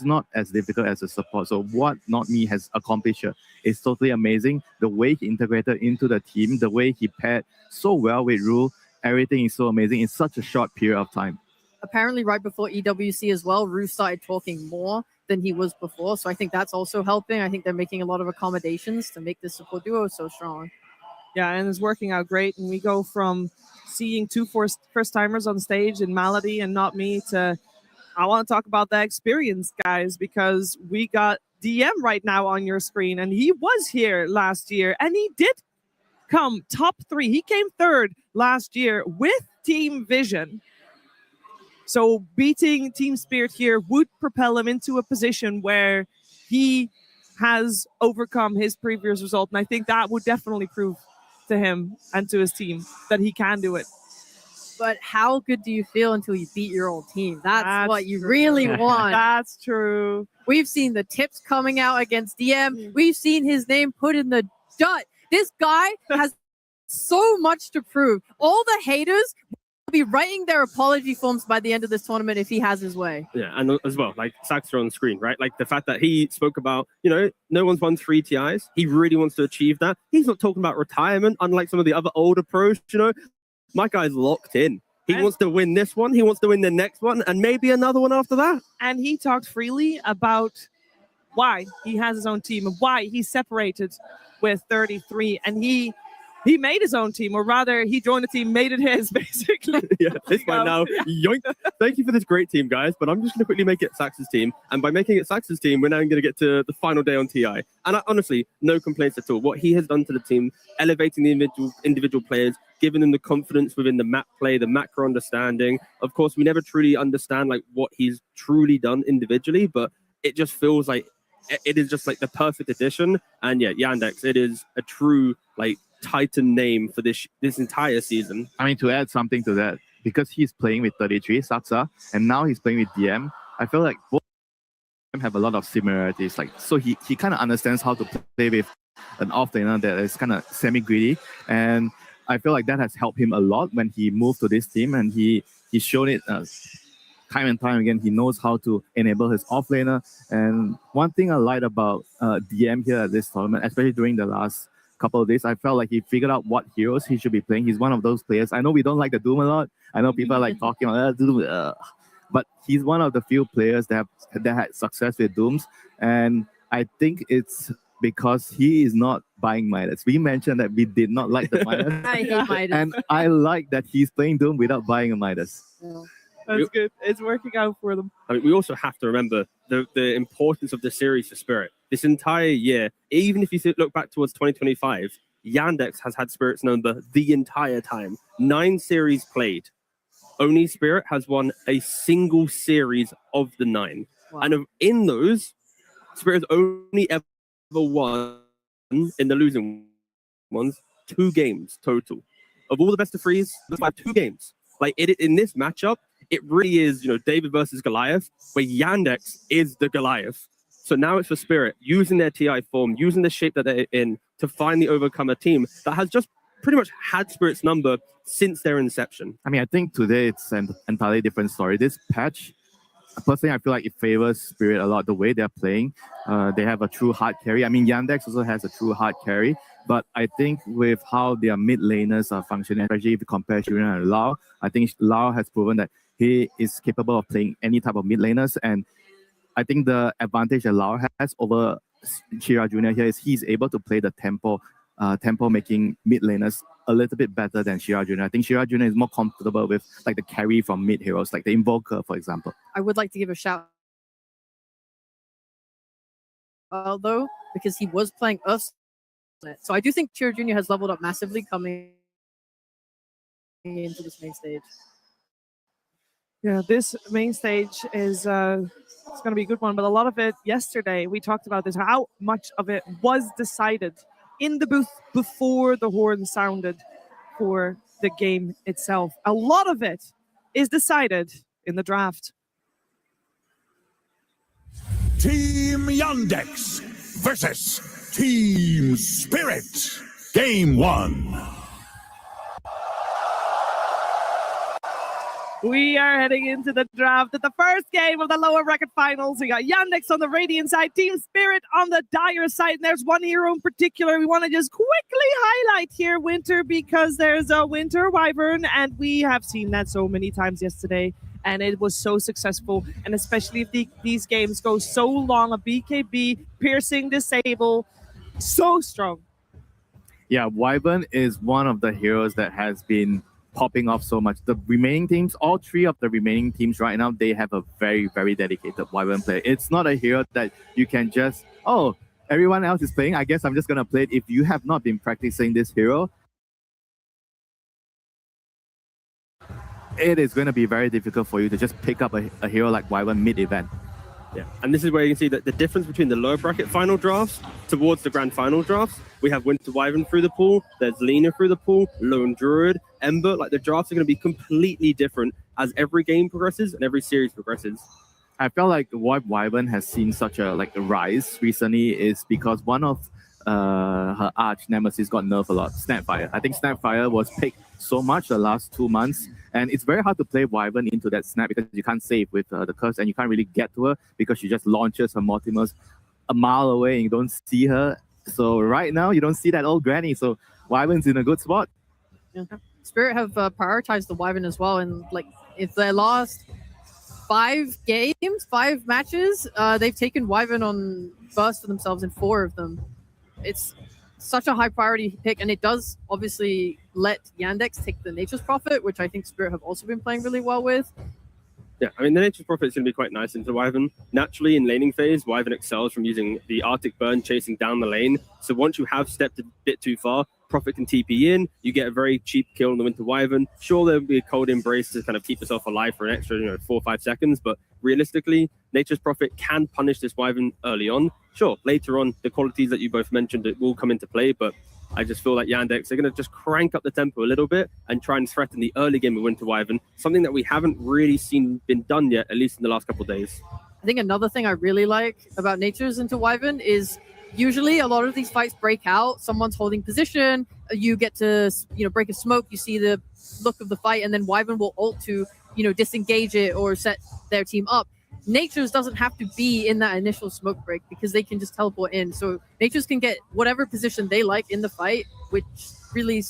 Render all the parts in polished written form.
not as difficult as a support. So what Not Me has accomplished here is totally amazing. The way he integrated into the team, the way he paired so well with Rule, everything is so amazing in such a short period of time. Apparently right before EWC as well, Rue started talking more than he was before. So I think that's also helping. I think they're making a lot of accommodations to make this support duo so strong. Yeah, and it's working out great. And we go from seeing two first-timers on stage in Malady and Not Me to, I want to talk about the experience, guys, because we got DM right now on your screen, and he was here last year, and he did come top 3. He came 3rd last year with Team Vision. So beating Team Spirit here would propel him into a position where he has overcome his previous result. And I think that would definitely prove to him and to his team that he can do it. But how good do you feel until you beat your old team? That's what you true. really want. That's true. We've seen the tips coming out against DM. We've seen his name put in the dirt. This guy has so much to prove. All the haters will be writing their apology forms by the end of this tournament if he has his way. Yeah, and as well, like Saxter on screen, right? Like the fact that he spoke about, you know, no one's won 3 TIs. He really wants to achieve that. He's not talking about retirement, unlike some of the other older pros, you know. My guy's locked in. He wants to win this one. He wants to win the next one and maybe another one after that. And he talked freely about why he has his own team and why he's separated with 33. And he made his own team, or rather, he joined the team, made it his, basically. Yeah, this one now. Yoink. Thank you for this great team, guys. But I'm just going to quickly make it Sax's team. And by making it Sax's team, we're now going to get to the final day on TI. And honestly, no complaints at all. What he has done to the team, elevating the individual players, giving them the confidence within the map play, the macro understanding. Of course, we never truly understand like what he's truly done individually, but it just feels like it is just like the perfect addition. And yeah, Yandex, it is a true like Titan name for this entire season. I mean, to add something to that, because he's playing with 33, Saksa, and now he's playing with DM, I feel like both of them have a lot of similarities. Like, so he kind of understands how to play with an offlaner that is kind of semi-greedy, and I feel like that has helped him a lot when he moved to this team, and he's shown it time and time again. He knows how to enable his offlaner. And one thing I liked about DM here at this tournament, especially during the last couple of days, I felt like he figured out what heroes he should be playing. He's one of those players. I know we don't like the Doom a lot. I know people are like talking about Doom, but he's one of the few players that had success with Dooms. And I think it's because he is not buying Midas. We mentioned that we did not like the Midas. I hate Midas. And I like that he's playing Doom without buying a Midas. Yeah. That's good. It's working out for them. I mean, we also have to remember the importance of the series for Spirit. This entire year, even if you look back towards 2025, Yandex has had Spirit's number the entire time. 9 series played. Only Spirit has won a single series of the 9. Wow. And in those, Spirit has only ever won, in the losing ones, 2 games total. Of all the best of 3s, that's like 2 games. Like in this matchup, it really is, you know, David versus Goliath, where Yandex is the Goliath. So now it's for Spirit, using their TI form, using the shape that they're in to finally overcome a team that has just pretty much had Spirit's number since their inception. I mean, I think today it's an entirely different story. This patch, personally, I feel like it favors Spirit a lot, the way they're playing. They have a true hard carry. I mean, Yandex also has a true hard carry, but I think with how their mid laners are functioning, especially if you compare Shirin and Lau, I think Lau has proven that he is capable of playing any type of mid laners. And I think the advantage that Lau has over Shira Jr. here is he's able to play the tempo making mid laners a little bit better than Shira Jr. I think Shira Jr. is more comfortable with like the carry from mid heroes, like the Invoker, for example. I would like to give a shout out though, because he was playing us. So I do think Shira Jr. has leveled up massively coming into this main stage. Yeah, this main stage is it's going to be a good one, but a lot of it yesterday, we talked about this, how much of it was decided in the booth before the horn sounded for the game itself. A lot of it is decided in the draft. Team Yandex versus Team Spirit. Game 1. We are heading into the draft at the first game of the lower bracket finals. We got Yandex on the Radiant side, Team Spirit on the Dire side, and there's one hero in particular we want to just quickly highlight here, Winter, because there's a Winter Wyvern, and we have seen that so many times yesterday, and it was so successful, and especially if these games go so long, a BKB, piercing, disable, so strong. Yeah, Wyvern is one of the heroes that has been popping off so much. The remaining teams, all three of the remaining teams right now, they have a very, very dedicated Wyvern player. It's not a hero that you can just, oh, everyone else is playing, I guess I'm just going to play it. If you have not been practicing this hero, it is going to be very difficult for you to just pick up a hero like Wyvern mid-event. Yeah, and this is where you can see that the difference between the lower bracket final drafts towards the grand final drafts. We have Winter Wyvern through the pool, there's Lena through the pool, Lone Druid, Ember. Like, the drafts are going to be completely different as every game progresses and every series progresses. I felt like why Wyvern has seen such a rise recently is because one of her arch nemesis got nerfed a lot, Snapfire. I think Snapfire was picked so much the last 2 months, and it's very hard to play Wyvern into that snap because you can't save with the curse, and you can't really get to her because she just launches her Mortimers a mile away and you don't see her. So right now you don't see that old granny, so Wyvern's in a good spot. Yeah. Spirit have prioritized the Wyvern as well, and like if their last 5 matches, they've taken Wyvern on burst for themselves in 4 of them. It's such a high priority pick, and it does obviously let Yandex take the Nature's Prophet, which I think Spirit have also been playing really well with. Yeah, I mean, the Nature's Prophet is going to be quite nice into Wyvern. Naturally, in laning phase, Wyvern excels from using the Arctic Burn chasing down the lane. So once you have stepped a bit too far, Prophet can TP in, you get a very cheap kill on the Winter Wyvern. Sure, there'll be a cold embrace to kind of keep yourself alive for an extra 4 or 5 seconds, but realistically, Nature's Prophet can punish this Wyvern early on. Sure, later on, the qualities that you both mentioned will come into play, but I just feel like Yandex are going to just crank up the tempo a little bit and try and threaten the early game of Winter Wyvern, something that we haven't really seen been done yet, at least in the last couple of days. I think another thing I really like about Nature's into Wyvern is usually a lot of these fights break out, someone's holding position, you get to break a smoke, you see the look of the fight, and then Wyvern will ult to disengage it or set their team up. Nature's doesn't have to be in that initial smoke break because they can just teleport in. So Nature's can get whatever position they like in the fight, which really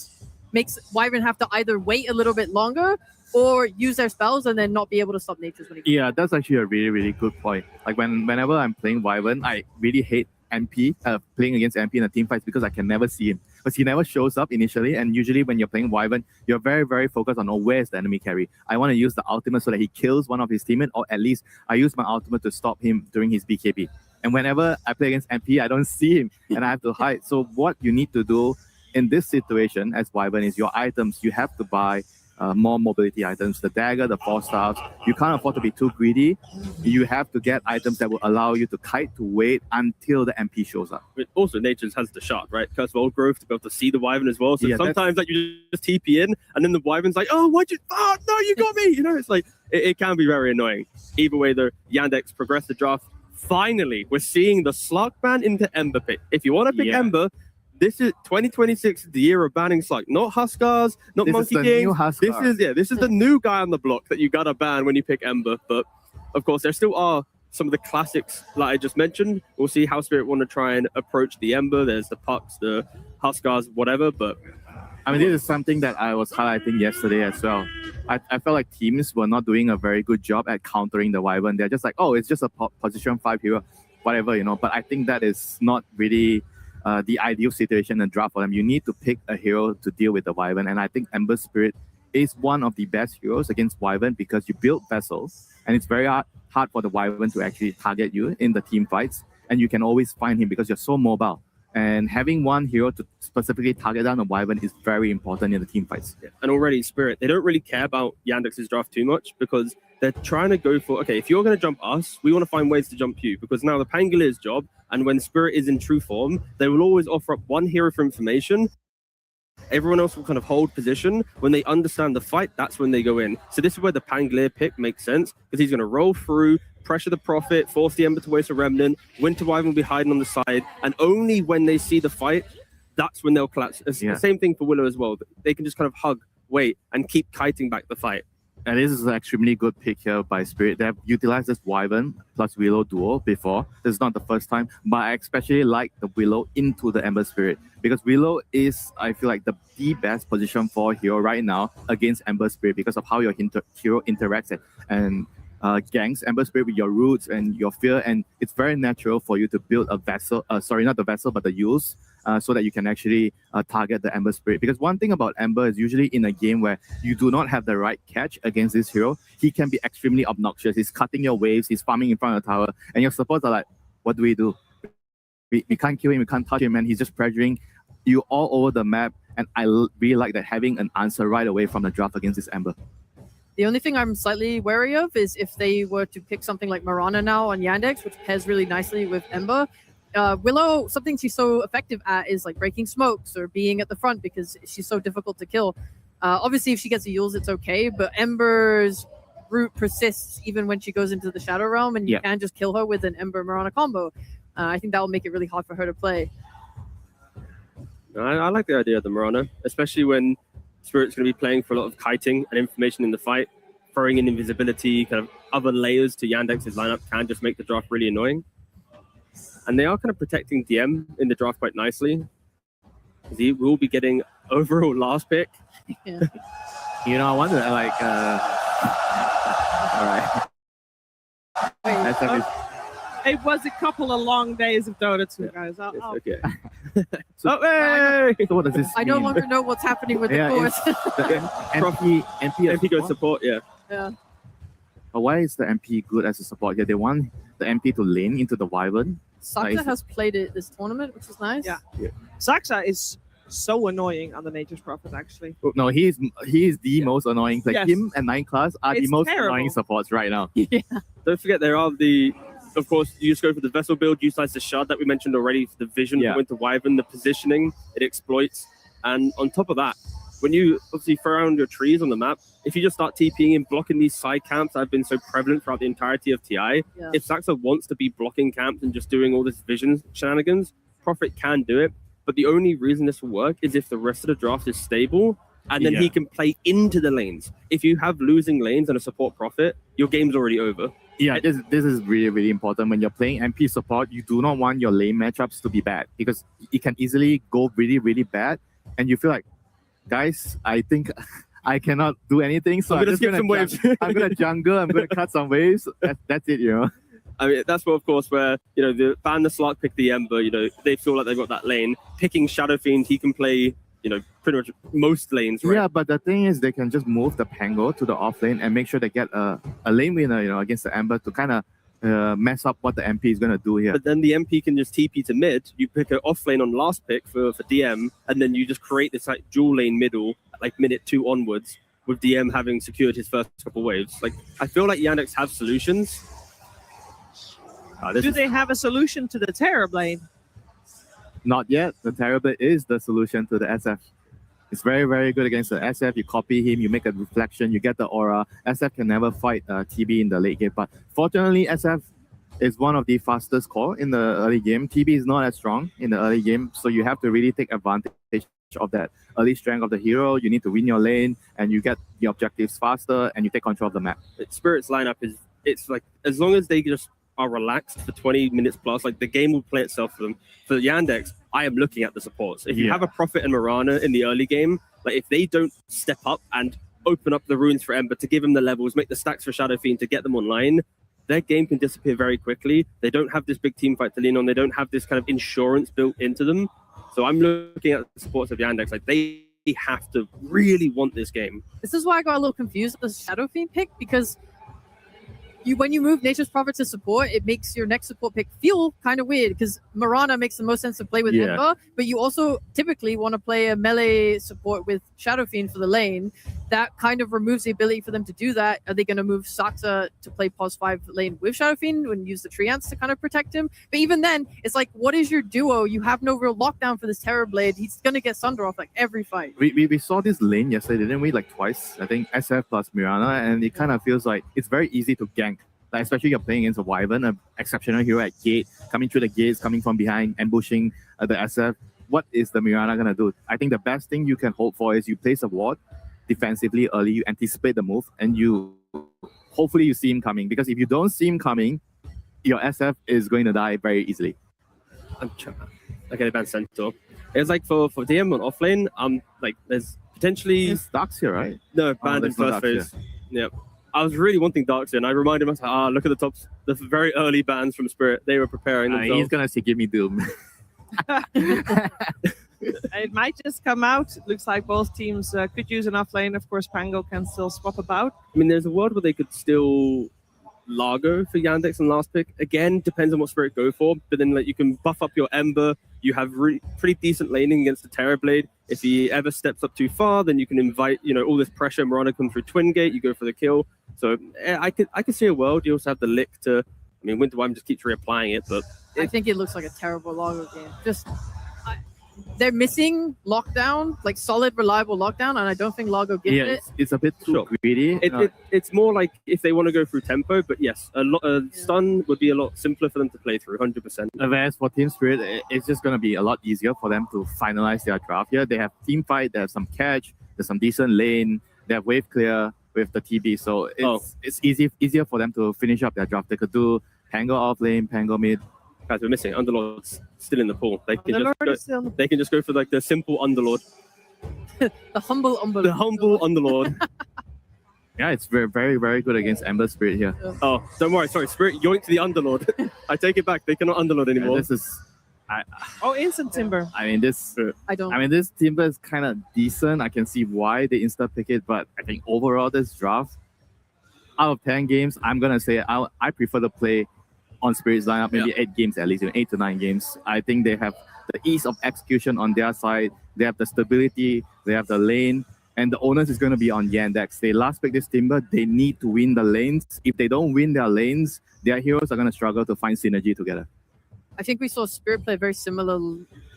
makes Wyvern have to either wait a little bit longer or use their spells and then not be able to stop Nature's when he comes. Yeah, that's actually a really, really good point. Like whenever I'm playing Wyvern, I really hate MP, playing against MP in a team fight because I can never see him. Because he never shows up initially, and usually when you're playing Wyvern, you're very, very focused on where's the enemy carry. I want to use the ultimate so that he kills one of his teammates, or at least I use my ultimate to stop him during his BKB. And whenever I play against MP, I don't see him and I have to hide. So what you need to do in this situation as Wyvern is your items, you have to buy more mobility items, the dagger, the 4 staffs. You can't afford to be too greedy. You have to get items that will allow you to kite to wait until the MP shows up. But also, Nature's has the shot, right? Curse of Old Growth to be able to see the Wyvern as well. So Yeah, sometimes like you just TP in, and then the Wyvern's like, oh, why'd you? Oh, no, you got me. It's like, it can be very annoying. Either way, the Yandex progressed the draft. Finally, we're seeing the Slug ban into Ember pick. If you want to pick Ember, this is 2026, the year of banning Slug. Not Huskars, not This Monkey is the King. new Huskar. This is the new guy on the block that you gotta ban when you pick Ember. But of course, there still are some of the classics like I just mentioned. We'll see how Spirit want to try and approach the Ember. There's the Pucks, the Huskars, whatever. But I mean, this is something that I was highlighting yesterday as well. I felt like teams were not doing a very good job at countering the Wyvern. They're just like, oh, it's just a position 5 hero, whatever, But I think that is not really the ideal situation and draft for them. You need to pick a hero to deal with the Wyvern, and I think Ember Spirit is one of the best heroes against Wyvern because you build vessels, and it's very hard for the Wyvern to actually target you in the team fights, and you can always find him because you're so mobile. And having one hero to specifically target down a Wyvern is very important in the team fights. Yeah. And already Spirit, they don't really care about Yandex's draft too much because they're trying to go for, okay, if you're going to jump us, we want to find ways to jump you, because now the Pangalier's job, and when Spirit is in true form, they will always offer up one hero for information. Everyone else will kind of hold position. When they understand the fight, that's when they go in. So this is where the Pangolier pick makes sense, because he's going to roll through, pressure the Prophet, force the Ember to waste a Remnant, Winter Wyvern will be hiding on the side, and only when they see the fight, that's when they'll collapse. It's the same thing for Willow as well. They can just kind of hug, wait, and keep kiting back the fight. And this is an extremely good pick here by Spirit. They have utilized this Wyvern plus Willow duo before. This is not the first time, but I especially like the Willow into the Ember Spirit because Willow is, I feel like, the best position for hero right now against Ember Spirit because of how your hero interacts and ganks Ember Spirit with your roots and your fear, and it's very natural for you to build a vessel. Sorry, not the vessel, but the Yules. So that you can actually target the Ember Spirit. Because one thing about Ember is usually in a game where you do not have the right catch against this hero, he can be extremely obnoxious. He's cutting your waves, he's farming in front of the tower, and your supports are like, what do? We can't kill him, we can't touch him, and he's just pressuring you all over the map. And I really like that, having an answer right away from the draft against this Ember. The only thing I'm slightly wary of is if they were to pick something like Mirana now on Yandex, which pairs really nicely with Ember. Willow, something she's so effective at is like breaking smokes or being at the front because she's so difficult to kill. Obviously, if she gets a Yules, it's okay, but Ember's root persists even when she goes into the Shadow Realm, and you can just kill her with an Ember Mirana combo. I think that will make it really hard for her to play. I like the idea of the Mirana, especially when Spirit's going to be playing for a lot of kiting and information in the fight. Throwing in invisibility, kind of other layers to Yandex's lineup can just make the draft really annoying. And they are kind of protecting DM in the draft quite nicely. He will be getting overall last pick. Yeah. You know, I wonder, like, all right. It was a couple of long days of Dota 2, guys. Okay. So what does this I mean? no longer know what's happening with the course. MP goes support, yeah. Yeah. But why is the MP good as a support here? They want the MP to lane into the Wyvern. Saksa has played it this tournament, which is nice. Yeah. Saksa is so annoying on the Nature's Prophet, actually. No, he is the most annoying. Like him and 9 class are the most annoying supports right now. Yeah. Don't forget there are of course, you just go for the vessel build, utilize the shard that we mentioned already for the vision that went to Wyvern, the positioning, it exploits. And on top of that, when you obviously throw around your trees on the map, if you just start TPing and blocking these side camps that have been so prevalent throughout the entirety of TI, if Saksa wants to be blocking camps and just doing all this vision shenanigans, Prophet can do it. But the only reason this will work is if the rest of the draft is stable, and then he can play into the lanes. If you have losing lanes and a support Prophet, your game's already over. Yeah, this is really, really important. When you're playing MP support, you do not want your lane matchups to be bad because it can easily go really, really bad. And you feel like, guys, I think I cannot do anything. So I'm just skip some waves. I'm going to jungle, I'm going to cut some waves. That's it, you know. I mean, that's of course, where, you know, the ban the Slark pick the Ember, you know, they feel like they've got that lane. Picking Shadow Fiend, he can play, you know, pretty much most lanes, right? Yeah, but the thing is, they can just move the Pango to the off lane and make sure they get a lane winner, you know, against the Ember to kind of mess up what the MP is going to do here. But then the MP can just TP to mid, you pick an off lane on last pick for DM, and then you just create this like dual lane middle, like minute 2 onwards, with DM having secured his first couple waves. Like, I feel like Yandex have solutions. Do they have a solution to the Terrorblade? Not yet. The Terrorblade is the solution to the SF. It's very, very good against the SF. You copy him, you make a reflection, you get the aura. SF can never fight TB in the late game. But fortunately, SF is one of the fastest core in the early game. TB is not as strong in the early game. So you have to really take advantage of that early strength of the hero. You need to win your lane and you get the objectives faster and you take control of the map. Spirit's lineup is, it's like, as long as they just are relaxed for 20 minutes plus, like the game will play itself for them. For Yandex, I am looking at the supports. If you have a Prophet and Mirana in the early game, like if they don't step up and open up the runes for Ember to give them the levels, make the stacks for Shadow Fiend to get them online, their game can disappear very quickly. They don't have this big team fight to lean on. They don't have this kind of insurance built into them. So I'm looking at the supports of Yandex, like they have to really want this game. This is why I got a little confused with the Shadow Fiend pick, because when you move Nature's Prophet to support, it makes your next support pick feel kind of weird because Mirana makes the most sense to play with Ember, but you also typically want to play a melee support with Shadow Fiend for the lane. That kind of removes the ability for them to do that. Are they going to move Saksa to play pos 5 lane with Shadow Fiend and use the Treants to kind of protect him? But even then, it's like, what is your duo? You have no real lockdown for this Terrorblade. He's going to get Sunder off like every fight. We saw this lane yesterday, didn't we? Like twice. I think SF plus Mirana, and it kind of feels like it's very easy to gank. Like especially you're playing against a Wyvern, an exceptional hero at gate, coming through the gates, coming from behind, ambushing the SF. What is the Mirana going to do? I think the best thing you can hope for is you place a ward, defensively early, you anticipate the move, and hopefully you see him coming. Because if you don't see him coming, your SF is going to die very easily. Okay, ban Centaur. It's like for DM on offlane, like there's potentially It's Darks here, right? no banned in there's no first Darks phase. Yeah. I was really wanting Darks here, and I reminded myself, look at the very early bans from Spirit. They were preparing themselves. He's gonna give me Doom. It might just come out. It looks like both teams could use an offlane. Of course, Pango can still swap about. I mean, there's a world where they could still Largo for Yandex and last pick. Again, depends on what Spirit go for, but then like you can buff up your Ember. You have pretty decent laning against the Terrorblade. If he ever steps up too far, then you can invite, all this pressure. Mirana comes through Twin Gate, you go for the kill. So I could see a world. You also have the lick to, Winter Wime just keeps reapplying it, but I think it looks like a terrible Largo game. They're missing lockdown, like solid, reliable lockdown, and I don't think Largo gives it. It's a bit too greedy. It's more like if they want to go through tempo, but yes, stun would be a lot simpler for them to play through, 100%. Whereas for Team Spirit, it's just going to be a lot easier for them to finalize their draft here. They have team fight, they have some catch, there's some decent lane, they have wave clear with the TB, so it's easier for them to finish up their draft. They could do Pango off lane, Pango mid. Guys, we're missing Underlord's still in the pool. They can just go for like the simple Underlord. The humble Underlord. The humble Underlord. Yeah, it's very, very, very good against Ember Spirit here. Oh, don't worry. Sorry, Spirit yoinked the Underlord. I take it back. They cannot Underlord anymore. This is... Instant Timber. This Timber is kind of decent. I can see why they insta pick it, but I think overall this draft, out of 10 games, I'm gonna say I prefer to play on Spirit's lineup, maybe 8 games at least, 8 to 9 games. I think they have the ease of execution on their side. They have the stability. They have the lane. And the onus is going to be on Yandex. They last pick this Timber. They need to win the lanes. If they don't win their lanes, their heroes are going to struggle to find synergy together. I think we saw Spirit play a very similar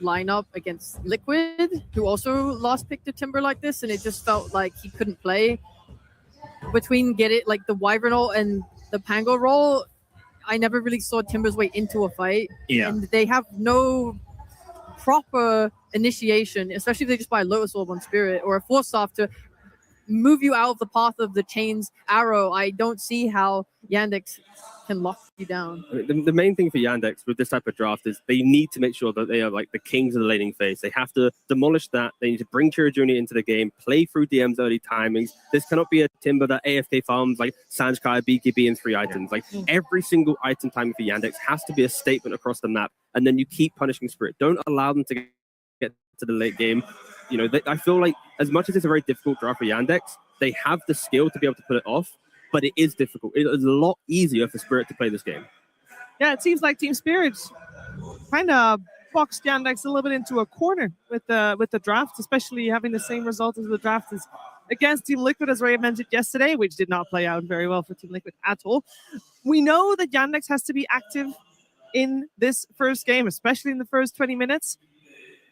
lineup against Liquid, who also last picked a Timber like this, and it just felt like he couldn't play. Between the Wyvern role and the Pango role, I never really saw Timber's way into a fight. Yeah. And they have no proper initiation, especially if they just buy a Lotus Orb on Spirit or a Force Staff to move you out of the path of the Chain's arrow. I don't see how Yandex can lock you down. The main thing for Yandex with this type of draft is they need to make sure that they are like the kings of the laning phase. They have to demolish that. They need to bring Chirajuni into the game, play through DM's early timings. This cannot be a Timber that AFK farms like Sanjkai, BKB, and 3 items. Like every single item timing for Yandex has to be a statement across the map, and then you keep punishing Spirit. Don't allow them to get to the late game. I feel like as much as it's a very difficult draft for Yandex, they have the skill to be able to put it off, but it is difficult. It is a lot easier for Spirit to play this game. Yeah, it seems like Team Spirit kind of boxed Yandex a little bit into a corner with the draft, especially having the same result as the draft as against Team Liquid, as Ray mentioned yesterday, which did not play out very well for Team Liquid at all. We know that Yandex has to be active in this first game, especially in the first 20 minutes.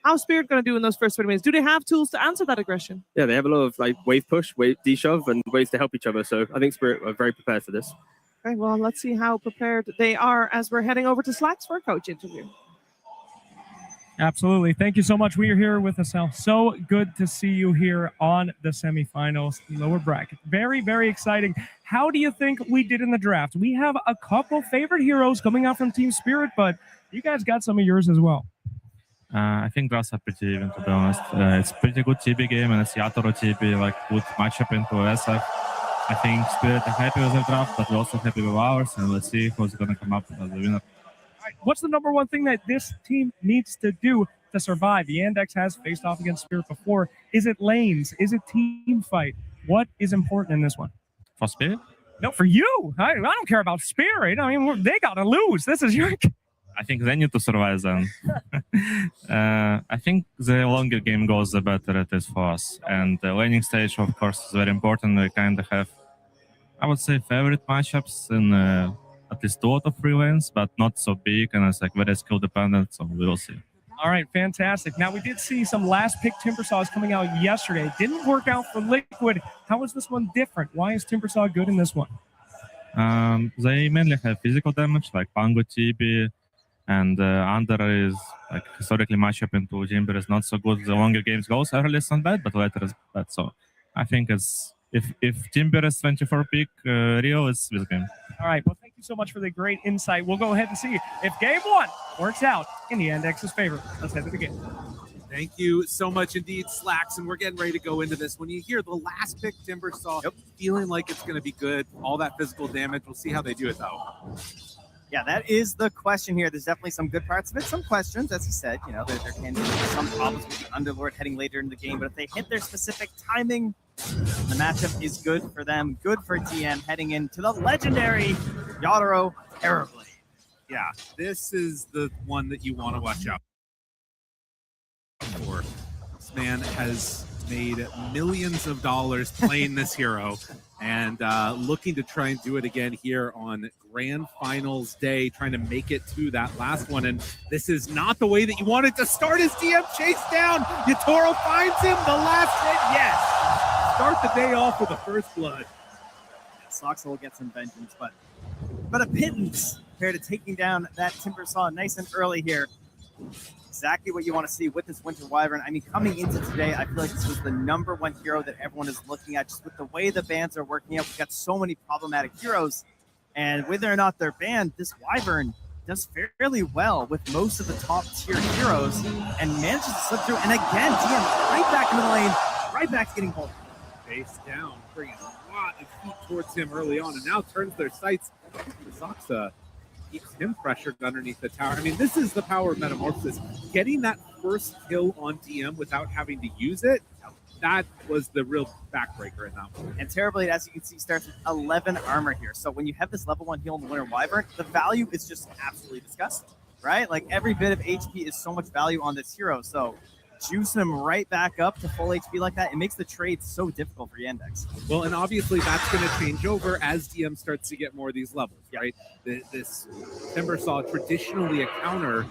How's Spirit going to do in those first 20 minutes? Do they have tools to answer that aggression? Yeah, they have a lot of wave push, wave deshove, and ways to help each other. So I think Spirit are very prepared for this. Okay, well, let's see how prepared they are as we're heading over to Slacks for a coach interview. Absolutely. Thank you so much. We are here with Asel. So good to see you here on the semifinals, lower bracket. Very, very exciting. How do you think we did in the draft? We have a couple favorite heroes coming out from Team Spirit, but you guys got some of yours as well. I think drafts are pretty even, to be honest. It's pretty good TB game, and it's Yatoro TB, good matchup into SF. I think Spirit are happy with their draft, but we're also happy with ours, and let's see who's going to come up as the winner. What's the number one thing that this team needs to do to survive? Yandex has faced off against Spirit before. Is it lanes? Is it team fight? What is important in this one? For Spirit? No, for you. I don't care about Spirit. They got to lose. This is your... I think they need to survive then. I think the longer game goes, the better it is for us. And the laning stage, of course, is very important. We kind of have, I would say, favorite matchups in at least 2 out of 3 lanes, but not so big, and it's very skill dependent, so we will see. All right, fantastic. Now, we did see some last pick Timbersaws coming out yesterday. Didn't work out for Liquid. How is this one different? Why is Timbersaw good in this one? They mainly have physical damage, like Pango, TB, and Under is historically matchup into Jimber is not so good. The longer games goes, early is not bad, but later is bad. So I think it's if Timber is 24 pick, Rio is this game. All right. Well, thank you so much for the great insight. We'll go ahead and see if game one works out in the Yandex's favor. Let's head to the game. Thank you so much indeed, Slacks. And we're getting ready to go into this. When you hear the last pick Timber saw, feeling like it's going to be good, all that physical damage, we'll see how they do it though. Yeah, that is the question here. There's definitely some good parts of it, some questions, as you said. You know, there can be some problems with the Underlord heading later in the game, but if they hit their specific timing, the matchup is good for them, good for DM heading into the legendary Yadoro Terribly. Yeah, this is the one that you want to watch out for. This man has made millions of dollars playing this hero and looking to try and do it again here on Grand Finals Day, trying to make it to that last one. And this is not the way that you wanted to start his DM chase down. Yatoro finds him, the last hit, yes. Start the day off with a first blood. Soxa will get some vengeance, but a pittance compared to taking down that Timbersaw nice and early here. Exactly what you want to see with this Winter Wyvern. I mean, coming into today, I feel like this was the #1 hero that everyone is looking at. Just with the way the bans are working out, we've got so many problematic heroes. And whether or not they're banned, this Wyvern does fairly well with most of the top-tier heroes and manages to slip through. And again, DM right back into the lane, right back to getting pulled. Face down, bringing a lot of heat towards him early on, and now turns their sights to Soxa. Keeps him pressured underneath the tower. I mean, this is the power of Metamorphosis. Getting that first kill on DM without having to use it, that was the real backbreaker in that one. And Terribly, as you can see, starts with 11 armor here. So when you have this level 1 heal in the Winter Wyvern, the value is just absolutely disgusting, right? Like every bit of HP is so much value on this hero. So juice him right back up to full HP like that, it makes the trade so difficult for Yandex. Well, and obviously that's going to change over as DM starts to get more of these levels, right? This Timbersaw traditionally a counter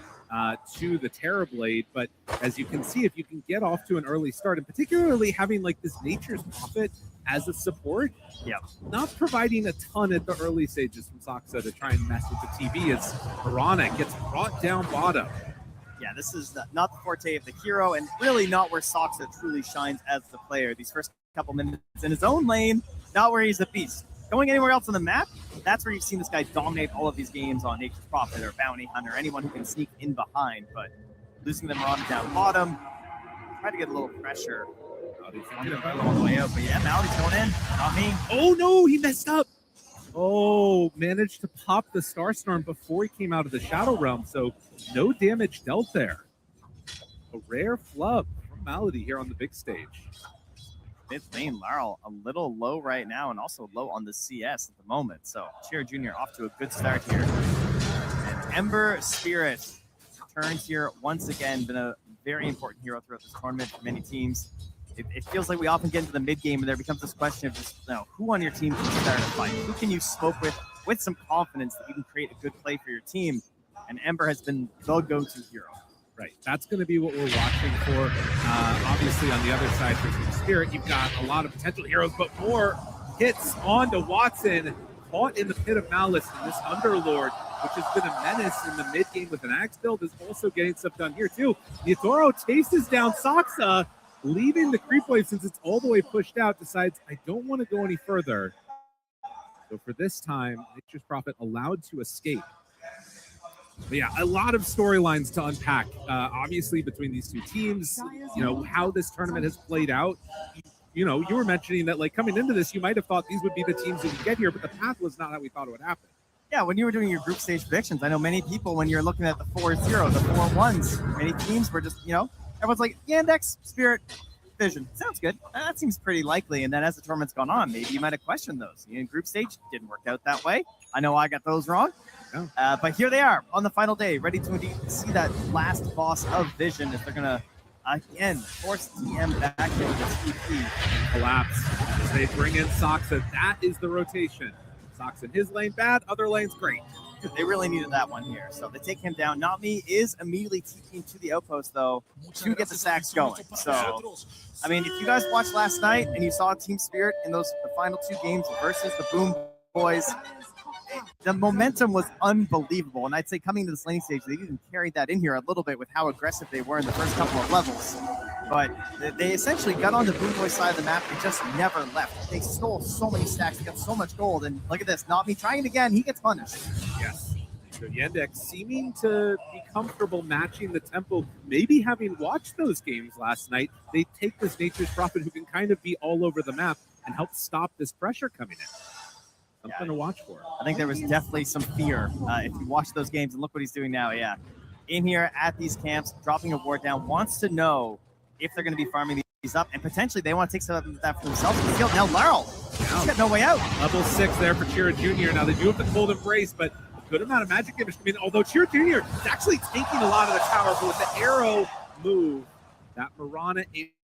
to the Terrorblade, but as you can see, if you can get off to an early start, and particularly having like this Nature's Prophet as a support, not providing a ton at the early stages from Soxa to try and mess with the TV as Piranha gets brought down bottom. Yeah, this is not the forte of the hero, and really not where Soxa truly shines as the player. These first couple minutes in his own lane, not where he's a beast. Going anywhere else on the map, that's where you've seen this guy dominate all of these games on Nature's Prophet or Bounty Hunter, anyone who can sneak in behind, but losing them on down bottom, try to get a little pressure. All the way up, but yeah, Mallory's going in, not me. Oh no, he messed up. Oh, managed to pop the Starstorm before he came out of the Shadow Realm, so no damage dealt there. A rare flub from Malady here on the big stage. Mid lane, Laurel a little low right now and also low on the CS at the moment. So Cheer Jr. off to a good start here. And Ember Spirit turns here once again, been a very important hero throughout this tournament for many teams. It feels like we often get into the mid game and there becomes this question of just, you know, who on your team can start a fight? Who can you smoke with some confidence that you can create a good play for your team? And Ember has been the go-to hero. Right, that's going to be what we're watching for. Obviously, on the other side for Team Spirit, you've got a lot of potential heroes, but more hits on to Watson, caught in the pit of malice. And this Underlord, which has been a menace in the mid game with an axe build, is also getting stuff done here too. Yatoro chases down Soxa, leaving the creep wave since it's all the way pushed out, decides, I don't want to go any further. So for this time, Nature's Prophet allowed to escape. But yeah, a lot of storylines to unpack, obviously, between these two teams, you know, how this tournament has played out. You know, you were mentioning that, like, coming into this, you might have thought these would be the teams that would get here, but the path was not how we thought it would happen. Yeah, when you were doing your group stage predictions, I know many people, when you're looking at the 4-0, the 4-1s, many teams were just, you know, everyone's like, Yandex, Spirit, Vision. Sounds good. That seems pretty likely. And then as the tournament's gone on, maybe you might have questioned those. In group stage, didn't work out that way. I know I got those wrong. Yeah. But here they are on the final day, ready to indeed see that last boss of Vision if they're going to, again, force TM back into this EP. Collapse as they bring in Soxa. That is the rotation. Soxa in his lane bad, other lanes great. They really needed that one here. So they take him down. Not Me is immediately taking to the outpost, though, to get the sacks going. So, I mean, if you guys watched last night and you saw Team Spirit in the final 2 games versus the Boom Boys, the momentum was unbelievable. And I'd say coming to this laning stage, they even carried that in here a little bit with how aggressive they were in the first couple of levels. But they essentially got on the Boom Boy side of the map and just never left. They stole so many stacks, they got so much gold, and look at this, Not Me trying it again, he gets punished. Yes. So Yandex seeming to be comfortable matching the tempo, maybe having watched those games last night, they take this Nature's Prophet who can kind of be all over the map and help stop this pressure coming in. Something to watch for. I think there was definitely some fear if you watch those games, and look what he's doing now. Yeah, in here at these camps, dropping a ward down, wants to know if they're going to be farming these up, and potentially they want to take some of that for themselves in the field. Now Laurel, he's got no way out. Level 6 there for Chira Jr. Now they do have the Cold Embrace, but a good amount of magic damage coming in, although Chira Jr. is actually taking a lot of the tower, but with the arrow move, that Mirana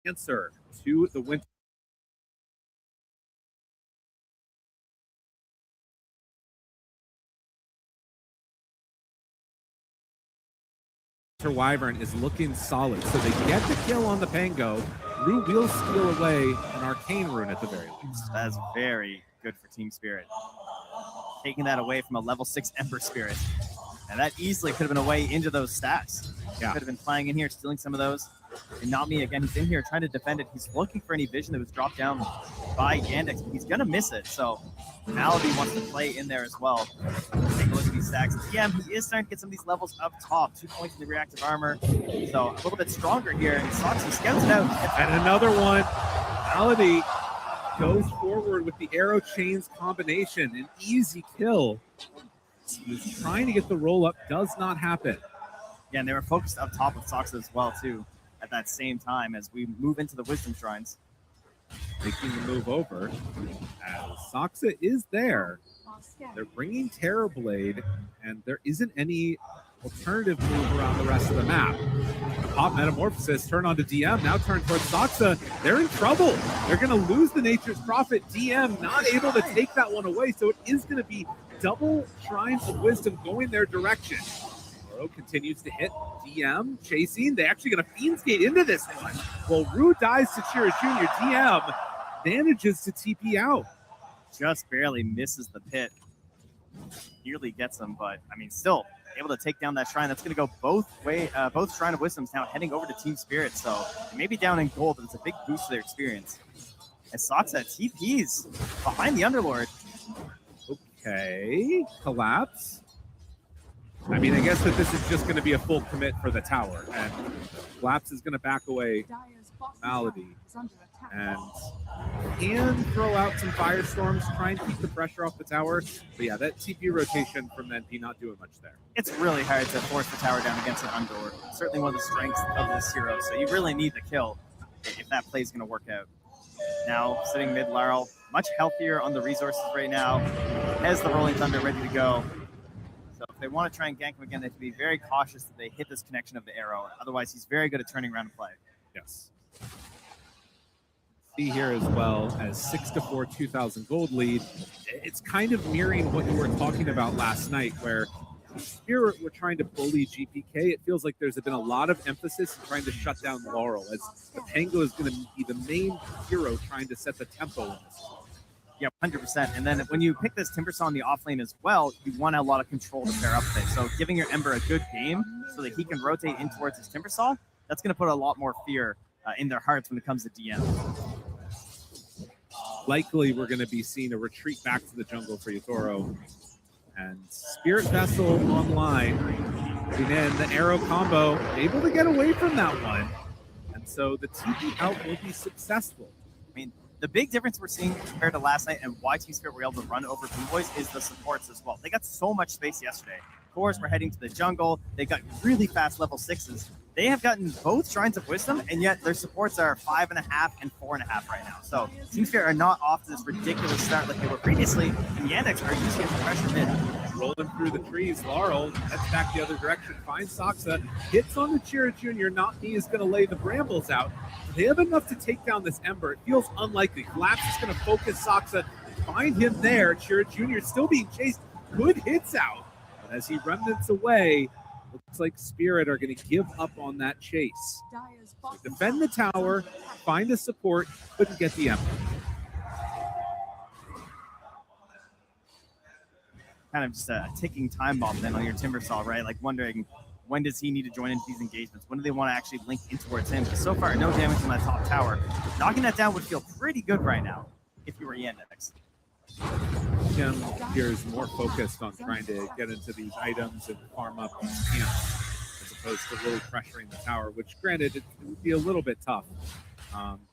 answer to the Winter Wyvern is looking solid. So they get the kill on the Pango. Rue will steal away an Arcane Rune at the very least. That's very good for Team Spirit. Taking that away from a level 6 Ember Spirit. And that easily could have been a way into those stacks. Yeah. Could have been flying in here, stealing some of those. And Not Me, again, he's in here trying to defend it. He's looking for any vision that was dropped down by Yandex, but he's going to miss it. So Malaby wants to play in there as well. Take a look at these stacks. Yeah, he is starting to get some of these levels up top. 2 points in the reactive armor. So a little bit stronger here. And Soxy scouts it out. And another one. Malaby goes forward with the arrow chains combination. An easy kill. He's trying to get the roll up. Does not happen. Yeah, and they were focused up top with Soxa as well, too, at that same time as we move into the Wisdom Shrines. Making the move over. As Soxa is there. They're bringing Terrorblade, and there isn't any alternative move around the rest of the map. Pop Metamorphosis, turn on to DM, now turn towards Soxa. They're in trouble. They're going to lose the Nature's Prophet. DM not able to take that one away, so it is going to be double Shrines of Wisdom going their direction. Oro continues to hit DM, chasing. They're actually going to Fiend's Gate into this one. Well, Rue dies to Chira Jr. DM manages to TP out. Just barely misses the pit. Nearly gets him, but I mean, still able to take down that shrine. That's going to go both Shrine of Wisdoms now heading over to Team Spirit. So maybe down in gold, but it's a big boost to their experience. As Soxa TPs behind the Underlord. Okay, collapse. I mean, I guess that this is just going to be a full commit for the tower, and Collapse is going to back away Malady and can throw out some firestorms, try and keep the pressure off the tower. But yeah, that TP rotation from NP not doing much there. It's really hard to force the tower down against an Underlord. Certainly one of the strengths of this hero, so you really need the kill if that play is going to work out. Now, sitting mid Laurel, much healthier on the resources right now, has the Rolling Thunder ready to go. So if they want to try and gank him again, they have to be very cautious that they hit this connection of the arrow. Otherwise, he's very good at turning around and play. Yes. See here as well as 6-4, 2,000 gold lead. It's kind of mirroring what you were talking about last night, where Spirit were trying to bully GPK. It feels like there's been a lot of emphasis in trying to shut down Laurel, as the Pango is going to be the main hero trying to set the tempo in this one. Yeah, 100%. And then when you pick this Timbersaw in the off lane as well, you want a lot of control to pair up with it. So giving your Ember a good game so that he can rotate in towards his Timbersaw, that's going to put a lot more fear in their hearts when it comes to DM. Likely, we're going to be seeing a retreat back to the jungle for Yatoro. And Spirit Vessel online. And then the arrow combo, able to get away from that one. And so the TP out will be successful. I mean, the big difference we're seeing compared to last night and why Team Spirit were able to run over Blue Boys is the supports as well. They got so much space yesterday. Cores were heading to the jungle. They got really fast level 6s. They have gotten both Shrines of Wisdom, and yet their supports are 5.5 and 4.5 right now. So Team Spirit are not off to this ridiculous start like they were previously, and Yandex are using it to pressure mid. Rolling through the trees, Laurel heads back the other direction, finds Soxa, hits on the Chira Jr. Not Me is going to lay the brambles out. They have enough to take down this Ember. It feels unlikely. Collapse is going to focus Soxa, find him there. Chira Jr. still being chased. Good hits out. But as he remnants away, looks like Spirit are going to give up on that chase. Defend the tower, find a support, couldn't get the Ember. Kind of just a ticking time bomb then on your Timbersaw, right? Like wondering, when does he need to join into these engagements? When do they want to actually link in towards him? Because so far, no damage on that top tower. Knocking that down would feel pretty good right now if you were Yandex. Jim here is more focused on trying to get into these items and farm up these camps as opposed to really pressuring the tower, which granted, it would be a little bit tough.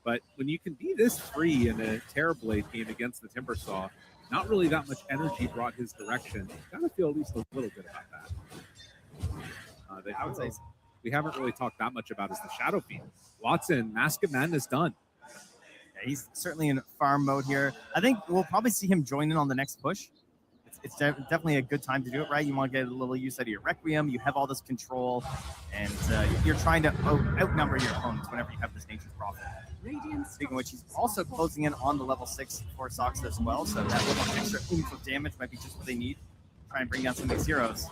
But when you can be this free in a Terrorblade game against the Timbersaw, not really that much energy brought his direction. You gotta feel at least a little bit about that. I would say we haven't really talked that much about is the Shadow Fiend. Watson, Mask of Madness done. Yeah, he's certainly in farm mode here. I think we'll probably see him join in on the next push. It's definitely a good time to do it, right? You want to get a little use out of your Requiem. You have all this control, and you're trying to outnumber your opponents whenever you have this Nature's Prophet. Speaking of which, he's also closing in on the level 6 for Soxa as well, so that little extra oomph of damage might be just what they need to try and bring down some of these heroes.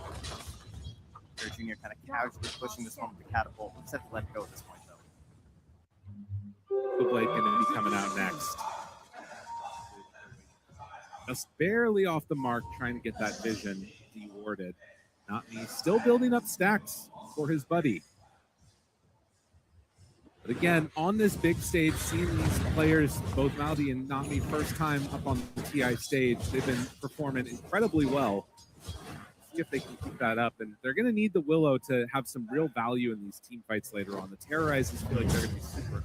Junior kind of casually pushing this one with the catapult. Let's have to let it go at this point, though. The Blade going to be coming out next. Just barely off the mark, trying to get that vision dewarded. Not me. Still building up stacks for his buddy. But again, on this big stage, seeing these players, both Maldi and Nami, first time up on the TI stage, they've been performing incredibly well. See if they can keep that up. And they're going to need the Willow to have some real value in these team fights later on. The Terrorizers feel like they're going to be super.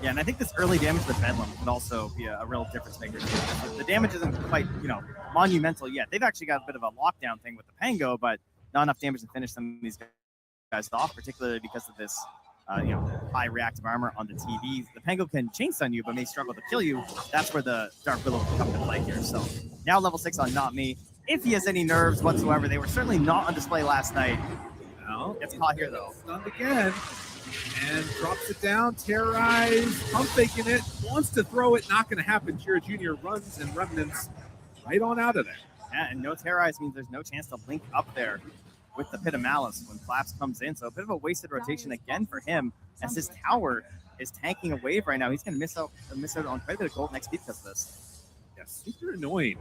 Yeah, and I think this early damage to the Bedlam can also be a real difference maker. The damage isn't quite, monumental yet. They've actually got a bit of a lockdown thing with the Pango, but not enough damage to finish some of these guys off, particularly because of this, high reactive armor on the TV. The Pango can chain stun you, but may struggle to kill you. That's where the Dark Willow can come to play here. So now level 6 on Not Me. If he has any nerves whatsoever, they were certainly not on display last night. Well, gets caught here though. Stunned again. And drops it down, terrorized, pump faking it, wants to throw it, not going to happen. Kira Jr. runs and remnants right on out of there. Yeah, and no terrorize means there's no chance to link up there with the Pit of Malice when Collapse comes in. So a bit of a wasted rotation again for him as his tower is tanking a wave right now. He's going to miss out on quite a bit of gold next because of this. Yeah, super annoying.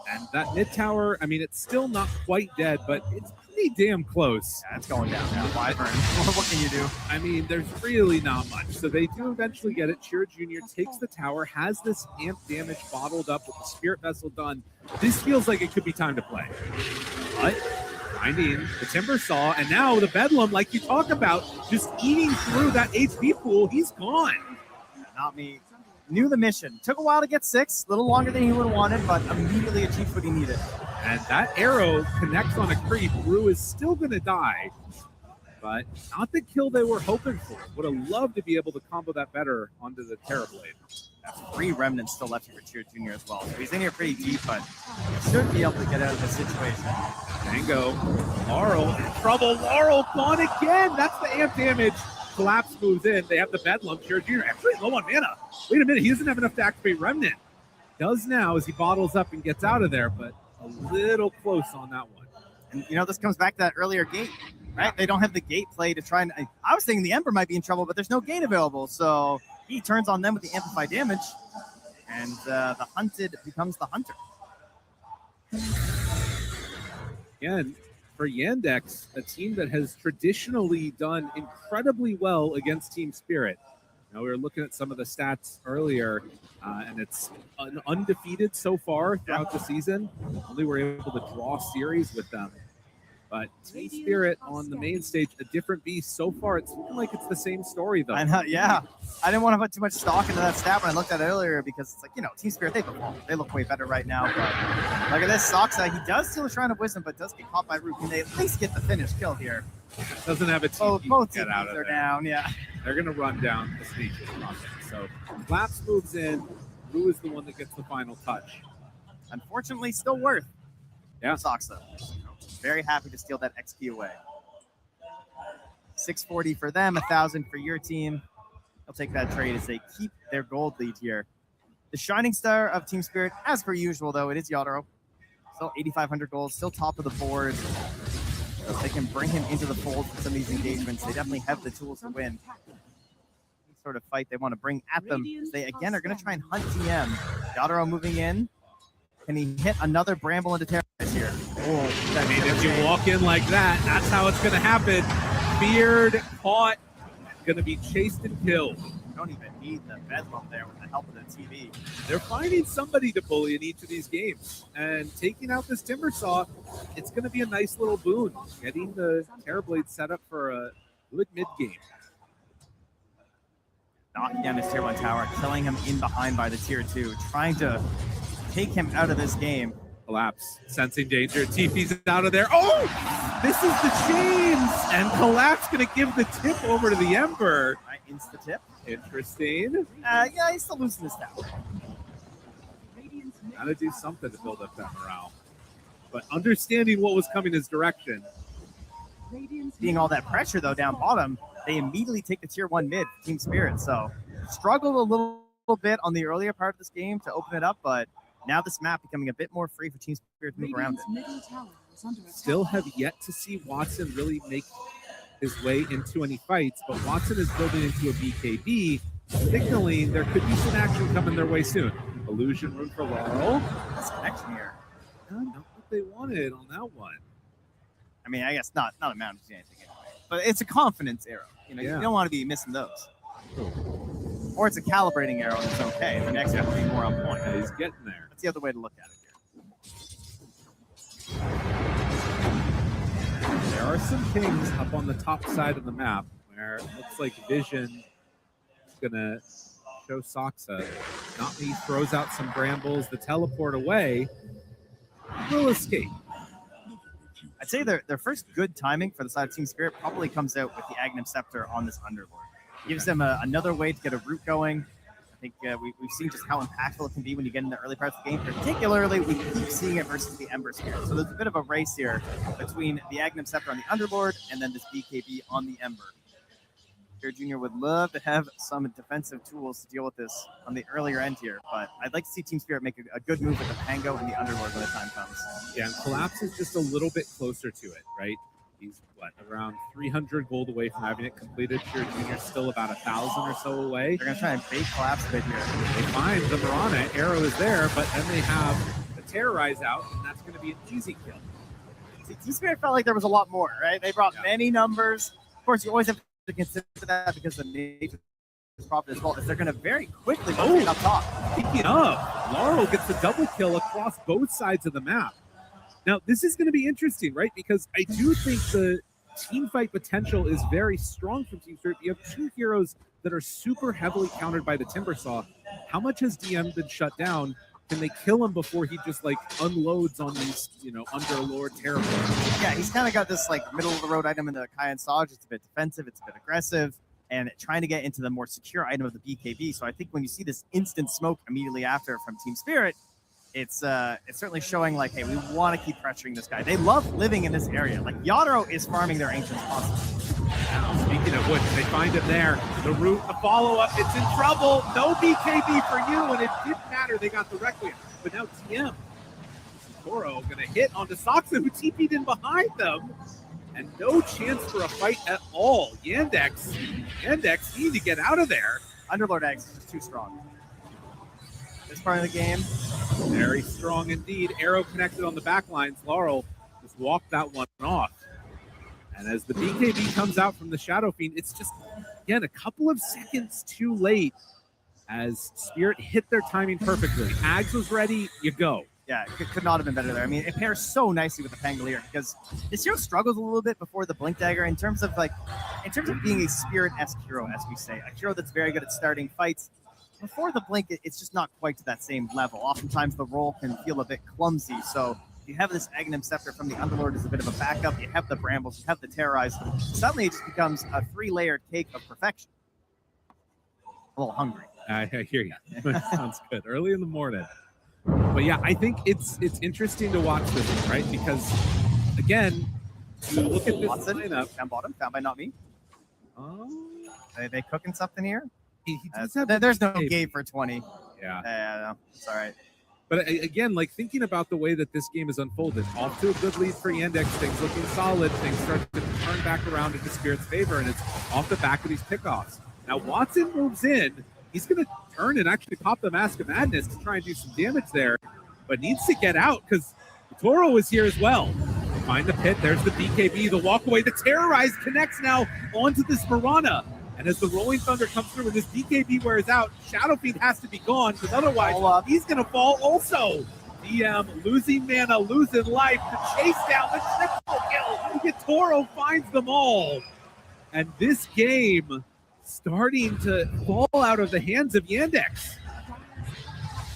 And that mid tower, it's still not quite dead, but it's pretty damn close. Yeah, it's going down now. Wyvern, what can you do? There's really not much. So they do eventually get it. Chira Jr. takes the tower, has this amp damage bottled up with the Spirit Vessel done. This feels like it could be time to play. But finding the Timbersaw, and now the Bedlam, like you talk about, just eating through that HP pool. He's gone. Not me. Knew the mission. Took a while to get 6, a little longer than he would have wanted, but immediately achieved what he needed. And that arrow connects on a creep. Rue is still going to die, but not the kill they were hoping for. Would have loved to be able to combo that better onto the Terrorblade. That's 3 remnants still left here for Chira Jr. as well. So he's in here pretty deep, but should be able to get out of this situation. Tango, Laurel in trouble. Laurel gone again. That's the amp damage. Collapse moves in. They have the Bedlam. Chira Jr. actually low on mana. Wait a minute. He doesn't have enough to activate Remnant. Does now as he bottles up and gets out of there, but a little close on that one. And, this comes back to that earlier gate, right? They don't have the gate play to try and... I was thinking the Ember might be in trouble, but there's no gate available. So he turns on them with the amplified damage, and the hunted becomes the hunter. Again, for Yandex, a team that has traditionally done incredibly well against Team Spirit. We were looking at some of the stats earlier, and it's undefeated so far throughout the season. Only were able to draw series with them. But Team Spirit on the main stage, a different beast. So far, it's looking like it's the same story, though. I know, yeah. I didn't want to put too much stock into that stat when I looked at it earlier because it's like, Team Spirit, they look way better right now. But look at this, Soxa. He does steal a Shrine of Wisdom, but does get caught by Root. Can they at least get the finish kill here? Doesn't have a TP both to get out of are there. Down, yeah. They're going to run down the stage. So Collapse moves in. Rue is the one that gets the final touch. Unfortunately, still worth. Yeah. Soxa. Very happy to steal that XP away. 640 for them, 1,000 for your team. They'll take that trade as they keep their gold lead here. The shining star of Team Spirit, as per usual, though, it is Yotaro. Still 8,500 gold, still top of the board. So if they can bring him into the fold for some of these engagements, they definitely have the tools to win. Any sort of fight they want to bring at them. They, again, are going to try and hunt TM. Yotaro moving in. Can he hit another Bramble into Terrorize here? Oh, I mean, if you walk in like that, that's how it's going to happen. Beard caught, going to be chased and killed. You don't even need the Bedlam there with the help of the TV. They're finding somebody to bully in each of these games. And taking out this Timbersaw, it's going to be a nice little boon. Getting the Terrorblade set up for a good mid game. Knocking down his tier 1 tower, killing him in behind by the tier 2, trying to take him out of this game. Collapse, sensing danger. TP's out of there. Oh, this is the chains, and Collapse going to give the tip over to the Ember. Insta tip. Interesting. Yeah, he's still losing his tower. Got to do something to build up that morale. But understanding what was coming his direction. Seeing all that pressure though down bottom, they immediately take the tier 1 mid, Team Spirit. So struggled a little bit on the earlier part of this game to open it up, but now this map becoming a bit more free for Team Spirit to move around it. Still have yet to see Watson really make his way into any fights, but Watson is building into a BKB, signaling there could be some action coming their way soon. Illusion room for Laurel. This connection here. Not what they wanted on that one. I mean, I guess not a mountain to anything anyway, but it's a confidence arrow. You know, you don't want to be missing those. Or it's a calibrating arrow and it's okay. The next one will be more on point. Yeah, he's getting there. That's the other way to look at it here. There are some things up on the top side of the map where it looks like Vision is going to show Soxa. Not me throws out some brambles. The teleport away will escape. I'd say their first good timing for the side of Team Spirit probably comes out with the Aghanim Scepter on this Underlord. Gives them another way to get a route going. I think we've seen just how impactful it can be when you get in the early parts of the game. Particularly, we keep seeing it versus the Ember Spirit. So there's a bit of a race here between the Aghanim Scepter on the Underlord and then this BKB on the Ember. Spirit Jr. would love to have some defensive tools to deal with this on the earlier end here, but I'd like to see Team Spirit make a good move with the Pango and the Underlord when the time comes. Yeah, and Collapse is just a little bit closer to it, right? He's, around 300 gold away from having it completed. Spirit Jr. still about 1,000 or so away. They're going to try and bait Collapse a bit here. They find the Mirana. Arrow is there, but then they have the Terrorize out, and that's going to be an easy kill. Team Spirit felt like there was a lot more, right? They brought many numbers. Of course, you always have to consider that because the nature is profit as well. They're going to very quickly rotate up top. Speaking of, Laurel gets a double kill across both sides of the map. Now, this is going to be interesting, right? Because I do think the team fight potential is very strong from Team Spirit. You have two heroes that are super heavily countered by the Timbersaw. How much has DM been shut down? Can they kill him before he just unloads on these, Underlord Terrorblade? Yeah, he's kind of got this middle of the road item in the Kayan Saj. It's a bit defensive, it's a bit aggressive, and trying to get into the more secure item of the BKB. So I think when you see this instant smoke immediately after from Team Spirit, it's certainly showing hey, we want to keep pressuring this guy. They love living in this area. Yadro is farming their Ancients constantly. Now, speaking of which, they find him there. The route, the follow-up, it's in trouble. No BKB for you, and it didn't matter. They got the Requiem. But now TM, Toro going to hit onto Soxa, who TP'd in behind them. And no chance for a fight at all. Yandex need to get out of there. Underlord X is just too strong. This part of the game. Very strong indeed. Arrow connected on the back lines. Laurel just walked that one off. And as the BKB comes out from the Shadow Fiend, it's just, again, a couple of seconds too late as Spirit hit their timing perfectly. Ags was ready, you go. Yeah, it could not have been better there. I mean, it pairs so nicely with the Pangolier because this hero struggles a little bit before the Blink Dagger in terms of being a Spirit-esque hero, as we say. A hero that's very good at starting fights. Before the Blink, it's just not quite to that same level. Oftentimes the roll can feel a bit clumsy, so you have this Aghanim Scepter from the Underlord as a bit of a backup. You have the Brambles, you have the Terrorize. Suddenly it just becomes a 3-layered cake of perfection. A little hungry. I hear you. Sounds good. Early in the morning. But yeah, I think it's interesting to watch this one, right? Because, again, you look at this Watson, lineup. Down bottom, found by not me. Oh. Are they cooking something here? He does have there's no gate for 20. Yeah. No, it's all right. But again, thinking about the way that this game is unfolded, off to a good lead for Yandex, things looking solid, things start to turn back around into Spirit's favor, and it's off the back of these pickoffs. Now Watson moves in. He's going to turn and actually pop the Mask of Madness to try and do some damage there. but needs to get out because Toro is here as well. Find the pit. There's the BKB. The walkaway. The Terrorize connects now onto this Mirana. And as the Rolling Thunder comes through and this BKB wears out, Shadow Fiend has to be gone because otherwise he's going to fall also. DM losing mana, losing life to chase down the triple kill. Toro finds them all. And this game starting to fall out of the hands of Yandex.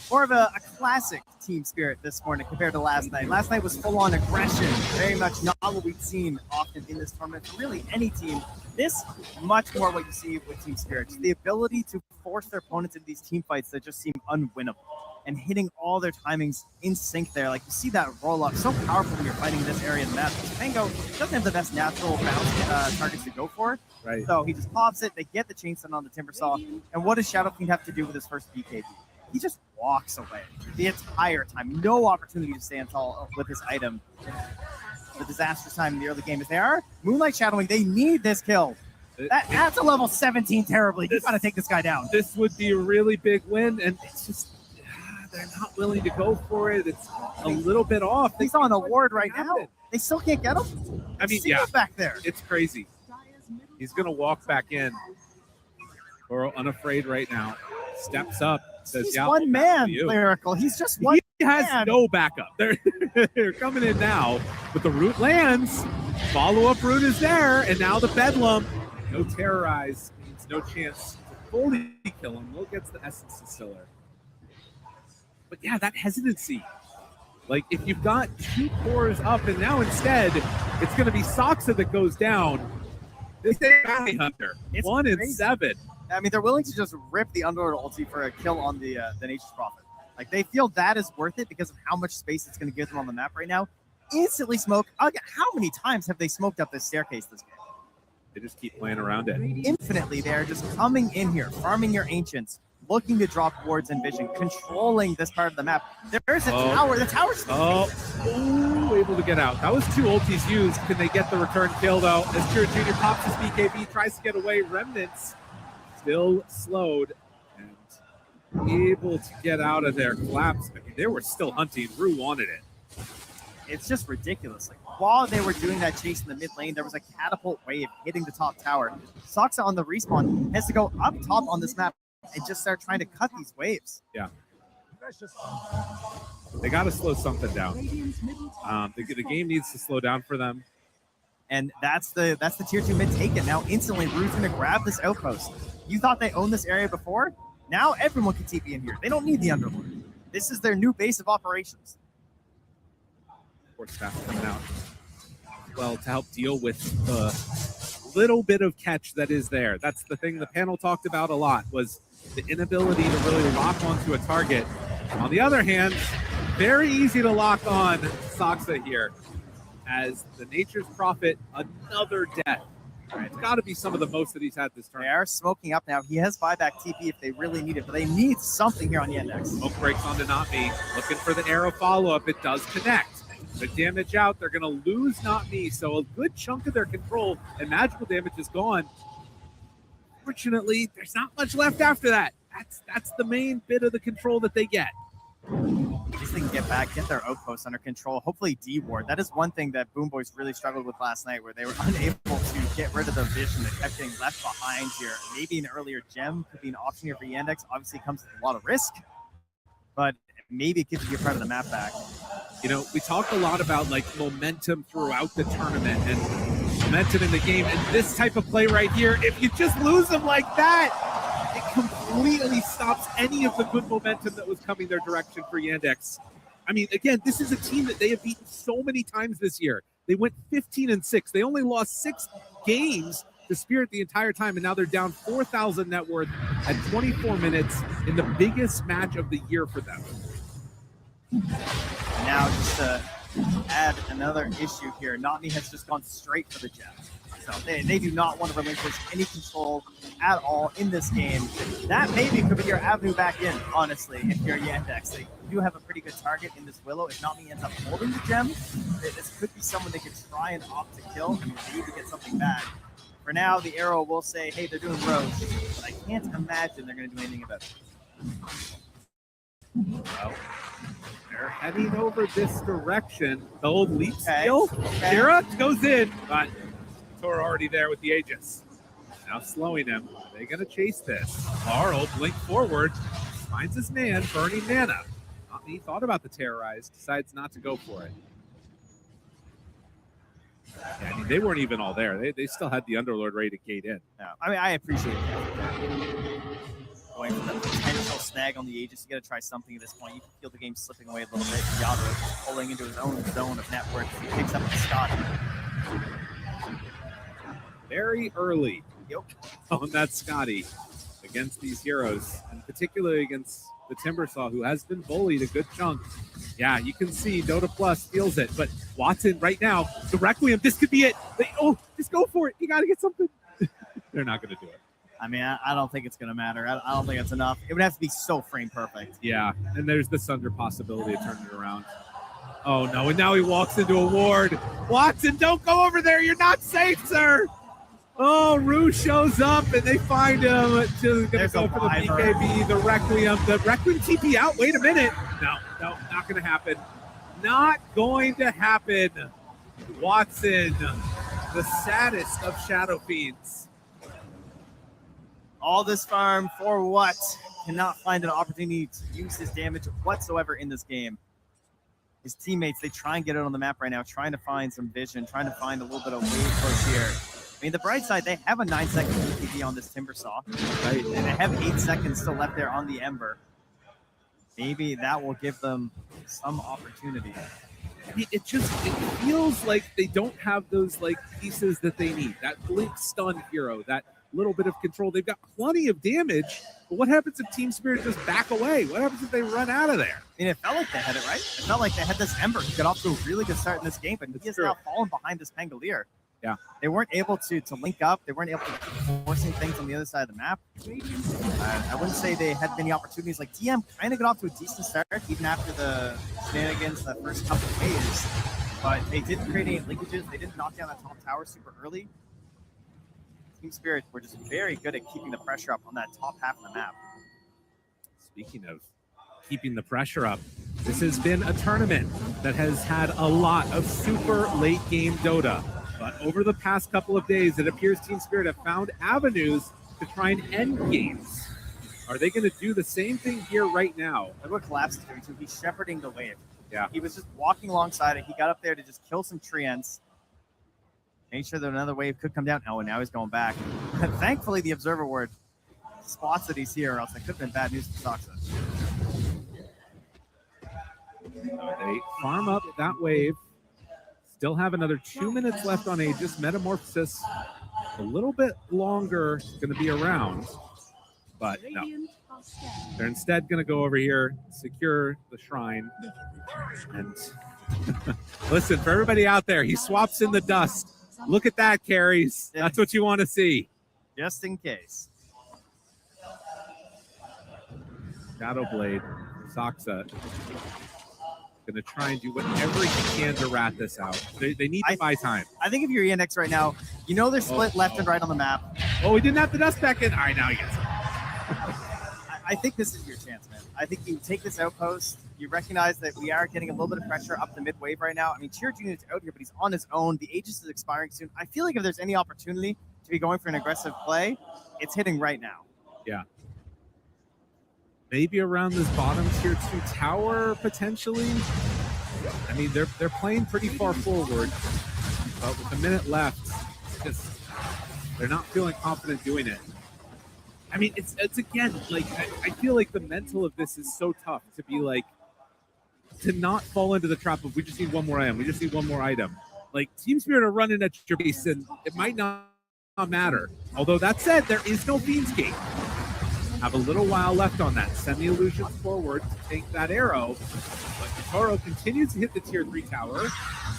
More of a classic team spirit this morning compared to last night. Last night was full-on aggression, very much not what we've seen often in this tournament for really any team. This, much more what you see with team spirit. Just the ability to force their opponents into these team fights that just seem unwinnable. And hitting all their timings in sync there. Like, you see that roll-up, so powerful when you're fighting in this area of the map. Mango doesn't have the best natural bounce targets to go for. Right. So he just pops it, they get the chainstone on the Timbersaw. And what does Shadow Fiend have to do with his first BKB? He just walks away the entire time. No opportunity to stand tall with his item. The disastrous time in the early game as they are Moonlight Shadowing. They need this kill. That's a level 17 terribly. You gotta take this guy down. This would be a really big win, and it's just they're not willing to go for it. It's a little bit off. He's on a ward right now. They still can't get him. I mean, See him back there. It's crazy. He's gonna walk back in. Toro unafraid right now. Steps up. Says, He's yeah, one man, Lyrical. He's just one He has man. no backup. They're coming in now, but the root lands. Follow-up root is there, and now the Bedlam. No Terrorize means no chance to fully kill him. Will gets the Essence Distiller. But yeah, that hesitancy. Like, if you've got 2 cores up, and now instead, it's going to be Soxa that goes down. This is Bounty Hunter. It's 1 and crazy. 7. I mean, they're willing to just rip the Underlord ulti for a kill on the Nature's Prophet. Like, they feel that is worth it because of how much space it's going to give them on the map right now. Instantly smoke. How many times have they smoked up this staircase this game? They just keep playing around it. Infinitely, they're just coming in here, farming your Ancients, looking to drop wards and vision, controlling this part of the map. There's a tower. The tower's able to get out. That was 2 ultis used. Can they get the return kill, though? As Kira Jr. pops his BKB, tries to get away. Remnants still slowed and able to get out of there. Collapse. I mean, they were still hunting. Rue wanted it. It's just ridiculous. Like, while they were doing that chase in the mid lane, there was a catapult wave hitting the top tower. Soxa on the respawn has to go up top on this map and just start trying to cut these waves. Yeah. They got to slow something down. The game needs to slow down for them. And that's the tier 2 mid taken. Now instantly Rue's gonna grab this outpost. You thought they owned this area before? Now everyone can TP in here. They don't need the Underlord. This is their new base of operations. Staff coming out well to help deal with the little bit of catch that is there. That's the thing the panel talked about a lot, was the inability to really lock onto a target. On the other hand, very easy to lock on Soxa here as the Nature's Prophet, another death. It's got to be some of the most that he's had this turn. They are smoking up now. He has buyback TP if they really need it, but they need something here on Yandex. Smoke breaks onto Not Me, looking for the arrow follow-up. It does connect. The damage out, they're going to lose Not Me, so a good chunk of their control and magical damage is gone. Fortunately, there's not much left after that. That's the main bit of the control that they get. At least they can get back, get their outposts under control, hopefully D-ward. That is one thing that Boom Boys really struggled with last night, where they were unable to get rid of the vision that kept getting left behind here. Maybe an earlier gem could be an option here for Yandex. Obviously, it comes with a lot of risk, but maybe it gives you part of the map back. You know, we talk a lot about like momentum throughout the tournament and momentum in the game, and this type of play right here, if you just lose them like that, it completely stops any of the good momentum that was coming their direction for Yandex. I mean, again, this is a team that they have beaten so many times this year. They went 15-6. They only lost 6 games to Spirit the entire time, and now they're down 4,000 net worth at 24 minutes in the biggest match of the year for them. Now, just to add another issue here, Not Me has just gone straight for the gem. So they do not want to relinquish any control at all in this game. That maybe could be your avenue back in, honestly, if you're Yandex. They do have a pretty good target in this Willow. If Not Me ends up holding the gem, this could be someone they could try and opt to kill and maybe get something back. For now, the arrow will say, hey, they're doing Roche, but I can't imagine they're going to do anything about it. Well, they're heading over this direction. The old leap Okay. steal. Okay. Kira goes in, but Tor already there with the Aegis. Now slowing him. Are they going to chase this? Carl blink forward, finds his man, burning mana. He thought about the terrorize, decides not to go for it. Yeah, I mean, they weren't even all there. They still had the Underlord ready to gate in. No, I mean, I appreciate that. Going for the potential snag on the Aegis, you got to try something at this point. You can feel the game slipping away a little bit. Yado pulling into his own zone of network. He picks up the Scott. Very early Yep. on that Scotty against these heroes, and particularly against the Timbersaw, who has been bullied a good chunk. Yeah, you can see Dota Plus feels it, but Watson right now, the Requiem, this could be it. Just go for it. You got to get something. They're not going to do it. I mean, I don't think it's going to matter. I don't think it's enough. It would have to be so frame perfect. Yeah, and there's the Sunder possibility of turning it around. Oh, no, and now he walks into a ward. Watson, don't go over there. You're not safe, sir. Oh, Rue shows up, and they find him. Just going to go for the BKB, the Requiem. The Requiem TP out. Wait a minute. No, not going to happen. Not going to happen. Watson, the saddest of Shadow Fiends. All this farm for what? Cannot find an opportunity to use his damage whatsoever in this game. His teammates, they try and get it on the map right now, trying to find some vision, trying to find a little bit of wave push here. I mean, the bright side, they have a 9-second PPD on this Timbersaw. Right? And they have 8 seconds still left there on the Ember. Maybe that will give them some opportunity. I mean, it feels like they don't have those pieces that they need. That blink stun hero, that little bit of control. They've got plenty of damage, but what happens if Team Spirit just back away? What happens if they run out of there? I mean, it felt like they had it, right? It felt like they had this Ember. He got off to a really good start in this game, but he has now fallen behind this Pangolier. Yeah. They weren't able to link up. They weren't able to keep forcing things on the other side of the map. I wouldn't say they had many opportunities. Like, TM kind of got off to a decent start, even after the shenanigans the first couple of waves. But they didn't create any linkages. They didn't knock down that top tower super early. Team Spirit were just very good at keeping the pressure up on that top half of the map. Speaking of keeping the pressure up, this has been a tournament that has had a lot of super late game Dota. But over the past couple of days, it appears Team Spirit have found avenues to try and end games. Are they going to do the same thing here right now? Look what Collapse is doing too. He's shepherding the wave. Yeah. He was just walking alongside it. He got up there to just kill some treants. Made sure that another wave could come down. Oh, and now he's going back. Thankfully, the Observer Ward spots that he's here, or else it could have been bad news for Soxa. They farm up that wave. Still have another 2 minutes left on Aegis. Metamorphosis a little bit longer going to be around, but no. They're instead going to go over here, secure the shrine, and listen, for everybody out there, he swaps in the dust. Look at that, carries. That's what you want to see. Just in case. Shadowblade, Soxa, going to try and do whatever he can to rat this out. They need to buy time. I think if you're ENX right now, you know they're split left and right on the map. Oh, he didn't have the dust back in. All right, now he gets it. I think this is your chance, man. I think you take this outpost. You recognize that we are getting a little bit of pressure up the mid wave right now. I mean, Cheer Jr. is out here, but he's on his own. The Aegis is expiring soon. I feel like if there's any opportunity to be going for an aggressive play, it's hitting right now. Yeah. Maybe around this bottom tier 2 tower, potentially. I mean, they're playing pretty far forward, but with a minute left, they're not feeling confident doing it. I mean, it's again, like, I feel like the mental of this is so tough to be like, to not fall into the trap of we just need one more item, we just need one more item. Like, Team Spirit are running at your base, and it might not matter. Although, that said, there is no Fiend's Gate. Have a little while left on that. Send the illusions forward to take that arrow. But Toro continues to hit the tier 3 tower.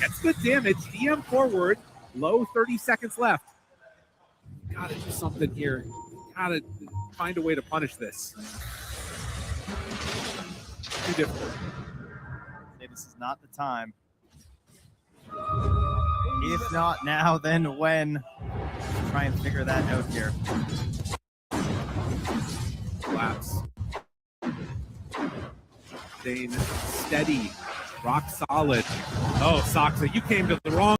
Gets good damage. DM forward. Low 30 seconds left. Gotta do something here. Gotta find a way to punish this. Too difficult. This is not the time. If not now, then when? Let's try and figure that out here. Collapse. staying steady, rock solid. Oh, Soxa, you came to the wrong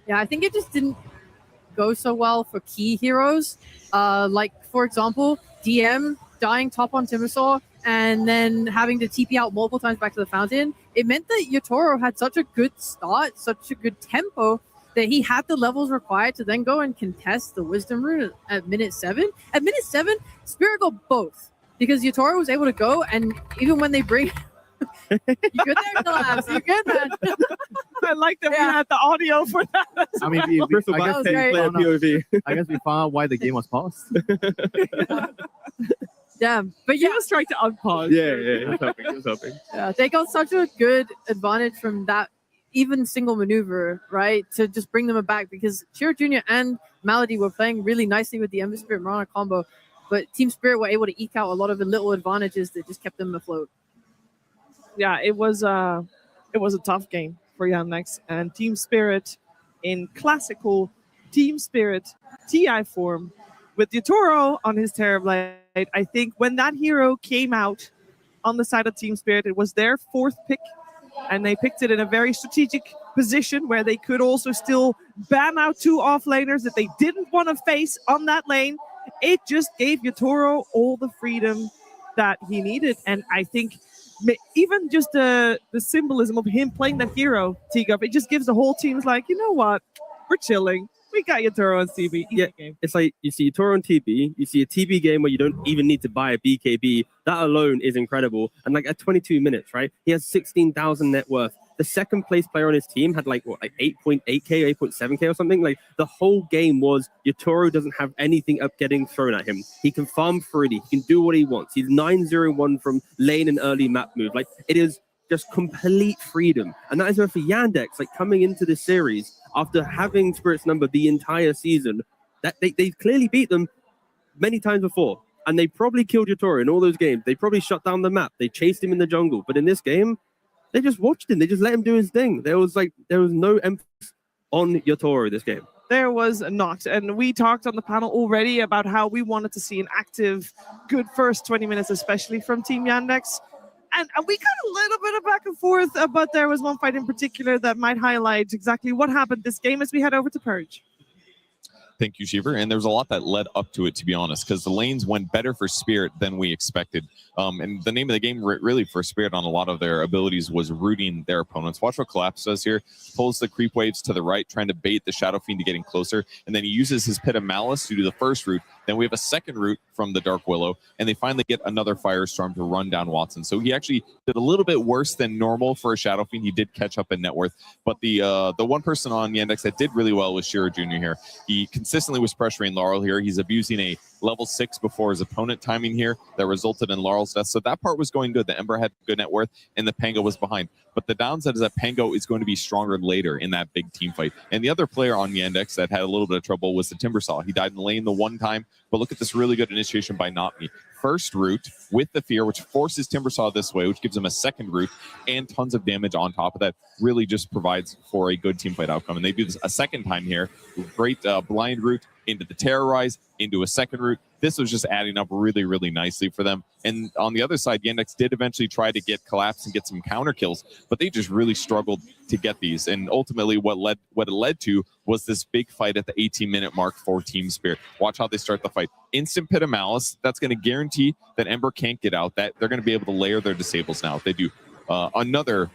Yeah, I think it just didn't go so well for key heroes. Like, for example, DM dying top on Timbersaw and then having to TP out multiple times back to the fountain. It meant that Yotaro had such a good start, such a good tempo, that he had the levels required to then go and contest the Wisdom Rune at minute 7. At minute 7, Spirit got both, because Yotaro was able to go, and even when they bring... You good there, Collapse? You good, man? I like that we had the audio for that. I mean, Crystal I Ball guess, 10 great. player POV. I guess we found out why the game was paused. Yeah, but You yeah, was trying to unpause. He was helping. yeah, they got such a good advantage from that even single maneuver, right, to just bring them back, because Chiro Jr. and Malady were playing really nicely with the Ember Spirit Marana combo, but Team Spirit were able to eke out a lot of the little advantages that just kept them afloat. Yeah, it was a tough game for Yandex, and Team Spirit in classical Team Spirit TI form with Yotaro on his Terrorblade. I think when that hero came out on the side of Team Spirit, it was their 4th pick, and they picked it in a very strategic position where they could also still ban out 2 offlaners that they didn't want to face on that lane. It just gave Yotaro all the freedom that he needed, and I think even just the symbolism of him playing that hero, T-Gup, it just gives the whole teams like, you know what, we're chilling. We got Yotaro on CB. Yeah, game. it's like you see Yotaro on TB, you see a TB game where you don't even need to buy a BKB. That alone is incredible. And like at 22 minutes, right? He has 16,000 net worth. The second place player on his team had like 8.8k, 8.7k or something. Like the whole game was Yotaro doesn't have anything up getting thrown at him. He can farm freely. He can do what he wants. He's 9-0-1 from lane and early map move. Like it is just complete freedom. And that is where for Yandex, like coming into this series after having Spirit's number the entire season, that they've clearly beat them many times before. And they probably killed Yotaro in all those games. They probably shut down the map. They chased him in the jungle. But in this game, they just watched him. They just let him do his thing. There was no emphasis on Yotaro this game. There was not. And we talked on the panel already about how we wanted to see an active, good first 20 minutes, especially from Team Yandex. And we got a little bit of back and forth, but there was one fight in particular that might highlight exactly what happened this game as we head over to Purge. Thank you, Shiver. And there was a lot that led up to it, to be honest, because the lanes went better for Spirit than we expected. And the name of the game really for Spirit on a lot of their abilities was rooting their opponents. Watch what Collapse does here. Pulls the creep waves to the right, trying to bait the Shadow Fiend to getting closer. And then he uses his Pit of Malice to do the first route. Then we have a second route from the Dark Willow, and they finally get another Firestorm to run down Watson. So he actually did a little bit worse than normal for a Shadow Fiend. He did catch up in net worth. But the one person on Yandex that did really well was Shiro Jr. here. He consistently was pressuring Laurel here. He's abusing a level 6 before his opponent timing here that resulted in Laurel's death. So that part was going good. The Ember had good net worth, and the Pango was behind. But the downside is that Pango is going to be stronger later in that big team fight. And the other player on Yandex that had a little bit of trouble was the Timbersaw. He died in the lane the one time, but look at this really good initiation by Not Me. First route with the Fear, which forces Timbersaw this way, which gives him a second route and tons of damage on top of that. Really just provides for a good team fight outcome. And they do this a second time here. Great blind route into the Terrorize, into a second route. This was just adding up really, really nicely for them. And on the other side, Yandex did eventually try to get Collapse and get some counter kills, but they just really struggled to get these. And ultimately what it led to was this big fight at the 18-minute mark for Team Spirit. Watch how they start the fight. Instant Pit of Malice. That's going to guarantee that Ember can't get out. That they're going to be able to layer their disables now. If they do another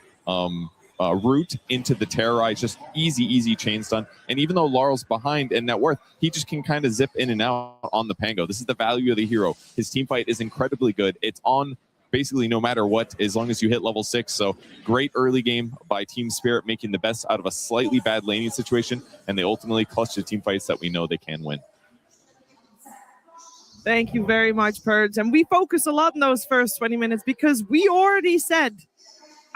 route into the Terrorize, just easy chain stun. And even though Laurel's behind in net worth, he just can kind of zip in and out on the Pango. This is the value of the hero. His team fight is incredibly good. It's on basically no matter what, as long as you hit level 6. So great early game by Team Spirit, making the best out of a slightly bad laning situation, and they ultimately clutch the team fights that we know they can win. Thank you very much, Purge. And we focus a lot on those first 20 minutes because we already said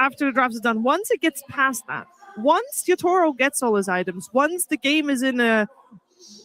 after the draft is done, once it gets past that, once Yotaro gets all his items, once the game is in a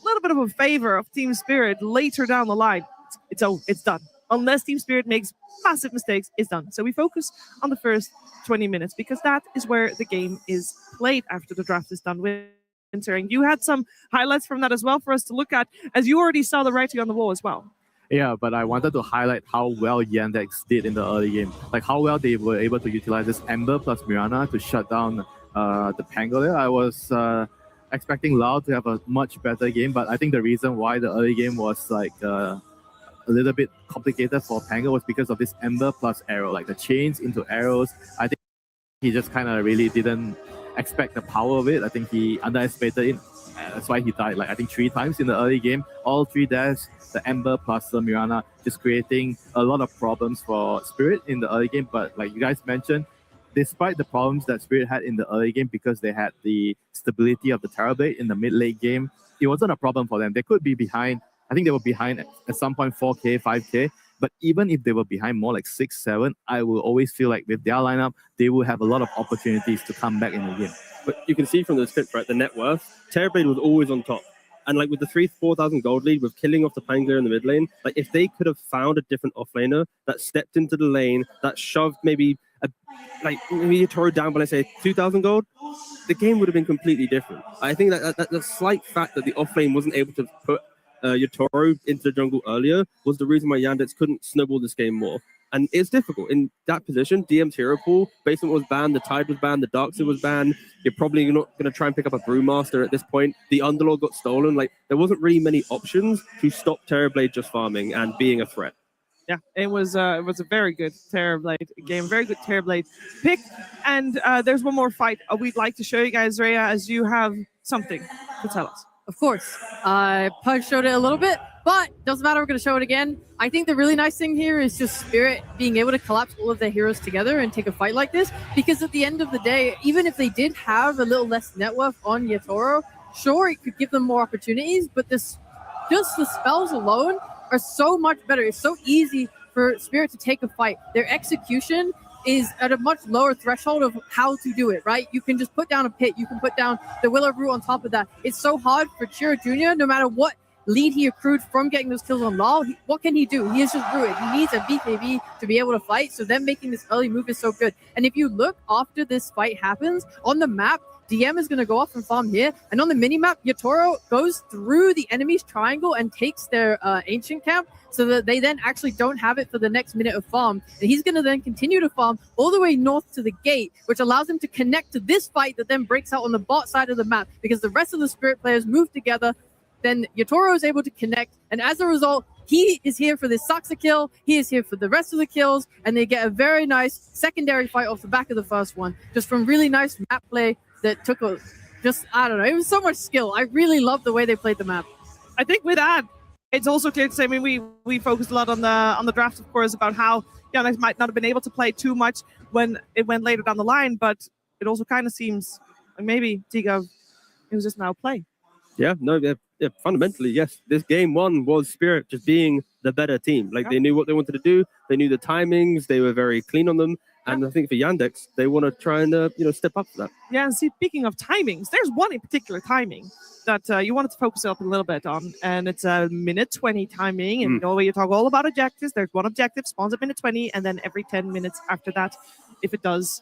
little bit of a favor of Team Spirit later down the line, it's done. Unless Team Spirit makes massive mistakes, it's done. So we focus on the first 20 minutes because that is where the game is played after the draft is done with Winter. And you had some highlights from that as well for us to look at, as you already saw the writing on the wall as well. Yeah, but I wanted to highlight how well Yandex did in the early game. Like how well they were able to utilize this Ember plus Mirana to shut down the Pango there. I expecting Lau to have a much better game, but I think the reason why the early game was like a little bit complicated for Panga was because of this Ember plus arrow, like the chains into arrows. I think he just kind of really didn't expect the power of it. I think he underestimated it. That's why he died, like I think 3 times in the early game. All 3 deaths, the Ember plus the Mirana, just creating a lot of problems for Spirit in the early game. But like you guys mentioned, despite the problems that Spirit had in the early game because they had the stability of the Terrorblade in the mid-late game, it wasn't a problem for them. They could be behind. I think they were behind at some point 4K, 5K. But even if they were behind more like 6, 7, I will always feel like with their lineup, they will have a lot of opportunities to come back in the game. But you can see from the script, right, the net worth, Terrorblade was always on top. And like with the 3,000-4,000 gold lead, with killing off the Pangler in the mid lane, like if they could have found a different offlaner that stepped into the lane, that shoved maybe a Toro down by, let's say, 2,000 gold, the game would have been completely different. I think that the slight fact that the offlane wasn't able to put Yatoro into the jungle earlier was the reason why Yandex couldn't snowball this game more. And it's difficult. In that position, DM's hero pool, Basement was banned, the Tide was banned, the Darkseid was banned. You're probably not going to try and pick up a Brewmaster at this point. The Underlord got stolen. Like, there wasn't really many options to stop Terrorblade just farming and being a threat. Yeah, it was a very good Terrorblade game, very good Terrorblade pick. And there's one more fight we'd like to show you guys, Rhea, as you have something to tell us. Of course. Pudge showed it a little bit, but doesn't matter, we're going to show it again. I think the really nice thing here is just Spirit being able to collapse all of their heroes together and take a fight like this, because at the end of the day, even if they did have a little less net worth on Yatoro, sure, it could give them more opportunities, but just the spells alone are so much better. It's so easy for Spirit to take a fight. Their execution is at a much lower threshold of how to do it, right? You can just put down a pit, you can put down the Willow Root on top of that. It's so hard for Chiro Jr., no matter what lead he accrued from getting those kills on Law, what can he do? He is just Druid. He needs a BKB to be able to fight, so them making this early move is so good. And if you look after this fight happens, on the map, DM is going to go off and farm here, and on the mini-map, Yatoro goes through the enemy's triangle and takes their ancient camp, so that they then actually don't have it for the next minute of farm. And he's going to then continue to farm all the way north to the gate, which allows him to connect to this fight that then breaks out on the bot side of the map, because the rest of the Spirit players move together. Then Yatoro is able to connect, and as a result, he is here for this Saksa kill, he is here for the rest of the kills, and they get a very nice secondary fight off the back of the first one, just from really nice map play that took I don't know, it was so much skill. I really love the way they played the map. I think with that, it's also clear to say, I mean, we focused a lot on the draft, of course, about how Yandex might not have been able to play too much when it went later down the line, but it also kind of seems like maybe Tiga, it was just now play. Yeah, no, fundamentally, yes. This game one was Spirit just being the better team. Like, they knew what they wanted to do. They knew the timings. They were very clean on them. And I think for Yandex, they want to try and step up for that. Yeah, and see, speaking of timings, there's one in particular timing that you wanted to focus up a little bit on, and it's a minute 20 timing. And you know, you talk all about objectives. There's one objective, spawns at minute 20, and then every 10 minutes after that, if it does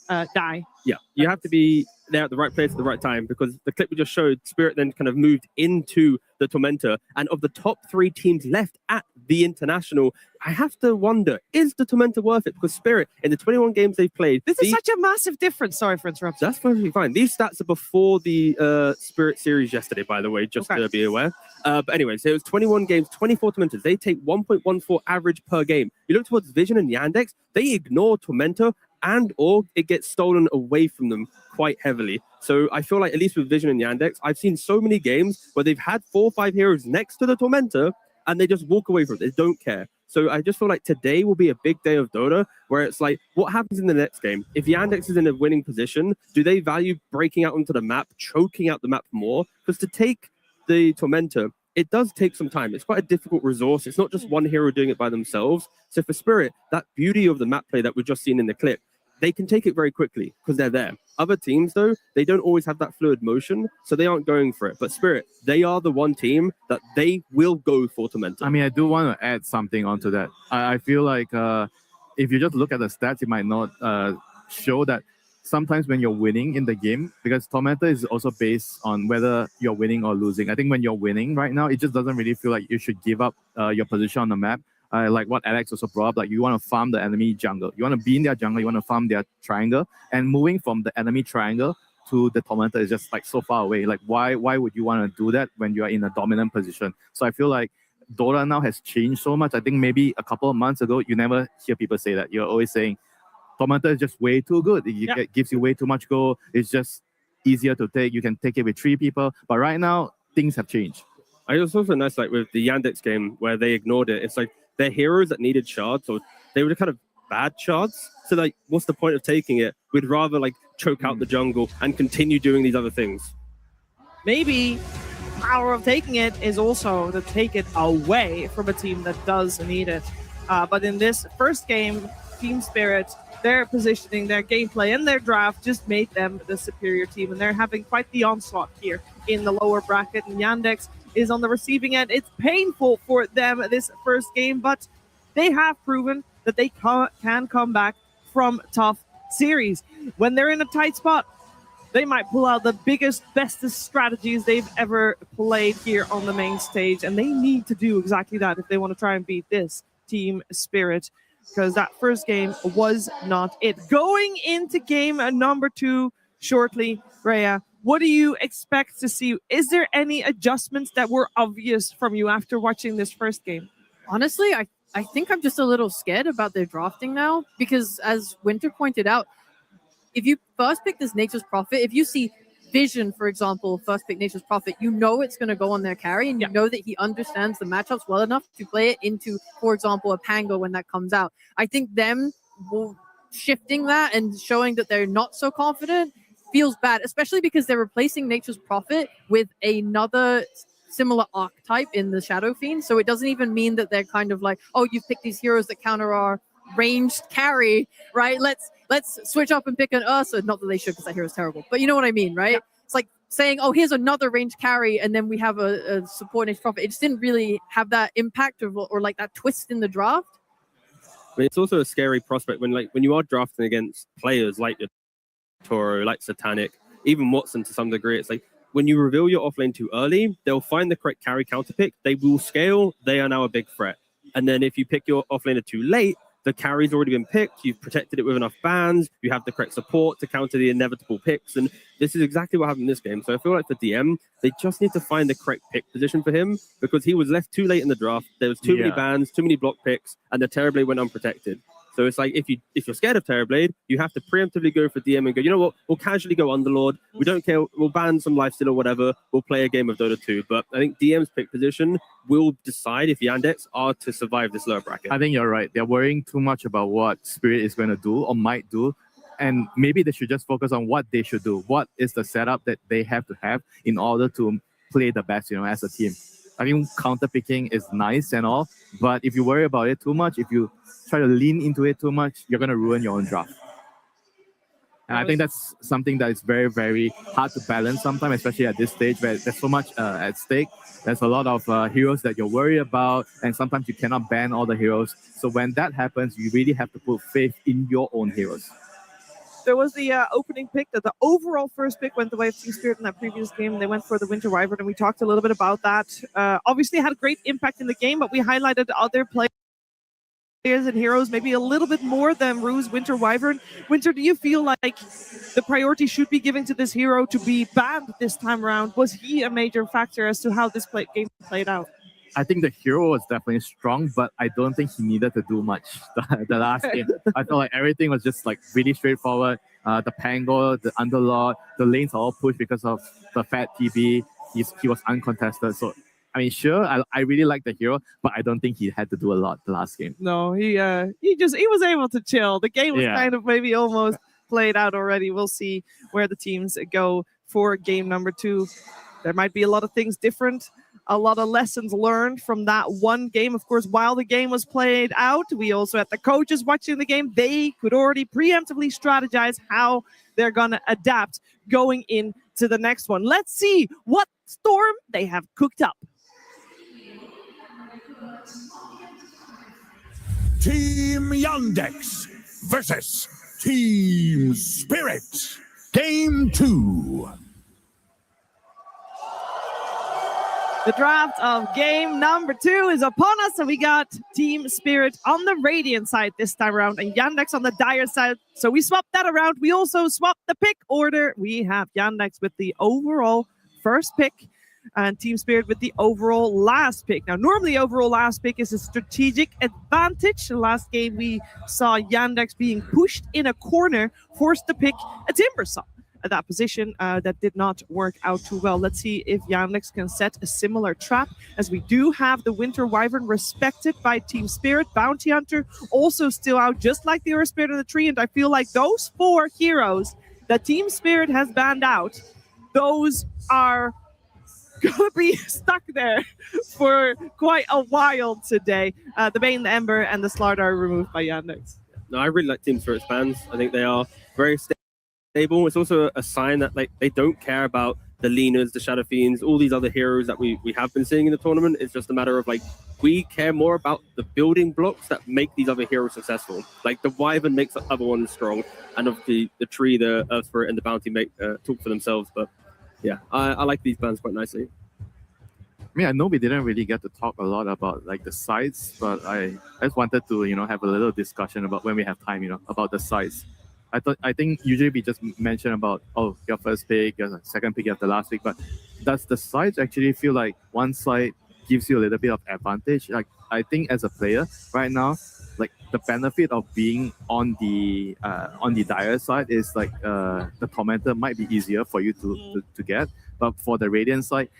die. Yeah, you have to be there at the right place at the right time, because the clip we just showed, Spirit then kind of moved into the Tormentor, and of the top 3 teams left at the International, I have to wonder, is the Tormentor worth it? Because Spirit, in the 21 games they've played... This is such a massive difference. Sorry for interrupting. That's perfectly fine. These stats are before the Spirit series yesterday, by the way, just to be aware. But anyway, so it was 21 games, 24 Tormentors. They take 1.14 average per game. You look towards Vision and Yandex, they ignore Tormentor, and or it gets stolen away from them quite heavily. So I feel like, at least with Vision and Yandex, I've seen so many games where they've had 4 or 5 heroes next to the Tormentor and they just walk away from it. They don't care. So I just feel like today will be a big day of Dota, where it's like, what happens in the next game? If Yandex is in a winning position, do they value breaking out onto the map, choking out the map more? Because to take the Tormentor, it does take some time. It's quite a difficult resource. It's not just one hero doing it by themselves. So for Spirit, that beauty of the map play that we've just seen in the clip, they can take it very quickly because they're there. Other teams, though, they don't always have that fluid motion, so they aren't going for it. But Spirit, they are the one team that they will go for Tormentor. I mean, I do want to add something onto that. I feel like if you just look at the stats, it might not show that sometimes when you're winning in the game, because Tormentor is also based on whether you're winning or losing. I think when you're winning right now, it just doesn't really feel like you should give up your position on the map. Like what Alex also brought up, like you want to farm the enemy jungle. You want to be in their jungle, you want to farm their triangle. And moving from the enemy triangle to the Tormentor is just like so far away. Like why would you want to do that when you are in a dominant position? So I feel like Dota now has changed so much. I think maybe a couple of months ago, you never hear people say that. You're always saying Tormentor is just way too good. It gives you way too much goal. It's just easier to take. You can take it with 3 people. But right now, things have changed. I was also nice, like with the Yandex game where they ignored it. It's like their heroes that needed shards, or they were kind of bad shards. So like, what's the point of taking it? We'd rather like choke out the jungle and continue doing these other things. Maybe power of taking it is also to take it away from a team that does need it. But in this first game, Team Spirit, their positioning, their gameplay, and their draft just made them the superior team, and they're having quite the onslaught here in the lower bracket. And Yandex is on the receiving end. It's painful for them this first game, but they have proven that they can come back from tough series. When they're in a tight spot, they might pull out the biggest, bestest strategies they've ever played here on the main stage, and they need to do exactly that if they want to try and beat this Team Spirit, because that first game was not it. Going into game number 2 shortly, Rhea, what do you expect to see? Is there any adjustments that were obvious from you after watching this first game? Honestly, I think I'm just a little scared about their drafting now, because as Winter pointed out, if you first pick this Nature's Prophet, if you see Vision, for example, first pick Nature's Prophet, you know it's going to go on their carry, and you know that he understands the matchups well enough to play it into, for example, a Pango when that comes out. I think them shifting that and showing that they're not so confident feels bad, especially because they're replacing Nature's Prophet with another similar archetype in the Shadow Fiend. So it doesn't even mean that they're kind of like, oh, you've picked these heroes that counter our ranged carry, right? Let's switch up and pick an Ursa. Not that they should, because that hero's terrible, but you know what I mean, right? Yeah. It's like saying, oh, here's another ranged carry, and then we have a support Nature's Prophet. It just didn't really have that impact or like that twist in the draft. I mean, it's also a scary prospect when you are drafting against players like your Toro, like Satanic, even Watson to some degree. It's like when you reveal your offlane too early, they'll find the correct carry counter pick. They will scale. They are now a big threat. And then if you pick your offlaner too late, the carry's already been picked. You've protected it with enough bans. You have the correct support to counter the inevitable picks. And this is exactly what happened in this game. So I feel like for DM, they just need to find the correct pick position for him, because he was left too late in the draft. There was too many bans, too many block picks, and the Terrorblade went unprotected. So it's like if you're scared of Terrorblade, you have to preemptively go for DM and go, you know what, we'll casually go Underlord. We don't care. We'll ban some lifesteal or whatever. We'll play a game of Dota 2. But I think DM's pick position will decide if Yandex are to survive this lower bracket. I think you're right. They're worrying too much about what Spirit is going to do or might do. And maybe they should just focus on what they should do. What is the setup that they have to have in order to play the best, as a team. I mean, counter picking is nice and all, but if you worry about it too much, if you try to lean into it too much, you're going to ruin your own draft. And I think that's something that is very, very hard to balance sometimes, especially at this stage where there's so much at stake. There's a lot of heroes that you're worried about, and sometimes you cannot ban all the heroes. So when that happens, you really have to put faith in your own heroes. There was the opening pick, that the overall first pick went the way of Team Spirit in that previous game. They went for the Winter Wyvern, and we talked a little bit about that. Obviously, it had a great impact in the game, but we highlighted other players and heroes maybe a little bit more than Ruse Winter Wyvern. Winter, do you feel like the priority should be given to this hero to be banned this time around? Was he a major factor as to how this game played out? I think the hero was definitely strong, but I don't think he needed to do much the last game. I felt like everything was just like really straightforward. The Pango, the Underlord, the lanes are all pushed because of the fat TB. He was uncontested. So, I mean, sure, I really like the hero, but I don't think he had to do a lot the last game. No, he was able to chill. The game was kind of maybe almost played out already. We'll see where the teams go for game number 2. There might be a lot of things different. A lot of lessons learned from that one game. Of course, while the game was played out, we also had the coaches watching the game. They could already preemptively strategize how they're going to adapt going into the next one. Let's see what storm they have cooked up. Team Yandex versus Team Spirit. Game 2. The draft of game number 2 is upon us, and we got Team Spirit on the Radiant side this time around, and Yandex on the Dire side. So we swapped that around. We also swapped the pick order. We have Yandex with the overall first pick, and Team Spirit with the overall last pick. Now, normally overall last pick is a strategic advantage. The last game we saw Yandex being pushed in a corner, forced to pick a Timbersaw at that position. That did not work out too well. Let's see if Yandex can set a similar trap, as we do have the Winter Wyvern respected by Team Spirit. Bounty Hunter also still out, just like the Earth Spirit of the Tree, and I feel like those 4 heroes that Team Spirit has banned out, those are gonna be stuck there for quite a while today. The Bane, the Ember, and the Slard are removed by Yandex. No, I really like Team Spirit's bans. I think they are very stable. It's also a sign that they don't care about the Leaners, the Shadow Fiends, all these other heroes that we have been seeing in the tournament. It's just a matter of we care more about the building blocks that make these other heroes successful. Like the Wyvern makes the other ones strong, and obviously the Tree, the Earth Spirit, and the Bounty talk for themselves. But yeah, I like these bans quite nicely. I mean, I know we didn't really get to talk a lot about the sides, but I just wanted to have a little discussion about, when we have time, about the sides. I think usually we just mention about, oh, your first pick, your second pick, you have the last pick, but does the sides actually feel like one side gives you a little bit of advantage? Like, I think as a player right now, the benefit of being on the Dire side is the Tormentor might be easier for you to get, but for the Radiant side,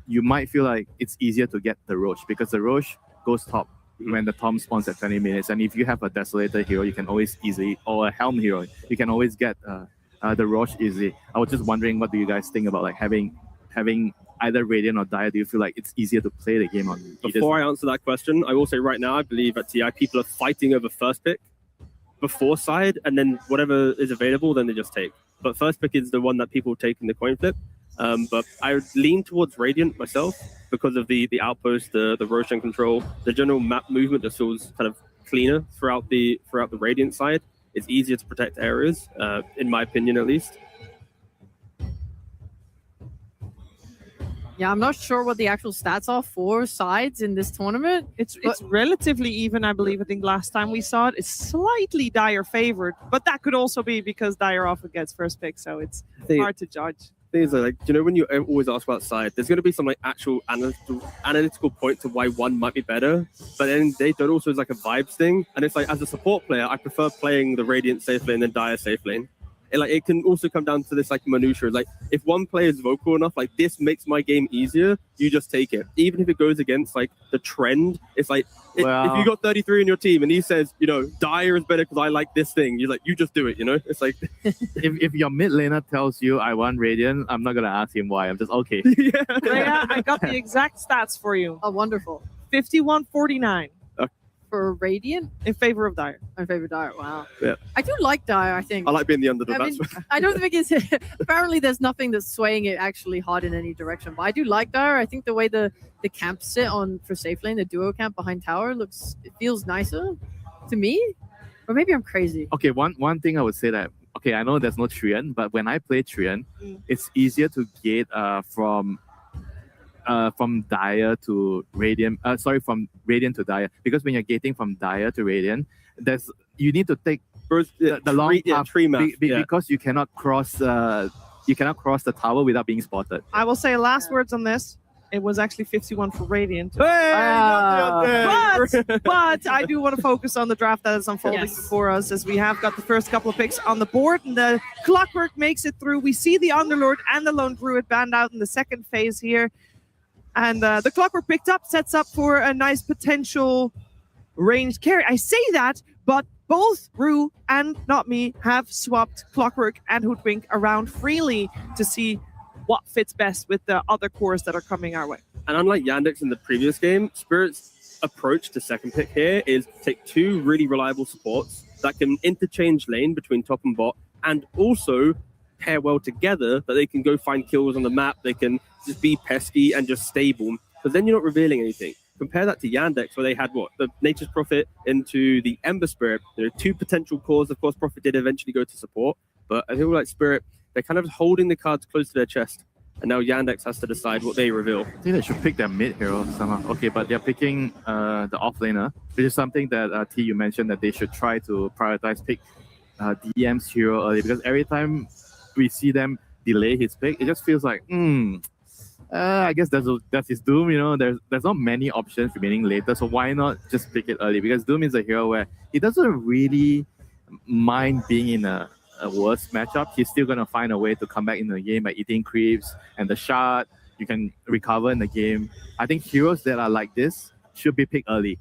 you might feel like it's easier to get the Roche, because the Roche goes top when the Tom spawns at 20 minutes, and if you have a Desolator hero, you can always easily, or a Helm hero, you can always get the Roche easily. I was just wondering, what do you guys think about having either Radiant or Dire? Do you feel like it's easier to play the game on either Before side? I answer that question, I will say right now, I believe at TI people are fighting over first pick before side, and then whatever is available, then they just take. But first pick is the one that people take in the coin flip. But I would lean towards Radiant myself because of the outpost, the Roshan control, the general map movement just feels kind of cleaner throughout the Radiant side. It's easier to protect areas, in my opinion at least. Yeah, I'm not sure what the actual stats are for sides in this tournament. It's relatively even, I believe. I think last time we saw it, it's slightly Dire favored, but that could also be because Dire often gets first pick, so it's hard to judge. Things like, when you always ask about side, there's going to be some actual analytical point to why one might be better, but then they don't also is a vibes thing, and it's as a support player, I prefer playing the Radiant safe lane than Dire safe lane. It can also come down to this minutia. If one player is vocal enough, this makes my game easier, you just take it. Even if it goes against the trend, it's if you got 33 in your team and he says, Dire is better because I like this thing, you just do it, It's if your mid laner tells you I want Radiant, I'm not gonna ask him why. I'm just okay. Yeah, I got the exact stats for you. Oh, wonderful. 51-49. For Radiant? In favor of Dire. In favor of Dire, wow. Yeah. I do like Dire, I think. I like being the underdog. I mean, I don't think it's... apparently there's nothing that's swaying it actually hard in any direction, but I do like Dire. I think the way the camps sit for safe lane, the duo camp behind tower, it feels nicer to me. Or maybe I'm crazy. Okay, one thing I would say that, okay, I know there's no Trian, but when I play Trian, it's easier to get from Dire to Radiant. From Radiant to Dire, because when you're getting from Dire to Radiant, you need to take the long path tree map, because you cannot cross the tower without being spotted. I will say last words on this. It was actually 51 for Radiant. But I do want to focus on the draft that is unfolding before us, as we have got the first couple of picks on the board, and the Clockwork makes it through. We see the Underlord and the Lone Druid banned out in the second phase here. And the Clockwork picked up, sets up for a nice potential ranged carry. I say that, but both Rue and Not Me have swapped Clockwork and Hoodwink around freely to see what fits best with the other cores that are coming our way. And unlike Yandex in the previous game, Spirit's approach to second pick here is take 2 really reliable supports that can interchange lane between top and bot, and also pair well together, that they can go find kills on the map, they can just be pesky and just stable, because then you're not revealing anything. Compare that to Yandex, where they had the Nature's Prophet into the Ember Spirit. 2 potential cores. Of course, Prophet did eventually go to support, but I feel like Spirit, they're kind of holding the cards close to their chest. And now Yandex has to decide what they reveal. I think they should pick their mid hero somehow. Okay, but they're picking the offlaner, which is something that T, you mentioned that they should try to prioritize pick DM's hero early, because every time we see them delay his pick, it just feels like, I guess that's his Doom. You know, there's not many options remaining later, so why not just pick it early? Because Doom is a hero where he doesn't really mind being in a worse matchup. He's still gonna find a way to come back in the game by eating creeps and the shard. You can recover in the game. I think heroes that are like this should be picked early.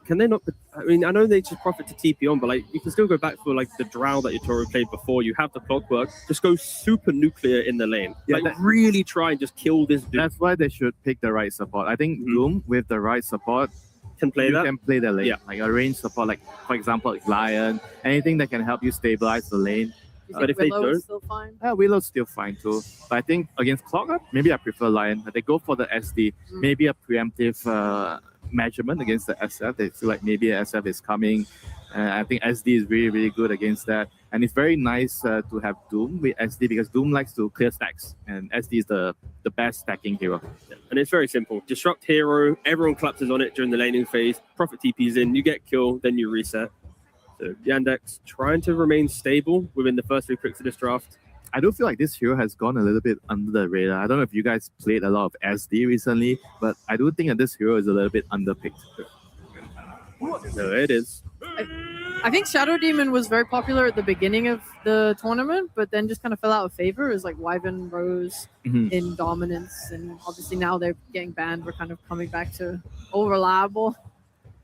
Can they not? I mean, I know they just profit to TP on, but like you can still go back for like the Drow that Yatoro played before. You have the clockwork. Just go super nuclear in the lane. Yeah, like really try and just kill this dude. That's why they should pick the right support. I think Doom with the right support can play that. Can play the lane. Yeah. Like a range support, like for example, like Lion, anything that can help you stabilize the lane. But if Willow they don't, is still fine. Willow's still fine too. But I think against Clogger, maybe I prefer Lion. They go for the SD, maybe a preemptive measurement against the SF. They feel like maybe SF is coming. I think SD is really, really good against that. And it's very nice to have Doom with SD because Doom likes to clear stacks, and SD is the best stacking hero. And it's very simple. Disrupt hero, everyone collapses on it during the laning phase, Prophet TPs in, you get killed, then you reset. So Yandex trying to remain stable within the first 3 picks of this draft. I do feel like this hero has gone a little bit under the radar. I don't know if you guys played a lot of SD recently, but I do think that this hero is a little bit underpicked. No, it is. I think Shadow Demon was very popular at the beginning of the tournament, but then just kind of fell out of favor as like Wyvern rose in dominance, and obviously now they're getting banned. We're kind of coming back to reliable.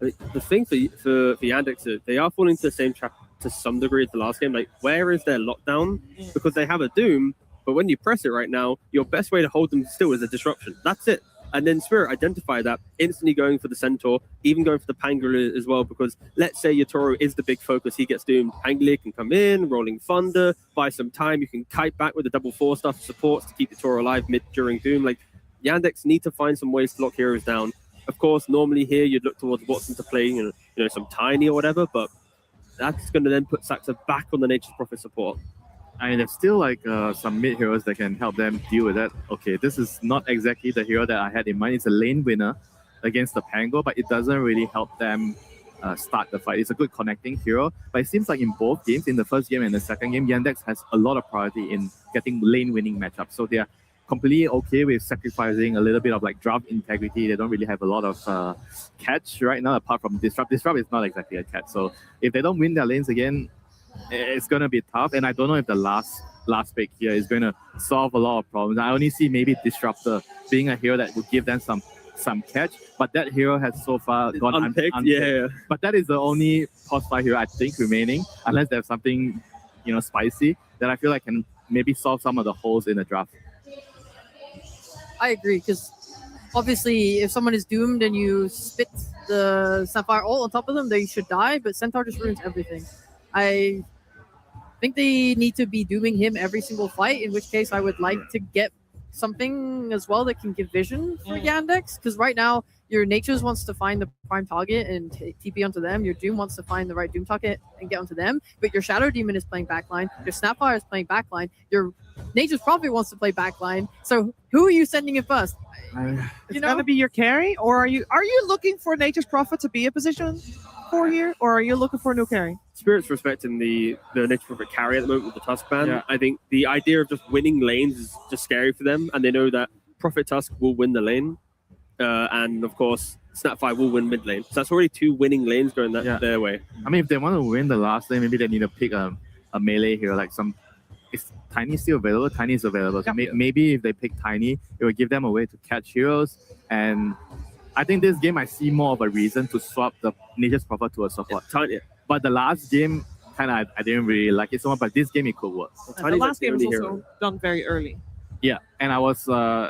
I mean, the thing for Yandex, they are falling into the same trap to some degree as the last game. Like, where is their lockdown? Because they have a Doom, but when you press it right now, your best way to hold them still is a disruption. That's it. And then Spirit identify that, instantly going for the Centaur, even going for the Pangolier as well, because let's say Yatoro is the big focus, he gets doomed, Pangolier can come in, Rolling Thunder, buy some time, you can kite back with the double 4 stuff supports to keep Yatoro alive during Doom. Like, Yandex need to find some ways to lock heroes down. Of course, normally here you'd look towards Watson to play, you know, some Tiny or whatever, but that's going to then put Saxa back on the Nature's Prophet support. I mean, there's still like some mid heroes that can help them deal with that. Okay, this is not exactly the hero that I had in mind. It's a lane winner against the Pango, but it doesn't really help them start the fight. It's a good connecting hero, but it seems like in both games, in the first game and the second game, Yandex has a lot of priority in getting lane winning matchups. So they are completely okay with sacrificing a little bit of like draft integrity. They don't really have a lot of catch right now, apart from Disrupt. Disrupt is not exactly a catch. So if they don't win their lanes again, it's gonna be tough. And I don't know if the last pick here is gonna solve a lot of problems. I only see maybe Disruptor being a hero that would give them some catch, but that hero has so far gone unpicked. Yeah. But that is the only post 5 hero I think remaining, unless there's something, you know, spicy that I feel like can maybe solve some of the holes in the draft. I agree, because obviously if someone is doomed and you spit the Sapphire ult on top of them, they should die, but Centaur just ruins everything. I think they need to be dooming him every single fight, in which case I would like to get something as well that can give vision for Yandex, because right now your Natures wants to find the prime target and TP onto them, your Doom wants to find the right Doom target and get onto them, but your Shadow Demon is playing backline, your Snapfire is playing backline, your Nature's Prophet wants to play backline, so who are you sending in first? It's gonna be your carry, or are you looking for Nature's Prophet to be a position 4 here, or are you looking for a new carry? Spirit's respecting the Nature's Prophet carry at the moment with the Tusk ban. Yeah. I think the idea of just winning lanes is just scary for them, and they know that Prophet Tusk will win the lane, and of course Snapfire will win mid lane. So that's already 2 winning lanes going their way. I mean, if they want to win the last lane, maybe they need to pick a melee hero, like some. Is Tiny still available? Tiny is available. So maybe if they pick Tiny, it will give them a way to catch heroes. And I think this game I see more of a reason to swap the Nature's Prophet to a support. Tiny. But the last game, kind of, I didn't really like it so much. But this game, it could work. The last game was also done very early. Yeah, and I was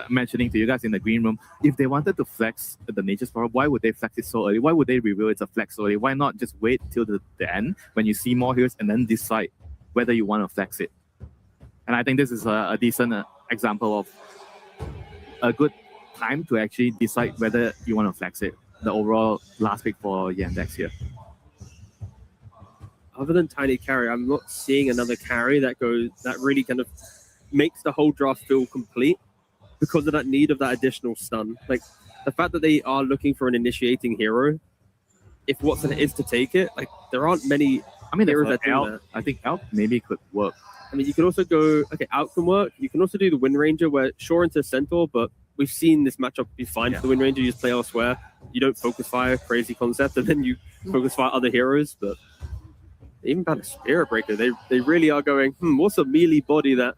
mentioning to you guys in the green room, if they wanted to flex the Nature's Prophet, why would they flex it so early? Why would they reveal it's a flex so early? Why not just wait till the end when you see more heroes and then decide whether you want to flex it? And I think this is a decent example of a good time to actually decide whether you want to flex it. The overall last pick for Yandex here. Other than Tiny carry, I'm not seeing another carry that really kind of makes the whole draft feel complete because of that need of that additional stun. Like the fact that they are looking for an initiating hero, if Watson is to take it, like there aren't many heroes that do that. I think Elk maybe could work. I mean, you can also go, okay, Out can work. You can also do the Wind Ranger where sure into Centaur, but we've seen this matchup be fine for the Wind Ranger. You just play elsewhere. You don't focus fire, crazy concept, and then you focus fire other heroes. But even about a Spirit Breaker, they really are going, what's a melee body that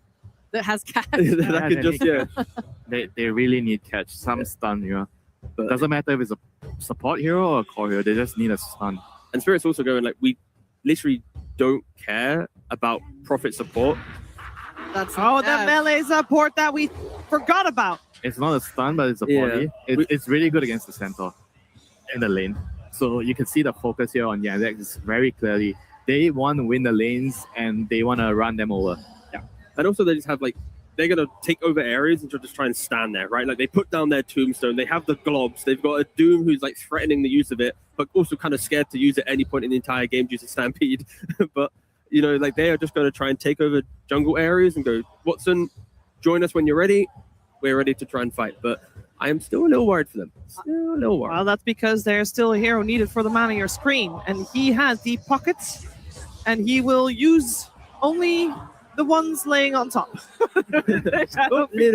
has catch? that could just, They really need catch, some stun, you know. But doesn't matter if it's a support hero or a core hero, they just need a stun. And Spirit's also going, like, we literally don't care about profit support. That's the melee support that we forgot about. It's not a stun, but it's a body. It's really good against the Centaur in the lane. So you can see the focus here on Yandex very clearly. They want to win the lanes and they want to run them over. Yeah. And also they just have like, they're going to take over areas and just try and stand there, right? Like they put down their tombstone. They have the globs. They've got a Doom who's like threatening the use of it, but also kind of scared to use it at any point in the entire game due to Stampede. But, you know, like they are just going to try and take over jungle areas and go, Watson, join us when you're ready. We're ready to try and fight. But I am still a little worried for them. Still a little worried. Well, that's because there's still a hero needed for the man of your screen. And he has deep pockets. And he will use only the ones laying on top. Little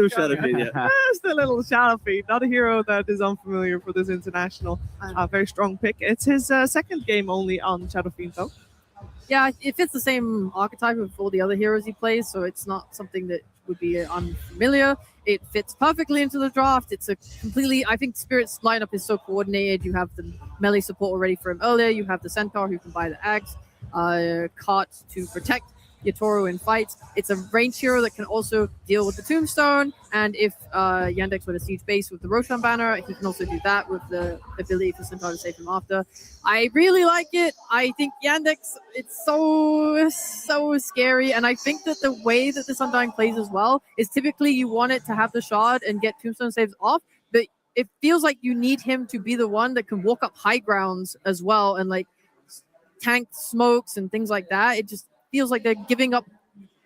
Shadowfiend, yeah. Just a little Shadowfiend, not a hero that is unfamiliar for this international. Very strong pick. It's his second game only on Shadowfiend, though. Yeah, it fits the same archetype of all the other heroes he plays, so it's not something that would be unfamiliar. It fits perfectly into the draft. It's a completely, I think Spirit's lineup is so coordinated. You have the melee support already for him earlier. You have the Centaur who can buy the axe, Cart to protect Yatoro in fights. It's a range hero that can also deal with the Tombstone, and if Yandex were to siege base with the Roshan banner, he can also do that with the ability for Centaur to save him after. I really like it. I think Yandex, it's so scary, and I think that the way that this Undying plays as well is typically you want it to have the shard and get Tombstone saves off, but it feels like you need him to be the one that can walk up high grounds as well and like tank smokes and things like that. It just feels like they're giving up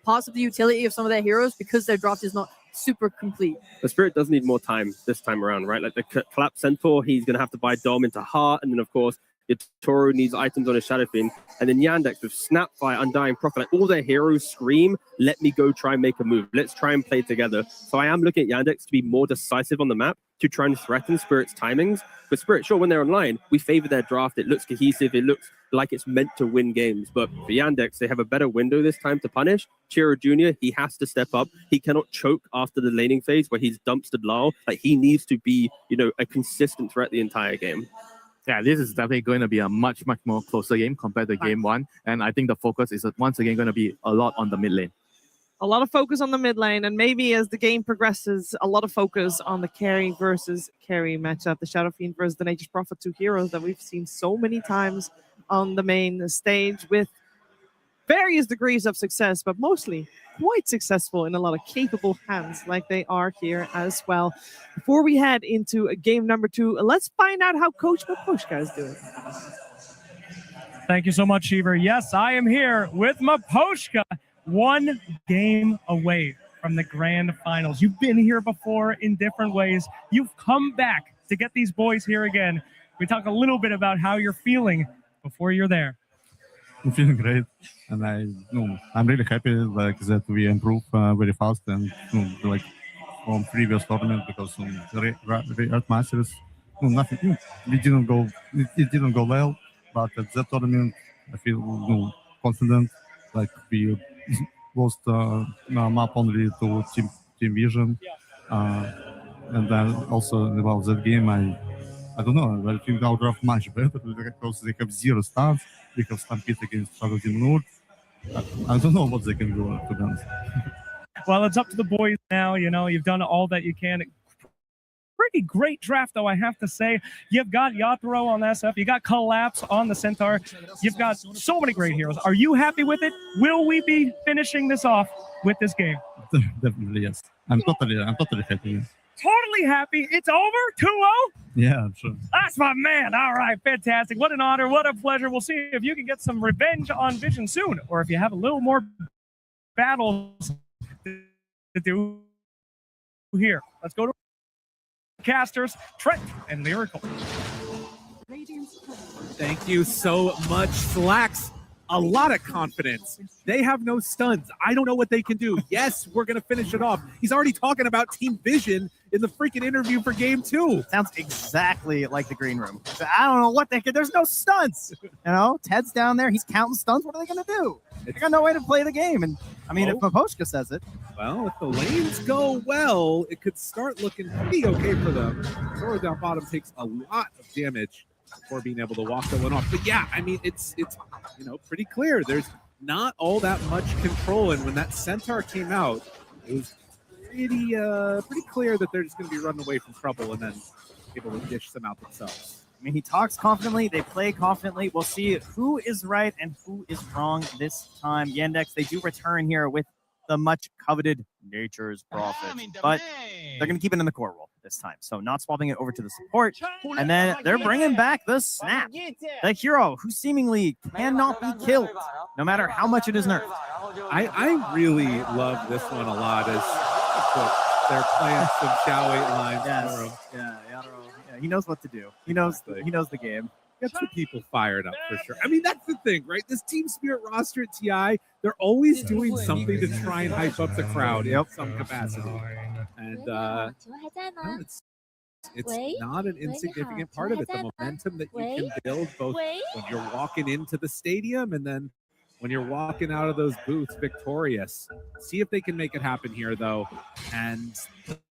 parts of the utility of some of their heroes because their draft is not super complete. The Spirit does need more time this time around, right? Like the Collapse Centaur, he's going to have to buy Dom into Heart, and then of course Yatoro needs items on his Shadowfiend, and then Yandex with Snapfire, Undying Prophet, like all their heroes scream, let me go try and make a move. Let's try and play together. So I am looking at Yandex to be more decisive on the map to try and threaten Spirit's timings. But Spirit, sure, when they're online, we favor their draft. It looks cohesive. It looks like it's meant to win games. But for Yandex, they have a better window this time to punish. Chiro Jr., he has to step up. He cannot choke after the laning phase where he's dumpstered Lyle. Like, he needs to be, you know, a consistent threat the entire game. Yeah, this is definitely going to be a much more closer game compared to game one. And I think the focus is once again going to be a lot on the mid lane. A lot of focus on the mid lane, and maybe as the game progresses, a lot of focus on the carry versus carry matchup. The Shadowfiend versus the Nature's Prophet, two heroes that we've seen so many times on the main stage with various degrees of success, but mostly quite successful in a lot of capable hands like they are here as well. Before we head into game number 2, let's find out how Coach Maposhka is doing. Thank you so much, Shiver. Yes, I am here with Maposhka, 1 game away from the grand finals. You've been here before in different ways. You've come back to get these boys here again. We talk a little bit about how you're feeling before you're there. I'm feeling great, and I'm really happy like that we improve very fast and like from previous tournament, because Red Masters nothing it didn't go well, but at that tournament I feel confident, like we lost map only to Team Vision, and then also about that game I don't know. I think our draft much better because they have 0 stars. They have Stampede against Shadow Demon. I don't know what they can do, to be honest. Well, it's up to the boys now. You know, you've done all that you can. Pretty great draft, though, I have to say. You've got Yatoro on SF. You got Collapse on the Centaur. You've got so many great heroes. Are you happy with it? Will we be finishing this off with this game? Definitely, yes. I'm totally happy. Yes. Totally happy. It's over? 2-0? Yeah, I'm sure. That's my man. All right, fantastic. What an honor. What a pleasure. We'll see if you can get some revenge on Vision soon, or if you have a little more battles to do here. Let's go to casters, Trent and Lyrical. Thank you so much, Slacks. A lot of confidence. They have no stuns. I don't know what they can do. Yes, we're going to finish it off. He's already talking about team vision in the freaking interview for game 2. Sounds exactly like the green room. I don't know what they can. There's no stunts. You know, Ted's down there. He's counting stunts. What are they going to do? They got no way to play the game. And I mean, if Maposhka says it. Well, if the lanes go well, it could start looking pretty okay for them. Zoro down bottom takes a lot of damage before being able to walk that one off. But yeah, I mean, it's pretty clear. There's not all that much control, and when that Centaur came out, it was pretty clear that they're just going to be running away from trouble and then able to dish them out themselves. I mean, he talks confidently. They play confidently. We'll see who is right and who is wrong this time. Yandex, they do return here with the much coveted Nature's Prophet, but they're going to keep it in the core role this time. So not swapping it over to the support. And then they're bringing back the Snap, the hero who seemingly cannot be killed, no matter how much it is nerfed. I really love this one a lot as they're playing some Xiao 8 lines for him. Yeah, he knows what to do. He knows the game. Gets the people fired up for sure. I mean, that's the thing, right? This Team Spirit roster at TI, they're always doing something to try and hype up the crowd in some capacity. And it's not an insignificant part of it. The momentum that you can build both when you're walking into the stadium and then when you're walking out of those booths victorious. See if they can make it happen here, though. And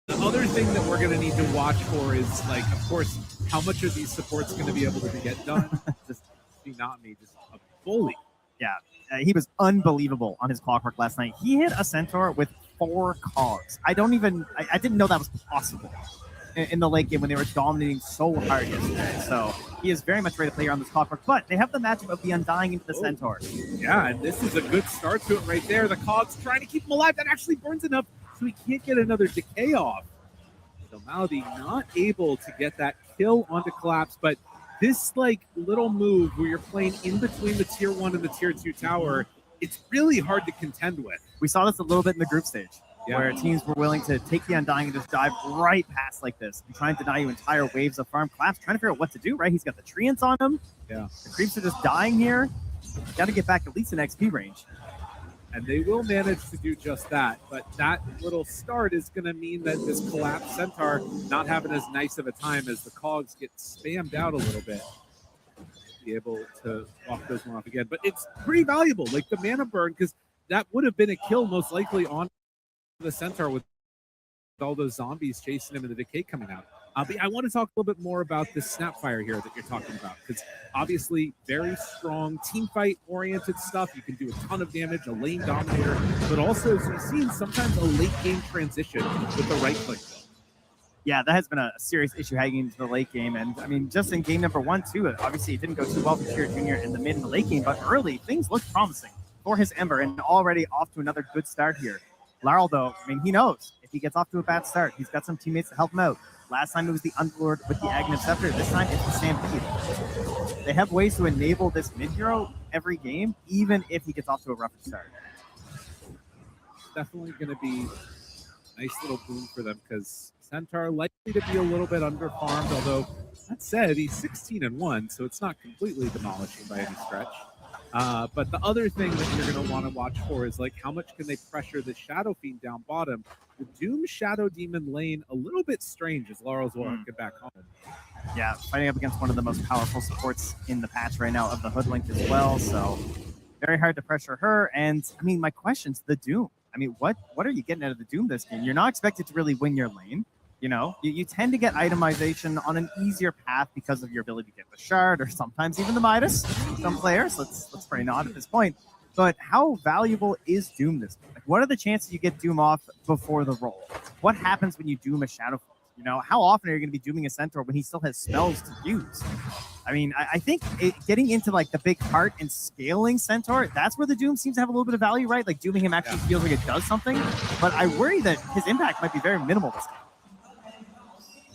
the other thing that we're going to need to watch for is, like, of course, how much are these supports going to be able to get done? Just a bully. Yeah, he was unbelievable on his Clockwork last night. He hit a Centaur with 4 cogs. I didn't know that was possible in the late game when they were dominating so hard yesterday. So he is very much ready to play here on this Clockwork, but they have the matchup of the Undying into the Centaur. Yeah, and this is a good start to it right there. The cogs trying to keep him alive. That actually burns enough so he can't get another decay off. So Malady not able to get that kill onto Collapse, but this little move where you're playing in between the tier 1 and the tier 2 tower, it's really hard to contend with. We saw this a little bit in the group stage, where teams were willing to take the Undying and just dive right past like this and try and deny you entire waves of farm. Collapse trying to figure out what to do, right? He's got the treants on him. Yeah. The creeps are just dying here. Got to get back at least in XP range. And they will manage to do just that. But that little start is going to mean that this Collapsed Centaur not having as nice of a time as the cogs get spammed out a little bit. Be able to walk those one off again. But it's pretty valuable, like the mana burn, because that would have been a kill most likely on the Centaur with all those zombies chasing him and the decay coming out. But I want to talk a little bit more about this Snapfire here that you're talking about, because obviously very strong team fight oriented stuff. You can do a ton of damage, a lane dominator, but also, as we've seen, sometimes a late game transition with the right click. Yeah, that has been a serious issue heading into the late game. And I mean, just in game number 1, too, obviously it didn't go too well for Sheer Jr. in the mid and the late game, but early things looked promising for his Ember and already off to another good start here. Laryl, though, I mean, he knows if he gets off to a bad start, he's got some teammates to help him out. Last time it was the Underlord with the Aghanim Scepter. This time it's the Stampede. They have ways to enable this mid-hero every game, even if he gets off to a rougher start. Definitely going to be a nice little boon for them, because Centaur likely to be a little bit underfarmed, although that said, he's 16-1, so it's not completely demolishing by any stretch. But the other thing that you're going to want to watch for is how much can they pressure the Shadow Fiend down bottom. The Doom Shadow Demon lane a little bit strange as Laurel's will get back home. Yeah, fighting up against one of the most powerful supports in the patch right now of the Hoodlink as well. So very hard to pressure her. And I mean, my question's the Doom. I mean, what are you getting out of the Doom this game? You're not expected to really win your lane. You know, you tend to get itemization on an easier path because of your ability to get the Shard or sometimes even the Midas. Some players, let's pray not at this point. But how valuable is Doom this game? What are the chances you get Doom off before the roll? What happens when you Doom a Shadow? You know, how often are you going to be Dooming a Centaur when he still has spells to use? I mean, I think getting into the big heart and scaling Centaur, that's where the Doom seems to have a little bit of value, right? Like Dooming him actually feels like it does something. But I worry that his impact might be very minimal this game.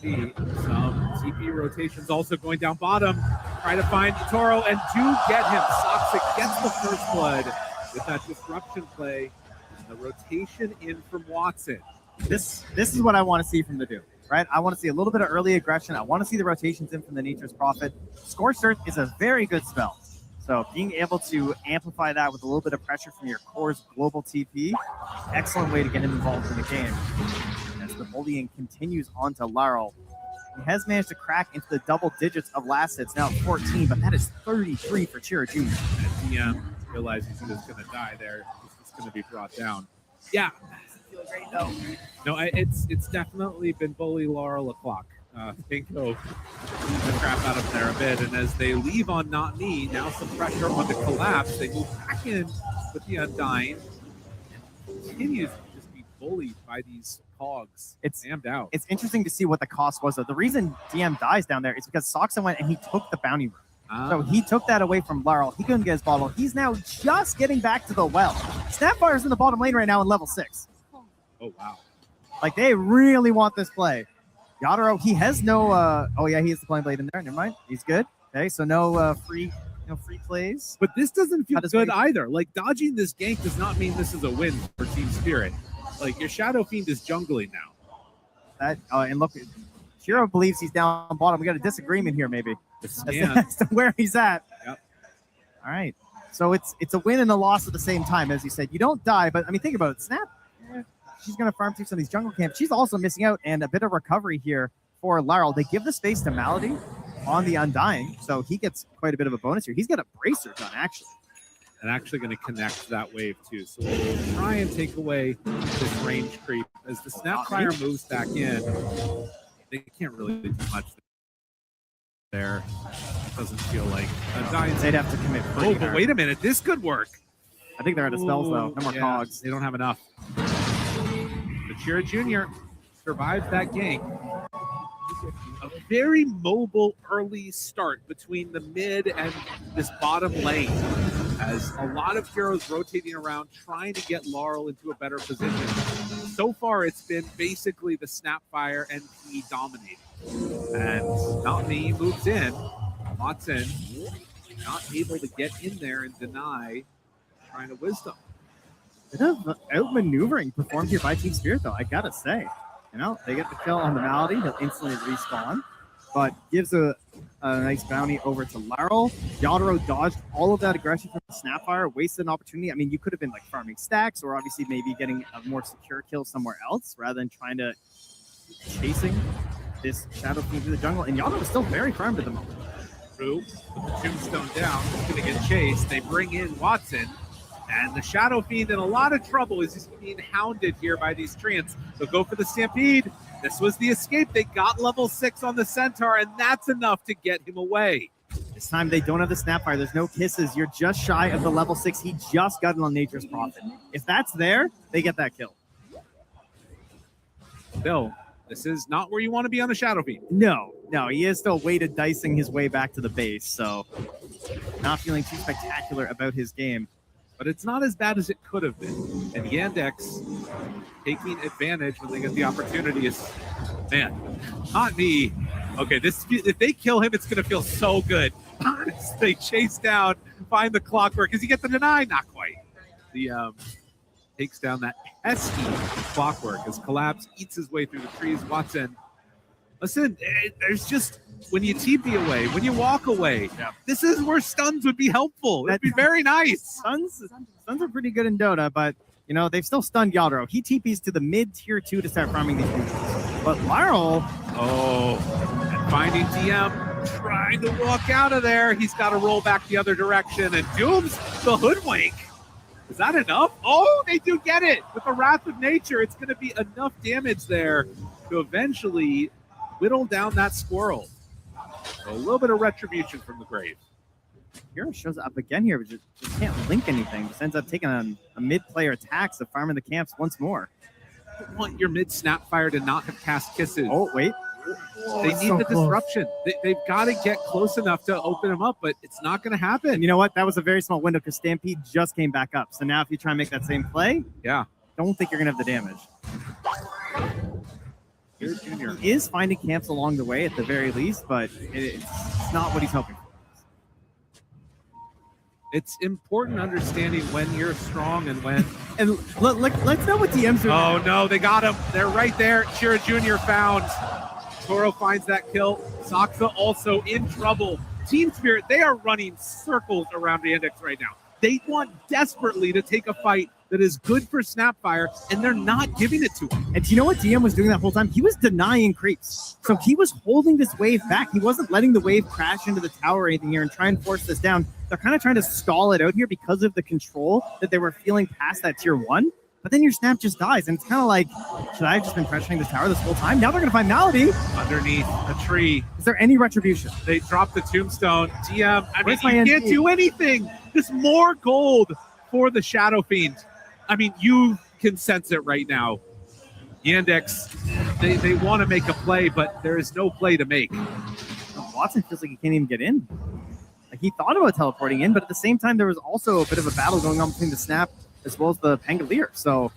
Some TP rotations also going down bottom. Try to find Toro and do get him. Soxic gets the first blood with that disruption play. The rotation in from Watson. This is what I want to see from the Doom, right? I want to see a little bit of early aggression. I want to see the rotations in from the Nature's Prophet. Scorched Earth is a very good spell. So being able to amplify that with a little bit of pressure from your core's global TP, excellent way to get him involved in the game. As the bullying continues on to Laurel. He has managed to crack into the double digits of last hits, now 14, but that is 33 for Chira Jr. And DM realizes he was going to die there. He's going to be brought down. Yeah. Great though. No, it's definitely been bully Laurel o'clock. Pinko the crap out of there a bit, and as they leave on Not Me, now some pressure on the collapse. They move back in with the Undying. And continues to just be bullied by these cogs. It's damned out. It's interesting to see what the cost was though. The reason DM dies down there is because Soxa went and he took the bounty room. So he took that away from Laurel. He couldn't get his bottle. He's now just getting back to the well. Snapfire's in the bottom lane right now in level 6. Oh, wow. Like, they really want this play. Yadaro, he has no... oh, yeah, he has the Flame Blade in there. Never mind. He's good. Okay, so no free plays. But this doesn't feel good either. Like, dodging this gank does not mean this is a win for Team Spirit. Like, your Shadow Fiend is jungling now. That and look, Shiro believes he's down bottom. We got a disagreement here, maybe. As to where he's at. Yep. All right. So it's a win and a loss at the same time, as you said. You don't die, but I mean, think about it. Snap, she's going to farm through some of these jungle camps. She's also missing out, and a bit of recovery here for Laurel. They give the space to Malady on the Undying, so he gets quite a bit of a bonus here. He's got a bracer gun, actually. And actually going to connect that wave, too. So we'll try and take away this range creep. As the Snapfire moves back in, they can't really do much there. Doesn't feel like Undying. They'd have to commit. Oh, but wait a minute. This could work. I think they're out of spells, though. No more cogs. They don't have enough. But Chira Jr. survives that gank. A very mobile early start between the mid and this bottom lane, as a lot of heroes rotating around trying to get Laurel into a better position. So far, it's been basically the Snapfire and he dominating. And Not Me moves in. Watson not able to get in there and deny trying to Wisdom. Bit of outmaneuvering performed here by Team Spirit, though, I gotta say. You know, they get the kill on the Malady. He'll instantly respawn, but gives a nice bounty over to Laurel. Yadaro dodged all of that aggression from the Snapfire, wasted an opportunity. I mean, you could have been like farming stacks or obviously maybe getting a more secure kill somewhere else rather than trying to chasing this Shadow Fiend through the jungle. And Yadaro is still very farmed at the moment. True, with the tombstone down, he's going to get chased. They bring in Watson. And the Shadow Fiend in a lot of trouble as he's being hounded here by these Treants. They'll go for the Stampede. This was the escape. They got level 6 on the Centaur, and that's enough to get him away. This time they don't have the Snapfire. There's no kisses. You're just shy of the level 6. He just got it on Nature's Prophet. If that's there, they get that kill. Still, this is not where you want to be on the Shadow Fiend. No, he is still weighted dicing his way back to the base, so not feeling too spectacular about his game. But it's not as bad as it could have been. And Yandex taking advantage when they get the opportunity is, man, Not Me. Okay, if they kill him, it's going to feel so good. They chase down, find the Clockwork. Does he get the deny? Not quite. The takes down that pesky Clockwork as Collapse eats his way through the trees. Watson, listen, there's just, when you TP away, when you walk away, this is where stuns would be helpful. It'd be very nice. Stuns are pretty good in Dota, but you know they've still stunned Yadaro. He TPs to the mid tier 2 to start farming these neutrals. But Laurel, and finding DM, trying to walk out of there. He's got to roll back the other direction, and Doom's the hoodwink. Is that enough? Oh, they do get it with the Wrath of Nature. It's going to be enough damage there to eventually whittle down that squirrel. So a little bit of retribution from the grave. Hero shows up again here, but just can't link anything. Just ends up taking a mid-player attack, so farming the camps once more. You want your mid-Snapfire to not have cast kisses. Oh, wait. They need the disruption. They've got to get close enough to open them up, but it's not going to happen. And you know what? That was a very small window because Stampede just came back up. So now if you try and make that same play, don't think you're going to have the damage. Here's Junior. He is finding camps along the way at the very least, but it's not what he's hoping for. It's important understanding when you're strong and when And let's know what DMs are. Oh no, they got him. They're right there. Shira Jr. found. Toro finds that kill. Saksa also in trouble. Team Spirit, they are running circles around the index right now. They want desperately to take a fight that is good for Snapfire, and they're not giving it to him. And do you know what DM was doing that whole time? He was denying creeps. So he was holding this wave back. He wasn't letting the wave crash into the tower or anything here and try and force this down. They're kind of trying to stall it out here because of the control that they were feeling past that tier 1. But then your Snap just dies, and it's kind of like, should I have just been pressuring this tower this whole time? Now they're going to find Malady. Underneath a tree. Is there any retribution? They dropped the tombstone. DM, I mean, Where's my you can't NP? do anything. Just more gold for the Shadow Fiend. I mean, you can sense it right now. Yandex, they want to make a play, but there is no play to make. Watson feels like he can't even get in. Like, he thought about teleporting in, but at the same time, there was also a bit of a battle going on between the Snap as well as the Pangolier. So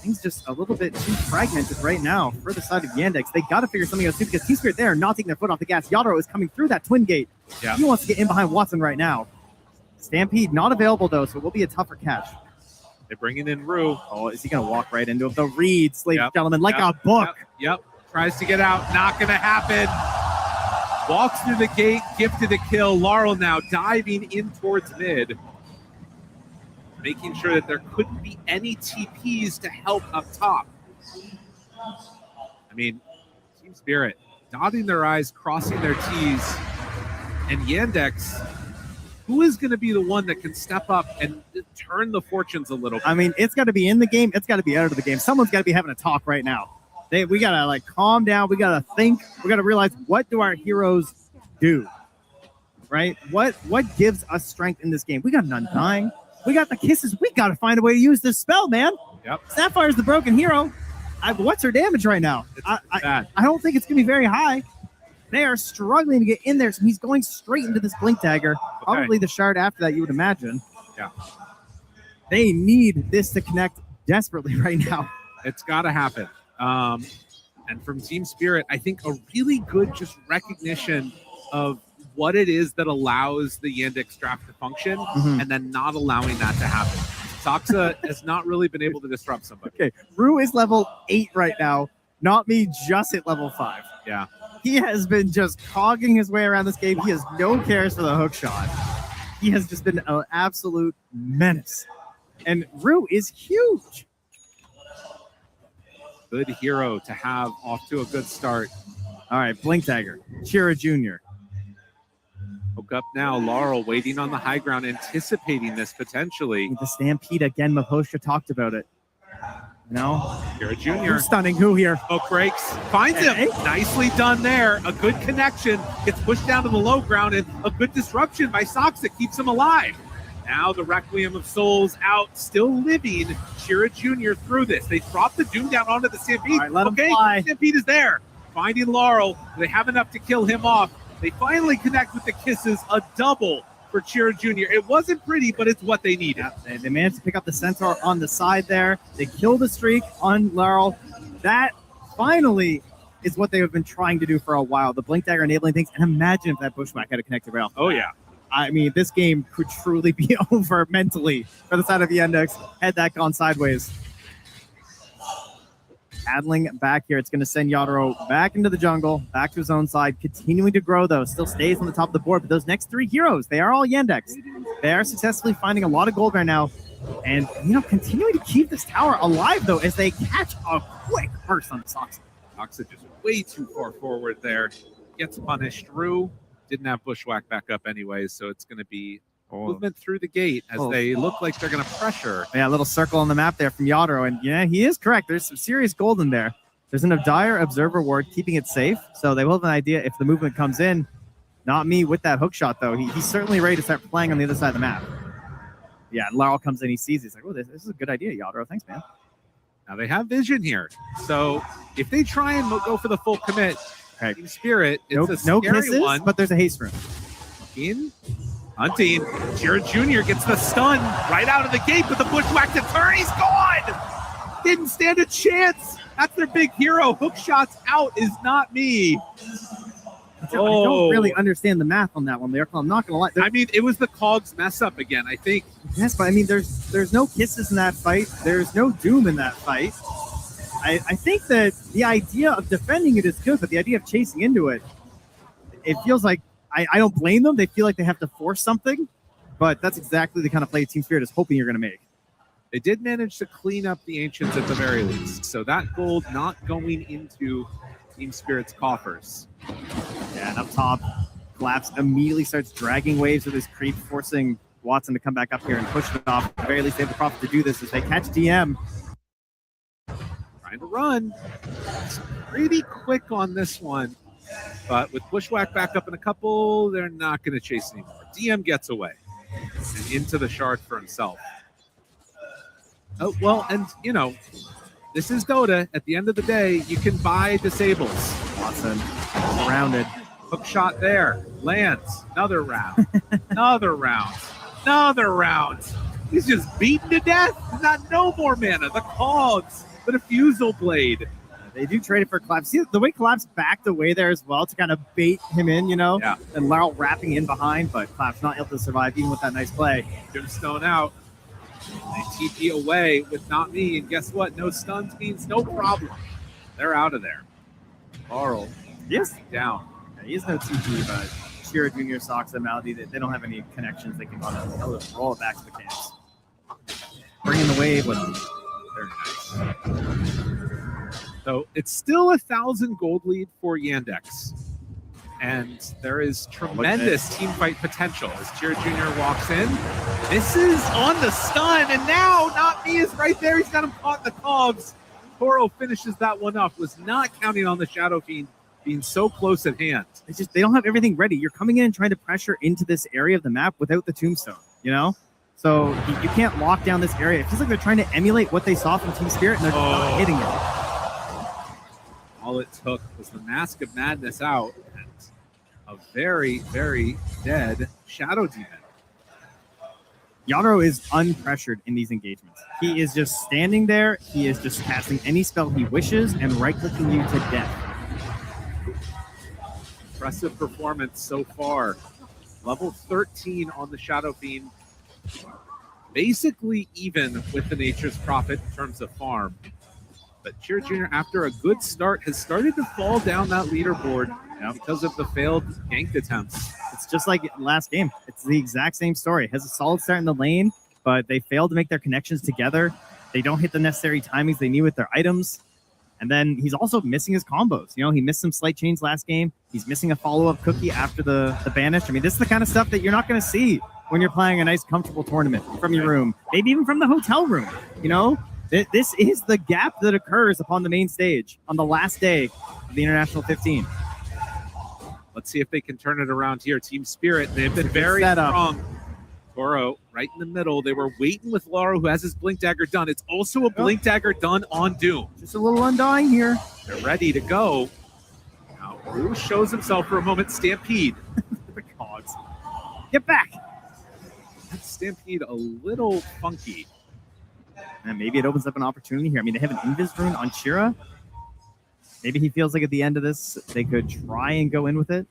things just a little bit too fragmented right now for the side of Yandex. They got to figure something out soon because Team Spirit, they are not taking their foot off the gas. Yadro is coming through that twin gate. Yeah. He wants to get in behind Watson right now. Stampede not available, though, so it will be a tougher catch. They're bringing in Rue. Oh, is he going to walk right into it? The reads, ladies and Yep. gentlemen, like Yep. a book. Yep. Tries to get out. Not going to happen. Walks through the gate, gifted a kill. Laurel now diving in towards mid. Making sure that there couldn't be any TPs to help up top. I mean, Team Spirit dotting their I's, crossing their T's. And Yandex, who is going to be the one that can step up and turn the fortunes a little bit? I mean, it's got to be in the game. It's got to be out of the game. Someone's got to be having a talk right now. We got to like calm down. We got to think. We got to realize, what do our heroes do? Right? What gives us strength in this game? We got an Undying. We got the kisses. We got to find a way to use this spell, man. Yep. Sapphire's the broken hero. What's her damage right now? I don't think it's going to be very high. They are struggling to get in there, so he's going straight into this Blink Dagger. Probably the shard after that, you would imagine. Yeah. They need this to connect desperately right now. It's got to happen. And from Team Spirit, I think a really good just recognition of what it is that allows the Yandex draft to function, and then not allowing that to happen. Saksa has not really been able to disrupt somebody. Okay, Rue is level 8 right now. Not me, just at level 5. Yeah. He has been just cogging his way around this game. He has no cares for the hook shot. He has just been an absolute menace. And Rue is huge. Good hero to have off to a good start. All right, Blink Dagger, Shira Jr. Hook up now. Laurel waiting on the high ground, anticipating this potentially. The Stampede again. Mahosha talked about it. You know? Shira Jr. Who's stunning who here? Hook breaks. Finds him. Hey. Nicely done there. A good connection. Gets pushed down to the low ground, and a good disruption by Sox that keeps him alive. Now the Requiem of Souls out, still living. Shira Jr. through this. They drop the Doom down onto the Stampede. All right, let him fly. Stampede is there. Finding Laurel. They have enough to kill him off. They finally connect with the kisses. A double for Shira Jr. It wasn't pretty, but it's what they needed. They managed to pick up the Centaur on the side there. They killed the streak on Laurel. That finally is what they have been trying to do for a while. The Blink Dagger enabling things. And imagine if that Bushwhack had connected right off the Oh, bat. yeah. I mean, this game could truly be over mentally for the side of Yandex had that gone sideways. Paddling back here. It's going to send Yadro back into the jungle, back to his own side, continuing to grow, though. Still stays on the top of the board. But those next 3 heroes, they are all Yandex. They are successfully finding a lot of gold right now. And, continuing to keep this tower alive, though, as they catch a quick burst on the Sox. Oxa just way too far forward there. Gets punished. Rue didn't have Bushwhack back up anyways, so it's going to be movement through the gate as they look like they're going to pressure. Yeah, a little circle on the map there from Yadro. And yeah, he is correct. There's some serious gold in there. There's an Dire Observer ward keeping it safe, so they will have an idea if the movement comes in. Not me with that hook shot, though. He's certainly ready to start playing on the other side of the map. Yeah, and Laurel comes in, he sees it. He's like, oh, this is a good idea, Yadro. Thanks, man. Now they have vision here. So if they try and go for the full commit, Team Spirit, it's a no scary kisses, one. but there's a haste room. Hunting. Jared Jr. gets the stun right out of the gate, but the Bushwhack to turn. He's gone. Didn't stand a chance. That's their big hero. Hook shots out is not me. I don't really understand the math on that one, Miracle. I'm not gonna lie. I mean, it was the Cogs mess up again, I think. Yes, but I mean, there's no kisses in that fight. There's no doom in that fight. I think that the idea of defending it is good, but the idea of chasing into it, it feels like I don't blame them. They feel like they have to force something, but that's exactly the kind of play Team Spirit is hoping you're going to make. They did manage to clean up the Ancients at the very least, so that gold not going into Team Spirit's coffers. Yeah, and up top, Collapse immediately starts dragging waves with his creep, forcing Watson to come back up here and push it off. At the very least, they have the profit to do this as they catch DM. Trying to run. It's pretty quick on this one, but with Bushwhack back up in a couple, they're not going to chase anymore. DM gets away and into the shard for himself. Oh, well, and, you know, this is Dota. At the end of the day, you can buy disables. Watson surrounded. Hook shot there. Lands. Another round. Another round. Another round. He's just beaten to death. He's got no more mana. The Cogs. The Diffusal Blade. They do trade it for Collapse. See the way Collapse backed away there as well to kind of bait him in, you know? Yeah. And Laurel wrapping in behind, but Collapse not able to survive even with that nice play. Gemstone out. They TP away with Not Me, and guess what? No stuns means no problem. They're out of there. Laurel. Yes. Down. Yeah, he has no TP, but Shira Jr., Sox, and Malady, they don't have any connections. They can roll it back to the camps. Bringing the wave with them. Very nice. So it's still 1,000 gold lead for Yandex. And there is tremendous team fight potential as Cheer Jr. walks in. This is on the stun, and now Not Me is right there. He's got him caught in the cogs. Toro finishes that one up. Was not counting on the Shadow Fiend being so close at hand. It's just they don't have everything ready. You're coming in and trying to pressure into this area of the map without the tombstone, you know? So you can't lock down this area. It feels like they're trying to emulate what they saw from Team Spirit, and they're not hitting it. All it took was the Mask of Madness out and a very, very dead Shadow Demon. Yadro is unpressured in these engagements. He is just standing there. He is just casting any spell he wishes and right-clicking you to death. Impressive performance so far. Level 13 on the Shadow Fiend. Basically even with the Nature's Prophet in terms of farm. But Cheer Jr., after a good start, has started to fall down that leaderboard because of the failed ganked attempts. It's just like last game. It's the exact same story. Has a solid start in the lane, but they failed to make their connections together. They don't hit the necessary timings they need with their items. And then he's also missing his combos. You know, he missed some slight chains last game. He's missing a follow-up cookie after the banish. I mean, this is the kind of stuff that you're not going to see when you're playing a nice, comfortable tournament from your room, maybe even from the hotel room. You know, this is the gap that occurs upon the main stage on the last day of the International 15. Let's see if they can turn it around here. Team Spirit, they've been very strong. Toro right in the middle. They were waiting with Lauro, who has his Blink Dagger done. It's also a Blink Dagger done on Doom. Just a little undying here. They're ready to go. Now, Bruce shows himself for a moment. Stampede. The Cogs. Get back. That Stampede a little funky. And maybe it opens up an opportunity here. I mean, they have an Invis rune on Shira. Maybe he feels like at the end of this, they could try and go in with it.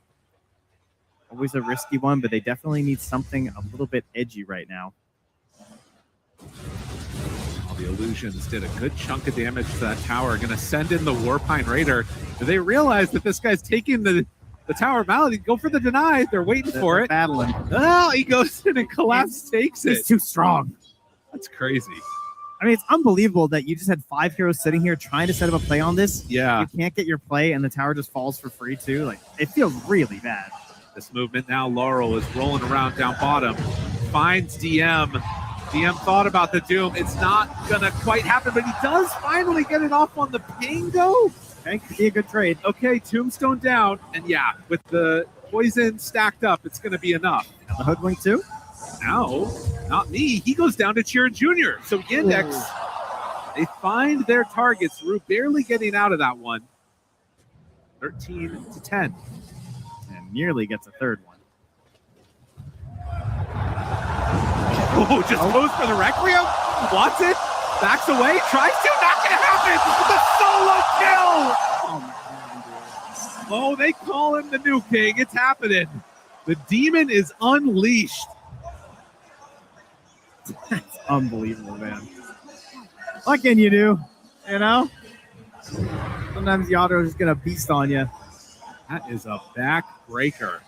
Always a risky one, but they definitely need something a little bit edgy right now. All the illusions did a good chunk of damage to that tower. Going to send in the Warpine Raider. Do they realize that this guy's taking the tower Malady? Go for the deny. They're waiting for it. Battling. Oh, he goes in and Collapse takes it. He's too strong. That's crazy. I mean, it's unbelievable that you just had 5 heroes sitting here trying to set up a play on this. Yeah. You can't get your play, and the tower just falls for free, too. Like, it feels really bad. This movement now, Laurel is rolling around down bottom. Finds DM. DM thought about the Doom. It's not going to quite happen, but he does finally get it off on the Pango. Okay, could be a good trade. Okay, Tombstone down. And yeah, with the poison stacked up, it's going to be enough. Now the Hoodwink, too. Now, Not Me. He goes down to Cheer Jr. So Yandex, they find their targets. Rue barely getting out of that one. 13-10. And nearly gets a third one. Oh, just goes for the Requiem. Watson backs away, tries to, not gonna happen. The solo kill. Oh my God. Oh, they call him the new king. It's happening. The demon is unleashed. That's unbelievable, man. What can you do? You know? Sometimes Yadro is just going to beast on you. That is a backbreaker.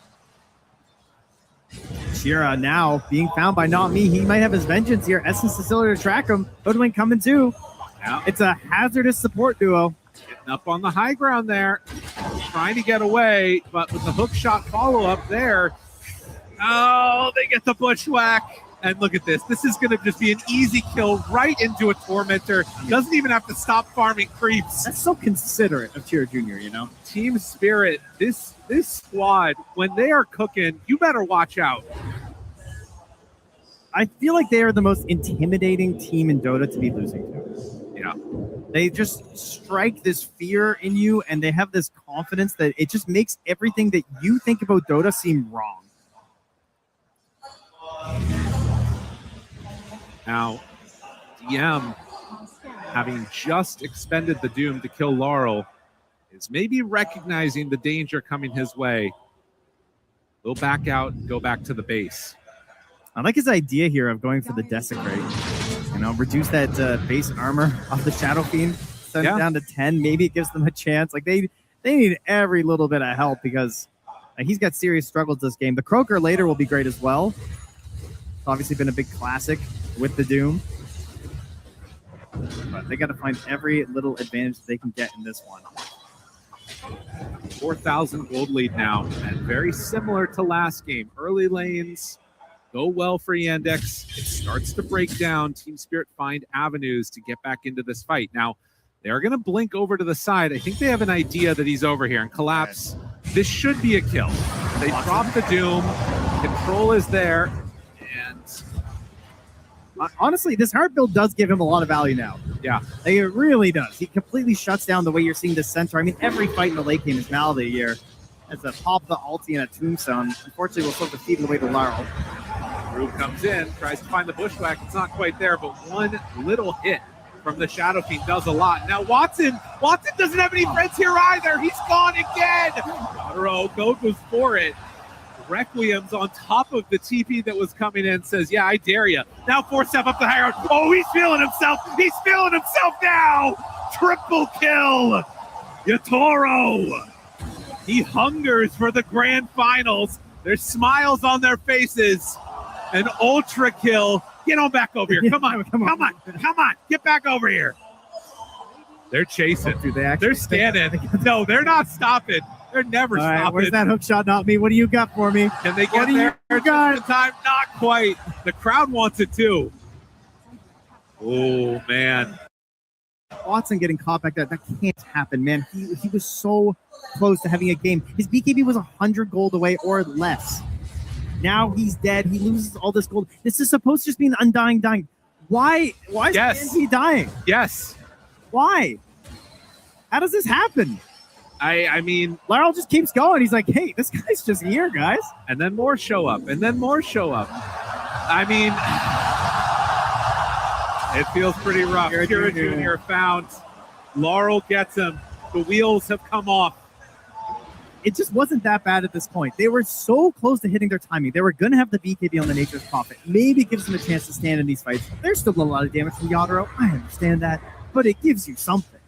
Shira now being found by Not Me. He might have his vengeance here. Essence Distiller to track him. Hoodwink coming too. Yeah. It's a hazardous support duo. Getting up on the high ground there. Trying to get away, but with the hook shot follow-up there. Oh, they get the bushwhack. And look at this. This is going to just be an easy kill right into a Tormentor. Doesn't even have to stop farming creeps. That's so considerate of Tira Jr., you know? Team Spirit, this squad, when they are cooking, you better watch out. I feel like they are the most intimidating team in Dota to be losing to. Yeah. They just strike this fear in you, and they have this confidence that it just makes everything that you think about Dota seem wrong. Now, DM, having just expended the Doom to kill Laurel, is maybe recognizing the danger coming his way. He'll back out and go back to the base. I like his idea here of going for the Desecrate. You know, reduce that base armor of the Shadow Fiend, send it down to 10. Maybe it gives them a chance. Like they need every little bit of help because he's got serious struggles this game. The Croaker later will be great as well. It's obviously been a big classic with the Doom. But they got to find every little advantage they can get in this one. 4,000 gold lead now, and very similar to last game. Early lanes go well for Yandex. It starts to break down. Team Spirit find avenues to get back into this fight. Now, they're going to blink over to the side. I think they have an idea that he's over here and collapse. This should be a kill. They drop the Doom. Control is there. And honestly, this hard build does give him a lot of value now. Yeah. Like, it really does. He completely shuts down the way you're seeing the center. I mean, every fight in the late game is Malady here. As a pop the ulti and a tombstone. Unfortunately, we'll still defeat the way to Laurel. Rube comes in, tries to find the bushwhack. It's not quite there, but one little hit from the Shadow Fiend does a lot. Now Watson doesn't have any friends here either. He's gone again. Yadro goes for it. Requiem's on top of the TP that was coming in, says, yeah, I dare you. Now 4-step up the high ground. Oh, he's feeling himself. He's feeling himself now. Triple kill. Yatoro. He hungers for the grand finals. There's smiles on their faces. An ultra kill. Get on back over here. Come on. Get back over here. They're chasing. They're scanning. No, they're not stopping. They're never stopping. Right, where's that hook shot? Not me. What do you got for me? Can they get there? Just in time? Not quite. The crowd wants it too. Oh, man. Watson getting caught back there. That can't happen, man. He was so close to having a game. His BKB was 100 gold away or less. Now he's dead. He loses all this gold. This is supposed to just be an undying dying. Why is he dying? Yes. Why? How does this happen? I mean, Laurel just keeps going. He's like, hey, this guy's just here, guys. And then more show up. I mean, it feels pretty rough. Kira Jr. found. Laurel gets him. The wheels have come off. It just wasn't that bad at this point. They were so close to hitting their timing. They were going to have the BKB on the Nature's Prophet. Maybe it gives them a chance to stand in these fights. There's still a lot of damage from Yadro. I understand that. But it gives you something.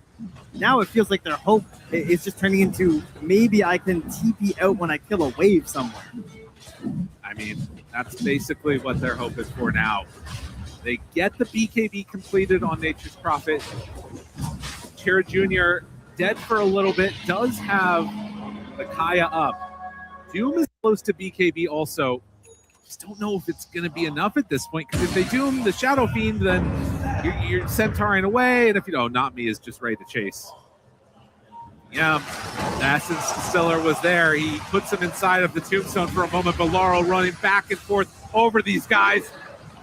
Now it feels like their hope is just turning into maybe I can TP out when I kill a wave somewhere. I mean, that's basically what their hope is for now. They get the BKB completed on Nature's Prophet. Kira Jr. dead for a little bit, does have the Kaya up. Doom is close to BKB also. Just don't know if it's going to be enough at this point, because if they Doom the Shadow Fiend, then you're centauring away, and if you know, Not Me is just ready to chase. Yeah, Essence Distiller was there. He puts him inside of the tombstone for a moment, but Laurel running back and forth over these guys.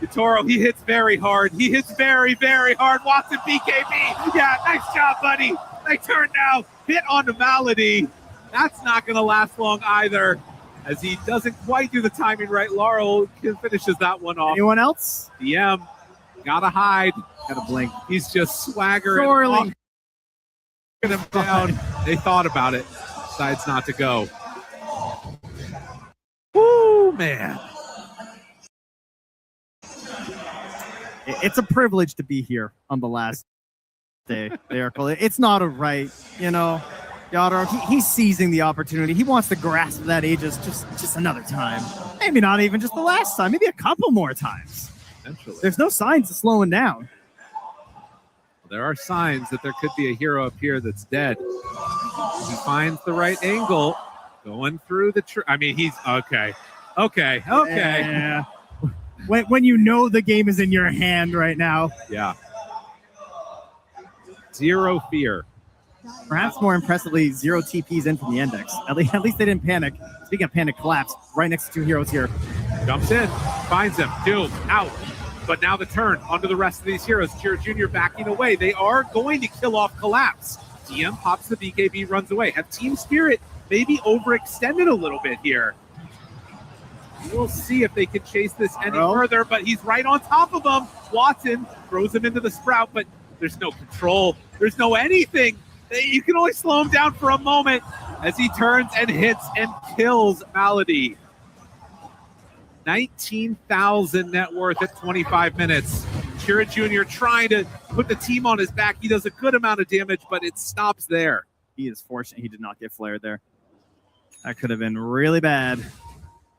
Yatoro, he hits very hard. He hits very, very hard. Watson BKB. Yeah, nice job, buddy. They turn now. Hit onto Malady. That's not going to last long either, as he doesn't quite do the timing right. Laurel finishes that one off. Anyone else? DM, gotta hide. Gotta blink. He's just swaggering. Sorely. Him down. They thought about it. decides not to go. Woo, man. It's a privilege to be here on the last day. It's not a right, you know. Yadro, he's seizing the opportunity. He wants to grasp that Aegis just another time. Maybe not even just the last time. Maybe a couple more times. Essentially. There's no signs of slowing down. There are signs that there could be a hero up here that's dead. He finds the right angle, going through the tree. I mean, he's okay. Yeah. When you know the game is in your hand right now. Yeah. Zero fear. Perhaps more impressively, 0 TPs in from the index. At least they didn't panic. Speaking of panic, collapse right next to 2 heroes here. Jumps in, finds him, Doom, out. But now the turn onto the rest of these heroes. Chira Jr. backing away. They are going to kill off Collapse. DM pops the BKB, runs away. Have Team Spirit maybe overextended a little bit here. We'll see if they can chase this any further, but he's right on top of him. Watson throws him into the Sprout, but there's no control. There's no anything. You can only slow him down for a moment as he turns and hits and kills Malady. 19,000 net worth at 25 minutes. Chira Jr. trying to put the team on his back. He does a good amount of damage, but it stops there. He is fortunate he did not get flared there. That could have been really bad.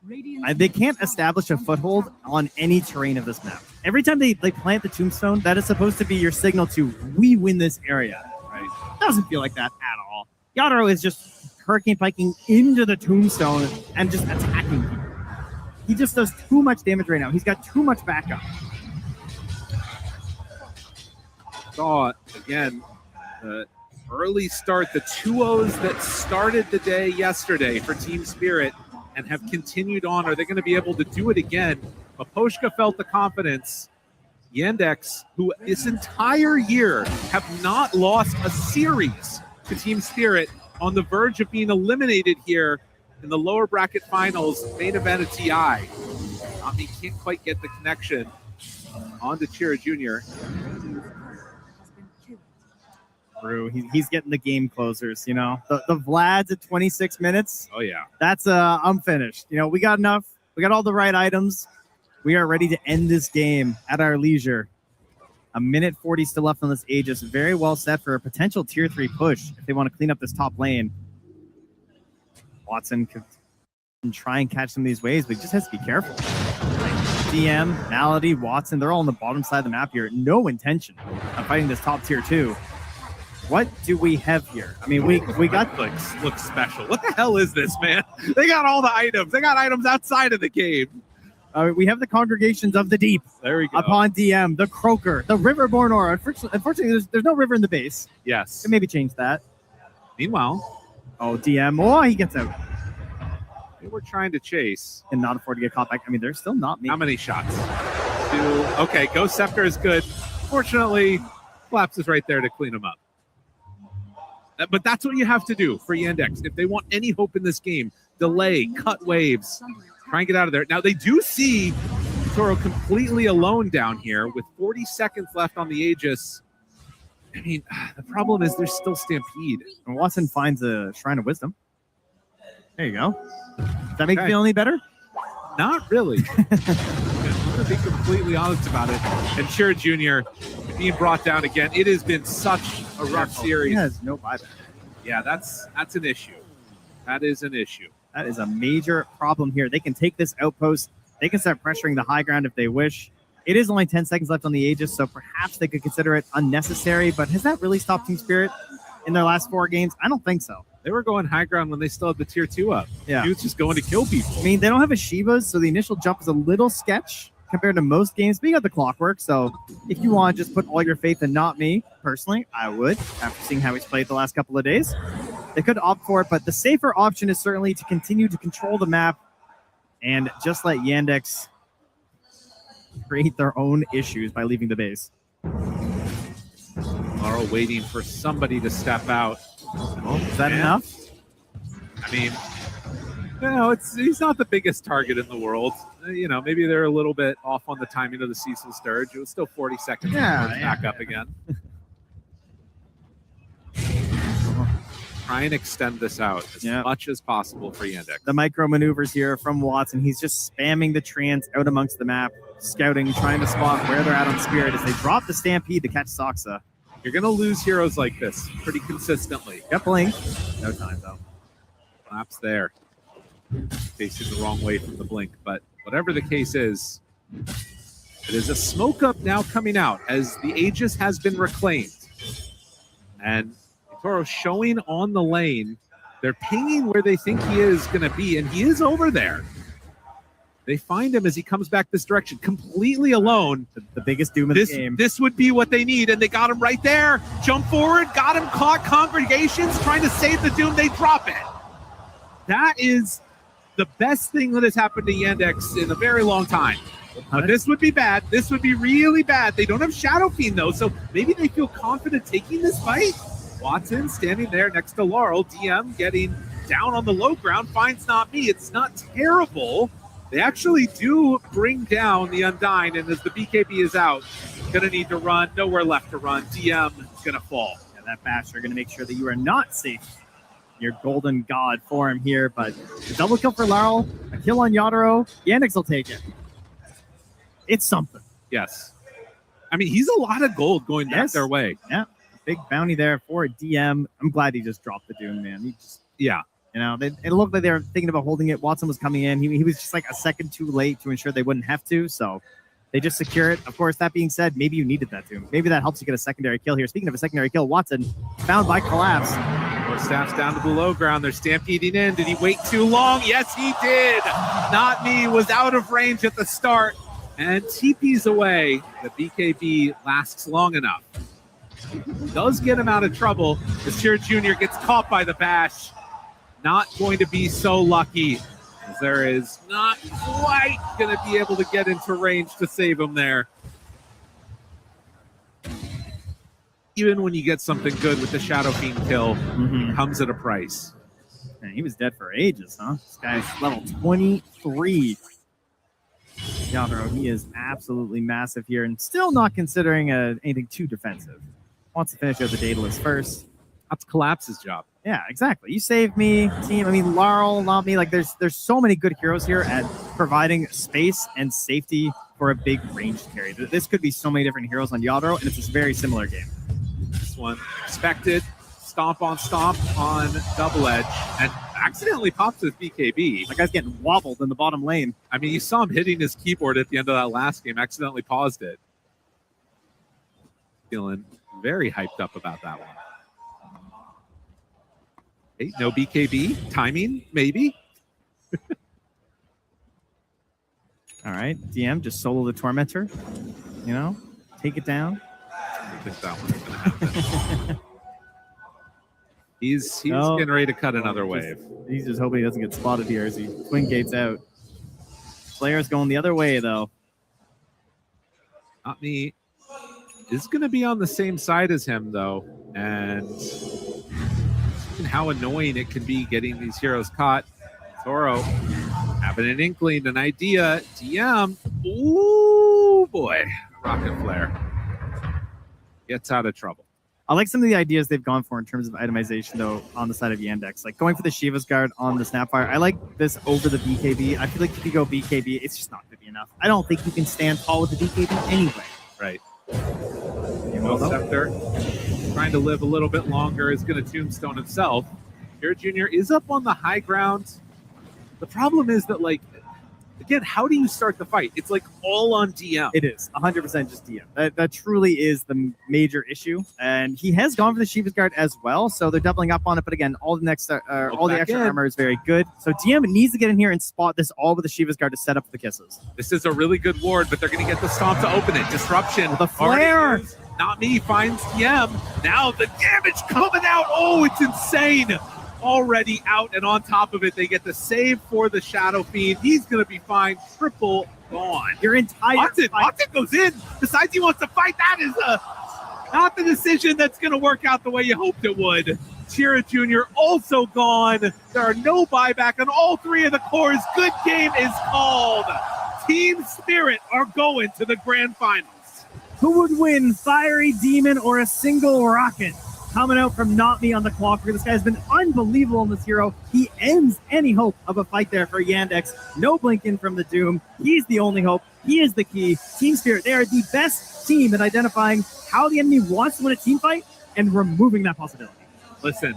They can't establish a foothold on any terrain of this map. Every time they plant the tombstone, that is supposed to be your signal to, we win this area. Right? Doesn't feel like that at all. Yadro is just hurricane piking into the tombstone and just attacking people. He just does too much damage right now. He's got too much backup. Saw again the early start, the 2-0s that started the day yesterday for Team Spirit and have continued on. Are they going to be able to do it again? Maposhka felt the confidence. Yandex, who this entire year have not lost a series to Team Spirit, on the verge of being eliminated here in the lower bracket finals, main event of TI. He can't quite get the connection onto Chira Jr. He's getting the game closers, you know. The Vlad's at 26 minutes. Oh, yeah. That's I'm finished. You know, we got enough. We got all the right items. We are ready to end this game at our leisure. 1:40 still left on this Aegis. Very well set for a potential tier 3 push if they want to clean up this top lane. Watson can try and catch some of these waves, but he just has to be careful. DM, Malady, Watson, they're all on the bottom side of the map here. No intention of fighting this top tier 2. What do we have here? I mean, we got... Looks special. What the hell is this, man? They got all the items. They got items outside of the game. We have the Congregations of the Deep. There we go. Upon DM, the Croaker, the Riverborn Aura. Unfortunately, there's no river in the base. Yes. Can maybe change that. Meanwhile... Oh, DM. Oh, he gets out. They were trying to chase. And not afford to get caught back. I mean, they're still not me. How many shots? 2. Okay, Ghost Scepter is good. Fortunately, Collapse is right there to clean them up. But that's what you have to do for Yandex. If they want any hope in this game, delay, cut waves, try and get out of there. Now, they do see Toro completely alone down here with 40 seconds left on the Aegis. I mean, the problem is there's still Stampede. And Watson finds a Shrine of Wisdom. There you go. Does that make you feel any better? Not really. I'm going to be completely honest about it. And Chira Jr. being brought down again. It has been such a rough series. He has no buyback. Yeah, that's an issue. That is an issue. That is a major problem here. They can take this outpost. They can start pressuring the high ground if they wish. It is only 10 seconds left on the Aegis, so perhaps they could consider it unnecessary, but has that really stopped Team Spirit in their last 4 games? I don't think so. They were going high ground when they still had the tier 2 up. Yeah. He was just going to kill people. I mean, they don't have a Shivas, so the initial jump is a little sketch compared to most games, but you got the clockwork, so if you want to just put all your faith in not me, personally, I would, after seeing how he's played the last couple of days. They could opt for it, but the safer option is certainly to continue to control the map and just let Yandex create their own issues by leaving the base. Laurel waiting for somebody to step out. Oh, is that enough? I mean, he's not the biggest target in the world. Maybe they're a little bit off on the timing of the Cecil Sturge. It was still 40 seconds. Back up again. try and extend this out as much as possible for Yandex. The micro maneuvers here from Watson. He's just spamming the trans out amongst the map, scouting, trying to spot where they're at on Spirit as they drop the Stampede to catch Soxa. You're going to lose heroes like this pretty consistently. Got Blink. No time, though. Collapse there. Facing the wrong way from the Blink. But whatever the case is, it is a smoke up now coming out as the Aegis has been reclaimed. And Toro showing on the lane. They're pinging where they think he is going to be, and he is over there. They find him as he comes back this direction, completely alone. The biggest doom of the game. This would be what they need, and they got him right there. Jump forward, got him caught. Congregations trying to save the doom. They drop it. That is the best thing that has happened to Yandex in a very long time. But this would be bad. This would be really bad. They don't have Shadow Fiend, though, so maybe they feel confident taking this fight. Watson standing there next to Laurel. DM getting down on the low ground. Finds Not Me. It's not terrible. They actually do bring down the Undying, and as the BKB is out, going to need to run. Nowhere left to run. DM is going to fall. Yeah, that Basher going to make sure that you are not safe. Your golden god for him here, but the double kill for Laurel, a kill on Yadaro. Yandex will take it. It's something. Yes. I mean, he's a lot of gold going back their way. Yeah. Big bounty there for DM. I'm glad he just dropped the Doom, man. He just, you know, it looked like they were thinking about holding it. Watson was coming in. He was just like a second too late to ensure they wouldn't have to. So they just secure it. Of course, that being said, maybe you needed that Doom. Maybe that helps you get a secondary kill here. Speaking of a secondary kill, Watson found by Collapse. More staffs down to the low ground. They're stampeding in. Did he wait too long? Yes, he did. Not Me was out of range at the start and TP's away. The BKB lasts long enough. Does get him out of trouble. The Sheer Jr. gets caught by the bash. Not going to be so lucky, as there is not quite going to be able to get into range to save him there. Even when you get something good with the Shadow Fiend kill, it comes at a price. Man, he was dead for ages, huh? This guy's level 23. Yadaro, he is absolutely massive here and still not considering anything too defensive. Wants to finish out the Daedalus first. That's Collapse's job. Yeah, exactly. You saved me, team. I mean, Laurel, Not Me. Like, there's so many good heroes here at providing space and safety for a big range carry. This could be so many different heroes on Yadaro, and it's a very similar game. This one expected. Stomp on Double Edge, and accidentally pops his BKB. That guy's getting wobbled in the bottom lane. I mean, you saw him hitting his keyboard at the end of that last game, accidentally paused it. Feeling very hyped up about that one. Hey, no BKB. Timing, maybe. All right, DM, just solo the Tormentor. You know, take it down. I think that one's going to happen. He's getting ready to cut another wave. He's just hoping he doesn't get spotted here as he twin gates out. Player's going the other way, though. Not Me is going to be on the same side as him, though. And how annoying it can be getting these heroes caught. Toro having an inkling, an idea. DM. Ooh, boy. Rocket Flare. Gets out of trouble. I like some of the ideas they've gone for in terms of itemization, though, on the side of Yandex. Like going for the Shiva's Guard on the Snapfire. I like this over the BKB. I feel like if you go BKB, it's just not going to be enough. I don't think you can stand tall with the BKB anyway. Right. Scepter, trying to live a little bit longer, is going to tombstone himself. Here Jr. is up on the high ground. The problem is that, like, again, how do you start the fight? It's like all on DM. It is 100% just DM. That truly is the major issue. And he has gone for the Shiva's Guard as well, so they're doubling up on it. But again, all the extra armor is very good. So DM needs to get in here and spot this all with the Shiva's Guard to set up the kisses. This is a really good ward, but they're going to get the stomp to open it. Disruption. The flare. Not Me finds DM. Now the damage coming out. Oh, it's insane. Already out, and on top of it, they get the save for the Shadow Fiend. He's going to be fine. Triple gone. Your entire Watson goes in. Decides he wants to fight. That is not the decision that's going to work out the way you hoped it would. Chira Jr. also gone. There are no buyback on all three of the cores. Good game is called. Team Spirit are going to the grand finals. Who would win, Fiery Demon or a single rocket? coming out from Not Me on the clock. This guy's been unbelievable in this hero. He ends any hope of a fight there for Yandex. No blinking from the Doom. He's the only hope. He is the key. Team Spirit, they are the best team at identifying how the enemy wants to win a team fight and removing that possibility. Listen,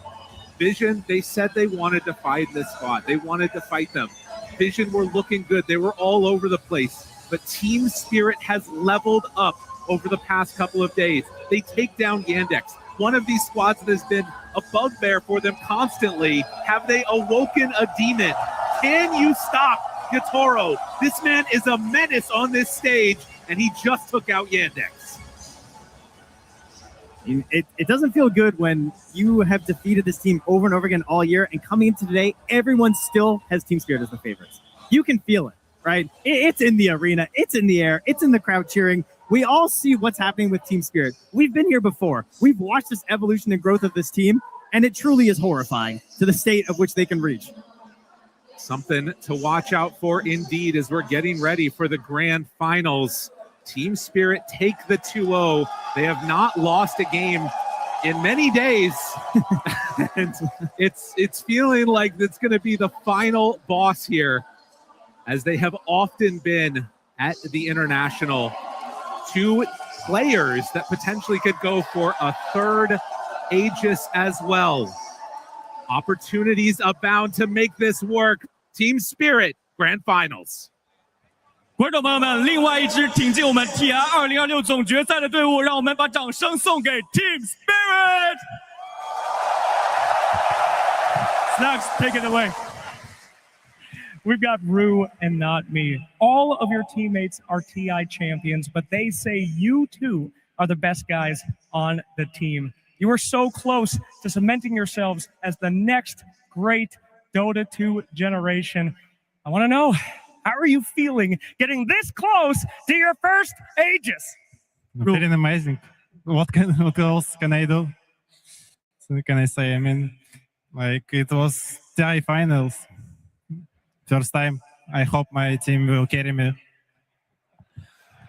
Vision, they said they wanted to fight this spot. They wanted to fight them. Vision were looking good. They were all over the place. But Team Spirit has leveled up over the past couple of days. They take down Yandex, one of these squads that has been a bugbear for them constantly. Have they awoken a demon? Can you stop Yatoro? This man is a menace on this stage, and he just took out Yandex. It doesn't feel good when you have defeated this team over and over again all year, and coming into today, everyone still has Team Spirit as the favorites. You can feel it, right? It's in the arena, it's in the air, it's in the crowd cheering. We all see what's happening with Team Spirit. We've been here before. We've watched this evolution and growth of this team, and it truly is horrifying to the state of which they can reach. Something to watch out for indeed as we're getting ready for the grand finals. Team Spirit take the 2-0. They have not lost a game in many days. And it's feeling like it's going to be the final boss here, as they have often been at the International. Two players that potentially could go for a third Aegis as well. Opportunities abound to make this work. Team Spirit, grand finals. 观众朋友们，另外一支挺进我们 TI 2026总决赛的队伍，让我们把掌声送给 Team Spirit. Snacks, take it away. We've got Rue and Not Me. All of your teammates are TI champions, but they say you too are the best guys on the team. You are so close to cementing yourselves as the next great Dota 2 generation. I want to know, how are you feeling getting this close to your first Aegis? Feeling amazing. What else can I do? So can I say? I mean, like it was TI finals. First time. I hope my team will carry me.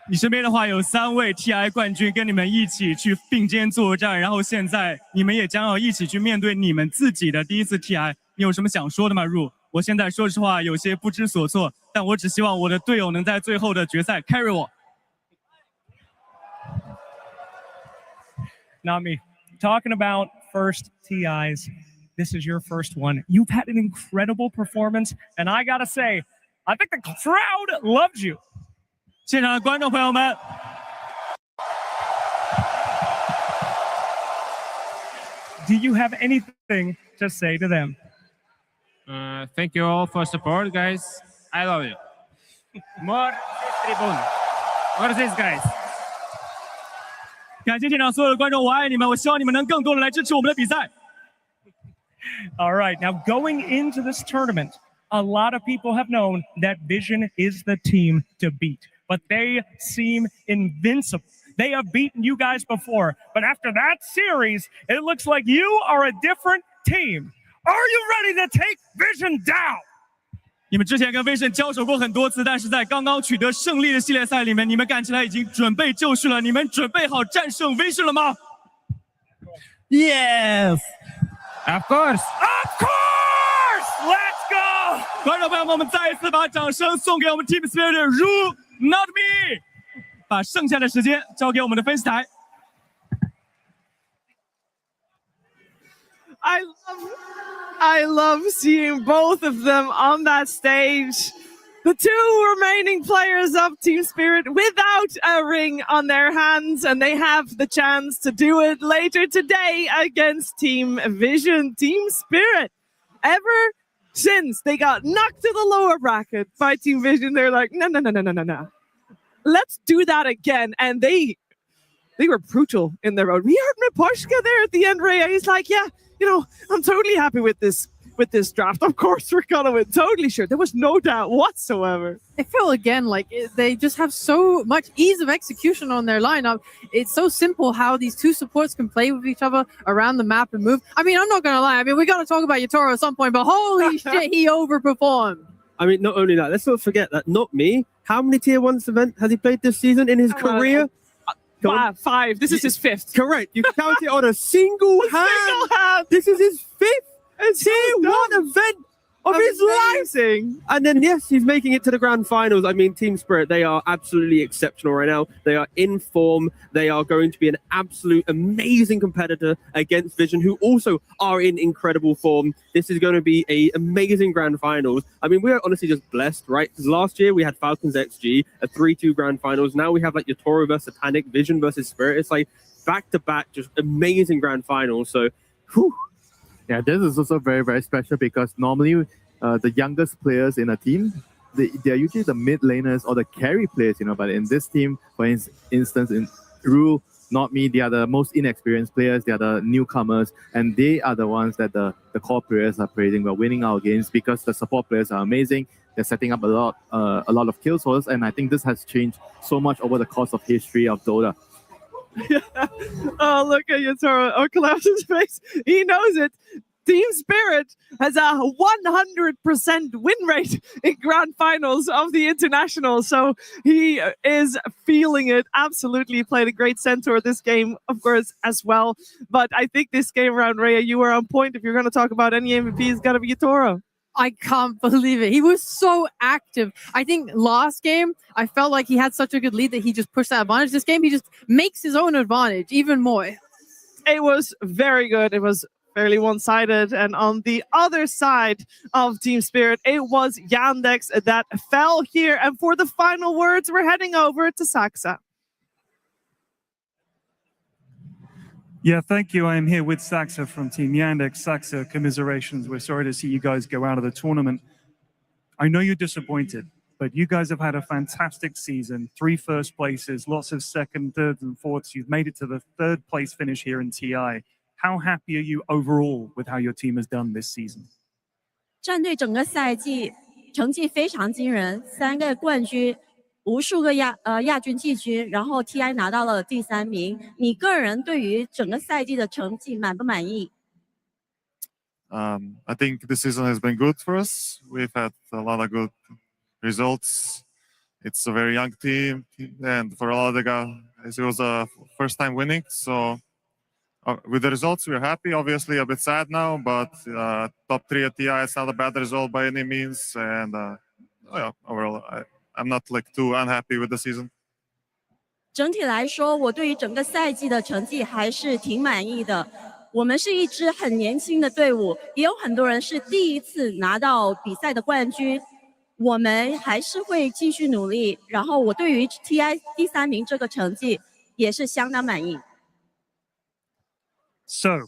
你身边的话有3位 TI 冠军跟你们一起去并肩作战，然后现在你们也将要一起去面对你们自己的第一次 TI。你有什么想说的吗 Ru？ 我现在说实话有些不知所措，但我只希望我的队友能在最后的决赛 carry 我。Not me. Talking about first TIs. This is your first one. You've had an incredible performance, and I gotta say, I think the crowd loved you. 现场的观众朋友们 Do you have anything to say to them? Thank you all for support, guys. I love you. More tribune. What is this, guys? 感谢现场所有的观众，我爱你们！我希望你们能更多的来支持我们的比赛。All right, now going into this tournament, a lot of people have known that Vision is the team to beat, but they seem invincible. They have beaten you guys before, but after that series, it looks like you are a different team. Are you ready to take Vision down? 你们之前跟 Vision 交手过很多次，但是在刚刚取得胜利的系列赛里面，你们看起来已经准备就绪了。你们准备好战胜 Vision 了吗？ Yes. Of course. Of course. Let's go. 观众朋友们，我们再一次把掌声送给我们 Team Spirit 的 Ru Not Me。把剩下的时间交给我们的分析台。I love seeing both of them on that stage. The two remaining players of Team Spirit without a ring on their hands, and they have the chance to do it later today against Team Vision. Team Spirit, ever since they got knocked to the lower bracket by Team Vision, they're like, no. Let's do that again. And they were brutal in their own. We heard Miposhka there at the end, Ray. He's like, yeah, I'm totally happy with this draft. Of course we're gonna win. Totally sure. There was no doubt whatsoever. I feel again like they just have so much ease of execution on their lineup. It's so simple how these two supports can play with each other around the map and move. I mean, I'm not gonna lie. I mean, we gotta talk about Yatoro at some point, but holy shit, he overperformed. I mean, not only that, let's not forget that Not Me. How many tier 1s event has he played this season in his career? Five. This is his fifth. Correct. You count it on a single hand. This is his fifth tier 1 event of his life. And then, yes, he's making it to the grand finals. I mean, Team Spirit, they are absolutely exceptional right now. They are in form. They are going to be an absolute amazing competitor against Vision, who also are in incredible form. This is going to be an amazing grand finals. I mean, we're honestly just blessed, right? Because last year we had Falcons XG, a 3-2 grand finals. Now we have like your Toro versus Satanic, Vision versus Spirit. It's like back-to-back, just amazing grand finals. So, whew. Yeah, this is also very, very special because normally the youngest players in a team, they are usually the mid laners or the carry players, but in this team, for instance, in Rue, Not Me, they are the most inexperienced players, they are the newcomers, and they are the ones that the core players are praising. We're winning our games because the support players are amazing. They're setting up a lot of kills for us, and I think this has changed so much over the course of history of Dota. Oh, look at Yatoro. Oh, Collapse's face. He knows it. Team Spirit has a 100% win rate in grand finals of the international. So he is feeling it. Absolutely. He played a great centaur this game, of course, as well. But I think this game around, Rhea, you were on point. If you're going to talk about any MVP, it's got to be Yatoro. I can't believe it. He was so active. I think last game, I felt like he had such a good lead that he just pushed that advantage. This game, he just makes his own advantage even more. It was very good. It was fairly one-sided. And on the other side of Team Spirit, it was Yandex that fell here. And for the final words, we're heading over to Saxa. Yeah, thank you. I am here with Saxa from Team Yandex. Saxa, commiserations. We're sorry to see you guys go out of the tournament. I know you're disappointed, but you guys have had a fantastic season. 3 first places, lots of second, thirds, and fourths. You've made it to the 3rd place finish here in TI. How happy are you overall with how your team has done this season? 战队整个赛季成绩非常惊人，3个冠军。无数个亚军季军，然后 TI 拿到了第3名。你个人对于整个赛季的成绩满不满意？ I think the season has been good for us. We've had a lot of good results. It's a very young team, and for a lot of the guys, it was a first time winning. So with the results, we're happy. Obviously, a bit sad now, but top 3 at TI is not a bad result by any means. And overall, I'm not like too unhappy with the season. 整体来说，我对于整个赛季的成绩还是挺满意的。我们是一支很年轻的队伍，也有很多人是第一次拿到比赛的冠军。我们还是会继续努力。然后我对于 TI 第3名这个成绩也是相当满意。So,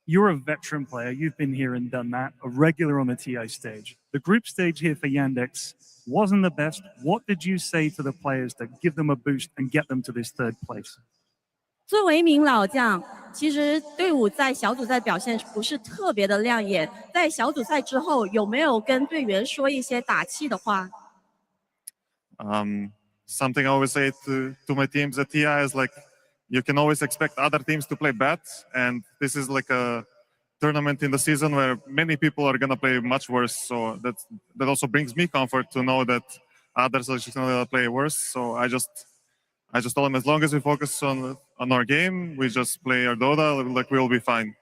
you're a veteran player. You've been here and done that, a regular on the TI stage. The group stage here for Yandex wasn't the best. What did you say to the players to give them a boost and get them to this 3rd place? 作为一名老将，其实队伍在小组赛表现不是特别的亮眼。在小组赛之后，有没有跟队员说一些打气的话？ Something I always say to my teams at TI is like, you can always expect other teams to play bad, and this is like a tournament in the season where many people are gonna play much worse. So that also brings me comfort to know that others are just gonna play worse. So I just told them, as long as we focus on our game, we just play our Dota, like we'll be fine.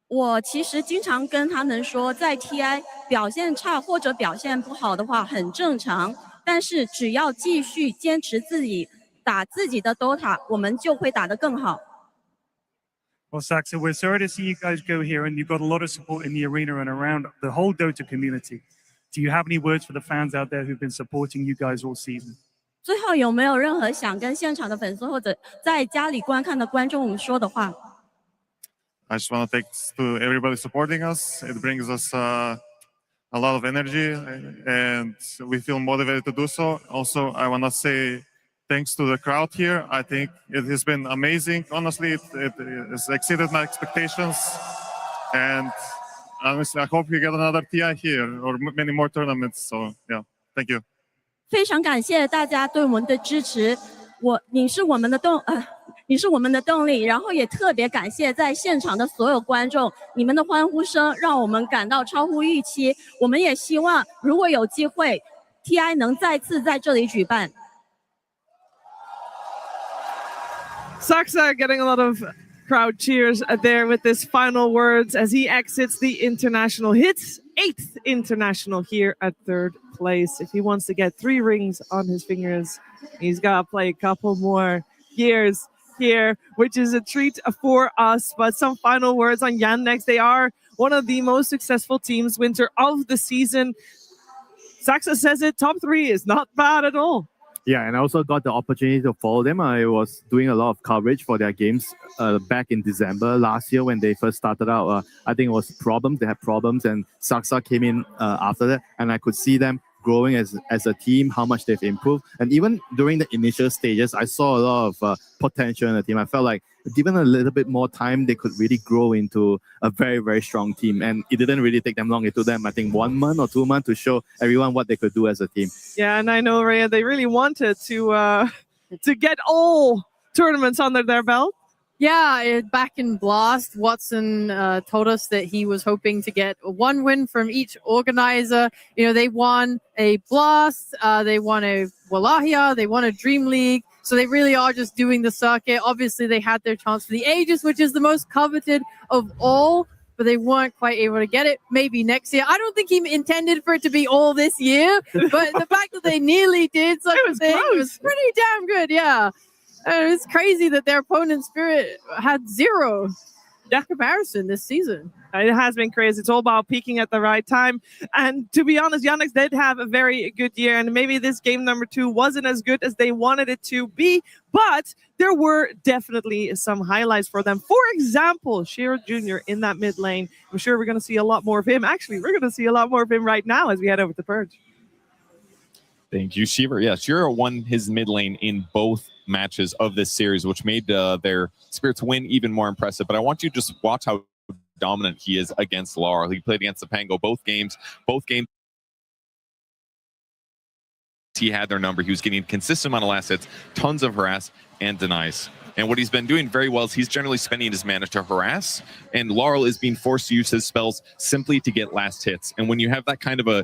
我其实经常跟他们说，在 TI 表现差或者表现不好的话很正常，但是只要继续坚持自己打自己的 Dota， 我们就会打得更好。 Well, Saxa, we're sorry to see you guys go here, and you've got a lot of support in the arena and around the whole Dota community. Do you have any words for the fans out there who've been supporting you guys all season? 最后有没有任何想跟现场的粉丝或者在家里观看的观众说的话？ I just want to thanks to everybody supporting us. It brings us a lot of energy, and we feel motivated to do so. Also, I want to say thanks to the crowd here. I think it has been amazing. Honestly, it has exceeded my expectations. And honestly, I hope we get another TI here or many more tournaments. So, yeah, thank you. 非常感谢大家对我们的支持，你是我们的动力，然后也特别感谢在现场的所有观众，你们的欢呼声让我们感到超乎预期。我们也希望如果有机会 ，TI 能再次在这里举办。Saksa getting a lot of crowd cheers there with his final words as he exits the international. Hits 8th international here at 3rd place. If he wants to get 3 rings on his fingers, he's got to play a couple more years here, which is a treat for us. But some final words on Yandex. They are one of the most successful teams winter of the season. Saksa says it, top 3 is not bad at all. Yeah, and I also got the opportunity to follow them. I was doing a lot of coverage for their games back in December last year when they first started out. I think it was problems. They had problems, and Saksa came in after that, and I could see them growing as a team, how much they've improved. And even during the initial stages, I saw a lot of potential in the team. I felt like given a little bit more time, they could really grow into a very, very strong team. And it didn't really take them long. It took them, I think, 1 month or 2 months to show everyone what they could do as a team. Yeah, and I know, Rhea, they really wanted to get all tournaments under their belt. Yeah, back in Blast, Watson told us that he was hoping to get 1 win from each organizer. You know, they won a Blast, they won a Wallachia, they won a Dream League. So they really are just doing the circuit. Obviously, they had their chance for the Aegis, which is the most coveted of all, but they weren't quite able to get it. Maybe next year. I don't think he intended for it to be all this year, but the fact that they nearly did such a thing was pretty damn good, yeah. It's crazy that their opponent Spirit had 0 comparison this season. It has been crazy. It's all about peaking at the right time. And to be honest, Yandex did have a very good year. And maybe this game number 2 wasn't as good as they wanted it to be. But there were definitely some highlights for them. For example, Shiro Jr. in that mid lane. I'm sure we're going to see a lot more of him. Actually, we're going to see a lot more of him right now as we head over to Purge. Thank you, Shiva. Yeah, Shiro won his mid lane in both matches of this series, which made their Spirits win even more impressive. But I want you to just watch how dominant he is against Laurel. He played against the Pango both games. He had their number. He was getting a consistent amount of last hits, tons of harass and denies. And what he's been doing very well is he's generally spending his mana to harass, and Laurel is being forced to use his spells simply to get last hits. And when you have that kind of a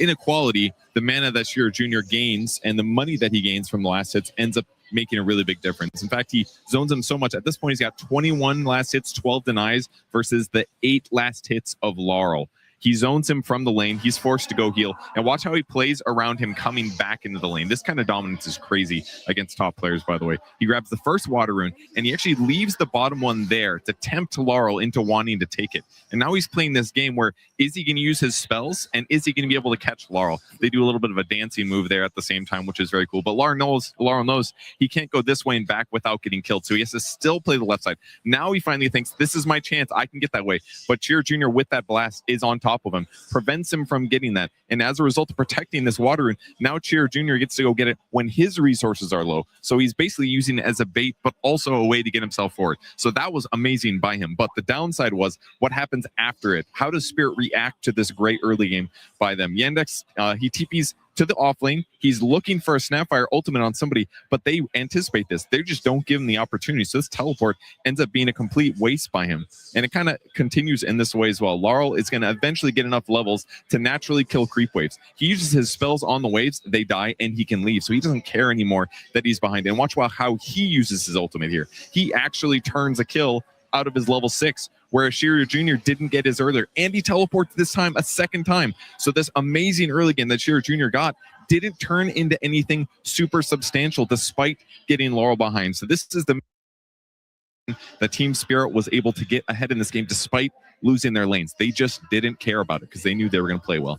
inequality, the mana that Shiro Jr. gains and the money that he gains from the last hits ends up making a really big difference. In fact, he zones him so much. At this point, he's got 21 last hits, 12 denies versus the 8 last hits of Laurel. He zones him from the lane. He's forced to go heal. And watch how he plays around him coming back into the lane. This kind of dominance is crazy against top players, by the way. He grabs the first water rune, and he actually leaves the bottom one there to tempt Laurel into wanting to take it. And now he's playing this game where, is he going to use his spells, and is he going to be able to catch Laurel? They do a little bit of a dancing move there at the same time, which is very cool. But Laurel knows he can't go this way and back without getting killed, so he has to still play the left side. Now he finally thinks, this is my chance. I can get that way. But Shiro Jr. with that blast is on top of him, prevents him from getting that. And as a result of protecting this water rune, now Shiro Jr. gets to go get it when his resources are low. So he's basically using it as a bait, but also a way to get himself forward. So that was amazing by him. But the downside was what happens after it. How does Spirit react to this great early game by them? Yandex, he TPs to the off lane. He's looking for a Snapfire ultimate on somebody, but they anticipate this. They just don't give him the opportunity. So this teleport ends up being a complete waste by him. And it kind of continues in this way as well. Laurel is going to eventually get enough levels to naturally kill creep waves. He uses his spells on the waves, they die, and he can leave. So he doesn't care anymore that he's behind. And watch how he uses his ultimate here. He actually turns a kill out of his level 6, whereas Shiro Jr. didn't get his earlier. And he teleports this time a second time. So this amazing early game that Shiro Jr. got didn't turn into anything super substantial despite getting Laurel behind. So this is the Team Spirit was able to get ahead in this game despite losing their lanes. They just didn't care about it because they knew they were going to play well.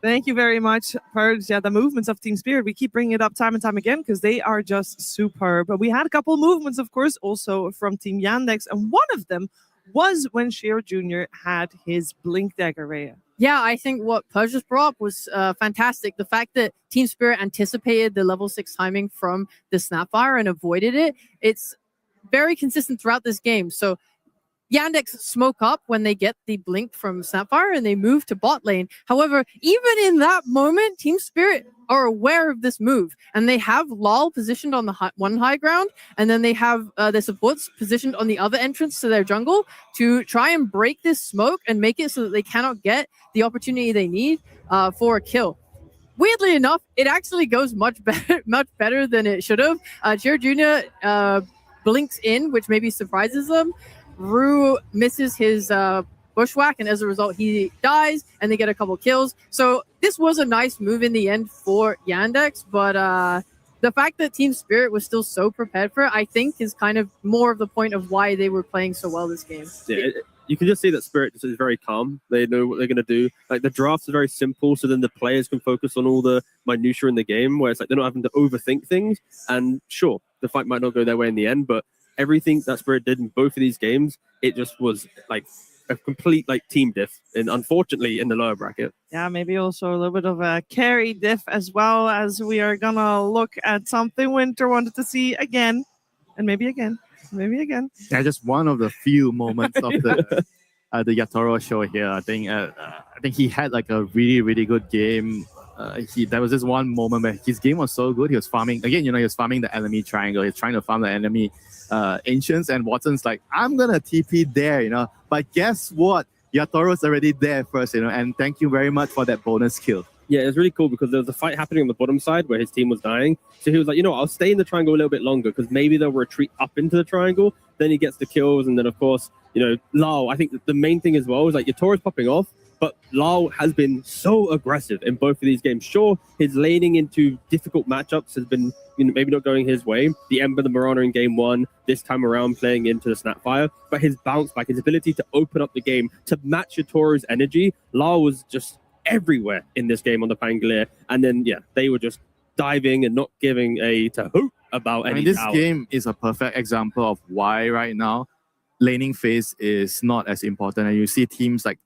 Thank you very much, Purge. Yeah, the movements of Team Spirit, we keep bringing it up time and time again because they are just superb. But we had a couple of movements, of course, also from Team Yandex, and one of them was when Shiro Jr. had his Blink Dagger, Rhea. Yeah, I think what Purge just brought up was fantastic. The fact that Team Spirit anticipated the level 6 timing from the Snapfire and avoided it, it's very consistent throughout this game. So Yandex smoke up when they get the blink from Snapfire and they move to bot lane. However, even in that moment, Team Spirit are aware of this move and they have Lol positioned on the one high ground, and then they have their supports positioned on the other entrance to their jungle to try and break this smoke and make it so that they cannot get the opportunity they need for a kill. weirdly enough, it actually goes much better than it should have. Cheer Jr. Blinks in, which maybe surprises them. Rue misses his bushwhack, and as a result, he dies, and they get a couple kills. So this was a nice move in the end for Yandex, but the fact that Team Spirit was still so prepared for it, I think, is kind of more of the point of why they were playing so well this game. Yeah, you can just see that Spirit is very calm. They know what they're going to do. Like the drafts are very simple, so then the players can focus on all the minutiae in the game, where it's like they're not having to overthink things. And sure, the fight might not go their way in the end, but everything that Spirit did in both of these games, it just was like a complete like team diff. And unfortunately, in the lower bracket. Yeah, maybe also a little bit of a carry diff as well, as we are gonna look at something Winter wanted to see again, and maybe again. Yeah, just one of the few moments of the Yatoro show here. I think he had like a really good game. There was this one moment where his game was so good. He was farming again. He was farming the enemy triangle. He's trying to farm the enemy ancients, and Watson's like, I'm gonna TP there, But guess what? Yatoro's already there first, And thank you very much for that bonus kill. Yeah, it was really cool because there was a fight happening on the bottom side where his team was dying. So he was like, I'll stay in the triangle a little bit longer because maybe they'll retreat up into the triangle. Then he gets the kills. And then, of course, Lao, I think the main thing as well is like Yatoro's popping off, but Lao has been so aggressive in both of these games. Sure, his laning into difficult matchups has been maybe not going his way. The Ember, the Marana in game 1, this time around playing into the Snapfire. But his bounce back, his ability to open up the game, to match Yatoro's energy, Lao was just everywhere in this game on the Pangolier, and then they were just diving and not giving a hoot about any this tower. game is a perfect example of why right now laning phase is not as important, and you see teams like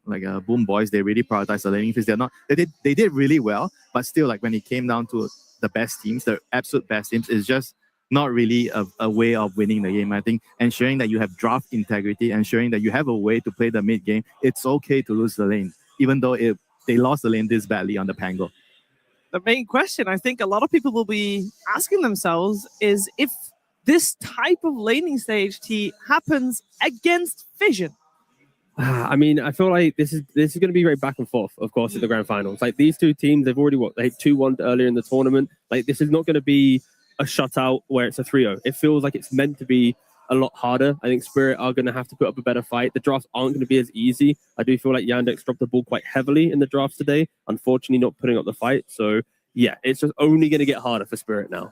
Boom Boys, they really prioritize the laning phase. They did really well, but still, like when it came down to the best teams, the absolute best teams, is just not really a way of winning the game. I think ensuring that you have draft integrity, ensuring that you have a way to play the mid game. It's okay to lose the lane, even though they lost the lane this badly on the Pango. The main question I think a lot of people will be asking themselves is if this type of laning stage happens against Vision. I mean, I feel like this is going to be very back and forth, of course, in the grand finals. Like these two teams, they've already they 2-1 earlier in the tournament. Like this is not going to be a shutout where it's a 3-0. It feels like it's meant to be a lot harder. I think Spirit are going to have to put up a better fight. The drafts aren't going to be as easy. I do feel like Yandex dropped the ball quite heavily in the drafts today, unfortunately not putting up the fight. So yeah, it's just only going to get harder for Spirit now.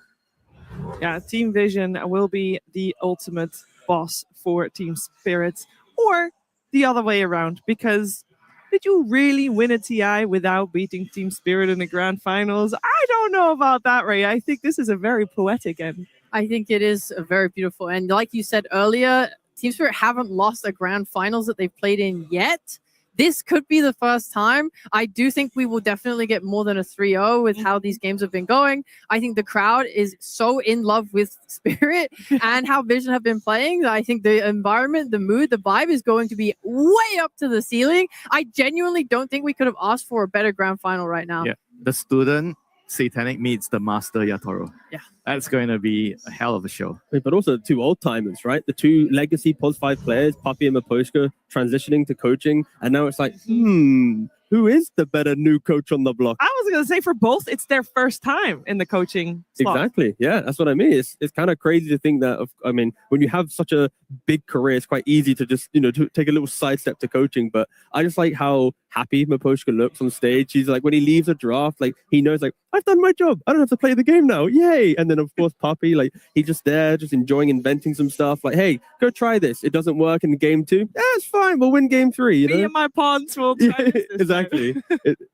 Yeah, Team Vision will be the ultimate boss for Team Spirit, or the other way around, because did you really win a TI without beating Team Spirit in the grand finals? I don't know about that, Ray. I think this is a very poetic end. I think it is a very beautiful end. Like you said earlier, Team Spirit haven't lost a grand finals that they've played in yet. This could be the first time. I do think we will definitely get more than a 3-0 with how these games have been going. I think the crowd is so in love with Spirit and how Vision have been playing. I think the environment, the mood, the vibe is going to be way up to the ceiling. I genuinely don't think we could have asked for a better grand final right now. Yeah, the student Satanic meets the master Yatoro. Yeah. That's going to be a hell of a show. But also the two old timers, right? The two legacy POS 5 players, Puppy and Maposhka, transitioning to coaching. And now it's like, who is the better new coach on the block? I was going to say for both, it's their first time in the coaching slot. Exactly. Yeah, that's what I mean. It's kind of crazy to think that, when you have such a big career, it's quite easy to just, to take a little sidestep to coaching. But I just like how happy Maposhka looks on stage. He's like, when he leaves a draft, like he knows, like, I've done my job. I don't have to play the game now. Yay. And then, of course, Puppy, like, he's just there, just enjoying inventing some stuff. Like, hey, go try this. It doesn't work in game 2. Yeah, it's fine. We'll win game 3. Me and my pawns will try this. Exactly.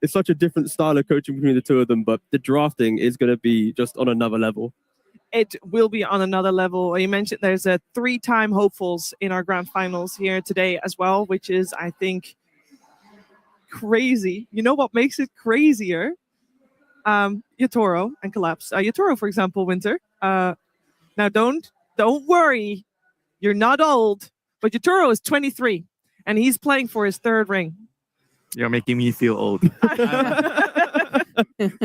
It's such a different style of coaching between the two of them, but the drafting is going to be just on another level. It will be on another level. You mentioned there's a 3-time hopefuls in our grand finals here today as well, which is, I think, crazy. You know what makes it crazier? Yatoro and Collapse. Yatoro, for example, Winter. Now don't worry, you're not old, but Yatoro is 23 and he's playing for his 3rd ring. You're making me feel old. I mean,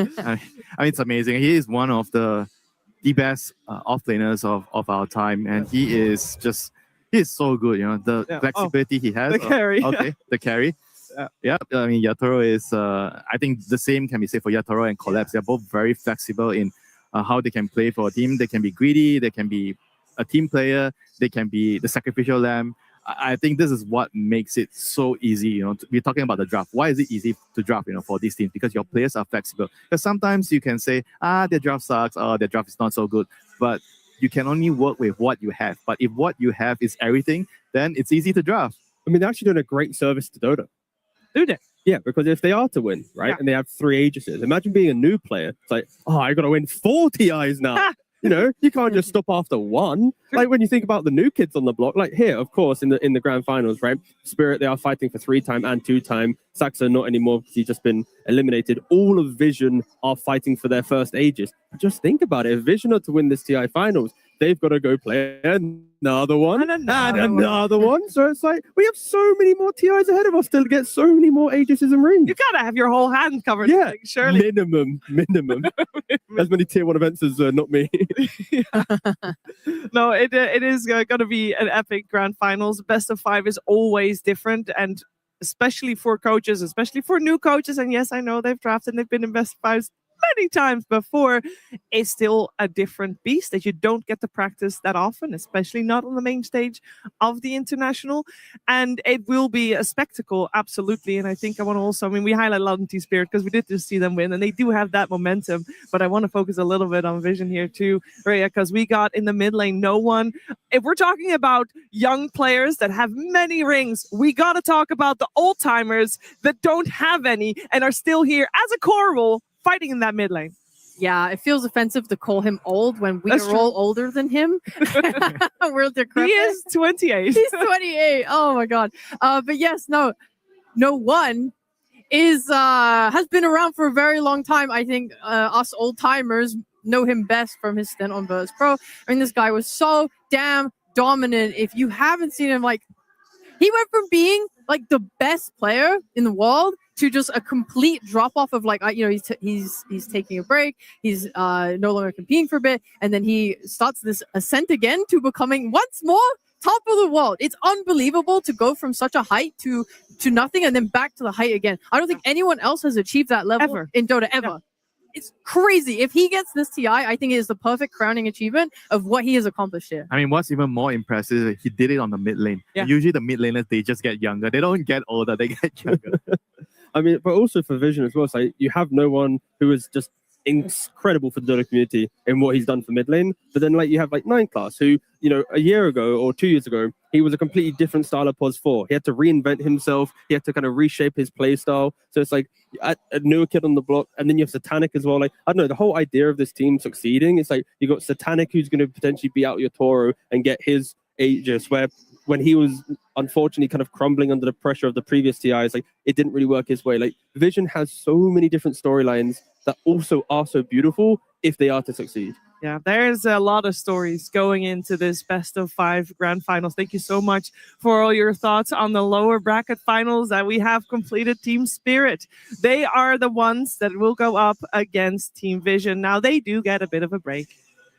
it's amazing. He is one of the best offlaners of our time, and he is so good. The flexibility he has. The carry. The carry. Yeah, I mean Yatoro is. I think the same can be said for Yatoro and Collapse. They're both very flexible in how they can play for a team. They can be greedy. They can be a team player. They can be the sacrificial lamb. I think this is what makes it so easy. You know, we're talking about the draft. Why is it easy to draft? You know, for these teams because your players are flexible. Because sometimes you can say, their draft sucks. Their draft is not so good. But you can only work with what you have. But if what you have is everything, then it's easy to draft. I mean, they're actually doing a great service to Dota. Do they? Yeah, because if they are to win, right, and they have 3 Aegises, imagine being a new player. It's like, I got to win 4 TIs now. You know, you can't just stop after 1. Like when you think about the new kids on the block, like here, of course, in the grand finals, right? Spirit, they are fighting for 3-time and 2-time. Saxo not anymore because he's just been eliminated. All of Vision are fighting for their first Aegis. But just think about it. If Vision are to win this TI finals, they've got to go play another one and another one. So it's like we have so many more TIs ahead of us to get so many more Aegises and rings. You gotta have your whole hand covered. Yeah, surely. minimum. As many tier 1 events as not me. No, it is going to be an epic grand finals. Best of 5 is always different, and especially for coaches, especially for new coaches. And yes, I know they've drafted and they've been in best of 5s many times before. It's still a different beast that you don't get to practice that often, especially not on the main stage of the international. And it will be a spectacle, absolutely. And I think I want to also, we highlight Loudon Team Spirit because we did just see them win and they do have that momentum. But I want to focus a little bit on Vision here too, Rhea, because we got in the mid lane no one. If we're talking about young players that have many rings, we got to talk about the old timers that don't have any and are still here as a core role fighting in that mid lane. Yeah, it feels offensive to call him old when we are all older than him. We're decrepit. He is 28. He's 28. Oh my god. But yes, no one is has been around for a very long time. I think us old timers know him best from his stint on Virtus Pro. I mean, this guy was so damn dominant. If you haven't seen him, like, he went from being like the best player in the world to just a complete drop off of like, he's taking a break. He's no longer competing for a bit. And then he starts this ascent again to becoming once more top of the world. It's unbelievable to go from such a height to nothing and then back to the height again. I don't think anyone else has achieved that level in Dota ever. Yeah. It's crazy. If he gets this TI, I think it is the perfect crowning achievement of what he has accomplished here. I mean, what's even more impressive is he did it on the mid lane. Yeah. Usually the mid laners, they just get younger. They don't get older, they get younger. I mean, but also for Vision as well, so you have no one who is just incredible for the Dota community in what he's done for mid lane. But then like you have like 9 Class who, you know, a year ago or 2 years ago, he was a completely different style of POS 4. He had to reinvent himself. He had to kind of reshape his play style. So it's like a newer kid on the block. And then you have Satanic as well. Like, I don't know, the whole idea of this team succeeding, it's like you got Satanic who's going to potentially beat out your Toro and get his Aegis, where when he was unfortunately kind of crumbling under the pressure of the previous TIs, like it didn't really work his way. Like Vision has so many different storylines that also are so beautiful if they are to succeed. Yeah, there's a lot of stories going into this best of 5 grand finals. Thank you so much for all your thoughts on the lower bracket finals that we have completed. Team Spirit, they are the ones that will go up against Team Vision. Now they do get a bit of a break.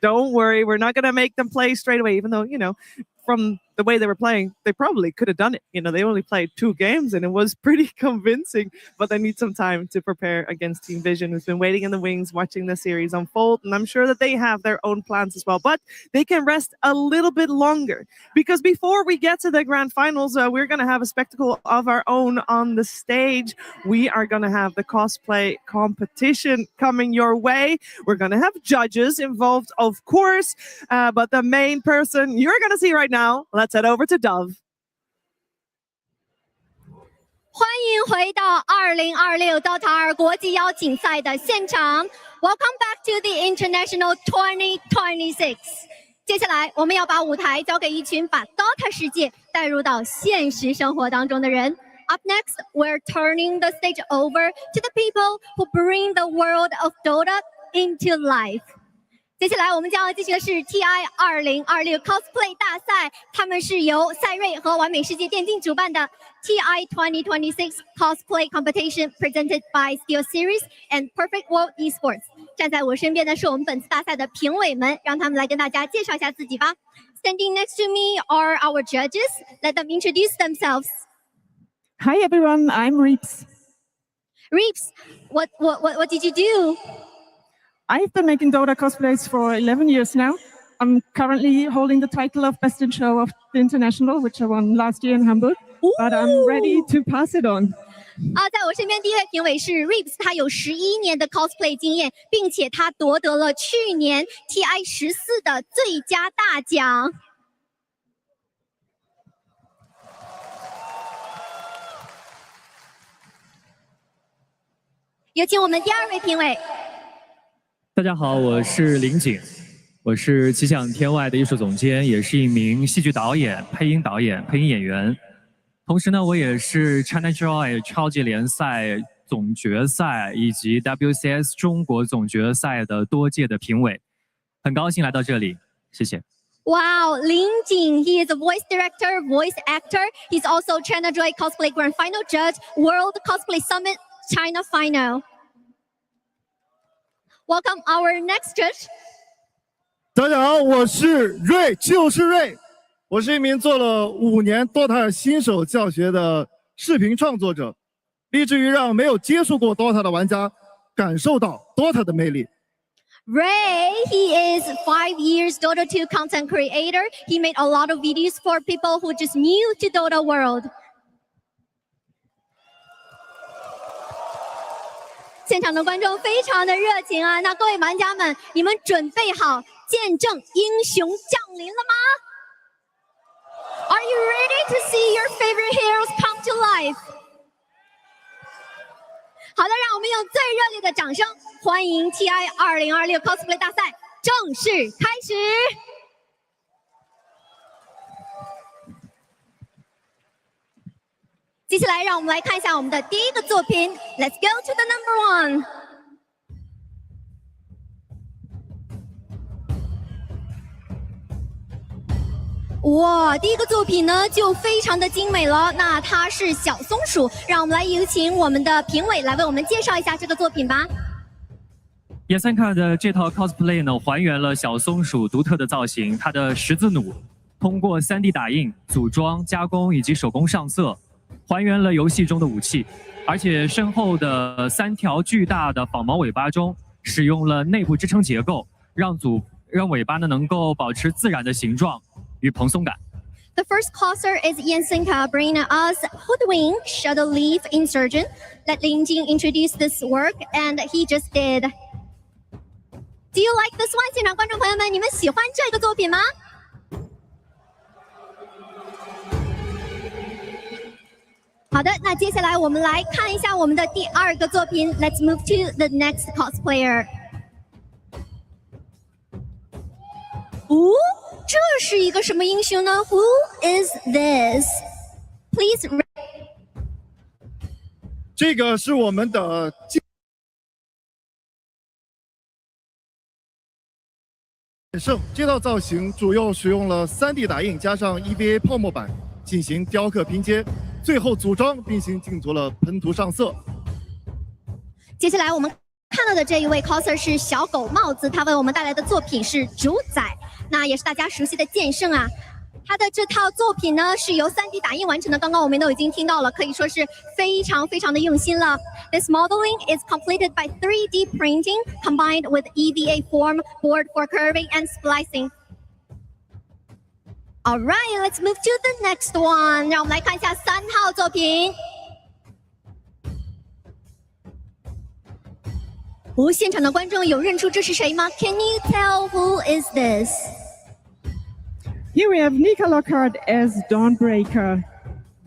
Don't worry, we're not going to make them play straight away, even though, you know, from the way they were playing, they probably could have done it. You know, they only played 2 games and it was pretty convincing, but they need some time to prepare against Team Vision, who's been waiting in the wings, watching the series unfold. And I'm sure that they have their own plans as well, but they can rest a little bit longer because before we get to the grand finals, we're going to have a spectacle of our own on the stage. We are going to have the cosplay competition coming your way. We're going to have judges involved, of course, but the main person you're going to see right now, let's head over to Dove. 欢迎回到2026 Dota 2国际邀请赛的现场。Welcome back to the International 2026。接下来，我们要把舞台交给一群把 Dota 世界带入到现实生活当中的人。Up next, we're turning the stage over to the people who bring the world of Dota into life. 接下来我们将要进行的是 TI 2026 Cosplay 大赛，他们是由赛瑞和完美世界电竞主办的 TI 2026 Cosplay Competition presented by Steel Series and Perfect World Esports。站在我身边的是我们本次大赛的评委们，让他们来跟大家介绍一下自己吧。Standing next to me are our judges. Let them introduce themselves. Hi everyone, I'm Reeps. Reeps, what did you do? I've been making Dota cosplays for 11 years now. I'm currently holding the title of Best in Show of the International, which I won last year in Hamburg, but I'm ready to pass it on. 在我身边第一位评委是 Reeps， 他有11年的 cosplay 经验，并且他夺得了去年 TI14的最佳大奖。有请我们第2位评委。大家好，我是林景，我是奇想天外的艺术总监，也是一名戏剧导演、配音导演、配音演员。同时呢，我也是 ChinaJoy 超级联赛总决赛以及 WCS 中国总决赛的多届的评委，很高兴来到这里，谢谢。Wow, Lin Jing, he is a voice director, voice actor. He's also ChinaJoy Cosplay Grand Final Judge, World Cosplay Summit China Final. Welcome our next judge. 大家好，我是瑞，就是瑞。我是一名做了5年 DOTA 新手教学的视频创作者，立志于让没有接触过 DOTA 的玩家感受到 DOTA 的魅力。Ray, he is 5 years Dota 2 content creator. He made a lot of videos for people who just new to Dota world. 现场的观众非常的热情啊！那各位玩家们，你们准备好见证英雄降临了吗？ Are you ready to see your favorite heroes come to life? 好的，让我们用最热烈的掌声欢迎 TI 2026 Cosplay 大赛正式开始。接下来，让我们来看一下我们的第1个作品。Let's go to the number 1。哇，第1个作品呢就非常的精美了。那它是小松鼠，让我们来有请我们的评委来为我们介绍一下这个作品吧。野森卡的这套 cosplay 呢，还原了小松鼠独特的造型，它的十字弩通过3D 打印、组装、加工以及手工上色，还原了游戏中的武器。而且身后的3条巨大的仿毛尾巴中，使用了内部支撑结构，让尾巴呢能够保持自然的形状与蓬松感。The first closer is Yensenka bringing us Hoodwink Shadow Leaf Insurgent. Let Lin Jing introduce this work, and he just did. Do you like this one? 现场观众朋友们，你们喜欢这个作品吗？好的，那接下来我们来看一下我们的第2个作品。Let's move to the next cosplayer. 哦，这是一个什么英雄呢 ？Who is this? Please. 这个是我们的胜，这套造型主要使用了3D 打印加上 EVA 泡沫板进行雕刻拼接，最后组装并进行了喷涂上色。接下来我们看到的这一位 coser 是小狗帽子，他为我们带来的作品是主宰，那也是大家熟悉的剑圣啊。他的这套作品呢是由3D 打印完成的，刚刚我们都已经听到了，可以说是非常非常的用心了。This modeling is completed by 3D printing combined with EVA form, board for curving and splicing. All right, let's move to the next one. 让我们来看一下3号作品。哦，现场的观众有认出这是谁吗 ？Can you tell who is this? Here we have Nika Lockhart as Dawnbreaker.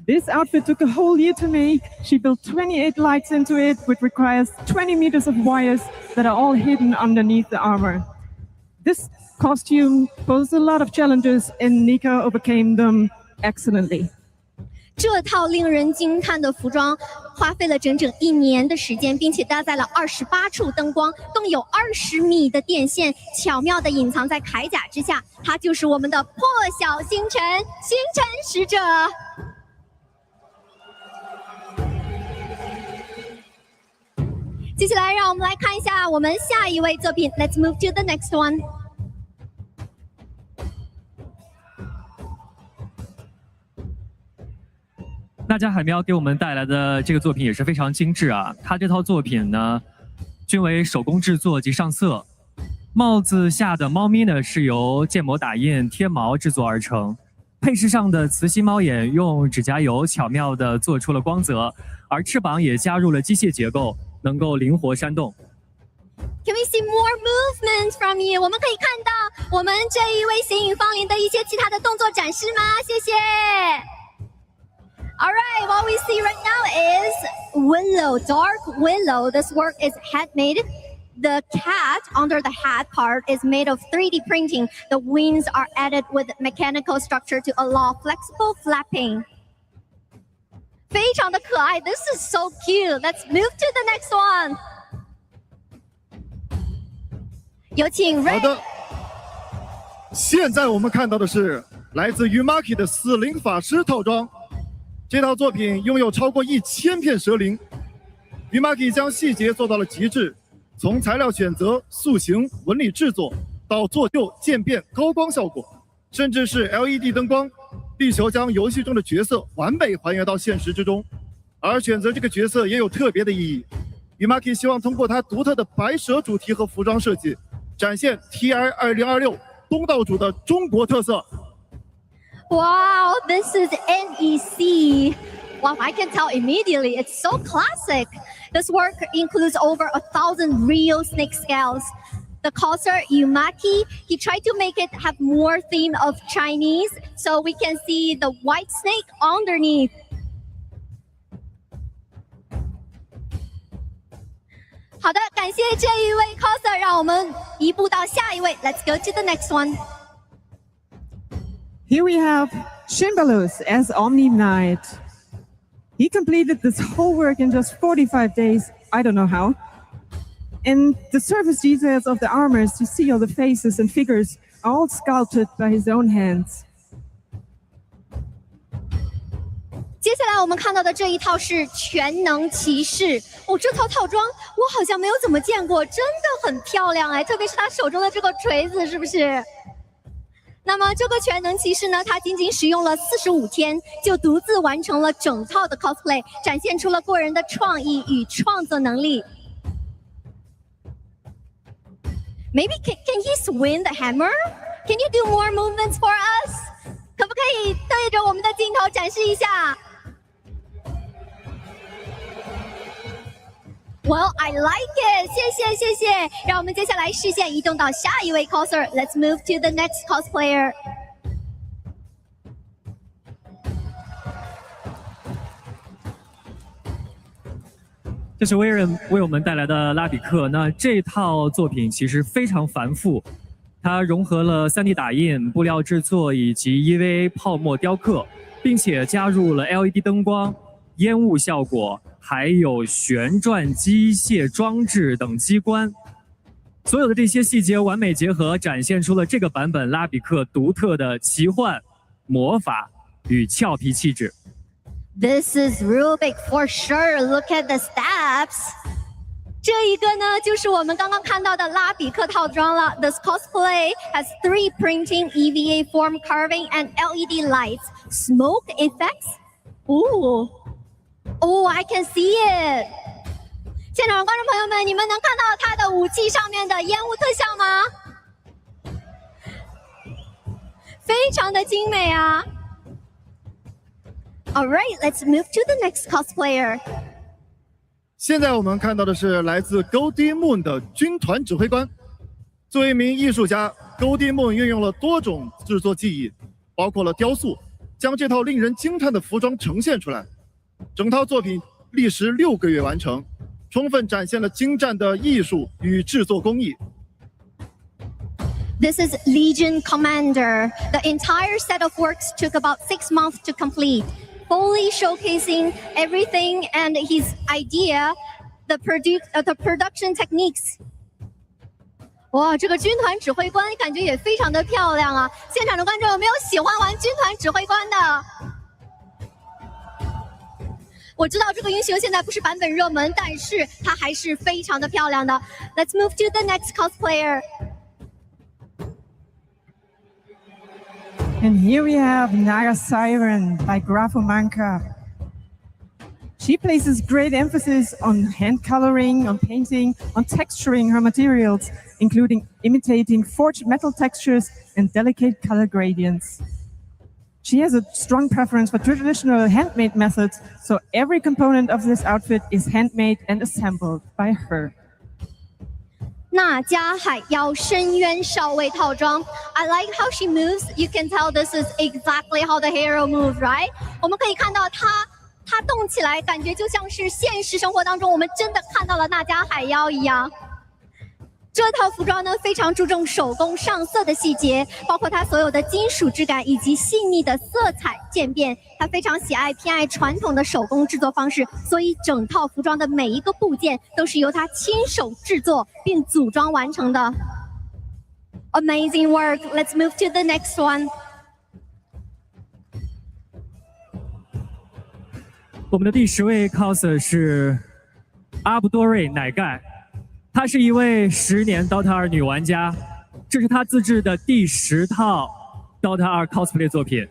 This outfit took a whole year to make. She built 28 lights into it, which requires 20 meters of wires that are all hidden underneath the armor. This costume posed a lot of challenges, and Nika overcame them excellently. 这套令人惊叹的服装花费了整整1年的时间，并且搭载了28处灯光，更有20米的电线，巧妙地隐藏在铠甲之下。它就是我们的破晓星辰，星辰使者。接下来，让我们来看一下我们下一位作品。Let's move to the next one. 那家海喵给我们带来的这个作品也是非常精致啊，它这套作品呢，均为手工制作及上色。帽子下的猫咪呢，是由建模打印贴毛制作而成。配饰上的磁吸猫眼用指甲油巧妙地做出了光泽，而翅膀也加入了机械结构，能够灵活扇动。Can we see more movements from you？ 我们可以看到我们这一位形影芳龄的一些其他的动作展示吗？谢谢。All right, what we see right now is Willow, Dark Willow. This work is handmade. The cat under the hat part is made of 3D printing. The wings are added with mechanical structure to allow flexible flapping. 非常的可爱. This is so cute. Let's move to the next one. 有请 Ray。好的，现在我们看到的是来自于 Maki 的死灵法师套装。这套作品拥有超过1000片蛇灵。于 Maki 将细节做到了极致。从材料选择、塑形、纹理制作，到做旧、渐变、高光效果，甚至是 LED 灯光，力求将游戏中的角色完美还原到现实之中。而选择这个角色也有特别的意义。Umaki 希望通过他独特的白蛇主题和服装设计，展现 TI 2026东道主的中国特色。Wow, this is NEC. Wow, I can tell immediately. It's so classic. This work includes over 1,000 real snake scales. The causer Umaki, he tried to make it have more theme of Chinese, so we can see the white snake underneath. 好的，感谢这一位 coser， 让我们移步到下一位。Let's go to the next one. Here we have Shimbalus as Omni Knight. He completed this whole work in just 45 days. I don't know how. And the surface details of the armors, you see all the faces and figures, are all sculpted by his own hands. 接下来我们看到的这一套是全能骑士哦，这套套装我好像没有怎么见过，真的很漂亮哎，特别是他手中的这个锤子，是不是？那么这个全能骑士呢，他仅仅使用了45天，就独自完成了整套的 cosplay， 展现出了过人的创意与创作能力。Maybe can he swing the hammer? Can you do more movements for us? 可不可以对着我们的镜头展示一下 ？Well, I like it. 谢谢。让我们接下来视线移动到下一位 coser. Let's move to the next cosplayer. 这是威人为我们带来的拉比克。那这套作品其实非常繁复，它融合了 3D 打印、布料制作以及 EVA 泡沫雕刻，并且加入了 LED 灯光、烟雾效果，还有旋转机械装置等机关。所有的这些细节完美结合，展现出了这个版本拉比克独特的奇幻、魔法与俏皮气质。This is Rubik for sure. Look at the steps. 这一个呢，就是我们刚刚看到的拉比克套装了。This cosplay has 3D printing, EVA form carving, and LED lights. Smoke effects. Ooh, I can see it. 现场的观众朋友们，你们能看到它的武器上面的烟雾特效吗？非常的精美啊！ All right, let's move to the next cosplayer. 现在我们看到的是来自 Goldie Moon 的军团指挥官。作为一名艺术家 ，Goldie Moon 运用了多种制作技艺，包括了雕塑，将这套令人惊叹的服装呈现出来。整套作品历时6个月完成，充分展现了精湛的艺术与制作工艺。This is Legion Commander. The entire set of works took about 6 months to complete, fully showcasing everything and his idea, the production techniques. 哇，这个军团指挥官感觉也非常的漂亮啊！现场的观众有没有喜欢玩军团指挥官的？我知道这个英雄现在不是版本热门，但是它还是非常的漂亮的。Let's move to the next cosplayer. And here we have Naga Siren by Graphomanka. She places great emphasis on hand coloring, on painting, on texturing her materials, including imitating forged metal textures and delicate color gradients. She has a strong preference for traditional handmade methods, so every component of this outfit is handmade and assembled by her. 娜迦海妖深渊少尉套装 I like how she moves. You can tell this is exactly how the hero moves, right? 我们可以看到她动起来，感觉就像是现实生活当中我们真的看到了娜迦海妖一样。这套服装呢，非常注重手工上色的细节，包括它所有的金属质感以及细腻的色彩渐变。它非常偏爱传统的手工制作方式，所以整套服装的每一个部件都是由他亲手制作并组装完成的。Amazing work! Let's move to the next one. 我们的第10位 coser 是阿布多瑞乃盖。她是一位10年 Dota 2女玩家，这是她自制的第10套 Dota 2 cosplay 作品。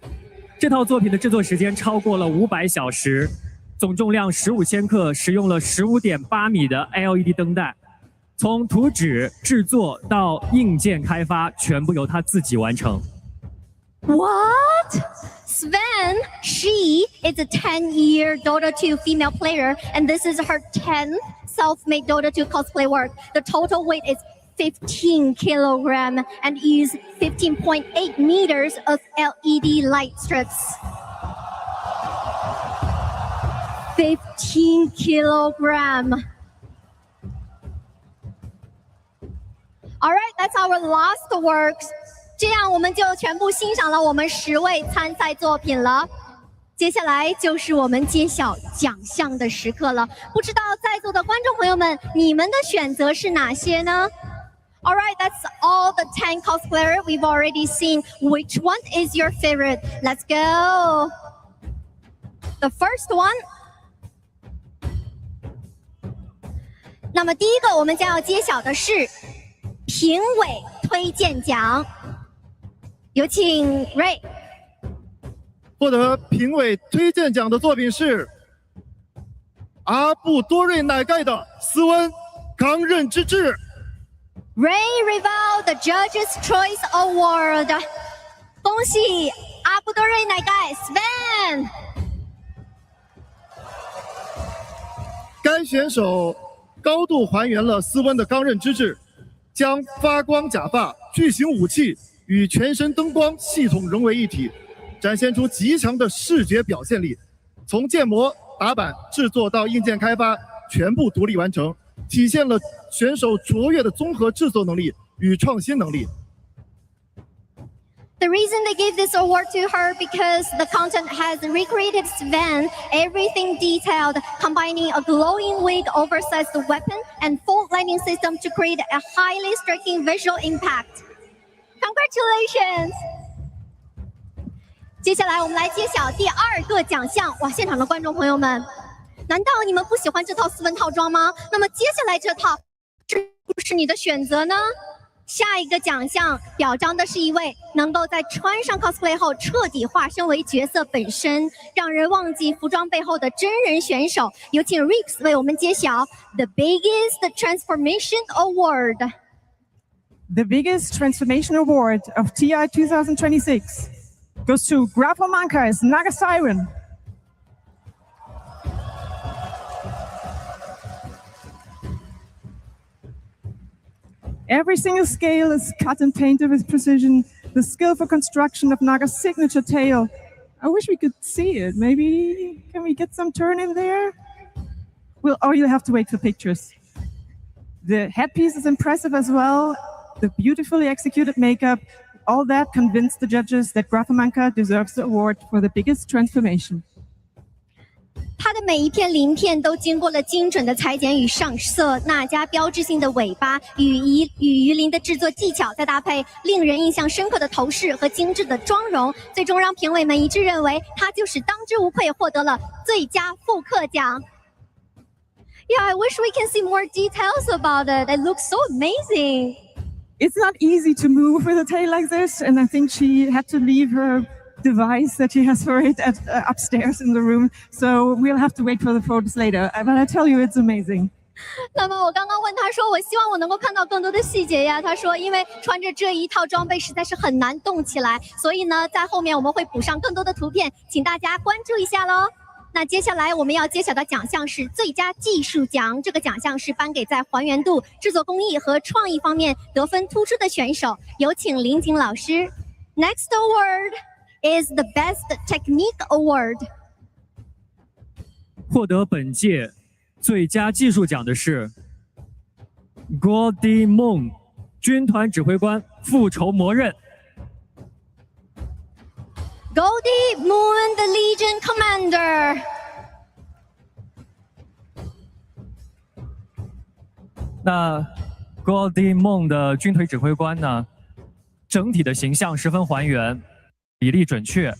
这套作品的制作时间超过了500小时，总重量15千克，使用了15.8米的 LED 灯带。从图纸制作到硬件开发，全部由她自己完成。What? Sven, she is a 10-year Dota 2 female player, and this is her 10th self-made Dota 2 cosplay work. The total weight is 15 kilogram and use 15.8 meters of LED light strips. 15 kilogram. All right, that's our last works. 这样我们就全部欣赏了我们10位参赛作品了。接下来就是我们揭晓奖项的时刻了。不知道在座的观众朋友们，你们的选择是哪些呢？ All right, that's all the 10 cosplayers we've already seen. Which one is your favorite? Let's go. The first one. 那么第一个我们将要揭晓的是评委推荐奖。有请 Ray。获得评委推荐奖的作品是阿布多瑞乃盖的斯温刚刃之治。Ray Rival the Judges' Choice Award， 恭喜阿布多瑞乃盖 Sven。该选手高度还原了斯温的刚刃之治，将发光假发、巨型武器与全身灯光系统融为一体，展现出极强的视觉表现力。从建模、打版、制作到硬件开发，全部独立完成，体现了选手卓越的综合制作能力与创新能力。The reason they gave this award to her because the content has recreated Sven, everything detailed, combining a glowing wig, oversized weapon, and full lighting system to create a highly striking visual impact. Congratulations! 接下来我们来揭晓第2个奖项。哇，现场的观众朋友们，难道你们不喜欢这套斯文套装吗？那么接下来这套是不是你的选择呢？下一个奖项表彰的是一位能够在穿上 cosplay 后彻底化身为角色本身，让人忘记服装背后的真人选手。有请 Rix 为我们揭晓 The Biggest Transformation Award。 The biggest transformation award of TI 2026 goes to Graphomanka's Naga Siren. Every single scale is cut and painted with precision. The skillful construction of Naga's signature tail. I wish we could see it. Maybe, can we get some turn in there? Well, or you'll have to wait for pictures. The headpiece is impressive as well. The beautifully executed makeup, all that convinced the judges that Graphomanka deserves the award for the biggest transformation. 它的每一片鳞片都经过了精准的裁剪与上色，那家标志性的尾巴与鱼鳞的制作技巧，再搭配令人印象深刻的头饰和精致的妆容，最终让评委们一致认为它就是当之无愧获得了最佳复刻奖。Yeah, I wish we can see more details about it. It looks so amazing. It's not easy to move with a tail like this, and I think she had to leave her device that she has for it upstairs in the room. So we'll have to wait for the photos later. But I tell you, it's amazing. 那么我刚刚问他说，我希望我能够看到更多的细节呀。他说，因为穿着这一套装备实在是很难动起来，所以呢，在后面我们会补上更多的图片，请大家关注一下喽。那接下来我们要揭晓的奖项是最佳技术奖，这个奖项是颁给在还原度、制作工艺和创意方面得分突出的选手。有请林景老师。Next award is the Best Technique Award。获得本届最佳技术奖的是 Goldie Moon 军团指挥官复仇魔刃。Goldie Moon, the Legion Commander。那 Goldie Moon 的军团指挥官呢，整体的形象十分还原，比例准确，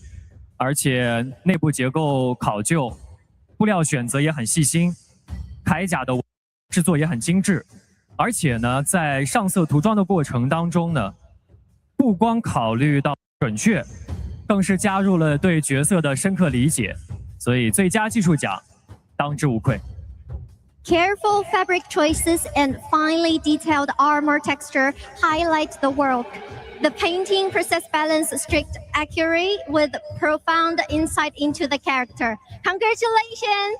而且内部结构考究，布料选择也很细心。铠甲的制作也很精致，而且呢，在上色涂装的过程当中呢，不光考虑到准确，更是加入了对角色的深刻理解，所以最佳技术奖当之无愧。Careful fabric choices and finely detailed armor texture highlight the work. The painting process balance strict accuracy with profound insight into the character. Congratulations!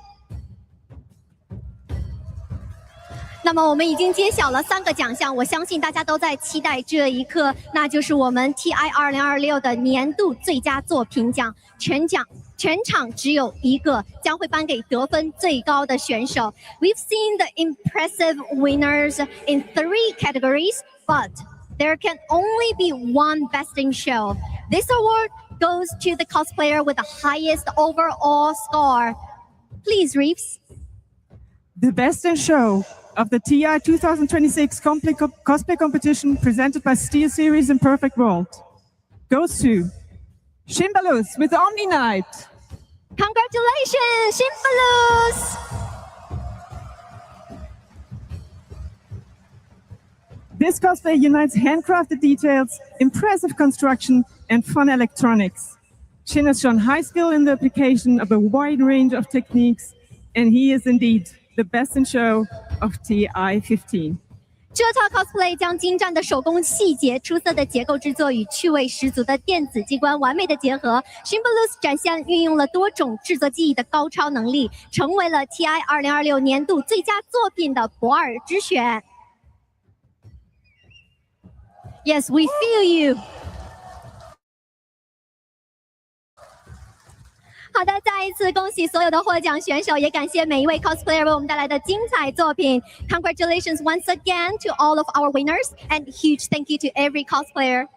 那么我们已经揭晓了3个奖项，我相信大家都在期待这一刻，那就是我们 TI 2026的年度最佳作品奖。全场只有一个，将会颁给得分最高的选手。We've seen the impressive winners in 3 categories, but there can only be one Best in Show. This award goes to the cosplayer with the highest overall score. Please, Reeves. The Best in Show of the TI 2026 cosplay competition presented by SteelSeries and Perfect World goes to Shimbalus with Omni Knight. Congratulations, Shimbalus! This cosplay unites handcrafted details, impressive construction, and fun electronics. Shin has shown high skill in the application of a wide range of techniques, and he is indeed the best in show of TI 15. 这套 cosplay 将精湛的手工细节、出色的结构制作与趣味十足的电子机关完美的结合 ，Shimbalus 展现运用了多种制作技艺的高超能力，成为了 TI 2026年度最佳作品的不二之选。Yes, we feel you. 好的，再一次恭喜所有的获奖选手，也感谢每一位 cosplayer 为我们带来的精彩作品。Congratulations once again to all of our winners, and huge thank you to every cosplayer.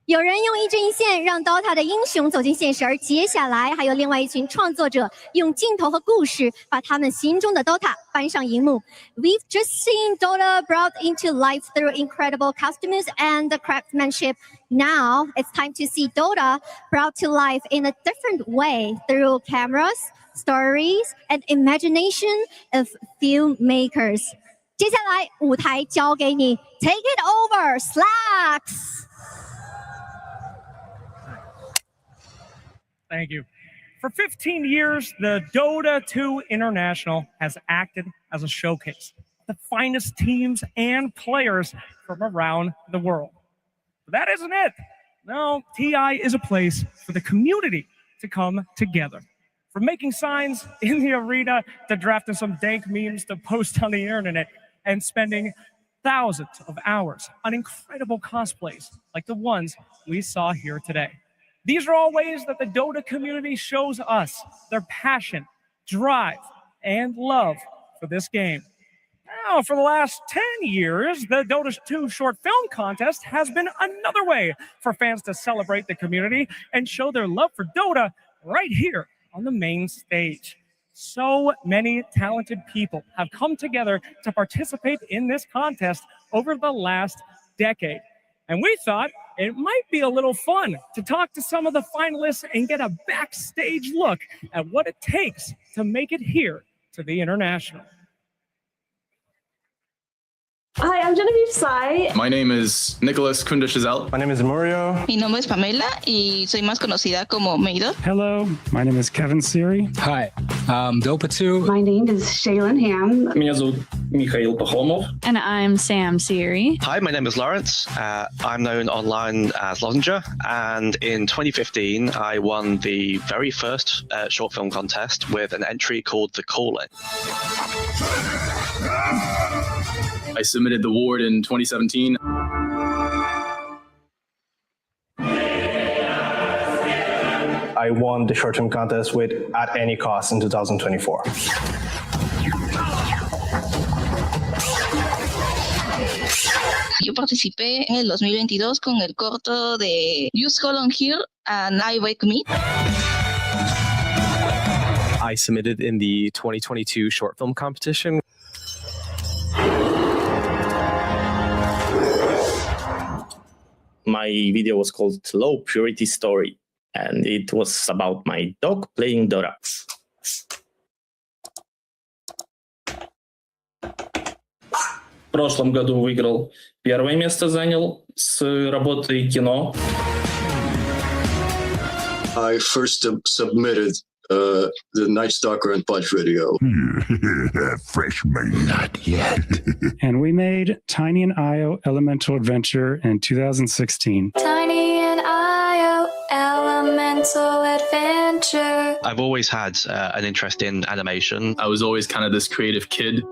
有人用一针一线让 DOTA 的英雄走进现实，而接下来还有另外一群创作者用镜头和故事把他们心中的 DOTA 搬上荧幕。We've just seen DOTA brought into life through incredible costumes and craftsmanship. Now it's time to see DOTA brought to life in a different way through cameras, stories, and imagination of filmmakers. 接下来舞台交给你 ，Take it over, Slacks. Thank you. For 15 years, the Dota 2 International has acted as a showcase of the finest teams and players from around the world. But that isn't it. No, TI is a place for the community to come together. From making signs in the arena to drafting some dank memes to post on the internet and spending thousands of hours on incredible cosplays like the ones we saw here today. These are all ways that the Dota community shows us their passion, drive, and love for this game. Now, for the last 10 years, the Dota 2 short film contest has been another way for fans to celebrate the community and show their love for Dota right here on the main stage. So many talented people have come together to participate in this contest over the last decade. And we thought it might be a little fun to talk to some of the finalists and get a backstage look at what it takes to make it here to the International. Hi, I'm Genevieve Sai. My name is Nicholas Kundashizel. My name is Mario. Mi nombre es Pamela y soy más conocida como Maidot. Hello, my name is Kevin Siri. Hi, I'm Dopa2. My name is Shaylin Ham. Меня зовут Михаил Пахомов. And I'm Sam Siri. Hi, my name is Lawrence. I'm known online as Lozenger, and in 2015, I won the very first short film contest with an entry called The Calling. I submitted the award in 2017. I won the short film contest with At Any Cost in 2024. Yo participé en el 2022 con el corto de You Skull on Here and I Wake Me. I submitted in the 2022 short film competition. My video was called Low Purity Story, and it was about my dog playing donuts. В прошлом году выиграл первое место, занял с работой кино. I first submitted the Night Stalker and Punch video. Fresh meat. Not yet. And we made Tiny and Io Elemental Adventure in 2016. Tiny and Io Elemental Adventure. I've always had an interest in animation. I was always kind of this creative kid.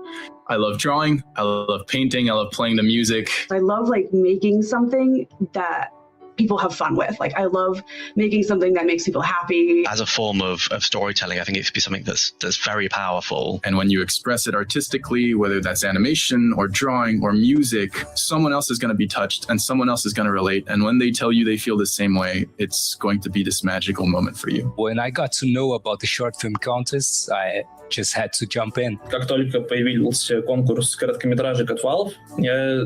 I love drawing, I love painting, I love playing the music. I love like making something that people have fun with. Like I love making something that makes people happy. As a form of storytelling, I think it could be something that's very powerful. And when you express it artistically, whether that's animation or drawing or music, someone else is going to be touched and someone else is going to relate. And when they tell you they feel the same way, it's going to be this magical moment for you. When I got to know about the short film contests, I just had to jump in. Как только появился конкурс короткометражек от Valve, я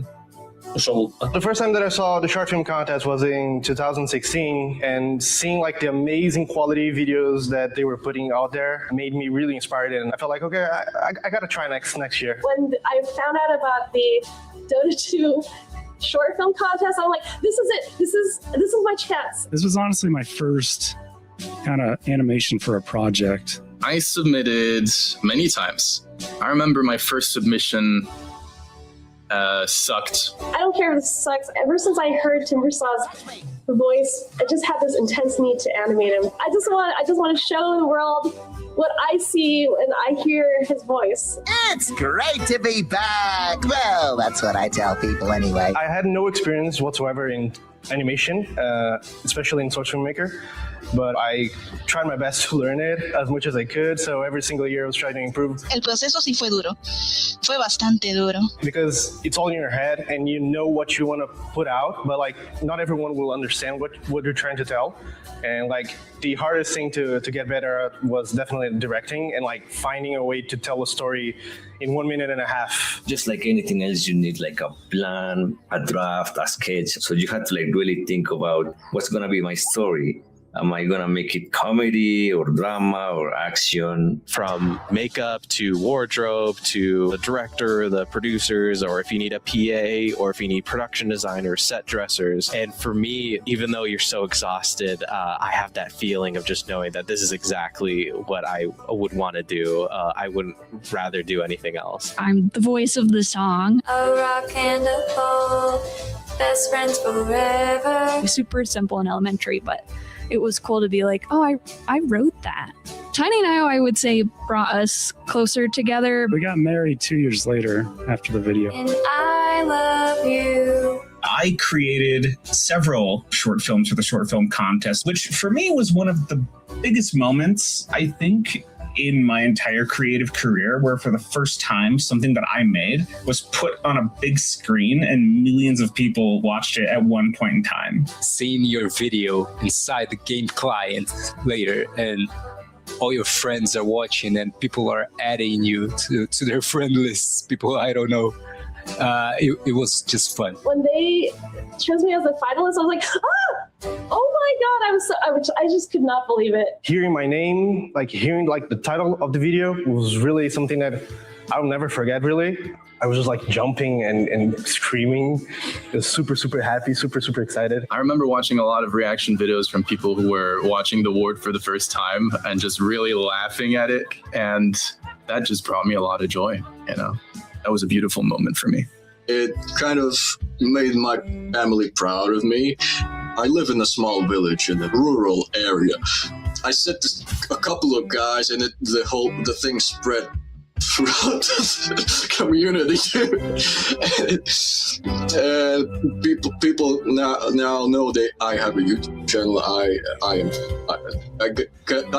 ушел. The first time that I saw the short film contest was in 2016, and seeing like the amazing quality videos that they were putting out there made me really inspired, and I felt like, okay, I gotta try next year. When I found out about the Dota 2 short film contest, I'm like, this is it. This is my chance. This was honestly my first kind of animation for a project. I submitted many times. I remember my first submission sucked. I don't care if this sucks. Ever since I heard Timbersaw's voice, I just had this intense need to animate him. I just want to show the world what I see when I hear his voice. It's great to be back. Well, that's what I tell people anyway. I had no experience whatsoever in animation, especially in Social Maker, but I tried my best to learn it as much as I could, so every single year I was trying to improve. El proceso sí fue duro. Fue bastante duro. Because it's all in your head and you know what you want to put out, but like not everyone will understand what you're trying to tell. And like the hardest thing to get better at was definitely directing and like finding a way to tell a story in 1.5 minutes. Just like anything else, you need like a plan, a draft, a sketch. So you had to like really think about what's gonna be my story. Am I gonna make it comedy or drama or action? From makeup to wardrobe to the director, the producers, or if you need a PA or if you need production designers, set dressers. And for me, even though you're so exhausted, I have that feeling of just knowing that this is exactly what I would want to do. I wouldn't rather do anything else. I'm the voice of the song. A rock and a ball, best friends forever. Super simple and elementary, but it was cool to be like, oh, I wrote that. Tiny and I would say, brought us closer together. We got married 2 years later after the video. And I love you. I created several short films for the short film contest, which for me was one of the biggest moments, I think, in my entire creative career, where for the first time something that I made was put on a big screen and millions of people watched it at one point in time. Seeing your video inside the game client later, and all your friends are watching and people are adding you to their friend lists, people I don't know. It was just fun. When they chose me as a finalist, I was like, ah! Oh my God, I just could not believe it. Hearing my name, like hearing like the title of the video was really something that I'll never forget, really. I was just like jumping and screaming. I was super, super happy, super, super excited. I remember watching a lot of reaction videos from people who were watching the award for the first time and just really laughing at it. And that just brought me a lot of joy, you know. That was a beautiful moment for me. It kind of made my family proud of me. I live in a small village in a rural area. I said to a couple of guys, and the thing spread throughout the community. And people now know that I have a YouTube channel.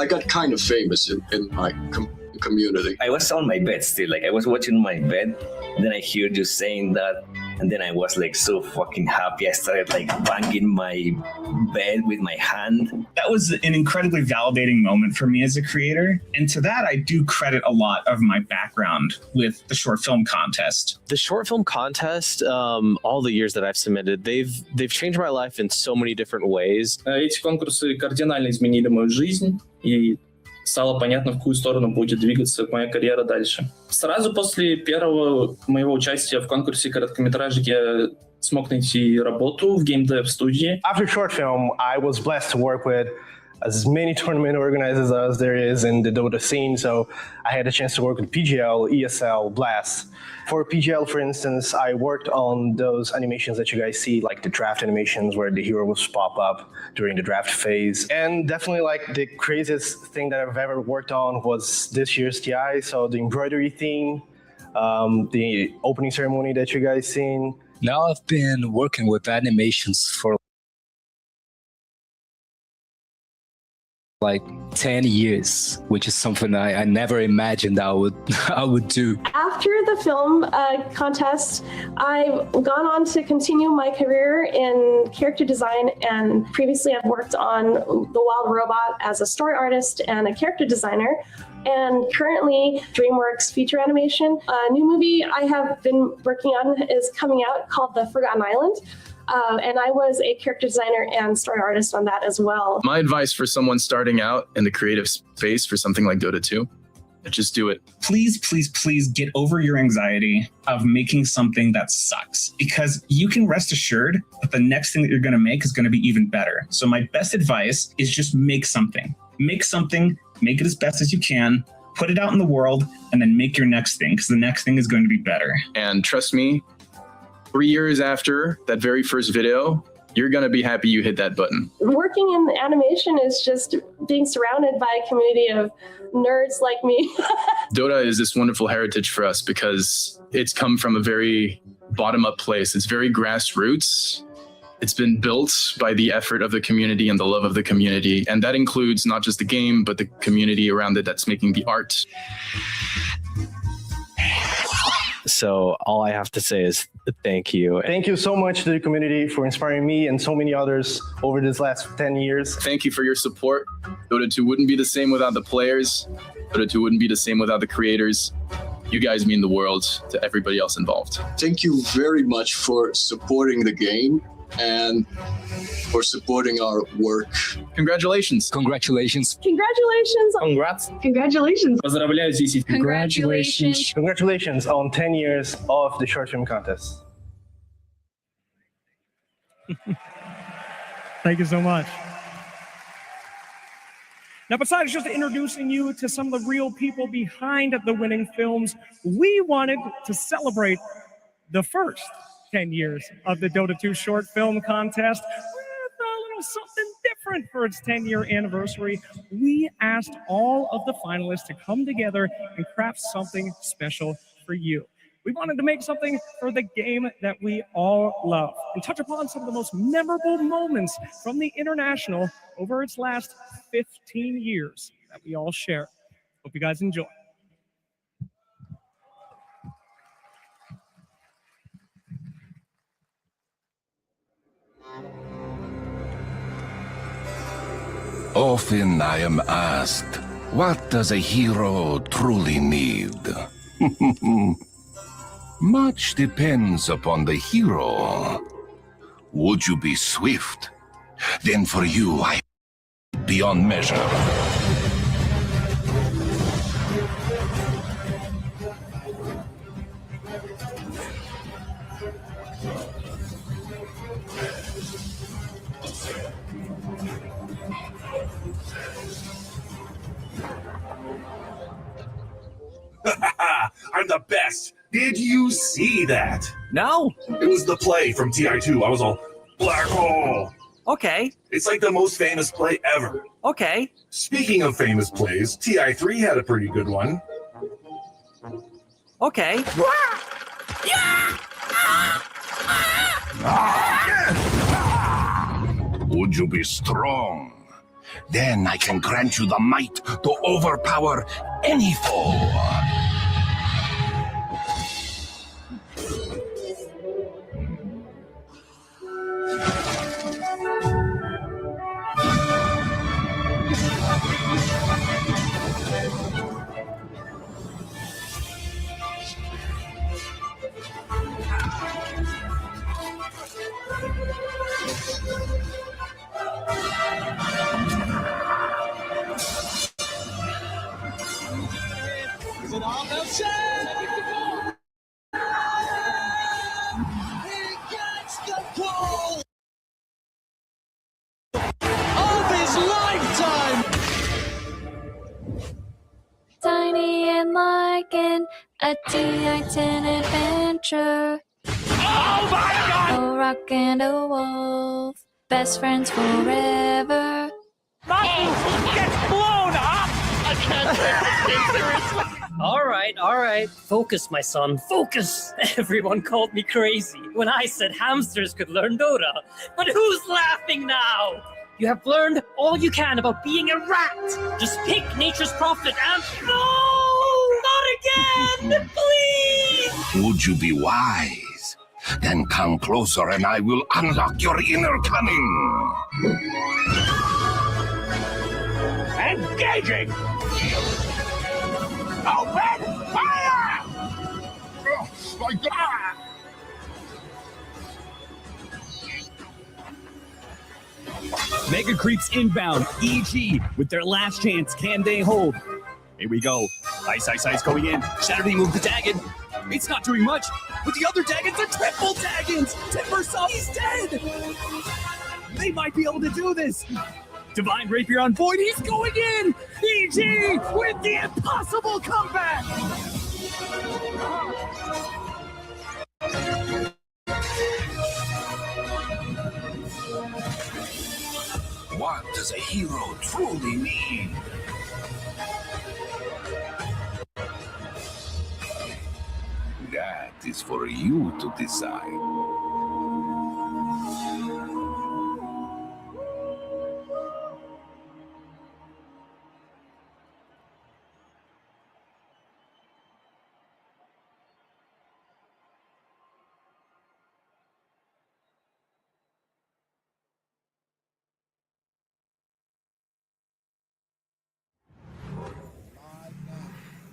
I got kind of famous in my community. I was on my bed still, like I was watching my bed, and then I heard you saying that, and then I was like so fucking happy. I started like banging my bed with my hand. That was an incredibly validating moment for me as a creator, and to that I do credit a lot of my background with the short film contest. The short film contest, all the years that I've submitted, they've changed my life in so many different ways. Эти конкурсы кардинально изменили мою жизнь, и стало понятно, в какую сторону будет двигаться моя карьера дальше. Сразу после первого моего участия в конкурсе короткометражек я смог найти работу в геймдев-студии. After short film, I was blessed to work with as many tournament organizers as there is in the Dota scene. So I had a chance to work with PGL, ESL, Blast. For PGL, for instance, I worked on those animations that you guys see, like the draft animations where the hero will pop up during the draft phase. And definitely like the craziest thing that I've ever worked on was this year's TI. So the embroidery theme, the opening ceremony that you guys seen. Now I've been working with animations for like 10 years, which is something I never imagined I would do. After the film contest, I've gone on to continue my career in character design, and previously I've worked on The Wild Robot as a story artist and a character designer. And currently, DreamWorks feature animation. A new movie I have been working on is coming out called The Forgotten Island. And I was a character designer and story artist on that as well. My advice for someone starting out in the creative space for something like Dota 2, just do it. Please, please, please get over your anxiety of making something that sucks, because you can rest assured that the next thing that you're going to make is going to be even better. So my best advice is just make something. Make something, make it as best as you can, put it out in the world, and then make your next thing, because the next thing is going to be better. And trust me, 3 years after that very first video, you're going to be happy you hit that button. Working in animation is just being surrounded by a community of nerds like me. Dota is this wonderful heritage for us because it's come from a very bottom-up place. It's very grassroots. It's been built by the effort of the community and the love of the community. And that includes not just the game, but the community around it that's making the art. So all I have to say is thank you. Thank you so much to the community for inspiring me and so many others over this last 10 years. Thank you for your support. Dota 2 wouldn't be the same without the players. Dota 2 wouldn't be the same without the creators. You guys mean the world to everybody else involved. Thank you very much for supporting the game and for supporting our work. Congratulations. Congratulations. Congratulations. Congrats. Congratulations. Поздравляю, Zizi. Congratulations. Congratulations on 10 years of the short film contest. Thank you so much. Now, besides just introducing you to some of the real people behind the winning films, we wanted to celebrate the first 10 years of the Dota 2 short film contest with a little something different for its 10-year anniversary. We asked all of the finalists to come together and craft something special for you. We wanted to make something for the game that we all love and touch upon some of the most memorable moments from the International over its last 15 years that we all share. Hope you guys enjoy. Often I am asked, what does a hero truly need? Much depends upon the hero. Would you be swift? Then for you, I beyond measure. the best. Did you see that? No. It was the play from TI2. I was all, black hole. Okay. It's like the most famous play ever. Okay. Speaking of famous plays, TI3 had a pretty good one. Okay. Would you be strong? Then I can grant you the might to overpower any foe. Is it all about Shaq? He gets the goal of his lifetime. Tiny and Lycan, a TI-10 adventure. Oh my God! A rock and a wolf, best friends forever. He gets blown up! I can't take this game seriously. All right. Focus, my son. Focus. Everyone called me crazy when I said hamsters could learn Dota. But who's laughing now? You have learned all you can about being a rat. Just pick nature's prophet and... No! Not again! Please! Would you be wise? Then come closer and I will unlock your inner cunning. Engaging! Open fire! Oh my God! Mega Creeps inbound. EG with their last chance. Can they hold? Here we go. Ice going in. Saturday move the Dagon. It's not doing much, but the other Dagons are triple Dagons. Timbersaw, he's dead. They might be able to do this. Divine Rapier on Void. He's going in. EG with the impossible comeback. What does a hero truly mean? That is for you to decide.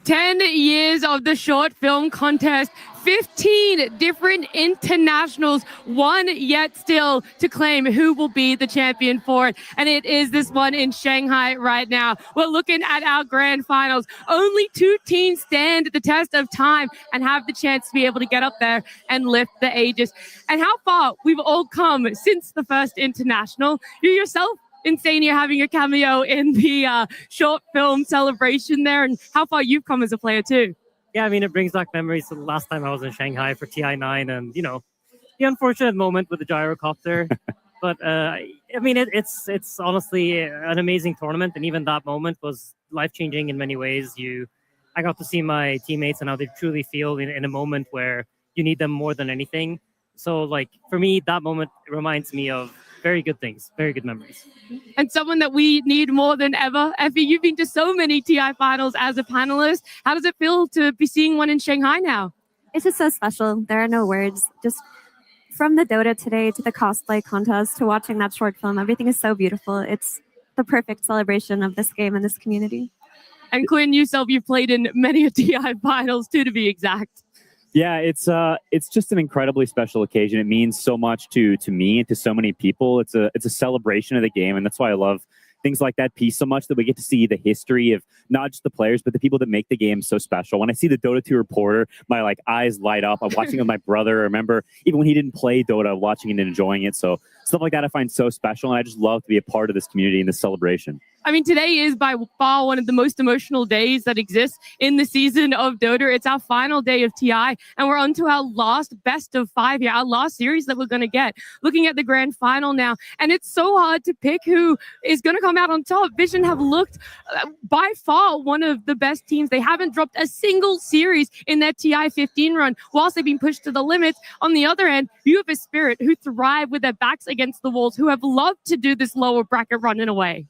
Ten years of the short film contest, 15 different internationals, one yet still to claim who will be the champion for it. And it is this one in Shanghai right now. We're looking at our grand finals. Only 2 teams stand the test of time and have the chance to be able to get up there and lift the Aegis. And how far we've all come since the first international. You yourself, Insane, you're having a cameo in the short film celebration there, and how far you've come as a player too. Yeah, I mean, it brings back memories of the last time I was in Shanghai for TI9 and, you know, the unfortunate moment with the gyrocopter. But, I mean, it's honestly an amazing tournament, and even that moment was life-changing in many ways. I got to see my teammates and how they truly feel in a moment where you need them more than anything. So, like, for me, that moment reminds me of very good things, very good memories. And someone that we need more than ever. Effie, you've been to so many TI finals as a panelist. How does it feel to be seeing one in Shanghai now? It's just so special. There are no words. Just from the Dota today to the cosplay contest to watching that short film, everything is so beautiful. It's the perfect celebration of this game and this community. And Quinn, yourself, you've played in many a TI finals too, to be exact. Yeah, it's just an incredibly special occasion. It means so much to me and to so many people. It's a celebration of the game, and that's why I love things like that piece so much, that we get to see the history of not just the players, but the people that make the game so special. When I see the Dota 2 reporter, my eyes light up. I'm watching it with my brother. I remember even when he didn't play Dota, watching it and enjoying it. So stuff like that I find so special, and I just love to be a part of this community and this celebration. I mean, today is by far one of the most emotional days that exists in the season of Dota. It's our final day of TI, and we're on to our last best of 5 here, our last series that we're going to get. Looking at the grand final now, and it's so hard to pick who is going to come out on top. Vision have looked by far one of the best teams. They haven't dropped a single series in their TI 15 run, whilst they've been pushed to the limits. On the other end, you have a Spirit who thrive with their backs against the walls, who have loved to do this lower bracket run in a way.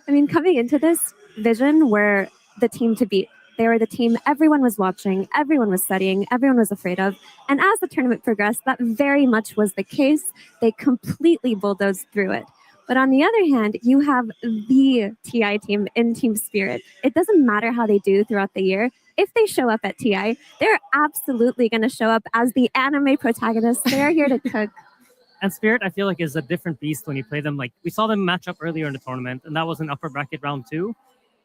I mean, coming into this, Vision were the team to beat. They were the team everyone was watching, everyone was studying, everyone was afraid of. And as the tournament progressed, that very much was the case. They completely bulldozed through it. But on the other hand, you have the TI team in Team Spirit. It doesn't matter how they do throughout the year. If they show up at TI, they're absolutely going to show up as the anime protagonists. They're here to cook. And Spirit, I feel like, is a different beast when you play them. Like, we saw them match up earlier in the tournament, and that was an upper bracket round 2.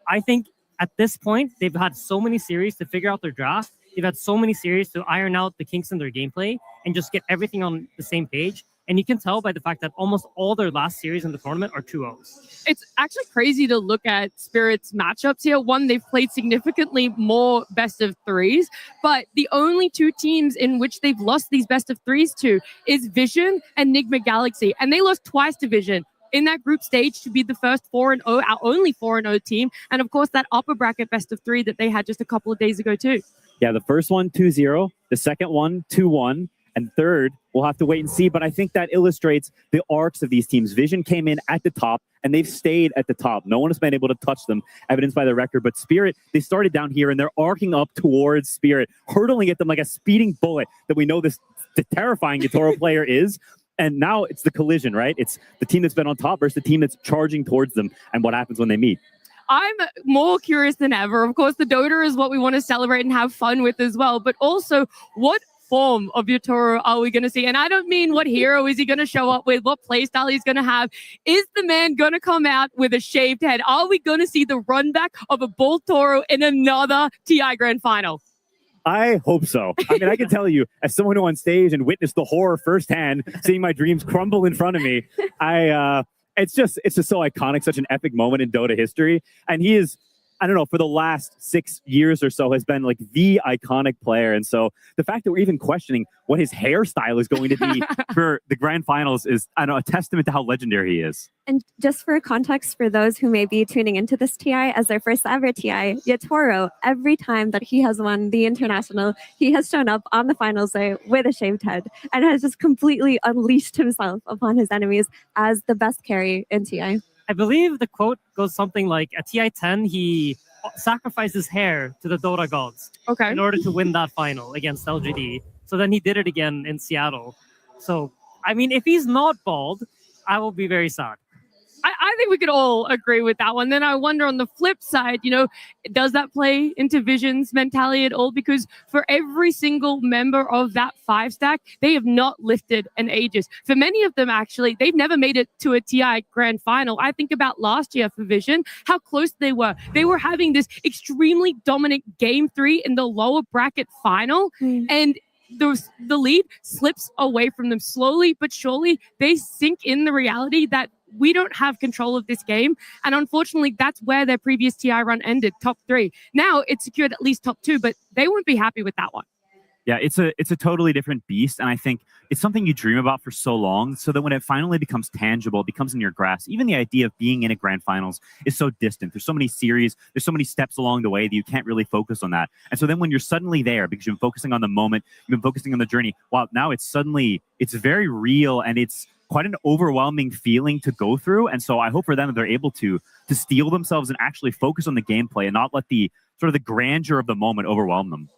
I think at this point, they've had so many series to figure out their draft. They've had so many series to iron out the kinks in their gameplay and just get everything on the same page. And you can tell by the fact that almost all their last series in the tournament are 2-0s. It's actually crazy to look at Spirit's matchups here. One, they've played significantly more best of 3s, but the only 2 teams in which they've lost these best of 3s to is Vision and Enigma Galaxy. And they lost twice to Vision in that group stage to be the first 4-0, our only 4-0 team. And of course, that upper bracket best of 3 that they had just a couple of days ago too. Yeah, the first one 2-0, the second one 2-1. And third, we'll have to wait and see. But I think that illustrates the arcs of these teams. Vision came in at the top, and they've stayed at the top. No one has been able to touch them, evidenced by their record. But Spirit, they started down here, and they're arcing up towards Spirit, hurtling at them like a speeding bullet that we know the terrifying Yatoro player is. And now it's the collision, right? It's the team that's been on top versus the team that's charging towards them, and what happens when they meet. I'm more curious than ever. Of course, the Dota is what we want to celebrate and have fun with as well. But also, what form of Yatoro are we going to see? And I don't mean what hero is he going to show up with, what playstyle he's going to have. Is the man going to come out with a shaved head? Are we going to see the run back of a bull Toro in another TI Grand Final? I hope so. I mean, I can tell you, as someone who on stage and witnessed the horror firsthand, seeing my dreams crumble in front of me, it's just so iconic, such an epic moment in Dota history. And he is, I don't know, for the last 6 years or so has been like the iconic player. And so the fact that we're even questioning what his hairstyle is going to be for the grand finals is, I don't know, a testament to how legendary he is. And just for context, for those who may be tuning into this TI as their first ever TI, Yatoro, every time that he has won the international, he has shown up on the finals day with a shaved head and has just completely unleashed himself upon his enemies as the best carry in TI. I believe the quote goes something like, at TI 10, he sacrificed his hair to the Dota gods in order to win that final against LGD. So then he did it again in Seattle. So, I mean, if he's not bald, I will be very sad. I think we could all agree with that one. Then I wonder on the flip side, does that play into Vision's mentality at all? Because for every single member of that 5 stack, they have not lifted in ages. For many of them, actually, they've never made it to a TI grand final. I think about last year for Vision, how close they were. They were having this extremely dominant game 3 in the lower bracket final. And the lead slips away from them slowly but surely. They sink in the reality that we don't have control of this game. And unfortunately, that's where their previous TI run ended, top 3. Now it's secured at least top 2, but they won't be happy with that one. Yeah, it's a totally different beast. And I think it's something you dream about for so long, so that when it finally becomes tangible, it becomes in your grasp. Even the idea of being in a grand finals is so distant. There's so many series, there's so many steps along the way that you can't really focus on that. And so then when you're suddenly there, because you've been focusing on the moment, you've been focusing on the journey, wow, now it's very real, and it's quite an overwhelming feeling to go through. And so I hope for them that they're able to steel themselves and actually focus on the gameplay and not let the sort of the grandeur of the moment overwhelm them.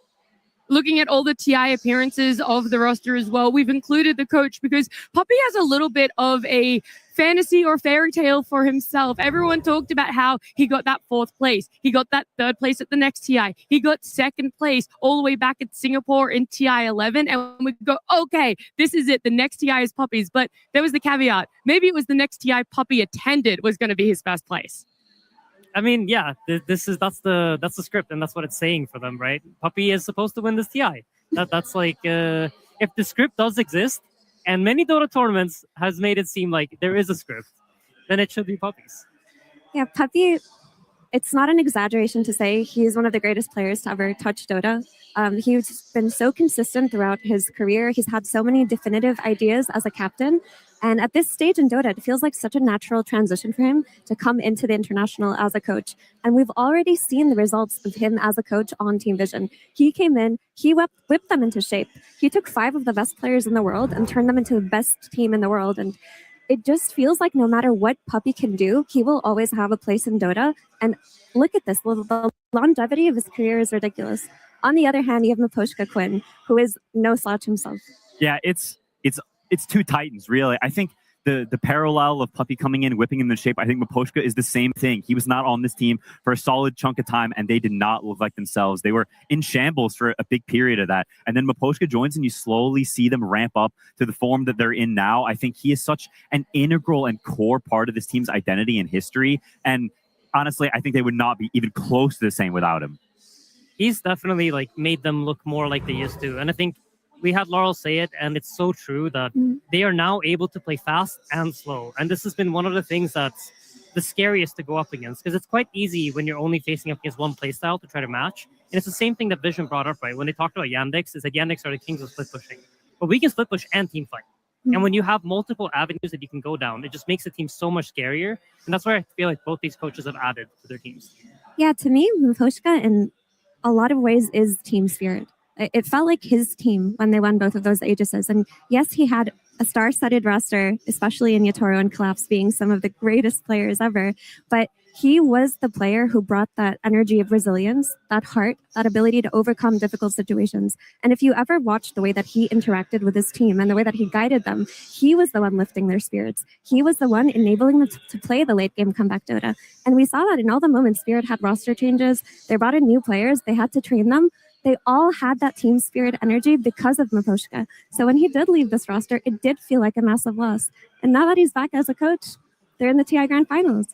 Looking at all the TI appearances of the roster as well, we've included the coach because Puppy has a little bit of a fantasy or fairy tale for himself. Everyone talked about how he got that 4th place. He got that 3rd place at the next TI. He got 2nd place all the way back at Singapore in TI 11. And we go, okay, this is it. The next TI is Puppy's. But there was the caveat. Maybe it was the next TI Puppy attended was going to be his first place. I mean, yeah, that's the script, and that's what it's saying for them, right? Puppy is supposed to win this TI. That's like, if the script does exist, and many Dota tournaments has made it seem like there is a script, then it should be Puppy's. Yeah, Puppy, it's not an exaggeration to say he's one of the greatest players to ever touch Dota. He's been so consistent throughout his career. He's had so many definitive ideas as a captain. And at this stage in Dota, it feels like such a natural transition for him to come into the international as a coach. And we've already seen the results of him as a coach on Team Vision. He came in, he whipped them into shape. He took 5 of the best players in the world and turned them into the best team in the world. And it just feels like no matter what Puppy can do, he will always have a place in Dota. And look at this, the longevity of his career is ridiculous. On the other hand, you have Miposhka Quinn, who is no slouch himself. Yeah, it's two titans, really. I think the parallel of Puppy coming in, whipping him into shape, I think Miposhka is the same thing. He was not on this team for a solid chunk of time, and they did not look like themselves. They were in shambles for a big period of that. And then Miposhka joins, and you slowly see them ramp up to the form that they're in now. I think he is such an integral and core part of this team's identity and history. And honestly, I think they would not be even close to the same without him. He's definitely like made them look more like they used to. And I think we had Laurel say it, and it's so true that they are now able to play fast and slow. And this has been one of the things that's the scariest to go up against, because it's quite easy when you're only facing up against one playstyle to try to match. And it's the same thing that Vision brought up, right? When they talked about Yandex, is that Yandex are the kings of split pushing. But we can split push and team fight. And when you have multiple avenues that you can go down, it just makes the team so much scarier. And that's why I feel like both these coaches have added to their teams. Yeah, to me, Miposhka in a lot of ways is team spirit. It felt like his team when they won both of those Aegises. And yes, he had a star-studded roster, especially in Yatoro and Collapse being some of the greatest players ever. But he was the player who brought that energy of resilience, that heart, that ability to overcome difficult situations. And if you ever watched the way that he interacted with his team and the way that he guided them, he was the one lifting their spirits. He was the one enabling them to play the late-game comeback Dota. And we saw that in all the moments Spirit had roster changes. They brought in new players. They had to train them. They all had that team spirit energy because of Miposhka. So when he did leave this roster, it did feel like a massive loss. And now that he's back as a coach, they're in the TI Grand Finals.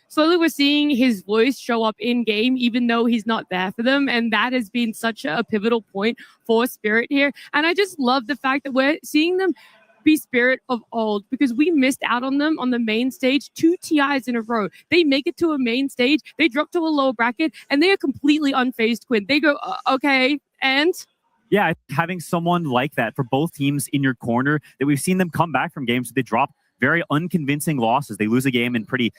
Slowly we're seeing his voice show up in game, even though he's not there for them. And that has been such a pivotal point for Spirit here. And I just love the fact that we're seeing them be Spirit of old, because we missed out on them on the main stage 2 TIs in a row. They make it to a main stage, they drop to a lower bracket, and they are completely unfazed, Quinn. They go, okay, and... Yeah, having someone like that for both teams in your corner, that we've seen them come back from games that they drop very unconvincing losses. They lose a game in pretty,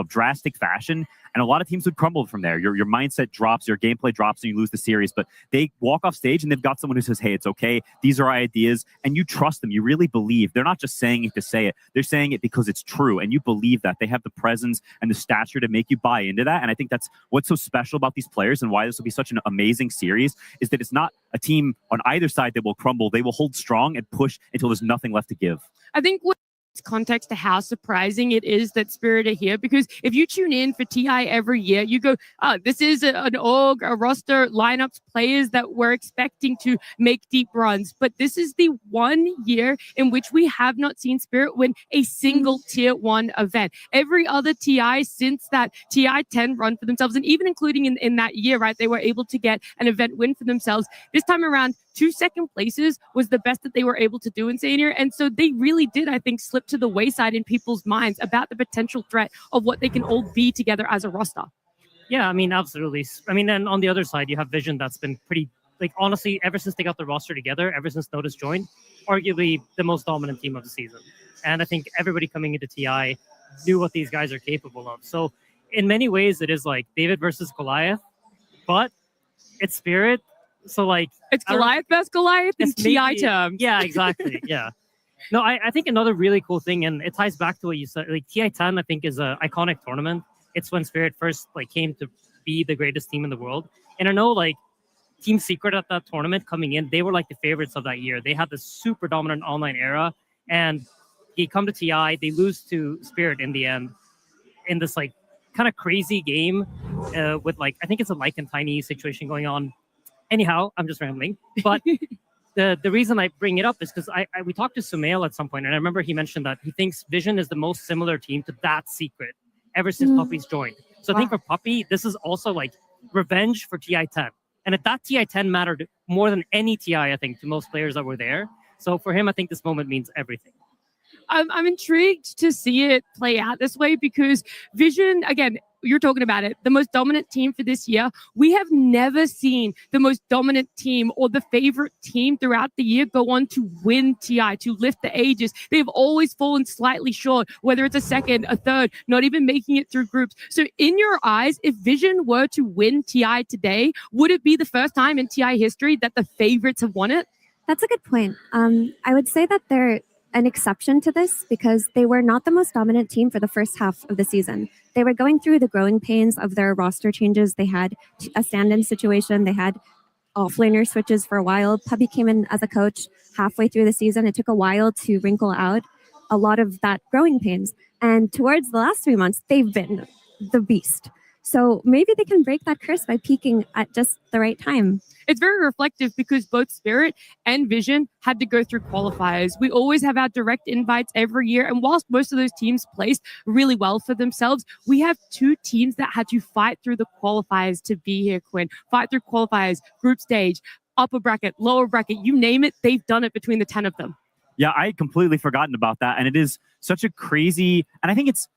drastic fashion. And a lot of teams would crumble from there. Your mindset drops, your gameplay drops, and you lose the series. But they walk off stage and they've got someone who says, hey, it's okay. These are our ideas. And you trust them. You really believe. They're not just saying it to say it. They're saying it because it's true. And you believe that. They have the presence and the stature to make you buy into that. And I think that's what's so special about these players and why this will be such an amazing series, is that it's not a team on either side that will crumble. They will hold strong and push until there's nothing left to give. I think context to how surprising it is that Spirit are here, because if you tune in for TI every year, you go, this is an org, a roster, lineups, players that we're expecting to make deep runs. But this is the one year in which we have not seen Spirit win a single tier 1 event. Every other TI since that TI 10 run for themselves, and even including in that year, right, they were able to get an event win for themselves. This time around, 2 second places was the best that they were able to do in Senior. And so they really did, I think, slip to the wayside in people's minds about the potential threat of what they can all be together as a roster. Yeah, I mean, absolutely. I mean, and on the other side, you have Vision that's been pretty, honestly, ever since they got the roster together, ever since Notice joined, arguably the most dominant team of the season. And I think everybody coming into TI knew what these guys are capable of. So in many ways, it is like David versus Goliath, but it's Spirit. So it's Goliath versus Goliath in TI terms. Yeah, exactly. Yeah. No, I think another really cool thing, and it ties back to what you said, TI 10, I think, is an iconic tournament. It's when Spirit first came to be the greatest team in the world. And I know Team Secret at that tournament coming in, they were the favorites of that year. They had this super dominant online era, and they come to TI, they lose to Spirit in the end in this kind of crazy game with I think it's a and Tiny situation going on. Anyhow, I'm just rambling. But the reason I bring it up is because we talked to Sumail at some point, and I remember he mentioned that he thinks Vision is the most similar team to that Secret ever since Puppy's joined. So I think for Puppy, this is also revenge for TI 10. And that TI 10 mattered more than any TI, I think, to most players that were there. So for him, I think this moment means everything. I'm intrigued to see it play out this way because Vision, again, you're talking about it, the most dominant team for this year. We have never seen the most dominant team or the favorite team throughout the year go on to win TI, to lift the ages. They've always fallen slightly short, whether it's a second, a third, not even making it through groups. So in your eyes, if Vision were to win TI today, would it be the first time in TI history that the favorites have won it? That's a good point. I would say that they're an exception to this because they were not the most dominant team for the first half of the season. They were going through the growing pains of their roster changes. They had a stand-in situation. They had offlaner switches for a while. Pubby came in as a coach halfway through the season. It took a while to wrinkle out a lot of that growing pains. And towards the last 3 months, they've been the beast. So maybe they can break that curse by peaking at just the right time. It's very reflective because both Spirit and Vision had to go through qualifiers. We always have our direct invites every year. And whilst most of those teams placed really well for themselves, we have two teams that had to fight through the qualifiers to be here, Quinn. Fight through qualifiers, group stage, upper bracket, lower bracket, you name it, they've done it between the 10 of them. Yeah, I had completely forgotten about that. And it is such a crazy, and I think it's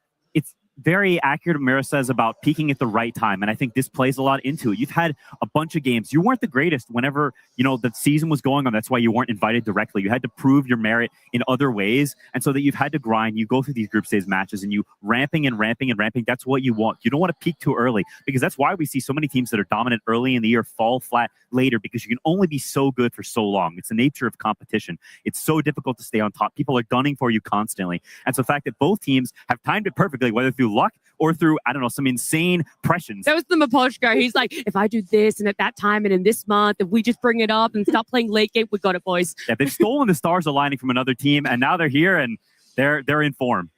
very accurate what Mira says about peaking at the right time. And I think this plays a lot into it. You've had a bunch of games. You weren't the greatest whenever, the season was going on. That's why you weren't invited directly. You had to prove your merit in other ways. And so that you've had to grind. You go through these group stage matches and you ramping and ramping and ramping. That's what you want. You don't want to peak too early because that's why we see so many teams that are dominant early in the year fall flat later because you can only be so good for so long. It's the nature of competition. It's so difficult to stay on top. People are gunning for you constantly. And so the fact that both teams have timed it perfectly, whether through luck or through, I don't know, some insane pressions. That was the Maposhka. He's like, if I do this and at that time and in this month, if we just bring it up and stop playing late game, we got it, boys. Yeah, they've stolen the stars aligning from another team, and now they're here and they're in form.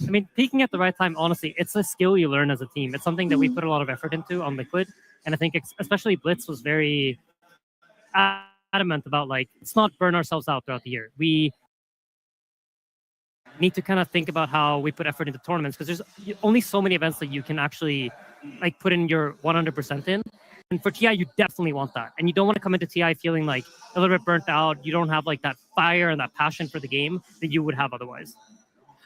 I mean, peaking at the right time, honestly, it's a skill you learn as a team. It's something that we put a lot of effort into on Liquid. And I think especially Blitz was very adamant about, let's not burn ourselves out throughout the year. We need to kind of think about how we put effort into tournaments because there's only so many events that you can actually put in your 100% in. And for TI, you definitely want that. And you don't want to come into TI feeling a little bit burnt out. You don't have that fire and that passion for the game that you would have otherwise.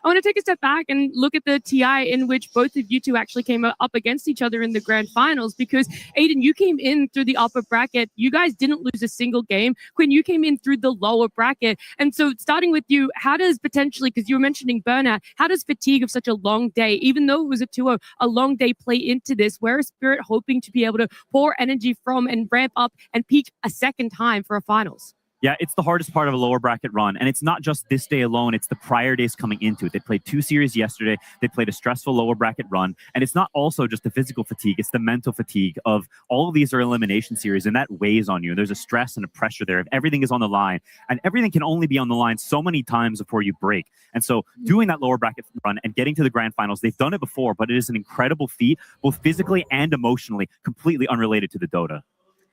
I want to take a step back and look at the TI in which both of you two actually came up against each other in the grand finals because, Aiden, you came in through the upper bracket. You guys didn't lose a single game. Quinn, you came in through the lower bracket. And so starting with you, how does potentially, because you were mentioning burnout, how does fatigue of such a long day, even though it was a 2-0, a long day play into this? Where is Spirit hoping to be able to pour energy from and ramp up and peak a second time for a finals? Yeah, it's the hardest part of a lower bracket run. And it's not just this day alone. It's the prior days coming into it. They played 2 series yesterday. They played a stressful lower bracket run. And it's not also just the physical fatigue. It's the mental fatigue of all of these are elimination series. And that weighs on you. There's a stress and a pressure there. Everything is on the line. And everything can only be on the line so many times before you break. And so doing that lower bracket run and getting to the grand finals, they've done it before, but it is an incredible feat, both physically and emotionally, completely unrelated to the Dota.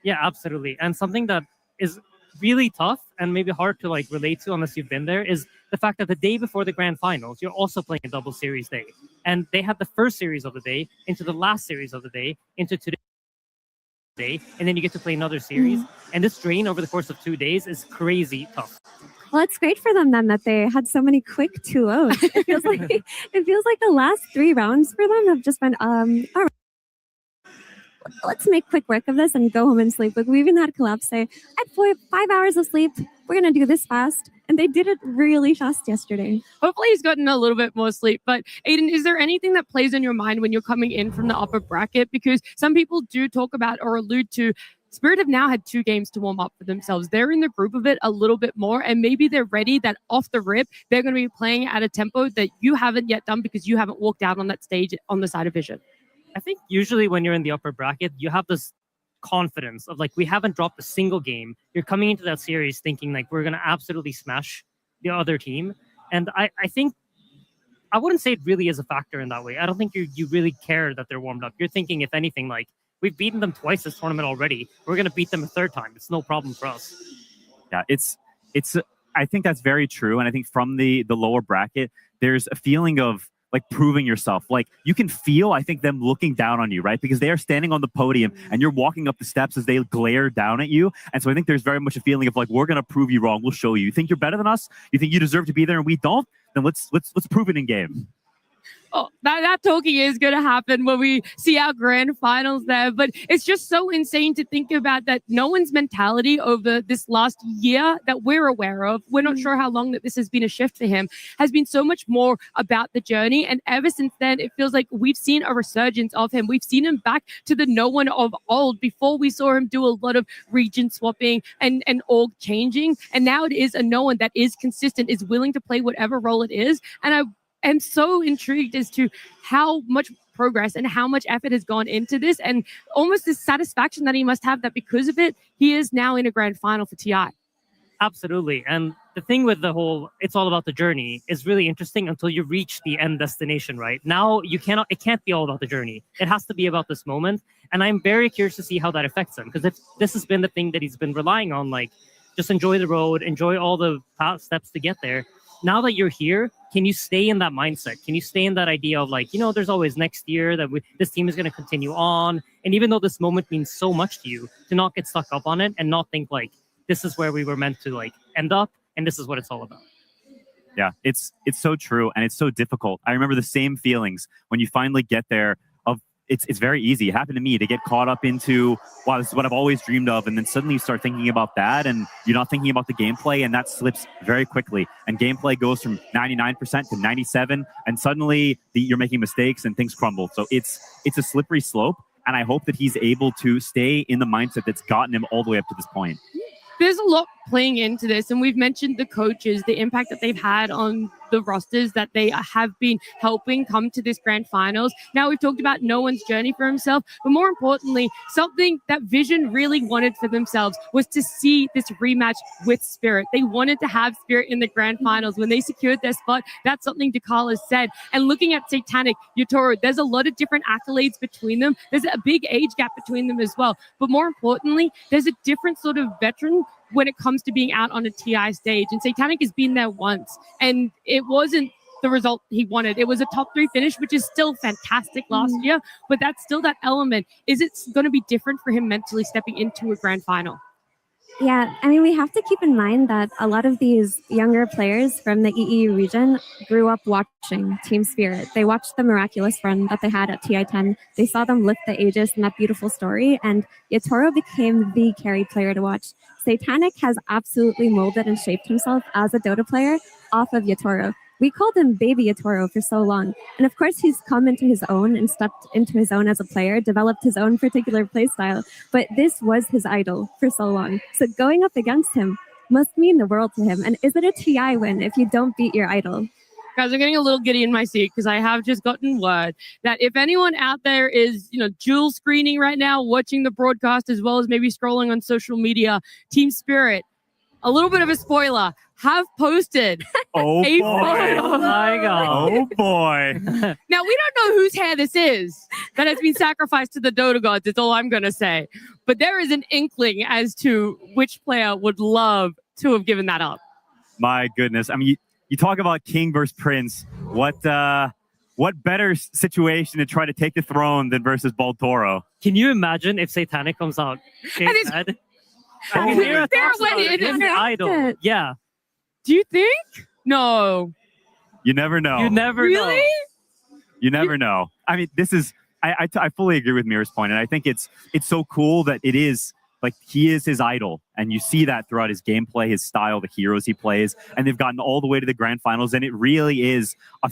Yeah, absolutely. And something that is really tough and maybe hard to relate to unless you've been there is the fact that the day before the grand finals, you're also playing a double series day. And they had the first series of the day into the last series of the day into today, and then you get to play another series. And this drain over the course of 2 days is crazy tough. Well, it's great for them then that they had so many quick 2-0s. It feels like the last 3 rounds for them have just been all right. Let's make quick work of this and go home and sleep. We even had Collapse say, I have 5 hours of sleep. We're going to do this fast. And they did it really fast yesterday. Hopefully he's gotten a little bit more sleep. But Aiden, is there anything that plays in your mind when you're coming in from the upper bracket? Because some people do talk about or allude to Spirit have now had 2 games to warm up for themselves. They're in the group of it a little bit more, and maybe they're ready that off the rip, they're going to be playing at a tempo that you haven't yet done because you haven't walked out on that stage on the side of Vision. I think usually when you're in the upper bracket, you have this confidence of we haven't dropped a single game. You're coming into that series thinking we're going to absolutely smash the other team. And I think, I wouldn't say it really is a factor in that way. I don't think you really care that they're warmed up. You're thinking, if anything, we've beaten them twice this tournament already. We're going to beat them a third time. It's no problem for us. Yeah, I think that's very true. And I think from the lower bracket, there's a feeling of proving yourself. You can feel, I think, them looking down on you, right? Because they are standing on the podium and you're walking up the steps as they glare down at you. And so I think there's very much a feeling of we're going to prove you wrong. We'll show you. You think you're better than us? You think you deserve to be there and we don't? then let's prove it in game. Oh, that talking is going to happen when we see our grand finals there. But it's just so insane to think about that no one's mentality over this last year that we're aware of, we're not sure how long that this has been a shift for him, has been so much more about the journey. And ever since then, it feels like we've seen a resurgence of him. We've seen him back to the no one of old. Before we saw him do a lot of region swapping and org changing. And now it is a no one that is consistent, is willing to play whatever role it is. And I'm so intrigued as to how much progress and how much effort has gone into this, and almost this satisfaction that he must have that because of it, he is now in a grand final for TI. Absolutely. And the thing with the whole, it's all about the journey is really interesting until you reach the end destination, right? Now it can't be all about the journey. It has to be about this moment. And I'm very curious to see how that affects him, because if this has been the thing that he's been relying on, like just enjoy the road, enjoy all the steps to get there. Now that you're here, can you stay in that mindset? Can you stay in that idea of like, there's always next year that this team is going to continue on. And even though this moment means so much to you, to not get stuck up on it and not think like, this is where we were meant to like end up. And this is what it's all about. Yeah, it's so true. And it's so difficult. I remember the same feelings when you finally get there. It's very easy. It happened to me to get caught up into, wow, this is what I've always dreamed of. And then suddenly you start thinking about that and you're not thinking about the gameplay, and that slips very quickly. And gameplay goes from 99% to 97%. And suddenly you're making mistakes and things crumble. So it's a slippery slope. And I hope that he's able to stay in the mindset that's gotten him all the way up to this point. There's a lot playing into this, and we've mentioned the coaches, the impact that they've had on the rosters that they have been helping come to this grand finals. Now we've talked about no one's journey for himself, but more importantly, something that Vision really wanted for themselves was to see this rematch with Spirit. They wanted to have Spirit in the grand finals. When they secured their spot, that's something Dekal has said. And looking at Satanic, Yotaro, there's a lot of different accolades between them. There's a big age gap between them as well. But more importantly, there's a different sort of veteran when it comes to being out on a TI stage. And Satanic has been there once, and it wasn't the result he wanted. It was a top 3 finish, which is still fantastic last year, but that's still that element. Is it going to be different for him mentally stepping into a grand final? Yeah, I mean, we have to keep in mind that a lot of these younger players from the EEU region grew up watching Team Spirit. They watched the miraculous run that they had at TI10. They saw them lift the Aegis in that beautiful story, and Yotaro became the carry player to watch. Satanic has absolutely molded and shaped himself as a Dota player off of Yotaro. We called him Baby Yotaro for so long. And of course, he's come into his own and stepped into his own as a player, developed his own particular playstyle. But this was his idol for so long. So going up against him must mean the world to him. And is it a TI win if you don't beat your idol? Guys, I'm getting a little giddy in my seat because I have just gotten word that if anyone out there is, dual screening right now, watching the broadcast as well as maybe scrolling on social media, Team Spirit, a little bit of a spoiler, have posted Oh a boy. photo. Oh my God. Oh boy. Now, we don't know whose hair this is that has been sacrificed to the Dota gods. That's all I'm going to say. But there is an inkling as to which player would love to have given that up. My goodness. I mean, you talk about King versus Prince. What better situation to try to take the throne than versus Baltoro? Can you imagine if Satanic comes out? Head? I mean, There talks when about it his is idol. Yeah. Do you think? No. You never know. You never Really? know. You never know. I mean, this is, I fully agree with Mira's point, and I think it's so cool that it is, like, he is his idol, and you see that throughout his gameplay, his style, the heroes he plays, and they've gotten all the way to the grand finals, and it really is a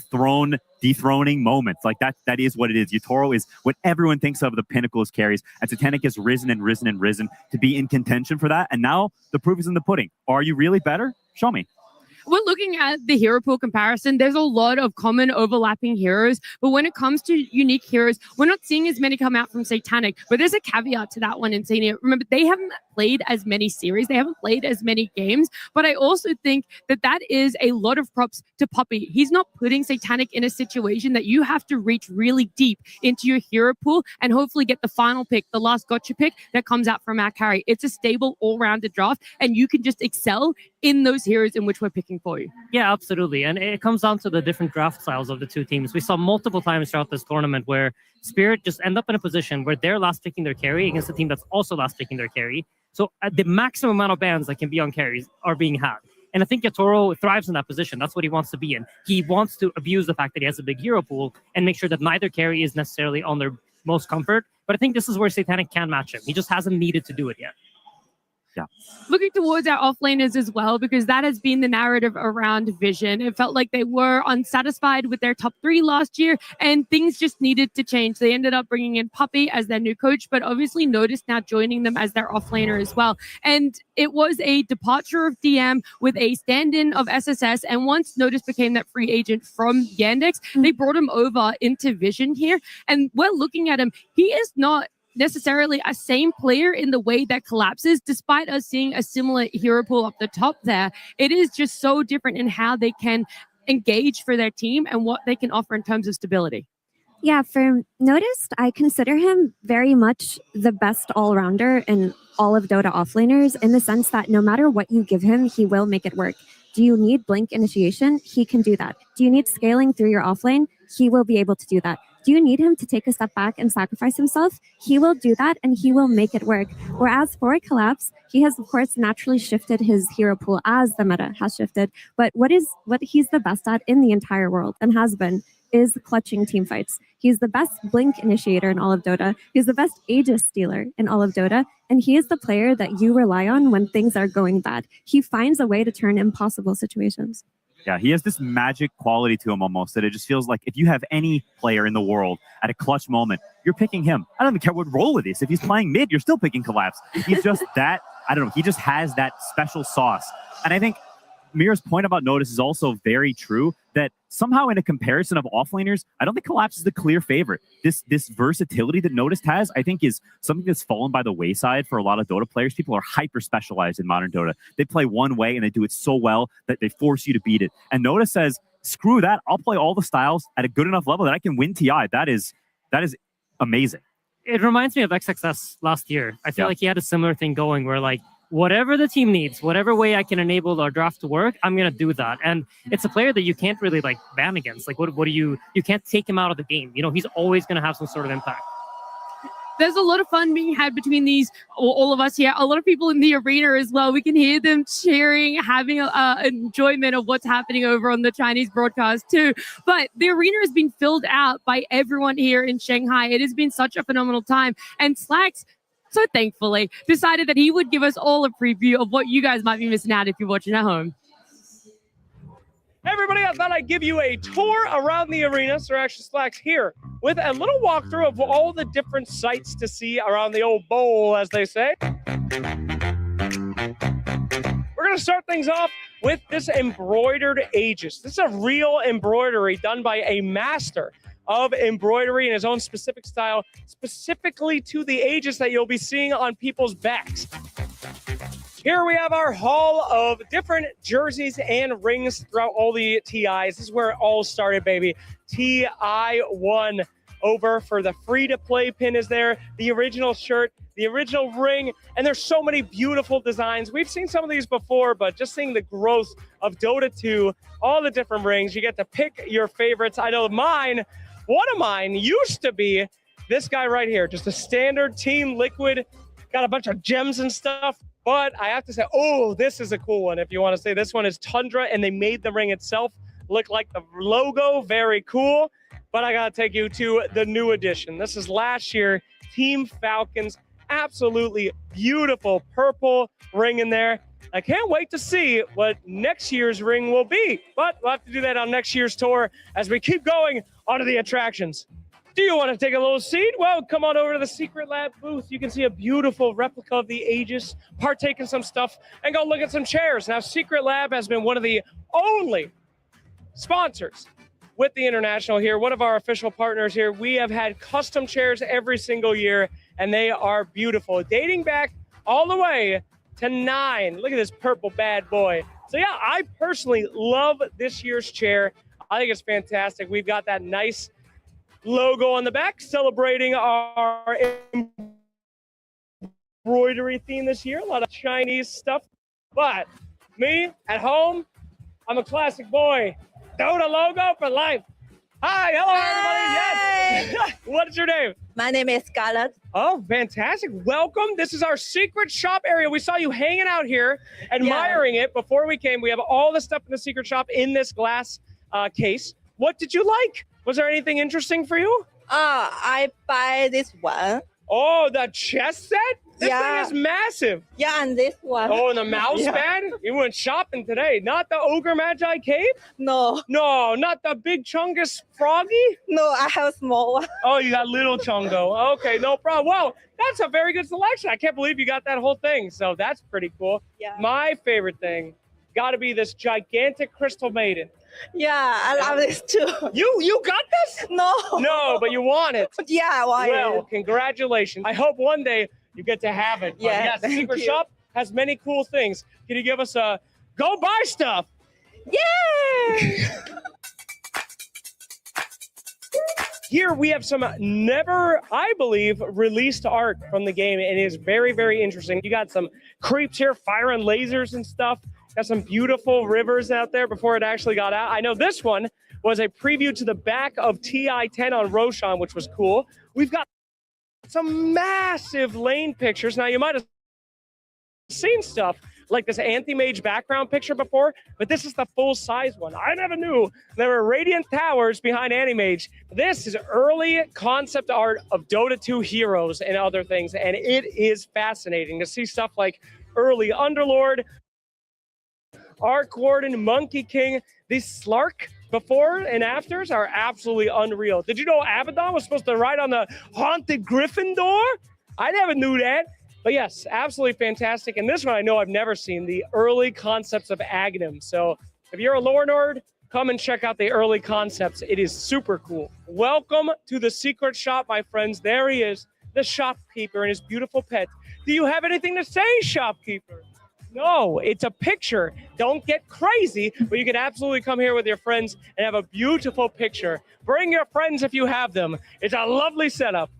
dethroning moment. Like, that is what it is. Yotaro is what everyone thinks of the pinnacle as carries, and Satanic has risen and risen and risen to be in contention for that, and now the proof is in the pudding. Are you really better? Show me. We're looking at the hero pool comparison. There's a lot of common overlapping heroes, but when it comes to unique heroes, we're not seeing as many come out from Satanic. But there's a caveat to that one, Insania. Remember, they haven't played as many series, they haven't played as many games. But I also think that is a lot of props to Puppy. He's not putting Satanic in a situation that you have to reach really deep into your hero pool and hopefully get the final pick, the last gotcha pick that comes out from our carry. It's a stable, all-rounded draft, and you can just excel in those heroes in which we're picking for you. Yeah, absolutely. And it comes down to the different draft styles of the two teams. We saw multiple times throughout this tournament where Spirit just end up in a position where they're last picking their carry against a team that's also last picking their carry. So the maximum amount of bans that can be on carries are being had. And I think Yatoro thrives in that position. That's what he wants to be in. He wants to abuse the fact that he has a big hero pool and make sure that neither carry is necessarily on their most comfort. But I think this is where Satanic can match him. He just hasn't needed to do it yet. Yeah. Looking towards our offlaners as well, because that has been the narrative around Vision. It felt like they were unsatisfied with their top 3 last year, and things just needed to change. They ended up bringing in Puppy as their new coach, but obviously Notice now joining them as their offlaner as well. And it was a departure of DM with a stand-in of SSS, and once Notice became that free agent from Yandex, they brought him over into Vision here, and we're looking at him. He is not necessarily a same player in the way that collapses, despite us seeing a similar hero pool up the top there. It is just so different in how they can engage for their team and what they can offer in terms of stability. Yeah, for Noticed, I consider him very much the best all-rounder in all of Dota offlaners, in the sense that no matter what you give him, he will make it work. Do you need blink initiation? He can do that. Do you need scaling through your offlane? He will be able to do that. Do you need him to take a step back and sacrifice himself? He will do that, and he will make it work. Whereas for Collapse, he has, of course, naturally shifted his hero pool as the meta has shifted. But what he's the best at in the entire world, and has been, is clutching team fights. He's the best blink initiator in all of Dota. He's the best Aegis stealer in all of Dota. And he is the player that you rely on when things are going bad. He finds a way to turn impossible situations. Yeah, he has this magic quality to him almost, that it just feels like if you have any player in the world at a clutch moment, you're picking him. I don't even care what role it is. If he's playing mid, you're still picking Collapse. He's just that, I don't know, he just has that special sauce. And I think Mira's point about Notice is also very true, that somehow in a comparison of offlaners, I don't think Collapse is the clear favorite. This versatility that Notice has, I think, is something that's fallen by the wayside for a lot of Dota players. People are hyper-specialized in modern Dota. They play one way and they do it so well that they force you to beat it. And Notice says, screw that, I'll play all the styles at a good enough level that I can win TI. That is amazing. It reminds me of XXS last year. I feel like he had a similar thing going where, like, whatever the team needs, whatever way I can enable our draft to work, I'm going to do that. And it's a player that you can't really like ban against. Like, what do you can't take him out of the game. You know, he's always going to have some sort of impact. There's a lot of fun being had between these, all of us here, a lot of people in the arena as well. We can hear them cheering, having enjoyment of what's happening over on the Chinese broadcast too. But the arena has been filled out by everyone here in Shanghai. It has been such a phenomenal time. And Slacks, so thankfully, decided that he would give us all a preview of what you guys might be missing out if you're watching at home. Hey everybody, I thought I'd give you a tour around the arena. Sir Action Slacks here with a little walkthrough of all the different sights to see around the old bowl, as they say. We're going to start things off with this embroidered Aegis. This is a real embroidery done by a master of embroidery in his own specific style, specifically to the Aegis that you'll be seeing on people's backs. Here we have our haul of different jerseys and rings throughout all the TIs. This is where it all started, baby. TI1 over for the free-to-play pin is there, the original shirt, the original ring, and there's so many beautiful designs. We've seen some of these before, but just seeing the growth of Dota 2, all the different rings, you get to pick your favorites. I know mine, one of mine used to be this guy right here, just a standard Team Liquid, got a bunch of gems and stuff, but I have to say, oh, this is a cool one. If you want to say this one is Tundra, and they made the ring itself look like the logo, very cool. But I got to take you to the new edition. This is last year, Team Falcons, absolutely beautiful purple ring in there. I can't wait to see what next year's ring will be, but we'll have to do that on next year's tour as we keep going onto the attractions. Do you want to take a little seat? Well, come on over to the Secret Lab booth. You can see a beautiful replica of the Aegis, partake in some stuff, and go look at some chairs. Now, Secret Lab has been one of the only sponsors with the International here, one of our official partners here. We have had custom chairs every single year, and they are beautiful, dating back all the way to 9. Look at this purple bad boy. So yeah, I personally love this year's chair. I think it's fantastic. We've got that nice logo on the back celebrating our embroidery theme this year. A lot of Chinese stuff. But me at home, I'm a classic boy. Dota logo for life. Hi, hello everybody. Yes. What's your name? My name is Scarlett. Oh, fantastic. Welcome. This is our secret shop area. We saw you hanging out here, admiring it before we came. We have all the stuff in the secret shop in this glass case. What did you like? Was there anything interesting for you? I buy this one. Oh, the chess set? This Yeah. thing is massive. Yeah, and this one. Oh, and the mouse Yeah. pad? You went shopping today. Not the Ogre Magi cape? No. No, not the big Chungus froggy? No, I have a small one. Oh, you got little Chungo. Okay, no problem. Well, that's a very good selection. I can't believe you got that whole thing. So that's pretty cool. Yeah. My favorite thing got to be this gigantic crystal maiden. Yeah, I love this too. You got this? No. No, but you want it. Yeah, I want Well, it. congratulations. I hope one day you get to have it. But Yeah, yes, the thank secret you. shop has many cool things. Can you give us a go buy stuff? Yay! Here we have some never, I believe, released art from the game, and it is very, very interesting. You got some creeps here firing lasers and stuff. Got some beautiful rivers out there before it actually got out. I know this one was a preview to the back of TI-10 on Roshan, which was cool. We've got some massive lane pictures. Now, you might have seen stuff like this anti-mage background picture before, but this is the full-size one. I never knew there were radiant towers behind anti-mage. This is early concept art of Dota 2 heroes and other things, and it is fascinating to see stuff like early Underlord, Arc Warden, Monkey King. These Slark before and afters are absolutely unreal. Did you know Abaddon was supposed to ride on the haunted Gryffindor? I never knew that. But yes, absolutely fantastic. And this one I know I've never seen, the early concepts of Aghanim. So if you're a lore nerd, come and check out the early concepts. It is super cool. Welcome to the secret shop, my friends. There he is, the shopkeeper and his beautiful pet. Do you have anything to say, shopkeeper? No, it's a picture. Don't get crazy, but you can absolutely come here with your friends and have a beautiful picture. Bring your friends if you have them. It's a lovely setup.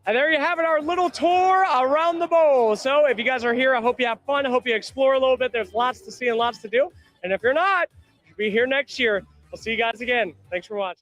And there you have it, our little tour around the bowl. So if you guys are here, I hope you have fun. I hope you explore a little bit. There's lots to see and lots to do. And if you're not, you'll be here next year. I'll see you guys again. Thanks for watching.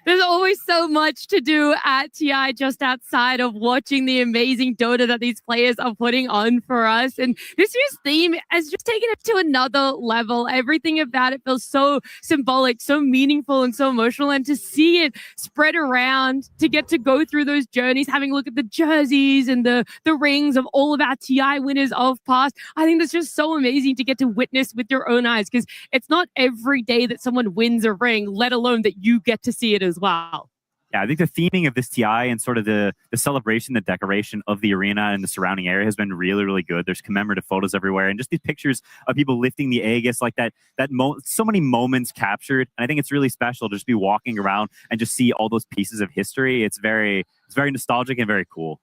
There's always so much to do at TI just outside of watching the amazing Dota that these players are putting on for us. And this year's theme has just taken it to another level. Everything about it feels so symbolic, so meaningful, and so emotional. And to see it spread around, to get to go through those journeys, having a look at the jerseys and the rings of all of our TI winners of past, I think that's just so amazing to get to witness with your own eyes, because it's not every day that someone wins a ring, let alone that you get to see it as well. Yeah, I think the theming of this TI and sort of the celebration, the decoration of the arena and the surrounding area has been really, really good. There's commemorative photos everywhere, and just these pictures of people lifting the Aegis like that. So many moments captured, and I think it's really special to just be walking around and just see all those pieces of history. It's very nostalgic and very cool.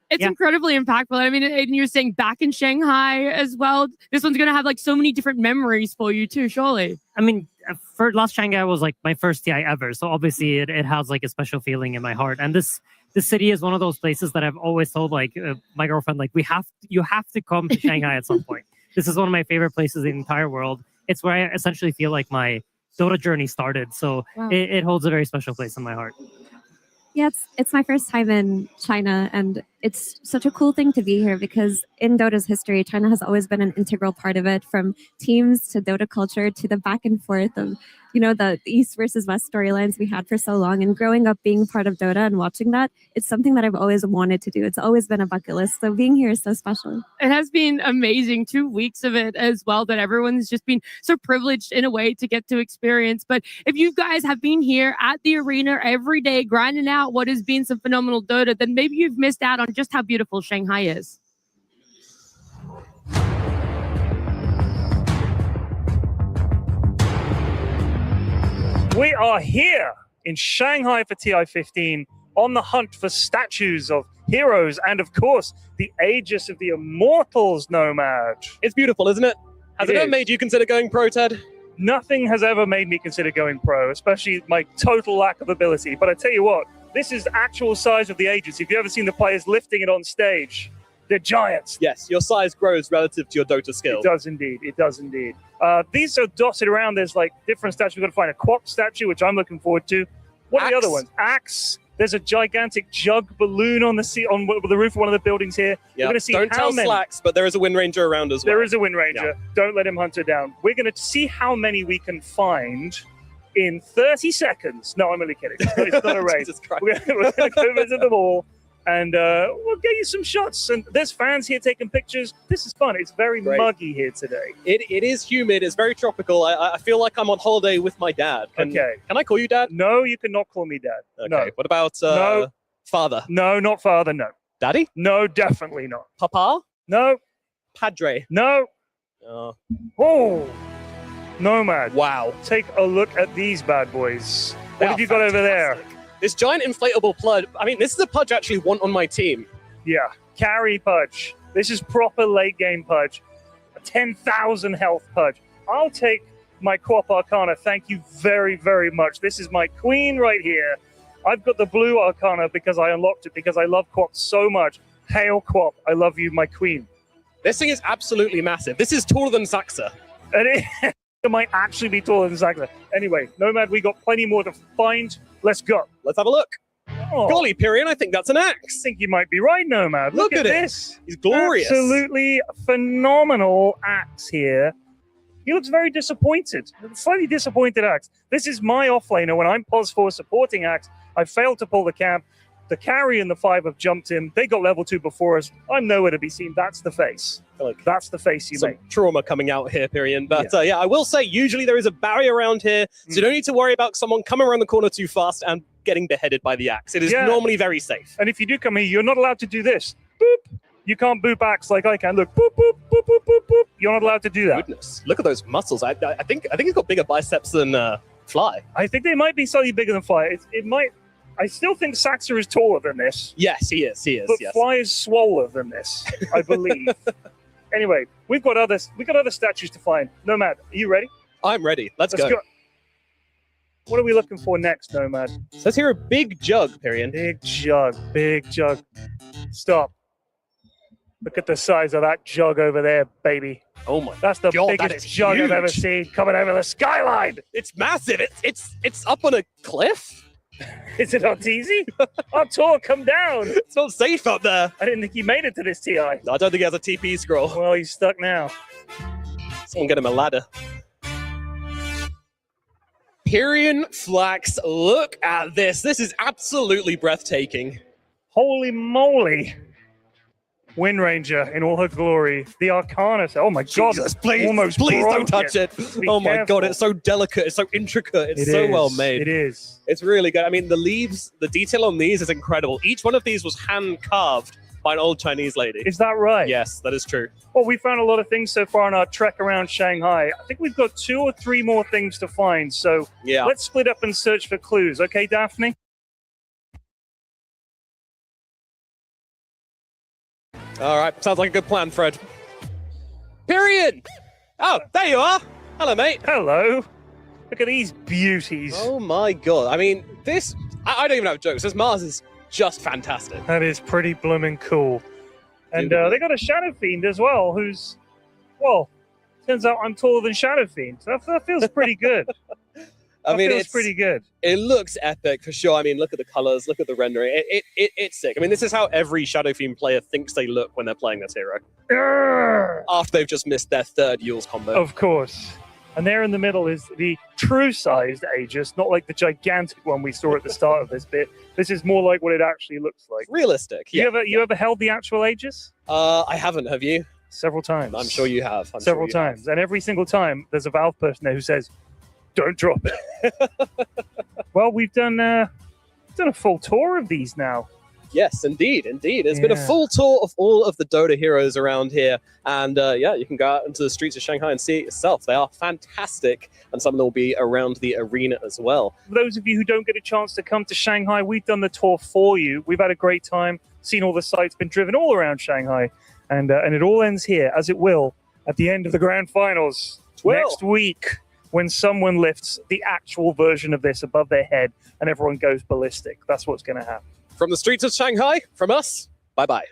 It's incredibly impactful. I mean, and you're saying back in Shanghai as well. This one's going to have like so many different memories for you too, surely. I mean, for last Shanghai was like my first TI ever. So obviously it has like a special feeling in my heart. And this city is one of those places that I've always told like my girlfriend, like you have to come to Shanghai at some point. This is one of my favorite places in the entire world. It's where I essentially feel like my Dota journey started. So Wow. it holds a very special place in my heart. Yeah, it's my first time in China, and it's such a cool thing to be here because in Dota's history, China has always been an integral part of it, from teams to Dota culture to the back and forth of, the East versus West storylines we had for so long. And growing up being part of Dota and watching that, it's something that I've always wanted to do. It's always been a bucket list. So being here is so special. It has been amazing 2 weeks of it as well, that everyone's just been so privileged in a way to get to experience. But if you guys have been here at the arena every day, grinding out what has been some phenomenal Dota, then maybe you've missed out on just how beautiful Shanghai is. We are here in Shanghai for TI-15 on the hunt for statues of heroes and, of course, the Aegis of the Immortals, Nomad. It's beautiful, isn't it? Has it ever made you consider going pro, Ted? Nothing has ever made me consider going pro, especially my total lack of ability. But I tell you what, this is the actual size of the Aegis. If you've ever seen the players lifting it on stage, they're giants. Yes, your size grows relative to your Dota skill. It does indeed. It does indeed. These are dotted around. There's like different statues. We've got to find a Quap statue, which I'm looking forward to. What are the other ones? Axe. There's a gigantic jug balloon on the roof of one of the buildings here. Yeah. We're going to see Don't how tell many. Slacks, but there is a Wind Ranger around as well. There is a Wind Ranger. Don't let him hunt her down. We're going to see how many we can find in 30 seconds. No, I'm only kidding. It's not a race. We're going to go visit them all, and we'll get you some shots. And there's fans here taking pictures. This is fun. It's very muggy here today. It is humid. It's very tropical. I feel like I'm on holiday with my dad. Can I call you Dad? No, you cannot call me Dad. Okay. No. What about Father? No, not Father, no. Daddy? No, definitely not. Papa? No. Padre? No. Oh. Nomad. Wow. Take a look at these bad boys. What Wow, have you got over there? This giant inflatable Pudge. I mean, this is a Pudge I actually want on my team. Yeah. Carry Pudge. This is proper late game Pudge. A 10,000 health Pudge. I'll take my Quap Arcana. Thank you very, very much. This is my queen right here. I've got the blue Arcana because I unlocked it because I love Quap so much. Hail Quap. I love you, my queen. This thing is absolutely massive. This is taller than Saxa. And it might actually be taller than Saxa. Anyway, Nomad, we got plenty more to find. Let's go. Let's have a look. Oh. Golly, Pyrian, I think that's an axe. I think you might be right, Nomad. Look at this. He's glorious. Absolutely phenomenal axe here. He looks very disappointed. Slightly disappointed axe. This is my offlaner when I'm pos4 supporting axe. I failed to pull the camp. The carry and the 5 have jumped in. They got level 2 before us. I'm nowhere to be seen. That's the face. That's the face you Some make. trauma coming out here, Pyrian. But yeah, I will say, usually there is a barrier around here, so you don't need to worry about someone coming around the corner too fast and getting beheaded by the axe. It is normally very safe. And if you do come here, you're not allowed to do this. Boop. You can't boop axe like I can. Look, boop, boop, boop, boop, boop, boop. You're not allowed to do that. Goodness, look at those muscles. I think he's got bigger biceps than Fly. I think they might be slightly bigger than Fly. It might. I still think Saxa is taller than this. Yes, he is. He is. But Yes. Fly is swoller than this, I believe. Anyway, we got other statues to find. Nomad, are you ready? I'm ready. Let's go. What are we looking for next, Nomad? Says here a big jug, Pyrian. Big jug, big jug. Stop. Look at the size of that jug over there, baby. Oh my! That's the God, that biggest is jug I've ever huge. seen coming over the skyline. It's massive. It's up on a cliff. Is it not easy? Tor, come down. It's not safe up there. I didn't think he made it to this TI. I don't think he has a TP scroll. Well, he's stuck now. Someone get him a ladder. Pyrian Flax, look at this. This is absolutely breathtaking. Holy moly. Wind Ranger in all her glory. The Arcana. Oh my God. Jesus, please, almost please broke don't touch it. Be Oh my careful. God, it's so delicate. It's so intricate. It's It so is. well made. It is. It's really good. I mean, the leaves, the detail on these is incredible. Each one of these was hand carved by an old Chinese lady. Is that right? Yes, that is true. Well, we found a lot of things so far on our trek around Shanghai. I think we've got 2 or 3 more things to find. So Yeah. let's split up and search for clues. Okay, Daphne? All right, sounds like a good plan, Fred. Pyrian! Oh, there you are. Hello, mate. Hello. Look at these beauties. Oh my God. I mean, this, I don't even have jokes. This Mars is just fantastic. That is pretty blooming cool. And they got a Shadow Fiend as well, who's, well, turns out I'm taller than Shadow Fiend. So that feels pretty good. I mean, feels it's pretty good. It looks epic for sure. I mean, look at the colors, look at the rendering. It's sick. I mean, this is how every Shadow Fiend player thinks they look when they're playing this hero. Urgh. After they've just missed their 3rd Yule's combo. Of course. And there in the middle is the true-sized Aegis, not like the gigantic one we saw at the start of this bit. This is more like what it actually looks like. Realistic. Yeah. You ever held the actual Aegis? I haven't. Have you? Several times. I'm sure you have. Several times. And every single time, there's a Valve person there who says, "Don't drop it." Well, we've done a full tour of these now. Yes, indeed. It's been a full tour of all of the Dota heroes around here. And yeah, you can go out into the streets of Shanghai and see it yourself. They are fantastic. And some of them will be around the arena as well. For those of you who don't get a chance to come to Shanghai, we've done the tour for you. We've had a great time, seen all the sites, been driven all around Shanghai. And it all ends here, as it will, at the end of the Grand Finals next week, when someone lifts the actual version of this above their head and everyone goes ballistic. That's what's going to happen. From the streets of Shanghai, from us, bye-bye.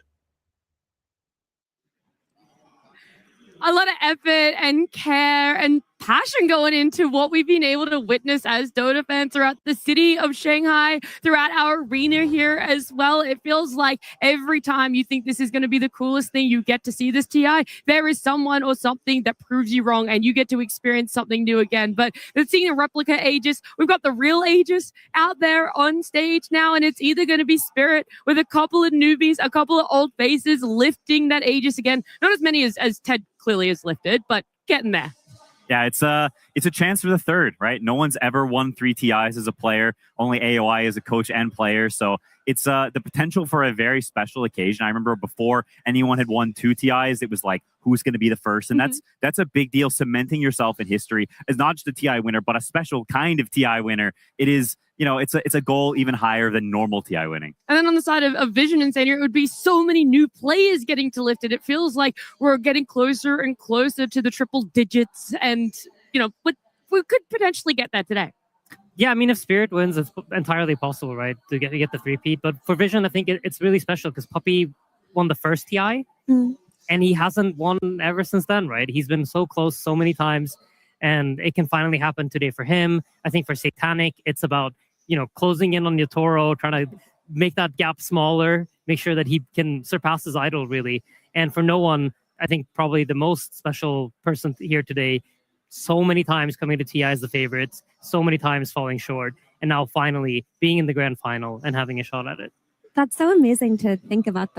a lot of effort and care and passion going into what we've been able to witness as Dota fans throughout the city of Shanghai, throughout our arena here as well. It feels like every time you think this is going to be the coolest thing, you get to see this TI, there is someone or something that proves you wrong and you get to experience something new again. But seeing a replica Aegis, we've got the real Aegis out there on stage now, and it's either going to be Spirit with a couple of newbies, a couple of old faces lifting that Aegis again. Not as many as Ted clearly has lifted, but getting there. Yeah, it's a chance for the third, right? No one's ever won 3 TIs as a player. Only AOI as a coach and player. So it's the potential for a very special occasion. I remember before anyone had won 2 TIs, it was like, who's going to be the first? And that's a big deal. Cementing yourself in history as not just a TI winner, but a special kind of TI winner. It is, it's a goal even higher than normal TI winning. And then on the side of Vision and Senior, it would be so many new players getting to lift it. It feels like we're getting closer and closer to the triple digits, and but we could potentially get that today. Yeah, I mean, if Spirit wins, it's entirely possible, right, to get the 3-peat. But for Vision, I think it's really special because Puppy won the first TI, and he hasn't won ever since then, right? He's been so close so many times, and it can finally happen today for him. I think for Satanic, it's about closing in on Yotoro, trying to make that gap smaller, make sure that he can surpass his idol, really. And for no one, I think probably the most special person here today, so many times coming to TI as the favorites, so many times falling short, and now finally being in the grand final and having a shot at it. That's so amazing to think about.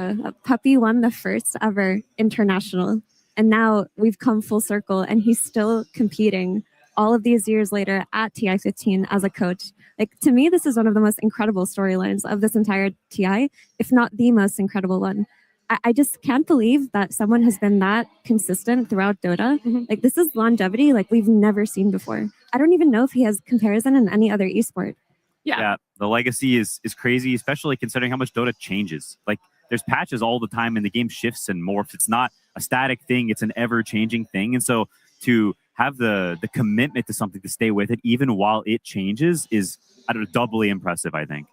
Puppy won the first ever international, and now we've come full circle, and he's still competing all of these years later at TI 15 as a coach. Like, to me, this is one of the most incredible storylines of this entire TI, if not the most incredible one. I just can't believe that someone has been that consistent throughout Dota. Like, this is longevity like we've never seen before. I don't even know if he has comparison in any other esport. Yeah, the legacy is crazy, especially considering how much Dota changes. Like, there's patches all the time and the game shifts and morphs. It's not a static thing, it's an ever-changing thing. And so to have the commitment to something, to stay with it even while it changes is, doubly impressive, I think.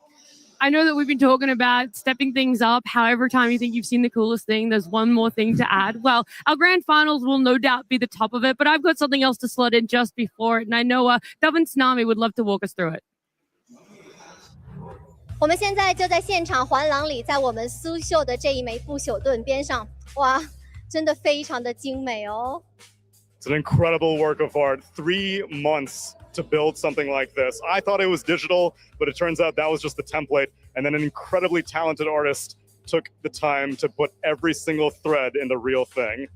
I know that we've been talking about stepping things up. However time you think you've seen the coolest thing, there's one more thing to add. Well, our grand finals will no doubt be the top of it, but I've got something else to slot in just before it, and I know Devin Tsunami would love to walk us through it. 我们现在就在现场环廊里，在我们苏秀的这一枚不朽盾边上，哇，真的非常的精美哦。It's an incredible work of art. 3 months to build something like this. I thought it was digital, but it turns out that was just the template. And then an incredibly talented artist took the time to put every single thread in the real thing.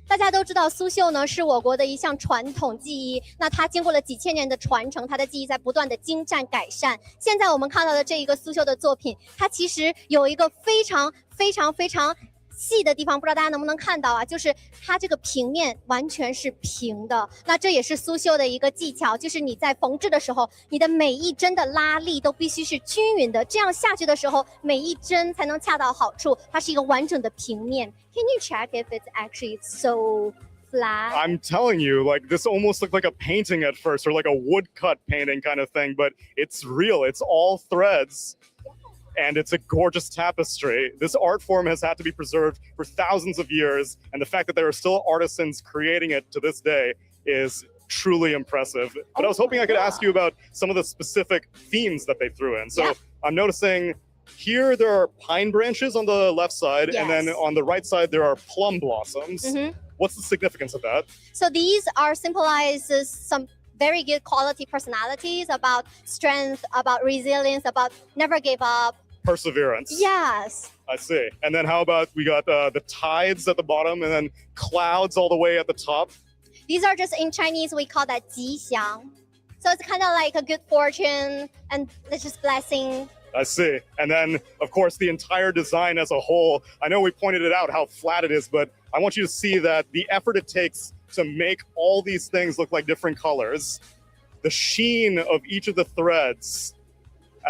大家都知道苏绣呢是我国的一项传统技艺，那它经过了几千年的传承，它的技艺在不断的精湛改善。现在我们看到的这一个苏绣的作品，它其实有一个非常细的地方，不知道大家能不能看到啊？就是它这个平面完全是平的，那这也是苏绣的一个技巧，就是你在缝制的时候，你的每一针的拉力都必须是均匀的，这样下去的时候，每一针才能恰到好处，它是一个完整的平面。Can you check if it's actually so flat? I'm telling you, like, this almost looked like a painting at first, or like a woodcut painting kind of thing, but it's real. It's all threads. And it's a gorgeous tapestry. This art form has had to be preserved for thousands of years, and the fact that there are still artisans creating it to this day is truly impressive. But I was hoping I could ask you about some of the specific themes that they threw in. So I'm noticing here there are pine branches on the left side, and then on the right side there are plum blossoms. What's the significance of that? So these are symbolizes some very good quality personalities, about strength, about resilience, about never give up. Perseverance. Yes. I see. And then how about we got the tides at the bottom and then clouds all the way at the top? These are just, in Chinese, we call that 吉祥. So it's kind of like a good fortune and it's just blessing. I see. And then, of course, the entire design as a whole. I know we pointed it out how flat it is, but I want you to see that the effort it takes to make all these things look like different colors, the sheen of each of the threads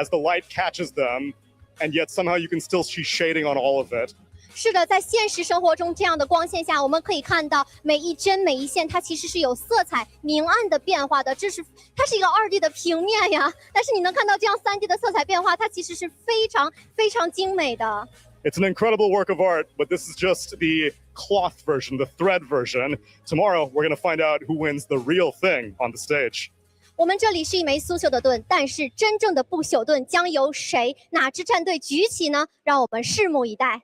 as the light catches them, and yet somehow you can still see shading on all of it. 是的，在现实生活中，这样的光线下，我们可以看到每一针每一线，它其实是有色彩明暗的变化的。它是一个2D 的平面呀，但是你能看到这样3D 的色彩变化，它其实是非常精美的。It's an incredible work of art, but this is just the cloth version, the thread version. Tomorrow, we're going to find out who wins the real thing on the stage. 我们这里是一枚苏绣的盾，但是真正的不朽盾将由谁、哪支战队举起呢？让我们拭目以待。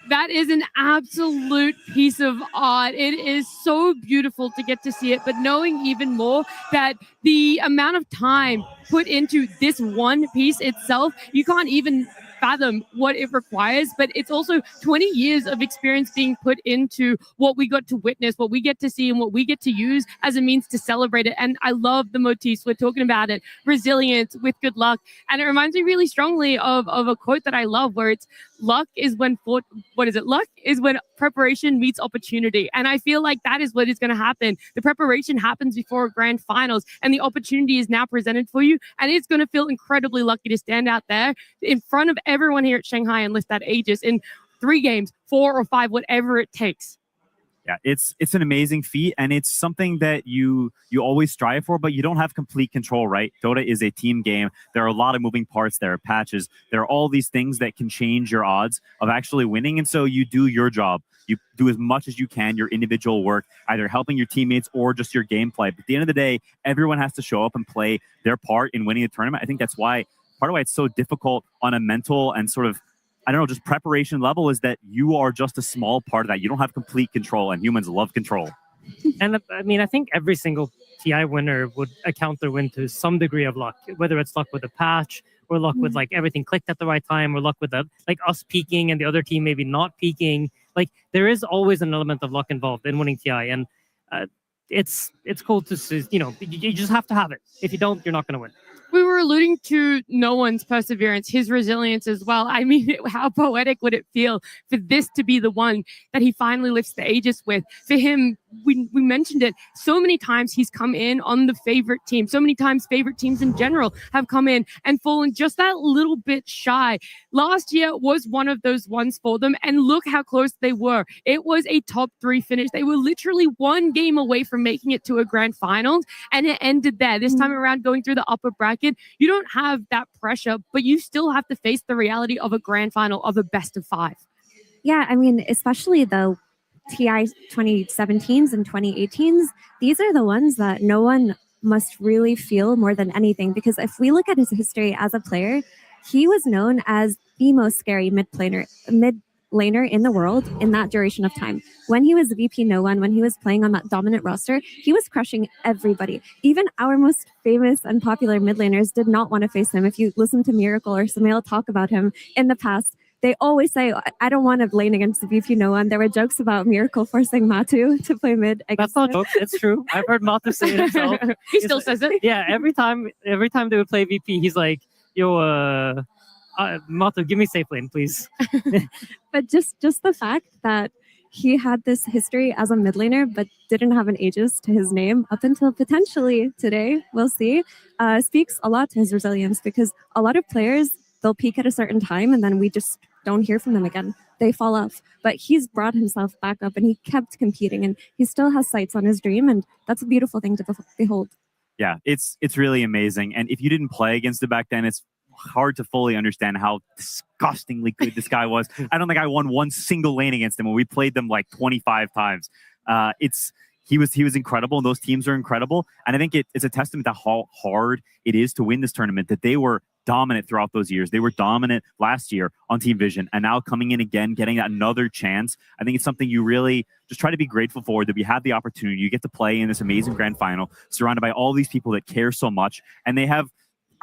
That is an absolute piece of art. It is so beautiful to get to see it, but knowing even more that the amount of time put into this one piece itself, you can't even fathom what it requires, but it's also 20 years of experience being put into what we got to witness, what we get to see, and what we get to use as a means to celebrate it. And I love the motifs. We're talking about it, resilience with good luck. And it reminds me really strongly of a quote that I love where it's luck is when luck is when preparation meets opportunity. And I feel like that is what is going to happen. The preparation happens before grand finals and the opportunity is now presented for you. And it's going to feel incredibly lucky to stand out there in front of everyone here at Shanghai and lift that Aegis in 3 games, 4 or 5, whatever it takes. Yeah, it's an amazing feat, and it's something that you always strive for, but you don't have complete control, right? Dota is a team game. There are a lot of moving parts. There are patches. There are all these things that can change your odds of actually winning, and so you do your job. You do as much as you can, your individual work, either helping your teammates or just your gameplay. But at the end of the day, everyone has to show up and play their part in winning the tournament. I think that's part of why it's so difficult on a mental and sort of, I don't know, just preparation level is that you are just a small part of that. You don't have complete control, and humans love control. And I mean, I think every single TI winner would account their win to some degree of luck, whether it's luck with a patch or luck with like everything clicked at the right time, or luck with like us peaking and the other team maybe not peaking. Like there is always an element of luck involved in winning TI, and it's cool to see. You know, you just have to have it. If you don't, you're not going to win. We were alluding to no one's perseverance, his resilience as well. I mean, how poetic would it feel for this to be the one that he finally lifts the Aegis with? For him, we mentioned it so many times, he's come in on the favorite team. So many times favorite teams in general have come in and fallen just that little bit shy. Last year was one of those ones for them, and look how close they were. It was a top 3 finish. They were literally 1 game away from making it to a grand finals, and it ended there. This time around, going through the upper bracket, you don't have that pressure, but you still have to face the reality of a grand final of a best of 5. Yeah, I mean, especially the TI 2017s and 2018s, these are the ones that no one must really feel more than anything, because if we look at his history as a player, he was known as the most scary mid laner in the world in that duration of time. When he was VP No One, when he was playing on that dominant roster, he was crushing everybody. Even our most famous and popular mid laners did not want to face him. If you listen to Miracle or Samael talk about him in the past, they always say, I don't want to lane against the VP No One. There were jokes about Miracle forcing Matu to play mid. That's not jokes. It's true. I've heard Matu say it himself. He still says it. Yeah, every time they would play VP, he's like, yo, Matu, give me safe lane, please. But just the fact that he had this history as a mid laner but didn't have an Aegis to his name up until potentially today, we'll see, speaks a lot to his resilience, because a lot of players, they'll peak at a certain time and then we just don't hear from them again. They fall off. But he's brought himself back up and he kept competing, and he still has sights on his dream, and that's a beautiful thing to behold. Yeah, it's really amazing. And if you didn't play against it back then, it's hard to fully understand how disgustingly good this guy was. I don't think I won 1 single lane against him when we played them like 25 times. He was incredible, and those teams are incredible. And I think it's a testament to how hard it is to win this tournament, that they were dominant throughout those years. They were dominant last year on Team Vision, and now coming in again, getting another chance. I think it's something you really just try to be grateful for, that we have the opportunity. You get to play in this amazing grand final, surrounded by all these people that care so much, and they have,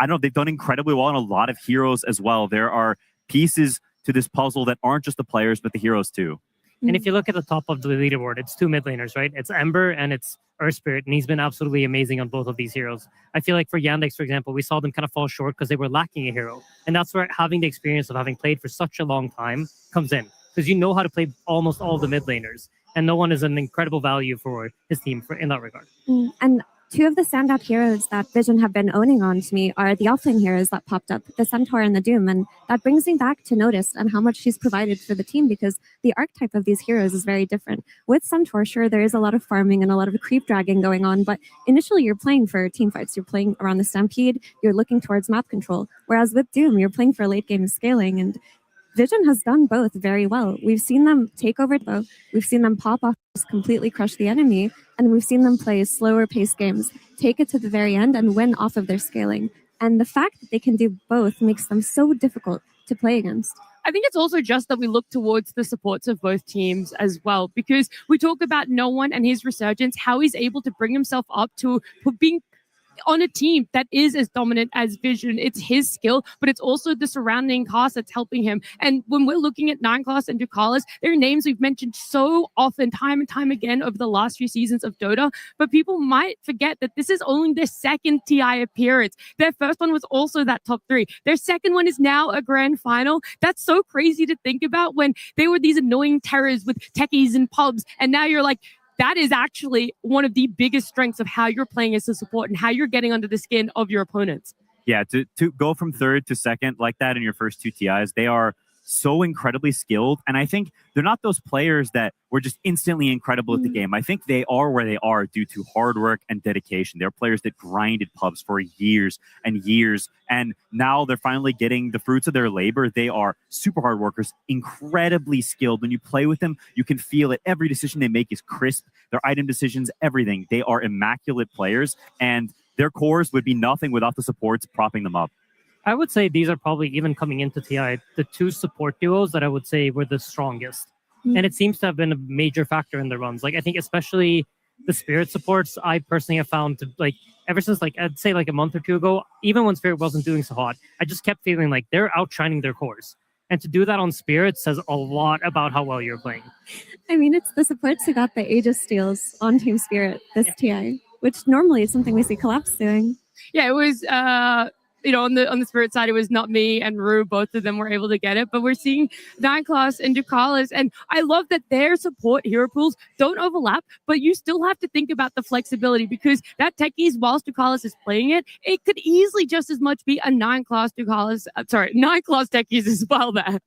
I don't know, they've done incredibly well, and a lot of heroes as well. There are pieces to this puzzle that aren't just the players, but the heroes too. And if you look at the top of the leaderboard, it's 2 mid laners, right? It's Ember and it's Earth Spirit, and he's been absolutely amazing on both of these heroes. I feel like for Yandex, for example, we saw them kind of fall short because they were lacking a hero. And that's where having the experience of having played for such a long time comes in, because you know how to play almost all the mid laners, and no one is an incredible value for his team in that regard. And 2 of the standout heroes that Vision have been owning on to me are the offlane heroes that popped up, the Centaur and the Doom, and that brings me back to Notice and how much she's provided for the team, because the archetype of these heroes is very different. With Centaur, sure, there is a lot of farming and a lot of creep dragging going on, but initially you're playing for team fights, you're playing around the Stampede, you're looking towards map control, whereas with Doom, you're playing for late game scaling, and Vision has done both very well. We've seen them take over both. We've seen them pop off, completely crush the enemy, and we've seen them play slower paced games, take it to the very end, and win off of their scaling. And the fact that they can do both makes them so difficult to play against. I think it's also just that we look towards the supports of both teams as well, because we talk about No One and his resurgence, how he's able to bring himself up to being on a team that is as dominant as Vision. It's his skill, but it's also the surrounding cast that's helping him. And when we're looking at 9class and Ducalis, they're names we've mentioned so often, time and time again over the last few seasons of Dota, but people might forget that this is only their second TI appearance. Their first one was also that top 3. Their second one is now a grand final. That's so crazy to think about, when they were these annoying terrors with techies and pubs, and now you're like, that is actually one of the biggest strengths of how you're playing as a support and how you're getting under the skin of your opponents. Yeah, to go from third to second like that in your first 2 TIs, they are so incredibly skilled. And I think they're not those players that were just instantly incredible at the game. I think they are where they are due to hard work and dedication. They're players that grinded pubs for years and years. And now they're finally getting the fruits of their labor. They are super hard workers, incredibly skilled. When you play with them, you can feel it. Every decision they make is crisp. Their item decisions, everything. They are immaculate players. And their cores would be nothing without the supports propping them up. I would say these are probably, even coming into TI, the 2 support duos that I would say were the strongest. And it seems to have been a major factor in the runs. Like, I think especially the Spirit supports, I personally have found to, like, ever since, like, I'd say like a month or 2 ago, even when Spirit wasn't doing so hot, I just kept feeling like they're outshining their cores. And to do that on Spirit says a lot about how well you're playing. I mean, it's the supports who got the Aegis steals on Team Spirit this TI, which normally is something we see Collapse doing. Yeah, it was on the Spirit side, it was not me and Rue, both of them were able to get it, but we're seeing 9class and Ducalis, and I love that their support hero pools don't overlap, but you still have to think about the flexibility, because that techies, whilst Ducalis is playing it, it could easily just as much be a 9class Ducalis, 9class techies as well there.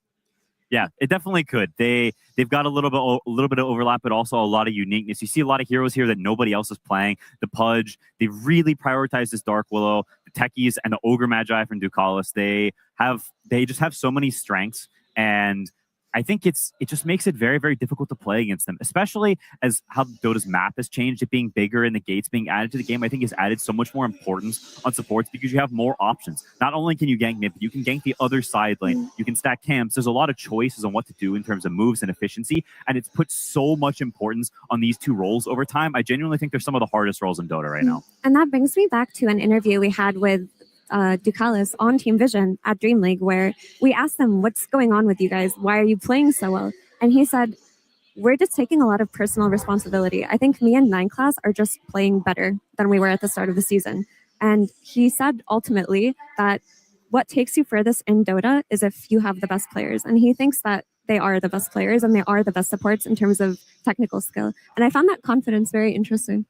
Yeah, it definitely could. They've got a little bit of overlap, but also a lot of uniqueness. You see a lot of heroes here that nobody else is playing. The Pudge, they really prioritize this Dark Willow, the Techies, and the Ogre Magi from Ducalis. They just have so many strengths, and I think it just makes it very, very difficult to play against them, especially as how Dota's map has changed. It being bigger and the gates being added to the game, I think has added so much more importance on supports, because you have more options. Not only can you gank mid, but you can gank the other side lane. You can stack camps. There's a lot of choices on what to do in terms of moves and efficiency, and it's put so much importance on these 2 roles over time. I genuinely think they're some of the hardest roles in Dota right now. And that brings me back to an interview we had with Ducalis on Team Vision at Dream League, where we asked them, what's going on with you guys? Why are you playing so well? And he said, we're just taking a lot of personal responsibility. I think me and 9class are just playing better than we were at the start of the season. And he said ultimately that what takes you furthest in Dota is if you have the best players. And he thinks that they are the best players and they are the best supports in terms of technical skill. And I found that confidence very interesting.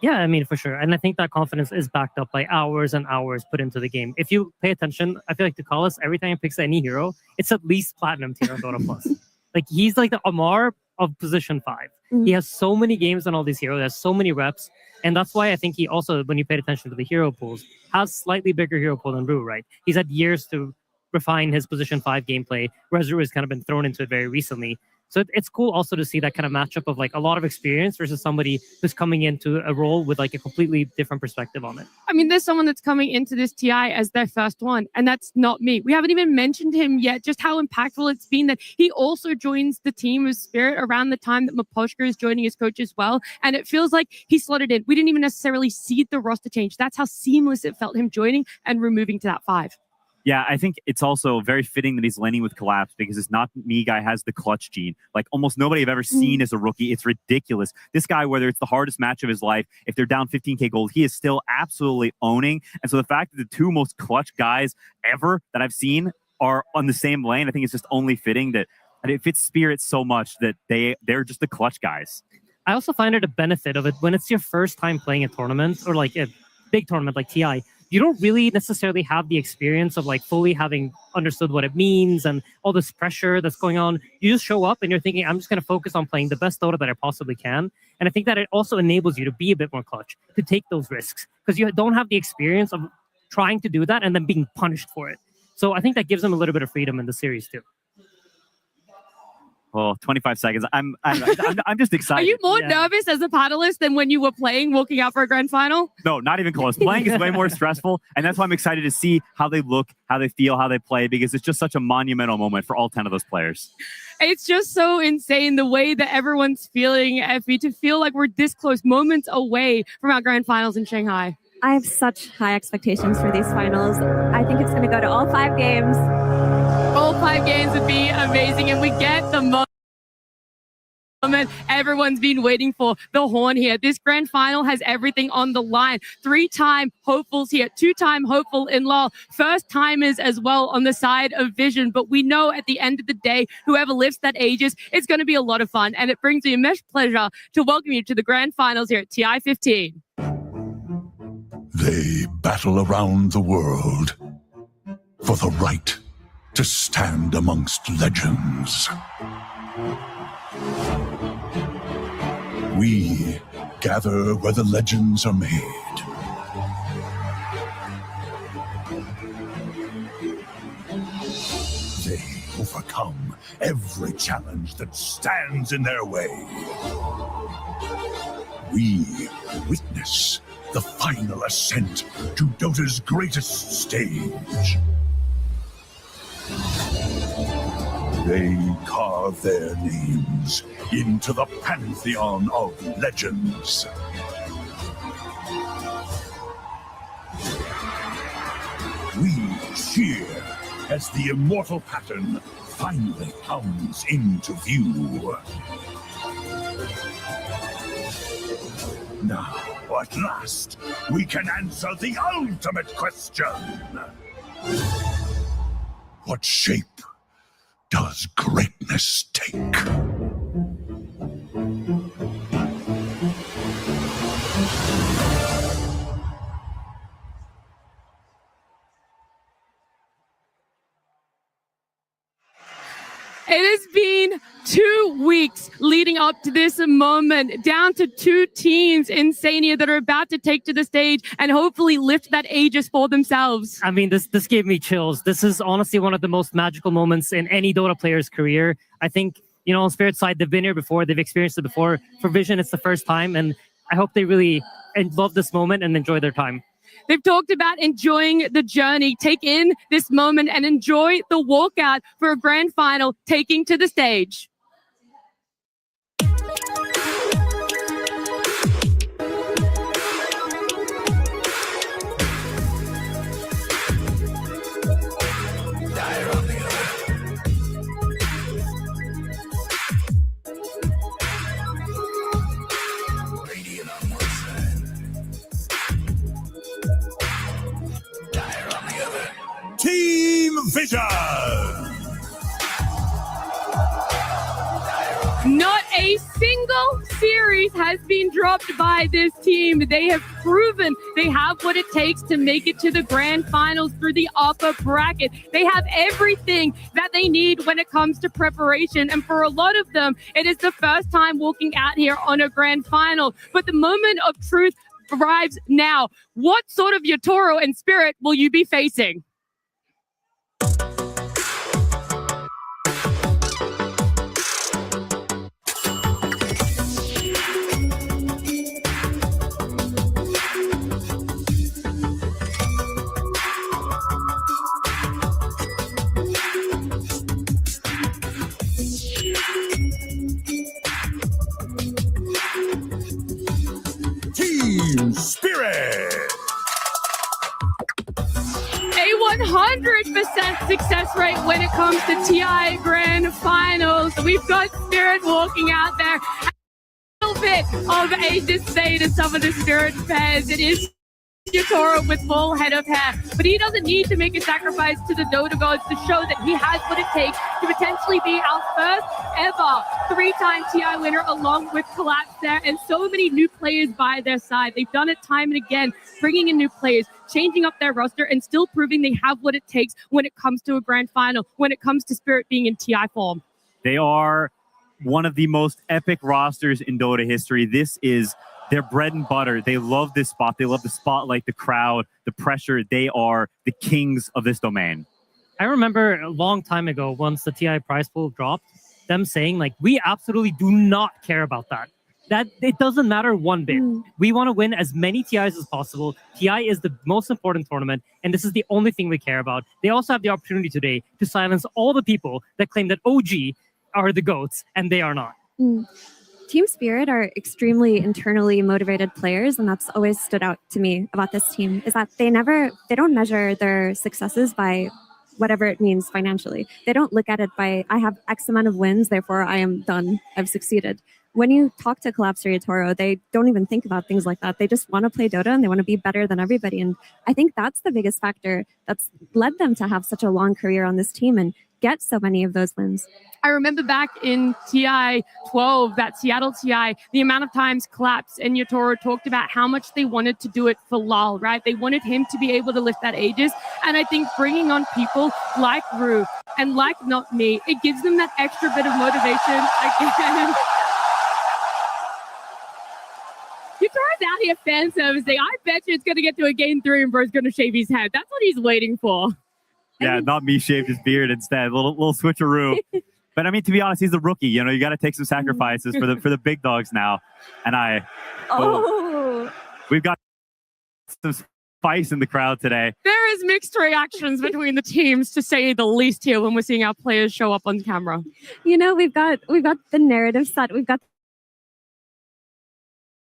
Yeah, I mean, for sure. And I think that confidence is backed up by hours and hours put into the game. If you pay attention, I feel like Ducalis, every time he picks any hero, it's at least platinum tier on Dota Plus. Like, he's like the Amar of position 5. He has so many games on all these heroes, has so many reps. And that's why I think he also, when you paid attention to the hero pools, has slightly bigger hero pool than Rue, right? He's had years to refine his position 5 gameplay, whereas Rue has kind of been thrown into it very recently. So it's cool also to see that kind of matchup of like a lot of experience versus somebody who's coming into a role with like a completely different perspective on it. I mean, there's someone that's coming into this TI as their first one, and that's not me. We haven't even mentioned him yet, just how impactful it's been that he also joins the team of Spirit around the time that Maposhka is joining as coach as well. And it feels like he slotted in. We didn't even necessarily see the roster change. That's how seamless it felt him joining and removing to that 5. Yeah, I think it's also very fitting that he's laning with Collapse, because it's not me guy has the clutch gene. Like, almost nobody I've ever seen as a rookie. It's ridiculous. This guy, whether it's the hardest match of his life, if they're down 15k gold, he is still absolutely owning. And so the fact that the 2 most clutch guys ever that I've seen are on the same lane, I think it's just only fitting that it fits Spirit so much that they're just the clutch guys. I also find it a benefit of it when it's your first time playing a tournament, or like a big tournament like TI. You don't really necessarily have the experience of like fully having understood what it means and all this pressure that's going on. You just show up and you're thinking, I'm just going to focus on playing the best Dota that I possibly can. And I think that it also enables you to be a bit more clutch, to take those risks, because you don't have the experience of trying to do that and then being punished for it. So I think that gives them a little bit of freedom in the series too. Oh, 25 seconds. I'm just excited. Are you more Yeah. nervous as a paddlist than when you were playing, walking out for a grand final? No, not even close. Playing is way more stressful, and that's why I'm excited to see how they look, how they feel, how they play, because it's just such a monumental moment for all 10 of those players. It's just so insane the way that everyone's feeling, Effie, to feel like we're this close, moments away from our grand finals in Shanghai. I have such high expectations for these finals. I think it's going to go to all 5 games. All 5 games would be amazing, and we get the moment everyone's been waiting for, the horn here. This grand final has everything on the line. 3-time hopefuls here, 2-time hopeful in LoL, first timers as well on the side of Vision. But we know at the end of the day, whoever lifts that Aegis, it's going to be a lot of fun. And it brings me immense pleasure to welcome you to the grand finals here at TI 15. They battle around the world for the right to stand amongst legends. We gather where the legends are made. They overcome every challenge that stands in their way. We witness the final ascent to Dota's greatest stage. They carve their names into the pantheon of legends. We cheer as the immortal pattern finally comes into view. Now, at last, we can answer the ultimate question. What shape does greatness take? It has been 2 weeks leading up to this moment, down to 2 teams in Sania that are about to take to the stage and hopefully lift that Aegis for themselves. I mean, this gave me chills. This is honestly one of the most magical moments in any Dota player's career. I think, you know, on Spirit side, they've been here before. They've experienced it before. For Vision, it's the first time. And I hope they really love this moment and enjoy their time. They've talked about enjoying the journey, take in this moment and enjoy the walkout for a grand final, taking to the stage. Team Vision! Not a single series has been dropped by this team. They have proven they have what it takes to make it to the grand finals through the upper bracket. They have everything that they need when it comes to preparation. And for a lot of them, it is the first time walking out here on a grand final. But the moment of truth arrives now. What sort of Yatoro and Spirit will you be facing? Team Spirit! A 100% success rate when it comes to TI Grand Finals. We've got Spirit walking out there. A little bit of Aegis State in some of the Spirit pairs. It is Yatoro with full head of hair, but he doesn't need to make a sacrifice to the Dota gods to show that he has what it takes to potentially be our first ever 3-time TI winner, along with Collapse there, and so many new players by their side. They've done it time and again, bringing in new players, changing up their roster, and still proving they have what it takes when it comes to a grand final, when it comes to Spirit being in TI form. They are one of the most epic rosters in Dota history. This is their bread and butter. They love this spot. They love the spotlight, the crowd, the pressure. They are the kings of this domain. I remember a long time ago, once the TI prize pool dropped, them saying like, we absolutely do not care about that. That it doesn't matter one bit. We want to win as many TIs as possible. TI is the most important tournament, and this is the only thing we care about. They also have the opportunity today to silence all the people that claim that OG are the GOATs, and they are not. Team Spirit are extremely internally motivated players, and that's always stood out to me about this team, is that they don't measure their successes by whatever it means financially. They don't look at it by, I have X amount of wins, therefore I am done, I've succeeded. When you talk to Collapsory Toro, they don't even think about things like that. They just want to play Dota and they want to be better than everybody. And I think that's the biggest factor that's led them to have such a long career on this team and get so many of those wins. I remember back in TI 12, that Seattle TI, the amount of times Collapse and Yotaro talked about how much they wanted to do it for Lal, right? They wanted him to be able to lift that Aegis. And I think bringing on people like Rue and like Not Me, it gives them that extra bit of motivation again. Yotaro's out here fan servicing. I bet you it's going to get to a game 3 and Bro's going to shave his head. That's what he's waiting for. Yeah, Not Me shaved his beard instead. Little switcheroo. But I mean, to be honest, he's a rookie. You know, you got to take some sacrifices for the big dogs now. And we've got some spice in the crowd today. There is mixed reactions between the teams, to say the least, here when we're seeing our players show up on camera. You know, we've got the narrative set. We've got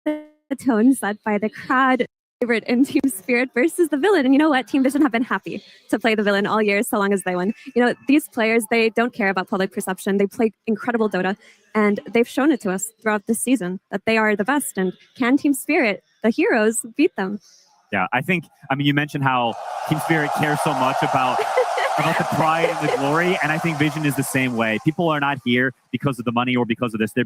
the tone set by the crowd favorite in Team Spirit versus the villain. And you know what? Team Vision have been happy to play the villain all year so long as they win. You know, these players, they don't care about public perception. They play incredible Dota, and they've shown it to us throughout this season that they are the best. And can Team Spirit, the heroes, beat them? Yeah, I mean, you mentioned how Team Spirit cares so much about the pride and the glory, and I think Vision is the same way. People are not here because of the money or because of this. They're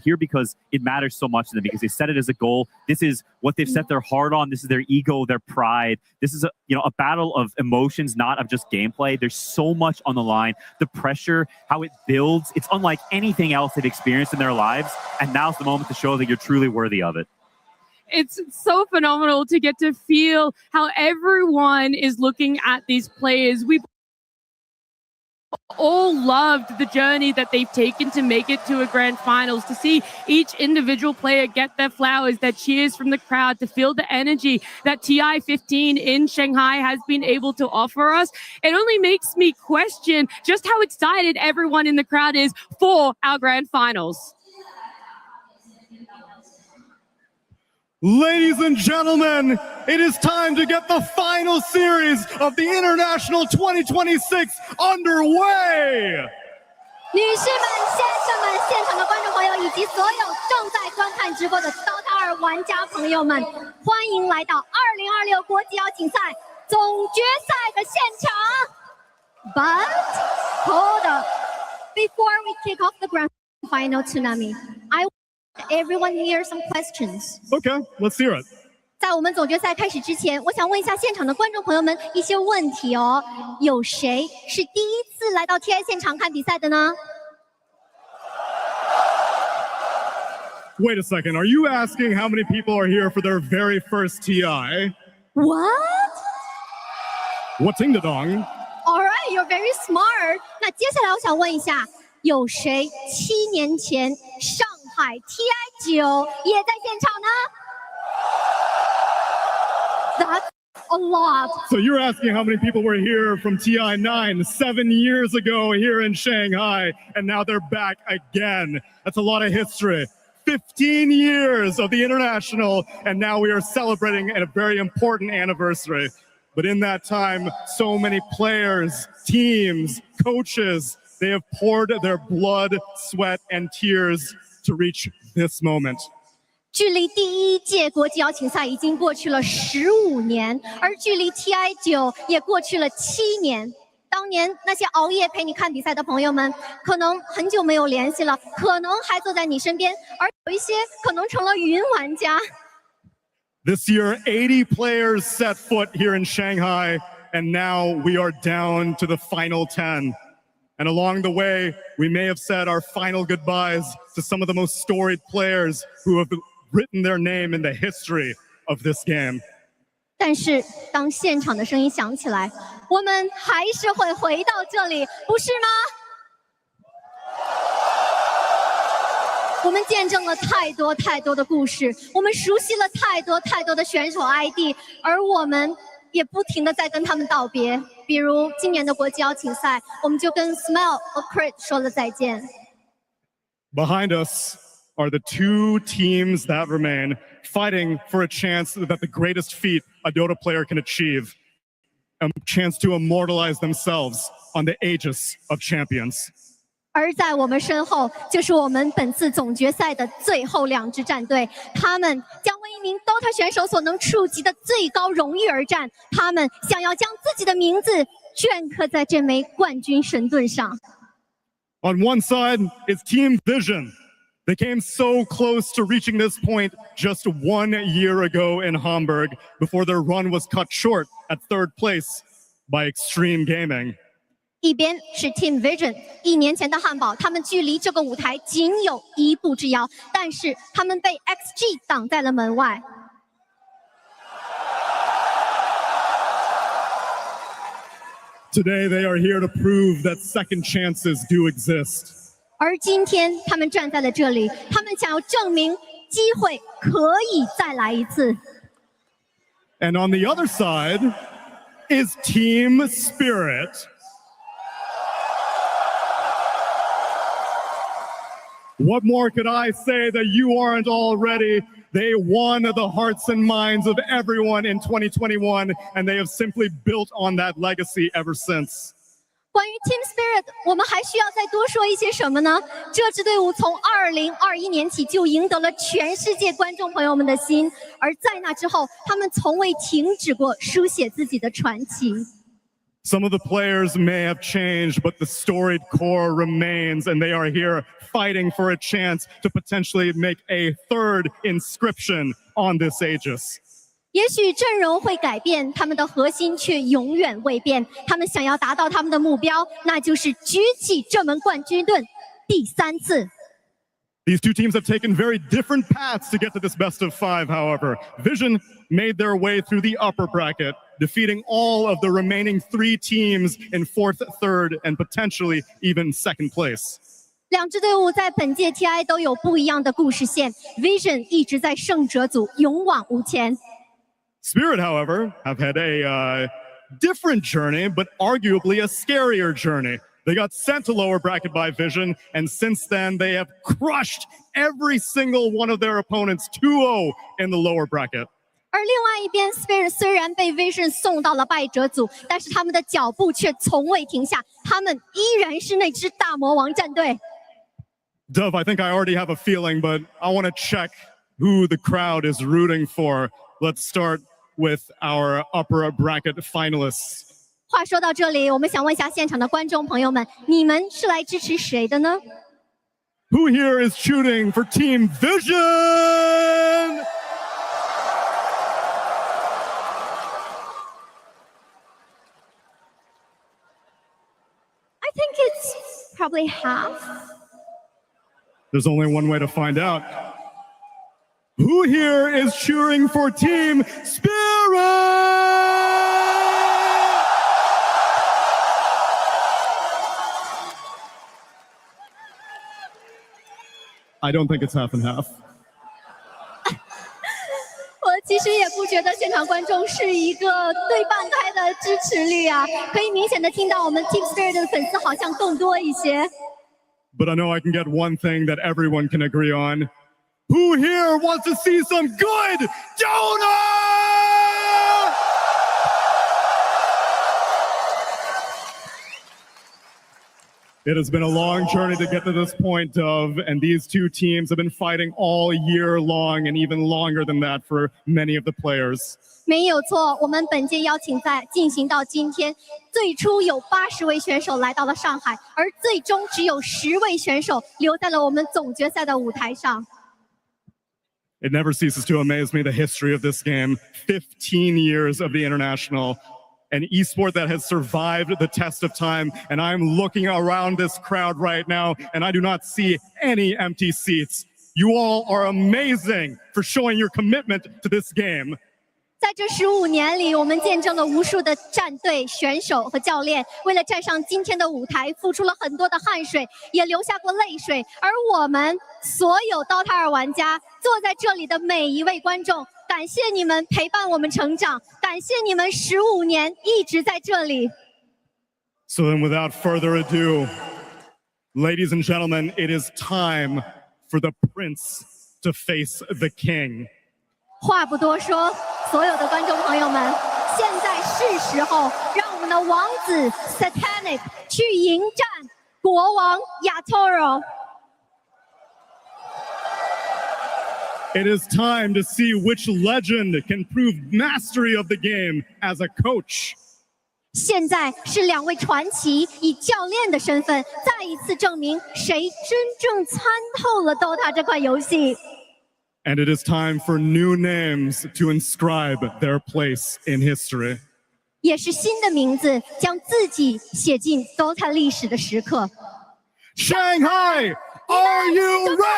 here because it matters so much to them, because they set it as a goal. This is what they've set their heart on. This is their ego, their pride. This is a battle of emotions, not of just gameplay. There's so much on the line. The pressure, how it builds, it's unlike anything else they've experienced in their lives, and now's the moment to show that you're truly worthy of it. It's so phenomenal to get to feel how everyone is looking at these players. We've all loved the journey that they've taken to make it to a grand finals, to see each individual player get their flowers, their cheers from the crowd, to feel the energy that TI 15 in Shanghai has been able to offer us. It only makes me question just how excited everyone in the crowd is for our grand finals. Ladies and gentlemen, it is time to get the final series of the International 2026 underway! 女士们、先生们、现场的观众朋友以及所有正在观看直播的 DOTA 2玩家朋友们，欢迎来到2026国际邀请赛总决赛的现场。But hold up, before we kick off the grand final, Tsunami, I want everyone here some questions. Okay, let's hear it. 在我们总决赛开始之前，我想问一下现场的观众朋友们一些问题哦。有谁是第一次来到 TI 现场看比赛的呢？ Wait a second, are you asking how many people are here for their very first TI? What? What ding dong? All right, you're very smart. 那接下来我想问一下，有谁7年前上海 TI 9也在现场呢？ That's a lot. So you're asking how many people were here from TI 9 7 years ago here in Shanghai, and now they're back again. That's a lot of history. 15 years of the International, and now we are celebrating a very important anniversary. But in that time, so many players, teams, coaches, they have poured their blood, sweat, and tears to reach this moment. 距离第一届国际邀请赛已经过去了15年，而距离 TI 9也过去了7年。当年那些熬夜陪你看比赛的朋友们，可能很久没有联系了，可能还坐在你身边，而有一些可能成了云玩家。This year, 80 players set foot here in Shanghai, and now we are down to the final 10. And along the way, we may have said our final goodbyes to some of the most storied players who have written their name in the history of this game. 但是当现场的声音响起来，我们还是会回到这里，不是吗？我们见证了太多太多的故事，我们熟悉了太多太多的选手 ID， 而我们也不停的在跟他们道别。比如今年的国际邀请赛，我们就跟 Smile or Crit 说了再见。Behind us are the two teams that remain, fighting for a chance that the greatest feat a Dota player can achieve, a chance to immortalize themselves on the Aegis of Champions. 而在我们身后，就是我们本次总决赛的最后2支战队，他们将为一名 DOTA 选手所能触及的最高荣誉而战，他们想要将自己的名字镌刻在这枚冠军神盾上。On one side is Team Vision. They came so close to reaching this point just 1 year ago in Hamburg before their run was cut short at 3rd place by Extreme Gaming. 一边是 Team Vision， 1年前的汉堡，他们距离这个舞台仅有1步之遥，但是他们被 XG 挡在了门外。Today they are here to prove that second chances do exist. 而今天他们站在了这里，他们想要证明机会可以再来一次。And on the other side is Team Spirit. What more could I say that you aren't already? They won the hearts and minds of everyone in 2021, and they have simply built on that legacy ever since. 关于 Team Spirit， 我们还需要再多说一些什么呢？这支队伍从2021年起就赢得了全世界观众朋友们的心，而在那之后，他们从未停止过书写自己的传奇。Some of the players may have changed, but the storied core remains, and they are here fighting for a chance to potentially make a 3rd inscription on this Aegis. 也许阵容会改变，他们的核心却永远未变。他们想要达到他们的目标，那就是举起这门冠军盾第3次。These two teams have taken very different paths to get to this best of 5, however. Vision made their way through the upper bracket, defeating all of the remaining 3 teams in 4th, 3rd, and potentially even 2nd place. 2支队伍在本届 TI 都有不一样的故事线 ，Vision 一直在胜者组勇往无前。Spirit, however, have had a different journey, but arguably a scarier journey. They got sent to lower bracket by Vision, and since then they have crushed every single one of their opponents 2-0 in the lower bracket. 而另外一边 ，Spirit 虽然被 Vision 送到了败者组，但是他们的脚步却从未停下，他们依然是那支大魔王战队。Dove, I think I already have a feeling, but I want to check who the crowd is rooting for. Let's start with our upper bracket finalists. 话说到这里，我们想问一下现场的观众朋友们，你们是来支持谁的呢？ Who here is shooting for Team Vision? I think it's probably half. There's only one way to find out. Who here is cheering for Team Spirit? I don't think it's half and half. 我其实也不觉得现场观众是一个对半开的支持率啊，可以明显的听到我们 Team Spirit 的粉丝好像更多一些。But I know I can get one thing that everyone can agree on. Who here wants to see some good Dota? It has been a long journey to get to this point, Dove, and these two teams have been fighting all year long and even longer than that for many of the players. 没有错，我们本届邀请赛进行到今天，最初有80位选手来到了上海，而最终只有10位选手留在了我们总决赛的舞台上。It never ceases to amaze me, the history of this game. 15 years of the international. An esport that has survived the test of time, and I'm looking around this crowd right now, and I do not see any empty seats. You all are amazing for showing your commitment to this game. 在这15年里，我们见证了无数的战队、选手和教练为了站上今天的舞台，付出了很多的汗水，也流下过泪水。而我们所有 DOTA 2玩家坐在这里的每一位观众，感谢你们陪伴我们成长，感谢你们15年一直在这里。So then, without further ado, ladies and gentlemen, it is time for the prince to face the king. 话不多说，所有的观众朋友们，现在是时候让我们的王子 Satanic 去迎战国王 Yatoro。It is time to see which legend can prove mastery of the game as a coach. 现在是两位传奇以教练的身份再一次证明谁真正参透了 DOTA 这款游戏。And it is time for new names to inscribe their place in history. 也是新的名字将自己写进 DOTA 历史的时刻。Shanghai, are you ready?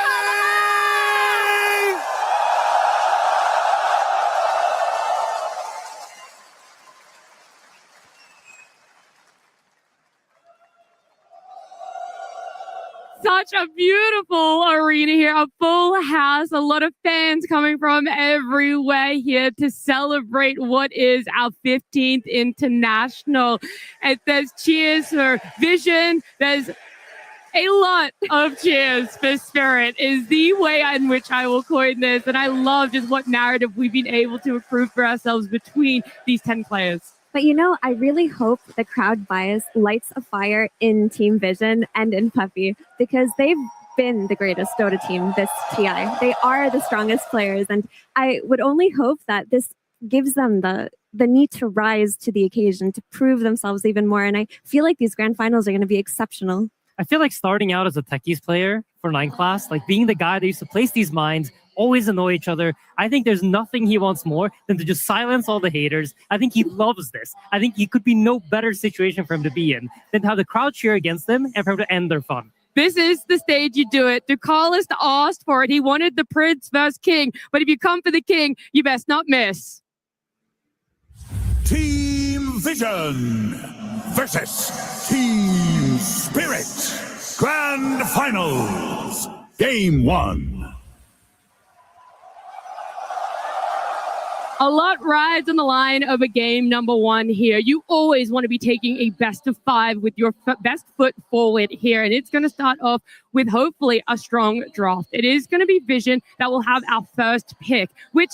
Such a beautiful arena here, a full house, a lot of fans coming from everywhere here to celebrate what is our 15th international. And there's cheers for Vision, there's a lot of cheers for Spirit is the way in which I will coin this. And I love just what narrative we've been able to accrue for ourselves between these 10 players. But you know, I really hope the crowd bias lights a fire in Team Vision and in Puppy, because they've been the greatest Dota team this TI. They are the strongest players, and I would only hope that this gives them the need to rise to the occasion, to prove themselves even more. And I feel like these grand finals are going to be exceptional. I feel like starting out as a techies player for 9 class, like being the guy that used to place these mines, always annoy each other. I think there's nothing he wants more than to just silence all the haters. I think he loves this. I think he could be no better situation for him to be in than to have the crowd cheer against them and for him to end their fun. This is the stage you do it. Ducalis asked for it. He wanted the prince versus king. But if you come for the king, you best not miss. Team Vision versus Team Spirit. Grand Finals. Game 1. A lot rides on the line of a game number 1 here. You always want to be taking a best of 5 with your best foot forward here. And it's going to start off with hopefully a strong draft. It is going to be Vision that will have our first pick, which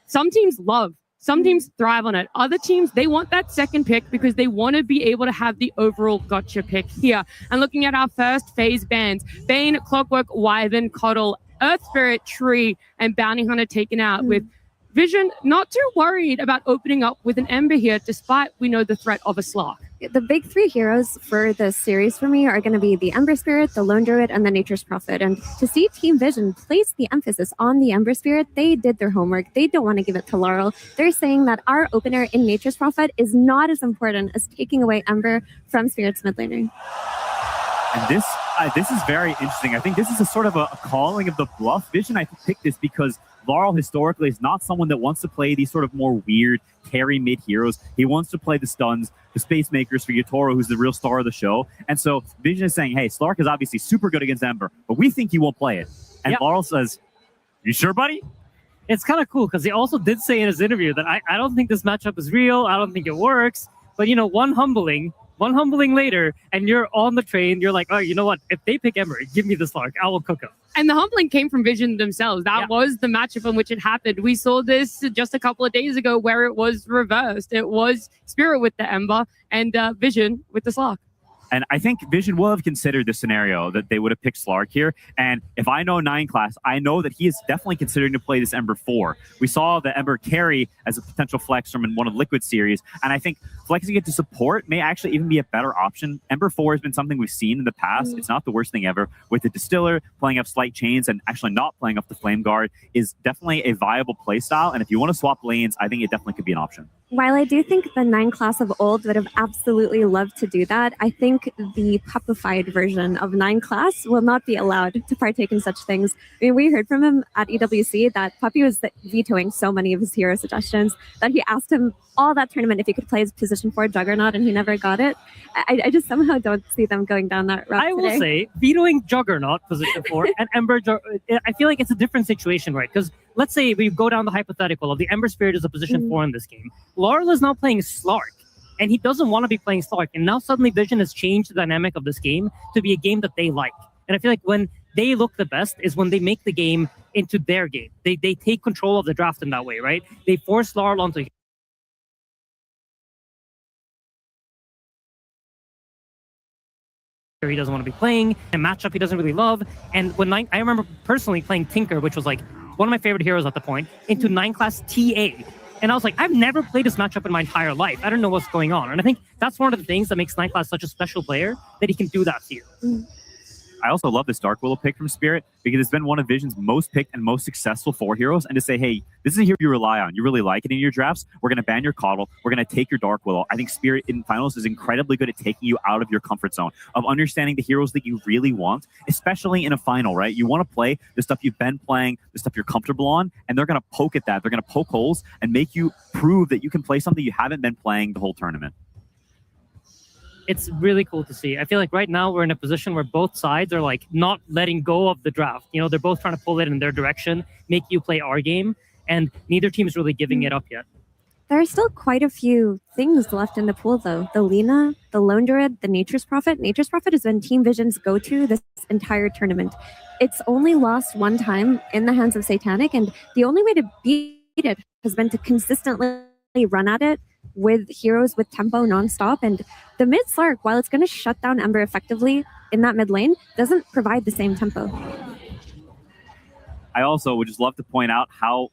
some teams love. Some teams thrive on it. Other teams, they want that second pick because they want to be able to have the overall gotcha pick here. And looking at our first phase bans, Bane, Clockwork, Wyvern, Coddle, Earth Spirit, Tree, and Bounty Hunter taken out with Vision not too worried about opening up with an Ember here, despite we know the threat of a Slark. The big 3 heroes for this series for me are going to be the Ember Spirit, the Lone Druid, and the Nature's Prophet. And to see Team Vision place the emphasis on the Ember Spirit, they did their homework. They don't want to give it to Laurel. They're saying that our opener in Nature's Prophet is not as important as taking away Ember from Spirit's mid laner. And this is very interesting. I think this is a sort of a calling of the bluff. Vision, I picked this because Laurel historically is not someone that wants to play these sort of more weird carry mid heroes. He wants to play the stuns, the space makers for Yatoro, who's the real star of the show. And so Vision is saying, hey, Slark is obviously super good against Ember, but we think he won't play it. And Laurel says, you sure, buddy? It's kind of cool because he also did say in his interview that I don't think this matchup is real. I don't think it works. But, you know, one humbling later, and you're on the train. You're like, oh, you know what? If they pick Ember, give me the Slark. I will cook them. And the humbling came from Vision themselves. That was the matchup in which it happened. We saw this just a couple of days ago where it was reversed. It was Spirit with the Ember and Vision with the Slark. And I think Vision will have considered the scenario that they would have picked Slark here. And if I know 9 class, I know that he is definitely considering to play this Ember 4. We saw the Ember carry as a potential flex from one of Liquid series. And I think flexing it to support may actually even be a better option. Ember 4 has been something we've seen in the past. It's not the worst thing ever. With the Distiller playing up Slight Chains and actually not playing up the Flame Guard is definitely a viable playstyle. And if you want to swap lanes, I think it definitely could be an option. While I do think the 9 class of old would have absolutely loved to do that, I think the puppified version of 9 class will not be allowed to partake in such things. I mean, we heard from him at EWC that Puppy was vetoing so many of his hero suggestions that he asked him all that tournament if he could play his position 4 Juggernaut, and he never got it. I just somehow don't see them going down that route I will today. say, vetoing Juggernaut position 4 and Ember, I feel like it's a different situation, right? Because let's say we go down the hypothetical of the Ember Spirit is a position 4 in this game. Laurel is now playing Slark, and he doesn't want to be playing Slark. And now suddenly Vision has changed the dynamic of this game to be a game that they like. And I feel like when they look the best is when they make the game into their game. They take control of the draft in that way, right? They force Laurel onto he doesn't want to be playing, a matchup he doesn't really love. And when I remember personally playing Tinker, which was like one of my favorite heroes at the point, into 9 class TA. And I was like, I've never played this matchup in my entire life. I don't know what's going on. And I think that's one of the things that makes 9 class such a special player, that he can do that to you. I also love this Dark Willow pick from Spirit because it's been one of Vision's most picked and most successful 4 heroes. And to say, hey, this is a hero you rely on. You really like it in your drafts. We're going to ban your Coddle. We're going to take your Dark Willow. I think Spirit in finals is incredibly good at taking you out of your comfort zone, of understanding the heroes that you really want, especially in a final, right? You want to play the stuff you've been playing, the stuff you're comfortable on, and they're going to poke at that. They're going to poke holes and make you prove that you can play something you haven't been playing the whole tournament. It's really cool to see. I feel like right now we're in a position where both sides are like not letting go of the draft. You know, they're both trying to pull it in their direction, make you play our game, and neither team is really giving it up yet. There are still quite a few things left in the pool, though. The Lina, the Lone Druid, the Nature's Prophet. Nature's Prophet has been Team Vision's go-to this entire tournament. It's only lost 1 time in the hands of Satanic, and the only way to beat it has been to consistently run at it with heroes with tempo nonstop. And the mid Slark, while it's going to shut down Ember effectively in that mid lane, doesn't provide the same tempo. I also would just love to point out how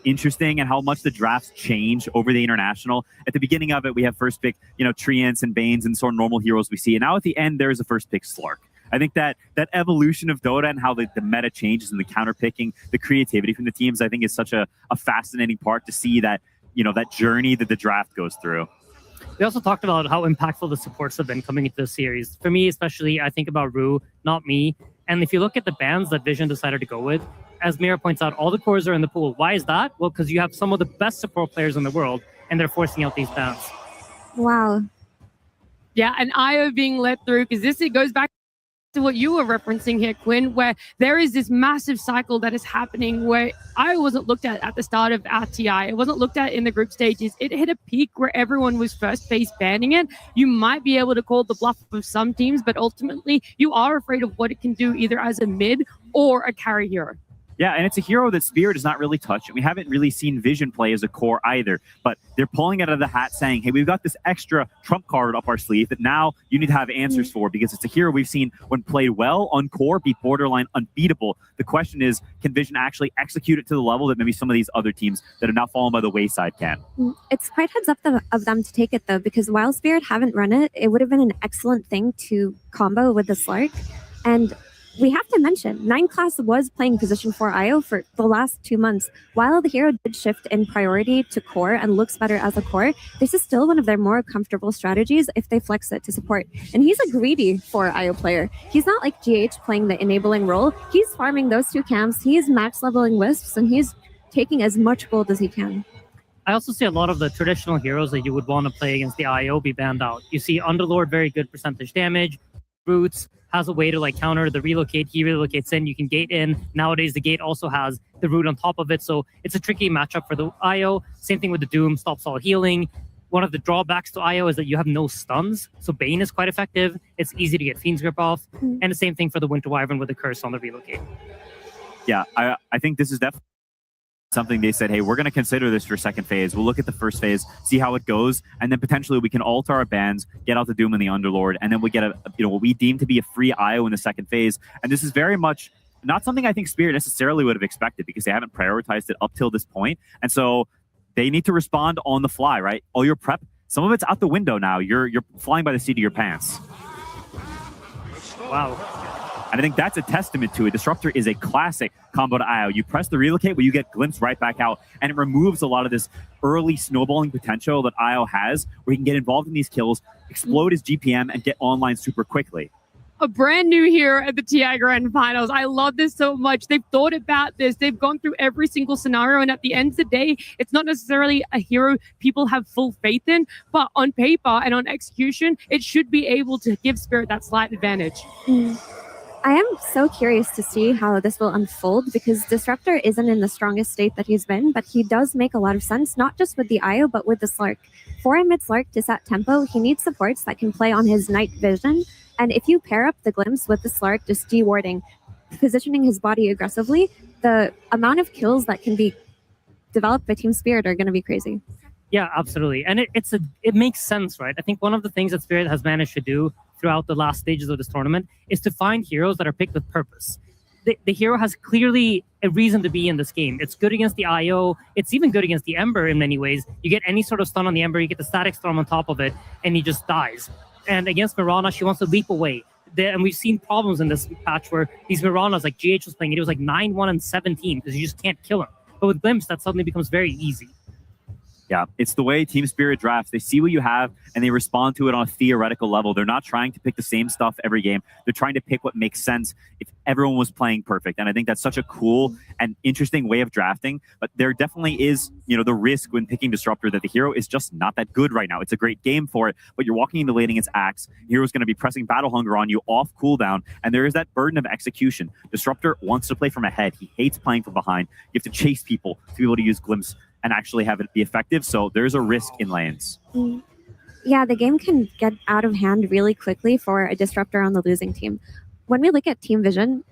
interesting and how much the drafts change over the international. At the beginning of it, we have first pick, Treants and Banes and sort of normal heroes we see. And now at the end, there's a first pick Slark. I think that evolution of Dota and how the meta changes and the counter picking, the creativity from the teams, I think is such a fascinating part to see that, that journey that the draft goes through. We also talked about how impactful the supports have been coming into the series. For me, especially, I think about Rue, not me. And if you look at the bans that Vision decided to go with, as Mira points out, all the cores are in the pool. Why is that? Well, because you have some of the best support players in the world, and they're forcing out these bans. Wow. Yeah, and IO being let through, because it goes back to what you were referencing here, Quinn, where there is this massive cycle that is happening where I wasn't looked at the start of RTI. It wasn't looked at in the group stages. It hit a peak where everyone was first phase banning it. You might be able to call the bluff of some teams, but ultimately you are afraid of what it can do either as a mid or a carry hero. Yeah, and it's a hero that Spirit does not really touch, and we haven't really seen Vision play as a core either. But they're pulling it out of the hat saying, hey, we've got this extra trump card up our sleeve that now you need to have answers for, because it's a hero we've seen, when played well on core, be borderline unbeatable. The question is, can Vision actually execute it to the level that maybe some of these other teams that are now fallen by the wayside can? It's quite heads up of them to take it, though, because while Spirit haven't run it, it would have been an excellent thing to combo with the Slark. And we have to mention, 9 class was playing position 4 IO for the last 2 months. While the hero did shift in priority to core and looks better as a core, this is still one of their more comfortable strategies if they flex it to support. And he's a greedy 4 IO player. He's not like GH playing the enabling role. He's farming those 2 camps, he's max leveling Wisps, and he's taking as much gold as he can. I also see a lot of the traditional heroes that you would want to play against the IO be banned out. You see Underlord, very good percentage damage. Roots has a way to like counter the relocate. He relocates in, you can gate in. Nowadays the gate also has the root on top of it, so it's a tricky matchup for the IO. Same thing with the Doom, stops all healing. One of the drawbacks to IO is that you have no stuns, so Bane is quite effective. It's easy to get Fiend's Grip off, and the same thing for the Winter Wyvern with the curse on the relocate. Yeah, I think this is definitely something they said, hey, we're going to consider this for second phase. We'll look at the first phase, see how it goes, and then potentially we can alter our bans, get out the Doom and the Underlord, and then we get what we deem to be a free IO in the second phase. And this is very much not something I think Spirit necessarily would have expected, because they haven't prioritized it up till this point. And so they need to respond on the fly, right? All your prep, some of it's out the window now. You're flying by the seat of your pants. Wow. And I think that's a testament to it. Disruptor is a classic combo to IO. You press the relocate, but you get glimpse right back out, and it removes a lot of this early snowballing potential that IO has, where he can get involved in these kills, explode his GPM, and get online super quickly. A brand new hero at the TI Grand Finals. I love this so much. They've thought about this. They've gone through every single scenario, and at the end of the day, it's not necessarily a hero people have full faith in, but on paper and on execution, it should be able to give Spirit that slight advantage. I am so curious to see how this will unfold because Disruptor isn't in the strongest state that he's been, but he does make a lot of sense, not just with the IO, but with the Slark. For a mid-Slark to set tempo, he needs supports that can play on his night vision, and if you pair up the Glimpse with the Slark just de-warding, positioning his body aggressively, the amount of kills that can be developed by Team Spirit are going to be crazy. Yeah, absolutely. And it makes sense, right? I think one of the things that Spirit has managed to do throughout the last stages of this tournament is to find heroes that are picked with purpose. The hero has clearly a reason to be in this game. It's good against the IO. It's even good against the Ember in many ways. You get any sort of stun on the Ember, you get the static storm on top of it, and he just dies. And against Mirana, she wants to leap away. And we've seen problems in this patch where these Miranas, like GH was playing, it was like 9-1 and 17 because you just can't kill him. But with Glimpse, that suddenly becomes very easy. Yeah, it's the way Team Spirit drafts. They see what you have, and they respond to it on a theoretical level. They're not trying to pick the same stuff every game. They're trying to pick what makes sense if everyone was playing perfect. And I think that's such a cool and interesting way of drafting. But there definitely is, the risk when picking Disruptor that the hero is just not that good right now. It's a great game for it, but you're walking into lane against Axe. The hero's going to be pressing Battle Hunger on you off cooldown, and there is that burden of execution. Disruptor wants to play from ahead. He hates playing from behind. You have to chase people to be able to use Glimpse and actually have it be effective. So there's a risk in lanes. Yeah, the game can get out of hand really quickly for a Disruptor on the losing team. When we look at Team Vision,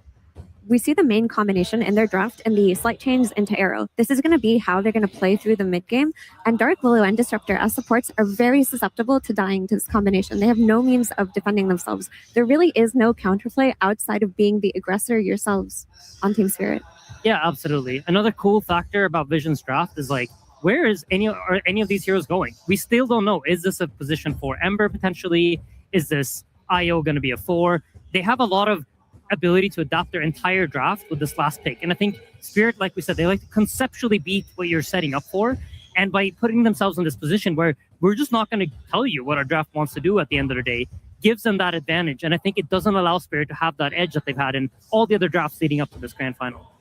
we see the main combination in their draft in the slight chains into Arrow. This is going to be how they're going to play through the mid game. And Dark Willow and Disruptor as supports are very susceptible to dying to this combination. They have no means of defending themselves. There really is no counterplay outside of being the aggressor yourselves on Team Spirit. Yeah, absolutely. Another cool factor about Vision's draft is like, where is any of these heroes going? We still don't know. Is this a position for Ember potentially? Is this IO going to be a 4? They have a lot of ability to adapt their entire draft with this last pick. And I think Spirit, like we said, they like to conceptually beat what you're setting up for. And by putting themselves in this position where we're just not going to tell you what our draft wants to do at the end of the day, gives them that advantage. And I think it doesn't allow Spirit to have that edge that they've had in all the other drafts leading up to this grand final.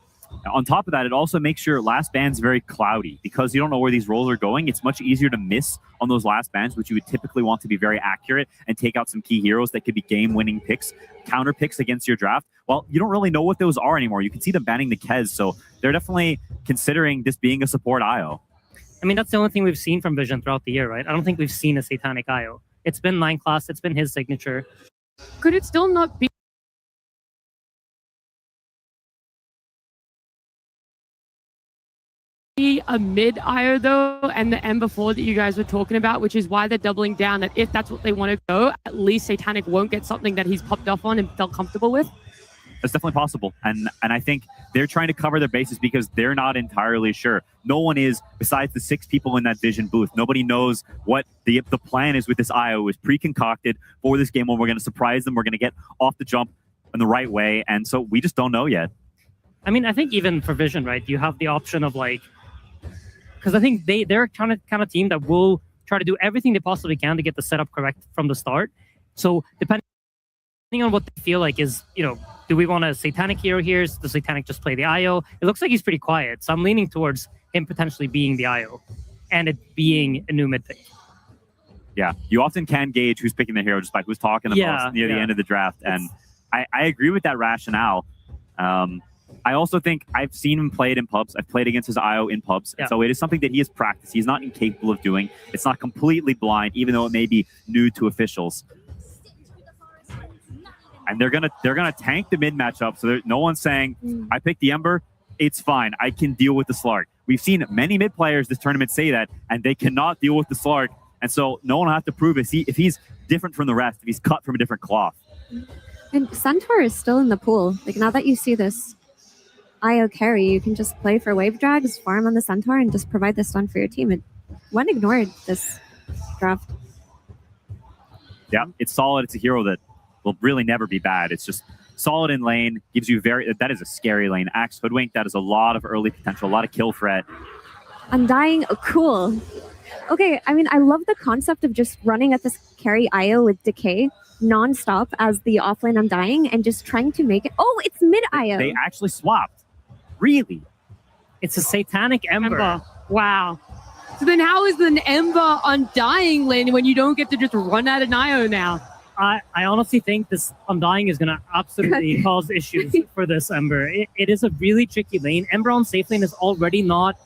On top of that, it also makes your last bands very cloudy because you don't know where these roles are going. It's much easier to miss on those last bands, which you would typically want to be very accurate and take out some key heroes that could be game-winning picks, counter picks against your draft. Well, you don't really know what those are anymore. You can see them banning the Kez, so they're definitely considering this being a support IO. I mean, that's the only thing we've seen from Vision throughout the year, right? I don't think we've seen a Satanic IO. It's been 9 class, it's been his signature. Could it still not be a mid IO though, and the Ember 4 that you guys were talking about, which is why they're doubling down that if that's what they want to go, at least Satanic won't get something that he's popped off on and felt comfortable with? That's definitely possible. And I think they're trying to cover their bases because they're not entirely sure. No one is, besides the 6 people in that Vision booth. Nobody knows what the plan is with this IO. Is pre-concocted for this game when we're going to surprise them. We're going to get off the jump in the right way. And so we just don't know yet. I mean, I think even for Vision, right, you have the option of like, because I think they're kind of team that will try to do everything they possibly can to get the setup correct from the start. So depending on what they feel like is, do we want a Satanic hero here? Does the Satanic just play the IO? It looks like he's pretty quiet. So I'm leaning towards him potentially being the IO and it being a new mid pick. Yeah, you often can gauge who's picking the hero just by who's talking the most near the end of the draft. And I agree with that rationale. I also think I've seen him play it in pubs. I've played against his IO in pubs. Yeah. So it is something that he has practiced. He's not incapable of doing. It's not completely blind, even though it may be new to officials. And they're gonna tank the mid matchup. So no one's saying, I picked the Ember, it's fine. I can deal with the Slark. We've seen many mid players this tournament say that, and they cannot deal with the Slark. And so no one will have to prove it. If he's different from the rest, if he's cut from a different cloth. And Centaur is still in the pool. Like now that you see this IO carry, you can just play for wave drags, farm on the Centaur, and just provide the stun for your team. It went ignored this draft. Yeah, it's solid. It's a hero that will really never be bad. It's just solid in lane, gives you that is a scary lane. Axe Hoodwink, that is a lot of early potential, a lot of kill threat. Undying, cool. Okay, I mean, I love the concept of just running at this carry IO with Decay non-stop as the offlane Undying and just trying to make it. Oh, it's mid IO. They actually swapped. Really? It's a Satanic Ember. Wow. So then how is an Ember Undying lane when you don't get to just run at an IO now? I honestly think this Undying is going to absolutely cause issues for this Ember. It is a really tricky lane. Ember on safe lane is already not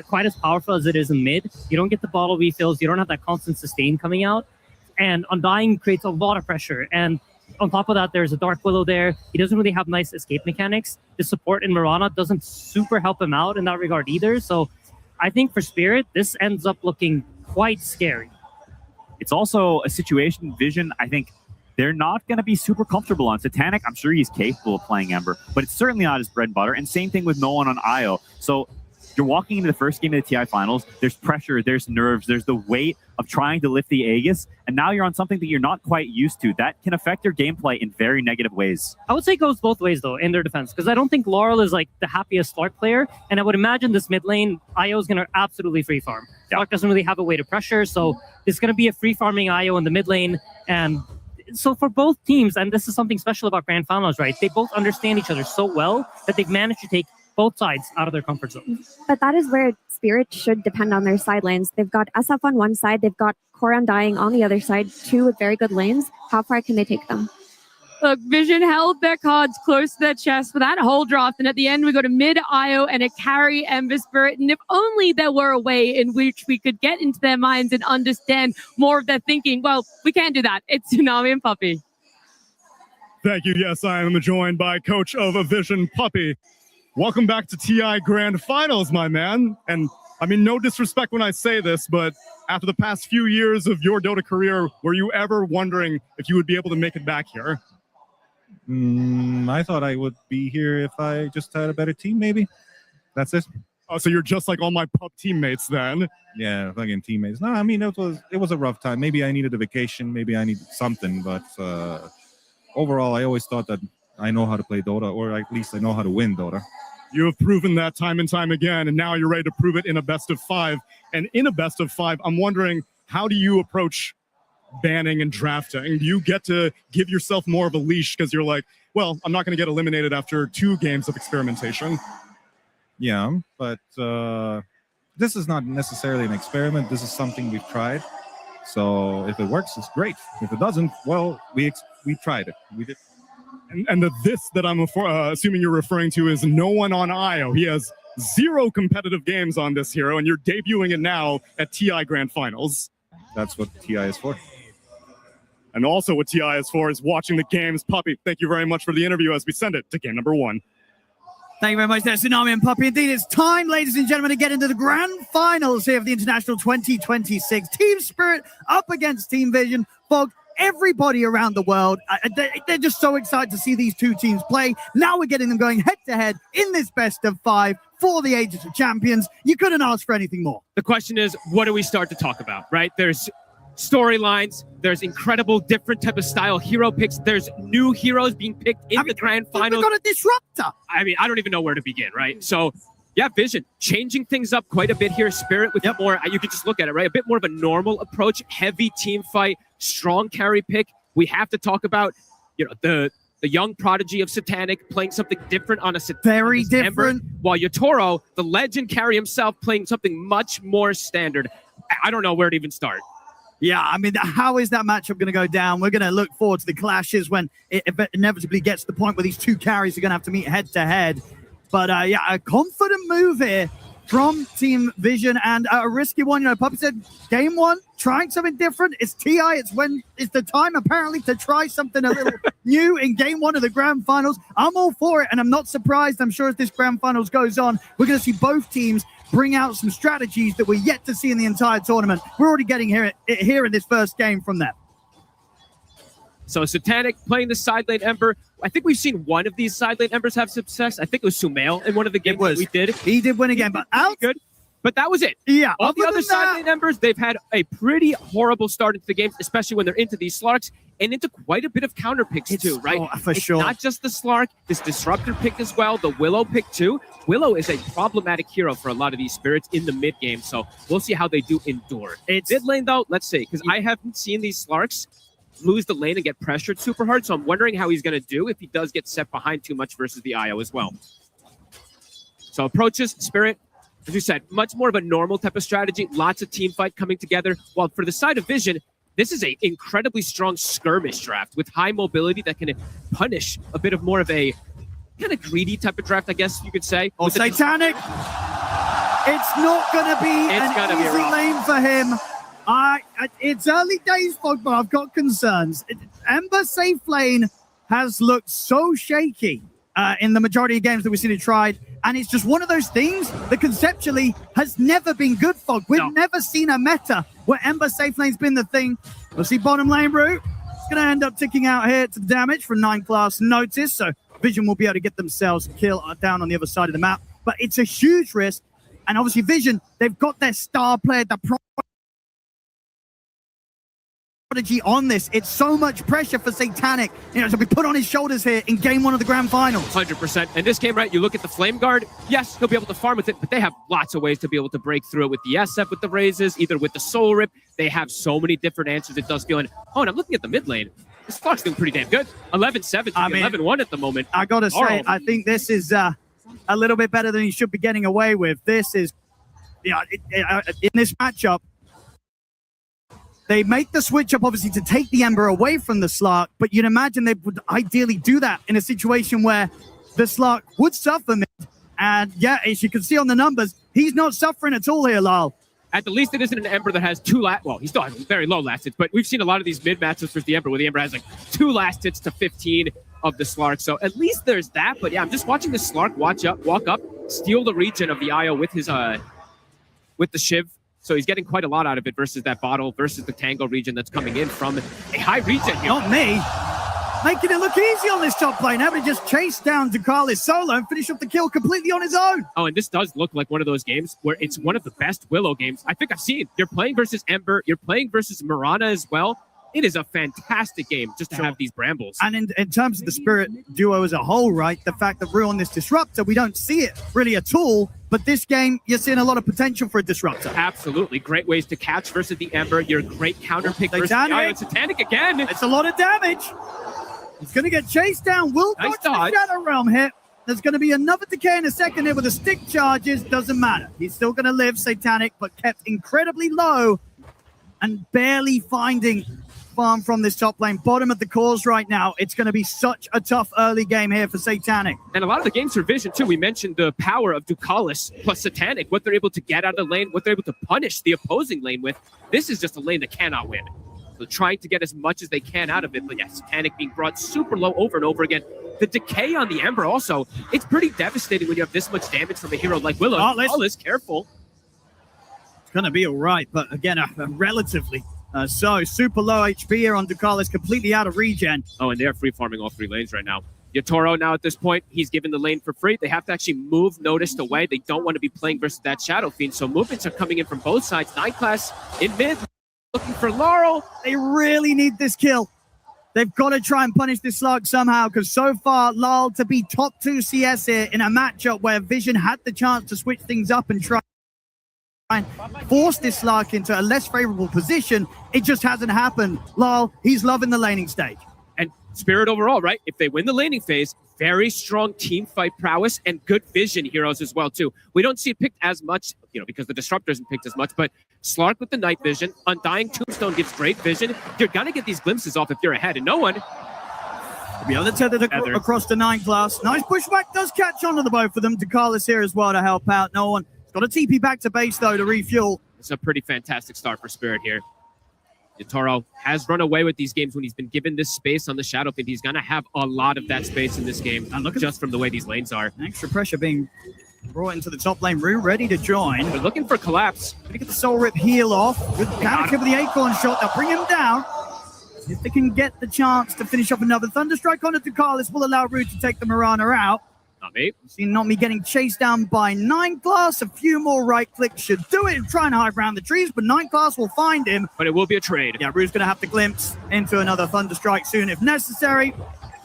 quite as powerful as it is in mid. You don't get the bottle refills. You don't have that constant sustain coming out. And Undying creates a lot of pressure. And on top of that, there's a Dark Willow there. He doesn't really have nice escape mechanics. The support in Mirana doesn't super help him out in that regard either. So I think for Spirit, this ends up looking quite scary. It's also a situation, Vision, I think they're not going to be super comfortable on. Satanic, I'm sure he's capable of playing Ember, but it's certainly not his bread and butter. And same thing with no one on IO. So you're walking into the first game of the TI finals. There's pressure, there's nerves, there's the weight of trying to lift the Aegis. And now you're on something that you're not quite used to. That can affect your gameplay in very negative ways. I would say it goes both ways, though, in their defense, because I don't think Laurel is like the happiest Slark player. And I would imagine this mid lane, IO is going to absolutely free farm. Slark doesn't really have a way to pressure. So it's going to be a free farming IO in the mid lane. And so for both teams, and this is something special about Grand Finals, right? They both understand each other so well that they've managed to take both sides out of their comfort zone. But that is where Spirit should depend on their side lanes. They've got SF on one side, they've got Core Undying on the other side, two with very good lanes. How far can they take them? Look, Vision held their cards close to their chest for that whole draft, and at the end we go to mid IO and a carry Ember Spirit, and if only there were a way in which we could get into their minds and understand more of their thinking. Well, we can't do that. It's Tsunami and Puppy. Thank you. Yes, I am joined by coach of a Vision, Puppy. Welcome back to TI Grand Finals, my man. And I mean, no disrespect when I say this, but after the past few years of your Dota career, were you ever wondering if you would be able to make it back here? I thought I would be here if I just had a better team, maybe. That's it. Oh, so you're just like all my pub teammates then? Yeah, fucking teammates. No, I mean, it was a rough time. Maybe I needed a vacation. Maybe I needed something. But overall, I always thought that I know how to play Dota, or at least I know how to win Dota. You have proven that time and time again, and now you're ready to prove it in a best of 5. And in a best of 5, I'm wondering, how do you approach banning and drafting? Do you get to give yourself more of a leash because you're like, well, I'm not going to get eliminated after 2 games of experimentation? Yeah, but this is not necessarily an experiment. This is something we've tried. So if it works, it's great. If it doesn't, well, we tried it. We did. And the this that I'm assuming you're referring to is no one on IO. He has 0 competitive games on this hero, and you're debuting it now at TI Grand Finals. That's what TI is for. And also what TI is for is watching the games. Puppy, thank you very much for the interview as we send it to game number 1. Thank you very much there, Tsunami and Puppy. Indeed, it's time, ladies and gentlemen, to get into the grand finals here of the International 2026. Team Spirit up against Team Vision. Folks, everybody around the world, they're just so excited to see these two teams play. Now we're getting them going head-to-head in this best of 5 for the Aegis of Champions. You couldn't ask for anything more. The question is, what do we start to talk about, right? There's storylines, there's incredible different type of style hero picks, there's new heroes being picked in the grand finals. We've got a disruptor. I mean, I don't even know where to begin, right? So yeah, Vision changing things up quite a bit here. Spirit with more, you could just look at it, right? A bit more of a normal approach, heavy team fight, strong carry pick. We have to talk about, you know, the young prodigy of Satanic playing something different on a very different. While Yotoro, the legend carry himself, playing something much more standard. I don't know where to even start. Yeah, I mean, how is that matchup going to go down? We're going to look forward to the clashes when it inevitably gets to the point where these two carries are going to have to meet head-to-head. But yeah, a confident move here from Team Vision, and a risky one. You know, Puppy said game 1, trying something different. It's TI. It's the time apparently to try something a little new in game 1 of the grand finals. I'm all for it, and I'm not surprised. I'm sure as this grand finals goes on, we're going to see both teams bring out some strategies that we're yet to see in the entire tournament. We're already getting here in this first game from them. So Satanic playing the side lane Ember. I think we've seen one of these side lane Embers have success. I think it was Sumail in one of the games that we did. He did win again, but out. Good. But that was it. Yeah. All the other side lane Embers, they've had a pretty horrible start into the game, especially when they're into these Slarks and into quite a bit of counter picks too, right? For sure. Not just the Slark, this Disruptor pick as well, the Willow pick too. Willow is a problematic hero for a lot of these Spirits in the mid game, so we'll see how they do endure. Mid lane though, let's see, because I haven't seen these Slarks lose the lane and get pressured super hard, so I'm wondering how he's going to do if he does get set behind too much versus the IO as well. So approaches, Spirit, as you said, much more of a normal type of strategy, lots of team fight coming together, while for the side of Vision, this is an incredibly strong skirmish draft with high mobility that can punish a bit of more of a kind of greedy type of draft, I guess you could say. Oh, Satanic! It's not going to be an easy lane for him. It's early days, Fogba. I've got concerns. Ember safe lane has looked so shaky in the majority of games that we've seen it tried. And it's just one of those things that conceptually has never been good, Fog. We've never seen a meta where Ember safe lane's been the thing. We'll see bottom lane route. It's going to end up ticking out here to the damage from 9 class notice. So Vision will be able to get themselves a kill down on the other side of the map. But it's a huge risk. And obviously Vision, they've got their star player, the prodigy on this. It's so much pressure for Satanic, to be put on his shoulders here in game 1 of the grand finals. 100%. And this game, right, you look at the Flame Guard, yes, he'll be able to farm with it, but they have lots of ways to be able to break through it with the SF, with the raises, either with the Soul Rip. They have so many different answers. It does feel, and I'm looking at the mid lane. This clock's doing pretty damn good. 11-7 to 11-1 at the moment. I gotta say, I think this is a little bit better than he should be getting away with. This is, in this matchup, they make the switch up, obviously, to take the Ember away from the Slark, but you'd imagine they would ideally do that in a situation where the Slark would suffer mid. And yeah, as you can see on the numbers, he's not suffering at all here, Lyle. At the least, it isn't an Ember that has he still has very low last hits, but we've seen a lot of these mid matches versus the Ember, where the Ember has like 2 last hits to 15 of the Slark. So at least there's that. But yeah, I'm just watching the Slark walk up, steal the regen of the IO with his with the Shiv. So he's getting quite a lot out of it versus that bottle, versus the Tango regen that's coming in from a high regen here. Not me. Making it look easy on this top lane. Having to just chase down Ducalis solo and finish off the kill completely on his own. Oh, and this does look like one of those games where it's one of the best Willow games I think I've seen. You're playing versus Ember. You're playing versus Mirana as well. It is a fantastic game just to have these Brambles. And in terms of the Spirit duo as a whole, right, the fact that we're on this Disruptor, we don't see it really at all. But this game, you're seeing a lot of potential for a Disruptor. Absolutely. Great ways to catch versus the Ember. Your great counter pick versus the IO. Satanic again. It's a lot of damage. He's going to get chased down. Will dodge the Shadow Realm hit. There's going to be another decay in a second here with the stick charges. Doesn't matter. He's still going to live, Satanic, but kept incredibly low and barely finding farm from this top lane. Bottom of the cores right now. It's going to be such a tough early game here for Satanic. And a lot of the games for Vision, too. We mentioned the power of Ducalis plus Satanic, what they're able to get out of the lane, what they're able to punish the opposing lane with. This is just a lane that cannot win. So trying to get as much as they can out of it. But yeah, Satanic being brought super low over and over again. The decay on the Ember also, it's pretty devastating when you have this much damage from a hero like Willow. Ducalis, careful. It's going to be all right, but again, relatively so super low HP here on Ducalis, completely out of regen. Oh, and they're free farming all 3 lanes right now. Yatoro now at this point, he's given the lane for free. They have to actually move Noticed away. They don't want to be playing versus that Shadow Fiend, so movements are coming in from both sides. 9 class in mid, looking for Laurel. They really need this kill. They've got to try and punish this Slark somehow, because so far, Lal to be top 2 CS here in a matchup where Vision had the chance to switch things up and try and force this Slark into a less favorable position. It just hasn't happened. Lal, he's loving the laning stage. And Spirit overall, right? If they win the laning phase, very strong team fight prowess and good Vision heroes as well, too. We don't see it picked as much, because the Disruptor isn't picked as much, but Slark with the night vision, Undying Tombstone gives great vision. You're going to get these glimpses off if you're ahead, and no one will be able to tether across the 9 class. Nice pushback does catch onto the both of them. Ducalis here as well to help out. No one. Got a TP back to base, though, to refuel. It's a pretty fantastic start for Spirit here. Yatoro has run away with these games when he's been given this space on the Shadow Fiend. He's going to have a lot of that space in this game, just from the way these lanes are. Extra pressure being brought into the top lane. Rue ready to join. They're looking for collapse. Gonna get the Soul Rip heal off. Good panic over the Acorn shot. They'll bring him down. If they can get the chance to finish off another Thunderstrike on it, Ducalis will allow Rue to take the Mirana out. Nami. See Nami getting chased down by 9 Class. A few more right clicks should do it. Try and hide around the trees, but 9 Class will find him. But it will be a trade. Yeah, Rue's going to have to glimpse into another Thunder Strike soon if necessary.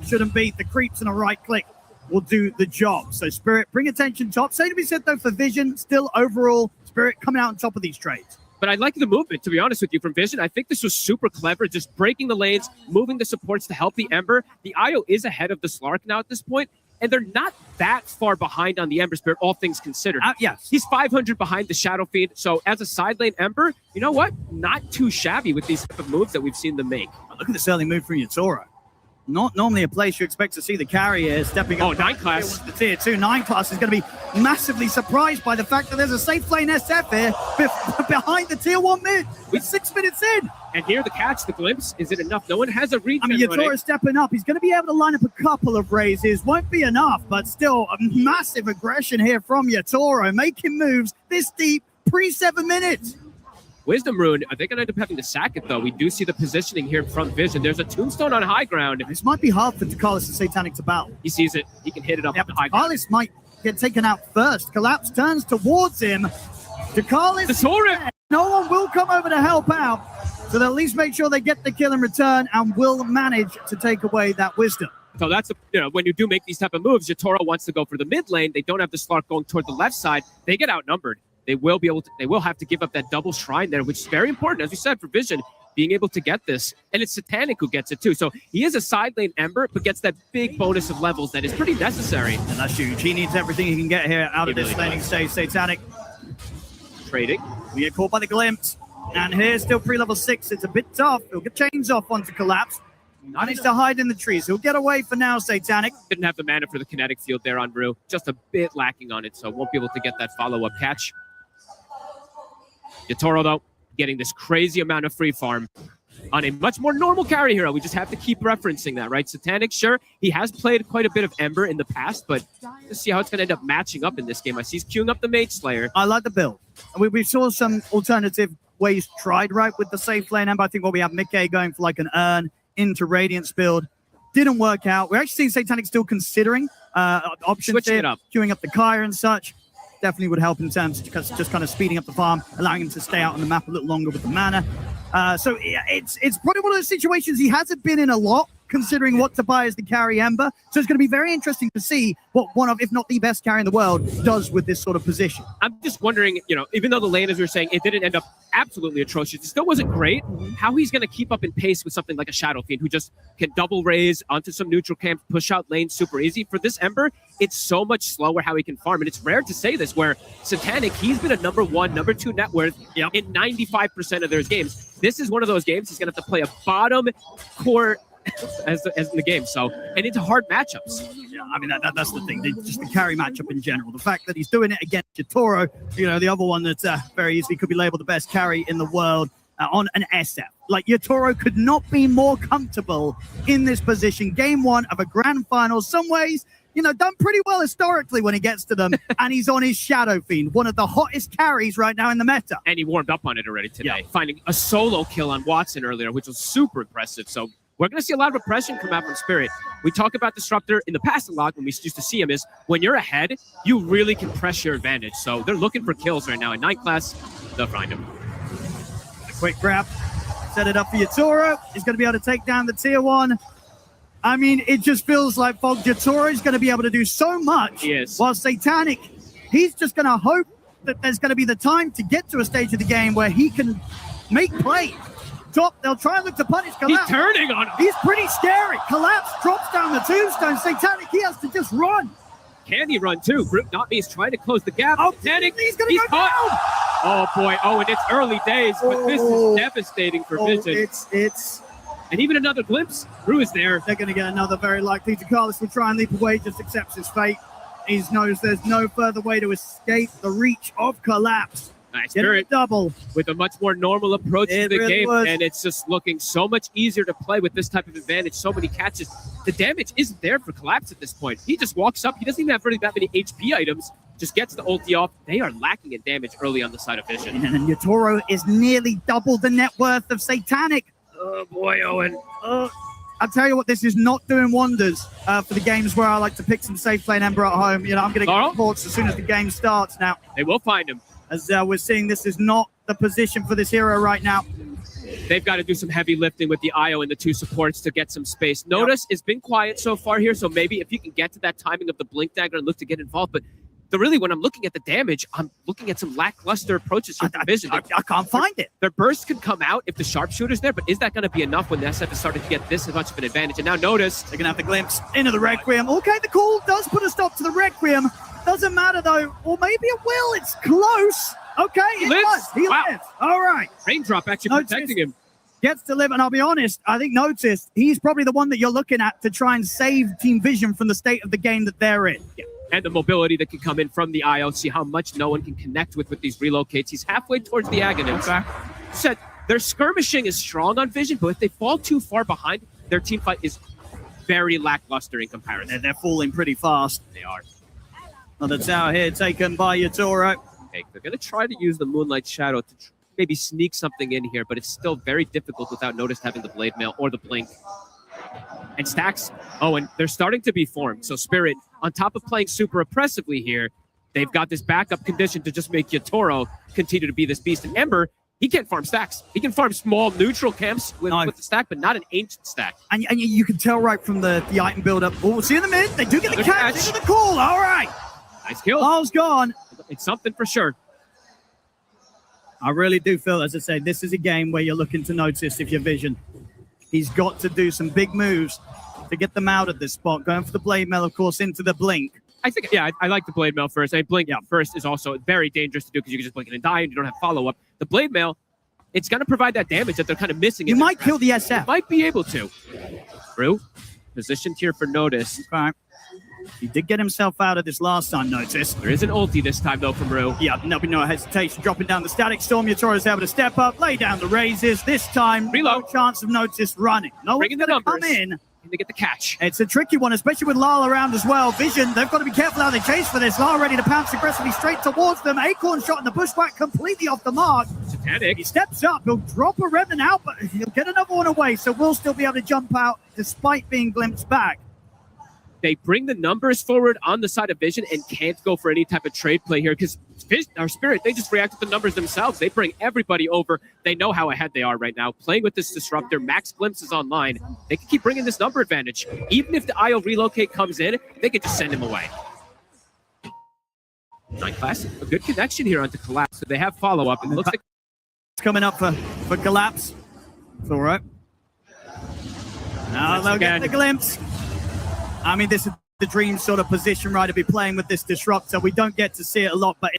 Shouldn't be. The creeps and a right click will do the job. So Spirit, bring attention top. Same to be said, though, for Vision. Still overall, Spirit coming out on top of these trades. But I like the movement, to be honest with you, from Vision. I think this was super clever, just breaking the lanes, moving the supports to help the Ember. The IO is ahead of the Slark now at this point, and they're not that far behind on the Ember Spirit, all things considered. Yes. He's 500 behind the Shadow Fiend, so as a side lane Ember, you know what? Not too shabby with these type of moves that we've seen them make. Look at this early move from Yatoro. Not normally a place you expect to see the carrier stepping up. 9 Class. The tier 2. 9 Class is going to be massively surprised by the fact that there's a safe lane SF here behind the tier 1 mid. With 6 minutes in. And here the catch, the glimpse. Is it enough? No one has a read. I mean, Yatoro's stepping up. He's going to be able to line up a couple of raises. Won't be enough, but still a massive aggression here from Yatoro. Making moves this deep pre-7 minutes. Wisdom Rune, are they going to end up having to sack it, though? We do see the positioning here from Vision. There's a tombstone on high ground. This might be hard for Takalis and Satanic to battle. He sees it. He can hit it up on the high ground. Takalis might get taken out first. Collapse turns towards him. Takalis, no one will come over to help out. So they'll at least make sure they get the kill in return and will manage to take away that Wisdom. So that's, when you do make these type of moves, Yatoro wants to go for the mid lane. They don't have the Slark going toward the left side. They get outnumbered. They will have to give up that double shrine there, which is very important, as we said, for Vision, being able to get this. And it's Satanic who gets it too. So he is a side lane Ember, but gets that big bonus of levels that is pretty necessary. And that's huge. He needs everything he can get here out of this laning stage. Satanic trading. We get caught by the glimpse. And here's still pre-level 6. It's a bit tough. He'll get chains off onto Collapse. Managed to hide in the trees. He'll get away for now, Satanic. Didn't have the mana for the kinetic field there on Rue. Just a bit lacking on it, so won't be able to get that follow-up catch. Yatoro, though, getting this crazy amount of free farm on a much more normal carry hero. We just have to keep referencing that, right? Satanic, sure, he has played quite a bit of Ember in the past, but let's see how it's going to end up matching up in this game. I see he's queuing up the Mage Slayer. I like the build. We saw some alternative ways tried, right, with the safe lane Ember. I think what we have Mickey going for like an Urn into Radiance build. Didn't work out. We're actually seeing Satanic still considering options Switching here, it up. queuing up the Kaya and such. Definitely would help in terms of just kind of speeding up the farm, allowing him to stay out on the map a little longer with the mana. So it's probably one of those situations he hasn't been in a lot, considering what to buy as the carry Ember. So it's going to be very interesting to see what one of, if not the best carry in the world, does with this sort of position. I'm just wondering, even though the lane, as we were saying, it didn't end up absolutely atrocious, it still wasn't great, how he's going to keep up in pace with something like a Shadow Fiend who just can double raise onto some neutral camp, push out lanes super easy. For this Ember, it's so much slower how he can farm. And it's rare to say this, where Satanic, he's been a number 1, number 2 net worth in 95% of their games. This is one of those games he's going to have to play a bottom core as in the game, and into hard matchups. Yeah, I mean, that's the thing, just the carry matchup in general. The fact that he's doing it against Yatoro, the other one that's very easily could be labeled the best carry in the world on an SF. Like, Yatoro could not be more comfortable in this position. Game 1 of a grand final. Some ways, done pretty well historically when he gets to them, and he's on his Shadow Fiend, one of the hottest carries right now in the meta. And he warmed up on it already today, finding a solo kill on Watson earlier, which was super impressive. So we're going to see a lot of aggression come out from Spirit. We talk about Disruptor in the past a lot when we used to see him is when you're ahead, you really can press your advantage. So they're looking for kills right now. In 9 Class, they'll find him. A quick grab. Set it up for Yatoro. He's going to be able to take down the tier 1. I mean, it just feels like Yatoro is going to be able to do so much. While Satanic, he's just going to hope that there's going to be the time to get to a stage of the game where he can make plays. They'll try and look to punish Collapse. He's turning on him. He's pretty scary. Collapse drops down the tombstone. Satanic, he has to just run. Can he run too? Not me. He's trying to close the gap. Oh, Satanic, he's going to go down. Oh boy. Oh, and it's early days, but this is devastating for Vision. It's and even another glimpse. Rue is there. They're going to get another very likely. Carlos will try and leap away, just accepts his fate. He knows there's no further way to escape the reach of Collapse. Nice Spirit double with a much more normal approach to the game, and it's just looking so much easier to play with this type of advantage. So many catches. The damage isn't there for Collapse at this point. He just walks up. He doesn't even have really that many HP items. Just gets the ulti off. They are lacking in damage early on the side of Vision. And Yatoro is nearly double the net worth of Satanic. Oh boy, Owen. I'll tell you what, this is not doing wonders for the games where I like to pick some safe lane Ember at home. You know, I'm going to get reports as soon as the game starts now. They will find him. As we're seeing, this is not the position for this hero right now. They've got to do some heavy lifting with the IO and the two supports to get some space. Notice it's been quiet so far here, so maybe if you can get to that timing of the Blink Dagger and look to get involved. But really, when I'm looking at the damage, I'm looking at some lackluster approaches from Vision. I can't find it. Their burst could come out if the sharpshooter's there, but is that going to be enough when the SF is starting to get this much of an advantage? And now notice... They're going to have the glimpse into the Requiem. Okay, the call does put a stop to the Requiem. Doesn't matter, though. Or maybe it will. It's close. Okay, it does. He lives. All right. Raindrop actually protecting him. Gets to live, and I'll be honest, I think Notice, he's probably the one that you're looking at to try and save Team Vision from the state of the game that they're in. Yeah. And the mobility that can come in from the IO, see how much no one can connect with these relocates. He's halfway towards the Aghanim's. Okay. Said their skirmishing is strong on Vision, but if they fall too far behind, their team fight is very lackluster in comparison. They're falling pretty fast. They are. Another tower here taken by Yatoro. Okay, they're going to try to use the Moonlight Shadow to maybe sneak something in here, but it's still very difficult without Notice having the Blade Mail or the Blink. And Stacks, and they're starting to be formed. So Spirit, on top of playing super oppressively here, they've got this backup condition to just make Yatoro continue to be this beast. And Ember, he can't farm stacks. He can farm small neutral camps with the stack, but not an ancient stack. And you can tell right from the item build-up. Oh, we'll see in a minute. They do get the catch into the call. All right. Nice kill. Ball's gone. It's something for sure. I really do feel, as I say, this is a game where you're looking to Notice if you're Vision. He's got to do some big moves to get them out of this spot. Going for the Blade Mail, of course, into the Blink. I think, I like the Blade Mail first. Blink first is also very dangerous to do because you can just blink it and die and you don't have follow-up. The Blade Mail, it's going to provide that damage that they're kind of missing. You might kill the SF. Might be able to. Rue, positioned here for Notice. Okay. He did get himself out of this last time, Notice. There is an ulti this time, though, from Rue. Yeah, there'll be no hesitation. Dropping down the Static Storm. Yatoro's able to step up, lay down the raises. This time, no chance of Notice running. No one's going to come in. To get the catch. It's a tricky one, especially with Lala around as well. Vision, they've got to be careful how they chase for this. Lala ready to pounce aggressively straight towards them. Acorn shot in the bushwhack completely off the mark. Satanic. He steps up. He'll drop a remnant out, but he'll get another one away, so we'll still be able to jump out despite being glimpsed back. They bring the numbers forward on the side of Vision and can't go for any type of trade play here because our Spirit, they just react to the numbers themselves. They bring everybody over. They know how ahead they are right now. Playing with this Disruptor, Max Glimpse is online. They can keep bringing this number advantage. Even if the IO relocate comes in, they can just send him away. Nine Classic, a good connection here onto Collapse. So they have follow-up. And it looks like it's coming up for Collapse. It's all right. Now they'll get the glimpse. I mean, this is the dream sort of position, right, to be playing with this Disruptor. We don't get to see it a lot, but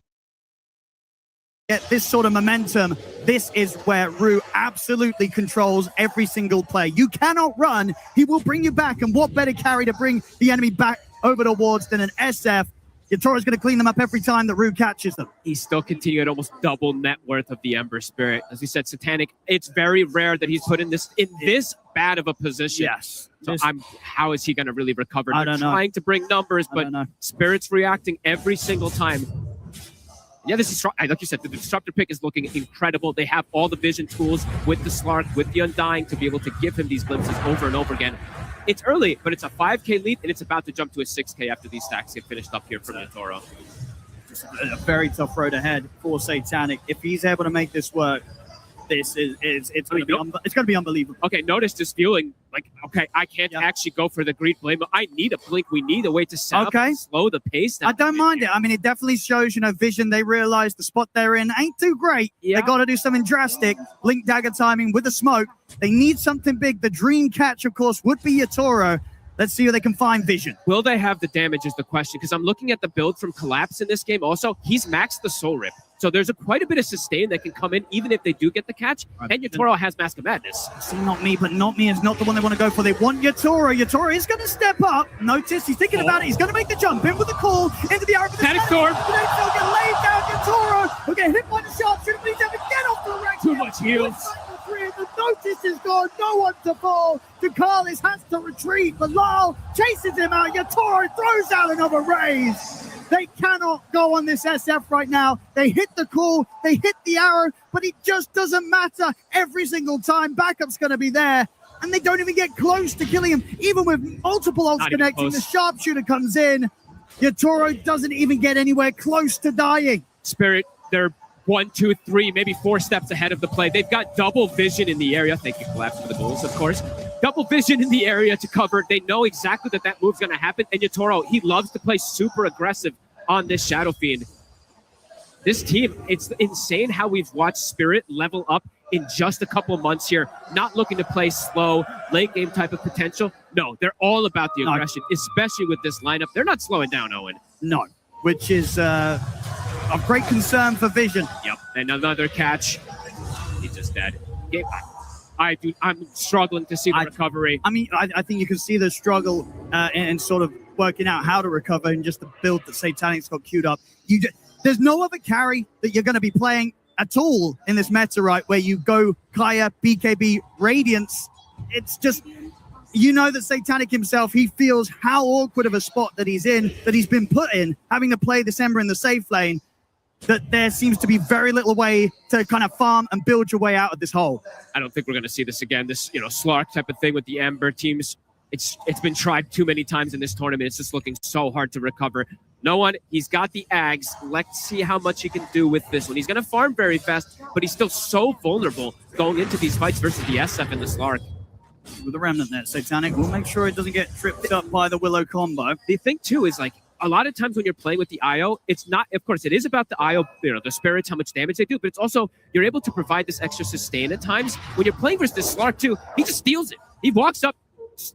get this sort of momentum. This is where Rue absolutely controls every single play. You cannot run. He will bring you back, and what better carry to bring the enemy back over the wards than an SF? Yatoro's going to clean them up every time that Rue catches them. He's still continuing at almost double net worth of the Ember Spirit. As we said, Satanic, it's very rare that he's put in this bad of a position. Yes. So how is he going to really recover? I don't know. Trying to bring numbers, but Spirit's reacting every single time. Yeah, this is strong. Like you said, the Disruptor pick is looking incredible. They have all the vision tools with the Slark, with the Undying to be able to give him these glimpses over and over again. It's early, but it's a 5K lead, and it's about to jump to a 6K after these stacks get finished up here from Yatoro. A very tough road ahead for Satanic. If he's able to make this work, it's going to be unbelievable. Okay, Notice just feeling like, okay, I can't actually go for the Greed Blade. I need a blink. We need a way to set up and slow the pace. I don't mind it. I mean, it definitely shows, Vision, they realize the spot they're in ain't too great. They got to do something drastic. Blink dagger timing with the smoke. They need something big. The dream catch, of course, would be Yatoro. Let's see where they can find Vision. Will they have the damage is the question, because I'm looking at the build from Collapse in this game also. He's maxed the Soul Rip. So there's quite a bit of sustain that can come in, even if they do get the catch. And Yatoro has Mask of Madness. See, not me, but not me is not the one they want to go for. They want Yatoro. Yatoro is going to step up. Notice, he's thinking about it. He's going to make the jump in with the call into the arrow. Static Storm. They'll get laid down. Yatoro will get hit by the sharpshooter, but he's able to get off the rack. Too much heals. The Notice is gone. No one to fall. Ducalis has to retreat, but Lal chases him out. Yatoro throws out another raise. They cannot go on this SF right now. They hit the call, they hit the arrow, but it just doesn't matter every single time. Backup's going to be there. and they don't even get close to killing him. Even with multiple ults Not even connecting, close. the sharpshooter comes in. Yatoro doesn't even get anywhere close to dying. Spirit, they're 1, 2, 3, maybe 4 steps ahead of the play. They've got double vision in the area. Thank you, Collapse, for the goals, of course. Double vision in the area to cover. They know exactly that move's going to happen. And Yatoro, he loves to play super aggressive on this Shadow Fiend. This team, it's insane how we've watched Spirit level up in just a couple months here. Not looking to play slow, late game type of potential. No, they're all about the aggression, especially with this lineup. They're not slowing down, Owen. No, which is of great concern for Vision. Yep, and another catch. He's just dead. I'm struggling to see the recovery. I mean, I think you can see the struggle and sort of working out how to recover in just the build that Satanic's got queued up. There's no other carry that you're going to be playing at all in this meta, right, where you go Kaya, BKB, Radiance. It's just, you know that Satanic himself, he feels how awkward of a spot that he's in, that he's been put in, having to play this Ember in the safe lane, that there seems to be very little way to kind of farm and build your way out of this hole. I don't think we're going to see this again. This, Slark type of thing with the Ember teams. It's been tried too many times in this tournament. It's just looking so hard to recover. No one, he's got the Ags. Let's see how much he can do with this one. He's going to farm very fast, but he's still so vulnerable going into these fights versus the SF and the Slark. With the Remnant there, Satanic will make sure it doesn't get tripped up by the Willow combo. The thing, too, is like, a lot of times when you're playing with the IO, it's not, of course, it is about the IO, the spirits, how much damage they do, but it's also, you're able to provide this extra sustain at times. When you're playing versus this Slark, too, he just steals it. He walks up,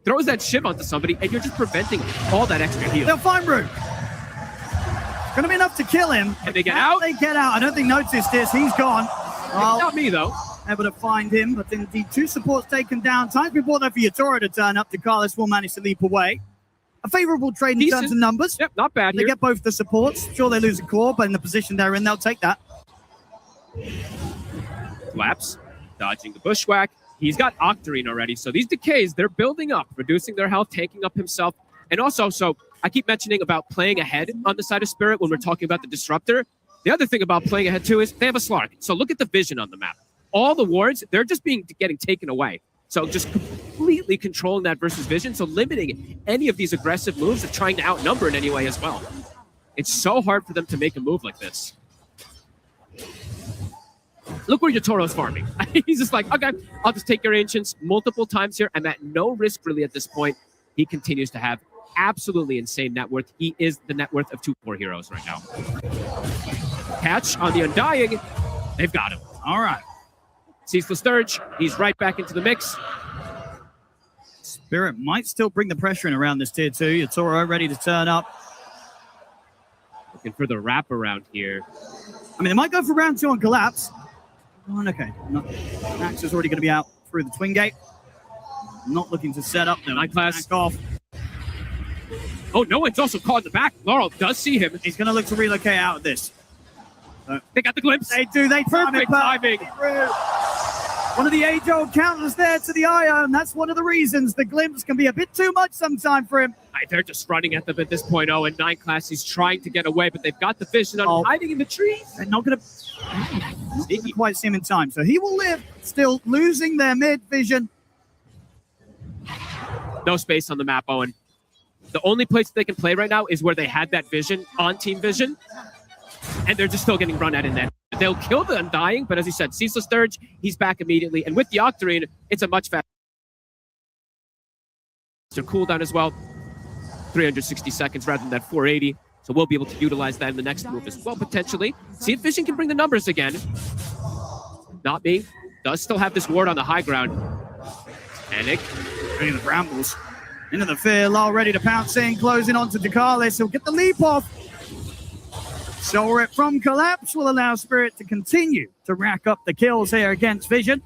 throws that shiv onto somebody, and you're just preventing all that extra heal. They'll find room. It's going to be enough to kill him. Can they get out? They get out. I don't think noticed this. He's gone. Well, not me, though. Able to find him, but indeed 2 supports taken down. Time before though for Yatoro to turn up. Carlos will manage to leap away. A favorable trade in terms of numbers. Yep, not bad. They get both the supports. Sure, they lose a core, but in the position they're in, they'll take that. Collapse, dodging the bushwhack. He's got Octarine already, so these decays, they're building up, reducing their health, tanking up himself. And also, so I keep mentioning about playing ahead on the side of Spirit when we're talking about the Disruptor. The other thing about playing ahead, too, is they have a Slark. So look at the vision on the map. All the wards, they're just getting taken away. So just completely controlling that versus vision, so limiting any of these aggressive moves of trying to outnumber in any way as well. It's so hard for them to make a move like this. Look where Yatoro's farming. He's just like, okay, I'll just take your Ancients multiple times here. I'm at no risk really at this point. He continues to have absolutely insane net worth. He is the net worth of 2 core heroes right now. Catch on the Undying. They've got him. All right. Ceaseless Sturge, he's right back into the mix. Spirit might still bring the pressure in around this tier 2. Yatoro ready to turn up. Looking for the wraparound here. I mean, they might go for round 2 on Collapse. Oh, okay. Max is already going to be out through the Twin Gate. Not looking to set up. Nine class. Off. Oh, no one's also caught in the back. Laurel does see him. He's going to look to relocate out of this. They got the glimpse. They do. They Perfect timing. One of the age-old counters there to the Ion. That's one of the reasons the glimpse can be a bit too much sometime for him. They're just running at them at this point. Oh, and 9 class, he's trying to get away, but they've got the vision on hiding in the trees. They're not going to quite see him in time. So he will live, still losing their mid vision. No space on the map, Owen. The only place they can play right now is where they had that vision on team vision, and they're just still getting run at in that. They'll kill the Undying, but as you said, Ceaseless Sturge, he's back immediately. And with the Octarine, it's a much faster cooldown as well. 360 seconds rather than that 480. So we'll be able to utilize that in the next move as well, potentially. See if Vision can bring the numbers again. Not me. Does still have this ward on the high ground. Panic. Ready the brambles. Into the fear, Lal ready to pounce in, closing onto Dakalis. He'll get the leap off. So it from Collapse will allow Spirit to continue to rack up the kills here against Vision.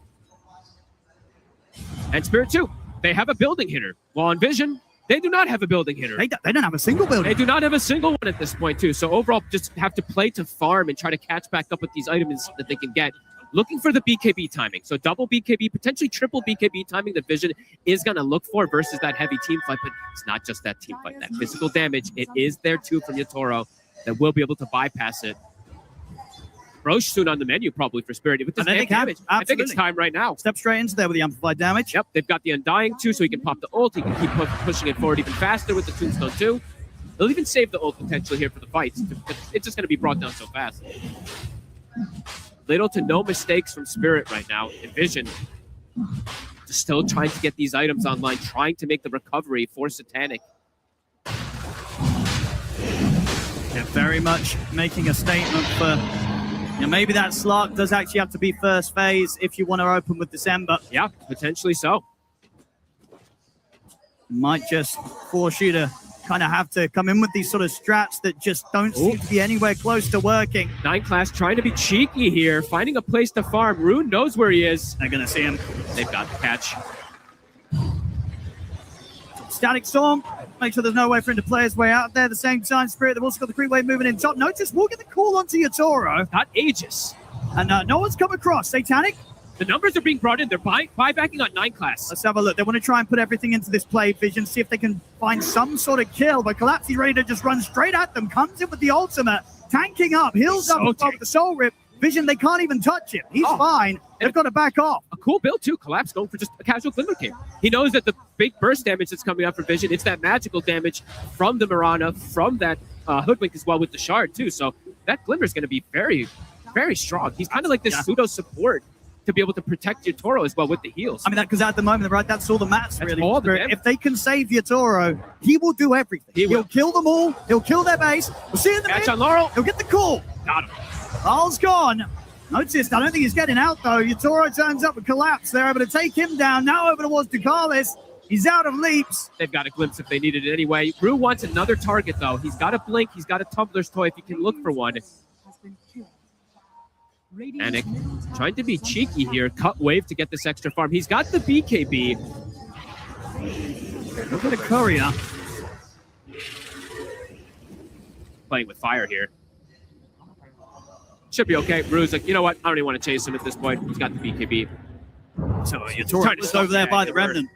And Spirit too. They have a building hitter. While on Vision, they do not have a building hitter. They don't have a single building. They do not have a single one at this point too. So overall, just have to play to farm and try to catch back up with these items that they can get. Looking for the BKB timing. So double BKB, potentially triple BKB timing that Vision is going to look for versus that heavy team fight. But it's not just that team fight. That physical damage, it is there too from Yatoro that will be able to bypass it. Roche soon on the menu probably for Spirit. With this I think they can. damage, I think it's Absolutely. time right now. Step straight into there with the amplified damage. Yep, they've got the Undying too, so he can pop the ult. He can keep pushing it forward even faster with the Tombstone too. They'll even save the ult potentially here for the fights. It's just going to be brought down so fast. Little to no mistakes from Spirit right now. And Vision just still trying to get these items online, trying to make the recovery for Satanic. Yeah, very much making a statement for, maybe that slot does actually have to be first phase if you want to open with December. Yeah, potentially so. Might just force you to kind of have to come in with these sort of strats that just don't seem to be anywhere close to working. 9 class trying to be cheeky here, finding a place to farm. Rune knows where he is. They're going to see him. They've got the catch. Static Storm, make sure there's no way for him to play his way out there. At the same time, Spirit, they've also got the creep wave moving in top. Notice we'll get the call onto Yatoro. Got Aegis. And no one's come across. Satanic. The numbers are being brought in. They're buybacking on 9 class. Let's have a look. They want to try and put everything into this play, Vision, see if they can find some sort of kill. But Collapse, he's ready to just run straight at them. Comes in with the ultimate, tanking up, heals up with the Soul Rip. Vision, they can't even touch him. He's fine. They've got to back off. A cool build too. Collapse going for just a casual Glimmer King. He knows that the big burst damage that's coming out from Vision, it's that magical damage from the Mirana, from that Hoodwink as well with the Shard too. So that Glimmer is going to be very, very strong. He's kind of like this pseudo support to be able to protect Yatoro as well with the heals. I mean, because at the moment, right, that's all the matters, really. All the if they can save Yatoro, he will do everything. He'll kill them all. He'll kill their base. We'll see you in the Catch on Laurel. He'll get the call. Got him. Laurel's gone. Notice, I don't think he's getting out, though. Yatoro turns up with Collapse. They're able to take him down. Now over towards Ducalis. He's out of leaps. They've got a glimpse if they needed it anyway. Rue wants another target, though. He's got a Blink. He's got a Tumbler's Toy if he can look for one. Anik trying to be cheeky here. Cut wave to get this extra farm. He's got the BKB. Look at the courier. Playing with fire here. Should be okay. Rue's like, you know what? I don't even want to chase him at this point. He's got the BKB. So Yatoro just over there by the Remnant.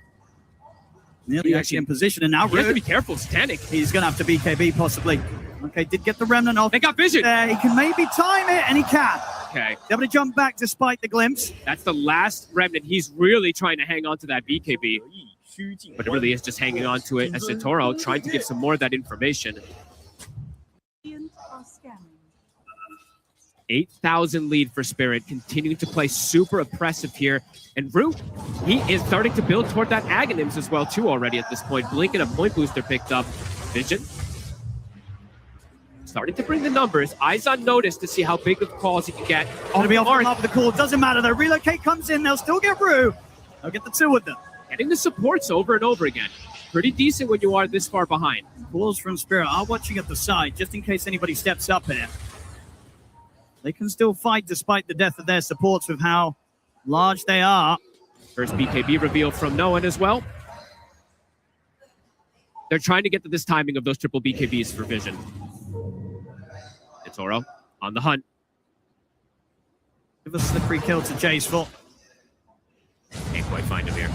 Nearly actually in position, and now he has to be careful. Satanic. He's going to have to BKB possibly. Okay, did get the Remnant off. They got Vision. He can maybe time it, and he can. Okay. Able to jump back despite the glimpse. That's the last Remnant. He's really trying to hang on to that BKB. But it really is just hanging on to it as Yatoro trying to give some more of that information. 8,000 lead for Spirit, continuing to play super oppressive here. And Rue, he is starting to build toward that Aghanims as well too already at this point. Blink and a point booster picked up. Vision starting to bring the numbers. Eyes on notice to see how big of calls he can get. Going to be off the top of the call. Doesn't matter. The relocate comes in. They'll still get Rue. They'll get the two of them. Getting the supports over and over again. Pretty decent when you are this far behind. Calls from Spirit are watching at the side just in case anybody steps up here. They can still fight despite the death of their supports with how large they are. First BKB reveal from no one as well. They're trying to get to this timing of those triple BKBs for Vision. Toro on the hunt. Give us the free kill to Jaceful. Can't quite find him here.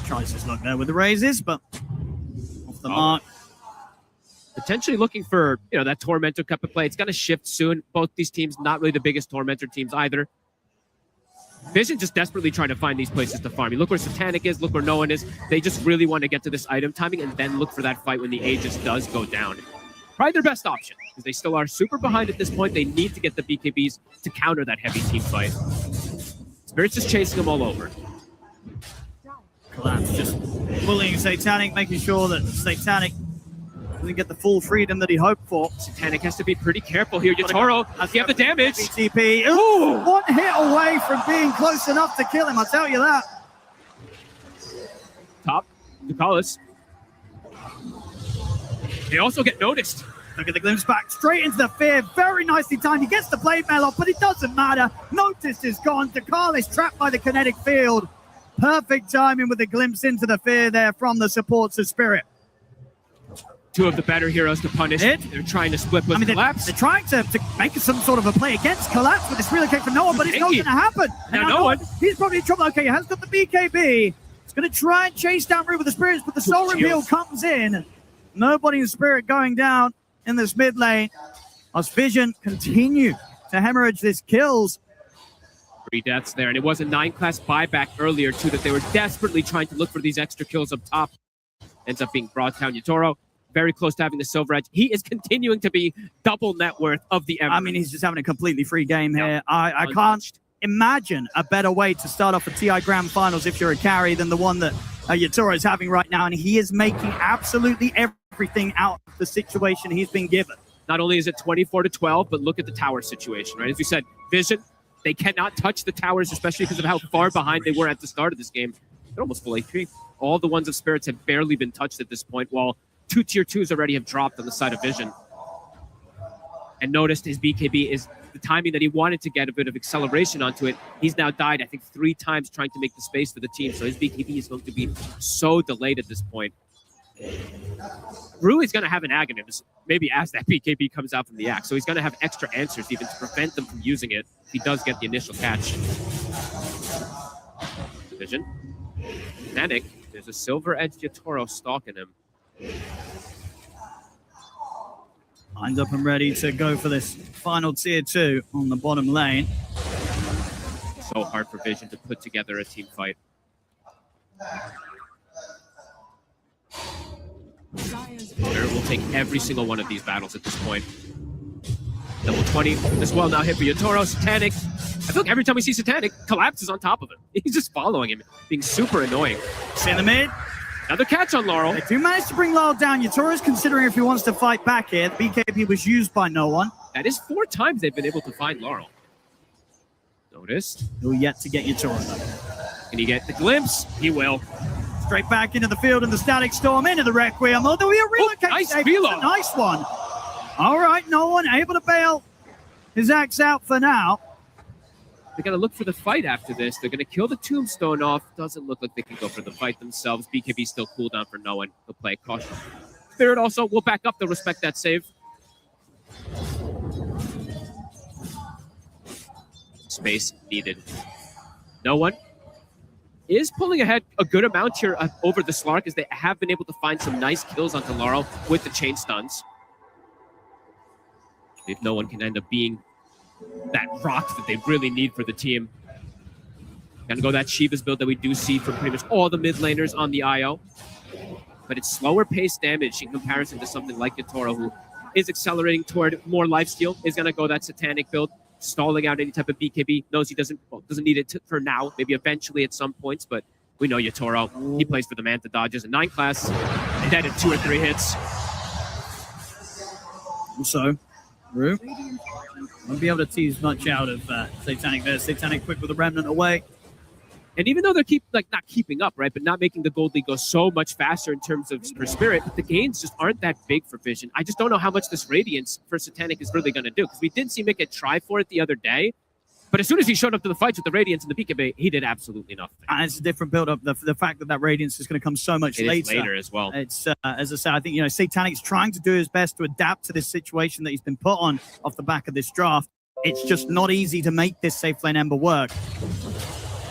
Tries his luck there with the raises, but off the mark. Potentially looking for, that Tormentor Cup of play. It's going to shift soon. Both these teams, not really the biggest Tormentor teams either. Vision just desperately trying to find these places to farm. You look where Satanic is, look where no one is. They just really want to get to this item timing and then look for that fight when the Aegis does go down. Probably their best option, because they still are super behind at this point. They need to get the BKBs to counter that heavy team fight. Spirit's just chasing them all over. Collapse just bullying Satanic, making sure that Satanic doesn't get the full freedom that he hoped for. Satanic has to be pretty careful here. Yatoro, does he have the damage? BTP. Ooh, one hit away from being close enough to kill him, I'll tell you that. Top, Ducalis. They also get noticed. Look at the glimpse back straight into the fear. Very nicely timed. He gets the blade mail off, but it doesn't matter. Notice is gone. Ducalis trapped by the kinetic field. Perfect timing with the glimpse into the fear there from the supports of Spirit. Two of the better heroes to punish. They're trying to split with Collapse. They're trying to make some sort of a play against Collapse with this relocate from Noah, but it's not going to happen. Now no one. He's probably in trouble. Okay, he has got the BKB. He's going to try and chase down Rue with the Spirits, but the Soul Reveal comes in. Nobody in Spirit going down in this mid lane. as Vision continue to hemorrhage these kills. 3 deaths there, and it was a 9-class buyback earlier too that they were desperately trying to look for these extra kills up top. Ends up being brought down. Yatoro very close to having the silver edge. He is continuing to be double net worth of the Emperor. I mean, he's just having a completely free game here. I can't imagine a better way to start off a TI Grand Finals if you're a carry than the one that Yatoro is having right now, and he is making absolutely everything out of the situation he's been given. Not only is it 24-12, but look at the tower situation, right? As you said, Vision, they cannot touch the towers, especially because of how far behind they were at the start of this game. They're almost full HP. All the ones of Spirits have barely been touched at this point, while 2 tier 2s already have dropped on the side of Vision. And noticed his BKB is the timing that he wanted to get a bit of acceleration onto it. He's now died, I think, 3 times trying to make the space for the team, so his BKB is going to be so delayed at this point. Rue is going to have an Aghanim, maybe as that BKB comes out from the axe, so he's going to have extra answers even to prevent them from using it if he does get the initial catch. Vision. Panic. There's a silver-edged Yatoro stalking him. Lines up and ready to go for this final tier 2 on the bottom lane. So hard for Vision to put together a team fight. Spirit will take every single one of these battles at this point. Level 20 as well now hit for Yatoro. Satanic. I feel like every time we see Satanic, collapses on top of him. He's just following him, being super annoying. See in the mid. Another catch on Laurel. They do manage to bring Laurel down. Yatoro's considering if he wants to fight back here. The BKB was used by no one. That is 4 times they've been able to find Laurel. Noticed. Still yet to get Yatoro. Can he get the glimpse? He will. Straight back into the field and the Static Storm into the Requiem. Oh, there'll be a relocation. Nice velo. A nice one. All right, no one able to bail his axe out for now. They're going to look for the fight after this. They're going to kill the Tombstone off. Doesn't look like they can go for the fight themselves. BKB still cooldown for no one. They'll play caution. Spirit also will back up. They'll respect that save. Space needed. No one is pulling ahead a good amount here over the Slark, as they have been able to find some nice kills onto Laurel with the chain stuns. If no one can end up being that rock that they really need for the team. Gonna go that Shiva's build that we do see from pretty much all the mid laners on the IO. But it's slower paced damage in comparison to something like Yatoro, who is accelerating toward more lifesteal, is gonna go that Satanic build, stalling out any type of BKB, knows he doesn't need it for now, maybe eventually at some points, but we know Yatoro, he plays for the Manta dodges. In 9 class, dead in 2 or 3 hits. Also, Rue won't be able to tease much out of Satanic there. Satanic quick with a remnant away. And even though they're not keeping up, right, but not making the Gold League go so much faster in terms of per Spirit, the gains just aren't that big for Vision. I just don't know how much this Radiance for Satanic is really going to do, because we did see Mick try for it the other day, but as soon as he showed up to the fights with the Radiance and the BKB, he did absolutely nothing. And it's a different build-up. The fact that Radiance is going to come so much later as well. It's as I said, I think Satanic's trying to do his best to adapt to this situation that he's been put on off the back of this draft. It's just not easy to make this safe lane Ember work.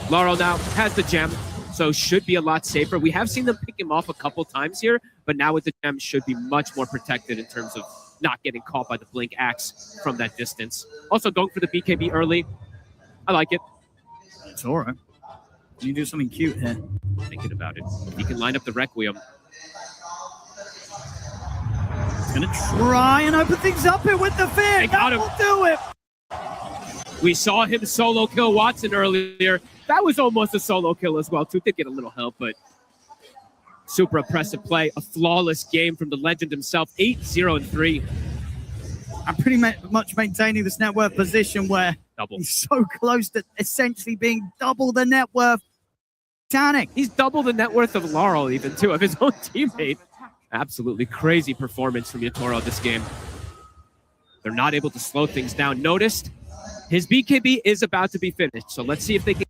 Laurel now has the gem, so should be a lot safer. We have seen them pick him off a couple times here, but now with the gem should be much more protected in terms of not getting caught by the Blink Axe from that distance. Also going for the BKB early. I like it. It's all right. You do something cute here. Thinking about it. He can line up the Requiem. He's going to try and open things up here with the fear. That will do it. We saw him solo kill Watson earlier. That was almost a solo kill as well, too. Did get a little help, but super impressive play. A flawless game from the legend himself. 8-0-3. I'm pretty much maintaining this net worth position where he's so close to essentially being double the net worth. Satanic. He's double the net worth of Laurel even, too, of his own teammate. Absolutely crazy performance from Yatoro this game. They're not able to slow things down. Noticed his BKB is about to be finished, so let's see if they can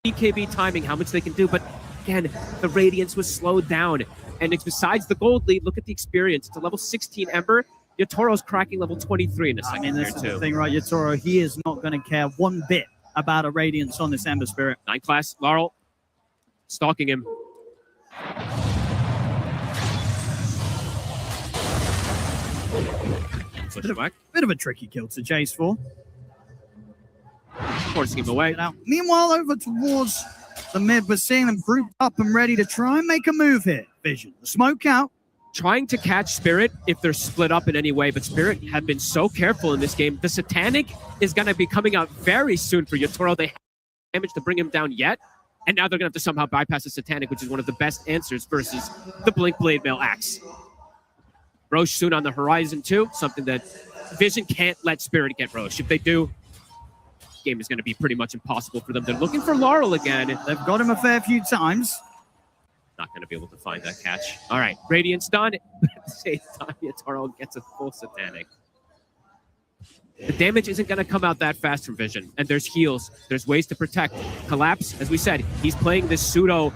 BKB timing, how much they can do. But again, the Radiance was slowed down. And it's besides the gold lead, look at the experience. It's a level 16 Ember. Yatoro's cracking level 23 in a second. I mean, this is the thing, right? Yatoro, he is not going to care one bit about a Radiance on this Ember Spirit. 9 class, Laurel stalking him. Pushback. Bit of a tricky kill to chase for. Forcing him away. Now, meanwhile, over towards the mid, we're seeing them grouped up and ready to try and make a move here. Vision, the smoke out. Trying to catch Spirit if they're split up in any way, but Spirit have been so careful in this game. The Satanic is going to be coming out very soon for Yatoro. They haven't managed to bring him down yet, and now they're going to have to somehow bypass the Satanic, which is one of the best answers versus the Blink Blade Mail Axe. Roche soon on the horizon too, something that Vision can't let Spirit get Roche. If they do, the game is going to be pretty much impossible for them. They're looking for Laurel again. They've got him a fair few times. Not going to be able to find that catch. All right, Radiant's done. At the same time, Yatoro gets a full Satanic. The damage isn't going to come out that fast from Vision, and there's heals. There's ways to protect. Collapse, as we said, he's playing this pseudo,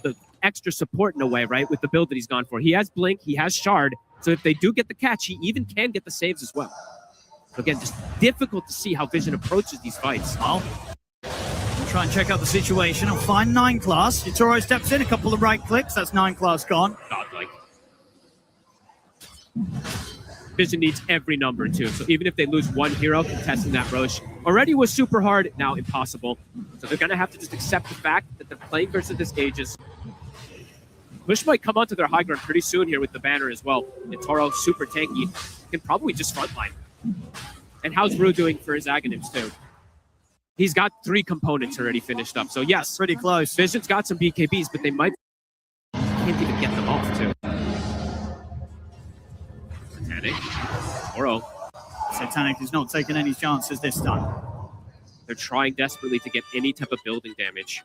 the extra support in a way, right, with the build that he's gone for. He has Blink, he has Shard, so if they do get the catch, he even can get the saves as well. So again, just difficult to see how Vision approaches these fights. We'll try and check out the situation. I'll find 9 class. Yatoro steps in, a couple of right clicks. That's 9 class gone. Godlike. Vision needs every number too. So even if they lose one hero contesting that Roche, already was super hard, now impossible. So they're going to have to just accept the fact that they're playing versus this Aegis. Push might come onto their high ground pretty soon here with the banner as well. Yatoro, super tanky, can probably just frontline. And how's Rue doing for his Aghanims too? He's got 3 components already finished up. So yes, pretty close. Vision's got some BKBs, but they might can't even get them off too. Satanic. Oro. Satanic is not taking any chances this time. They're trying desperately to get any type of building damage.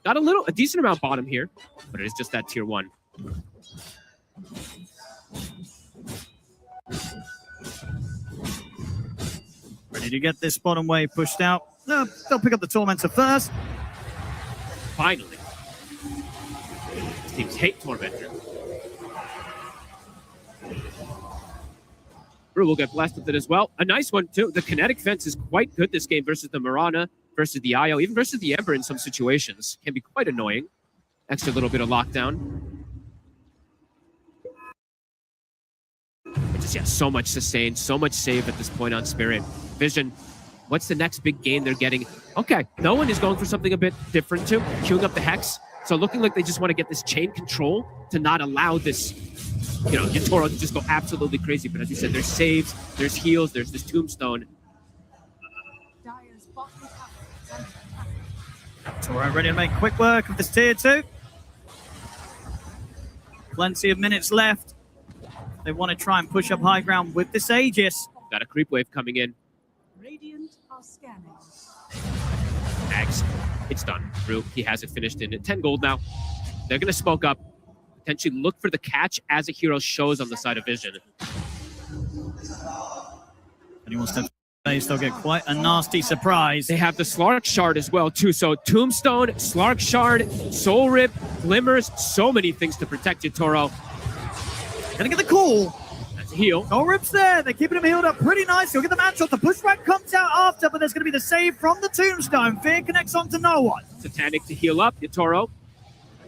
Got a decent amount bottom here, but it is just that tier 1. Ready to get this bottom wave pushed out. They'll pick up the Tormentor first. Finally. These teams hate Tormentor. Rue will get blessed with it as well. A nice one too. The kinetic fence is quite good this game versus the Mirana, versus the Io, even versus the Ember in some situations. Can be quite annoying. Extra little bit of lockdown. But just, yeah, so much sustain, so much save at this point on Spirit. Vision, what's the next big game they're getting? Okay, no one is going for something a bit different too. Queuing up the Hex. So looking like they just want to get this chain control to not allow this, Yatoro to just go absolutely crazy. But as you said, there's saves, there's heals, there's this tombstone. So we're ready to make quick work of this tier 2. Plenty of minutes left. They want to try and push up high ground with this Aegis. Got a creep wave coming in. Radiant are scanning. Axe, it's done. Rue, he has it finished in 10 gold now. They're going to smoke up. Potentially look for the catch as a hero shows on the side of Vision. Anyone steps base, they'll get quite a nasty surprise. They have the Slark Shard as well, too. So Tombstone, Slark Shard, Soul Rip, Glimmers, so many things to protect Yatoro. Gonna get the call. That's a heal. Soul Rip's there. They're keeping him healed up pretty nice. He'll get the match shot. The pushback comes out after, but there's going to be the save from the Tombstone. Fear connects onto no one. Satanic to heal up. Yatoro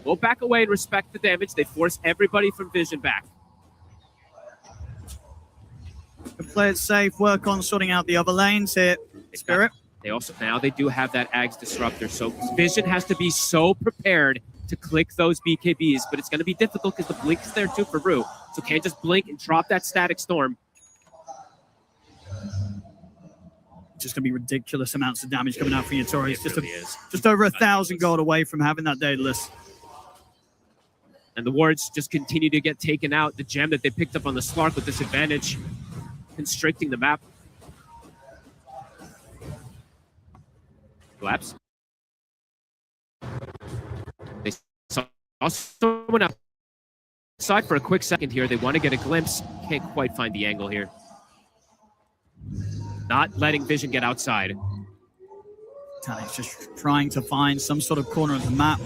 will back away and respect the damage. They force everybody from Vision back. Play it safe. Work on sorting out the other lanes here. Spirit. Now they do have that Ags Disruptor, so Vision has to be so prepared to click those BKBs, but it's going to be difficult because the blink is there too for Rue, so can't just blink and drop that Static Storm. Just going to be ridiculous amounts of damage coming out for Yatoro. It's really just over 1,000 gold away from having that Daedalus. And the wards just continue to get taken out. The gem that they picked up on the Slark with disadvantage, constricting the map. Collapse. They saw someone outside for a quick second here. They want to get a glimpse. Can't quite find the angle here. Not letting Vision get outside. Talik's just trying to find some sort of corner of the map.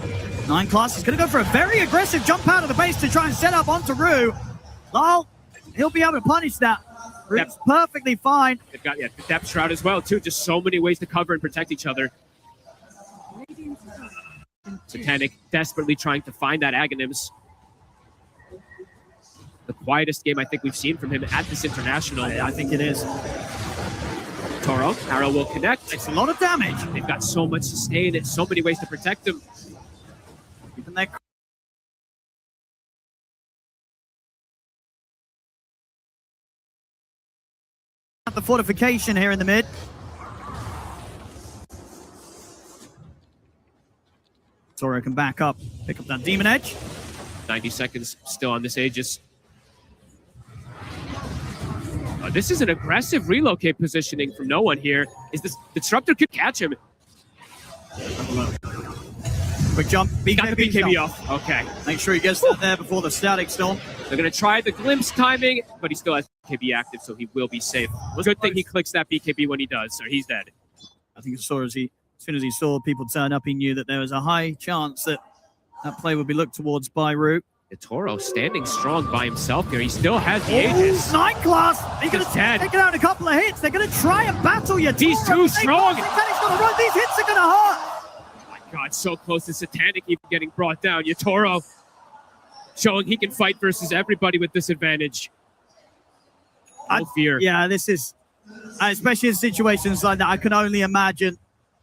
9 class is going to go for a very aggressive jump out of the base to try and set up onto Rue. Lol, he'll be able to punish that. Rue's perfectly fine. They've got the Depth Shroud as well, too. Just so many ways to cover and protect each other. Satanic desperately trying to find that Aghanims. the quietest game I think we've seen from him at this international. I think it is. Toro, arrow will connect. Takes a lot of damage. They've got so much sustain and so many ways to protect him. Keeping that the fortification here in the mid. Toro can back up, pick up that Demon Edge. 90 seconds still on this Aegis. This is an aggressive relocate positioning from no one here. Is this Disruptor could catch him? Quick jump. Got the BKB off. Okay. Make sure he gets that there before the Static Storm. They're going to try the Glimpse timing, but he still has BKB active, so he will be safe. Good thing he clicks that BKB when he does, so he's dead. I think as soon as he saw people turn up, he knew that there was a high chance that that play would be looked towards by Root. Toro standing strong by himself here. He still has the Aegis. Night Class! He's going to take it out a couple of hits. They're going to try and battle you. He's too strong. He's going to run. These hits are going to hurt. Oh my God, so close to Satanic even getting brought down. Yatoro showing he can fight versus everybody with this advantage. No fear. Yeah, this is, especially in situations like that, I can only imagine,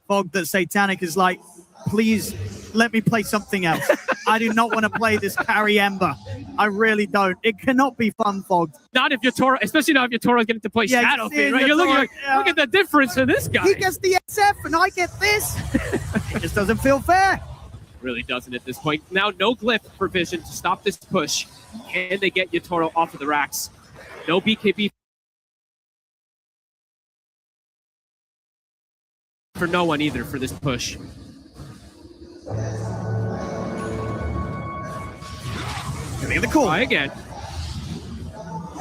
Fog, that Satanic is like, please let me play something else. I do not want to play this carry Ember. I really don't. It cannot be fun, Fog. Not if Yatoro, especially not if Yatoro is getting to play Shadow Fiend, right? You're looking like, look at the difference in this guy. He gets the SF and I get this. It just doesn't feel fair. Really doesn't at this point. Now no glyph for Vision to stop this push. Can they get Yatoro off of the racks? No BKB for no one either for this push. Getting the call. Try again.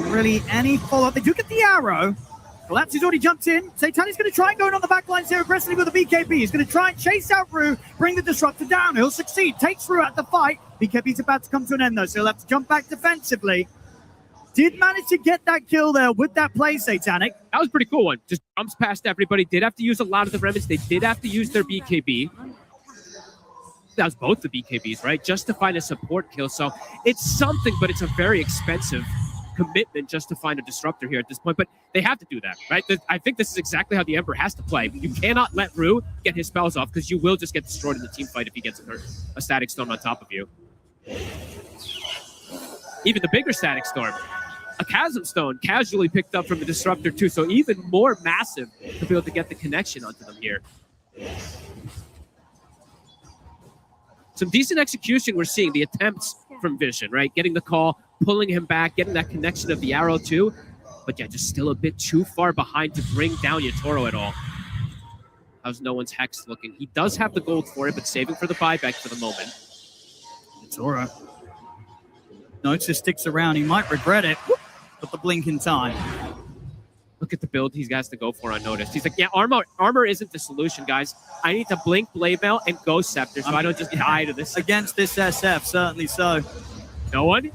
Really any follow-up. They do get the arrow. Collapse has already jumped in. Satanic's going to try and go in on the back lines here aggressively with a BKB. He's going to try and chase out Rue, bring the Disruptor down. He'll succeed. Takes Rue out the fight. BKB's about to come to an end though, so he'll have to jump back defensively. Did manage to get that kill there with that play, Satanic. That was a pretty cool one. Just jumps past everybody. Did have to use a lot of the remnants. They did have to use their BKB. That was both the BKBs, right? Just to find a support kill. So it's something, but it's a very expensive commitment just to find a Disruptor here at this point. But they have to do that, right? I think this is exactly how the Emperor has to play. You cannot let Rue get his spells off because you will just get destroyed in the team fight if he gets a Static Storm on top of you. Even the bigger Static Storm. A Chasm Stone casually picked up from the Disruptor too, so even more massive to be able to get the connection onto them here. Some decent execution we're seeing, the attempts from Vision, right? Getting the call, pulling him back, getting that connection of the arrow too. But yeah, just still a bit too far behind to bring down Yatoro at all. How's no one's Hex looking? He does have the gold for it, but saving for the buyback for the moment. Yatoro. Notice sticks around. He might regret it. But the blink in time. Look at the build he has to go for unnoticed. He's like, yeah, armor isn't the solution, guys. I need to blink, blade mail, and ghost scepter so I don't just die to this. Against this SF, certainly so. No one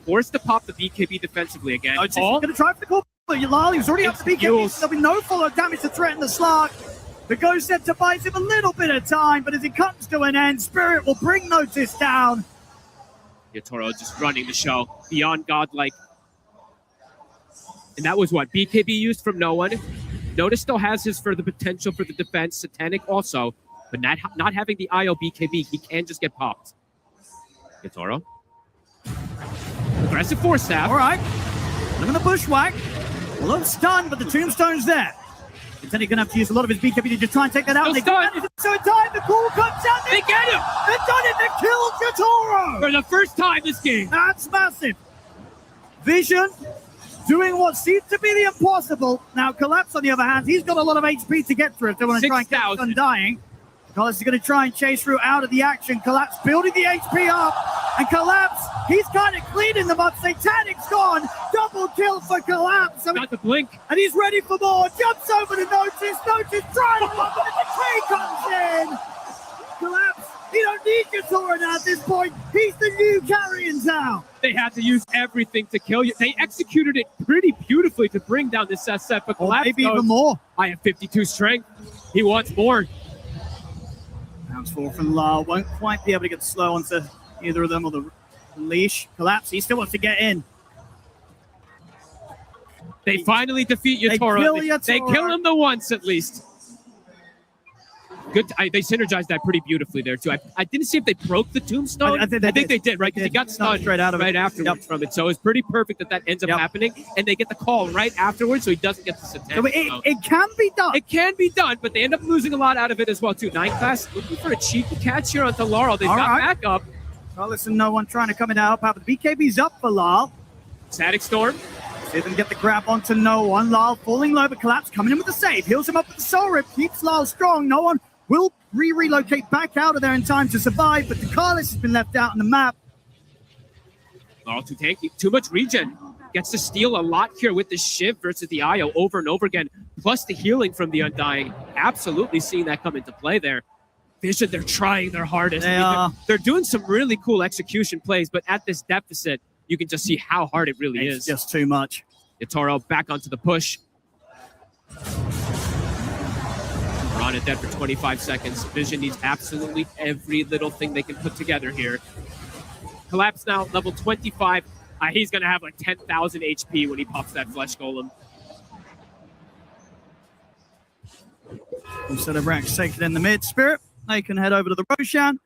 forced to pop the BKB defensively again. He's going to try for the call. Yalali was already up the BKB. So there'll be no follow-up damage to threaten the Slark. The ghost scepter buys him a little bit of time, but as it comes to an end, Spirit will bring Notice down. Yatoro just running the show beyond godlike. And that was what BKB used from no one. Notice still has his for the potential for the defense. Satanic also, but not having the IO BKB, he can just get popped. Yatoro. Aggressive force staff. All right. Looking at the bushwhack. A little stunned, but the tombstone's there. Satanic going to have to use a lot of his BKB to try and take that out. So in time, the call comes out. They get him. They've done it. They killed Yatoro. For the first time this game. That's massive. Vision doing what seems to be the impossible. Now, Collapse, on the other hand, he's got a lot of HP to get through if they want to try and keep undying. Collapse is going to try and chase through out of the action. Collapse building the HP up. And Collapse, he's kind of cleaning them up. Satanic's gone. Double kill for Collapse. Got the blink. And he's ready for more. Jumps over to Notice. Notice trying to pop it. And the tree comes in. Collapse. You don't need Yatoro now at this point. He's the new carry in town. They had to use everything to kill you. They executed it pretty beautifully to bring down this SF, but Collapse maybe even more. I have 52 strength. He wants more. Rounds 4 from La. Won't quite be able to get slow onto either of them or the leash. Collapse. He still wants to get in. They finally defeat Yatoro. They kill him the once at least. Good. They synergized that pretty beautifully there too. I didn't see if they broke the tombstone. I think they did, right? Because he got stunned straight out of it. afterwards from it. So it's pretty perfect that ends up happening, and they get the call right afterwards, so he doesn't get the satanic. So it can be done. It can be done, but they end up losing a lot out of it as well too. 9 class looking for a cheeky catch here onto Laurel. They've got back up. Well, listen, no one trying to come in to help out, but the BKB's up for Lyle. Static Storm. See them get the grab onto no one. Lyle falling low, but Collapse coming in with the save. Heals him up with the soul rip. Keeps Lyle strong. No one will relocate back out of there in time to survive, but the Carlos has been left out on the map. Laurel too tanky. Too much regen. Gets to steal a lot here with the Shiv versus the Io over and over again. Plus the healing from the Undying. Absolutely seeing that come into play there. Vision, they're trying their hardest. They're doing some really cool execution plays, but at this deficit, you can just see how hard it really is. It's just too much. Yatoro back onto the push. We're on it dead for 25 seconds. Vision needs absolutely every little thing they can put together here. Collapse now, level 25. He's going to have like 10,000 HP when he pops that Flesh Golem. Instead of Rex taking in the mid, Spirit, they can head over to the Roshan.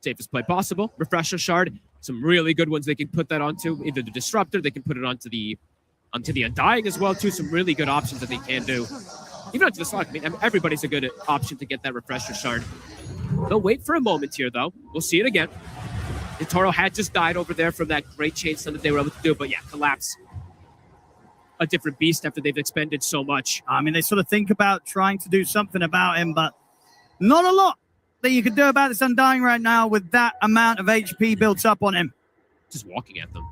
Safest play possible. Refresher Shard. Some really good ones they can put that onto. Either the Disruptor, they can put it onto the Undying as well too. Some really good options that they can do. Even onto the Slug. I mean, everybody's a good option to get that Refresher Shard. They'll wait for a moment here, though. We'll see it again. Yatoro had just died over there from that great chain stun that they were able to do, but yeah, Collapse. A different beast after they've expended so much. I mean, they sort of think about trying to do something about him, but not a lot that you can do about this Undying right now with that amount of HP built up on him. Just walking at them.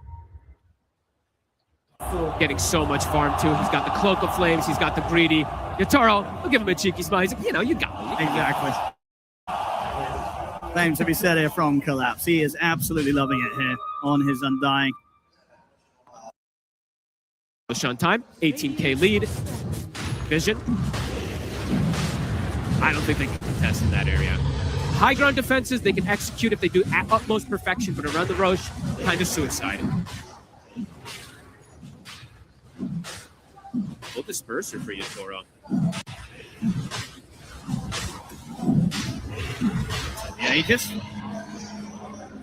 Getting so much farm too. He's got the Cloak of Flames. He's got the Greedy. Yatoro, I'll give him a cheeky smile. He's like, you know, you got me. Exactly. Same to be said here from Collapse. He is absolutely loving it here on his Undying. Roshan time, 18k lead. Vision. I don't think they can contest in that area. High ground defenses, they can execute if they do at utmost perfection, but around the Roche, kind of suicide. Full disperser for Yatoro. Yeah, Aegis.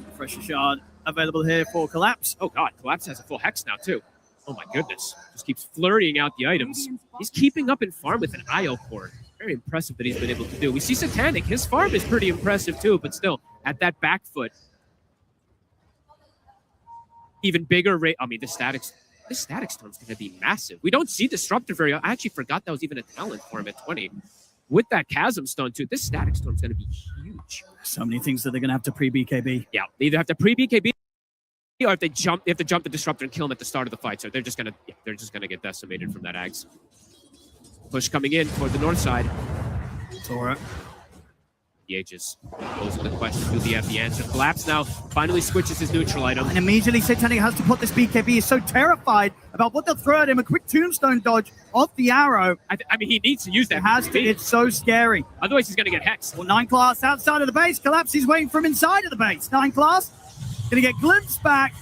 Refresher Shard available here for Collapse. Oh god, Collapse has a full Hex now too. Oh my goodness. Just keeps flurrying out the items. He's keeping up in farm with an IO core. Very impressive that he's been able to do. We see Satanic. His farm is pretty impressive too, but still, at that back foot. Even bigger rate. I mean, this Static Storm's going to be massive. We don't see Disruptor very often. I actually forgot that was even a talent for him at 20. With that Chasm Stone too, this Static Storm's going to be huge. So many things that they're going to have to pre-BKB. Yeah, they either have to pre-BKB or if they have to jump the Disruptor and kill him at the start of the fight. So they're just going to get decimated from that Ags. Push coming in toward the north side. It's all right. The Aegis goes with the question. Do they have the answer? Collapse now finally switches his neutral item. And immediately Satanic has to put this BKB. He's so terrified about what they'll throw at him. A quick tombstone dodge off the arrow. I mean, he needs to use that. He has to. It's so scary. Otherwise, he's going to get hexed. Well, 9 class outside of the base. Collapse. He's waiting from inside of the base. 9 class going to get glimpsed back.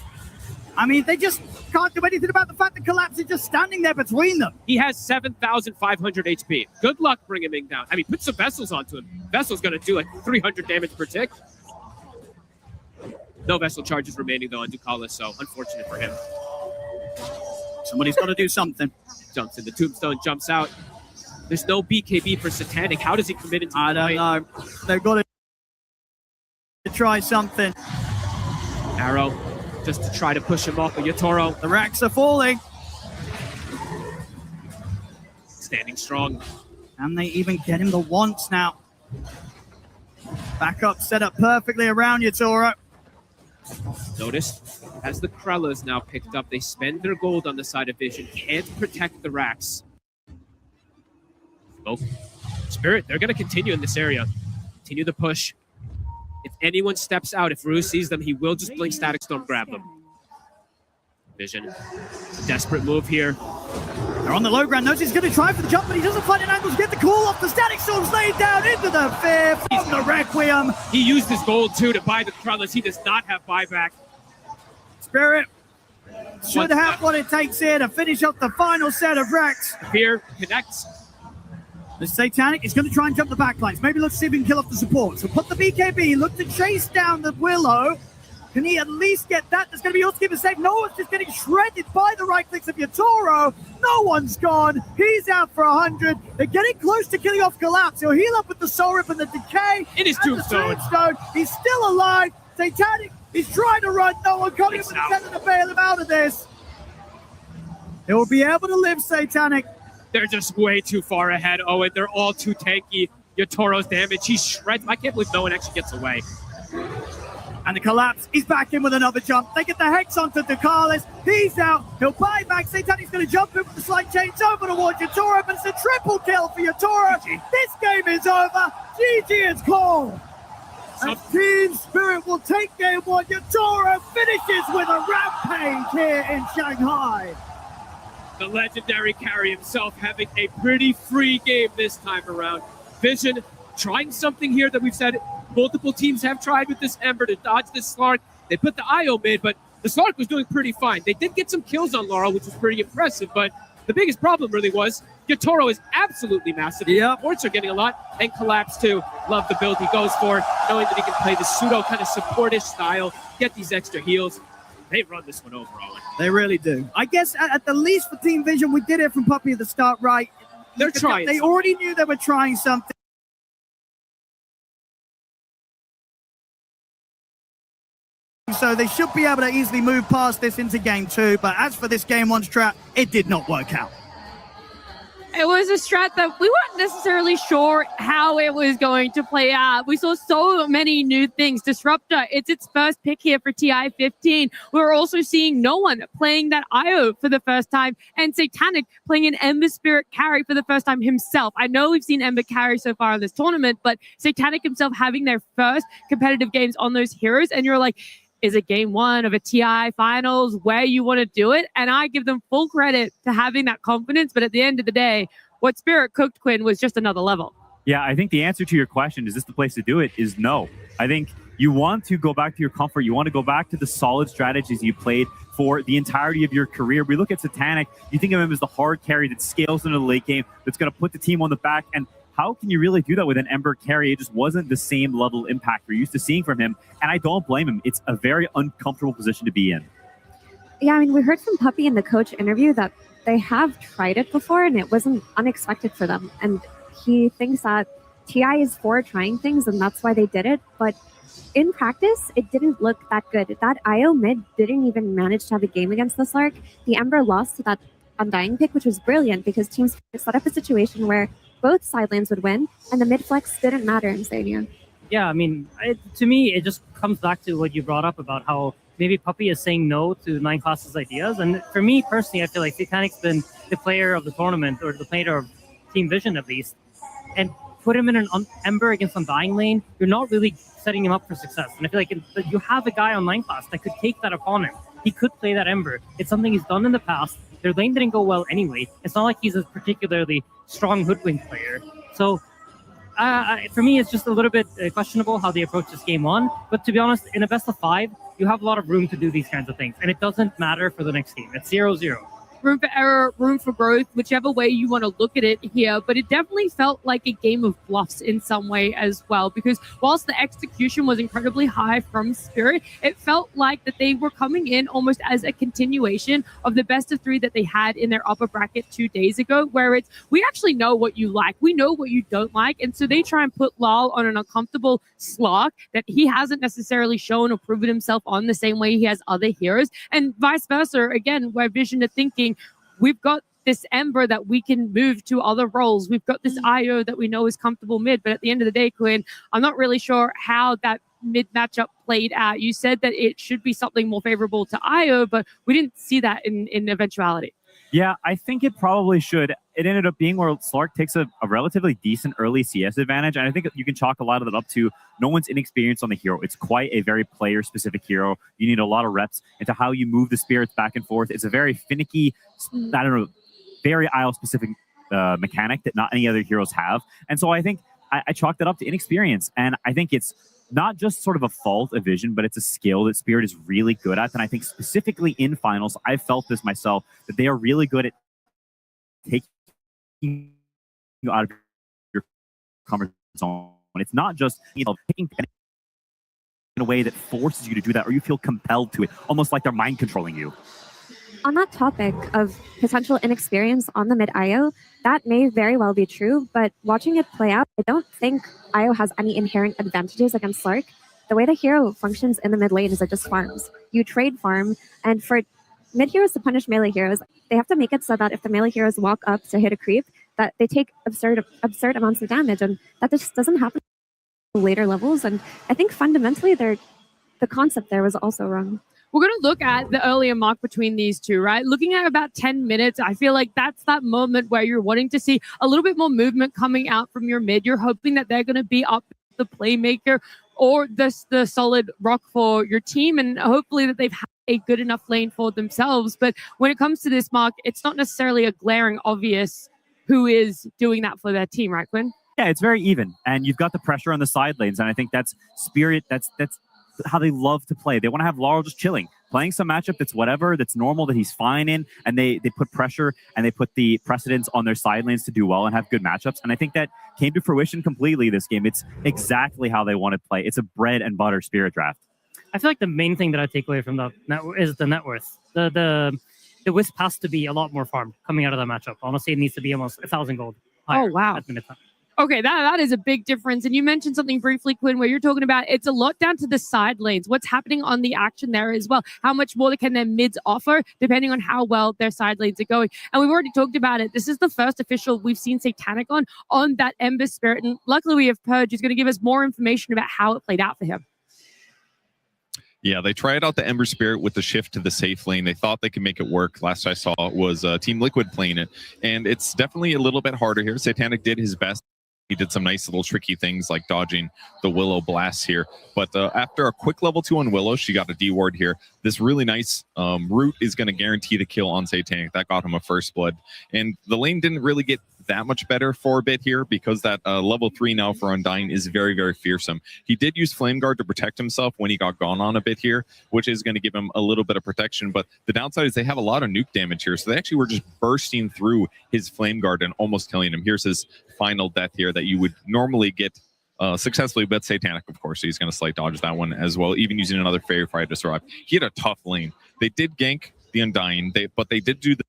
I mean, they just can't do anything about the fact that Collapse is just standing there between them. He has 7,500 HP. Good luck bringing him down. I mean, put some Vessels onto him. Vessel's going to do like 300 damage per tick. No Vessel charges remaining, though, on Ducalis, so unfortunate for him. Somebody's got to do something. Jumps in. The Tombstone jumps out. There's no BKB for Satanic. How does he commit into the I don't know. They've got to try something. Arrow. Just to try to push him off of Yatoro. The racks are falling. Standing strong. And they even get him the once now. Back up, set up perfectly around Yatoro. Notice, as the Krellas now picked up, they spend their gold on the side of Vision. Can't protect the racks. Oh, Spirit, they're going to continue in this area. Continue the push. If anyone steps out, if Rue sees them, he will just blink Static Storm, grab them. Vision. Desperate move here. They're on the low ground. Notice he's going to try for the jump, but he doesn't find an angle to get the call off. The Static Storm's laid down into the fifth. He's the Requiem. He used his gold, too, to buy the Krellas. He does not have buyback. Spirit should have what it takes here to finish up the final set of Rex. Fear connects. The Satanic is going to try and jump the backlines. Maybe let's see if we can kill off the support. So put the BKB, look to chase down the Willow. Can he at least get that? There's going to be also give a save. No one's just getting shredded by the right clicks of Yatoro. No one's gone. He's out for 100. They're getting close to killing off Collapse. He'll heal up with the Soul Rip and the Decay. It is Tombstone. He's still alive. Satanic, he's trying to run. No one coming with the tether to bail him out of this. He'll be able to live, Satanic. They're just way too far ahead, Owen. They're all too tanky. Yatoro's damage, he shreds. I can't believe no one actually gets away. And the Collapse, he's back in with another jump. They get the Hex onto Ducalis. He's out. He'll buy back. Satanic's going to jump in with the slide chains over towards Yatoro, but it's a triple kill for Yatoro. This game is over. GG is called. And Team Spirit will take game one. Yatoro finishes with a rampage here in Shanghai. The legendary carry himself having a pretty free game this time around. Vision trying something here that we've said multiple teams have tried with this Ember to dodge this Slark. They put the IO mid, but the Slark was doing pretty fine. They did get some kills on Laurel, which was pretty impressive, but the biggest problem really was Yatoro is absolutely massive. Yep. Supports are getting a lot, and Collapse too. Love the build he goes for, knowing that he can play the pseudo kind of supportish style, get these extra heals. They run this one over, Owen. They really do. I guess at the least for Team Vision, we did it from Puppy at the start, right? They're trying. They already knew they were trying something. So they should be able to easily move past this into game two. But as for this game one strat, it did not work out. It was a strat that we weren't necessarily sure how it was going to play out. We saw so many new things. Disruptor, it's its first pick here for TI-15. We're also seeing no one playing that IO for the first time, and Satanic playing an Ember Spirit carry for the first time himself. I know we've seen Ember carry so far in this tournament, but Satanic himself having their first competitive games on those heroes, and you're like, is it game one of a TI finals where you want to do it? And I give them full credit to having that confidence. But at the end of the day, what Spirit cooked, Quinn, was just another level. Yeah, I think the answer to your question, is this the place to do it, is no. I think you want to go back to your comfort. You want to go back to the solid strategies you played for the entirety of your career. We look at Satanic, you think of him as the hard carry that scales into the late game, that's going to put the team on the back. And how can you really do that with an Ember carry? It just wasn't the same level impact we're used to seeing from him. And I don't blame him. It's a very uncomfortable position to be in. Yeah, I mean, we heard from Puppy in the coach interview that they have tried it before and it wasn't unexpected for them. And he thinks that TI is for trying things and that's why they did it. But in practice, it didn't look that good. That IO mid didn't even manage to have a game against the Slark. The Ember lost to that Undying pick, which was brilliant because teams set up a situation where both side lanes would win, and the mid flex didn't matter in Stadium. Yeah, I mean, to me, it just comes back to what you brought up about how maybe Puppy is saying no to Nine Class's ideas. And for me personally, I feel like Satanic's been the player of the tournament, or the player of Team Vision at least. And put him in an Ember against Undying lane, you're not really setting him up for success. And I feel like you have a guy on Nine Class that could take that upon him. He could play that Ember. It's something he's done in the past. Their lane didn't go well anyway. It's not like he's a particularly strong hoodwink player. So for me, it's just a little bit questionable how they approach this game one. But to be honest, in a best of 5, you have a lot of room to do these kinds of things. And it doesn't matter for the next game. It's 0-0. Room for error, room for growth, whichever way you want to look at it here. But it definitely felt like a game of bluffs in some way as well, because whilst the execution was incredibly high from Spirit, it felt like that they were coming in almost as a continuation of the best of 3 that they had in their upper bracket 2 days ago, where it's, we actually know what you like, we know what you don't like, and so they try and put Lal on an uncomfortable slog that he hasn't necessarily shown or proven himself on the same way he has other heroes, and vice versa, again, where Vision are thinking, we've got this Ember that we can move to other roles. We've got this IO that we know is comfortable mid. But at the end of the day, Quinn, I'm not really sure how that mid matchup played out. You said that it should be something more favorable to IO, but we didn't see that in eventuality. Yeah, I think it probably should. It ended up being where Slark takes a relatively decent early CS advantage, and I think you can chalk a lot of that up to no one's inexperienced on the hero. It's quite a very player-specific hero. You need a lot of reps into how you move the spirits back and forth. It's a very finicky, I don't know, very IO-specific mechanic that not any other heroes have. And so I think I chalked that up to inexperience, and I think it's not just sort of a fault of vision, but it's a skill that Spirit is really good at. And I think specifically in finals, I've felt this myself, that they are really good at taking you out of your comfort zone. It's not just, taking in a way that forces you to do that, or you feel compelled to it, almost like they're mind controlling you. On that topic of potential inexperience on the mid IO, that may very well be true, but watching it play out, I don't think IO has any inherent advantages against Slark. The way the hero functions in the mid lane is it just farms. You trade farm, and for mid heroes to punish melee heroes, they have to make it so that if the melee heroes walk up to hit a creep, that they take absurd amounts of damage, and that just doesn't happen at later levels. And I think fundamentally the concept there was also wrong. We're going to look at the earlier mark between these two, right? Looking at about 10 minutes, I feel like that's that moment where you're wanting to see a little bit more movement coming out from your mid. You're hoping that they're going to be up the playmaker or the solid rock for your team, and hopefully that they've had a good enough lane for themselves. But when it comes to this mark, it's not necessarily a glaring obvious who is doing that for their team, right, Quinn? Yeah, it's very even, and you've got the pressure on the side lanes, and I think that's Spirit. That's how they love to play. They want to have Laurel just chilling, playing some matchup that's whatever, that's normal, that he's fine in, and they put pressure and they put the precedence on their side lanes to do well and have good matchups. And I think that came to fruition completely this game. It's exactly how they want to play. It's a bread and butter Spirit draft. I feel like the main thing that I take away from the is the net worth. The Wisp has to be a lot more farmed coming out of that matchup. Honestly, it needs to be almost 1,000 gold higher. Oh, wow. At minute time. Okay, that is a big difference. And you mentioned something briefly, Quinn, where you're talking about it's a lot down to the side lanes. What's happening on the action there as well? How much more can their mids offer, depending on how well their side lanes are going? And we've already talked about it. This is the first official we've seen Satanic on that Ember Spirit. And luckily we have Purge, who's going to give us more information about how it played out for him. Yeah, they tried out the Ember Spirit with the shift to the safe lane. They thought they could make it work. Last I saw was Team Liquid playing it. And it's definitely a little bit harder here. Satanic did his best. He did some nice little tricky things like dodging the Willow blasts here. But after a quick level 2 on Willow, she got a D ward here. This really nice root is going to guarantee the kill on Satanic. That got him a first blood. And the lane didn't really get that much better for a bit here because that level 3 now for Undying is very, very fearsome. He did use Flame Guard to protect himself when he got gone on a bit here, which is going to give him a little bit of protection. But the downside is they have a lot of nuke damage here. So they actually were just bursting through his Flame Guard and almost killing him. Here's his final death here that you would normally get successfully, but Satanic, of course, so he's going to slight dodge that one as well, even using another Fairy Fire to survive. He had a tough lane. They did gank the Undying, but they did do the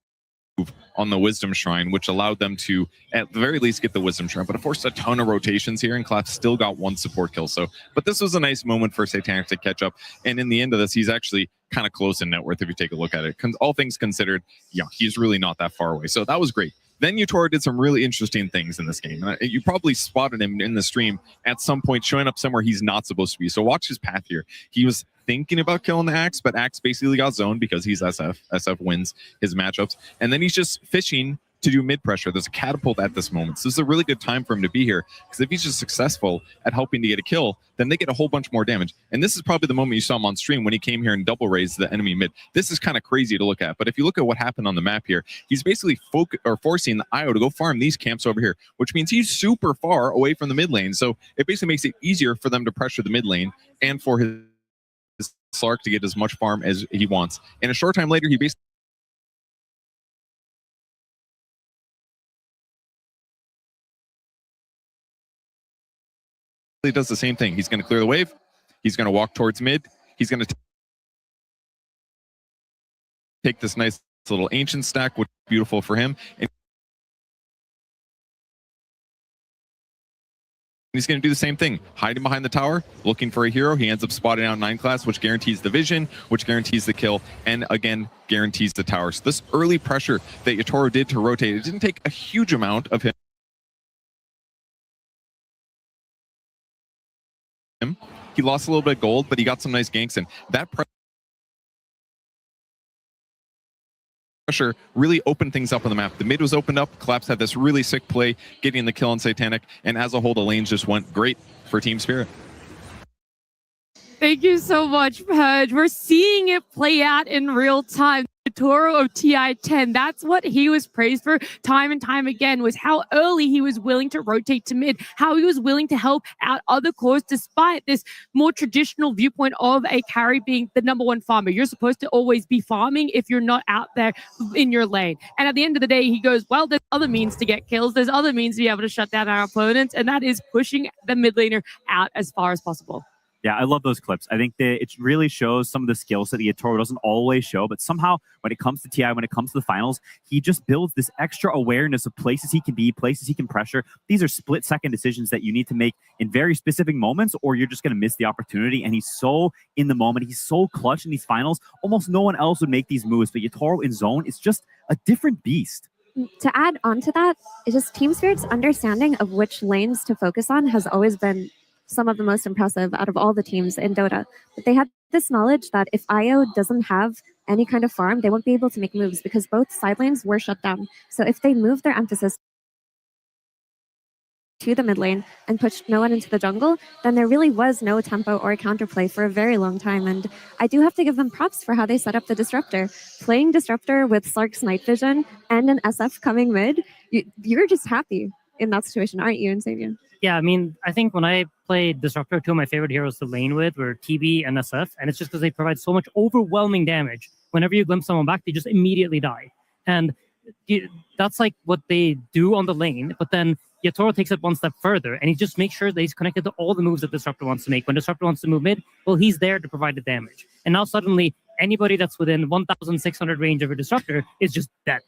move on the Wisdom Shrine, which allowed them to, at the very least, get the Wisdom Shrine, but it forced a ton of rotations here, and Clap still got one support kill. So, but this was a nice moment for Satanic to catch up, and in the end of this, he's actually kind of close in net worth if you take a look at it. All things considered, yeah, he's really not that far away. So that was great. Then Utora did some really interesting things in this game. You probably spotted him in the stream at some point showing up somewhere he's not supposed to be. So watch his path here. He was thinking about killing the Axe, but Axe basically got zoned because he's SF. SF wins his matchups. And then he's just fishing to do mid pressure. There's a catapult at this moment. So this is a really good time for him to be here, because if he's just successful at helping to get a kill, then they get a whole bunch more damage. And this is probably the moment you saw him on stream when he came here and double raised the enemy mid. This is kind of crazy to look at, but if you look at what happened on the map here, he's basically forcing the IO to go farm these camps over here, which means he's super far away from the mid lane. So it basically makes it easier for them to pressure the mid lane and for his Slark to get as much farm as he wants. And a short time later, he basically does the same thing. He's going to clear the wave. He's going to walk towards mid. He's going to take this nice little ancient stack, which is beautiful for him. And he's going to do the same thing, hiding behind the tower, looking for a hero. He ends up spotting out 9 class, which guarantees the vision, which guarantees the kill, and again, guarantees the tower. So this early pressure that Yatoro did to rotate, it didn't take a huge amount of him. He lost a little bit of gold, but he got some nice ganks, and that pressure really opened things up on the map. The mid was opened up. Collapse had this really sick play, getting the kill on Satanic, and as a whole, the lanes just went great for Team Spirit. Thank you so much, Pudge. We're seeing it play out in real time. The Toro of TI-10. That's what he was praised for time and time again, was how early he was willing to rotate to mid, how he was willing to help out other cores despite this more traditional viewpoint of a carry being the number one farmer. You're supposed to always be farming if you're not out there in your lane. And at the end of the day, he goes, well, there's other means to get kills. There's other means to be able to shut down our opponents, and that is pushing the mid laner out as far as possible. Yeah, I love those clips. I think that it really shows some of the skills that the Toro doesn't always show, but somehow when it comes to TI, when it comes to the finals, he just builds this extra awareness of places he can be, places he can pressure. These are split-second decisions that you need to make in very specific moments, or you're just going to miss the opportunity. And he's so in the moment. He's so clutch in these finals. Almost no one else would make these moves, but Yatoro in zone is just a different beast. To add on to that, it's just Team Spirit's understanding of which lanes to focus on has always been some of the most impressive out of all the teams in Dota. But they have this knowledge that if IO doesn't have any kind of farm, they won't be able to make moves because both side lanes were shut down. So if they move their emphasis to the mid lane and pushed no one into the jungle, then there really was no tempo or counterplay for a very long time. And I do have to give them props for how they set up the Disruptor. Playing Disruptor with Slark's night vision and an SF coming mid, you're just happy in that situation, aren't you, Insania? Yeah, I mean, I think when I played Disruptor, two of my favorite heroes to lane with were TB and SF, and it's just because they provide so much overwhelming damage. Whenever you glimpse someone back, they just immediately die. And that's like what they do on the lane, but then Yatoro takes it one step further, and he just makes sure that he's connected to all the moves that Disruptor wants to make. When Disruptor wants to move mid, well, he's there to provide the damage. And now suddenly, anybody that's within 1,600 range of a Disruptor is just dead.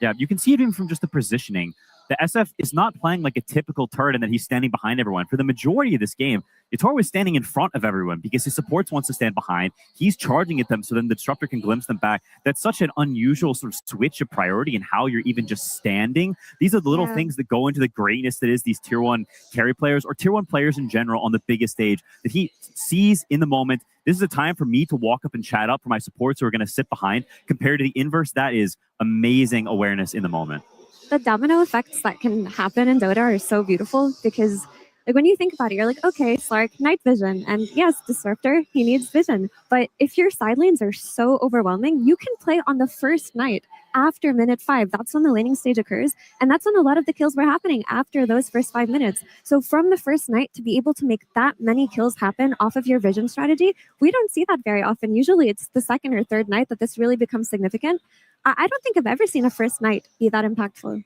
Yeah, you can see it even from just the positioning. The SF is not playing like a typical turret and that he's standing behind everyone. For the majority of this game, Yatoro was standing in front of everyone because his supports wants to stand behind. He's charging at them so then the Disruptor can glimpse them back. That's such an unusual sort of switch of priority in how you're even just standing. These are the little things that go into the greatness that is these tier 1 carry players or tier 1 players in general on the biggest stage that he sees in the moment. This is a time for me to walk up and chat up for my supports who are going to sit behind. Compared to the inverse, that is amazing awareness in the moment. The domino effects that can happen in Dota are so beautiful because like when you think about it, you're like, okay, Slark, night vision. And yes, Disruptor, he needs vision. But if your side lanes are so overwhelming, you can play on the first night after minute 5. That's when the laning stage occurs. And that's when a lot of the kills were happening after those first 5 minutes. So from the first night to be able to make that many kills happen off of your vision strategy, we don't see that very often. Usually it's the second or third night that this really becomes significant. I don't think I've ever seen a first night be that impactful.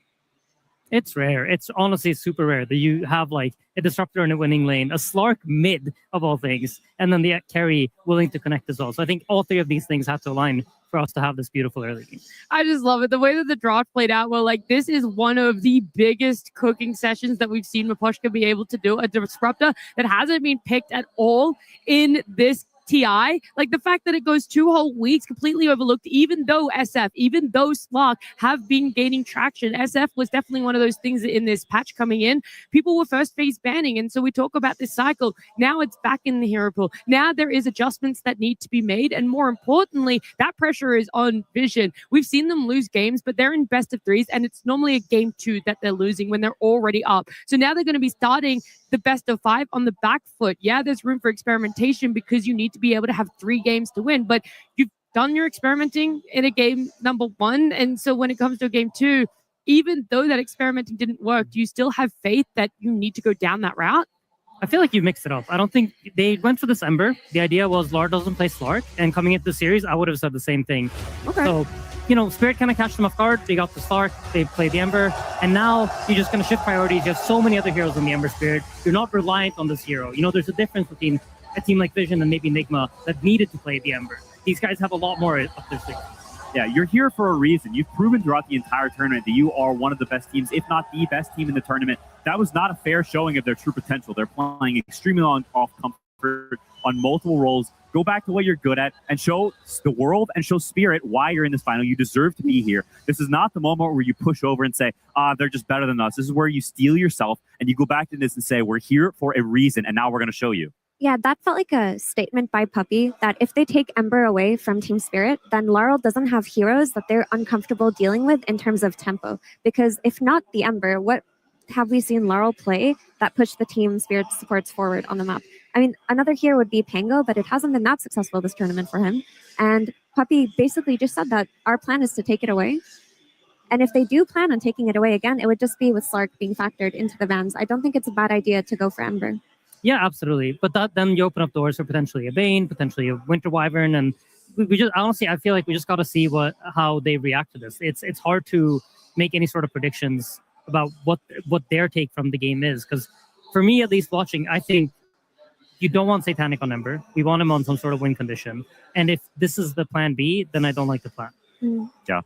It's rare. It's honestly super rare that you have like a Disruptor in a winning lane, a Slark mid of all things, and then the carry willing to connect as well. So I think all three of these things have to align for us to have this beautiful early game. I just love it. The way that the draft played out, well, like this is one of the biggest cooking sessions that we've seen Miposhka be able to do. A Disruptor that hasn't been picked at all in this TI, like the fact that it goes 2 whole weeks completely overlooked, even though SF, even though Slark have been gaining traction. SF was definitely one of those things that in this patch coming in, people were first phase banning. And so we talk about this cycle. Now it's back in the hero pool. Now there is adjustments that need to be made. And more importantly, that pressure is on Vision. We've seen them lose games, but they're in best of 3s. And it's normally a game 2 that they're losing when they're already up. So now they're going to be starting the best of 5 on the back foot. Yeah, there's room for experimentation because you need to be able to have 3 games to win, but you've done your experimenting in a game number 1. And so when it comes to a game 2, even though that experimenting didn't work, do you still have faith that you need to go down that route? I feel like you mixed it up. I don't think they went for this Ember. The idea was Lard doesn't play Slark, and coming into the series, I would have said the same thing. Okay. So, you know, Spirit kind of catch them off guard. They got the Slark, they played the Ember, and now you're just going to shift priorities. You have so many other heroes in the Ember Spirit. You're not reliant on this hero. You know, there's a difference between a team like Vision and maybe Enigma that needed to play the Ember. These guys have a lot more up their sleeve. Yeah, you're here for a reason. You've proven throughout the entire tournament that you are one of the best teams, if not the best team in the tournament. That was not a fair showing of their true potential. They're playing extremely long off comfort on multiple roles. Go back to what you're good at and show the world and show Spirit why you're in this final. You deserve to be here. This is not the moment where you push over and say, they're just better than us. This is where you steel yourself and you go back to this and say, we're here for a reason, and now we're going to show you. Yeah, that felt like a statement by Puppy that if they take Ember away from Team Spirit, then Laurel doesn't have heroes that they're uncomfortable dealing with in terms of tempo. Because if not the Ember, what have we seen Laurel play that pushed the Team Spirit supports forward on the map? I mean, another hero would be Pango, but it hasn't been that successful this tournament for him. And Puppy basically just said that our plan is to take it away. And if they do plan on taking it away again, it would just be with Slark being factored into the bans. I don't think it's a bad idea to go for Ember. Yeah, absolutely. But then you open up doors for potentially a Bane, potentially a Winter Wyvern, and we just honestly, I feel like we just got to see how they react to this. It's hard to make any sort of predictions about what their take from the game is, because for me, at least watching, I think you don't want Satanic on Ember. We want him on some sort of win condition. And if this is the plan B, then I don't like the plan. Yeah.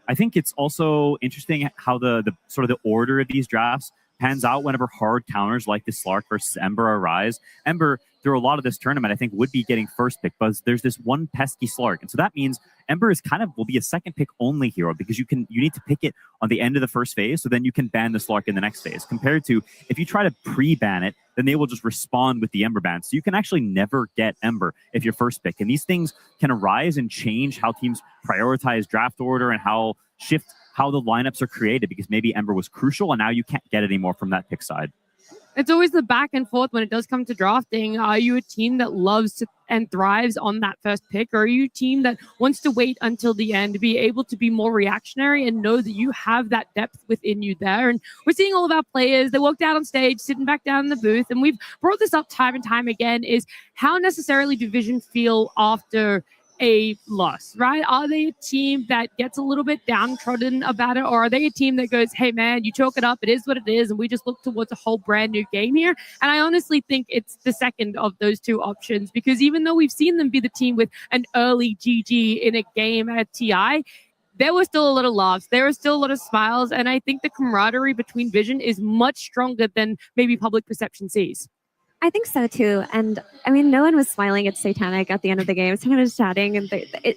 I think it's also interesting how the sort of the order of these drafts pans out whenever hard counters like the Slark versus Ember arise. Ember, through a lot of this tournament, I think would be getting first pick, but there's this one pesky Slark. And so that means Ember is will be a second pick only hero, because you need to pick it on the end of the first phase, so then you can ban the Slark in the next phase. Compared to if you try to pre-ban it, then they will just respond with the Ember ban. So you can actually never get Ember if you're first pick. And these things can arise and change how teams prioritize draft order and how the lineups are created, because maybe Ember was crucial and now you can't get it anymore from that pick side. It's always the back and forth when it does come to drafting. Are you a team that loves and thrives on that first pick, or are you a team that wants to wait until the end to be able to be more reactionary and know that you have that depth within you there? And we're seeing all of our players, they walked out on stage, sitting back down in the booth, and we've brought this up time and time again, is how necessarily do Vision feel after a loss, right? Are they a team that gets a little bit downtrodden about it, or are they a team that goes, hey man, you chalk it up, it is what it is, and we just look towards a whole brand new game here? And I honestly think it's the second of those two options, because even though we've seen them be the team with an early GG in a game at TI, there were still a lot of laughs, there were still a lot of smiles, and I think the camaraderie between Vision is much stronger than maybe public perception sees. I think so too. And I mean, no one was smiling at Satanic at the end of the game. Someone was chatting, and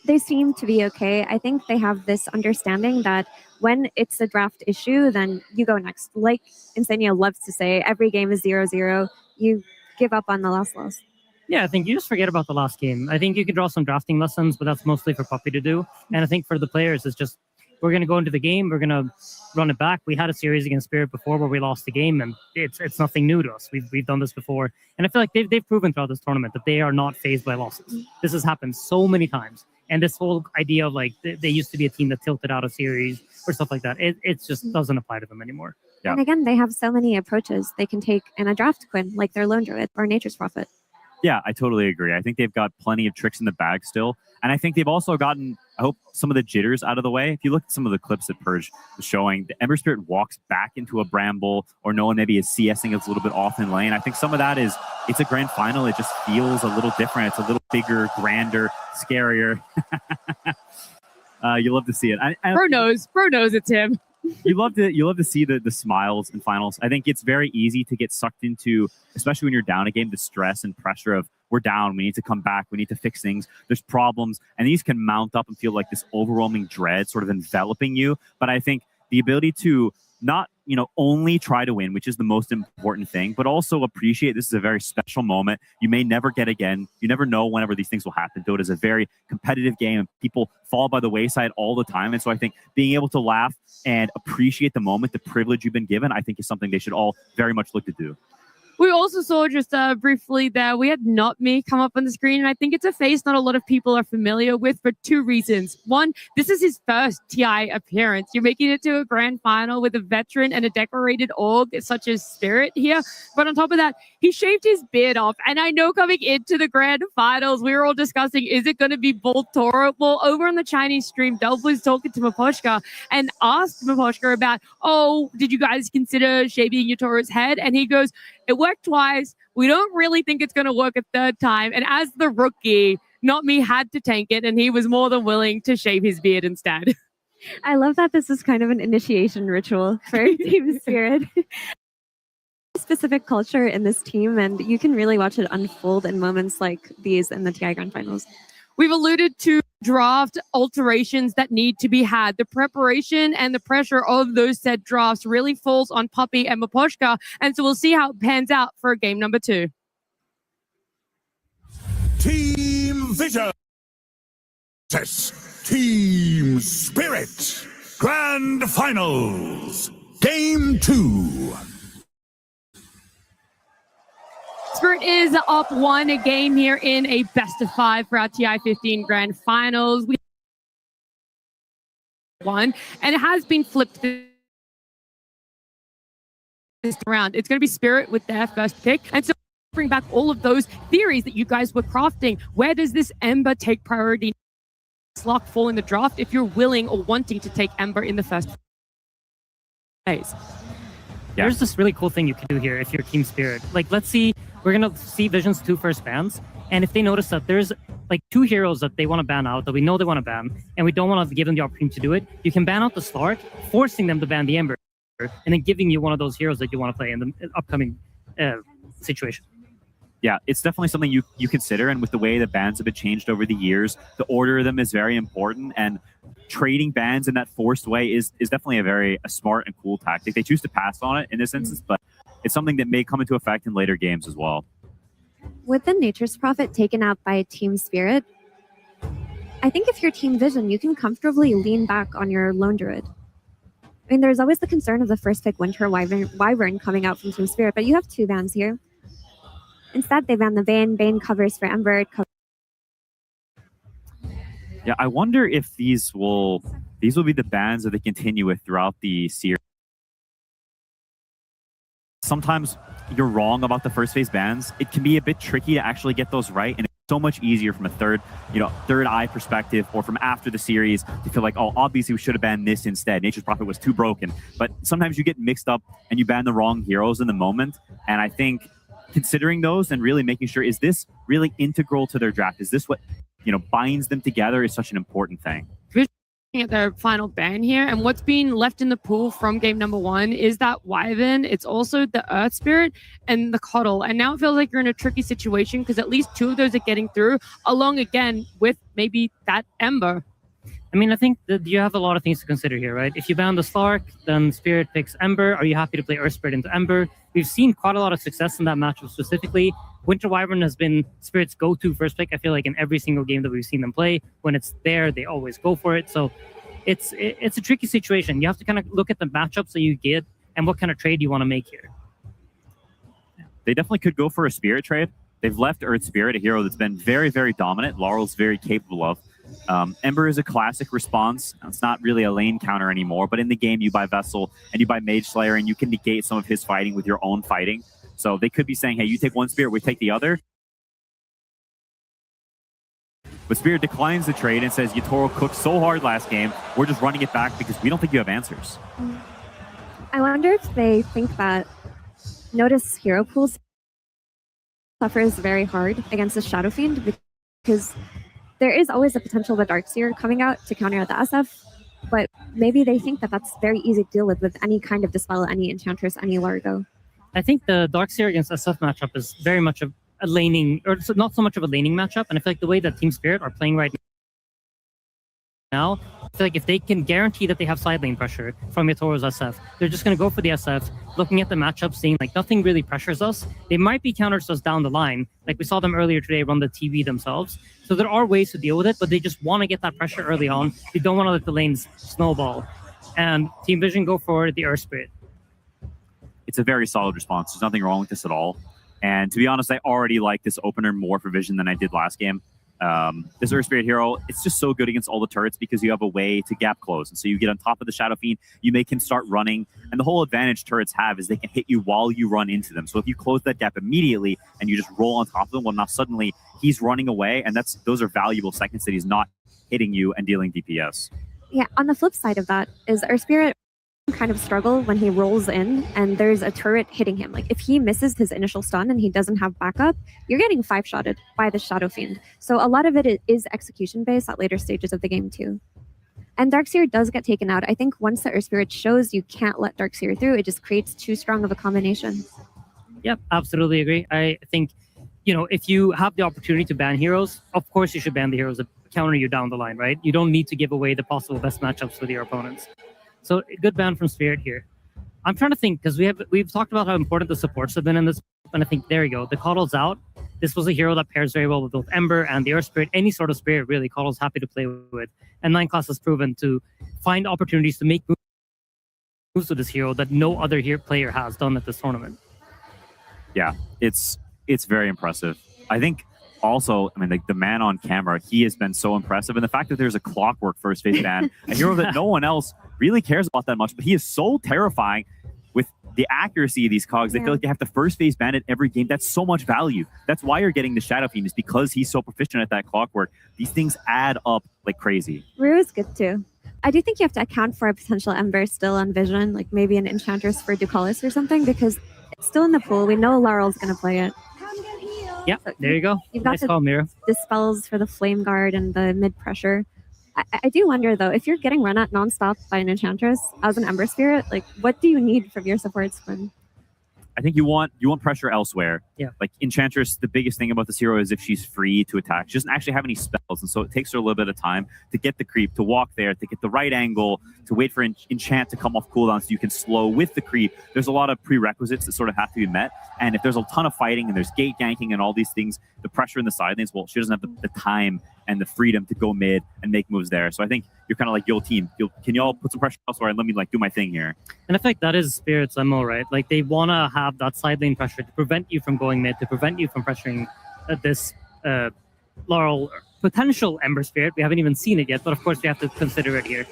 they seem to be okay. I think they have this understanding that when it's a draft issue, then you go next. Like Insania loves to say, every game is 0-0. You give up on the last loss. Yeah, I think you just forget about the last game. I think you can draw some drafting lessons, but that's mostly for Puppy to do. And I think for the players, it's just, we're going to go into the game, we're going to run it back. We had a series against Spirit before where we lost the game, and it's nothing new to us. We've done this before. And I feel like they've proven throughout this tournament that they are not fazed by losses. This has happened so many times. And this whole idea of like, they used to be a team that tilted out a series or stuff like that, it just doesn't apply to them anymore. Yeah. And again, they have so many approaches they can take in a draft, Quinn, like their Lone Druid or Nature's Prophet. Yeah, I totally agree. I think they've got plenty of tricks in the bag still. And I think they've also gotten, I hope, some of the jitters out of the way. If you look at some of the clips that Purge was showing, the Ember Spirit walks back into a bramble, or no one maybe is CSing, it's a little bit off in lane. I think some of that is, it's a grand final. It just feels a little different. It's a little bigger, grander, scarier. You love to see it. Bro knows it's him. You love to see the smiles in finals. I think it's very easy to get sucked into, especially when you're down a game, the stress and pressure of, we're down, we need to come back, we need to fix things, there's problems, and these can mount up and feel like this overwhelming dread sort of enveloping you. But I think the ability to not, only try to win, which is the most important thing, but also appreciate this is a very special moment you may never get again. You never know whenever these things will happen. Dota is a very competitive game, and people fall by the wayside all the time. And so I think being able to laugh and appreciate the moment, the privilege you've been given, I think is something they should all very much look to do. We also saw just briefly there, we had Not Me come up on the screen, and I think it's a face not a lot of people are familiar with for two reasons. One, this is his first TI appearance. You're making it to a grand final with a veteran and a decorated org such as Spirit here. But on top of that, he shaved his beard off. And I know coming into the grand finals, we were all discussing, is it going to be Voltoro? Well, over on the Chinese stream, Delph was talking to Maposhka and asked Maposhka about, did you guys consider shaving Yatoro's head? And he goes, it worked twice. We don't really think it's going to work a third time. And as the rookie, Not Me had to tank it, and he was more than willing to shave his beard instead. I love that this is kind of an initiation ritual for Team Spirit. Specific culture in this team, and you can really watch it unfold in moments like these in the TI Grand Finals. We've alluded to draft alterations that need to be had. The preparation and the pressure of those said drafts really falls on Puppy and Maposhka, and so we'll see how it pans out for game number 2. Team Vision vs. Team Spirit. Grand Finals. Game 2. Spirit is up 1 game here in a best of 5 for our TI 15 Grand Finals. We 1, and it has been flipped this round. It's going to be Spirit with their first pick, and so bring back all of those theories that you guys were crafting. Where does this Ember take priority? Lock fall in the draft if you're willing or wanting to take Ember in the first phase. There's this really cool thing you can do here if you're Team Spirit. Like, let's see, we're going to see Vision's 2 first bans. And if they notice that there's like 2 heroes that they want to ban out, that we know they want to ban, and we don't want to give them the opportunity to do it, you can ban out the Slark, forcing them to ban the Ember, and then giving you one of those heroes that you want to play in the upcoming situation. Yeah, it's definitely something you consider. And with the way the bans have been changed over the years, the order of them is very important. And trading bans in that forced way is definitely a smart and cool tactic. They choose to pass on it in this instance, but it's something that may come into effect in later games as well. With the Nature's Prophet taken out by Team Spirit, I think if you're Team Vision, you can comfortably lean back on your Lone Druid. I mean, there's always the concern of the first pick Winter Wyvern coming out from Team Spirit, but you have 2 bans here. Instead, they ban the Bane. Bane covers for Ember. Yeah, I wonder if these will be the bans that they continue with throughout the series. Sometimes you're wrong about the first phase bans. It can be a bit tricky to actually get those right, and it's so much easier from a third eye perspective, or from after the series to feel like, oh, obviously we should have banned this instead. Nature's Prophet was too broken. But sometimes you get mixed up and you ban the wrong heroes in the moment, and I think considering those and really making sure, is this really integral to their draft? Is this what binds them together is such an important thing. At their final ban here, and what's been left in the pool from game number 1 is that Wyvern. It's also the Earth Spirit and the Coddle, and now it feels like you're in a tricky situation because at least 2 of those are getting through, along again with maybe that Ember. I mean, I think that you have a lot of things to consider here, right? If you ban the Slark, then Spirit picks Ember. Are you happy to play Earth Spirit into Ember? We've seen quite a lot of success in that matchup specifically. Winter Wyvern has been Spirit's go-to first pick, I feel like, in every single game that we've seen them play. When it's there, they always go for it. So it's a tricky situation. You have to kind of look at the matchups that you get and what kind of trade you want to make here. They definitely could go for a Spirit trade. They've left Earth Spirit, a hero that's been very, very dominant. Laurel's very capable of. Ember is a classic response. It's not really a lane counter anymore, but in the game you buy Vessel and you buy Mage Slayer and you can negate some of his fighting with your own fighting. So they could be saying, hey, you take one Spirit, we take the other. But Spirit declines the trade and says, Yatoro cooked so hard last game, we're just running it back because we don't think you have answers. I wonder if they think that Notice Hero Pool suffers very hard against the Shadow Fiend, because there is always the potential of a Darkseer coming out to counter the SF, but maybe they think that that's very easy to deal with any kind of Dispel, any Enchantress, any Largo. I think the Darkseer against SF matchup is very much a laning, or not so much of a laning matchup, and I feel like the way that Team Spirit are playing right now, I feel like if they can guarantee that they have side lane pressure from Yatoro's SF, they're just going to go for the SF, looking at the matchup, seeing like nothing really pressures us. They might be counters us down the line, like we saw them earlier today run the TV themselves. So there are ways to deal with it, but they just want to get that pressure early on. They don't want to let the lanes snowball. And Team Vision go for the Earth Spirit. It's a very solid response. There's nothing wrong with this at all. And to be honest, I already like this opener more for Vision than I did last game. This Earth Spirit hero, it's just so good against all the turrets because you have a way to gap close. And so you get on top of the Shadow Fiend, you make him start running. And the whole advantage turrets have is they can hit you while you run into them. So if you close that gap immediately and you just roll on top of them, well, now suddenly he's running away. And those are valuable seconds that he's not hitting you and dealing DPS. Yeah, on the flip side of that is Earth Spirit kind of struggle when he rolls in and there's a turret hitting him. Like if he misses his initial stun and he doesn't have backup, you're getting 5-shotted by the Shadow Fiend. So a lot of it is execution based at later stages of the game too. And Darkseer does get taken out. I think once the Earth Spirit shows you can't let Darkseer through, it just creates too strong of a combination. Yep, absolutely agree. I think, if you have the opportunity to ban heroes, of course you should ban the heroes that counter you down the line, right? You don't need to give away the possible best matchups with your opponents. So good ban from Spirit here. I'm trying to think, because we've talked about how important the supports have been in this, and I think, there you go. The Coddle's out. This was a hero that pairs very well with both Ember and the Earth Spirit. Any sort of Spirit, really, Coddle's happy to play with. And 9 Class has proven to find opportunities to make moves with this hero that no other player has done at this tournament. Yeah, it's very impressive. I think also, I mean, the man on camera, he has been so impressive. And the fact that there's a clockwork first phase ban, a hero that no one else really cares about that much, but he is so terrifying with the accuracy of these cogs. They feel like they have to first phase ban it every game. That's so much value. That's why you're getting the Shadow Fiend, is because he's so proficient at that clockwork. These things add up like crazy. Rue is good too. I do think you have to account for a potential Ember still on Vision, like maybe an Enchantress for Ducalis or something, because it's still in the pool. We know Laurel's going to play it. Yeah, there you go. You've got Nice call, Mira. the spells for the Flame Guard and the mid pressure. I do wonder though, if you're getting run at nonstop by an Enchantress as an Ember Spirit, like what do you need from your supports when? I think you want pressure elsewhere. Yeah. Like Enchantress, the biggest thing about this hero is if she's free to attack. She doesn't actually have any spells, and so it takes her a little bit of time to get the creep, to walk there, to get the right angle, to wait for enchant to come off cooldown so you can slow with the creep. There's a lot of prerequisites that sort of have to be met, and if there's a ton of fighting and there's gate ganking and all these things, the pressure in the side lanes, well, she doesn't have the time and the freedom to go mid and make moves there. So I think you're kind of like, yo, team, can y'all put some pressure elsewhere and let me like do my thing here? And I think that is Spirit's MO, right? Like they want to have that side lane pressure to prevent you from going mid, to prevent you from pressuring this Laurel potential Ember Spirit. We haven't even seen it yet, but of course we have to consider it here.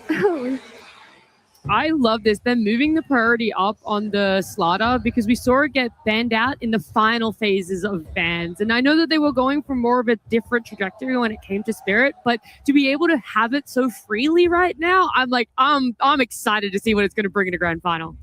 I love this. They're moving the priority up on the Slaughter because we saw it get banned out in the final phases of bans. And I know that they were going for more of a different trajectory when it came to Spirit, but to be able to have it so freely right now, I'm like, I'm excited to see what it's going to bring in a grand final.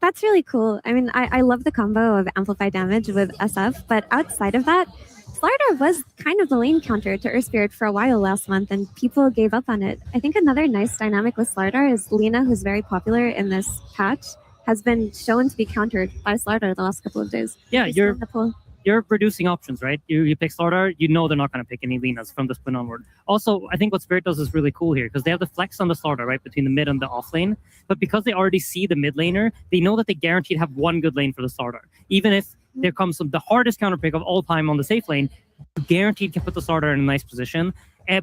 That's really cool. I mean, I love the combo of amplified damage with SF, but outside of that, Slardar was kind of the lane counter to Earth Spirit for a while last month, and people gave up on it. I think another nice dynamic with Slardar is Lina, who's very popular in this patch, has been shown to be countered by Slardar the last couple of days. Yeah, you're reducing options, right? You pick Slardar, you know they're not going to pick any Linas from this point onward. Also, I think what Spirit does is really cool here because they have the flex on the Slardar, right, between the mid and the off lane. But because they already see the mid laner, they know that they guaranteed have one good lane for the Slardar. Even if there comes the hardest counter pick of all time on the safe lane, guaranteed can put the Slardar in a nice position,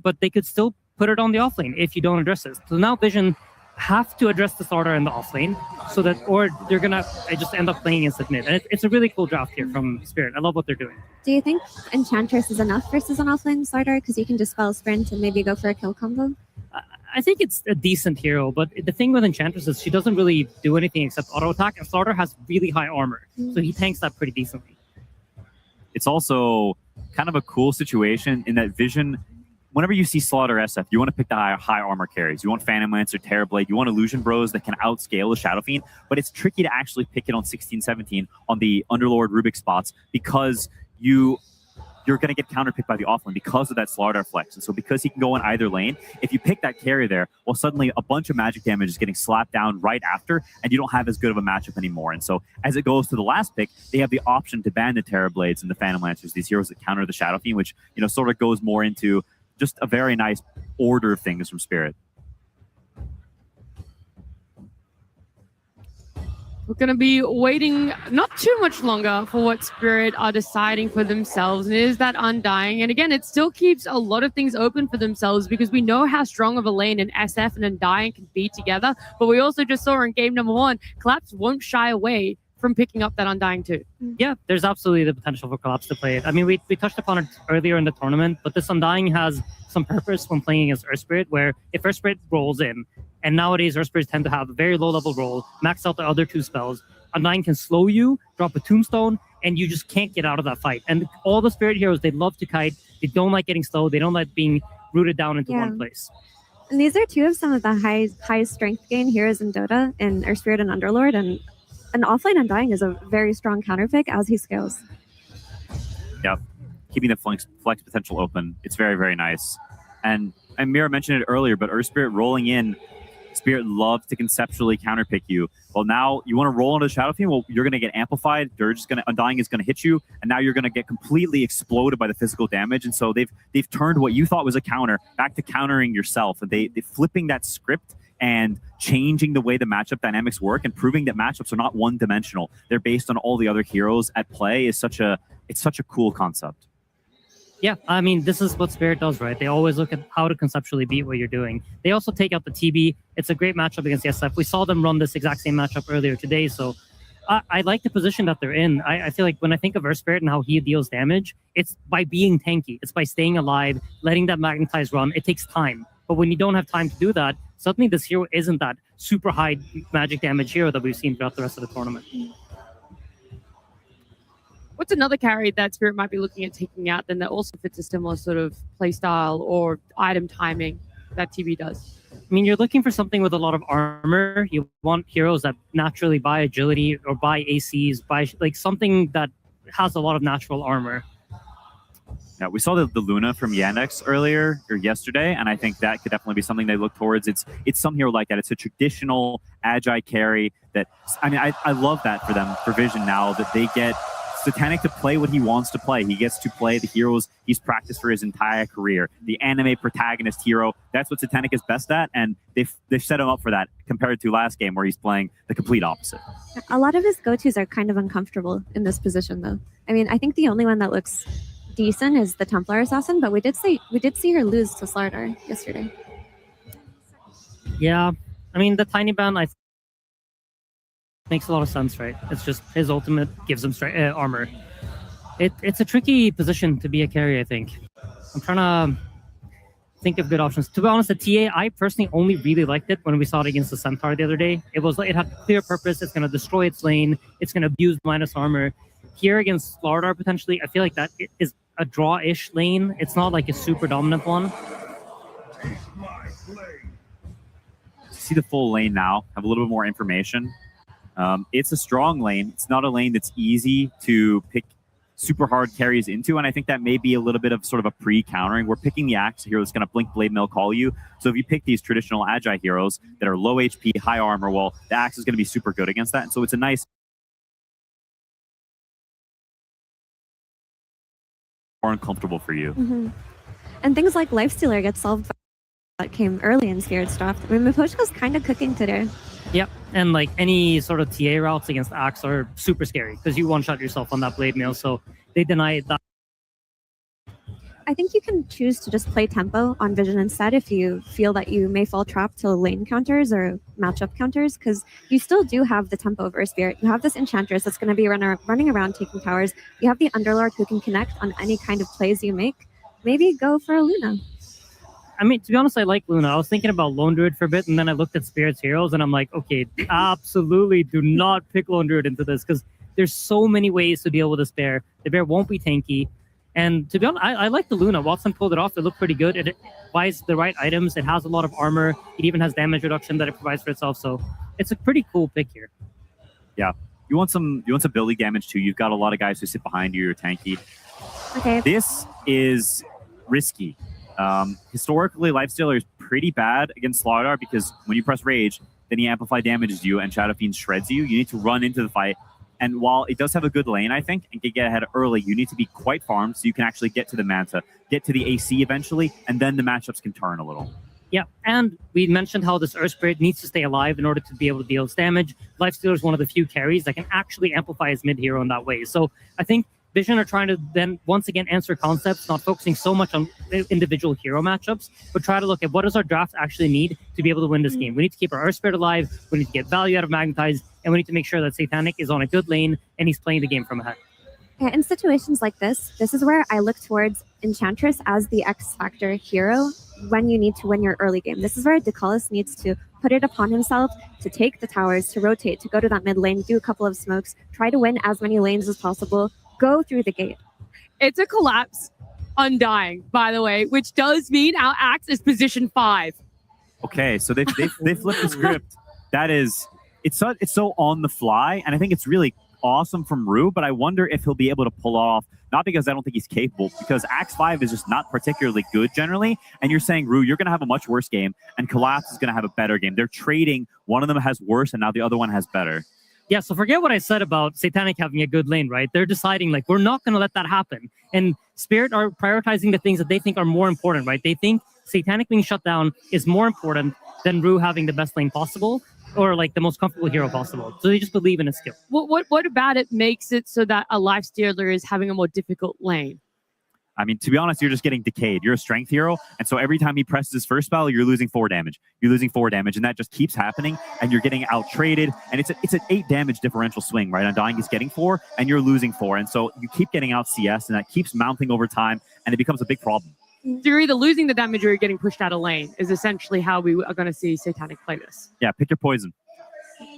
but they could still put it on the off lane if you don't address this. So now Vision have to address the Slardar in the off lane, so that, or they're gonna just end up playing against mid. And it's a really cool draft here from Spirit. I love what they're doing. Do you think Enchantress is enough versus an offlane Slardar? Because you can just spell sprint and maybe go for a kill combo? I think it's a decent hero, but the thing with Enchantress is she doesn't really do anything except auto attack, and Slardar has really high armor, so he tanks that pretty decently. It's also kind of a cool situation in that Vision, whenever you see Slaughter SF, you want to pick the high armor carries. You want Phantom Lancer, Terrorblade, you want Illusion Bros that can outscale the Shadow Fiend, but it's tricky to actually pick it on 16, 17 on the Underlord Rubik spots because you're going to get counterpicked by the offlane because of that Slardar flex. And so because he can go in either lane, if you pick that carry there, well, suddenly a bunch of magic damage is getting slapped down right after, and you don't have as good of a matchup anymore. And so as it goes to the last pick, they have the option to ban the Terrorblades and the Phantom Lancers, these heroes that counter the Shadow Fiend, which, you know, sort of goes more into just a very nice order of things from Spirit. We're going to be waiting not too much longer for what Spirit are deciding for themselves. And it is that Undying. And again, it still keeps a lot of things open for themselves because we know how strong of a lane an SF and Undying can be together. But we also just saw in game number 1, Collapse won't shy away from picking up that Undying too. Yeah, there's absolutely the potential for Collapse to play it. I mean, we touched upon it earlier in the tournament, but this Undying has some purpose when playing against Earth Spirit, where if Earth Spirit rolls in, and nowadays Earth Spirits tend to have a very low level roll, max out the other 2 spells, Undying can slow you, drop a tombstone, and you just can't get out of that fight. And all the Spirit heroes, they love to kite, they don't like getting slowed, they don't like being rooted down into one place. And these are 2 of some of the high strength gain heroes in Dota, in Earth Spirit and Underlord, and an offlane Undying is a very strong counterpick as he scales. Yep. Keeping the flex potential open. It's very, very nice. And Mira mentioned it earlier, but Earth Spirit rolling in, Spirit loves to conceptually counterpick you. Well, now you want to roll into the Shadow Fiend, well, you're going to get amplified. Undying is going to hit you, and now you're going to get completely exploded by the physical damage. And so they've turned what you thought was a counter back to countering yourself. And they're flipping that script and changing the way the matchup dynamics work and proving that matchups are not one-dimensional. They're based on all the other heroes at play. It's such a cool concept. Yeah, I mean, this is what Spirit does, right? They always look at how to conceptually beat what you're doing. They also take out the TB. It's a great matchup against the SF. We saw them run this exact same matchup earlier today, so I like the position that they're in. I feel like when I think of Earth Spirit and how he deals damage, it's by being tanky. It's by staying alive, letting that Magnetize run. It takes time. But when you don't have time to do that, suddenly this hero isn't that super high magic damage hero that we've seen throughout the rest of the tournament. What's another carry that Spirit might be looking at taking out then that also fits a similar sort of playstyle or item timing that TB does? I mean, you're looking for something with a lot of armor. You want heroes that naturally buy agility or buy ACs, buy like something that has a lot of natural armor. Yeah, we saw the Luna from Yandex earlier or yesterday, and I think that could definitely be something they look towards. It's some hero like that. It's a traditional Agi carry that, I mean, I love that for them, for Vision now, that they get Satanic to play what he wants to play. He gets to play the heroes he's practiced for his entire career. The anime protagonist hero, that's what Satanic is best at, and they've set him up for that compared to last game where he's playing the complete opposite. A lot of his go-tos are kind of uncomfortable in this position, though. I mean, I think the only one that looks decent is the Templar Assassin, but we did see her lose to Slardar yesterday. Yeah, I mean, the Tiny Band, I think makes a lot of sense, right? It's just his ultimate gives him armor. It's a tricky position to be a carry, I think. I'm trying to think of good options. To be honest, the TA, I personally only really liked it when we saw it against the Centaur the other day. It had clear purpose. It's going to destroy its lane. It's going to abuse minus armor. Here against Slardar, potentially, I feel like that is a draw-ish lane. It's not like a super dominant one. See the full lane now, have a little bit more information. It's a strong lane. It's not a lane that's easy to pick super hard carries into, and I think that may be a little bit of sort of a pre-countering. We're picking the Axe hero that's going to Blink Blade Mill call you. So if you pick these traditional Agi heroes that are low HP, high armor, well, the Axe is going to be super good against that. And so it's a nice, more uncomfortable for you. Mm-hmm. And things like Lifestealer get solved by that came early in Spirit's draft. I mean, Miposhka's kind of cooking today. Yep, and like any sort of TA routes against Axe are super scary because you one-shot yourself on that Blade Mail, so they deny that. I think you can choose to just play tempo on Vision instead if you feel that you may fall trap to lane counters or matchup counters, because you still do have the tempo of Earth Spirit. You have this Enchantress that's going to be running around taking towers. You have the Underlord who can connect on any kind of plays you make. Maybe go for a Luna. I mean, to be honest, I like Luna. I was thinking about Lone Druid for a bit, and then I looked at Spirit's heroes, and I'm like, okay, absolutely do not pick Lone Druid into this, because there's so many ways to deal with this bear. The bear won't be tanky. And to be honest, I like the Luna. Watson pulled it off. It looked pretty good. It buys the right items. It has a lot of armor. It even has damage reduction that it provides for itself. So it's a pretty cool pick here. Yeah. You want some building damage too. You've got a lot of guys who sit behind you. You're tanky. Okay. This is risky. Historically, Lifestealer is pretty bad against Slardar because when you press Rage, then he Amplify damages you and Shadow Fiend shreds you. You need to run into the fight. And while it does have a good lane, I think, and can get ahead early, you need to be quite farmed so you can actually get to the Manta, get to the AC eventually, and then the matchups can turn a little. Yeah, and we mentioned how this Earth Spirit needs to stay alive in order to be able to deal its damage. Lifestealer is one of the few carries that can actually amplify his mid-hero in that way. So I think Vision are trying to then once again answer concepts, not focusing so much on individual hero matchups, but try to look at what does our draft actually need to be able to win this game. We need to keep our Earth Spirit alive, we need to get value out of Magnetize, and we need to make sure that Satanic is on a good lane and he's playing the game from ahead. Yeah, in situations like this is where I look towards Enchantress as the X Factor hero when you need to win your early game. This is where Decalis needs to put it upon himself to take the towers, to rotate, to go to that mid lane, do a couple of smokes, try to win as many lanes as possible, go through the gate. It's a collapse Undying, by the way, which does mean our Axe is position 5. Okay, so they flipped the script. That is, it's so on the fly, and I think it's really awesome from Rue, but I wonder if he'll be able to pull off, not because I don't think he's capable, because Axe 5 is just not particularly good generally, and you're saying, Rue, you're going to have a much worse game, and Collapse is going to have a better game. They're trading, one of them has worse, and now the other one has better. Yeah, so forget what I said about Satanic having a good lane, right? They're deciding, like, we're not going to let that happen. And Spirit are prioritizing the things that they think are more important, right? They think Satanic being shut down is more important than Rue having the best lane possible or, like, the most comfortable hero possible. So they just believe in his skill. What about it makes it so that a Lifestealer is having a more difficult lane? I mean, to be honest, you're just getting decayed. You're a strength hero, and so every time he presses his first spell, you're losing 4 damage. You're losing 4 damage, and that just keeps happening, and you're getting out-traded, and it's an 8 damage differential swing, right? Undying is getting 4, and you're losing 4, and so you keep getting out CS, and that keeps mounting over time, and it becomes a big problem. So you're either losing the damage or you're getting pushed out of lane is essentially how we are going to see Satanic play this. Yeah, pick your poison.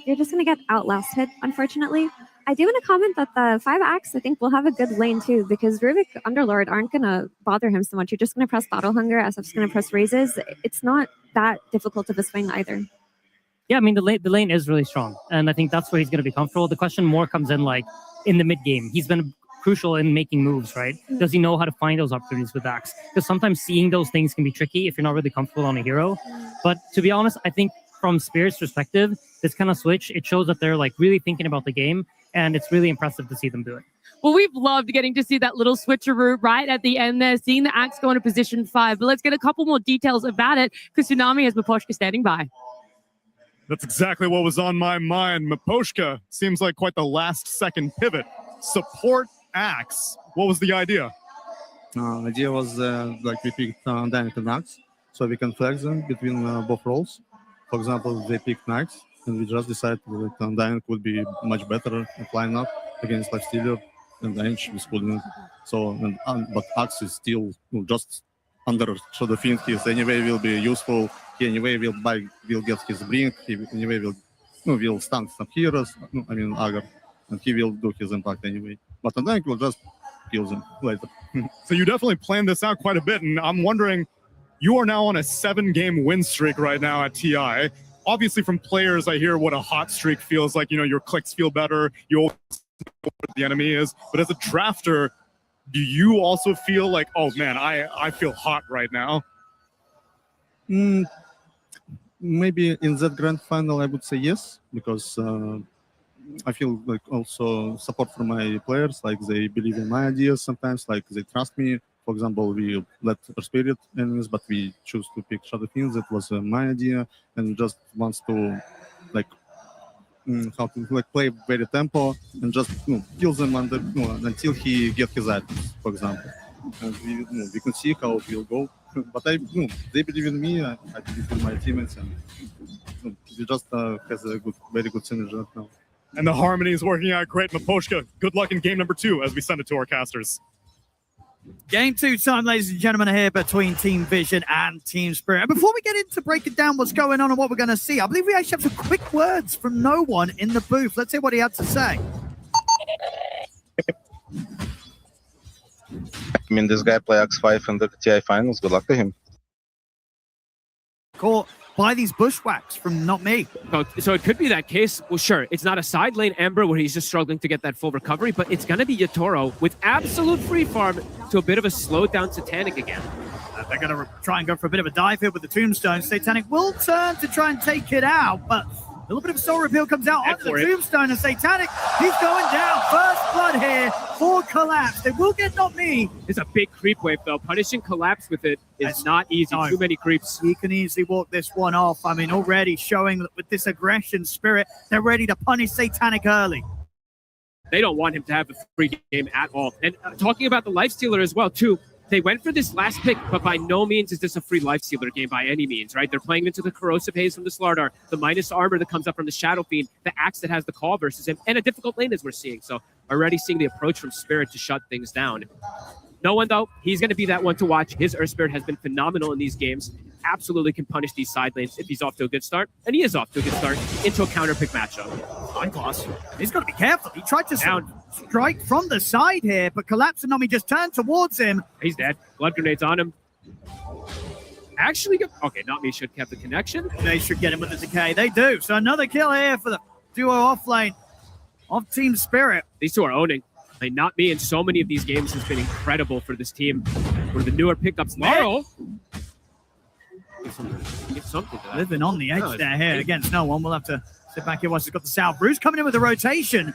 You're just going to get outlasted, unfortunately. I do want to comment that the 5-axe, I think, will have a good lane too, because Rubik Underlord aren't going to bother him so much. You're just going to press Battle Hunger, SF's going to press Raises. It's not that difficult of a swing either. Yeah, I mean, the lane is really strong, and I think that's where he's going to be comfortable. The question more comes in, like, in the mid-game. He's been crucial in making moves, right? Does he know how to find those opportunities with Axe? Because sometimes seeing those things can be tricky if you're not really comfortable on a hero. But to be honest, I think from Spirit's perspective, this kind of switch, it shows that they're like really thinking about the game, and it's really impressive to see them do it. Well, we've loved getting to see that little switcheroo right at the end there, seeing the Axe go into position 5. But let's get a couple more details about it, because Tsunami has Miposhka standing by. That's exactly what was on my mind. Miposhka seems like quite the last-second pivot. Support Axe. What was the idea? Idea was like we picked Dynamic and Axe, so we can flex them between both roles. For example, they picked Axe, and we just decided that Dynamic would be much better at lineup against Lifestealer and Range with Cooling. So, but Axe is still just under Shadow Fiend. He anyway will be useful. He anyway will get his blink. He anyway will stun some heroes. I mean Agar, and he will do his impact anyway. But Dynamic will just kill them later. So you definitely planned this out quite a bit, and I'm wondering, you are now on a 7-game win streak right now at TI. Obviously, from players, I hear what a hot streak feels like. You know, your clicks feel better. You always know what the enemy is. But as a drafter, do you also feel like, oh man, I feel hot right now? Maybe in that grand final, I would say yes, because I feel like also support from my players, like they believe in my ideas sometimes, like they trust me. For example, we let our Spirit enemies, but we choose to pick Shadow Fiends. That was my idea, and just wants to like how to like play very tempo and just kill them until he get his items, for example. And we can see how it will go. But they believe in me. I believe in my teammates, and we just has a very good synergy right now. And the harmony is working out great. Miposhka, good luck in game number 2 as we send it to our casters. Game 2 time, ladies and gentlemen, here between Team Vision and Team Spirit. And before we get into breaking down what's going on and what we're going to see, I believe we actually have some quick words from no one in the booth. Let's hear what he had to say. I mean, this guy play X5 in the TI finals. Good luck to him. Caught by these bushwhacks from not me. So it could be that case. Well, sure, it's not a side lane Ember where he's just struggling to get that full recovery, but it's going to be Yatoro with absolute free farm to a bit of a slowed down Satanic again. They're going to try and go for a bit of a dive here with the Tombstone. Satanic will turn to try and take it out, but a little bit of Soul Reveal comes out onto the Tombstone, and Satanic, he's going down. First blood here for Collapse. They will get not me. It's a big creep wave, though. Punishing Collapse with it is not easy. No. Too many creeps. He can easily walk this one off. I mean, already showing that with this aggression Spirit, they're ready to punish Satanic early. They don't want him to have a free game at all. And talking about the Lifestealer as well, too. They went for this last pick, but by no means is this a free Lifestealer game by any means, right? They're playing into the Corrosive Haze from the Slardar, the minus armor that comes up from the Shadow Fiend, the Axe that has the call versus him, and a difficult lane as we're seeing. So already seeing the approach from Spirit to shut things down. No one, though, he's going to be that one to watch. His Earth Spirit has been phenomenal in these games. Absolutely can punish these side lanes if he's off to a good start. And he is off to a good start into a counter pick matchup. Fine class. He's got to be careful. He tried to strike from the side here, but Collapse and Nami just turned towards him. He's dead. Blood grenades on him. Actually, okay, not me should have the connection. They should get him with the decay. They do. So another kill here for the duo off lane of Team Spirit. These two are owning. Like, not me in so many of these games has been incredible for this team. One of the newer pickups. Laurel. Give something to that. Living on the edge there here against no one. We'll have to sit back here once he's got the South. Bruce coming in with a rotation.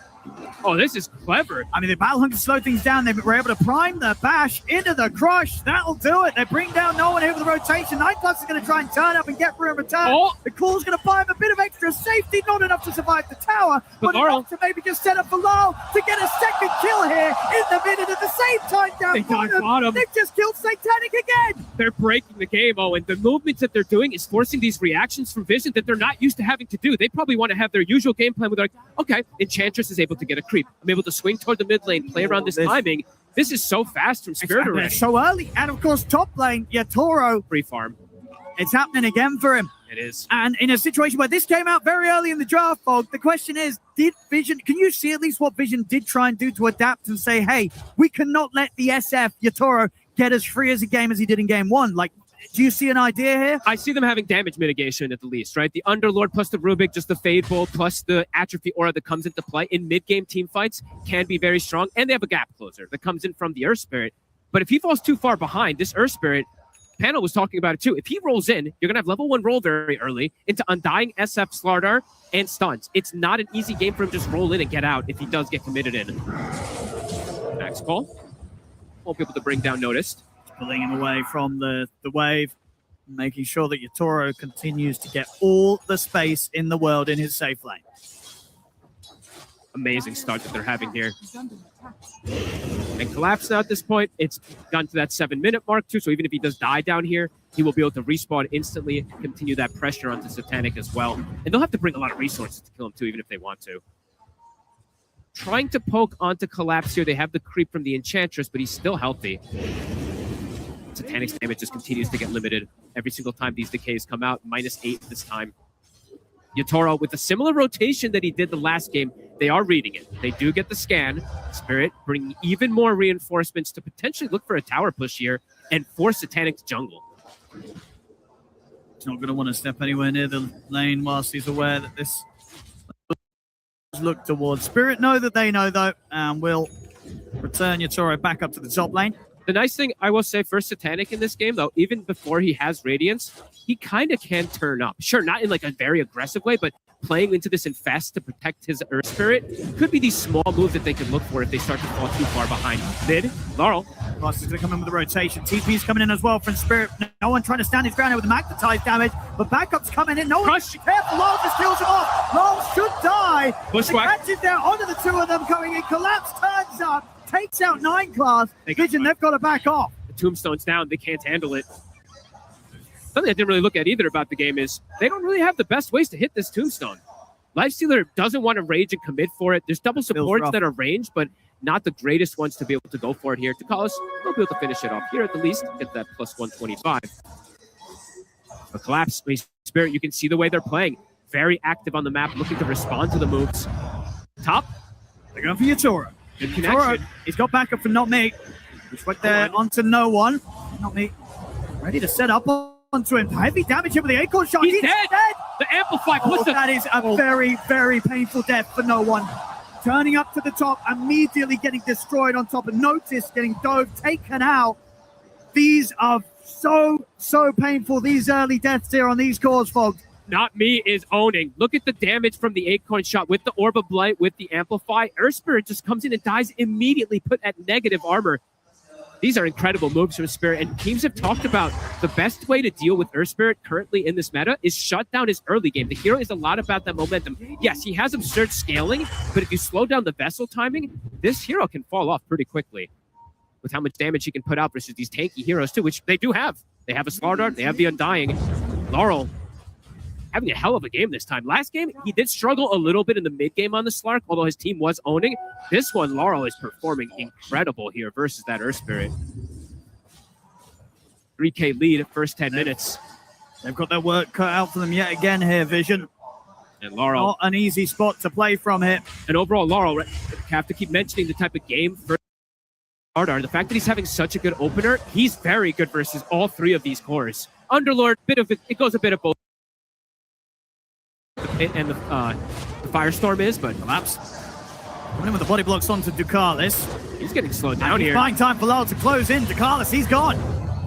Oh, this is clever. I mean, the Battle Hunters slowed things down. They were able to prime the bash into the crush. That'll do it. They bring down no one here with the rotation. 9+ is going to try and turn up and get through in return. Oh. The call's going to buy him a bit of extra safety. Not enough to survive the tower, but enough to maybe just set up for Lyle to get a second kill here in the minute at the same time down bottom. They've just killed Satanic again. They're breaking the game, and the movements that they're doing is forcing these reactions from Vision that they're not used to having to do. They probably want to have their usual game plan where they're like, okay, Enchantress is able to get a creep. I'm able to swing toward the mid lane, play around this timing. This is so fast from Spirit already. It's so early. And of course, top lane, Yatoro. Free farm. It's happening again for him. It is. And in a situation where this came out very early in the draft, Fog, the question is, did Vision, can you see at least what Vision did try and do to adapt and say, hey, we cannot let the SF, Yatoro, get as free as a game as he did in game one? Like, do you see an idea here? I see them having damage mitigation at the least, right? The Underlord plus the Rubik, just the Fade Bolt plus the Atrophy Aura that comes into play in mid-game team fights can be very strong. And they have a gap closer that comes in from the Earth Spirit. But if he falls too far behind, this Earth Spirit, Panel was talking about it too. If he rolls in, you're going to have level 1 roll very early into Undying, SF, Slardar, and stuns. It's not an easy game for him to just roll in and get out if he does get committed in. Max Call. Won't be able to bring down Noticed. Pulling him away from the wave, making sure that Yatoro continues to get all the space in the world in his safe lane. Amazing start that they're having here. And Collapse now at this point, it's gone to that 7-minute mark too, so even if he does die down here, he will be able to respawn instantly and continue that pressure onto Satanic as well. And they'll have to bring a lot of resources to kill him too, even if they want to. Trying to poke onto Collapse here. They have the creep from the Enchantress, but he's still healthy. Satanic's damage just continues to get limited every single time these decays come out. -8 this time. Yatoro, with a similar rotation that he did the last game, they are reading it. They do get the scan. Spirit bringing even more reinforcements to potentially look for a tower push here and force Satanic to jungle. He's not going to want to step anywhere near the lane whilst he's aware that this look towards Spirit. Know that they know, though, and will return Yatoro back up to the top lane. The nice thing I will say for Satanic in this game, though, even before he has Radiance, he kind of can turn up. Sure, not in like a very aggressive way, but playing into this Infest to protect his Earth Spirit could be these small moves that they can look for if they start to fall too far behind. Mid, Laurel. Ross is going to come in with a rotation. TP's coming in as well from Spirit. No one trying to stand his ground here with the magnetized damage, but backup's coming in. No one careful. Laurel just kills him off. Laurel should die. Bushwhack. The catch is there onto the two of them coming in. Collapse turns up. Takes out 9+. Vision, they've got to back off. The Tombstone's down. They can't handle it. Something I didn't really look at either about the game is they don't really have the best ways to hit this Tombstone. Lifestealer doesn't want to rage and commit for it. There's double supports that are ranged, but not the greatest ones to be able to go for it here. To Collis, they'll be able to finish it off here at the least. Get that +125. A Collapse, Spirit, you can see the way they're playing. Very active on the map, looking to respond to the moves. Top. They're going for Yatoro. Good connection. He's got backup for Not Me. Which went there onto No One. Not Me. Ready to set up onto him. Heavy damage here with the Acorn shot. He's dead. The Amplify puts that is a very, very painful death for No One. Turning up to the top, immediately getting destroyed on top of Notice, getting dove, taken out. These are so painful, these early deaths here on these cores, Fog. Not Me is owning. Look at the damage from the Acorn shot with the Orb of Blight, with the Amplify. Earth Spirit just comes in and dies immediately, put at negative armor. These are incredible moves from Spirit, and teams have talked about the best way to deal with Earth Spirit currently in this meta is shut down his early game. The hero is a lot about that momentum. Yes, he has absurd scaling, but if you slow down the vessel timing, this hero can fall off pretty quickly with how much damage he can put out versus these tanky heroes too, which they do have. They have a Slardar, they have the Undying. Laurel having a hell of a game this time. Last game, he did struggle a little bit in the mid game on the Slark, although his team was owning. This one, Laurel is performing incredible here versus that Earth Spirit. 3K lead at first 10 minutes. They've got their work cut out for them yet again here, Vision. And Laurel. Not an easy spot to play from here. And overall, Laurel, have to keep mentioning the type of game for Slardar. The fact that he's having such a good opener, he's very good versus all three of these cores. Underlord, it goes a bit of both. And the Firestorm is, but Collapse. Coming in with the body blocks onto Ducalis. He's getting slowed down here. Buying time for Lyle to close in. Ducalis, he's gone.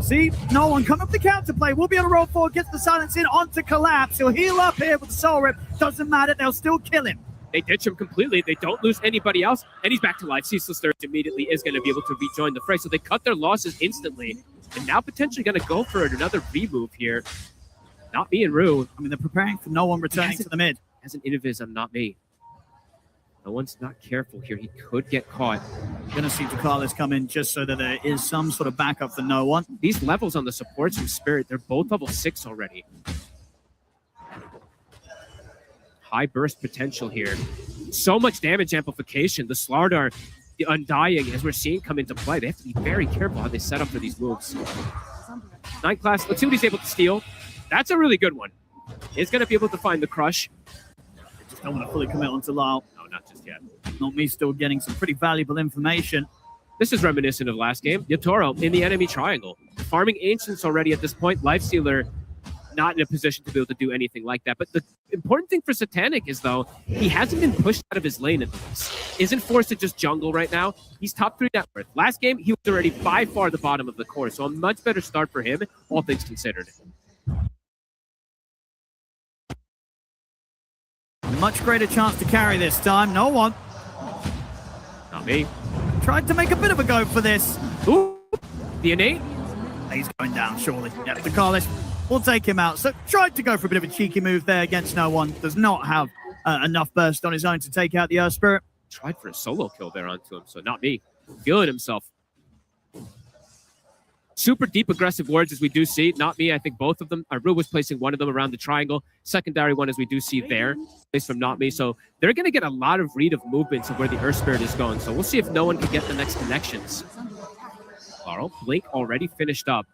See, No One coming up the counterplay. We'll be able to roll forward, gets the silence in onto Collapse. He'll heal up here with the Soul Rip. Doesn't matter, they'll still kill him. They ditch him completely. They don't lose anybody else. And he's back to life. Ceaseless Thirst immediately is going to be able to rejoin the fray. So they cut their losses instantly. And now potentially going to go for another V-move here. Not me and Rue. I mean, they're preparing for no one returning to the mid. Has an innovis on Not Me. No one's not careful here. He could get caught. Going to see Takali's come in just so that there is some sort of backup for no one. These levels on the supports from Spirit, they're both level 6 already. High burst potential here. So much damage amplification. The Slardar, the Undying, as we're seeing come into play. They have to be very careful how they set up for these moves. Night Class, let's see what he's able to steal. That's a really good one. He's going to be able to find the crush. Just don't want to fully commit onto Lyle. No, not just yet. Not me, still getting some pretty valuable information. This is reminiscent of last game. Yatoro in the enemy triangle. Farming Ancients already at this point. Lifestealer not in a position to be able to do anything like that. But the important thing for Satanic is, though, he hasn't been pushed out of his lane. Isn't forced to just jungle right now. He's top 3 net worth. Last game, he was already by far the bottom of the core. So a much better start for him, all things considered. Much greater chance to carry this time. No one. Not me. Tried to make a bit of a go for this. Ooh, the innate. He's going down, surely. Yeah, Takali will take him out. So tried to go for a bit of a cheeky move there against no one. Does not have enough burst on his own to take out the Earth Spirit. Tried for a solo kill there onto him, so not me. Feeling himself. Super deep aggressive wards as we do see. Not me, I think both of them. Rue was placing one of them around the triangle. Secondary one as we do see there. Placed from Not Me. So they're going to get a lot of read of movements of where the Earth Spirit is going. So we'll see if no one can get the next connections. Carl, Blink already finished up.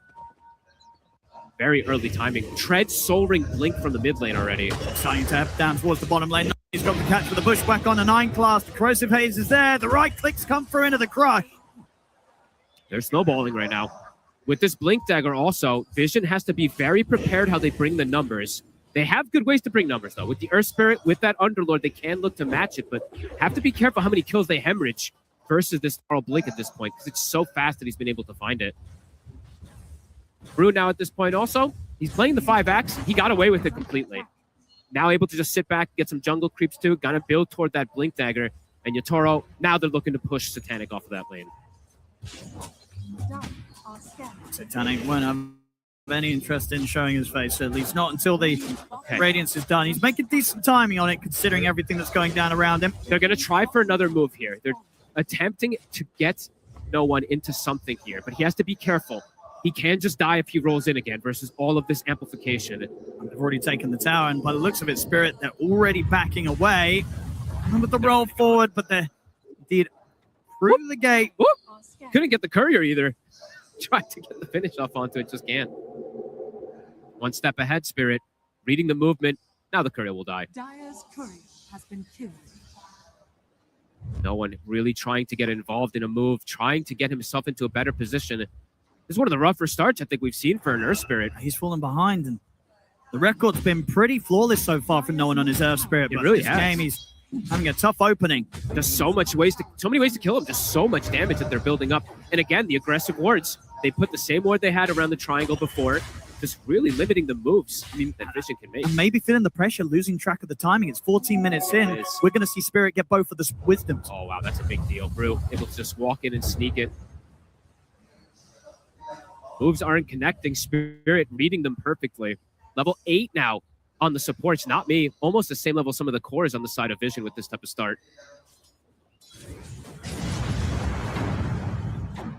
Very early timing. Tread, Soul Ring, Blink from the mid lane already. Starting to tap down towards the bottom lane. He's got the catch with the bushwhack on a 9 class. The Corrosive Haze is there. The right clicks come through into the crush. They're snowballing right now. With this Blink Dagger also, Vision has to be very prepared how they bring the numbers. They have good ways to bring numbers, though. With the Earth Spirit, with that Underlord, they can look to match it, but have to be careful how many kills they hemorrhage versus this Carl Blink at this point, because it's so fast that he's been able to find it. Brew now at this point also, he's playing the 5-axe. He got away with it completely. Now able to just sit back, get some jungle creeps too, gonna build toward that Blink Dagger. And Yatoro, now they're looking to push Satanic off of that lane. Satanic won't have any interest in showing his face, at least not until the Radiance is done. He's making decent timing on it, considering everything that's going down around him. They're going to try for another move here. They're attempting to get no one into something here, but he has to be careful. He can just die if he rolls in again versus all of this amplification. They've already taken the tower, and by the looks of it, Spirit, they're already backing away. With the roll forward, but they're indeed through the gate. Whoop. Couldn't get the courier either. Tried to get the finish off onto it, just can't. One step ahead, Spirit. Reading the movement. Now the courier will die. Dire's courier has been killed. No one really trying to get involved in a move, trying to get himself into a better position. This is one of the rougher starts I think we've seen for an Earth Spirit. He's fallen behind, and the record's been pretty flawless so far from no one on his Earth Spirit. It really this has. game, he's having a tough opening. There's so many ways to kill him. Just so much damage that they're building up. And again, the aggressive wards. They put the same ward they had around the triangle before, just really limiting the moves that Vision can make. And maybe feeling the pressure, losing track of the timing. It's 14 minutes in. We're going to see Spirit get both of the wisdoms. Oh, wow, that's a big deal. Brew able to just walk in and sneak it. Moves aren't connecting. Spirit reading them perfectly. Level 8 now on the supports. Not me. Almost the same level some of the cores on the side of Vision with this type of start.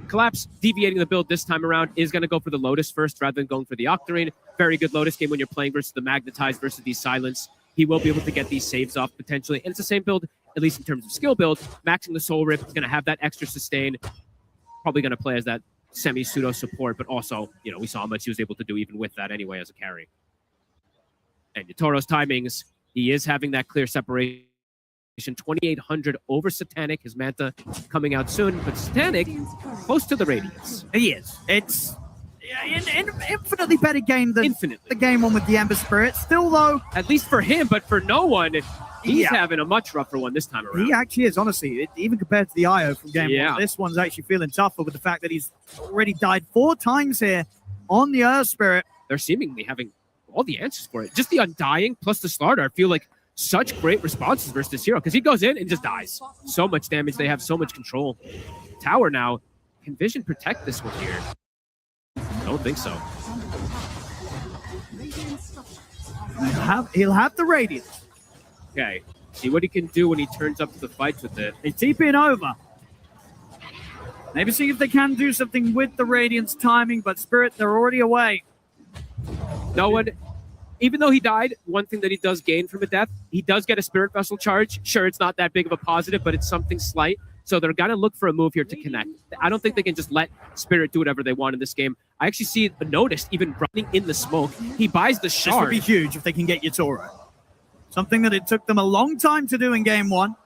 Collapse deviating the build this time around is going to go for the Lotus first rather than going for the Octarine. Very good Lotus game when you're playing versus the Magnetized versus the Silence. He will be able to get these saves off potentially. And it's the same build, at least in terms of skill build. Maxing the Soul Rip is going to have that extra sustain. Probably going to play as that semi-pseudo support, but also, you know, we saw how much he was able to do even with that anyway as a carry. And Yatoro's timings, he is having that clear separation. 2,800 over Satanic. His Manta coming out soon, but Satanic close to the Radiance. He is. It's an infinitely better game than the game one with the Ember Spirit. Still, though, at least for him, but for no one, he's having a much rougher one this time around. He actually is, honestly. Even compared to the IO from game one, this one's actually feeling tougher with the fact that he's already died 4 times here on the Earth Spirit. They're seemingly having all the answers for it. Just the Undying plus the Slardar feel like such great responses versus this hero because he goes in and just dies. So much damage. They have so much control. Tower now. Can Vision protect this one here? I don't think so. He'll have the Radiance. Okay. See what he can do when he turns up to the fights with it. They TPing over. Maybe see if they can do something with the Radiance timing, but Spirit, they're already away. No one, even though he died, one thing that he does gain from a death, he does get a Spirit Vessel charge. Sure, it's not that big of a positive, but it's something slight. So they're going to look for a move here to connect. I don't think they can just let Spirit do whatever they want in this game. I actually see Noticed even running in the smoke. He buys the shard. This would be huge if they can get Yatoro. Something that it took them a long time to do in game one.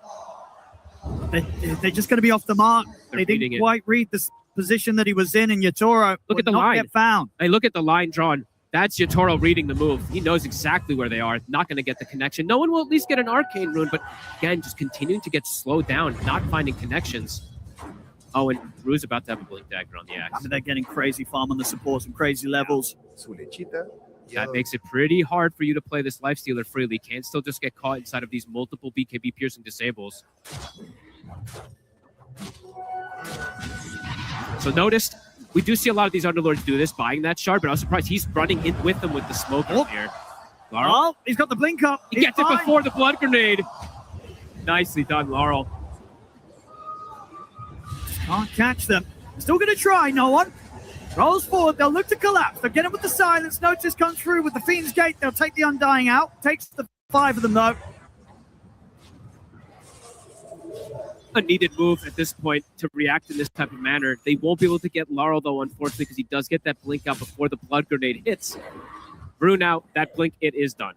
They're just going to be off the mark. They didn't quite read the position that he was in, and Yatoro look at the not line. Get found. Hey, look at the line drawn. That's Yatoro reading the move. He knows exactly where they are. Not going to get the connection. No one will at least get an arcane rune, but again, just continuing to get slowed down, not finding connections. Oh, and Rue's about to have a blink dagger on the axe. I mean, they're getting crazy farm on the support, some crazy levels. Yeah, it makes it pretty hard for you to play this Lifestealer freely. Can't still just get caught inside of these multiple BKB piercing disables. So Noticed, we do see a lot of these Underlords do this, buying that shard, but I was surprised he's running in with them with the smoke up here. Laurel, he's got the blink up. He gets it before the blood grenade. Nicely done, Laurel. Can't catch them. Still going to try, no one. Rolls forward, they'll look to collapse. They'll get him with the silence. Notice comes through with the Fiend's Gate. They'll take the Undying out. Takes the 5 of them, though. A needed move at this point to react in this type of manner. They won't be able to get Laurel, though, unfortunately, because he does get that blink out before the blood grenade hits. Brew now, that blink, it is done.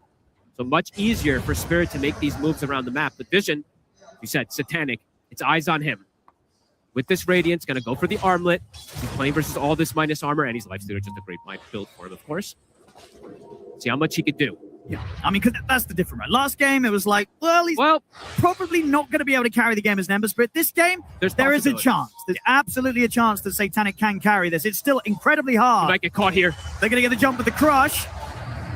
So much easier for Spirit to make these moves around the map. But Vision, you said, Satanic, it's eyes on him. With this Radiance, going to go for the armlet. He's playing versus all this minus armor, and he's Lifestealer, just a great mind build for him, of course. See how much he could do. Yeah, I mean, because that's the difference, right? Last game, it was like, well, he's probably not going to be able to carry the game as an Ember Spirit. This game, there is a chance. There's absolutely a chance that Satanic can carry this. It's still incredibly hard. He might get caught here. They're going to get the jump with the crush.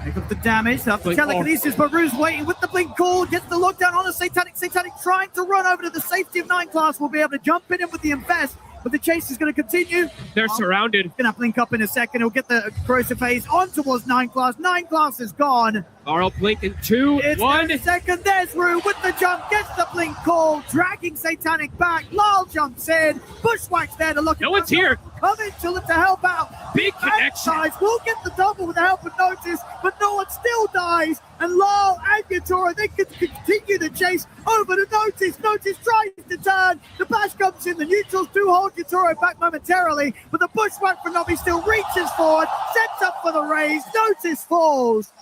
Pick up the damage. They'll have the telekinesis, but Rue's waiting with the blink call. Gets the lockdown on the Satanic. Satanic trying to run over to the safety of 9 class. Will be able to jump in with the Infest. But the chase is going to continue. They're surrounded. He's going to blink up in a second. He'll get the corrosive haze on towards 9 class. 9 class is gone. Laurel blink in 2, 1. In a second. There's Rue with the jump. Gets the blink call. Dragging Satanic back. Lal jumps in. Bushwhack's there to look. No one's here. Coming to help out. Big connection. Will get the double with the help of Notice, but no one still dies. And Lal and Yatoro, they can continue the chase over to Notice. Notice tries to turn. The bash comes in. The neutrals do hold Yatoro back momentarily, but the Bushwhack from Nobby still reaches forward, sets up for the raise. Notice falls.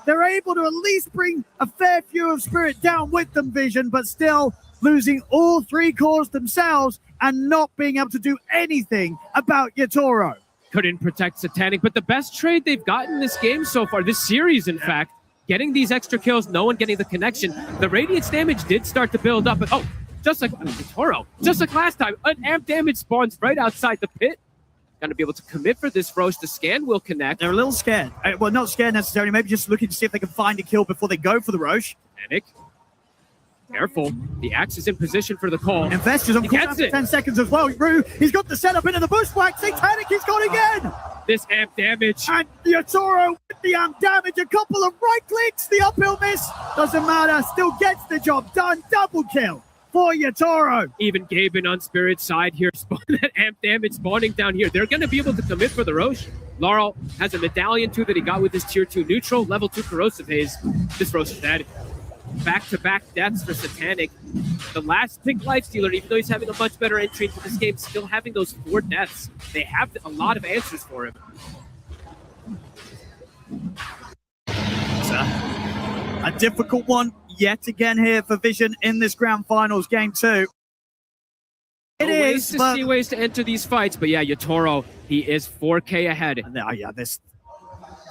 They're able to at least bring a fair few of Spirit down with them, Vision, but still losing all 3 cores themselves and not being able to do anything about Yatoro. Couldn't protect Satanic, but the best trade they've gotten this game so far, this series, in fact, getting these extra kills, no one getting the connection. The Radiance damage did start to build up, but just like Yatoro, just like last time, an amp damage spawns right outside the pit. Going to be able to commit for this Roche. The scan will connect. They're a little scared. Well, not scared necessarily. Maybe just looking to see if they can find a kill before they go for the Roche. Panic. Careful. The axe is in position for the call. Investors on cooldown for 10 seconds as well. Rue, he's got the setup into the Bushwhack. Satanic, he's gone again. This amp damage. And Yatoro with the amp damage. A couple of right clicks. The uphill miss. Doesn't matter. Still gets the job done. Double kill for Yatoro. Even Gaben on Spirit's side here. That amp damage spawning down here. They're going to be able to commit for the Roche. Laurel has a medallion too that he got with his tier 2 neutral. Level 2 corrosive haze. This Roche is dead. Back-to-back deaths for Satanic. The last pick Lifestealer, even though he's having a much better entry into this game, still having those 4 deaths. They have a lot of answers for him. It's a difficult one yet again here for Vision in this Grand Finals Game 2. Ways to see ways to enter these fights, but yeah, Yatoro, he is 4K ahead.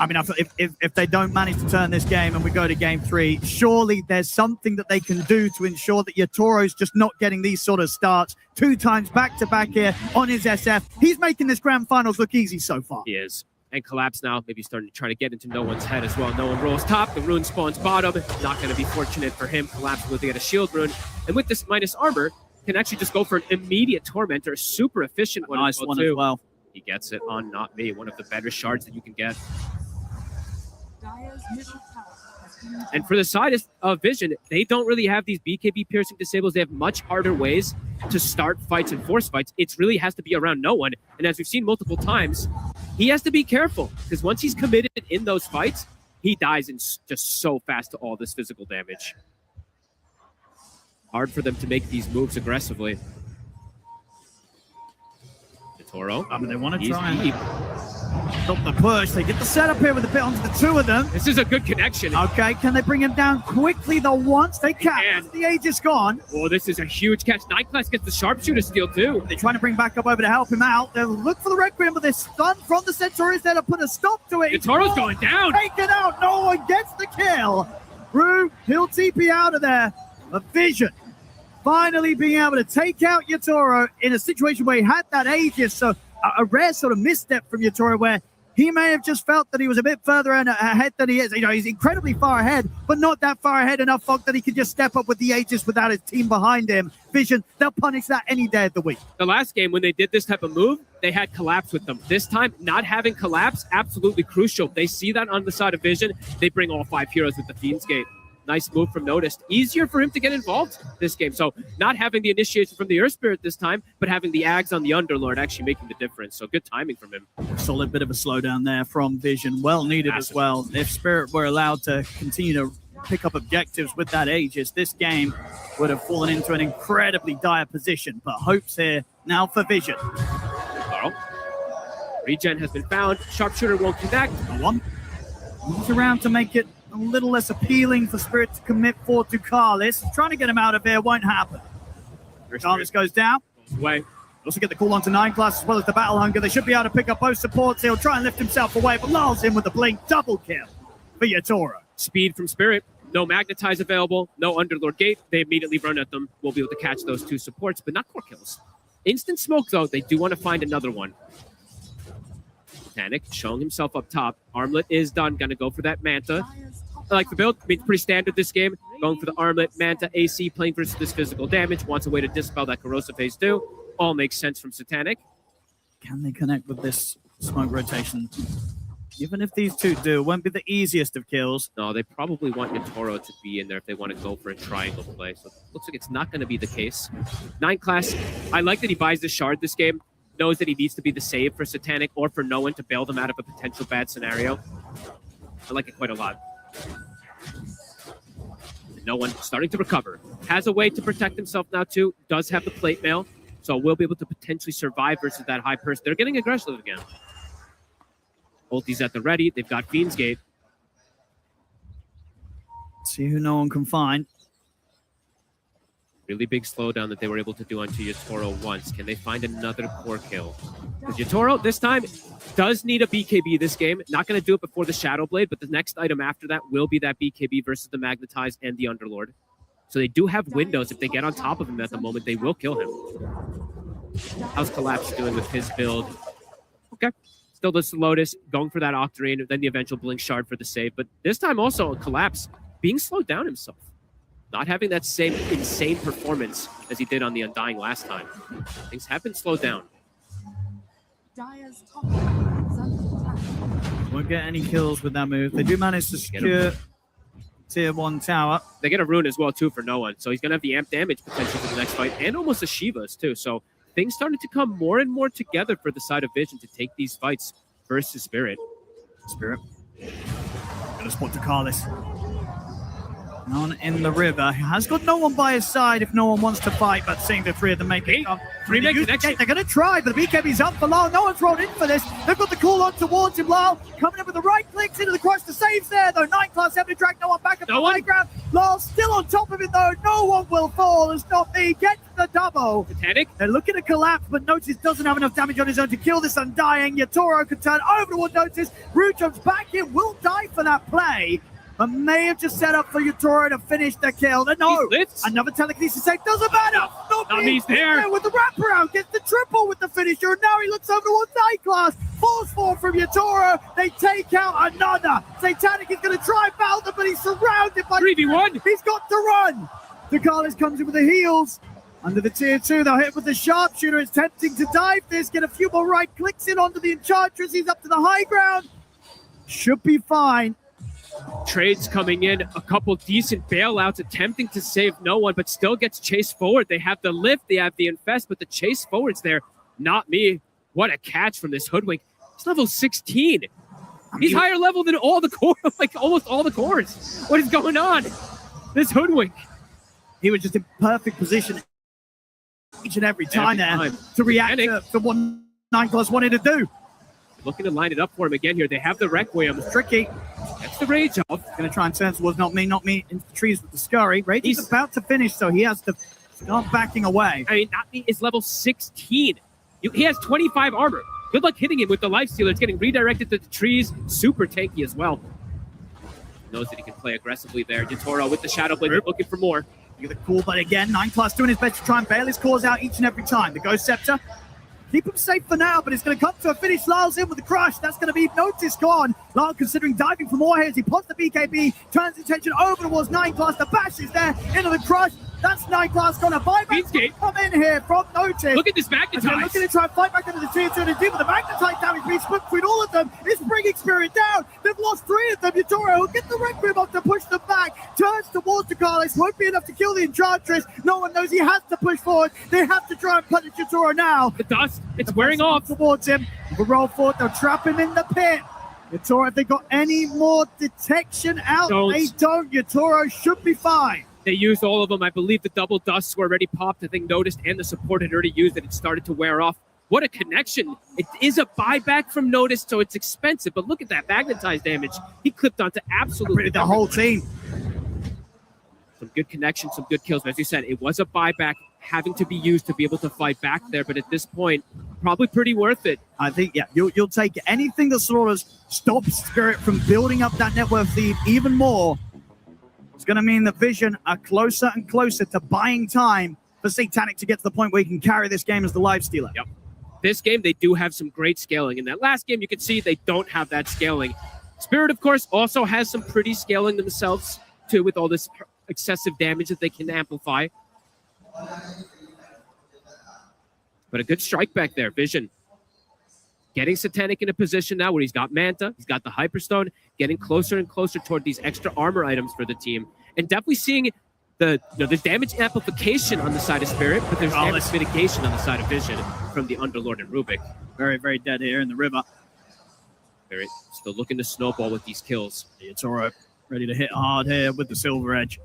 I mean, if they don't manage to turn this game and we go to Game 3, surely there's something that they can do to ensure that Yatoro's just not getting these sort of starts 2 times back-to-back here on his SF. He's making this Grand Finals look easy so far. He is. And Collapse now maybe starting to try to get into no one's head as well. No one rolls top. The rune spawns bottom. Not going to be fortunate for him. Collapse will get a shield rune. And with this minus armor, can actually just go for an immediate tormentor. Super efficient one. Nice one as well. He gets it on Not Me. One of the better shards that you can get. Dire's middle tower has been And for the side of Vision, they don't really have these BKB piercing disables. They have much harder ways to start fights and force fights. It really has to be around no one. And as we've seen multiple times, he has to be careful because once he's committed in those fights, he dies in just so fast to all this physical damage. Hard for them to make these moves aggressively. Toro. I mean, they want to try and stop the push. They get the setup here with a bit onto the two of them. This is a good connection. Okay, can they bring him down quickly though once? They can. The Aegis gone. Oh, this is a huge catch. Nineclass gets the sharpshooter steal too. They're trying to bring back up over to help him out. They'll look for the Requiem, but they're stunned from the Centaurs there to put a stop to it. Toro's going down. Taken out. No one gets the kill. Rue, he'll TP out of there. A Vision finally being able to take out Yatoro in a situation where he had that Aegis. So a rare sort of misstep from Yatoro where he may have just felt that he was a bit further ahead than he is. You know, he's incredibly far ahead, but not that far ahead enough, Fog, that he could just step up with the Aegis without his team behind him. Vision, they'll punish that any day of the week. The last game, when they did this type of move, they had Collapse with them. This time, not having Collapse, absolutely crucial. They see that on the side of Vision. They bring all 5 heroes with the Fiend's Gate. Nice move from Noticed. Easier for him to get involved this game. So not having the initiation from the Earth Spirit this time, but having the Ags on the Underlord actually making the difference. So good timing from him. Solid bit of a slowdown there from Vision. Well needed as well. If Spirit were allowed to continue to pick up objectives with that Aegis, this game would have fallen into an incredibly dire position. But hopes here now for Vision. Carl. Regen has been found. Sharpshooter won't connect. One moves around to make it a little less appealing for Spirit to commit for to Carlis. Trying to get him out of here won't happen. Carlis goes down. Away. Also get the call onto Nineclass as well as the Battle Hunger. They should be able to pick up both supports. He'll try and lift himself away, but lulls him with the blink. Double kill for Yatoro. Speed from Spirit. No Magnetize available. No Underlord Gate. They immediately run at them. We'll be able to catch those 2 supports, but not core kills. Instant smoke, though. They do want to find another one. Titanic showing himself up top. Armlet is done. Gonna go for that Manta. I like the build. I mean, it's pretty standard this game. Going for the Armlet, Manta, AC, playing for this physical damage. Wants a way to dispel that Corrosive Phase 2. All makes sense from Satanic. Can they connect with this smoke rotation? Even if these two do, it won't be the easiest of kills. No, they probably want Yatoro to be in there if they want to go for a triangle play. So it looks like it's not going to be the case. Nineclass, I like that he buys the shard this game. Knows that he needs to be the save for Satanic or for no one to bail them out of a potential bad scenario. I like it quite a lot. No one starting to recover. Has a way to protect himself now too. Does have the plate mail. So will be able to potentially survive versus that high person. They're getting aggressive again. Ulti's at the ready. They've got Fiend's Gate. See who no one can find. Really big slowdown that they were able to do onto Yatoro once. Can they find another core kill? Because Yatoro, this time, does need a BKB this game. Not going to do it before the Shadow Blade, but the next item after that will be that BKB versus the Magnetize and the Underlord. So they do have windows. If they get on top of him at the moment, they will kill him. How's Collapse doing with his build? Okay. Still does the Lotus, going for that Octarine, then the eventual Blink Shard for the save. But this time also, Collapse being slowed down himself. Not having that same insane performance as he did on the Undying last time. Things have been slowed down. Dire's top tower is under attack. Won't get any kills with that move. They do manage to secure tier 1 tower. They get a rune as well, too, for no one. So he's going to have the amp damage potential for the next fight, and almost a Shiva's, too. So things started to come more and more together for the side of Vision to take these fights versus Spirit. Spirit. Gonna spot to Carlis. On in the river. He has got no one by his side if no one wants to fight, but seeing the 3 of them make it come. Three-man connection. They're going to try, but the BKB's up for Lyle. No one's rolled in for this. They've got the call on towards him. Lyle coming in with the right clicks into the crush. The saves there, though. Nineclass having to drag no one back up the high ground. Lyle still on top of it, though. No one will fall. It's not me. Get the double. Titanic. They're looking to collapse, but Notice doesn't have enough damage on his own to kill this Undying. Yatoro can turn over toward Notice. Rue jumps back in. Will die for that play. but may have just set up for Yutoro to finish the kill. No, another telekinesis save doesn't matter. Nami's there with the wraparound, gets the triple with the finisher, and now he looks over towards Nightglass. Falls forward from Yutoro. They take out another. Satanic is going to try battle them, but he's surrounded by 3v1. He's got to run. Dugales comes in with the heals. Under the tier 2, they'll hit with the sharpshooter. It's tempting to dive this, get a few more right clicks in onto the Enchantress. He's up to the high ground. Should be fine. Trades coming in, a couple decent bailouts, attempting to save no one, but still gets chased forward. They have the lift, they have the infest, but the chase forward's there. Not me. What a catch from this Hoodwink. He's level 16. He's higher level than all the core, like almost all the cores. What is going on? This Hoodwink. He was just in perfect position each and every time to react to what Nightglass wanted to do. Looking to line it up for him again here. They have the Requiem. It's tricky. That's the Rage off. Going to try and turn towards not me into the trees with the Scurry. Rage is about to finish, so he has to start backing away. I mean, not me is level 16. He has 25 armor. Good luck hitting him with the Lifestealer. It's getting redirected to the trees. Super tanky as well. Knows that he can play aggressively there. Yutoro with the Shadow Blade looking for more. Look at the cool, but again, 9+ doing his best to try and bail his cores out each and every time. The Ghost Scepter. Keep him safe for now, but it's going to come to a finish. Lyle's in with the crush. That's going to be notice gone. Lyle considering diving for more here as he pots the BKB, turns his attention over towards 9+. The bash is there into the crush. That's 9+ going to buy back. Come in here from notice. Look at this Magnetize. They're looking to try and fight back into the tier 2 and deal with the Magnetize damage being split between all of them. It's bringing Spirit down. They've lost 3 of them. Yutoro will get the Requiem up to push them back. Turns towards the Dugales. Won't be enough to kill the Enchantress. No one knows he has to push forward. They have to try and punish Yutoro now. The dust, it's wearing off. Towards him. We'll roll forward. They'll trap him in the pit. Yutoro, if they got any more detection out, they don't. Yutoro should be fine. They used all of them. I believe the double dusts were already popped. I think Noticed and the support had already used it. It started to wear off. What a connection. It is a buyback from Noticed, so it's expensive. But look at that magnetized damage. He clipped onto absolutely the whole team. Some good connections, some good kills. But as you said, it was a buyback having to be used to be able to fight back there. But at this point, probably pretty worth it. I think, yeah, you'll take anything that sort of stops Spirit from building up that net worth lead even more. It's going to mean that Vision are closer and closer to buying time for Satanic to get to the point where he can carry this game as the Lifestealer. Yep. This game, they do have some great scaling. In that last game, you can see they don't have that scaling. Spirit, of course, also has some pretty scaling themselves, too, with all this excessive damage that they can amplify. But a good strike back there, Vision. Getting Satanic in a position now where he's got Manta, he's got the Hyperstone, getting closer and closer toward these extra armor items for the team. And definitely seeing the damage amplification on the side of Spirit, but there's damage mitigation on the side of Vision from the Underlord and Rubik. Very, very dead here in the river. Very still looking to snowball with these kills. It's all right. Ready to hit hard here with the Silver Edge.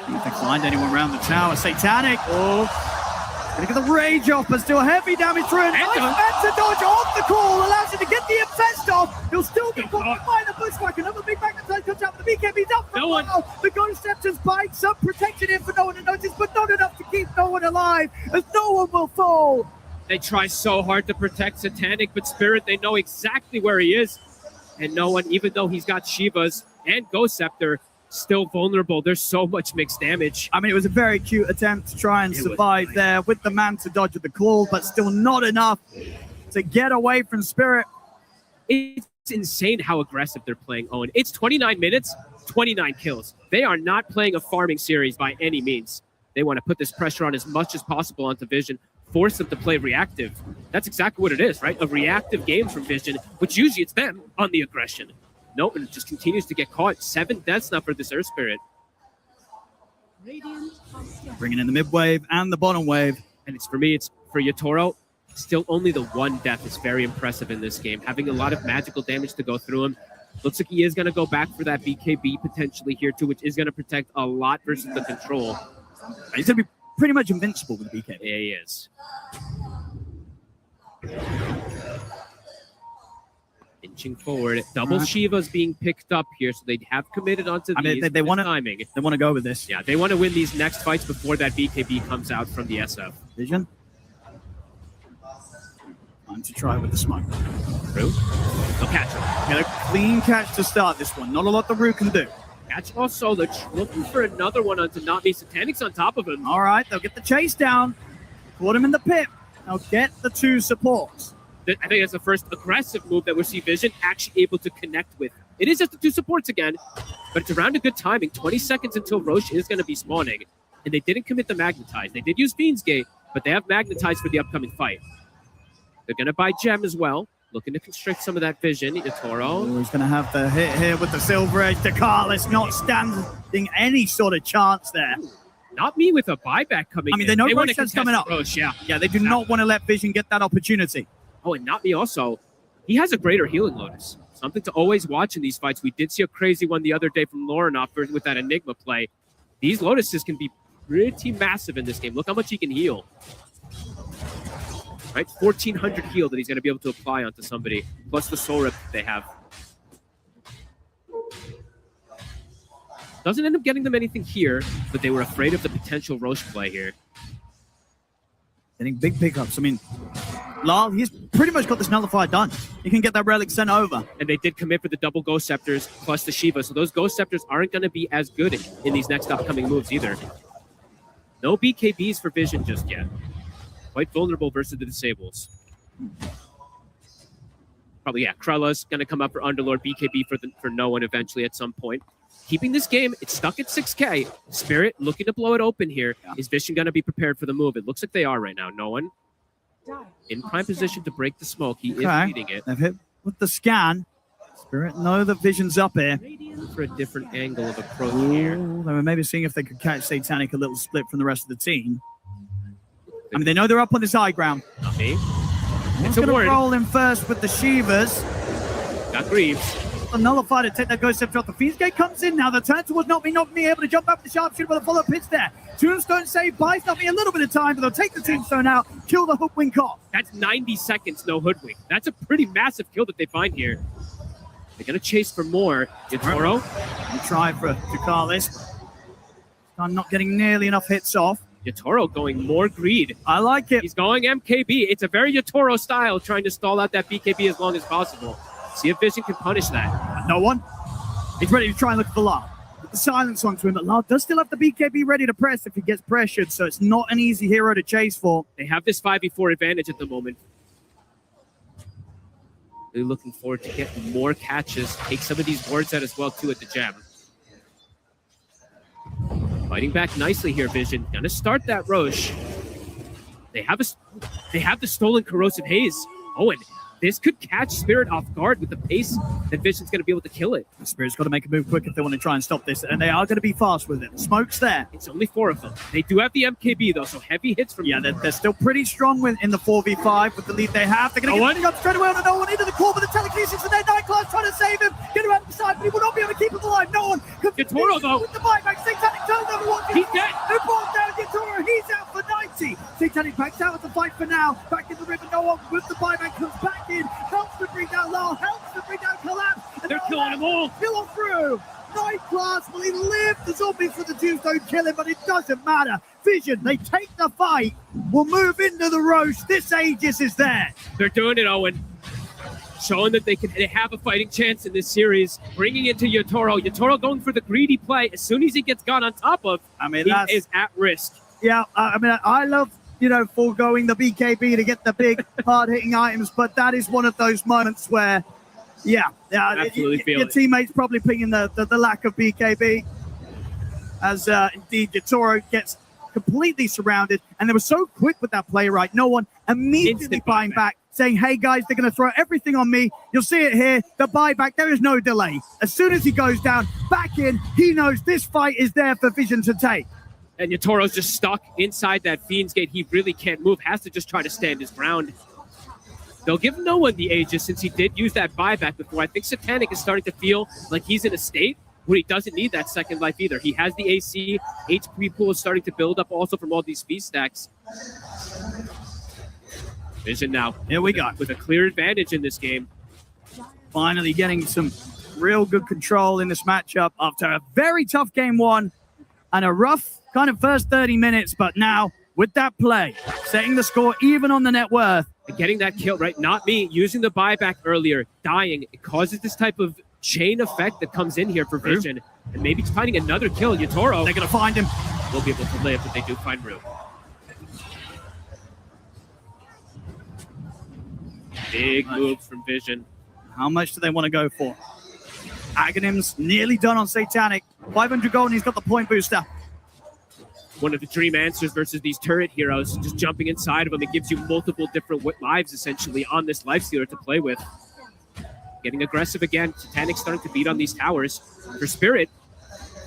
If they find anyone around the tower, Satanic. Gonna get the Rage off, but still heavy damage through. Nice Manta dodge off the call, allows him to get the infest off. He'll still get caught by the Bushwhack. Another big magnetite comes out with the BKB's up for the Ghost Scepter's buying some protection in for no one to notice, but not enough to keep no one alive, as no one will fall. They try so hard to protect Satanic, but Spirit, they know exactly where he is. And no one, even though he's got Shivas and Ghost Scepter, still vulnerable. There's so much mixed damage. I mean, it was a very cute attempt to try and survive there with the Manta dodge of the claw, but still not enough to get away from Spirit. It's insane how aggressive they're playing, Owen. It's 29 minutes, 29 kills. They are not playing a farming series by any means. They want to put this pressure on as much as possible onto Vision, force them to play reactive. That's exactly what it is, right? A reactive game from Vision, which usually it's them on the aggression. Nope, and it just continues to get caught. 7 deaths now for this Earth Spirit. Bringing in the mid wave and the bottom wave. And it's for me, it's for Yutoro. Still only the 1 death is very impressive in this game. Having a lot of magical damage to go through him. Looks like he is going to go back for that BKB potentially here too, which is going to protect a lot versus the control. He's going to be pretty much invincible with the BKB. Yeah, he is. Inching forward. Double Shiva's being picked up here, so they have committed onto these. They want to timing. They want to go with this. Yeah, they want to win these next fights before that BKB comes out from the SF. Vision. Time to try with the smoke. Rue, no catch. Get a clean catch to start this one. Not a lot the Rue can do. Catch also looking for another one onto not me. Satanic's on top of him. All right, they'll get the chase down. Caught him in the pit. Now get the 2 supports. I think that's the first aggressive move that we see Vision actually able to connect with. It is just the 2 supports again, but it's around a good timing. 20 seconds until Roche is going to be spawning, and they didn't commit the Magnetize. They did use Fiend's Gate, but they have Magnetize for the upcoming fight. They're going to buy Gem as well, looking to constrict some of that Vision. Toro. He's going to have the hit here with the Silver Edge. DeCarlis not standing any sort of chance there. Not me with a buyback coming in. I mean, they know want to Roche's coming up. Roche, yeah. Yeah, they do not want to let Vision get that opportunity. Oh, and not me also. He has a greater healing Lotus. Something to always watch in these fights. We did see a crazy one the other day from Lorinov with that Enigma play. These Lotuses can be pretty massive in this game. Look how much he can heal. Right, 1,400 heal that he's going to be able to apply onto somebody, plus the soul rip they have. Doesn't end up getting them anything here, but they were afraid of the potential Roche play here. Getting big pickups. I mean, Lal, he's pretty much got this Nullifier done. He can get that relic sent over. And they did commit for the double Ghost Scepters plus the Shiva, so those Ghost Scepters aren't going to be as good in these next upcoming moves either. No BKBs for Vision just yet. Quite vulnerable versus the Disables. Probably, yeah, Krella's going to come up for Underlord, BKB for no one eventually at some point. Keeping this game, it's stuck at 6K. Spirit looking to blow it open here. Yeah. Is Vision going to be prepared for the move? It looks like they are right now. No one in prime position to break the smoke. He is leading it. They've hit with the scan. Spirit know that Vision's up here. For a different angle of approach here. They were maybe seeing if they could catch Satanic a little split from the rest of the team. I mean, they know they're up on this high ground. Not me. It's going to roll in first with the Shivas. Got Greaves. The Nullifier to take that Ghost Scepter off. The Fiend's Gate comes in now. The turn towards Not Me able to jump up with the Sharpshooter with a follow-up hits there. Tombstone save, buys Not Me a little bit of time, but they'll take the Tombstone out, kill the Hoodwink off. That's 90 seconds, no Hoodwink. That's a pretty massive kill that they find here. They're going to chase for more. Yatoro. Try for DeCarlis. I'm not getting nearly enough hits off. Yatoro going more greed. I like it. He's going MKB. It's a very Yatoro style, trying to stall out that BKB as long as possible. See if Vision can punish that. No one. He's ready to try and look for Lal. With the silence onto him, but Lal does still have the BKB ready to press if he gets pressured, so it's not an easy hero to chase for. They have this 5v4 advantage at the moment. Really looking forward to getting more catches. Take some of these wards out as well, too, at the gem. Fighting back nicely here, Vision. Gonna start that Roche. They have the stolen Corrosive Haze. Oh, and this could catch Spirit off guard with the pace that Vision's going to be able to kill it. Spirit's got to make a move quick if they want to try and stop this, and they are going to be fast with it. Smoke's there. It's only 4 of them. They do have the MKB, though, so heavy hits from them. They're still pretty strong in the 4v5 with the lead they have. They're going to get up straight away on the No One into the core, but the telekinesis and their Night Class trying to save him. Get around the side, but he will not be able to keep him alive. No One. Yatoro, though. With the buyback, Satanic turns over one. He's dead. Who brought down Yatoro? He's out for 90. Satanic backs out of the fight for now. Back in the river, No One with the buyback comes back in. Helps to bring down Lal, helps to bring down Collapse. They're killing them all. Kill him through. Night Class, will he live? The zombies for the Tombstone kill him, but it doesn't matter. Vision, they take the fight. We'll move into the Roche. This Aegis is there. They're doing it, Owen. Showing that they have a fighting chance in this series. Bringing it to Yatoro. Yatoro going for the greedy play. As soon as he gets got on top of, he is at risk. Yeah, I mean, I love, foregoing the BKB to get the big hard-hitting items, but that is one of those moments where, absolutely your teammates probably pinging the lack of BKB, as indeed Yatoro gets completely surrounded, and they were so quick with that play, right? No One immediately buying back, saying, hey guys, they're going to throw everything on me. You'll see it here, the buyback, there is no delay. As soon as he goes down, back in, he knows this fight is there for Vision to take. And Yatoro's just stuck inside that Fiend's Gate. He really can't move, has to just try to stand his ground. They'll give no one the Aegis since he did use that buyback before. I think Satanic is starting to feel like he's in a state where he doesn't need that second life either. He has the AC. HP pool is starting to build up also from all these feast stacks. Vision now. Here we go. With a clear advantage in this game. Finally getting some real good control in this matchup after a very tough game one and a rough kind of first 30 minutes, but now with that play, setting the score even on the net worth, And getting that kill, right? Not me. Using the buyback earlier, dying. It causes this type of chain effect that comes in here for Vision. And maybe finding another kill. Yatoro. They're going to find him. Will be able to live, but they do find Rue. Big moves from Vision. How much do they want to go for? Aghanim's nearly done on Satanic. 500 gold and he's got the point booster. One of the dream answers versus these turret heroes, just jumping inside of them. It gives you multiple different lives, essentially, on this lifestealer to play with. Getting aggressive again. Satanic starting to beat on these towers. For Spirit,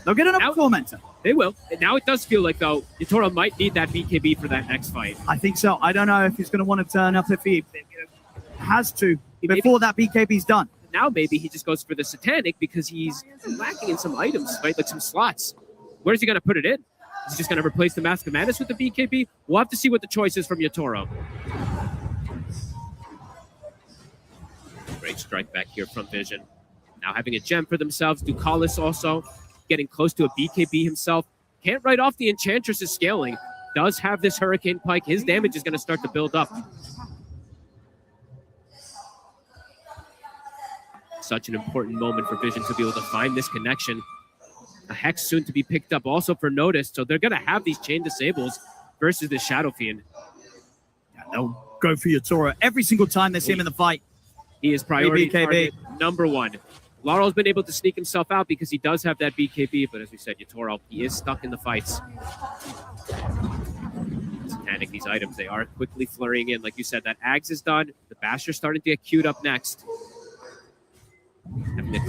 they'll get enough tormentor. They will. And now it does feel like, though, Yatoro might need that BKB for that next fight. I think so. I don't know if he's going to want to turn up if he has to before that BKB's done. Now maybe he just goes for the Satanic because he's lacking in some items, right? Like some slots. Where's he going to put it in? Is he just going to replace the Mask of Madness with the BKB? We'll have to see what the choice is from Yatoro. Great strike back here from Vision. Now having a gem for themselves. Ducalis also getting close to a BKB himself. Can't write off the Enchantress's scaling. Does have this Hurricane Pike. His damage is going to start to build up. Such an important moment for Vision to be able to find this connection. A Hex soon to be picked up also for Notice, so they're going to have these chain disables versus the Shadow Fiend. Yeah, they'll go for Yatoro every single time they see him in the fight. He is priority BKB. target number one. Laurel's been able to sneak himself out because he does have that BKB, but as we said, Yatoro, he is stuck in the fights. Satanic, these items, they are quickly flurrying in. Like you said, that Ags is done. The Basher's starting to get queued up next.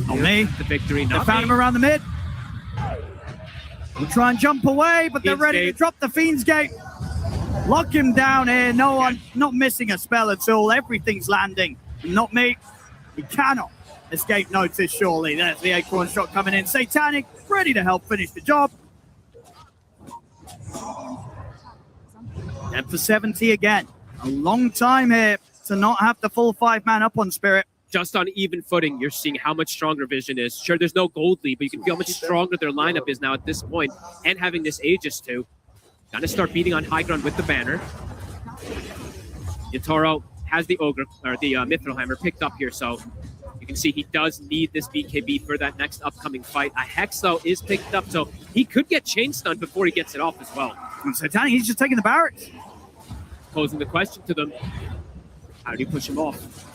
On me. The victory. They found him around the mid. We'll try and jump away, but they're ready to drop the Fiend's Gate. Lock him down here. No one, not missing a spell at all. Everything's landing. Not me. He cannot escape notice, surely. There's the acorn shot coming in. Satanic, ready to help finish the job. And for 70 again. A long time here to not have the full 5-man up on Spirit. Just on even footing, you're seeing how much stronger Vision is. Sure, there's no gold lead, but you can feel how much stronger their lineup is now at this point, and having this Aegis too. Gotta start beating on high ground with the banner. Yatoro has the Ogre, or the Mithril picked up here, so you can see he does need this BKB for that next upcoming fight. A Hex, though, is picked up, so he could get chain stunned before he gets it off as well. And Satanic, he's just taking the barracks. Posing the question to them, how do you push him off?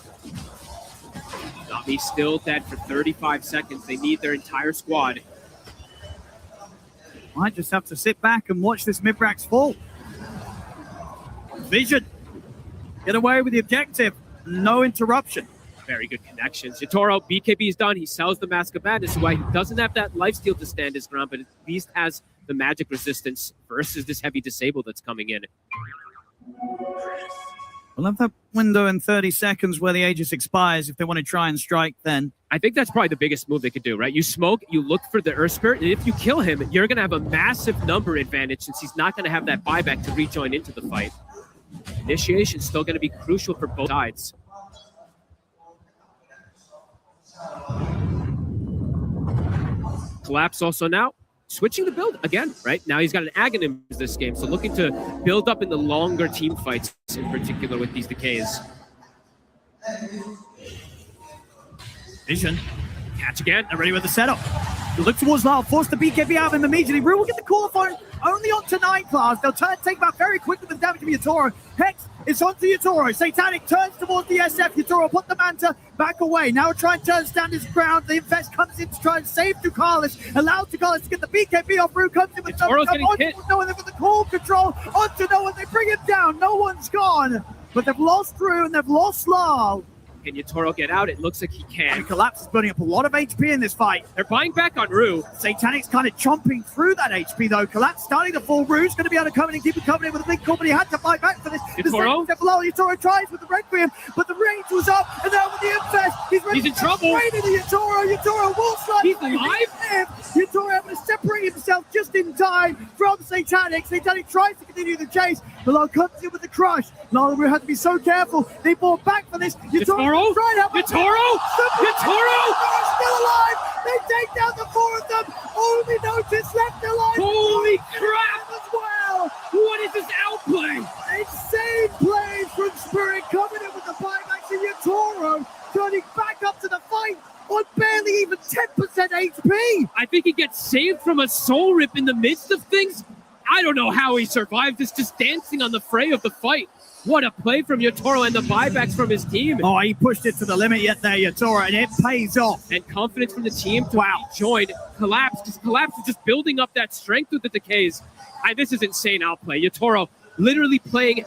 Nami still dead for 35 seconds. They need their entire squad. Might just have to sit back and watch this Mibrax fall. Vision, get away with the objective. No interruption. Very good connections. Yatoro, BKB is done. He sells the Mask of Madness away. He doesn't have that lifesteal to stand his ground, but at least has the magic resistance versus this heavy disable that's coming in. We'll have that window in 30 seconds where the Aegis expires if they want to try and strike then. I think that's probably the biggest move they could do, right? You smoke, you look for the Earth Spirit, and if you kill him, you're going to have a massive number advantage since he's not going to have that buyback to rejoin into the fight. Initiation is still going to be crucial for both sides. Collapse also now. Switching the build again, right? Now he's got an Aghanim this game, so looking to build up in the longer team fights, in particular with these decays. Vision. Catch again. They're ready with the setup. Look towards Lyle, force the BKB out of him immediately. Rue will get the call for only onto 9 class. They'll take him out very quickly with the damage to Yatoro. Hex is onto Yatoro. Satanic turns towards the SF. Yatoro put the Manta back away. Now try and stand his ground. The Infest comes in to try and save Ducalis. Allows Ducalis to get the BKB off. Rue comes in with Yatoro's getting hit. No one, they've got the call control onto no one. They bring him down. No one's gone. But they've lost Rue and they've lost Lyle. Can Yatoro get out? It looks like he can. And Collapse is burning up a lot of HP in this fight. They're buying back on Rue. Satanic's kind of chomping through that HP though. Collapse starting to fall. Rue's going to be able to come in and keep it coming in with a big call, but he had to buy back for this. Yatoro? Yatoro tries with the Requiem, but the range was up, and now with the Infest, he's in trouble. Straight into Yatoro. Yatoro will slide. He's alive. Yatoro able to separate himself just in time from Satanic. Satanic tries to continue the chase. Bilal comes in with the crush. Now we have to be so careful. They bought back for this. Yatoro? Yatoro? Yatoro's still alive. They take down the 4 of them. Only Notice left alive. Holy crap! As well. What is this outplay? Insane plays from Spirit coming in with the buybacks and Yatoro turning back up to the fight on barely even 10% HP. I think he gets saved from a soul rip in the midst of things. I don't know how he survived this, just dancing on the fray of the fight. What a play from Yatoro and the buybacks from his team. Oh, he pushed it to the limit yet there, Yatoro, and it pays off. And confidence from the team to join. Collapse is just building up that strength with the decays. This is insane outplay. Yatoro literally playing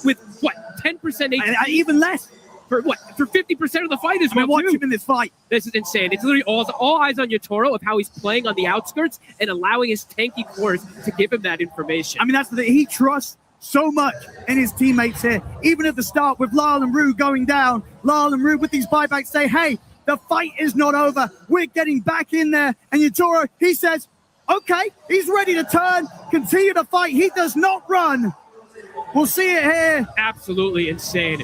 with, what, 10% HP? Even less. For what? For 50% of the fight as well, watch him in this fight. This is insane. It's literally all eyes on Yatoro of how he's playing on the outskirts and allowing his tanky cores to give him that information. I mean, that's the thing. He trusts so much in his teammates here. Even at the start with Lyle and Rue going down, Lyle and Rue with these buybacks say, hey, the fight is not over. We're getting back in there. And Yatoro, he says, okay, he's ready to turn, continue to fight. He does not run. We'll see it here. Absolutely insane.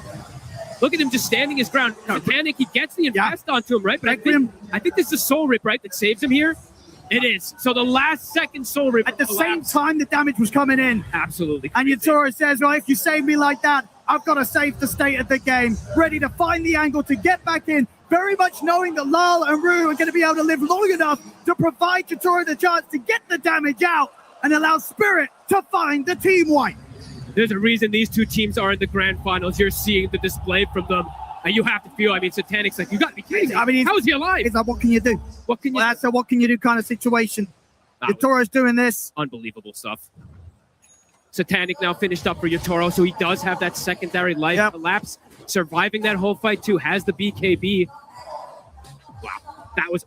Look at him just standing his ground. Panic, he gets the invest onto him, right? But I think this is a soul rip, right, that saves him here. It is. So the last second soul rip. At the same time the damage was coming in. Absolutely. And Yatoro says, well, if you save me like that, I've got to save the state of the game. Ready to find the angle to get back in. Very much knowing that Lal and Rue are going to be able to live long enough to provide Yatoro the chance to get the damage out and allow Spirit to find the team wipe. There's a reason these two teams are in the grand finals. You're seeing the display from them. And you have to feel, I mean, Satanic's like, you got to be kidding me. I mean, how is he alive? It's like, what can you do? What can you do? That's a what can you do kind of situation. Yatoro's doing this. Unbelievable stuff. Satanic now finished up for Yatoro, so he does have that secondary life collapse. Surviving that whole fight, too, has the BKB. Wow. That was,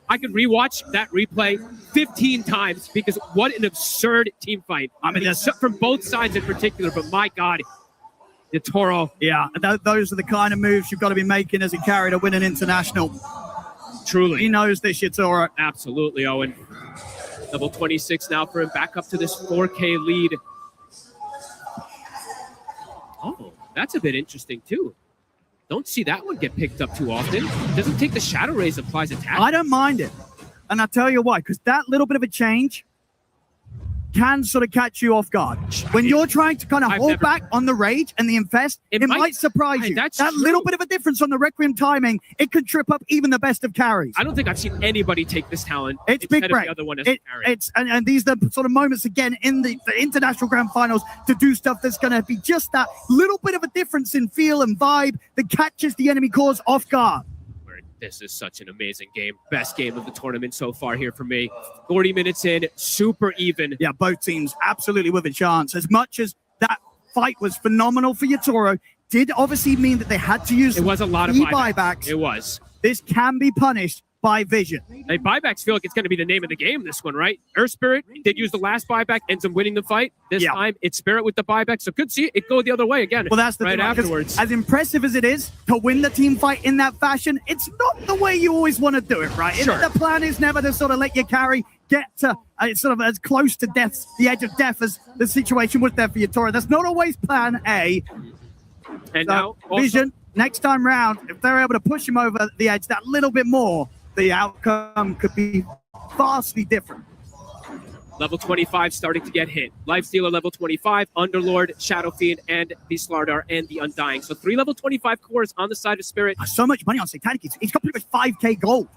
I could rewatch that replay 15 times because what an absurd team fight. I mean, from both sides in particular, but my God, Yatoro. Yeah, those are the kind of moves you've got to be making as a carry to win an international. Truly. He knows this, Yatoro. Absolutely, Owen. Level 26 now for him, back up to this 4K lead. Oh, that's a bit interesting, too. Don't see that one get picked up too often. Doesn't take the Shadow Rays, applies attack. I don't mind it. And I'll tell you why, because that little bit of a change can sort of catch you off guard. When you're trying to kind of hold back on the Rage and the Infest, it might surprise you. That little bit of a difference on the Requiem timing, it could trip up even the best of carries. I don't think I've seen anybody take this talent It's big instead of break. the other one as a carry. And these are the sort of moments again in the international grand finals to do stuff that's going to be just that little bit of a difference in feel and vibe that catches the enemy cores off guard. This is such an amazing game. Best game of the tournament so far here for me. 40 minutes in, super even. Yeah, both teams absolutely with a chance. As much as that fight was phenomenal for Yatoro, did obviously mean that they had to use It was a lot of buybacks. It was. This can be punished by Vision. Hey, buybacks feel like it's going to be the name of the game, this one, right? Earth Spirit did use the last buyback, ends up winning the fight. This time, it's Spirit with the buyback. So could see it go the other way again. Well, that's the right thing, afterwards. As impressive as it is to win the team fight in that fashion, it's not the way you always want to do it, right? Sure. The plan is never to sort of let your carry get to sort of as close to death, the edge of death, as the situation was there for Yatoro. That's not always plan A. And so now, also, Vision, next time round, if they're able to push him over the edge that little bit more, the outcome could be vastly different. Level 25 starting to get hit. Lifestealer level 25, Underlord, Shadow Fiend, and the Slardar and the Undying. So 3 level 25 cores on the side of Spirit. So much money on Satanic. He's got pretty much 5k gold.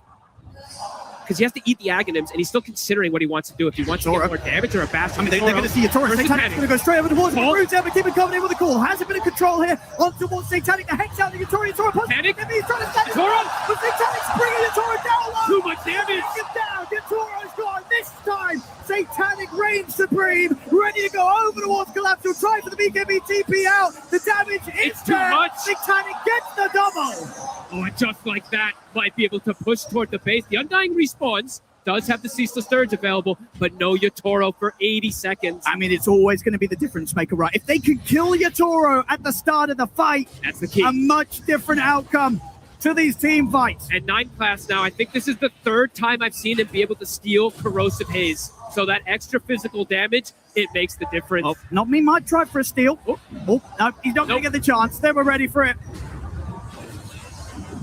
Because he has to eat the Aghanims, and he's still considering what he wants to do. If he wants to get more damage or a Bastard. I mean, they're going to see Yatoro. Satanic's going to go straight over towards him. Rude's ever keeping coming in with a call. Has a bit of control here on towards Satanic. The hex out to Yatoro. Yatoro Panic. He's trying to stand Yatoro. But Satanic's bringing Yatoro down low. Too much damage. Him down. Yatoro's gone. This time, Satanic reigns supreme. Ready to go over towards Collapse. He'll try for the BKB TP out. The damage is too there. much. Satanic gets the double. Oh, and just like that, might be able to push toward the base. The Undying respawns. Does have the Ceaseless Surge available, but no Yatoro for 80 seconds. I mean, it's always going to be the difference maker, right? If they can kill Yatoro at the start of the fight, that's the key. A much different outcome to these team fights. At 9 class now, I think this is the 3rd time I've seen him be able to steal Corrosive Haze. So that extra physical damage, it makes the difference. Oh, not me, might try for a steal. Oh, no, he's not going to get the chance. They were ready for it.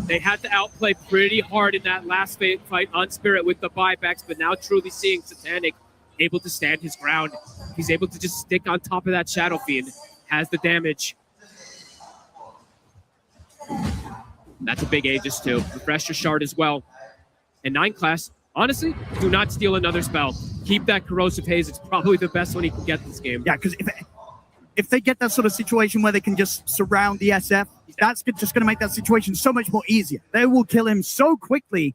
They had to outplay pretty hard in that last fight on Spirit with the buybacks, but now truly seeing Satanic able to stand his ground. He's able to just stick on top of that Shadow Fiend. Has the damage. That's a big Aegis too. Refresher Shard as well. And 9 class, honestly, do not steal another spell. Keep that Corrosive Haze. It's probably the best one he can get this game. Yeah, because if they get that sort of situation where they can just surround the SF, that's just going to make that situation so much more easier. They will kill him so quickly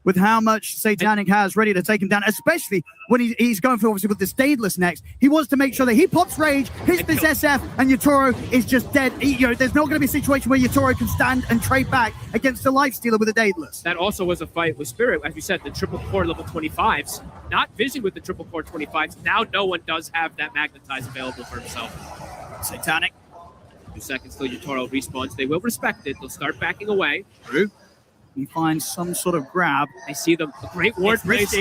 with how much Satanic has ready to take him down, especially when he's going for, obviously, with this Daedalus next. He wants to make sure that he pops Rage, hits this SF, and Yatoro is just dead. There's not going to be a situation where Yatoro can stand and trade back against the Lifestealer with a Daedalus. That also was a fight with Spirit, as you said, the triple core level 25s. Not Vision with the triple core 25s. Now no one does have that Magnetize available for himself. Satanic. 2 seconds till Yatoro respawns. They will respect it. They'll start backing away. True. He finds some sort of grab. I see them. A great ward place.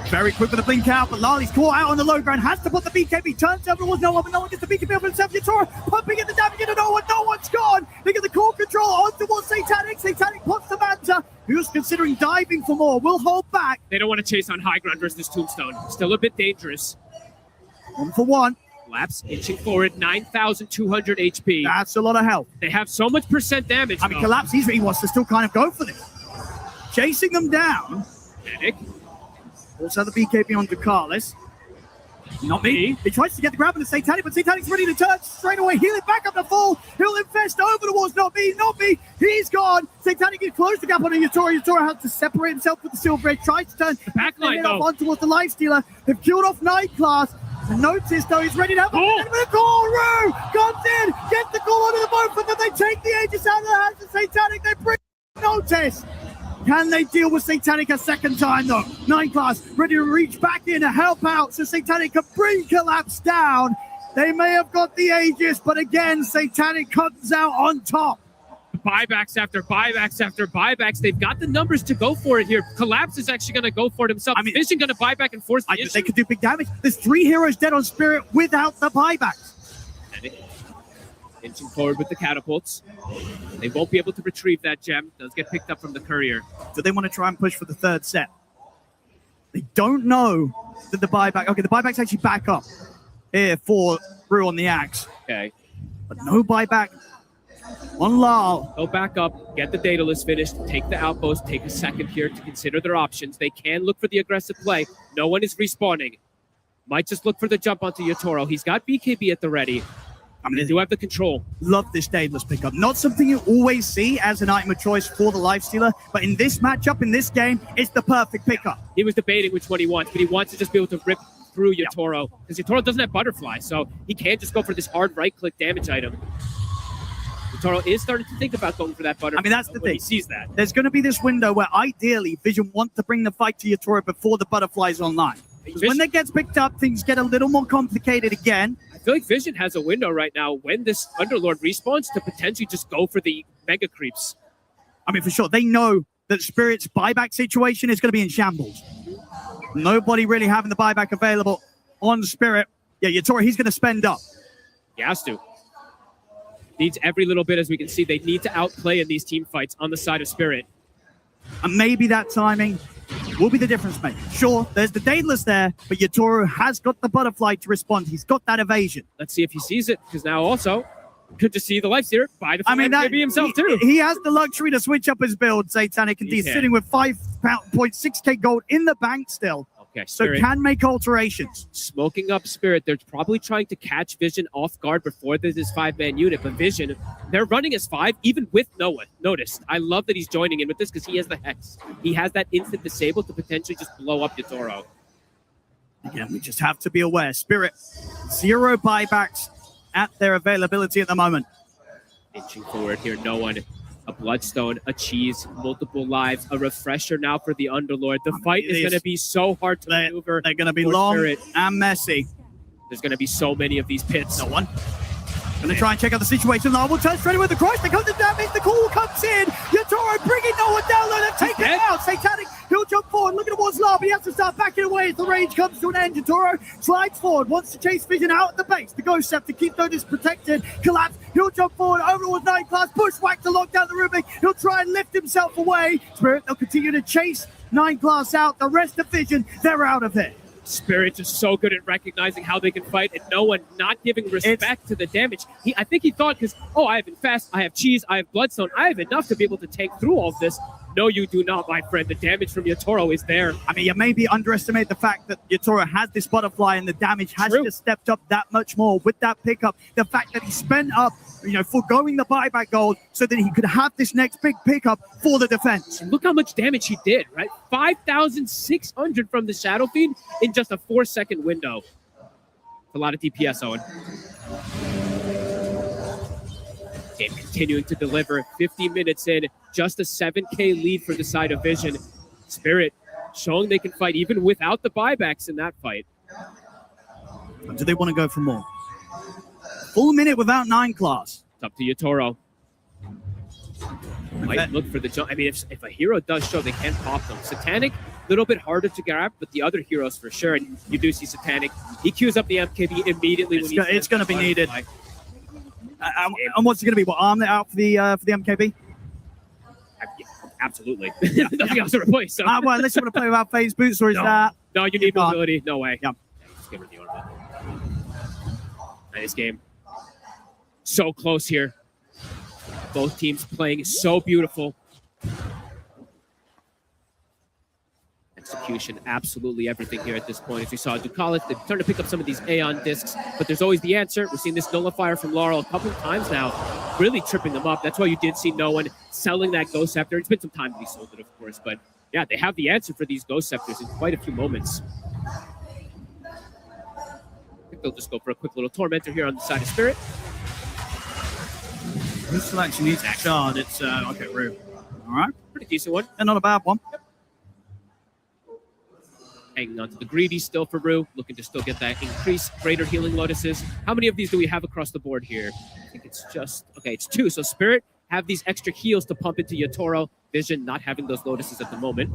Very quick with the blink out, but Lali's caught out on the low ground. Has to put the BKB. Turns over towards no one, but no one gets the BKB over himself. Yatoro pumping in the damage into no one. No one's gone. They get the core control on towards Satanic. Satanic puts the Manta, who's considering diving for more. Will hold back. They don't want to chase on high ground versus this Tombstone. Still a bit dangerous. 1 for 1. Collapse inching forward, 9,200 HP. That's a lot of health. They have so much percent damage. I mean, Collapse, he wants to still kind of go for this. Chasing them down. Panic. Also the BKB on Ducalis. Not me. He tries to get the grab on the Satanic, but Satanic's ready to turn straight away. Heal it back up the full. He'll infest over towards Not me. He's gone. Satanic can close the gap on Yatoro. Yatoro has to separate himself with the Silver Edge. Tries to turn backline though on towards the Lifestealer. They've killed off 9 class. Notice though, he's ready to have a call. Rue comes in, gets the call onto the boat, but then they take the Aegis out of the hands of Satanic. They bring Notice. Can they deal with Satanic a second time though? 9 class ready to reach back in to help out so Satanic can bring Collapse down. They may have got the Aegis, but again, Satanic comes out on top. Buybacks after buybacks after buybacks. They've got the numbers to go for it here. Collapse is actually going to go for it himself. Vision going to buy back and force the issue. They could do big damage. There's 3 heroes dead on Spirit without the buybacks. Inching forward with the catapults. They won't be able to retrieve that gem. Does get picked up from the courier. Do they want to try and push for the 3rd set? They don't know that the buyback... Okay, the buyback's actually back up here for Rue on the axe. Okay. But no buyback on Lal. Go back up, get the Daedalus finished, take the outpost, take a second here to consider their options. They can look for the aggressive play. No one is respawning. Might just look for the jump onto Yatoro. He's got BKB at the ready. They do have the control. Love this Daedalus pickup. Not something you always see as an item of choice for the Lifestealer, but in this matchup, in this game, it's the perfect pickup. He was debating which one he wants, but he wants to just be able to rip through Yatoro, because Yatoro doesn't have Butterfly, so he can't just go for this hard right-click damage item. Yatoro is starting to think about going for that Butterfly. I mean, that's the thing. He sees that. There's going to be this window where ideally Vision wants to bring the fight to Yatoro before the Butterfly's online. Because when that gets picked up, things get a little more complicated again. I feel like Vision has a window right now when this Underlord respawns to potentially just go for the Mega Creeps. I mean, for sure. They know that Spirit's buyback situation is going to be in shambles. Nobody really having the buyback available on Spirit. Yeah, Yatoro, he's going to spend up. He has to. Needs every little bit, as we can see. They need to outplay in these team fights on the side of Spirit. And maybe that timing will be the difference maker. Sure, there's the Daedalus there, but Yatoro has got the Butterfly to respond. He's got that evasion. Let's see if he sees it, because now also, good to see the Lifestealer buy the maybe himself too. He has the luxury to switch up his build, Satanic, and he's sitting with 5.6k gold in the bank still. Okay, Spirit. So can make alterations. Smoking up Spirit. They're probably trying to catch Vision off guard before this 5-man unit, but Vision, they're running as 5, even with no one. Notice, I love that he's joining in with this because he has the Hex. He has that instant disable to potentially just blow up Yatoro. Again, we just have to be aware. Spirit, 0 buybacks at their availability at the moment. Inching forward here, no one. A Bloodstone, a Cheese, multiple lives, a Refresher now for the Underlord. The fight is going to be so hard to maneuver. They're going to be long and messy. There's going to be so many of these pits. No one. Going to try and check out the situation. I will turn straight away with the Christ. They come to damage. The call comes in. Yatoro bringing no one down low. They've taken it out. Satanic, he'll jump forward. Looking towards Lar, but he has to start backing away as the range comes to an end. Yatoro slides forward, wants to chase Vision out at the base. The Ghost Scepter to keep Notice protected. Collapse. He'll jump forward over towards 9 class. Bushwhack to lock down the Rubik. He'll try and lift himself away. Spirit, they'll continue to chase 9 class out. The rest of Vision, they're out of it. Spirit is so good at recognizing how they can fight, and no one not giving respect to the damage. I think he thought, because, I have Infest, I have Cheese, I have Bloodstone, I have enough to be able to take through all of this. No, you do not, my friend. The damage from Yatoro is there. I mean, you maybe underestimate the fact that Yatoro has this butterfly and the damage has just stepped up that much more with that pickup. The fact that he spent up, foregoing the buyback gold so that he could have this next big pickup for the defense. Look how much damage he did, right? 5,600 from the Shadow Fiend in just a 4-second window. A lot of DPS, Owen. Game continuing to deliver. 50 minutes in, just a 7K lead for the side of Vision. Spirit showing they can fight even without the buybacks in that fight. Do they want to go for more? Full minute without 9 class. It's up to Yatoro. Might look for the jump. I mean, if a hero does show, they can pop them. Satanic, a little bit harder to grab, but the other heroes for sure. And you do see Satanic. He queues up the MKB immediately. It's going to be needed. And what's it going to be? What, arm it out for the MKB? Absolutely. Nothing else to replace. So. Well, unless you want to play without phase boots, or is that? No, you need mobility. No way. Yeah. Let's give her the order. Nice game. So close here. Both teams playing so beautiful. Execution, absolutely everything here at this point. As we saw Ducalis, they're starting to pick up some of these Aeon discs, but there's always the answer. We've seen this nullifier from Laurel a couple of times now, really tripping them up. That's why you did see no one selling that Ghost Scepter. It's been some time that he sold it, of course, but yeah, they have the answer for these Ghost Scepters in quite a few moments. I think they'll just go for a quick little Tormentor here on the side of Spirit. This selection needs a shard. It's, okay, Rue. All right. Pretty decent one. And not a bad one. Yep. Hanging on to the Greedy still for Rue, looking to still get that increased greater healing lotuses. How many of these do we have across the board here? I think it's just, okay, it's 2. So Spirit have these extra heals to pump into Yatoro. Vision not having those lotuses at the moment.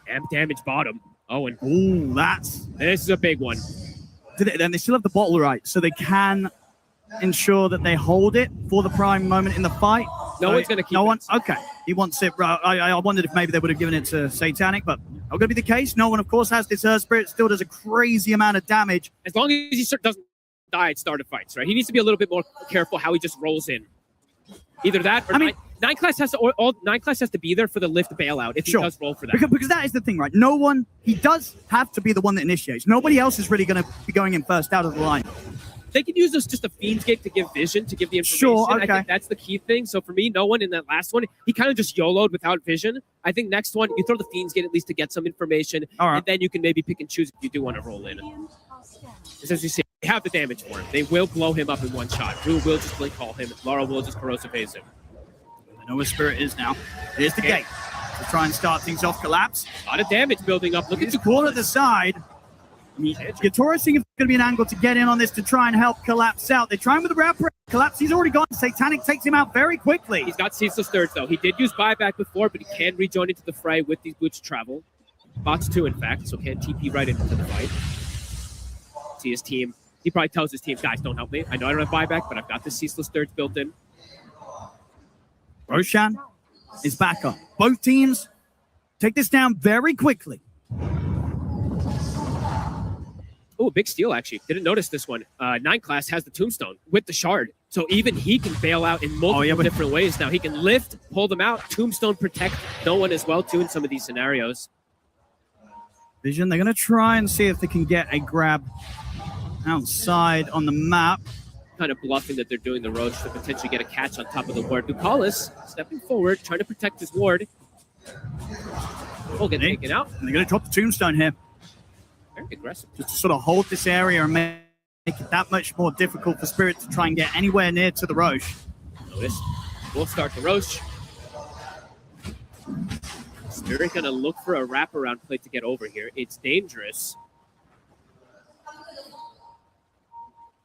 And damage bottom. Oh, and this is a big one. And they still have the bottle right, so they can ensure that they hold it for the prime moment in the fight. No one's going to keep it. No one? Okay. He wants it. I wondered if maybe they would have given it to Satanic, but not going to be the case. No one, of course, has this. Spirit still does a crazy amount of damage. As long as he doesn't die at start of fights, right? He needs to be a little bit more careful how he just rolls in. Either that or 9 class has to, all 9 class has to be there for the lift bailout if he does roll for that. Because that is the thing, right? No one, he does have to be the one that initiates. Nobody else is really going to be going in first out of the line. They can use this just a Fiend's Gate to give vision, to give the information. Sure, okay. I think that's the key thing. So for me, no one in that last one, he kind of just YOLO'd without vision. I think next one, you throw the Fiend's Gate at least to get some information, and then you can maybe pick and choose if you do want to roll in. As you see, they have the damage for him. They will blow him up in one shot. Rue will just blink call him. Laura will just corrosive haze him. I know where Spirit is now. Here's the gate to try and start things off. Collapse. A lot of damage building up. Look at the corner at the side. Yatoro seeing if there's going to be an angle to get in on this to try and help Collapse out. They're trying with the wrap. Collapse, he's already gone. Satanic takes him out very quickly. He's got ceaseless thirds, though. He did use buyback before, but he can rejoin into the fray with these boots of travel. Bots 2, in fact, so can TP right into the fight. See his team. He probably tells his team, guys, don't help me. I know I don't have buyback, but I've got the ceaseless thirds built in. Roshan is back up. Both teams take this down very quickly. Oh, big steal, actually. Didn't notice this one. 9 class has the tombstone with the shard. So even he can bail out in multiple different ways now. He can lift, pull them out, tombstone protect no one as well, too, in some of these scenarios. Vision, they're going to try and see if they can get a grab outside on the map. Kind of bluffing that they're doing the Roche to potentially get a catch on top of the ward. Ducalis stepping forward, trying to protect his ward. Will get taken out. And they're going to drop the tombstone here. Very aggressive. Just to sort of hold this area and make it that much more difficult for Spirit to try and get anywhere near to the Roche. Notice. We'll start the Roche. Spirit going to look for a wraparound play to get over here. It's dangerous.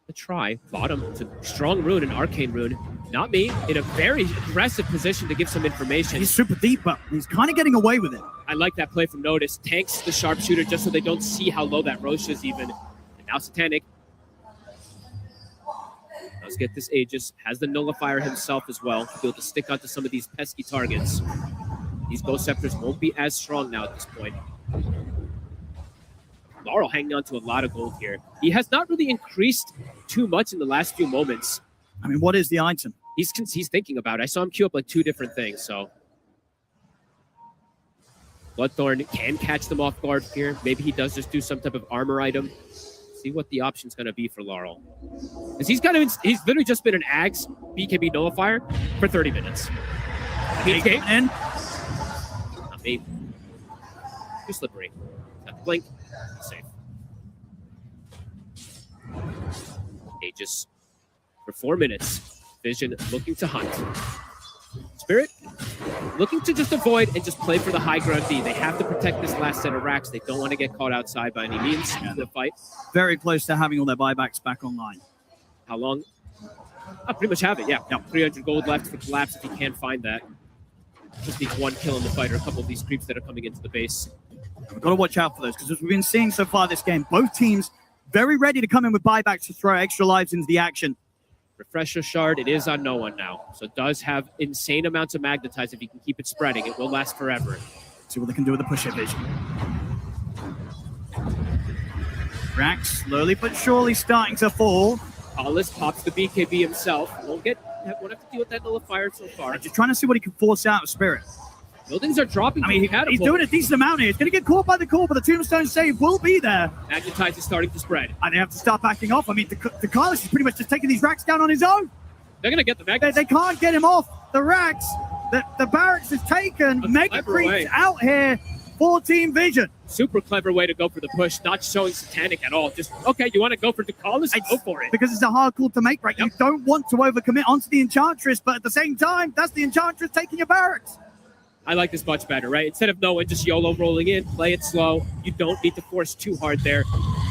A try. Bottom. It's a strong rune, an arcane rune. Not me. In a very aggressive position to give some information. He's super deep, but he's kind of getting away with it. I like that play from Notice. Tanks the sharpshooter just so they don't see how low that Roche is even. And now Satanic. Let's get this Aegis. Has the nullifier himself as well to be able to stick onto some of these pesky targets. These Ghost Scepters won't be as strong now at this point. Laurel hanging on to a lot of gold here. He has not really increased too much in the last few moments. I mean, what is the item? He's thinking about it. I saw him queue up like 2 different things, so. Bloodthorn can catch them off guard here. Maybe he does just do some type of armor item. See what the option's going to be for Laurel. Because he's literally just been an Ags BKB nullifier for 30 minutes. And not me. Too slippery. Got the blink. Safe. Aegis for 4 minutes. Vision looking to hunt. Spirit looking to just avoid and just play for the high ground D. They have to protect this last set of racks. They don't want to get caught outside by any means in the fight. Very close to having all their buybacks back online. How long? I pretty much have it, yeah. 300 gold left for Collapse if he can't find that. Just needs 1 kill in the fight or a couple of these creeps that are coming into the base. We've got to watch out for those because as we've been seeing so far this game, both teams very ready to come in with buybacks to throw extra lives into the action. Refresher Shard, it is on no one now. So it does have insane amounts of Magnetize. If you can keep it spreading, it will last forever. See what they can do with the push-hit vision. Rax slowly but surely starting to fall. Hollis pops the BKB himself. Won't have to deal with that nullifier so far. Just trying to see what he can force out of Spirit. Buildings are dropping. I mean, he's doing a decent amount here. He's going to get caught by the core, but the Tombstone save will be there. Magnetize is starting to spread. And they have to start backing off. I mean, the Carlos is pretty much just taking these racks down on his own. They're going to get the Magnetize. They can't get him off the racks. The barracks is taken. Mega Creeps out here for Team Vision. Super clever way to go for the push, not showing Satanic at all. Just, okay, you want to go for Decalis? Go for it. Because it's a hard call to make, right? Yep. You don't want to overcommit onto the Enchantress, but at the same time, that's the Enchantress taking your barracks. I like this much better, right? Instead of no one just YOLO rolling in, play it slow. You don't need to force too hard there.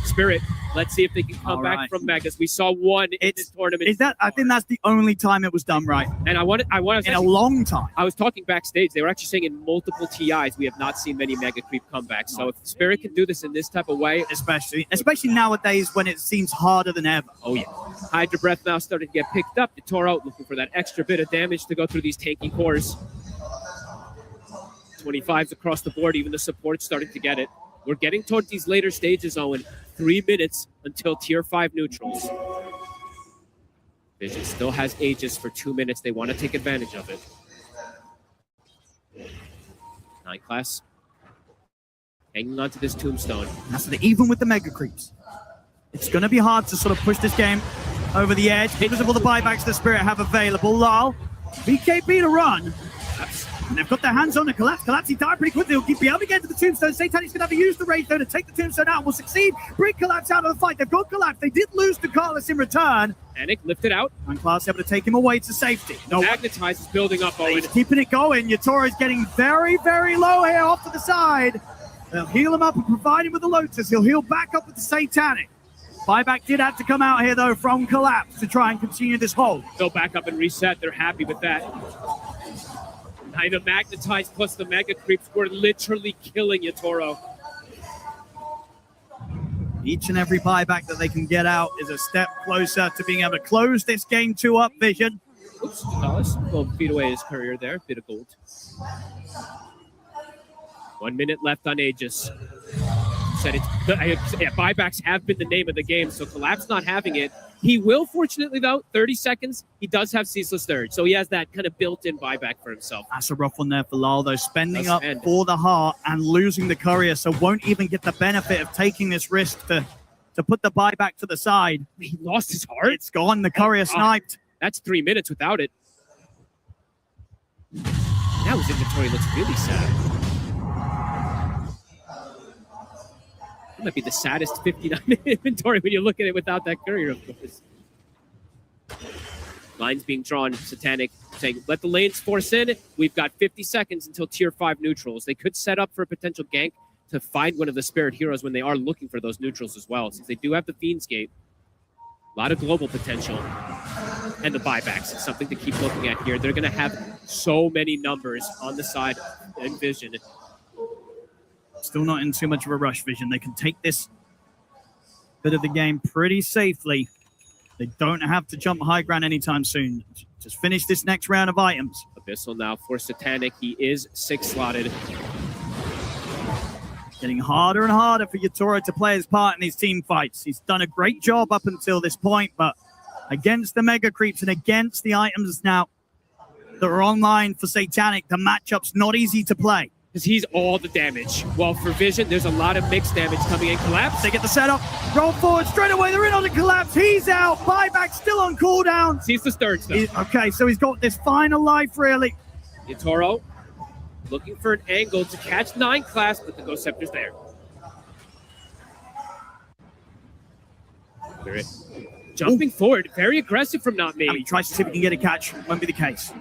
Spirit, let's see if they can come back from Megas. We saw one in this tournament. I think that's the only time it was done right. And I want in a long time. I was talking backstage. They were actually saying in multiple TIs, we have not seen many Mega Creep comebacks. So if Spirit can do this in this type of way. Especially nowadays when it seems harder than ever. Oh, yeah. Hydra Breath now starting to get picked up. Toro looking for that extra bit of damage to go through these tanky cores. 25s across the board, even the support's starting to get it. We're getting towards these later stages, Owen. 3 minutes until tier 5 neutrals. Vision still has Aegis for 2 minutes. They want to take advantage of it. 9 class. Hanging on to this Tombstone. So even with the Mega Creeps, it's going to be hard to sort of push this game over the edge because of all the buybacks the Spirit have available. Lal, BKB to run. And they've got their hands on the Collapse. Collapse, he died pretty quickly. He'll be able to get to the Tombstone. Satanic's going to have to use the Rage, though, to take the Tombstone out. Will succeed. Bring Collapse out of the fight. They've got Collapse. They did lose to Carlos in return. Anik lifted out. And Class able to take him away to safety. No, Magnetize is building up, Owen. He's keeping it going. Yatoro's getting very, very low here off to the side. They'll heal him up and provide him with the Lotus. He'll heal back up with the Satanic. Buyback did have to come out here, though, from Collapse to try and continue this hold. They'll back up and reset. They're happy with that. The Magnetize plus the Mega Creeps were literally killing Yatoro. Each and every buyback that they can get out is a step closer to being able to close this game 2 up, Vision. Oops, Dallas. Well, beat away his courier there. Bit of gold. 1 minute left on Aegis. Buybacks have been the name of the game, so Collapse not having it. He will, fortunately, though, 30 seconds, he does have Ceaseless Third, so he has that kind of built-in buyback for himself. That's a rough one there for Lal, though, spending up for the heart and losing the courier, so won't even get the benefit of taking this risk to put the buyback to the side. He lost his heart? It's gone, the courier sniped. That's 3 minutes without it. Now his inventory looks really sad. It might be the saddest 59-minute inventory when you look at it without that courier, of course. Lines being drawn. Satanic saying, let the lanes force in. We've got 50 seconds until tier 5 neutrals. They could set up for a potential gank to find one of the Spirit heroes when they are looking for those neutrals as well. Since they do have the Fiend's Gate, a lot of global potential. And the buybacks is something to keep looking at here. They're going to have so many numbers on the side in Vision. Still not in too much of a rush, Vision. They can take this bit of the game pretty safely. They don't have to jump high ground anytime soon. Just finish this next round of items. Abyssal now for Satanic. He is 6 slotted. Getting harder and harder for Yatoro to play his part in these team fights. He's done a great job up until this point, but against the Mega Creeps and against the items now that are online for Satanic, the matchup's not easy to play. Because he's all the damage. While for Vision, there's a lot of mixed damage coming in. Collapse. They get the setup. Roll forward straight away. They're in on the collapse. He's out. Buyback still on cooldown. Sees the Sturge, though. Okay, so he's got this final life, really. Yatoro looking for an angle to catch 9 class, but the Ghost Scepter's there. Jumping forward, very aggressive from Not Me. He tries to see if he can get a catch. Won't be the case.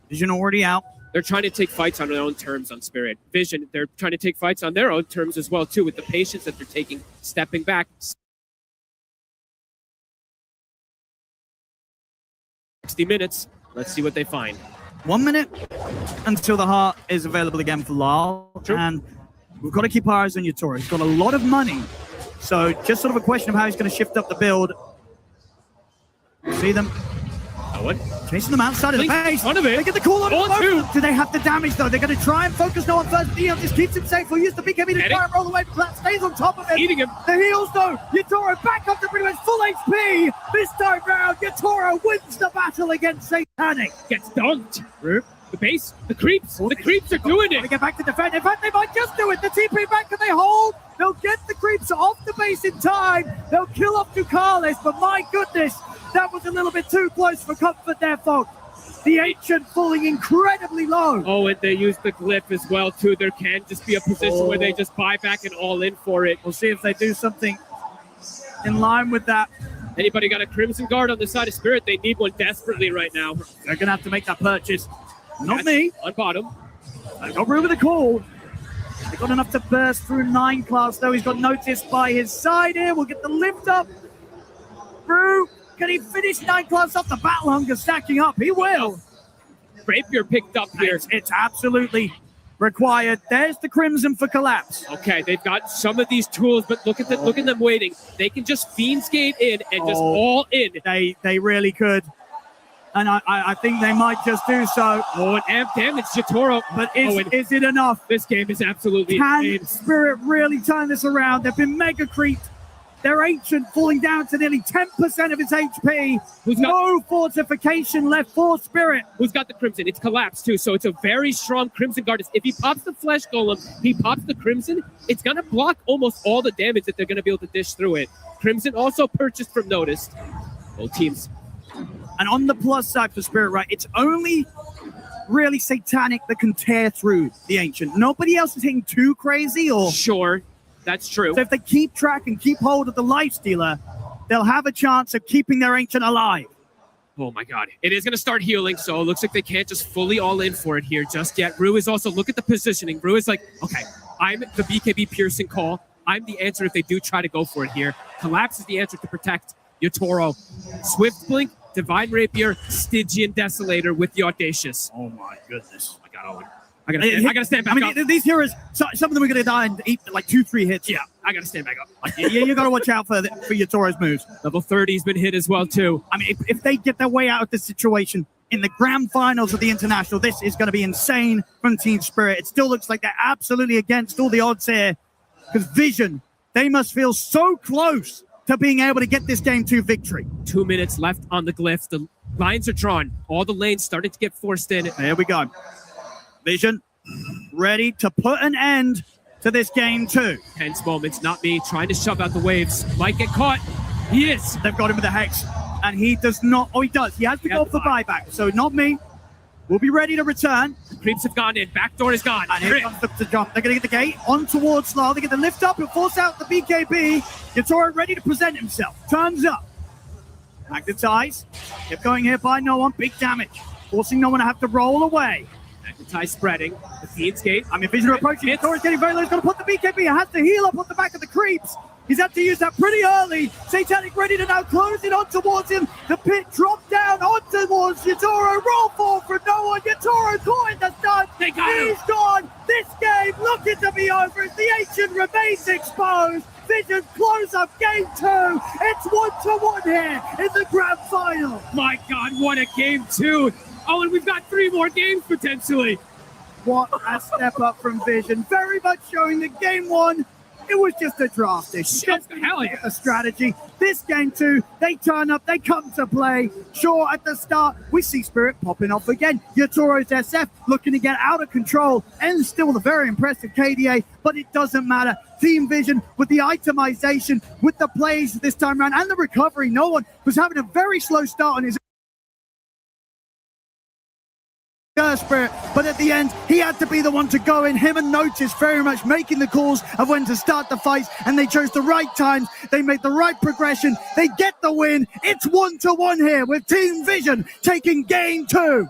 Vision already out. They're trying to take fights on their own terms on Spirit. Vision, they're trying to take fights on their own terms as well, too, with the patience that they're taking, stepping back. 60 minutes. Let's see what they find. 1 minute until the heart is available again for Lal. True. And we've got to keep our eyes on Yatoro. He's got a lot of money. So just sort of a question of how he's going to shift up the build. See them. Owen. Chasing them outside of the base. Front of it. They get the call on two. Do they have the damage, though? They're going to try and focus no one first. Dion just keeps him safe. We'll use the BKB to try and roll away. But stays on top of him. Eating him. The heals, though. Yatoro back up to pretty much full HP. This time round, Yatoro wins the battle against Satanic. Gets dunked. The base, the creeps are doing it. They get back to defend. In fact, they might just do it. The TP back, can they hold? They'll get the creeps off the base in time. They'll kill off Ducalis, but my goodness, that was a little bit too close for comfort there, folks. The Ancient falling incredibly low. Oh, and they use the glyph as well, too. There can just be a position where they just buy back and all in for it. We'll see if they do something in line with that. Anybody got a Crimson Guard on the side of Spirit? They need one desperately right now. They're going to have to make that purchase. Not me. On bottom. I got room with the call. They got enough to burst through 9 class, though. He's got noticed by his side here. We'll get the lift up. Through. Can he finish 9 class off? The Battle Hunger stacking up? He will. Rapier picked up here. It's absolutely required. There's the Crimson for collapse. Okay, they've got some of these tools, but look at them waiting. They can just Fiend Skate in and just all in. They really could. And I think they might just do so. Oh, and amp damage, Yatoro. But is it enough? This game is absolutely insane. Can Spirit really turn this around? They've been mega creeped. They're Ancient falling down to nearly 10% of his HP. No fortification left for Spirit. Who's got the Crimson? It's Collapse, too, so it's a very strong Crimson Guard. If he pops the Flesh Golem, he pops the Crimson, it's going to block almost all the damage that they're going to be able to dish through it. Crimson also purchased from Noticed. Both teams. And on the plus side for Spirit, right, it's only really Satanic that can tear through the Ancient. Nobody else is hitting too crazy, or... Sure, that's true. So if they keep track and keep hold of the Life Stealer, they'll have a chance of keeping their Ancient alive. Oh my god. It is going to start healing, so it looks like they can't just fully all in for it here just yet. Rue is also, look at the positioning. Rue is like, okay, I'm the BKB piercing call. I'm the answer if they do try to go for it here. Collapse is the answer to protect Yatoro. Swift Blink, Divine Rapier, Stygian Desolator with the Audacious. Oh my goodness. I got Owen. I gotta stand back up. These heroes, some of them are going to die in like 2-3 hits. Yeah, I gotta stand back up. You got to watch out for Yatoro's moves. Level 30's been hit as well, too. I mean, if they get their way out of this situation in the grand finals of the International, this is going to be insane from Team Spirit. It still looks like they're absolutely against all the odds here. Because Vision, they must feel so close to being able to get this game to victory. 2 minutes left on the glyphs. The lines are drawn. All the lanes started to get forced in. There we go. Vision ready to put an end to this game too. Tense moments, Not Me trying to shove out the waves. Might get caught. He is. They've got him with a Hex. And he does not. Oh, he does. He has to go for buyback. So Not Me. We'll be ready to return. The creeps have gone in. Back door is gone. And here comes the jump. They're going to get the gate on towards Lal. They get the lift up and force out the BKB. Yatoro ready to present himself. Turns up. Magnetize. Kept going here by no one. Big damage. Forcing no one to have to roll away. Magnetize spreading. The Fiend's Gate. I mean, Vision approaching. Yatoro's getting very low. He's going to put the BKB. He has to heal up on the back of the creeps. He's had to use that pretty early. Satanic ready to now close it on towards him. The pit dropped down on towards Yatoro. Roll forward for no one. Yatoro caught in the stun. He's gone. This game looking to be over as the Ancient remains exposed. Vision close up game 2. It's 1-1 here in the grand final. My God, what a game 2. Oh, and we've got 3 more games potentially. What a step up from Vision. Very much showing that game one, it was just a draftish. Hell yeah. A strategy. This game two, they turn up, they come to play. Sure, at the start, we see Spirit popping off again. Yatoro's SF looking to get out of control, and still the very impressive KDA, but it doesn't matter. Team Vision with the itemization, with the plays this time around, and the recovery. No one was having a very slow start on his Spirit, but at the end, he had to be the one to go in. Him and Notice very much making the calls of when to start the fights, and they chose the right times. They made the right progression. They get the win. It's 1-1 here with Team Vision taking game two.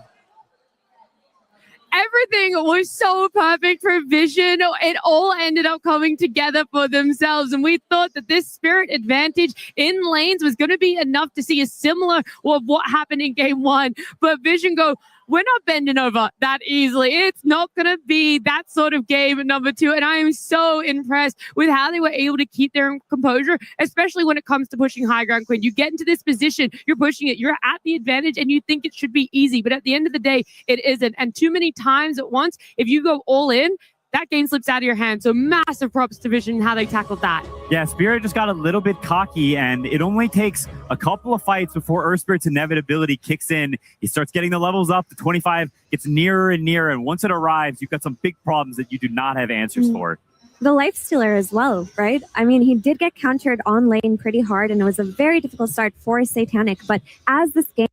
Everything was so perfect for Vision. It all ended up coming together for themselves. And we thought that this Spirit advantage in lanes was going to be enough to see a similar of what happened in game one. But Vision go, we're not bending over that easily. It's not going to be that sort of game at number two. And I am so impressed with how they were able to keep their composure, especially when it comes to pushing high ground, Quinn. You get into this position, you're pushing it, you're at the advantage, and you think it should be easy. But at the end of the day, it isn't. And too many times at once, if you go all in, that game slips out of your hands. So massive props to Vision and how they tackled that. Yeah, Spirit just got a little bit cocky, and it only takes a couple of fights before Earth Spirit's inevitability kicks in. He starts getting the levels up. The 25 gets nearer and nearer, and once it arrives, you've got some big problems that you do not have answers for. The life stealer as well, right? I mean, he did get countered on lane pretty hard, and it was a very difficult start for Satanic, but as this game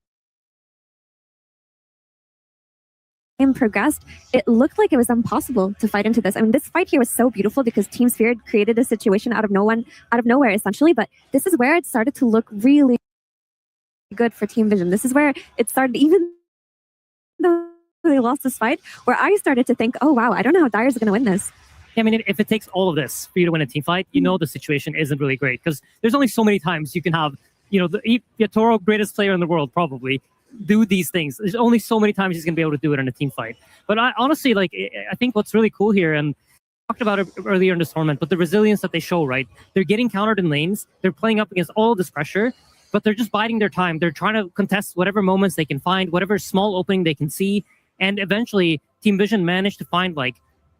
progressed, it looked like it was impossible to fight into this. I mean, this fight here was so beautiful because Team Spirit created a situation out of nowhere, essentially. But this is where it started to look really good for Team Vision. This is where it started, even though they lost this fight, where I started to think, oh wow, I don't know how Dyer's going to win this. I mean, if it takes all of this for you to win a team fight, you know the situation isn't really great because there's only so many times you can have, the Yatoro, greatest player in the world, probably, do these things. There's only so many times he's going to be able to do it in a team fight. But I honestly, I think what's really cool here, and I talked about it earlier in this tournament, but the resilience that they show, right? They're getting countered in lanes. They're playing up against all of this pressure, but they're just biding their time. They're trying to contest whatever moments they can find, whatever small opening they can see. And eventually, Team Vision managed to find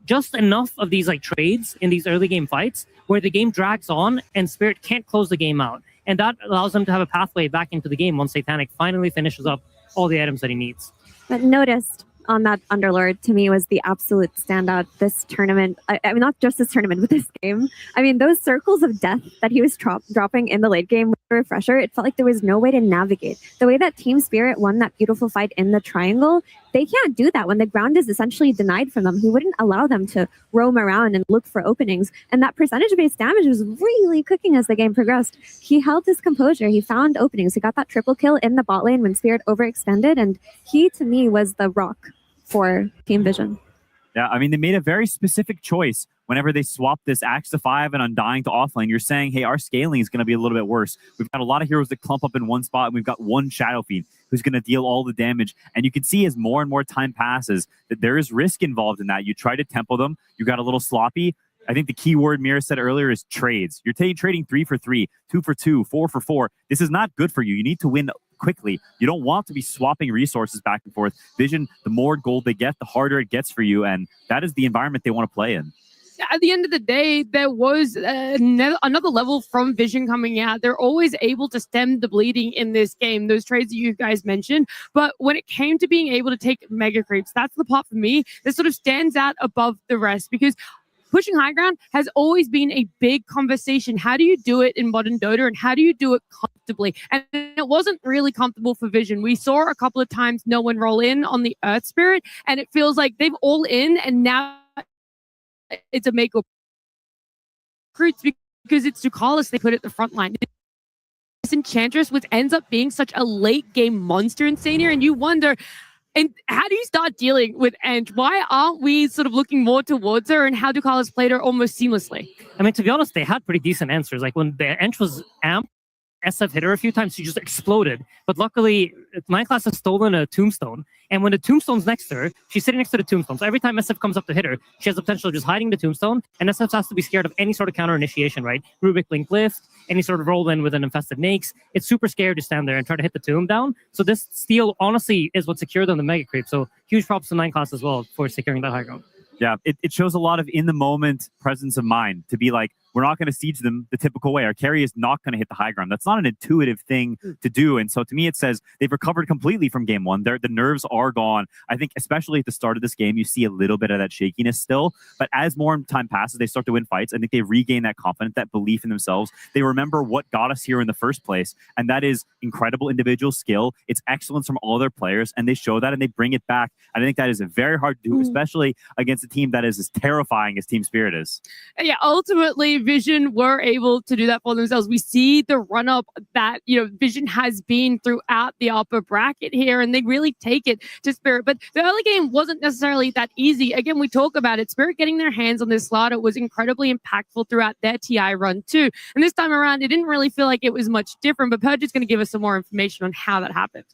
just enough of these trades in these early game fights where the game drags on and Spirit can't close the game out. And that allows them to have a pathway back into the game once Satanic finally finishes up all the items that he needs. But noticed on that Underlord, to me, was the absolute standout this tournament. I mean, not just this tournament, but this game. I mean, those circles of death that he was dropping in the late game with the refresher, it felt like there was no way to navigate. The way that Team Spirit won that beautiful fight in the triangle, they can't do that when the ground is essentially denied from them. He wouldn't allow them to roam around and look for openings. And that percentage-based damage was really cooking as the game progressed. He held his composure. He found openings. He got that triple kill in the bot lane when Spirit overextended. And he, to me, was the rock for Team Vision. Yeah, I mean, they made a very specific choice whenever they swapped this Axe to 5 and Undying to offlane. You're saying, hey, our scaling is going to be a little bit worse. We've got a lot of heroes that clump up in one spot, and we've got one Shadow Fiend who's going to deal all the damage. And you can see as more and more time passes that there is risk involved in that. You try to tempo them. You got a little sloppy. I think the key word Mira said earlier is trades. You're trading 3 for 3, 2 for 2, 4 for 4. This is not good for you. You need to win quickly. You don't want to be swapping resources back and forth. Vision, the more gold they get, the harder it gets for you. And that is the environment they want to play in. At the end of the day, there was another level from Vision coming out. They're always able to stem the bleeding in this game, those trades that you guys mentioned. But when it came to being able to take mega creeps, that's the part for me that sort of stands out above the rest, because pushing high ground has always been a big conversation. How do you do it in modern Dota, and how do you do it comfortably? And it wasn't really comfortable for Vision. We saw a couple of times no one roll in on the Earth Spirit, and it feels like they've all in, and now it's a make or recruits because it's Ducalis they put at the front line. This Enchantress, which ends up being such a late game monster in Senior, and you wonder, and how do you start dealing with Ench? Why aren't we sort of looking more towards her, and how Ducalis played her almost seamlessly? I mean, to be honest, they had pretty decent answers. Like when the Ench was amped, SF hit her a few times, she just exploded. But luckily, Nine Class has stolen a tombstone. And when the tombstone's next to her, she's sitting next to the tombstone. So every time SF comes up to hit her, she has the potential of just hiding the tombstone. And SF has to be scared of any sort of counter initiation, right? Rubik Blink Lift, any sort of roll in with an infested Nakes. It's super scary to stand there and try to hit the tomb down. So this steal, honestly, is what secured them the Mega Creep. So huge props to Nine Class as well for securing that high ground. Yeah, it shows a lot of in-the-moment presence of mind to be like, we're not going to siege them the typical way. Our carry is not going to hit the high ground. That's not an intuitive thing to do. And so to me, it says they've recovered completely from game one. The nerves are gone. I think especially at the start of this game, you see a little bit of that shakiness still. But as more time passes, they start to win fights. I think they regain that confidence, that belief in themselves. They remember what got us here in the first place. And that is incredible individual skill. It's excellence from all their players. And they show that and they bring it back. And I think that is very hard to do, especially against a team that is as terrifying as Team Spirit is. Yeah, ultimately, Vision were able to do that for themselves. We see the run-up that, Vision has been throughout the upper bracket here, and they really take it to Spirit. But the early game wasn't necessarily that easy. Again, we talk about it. Spirit getting their hands on this slaughter was incredibly impactful throughout their TI run too. And this time around, it didn't really feel like it was much different, but Purge is going to give us some more information on how that happened.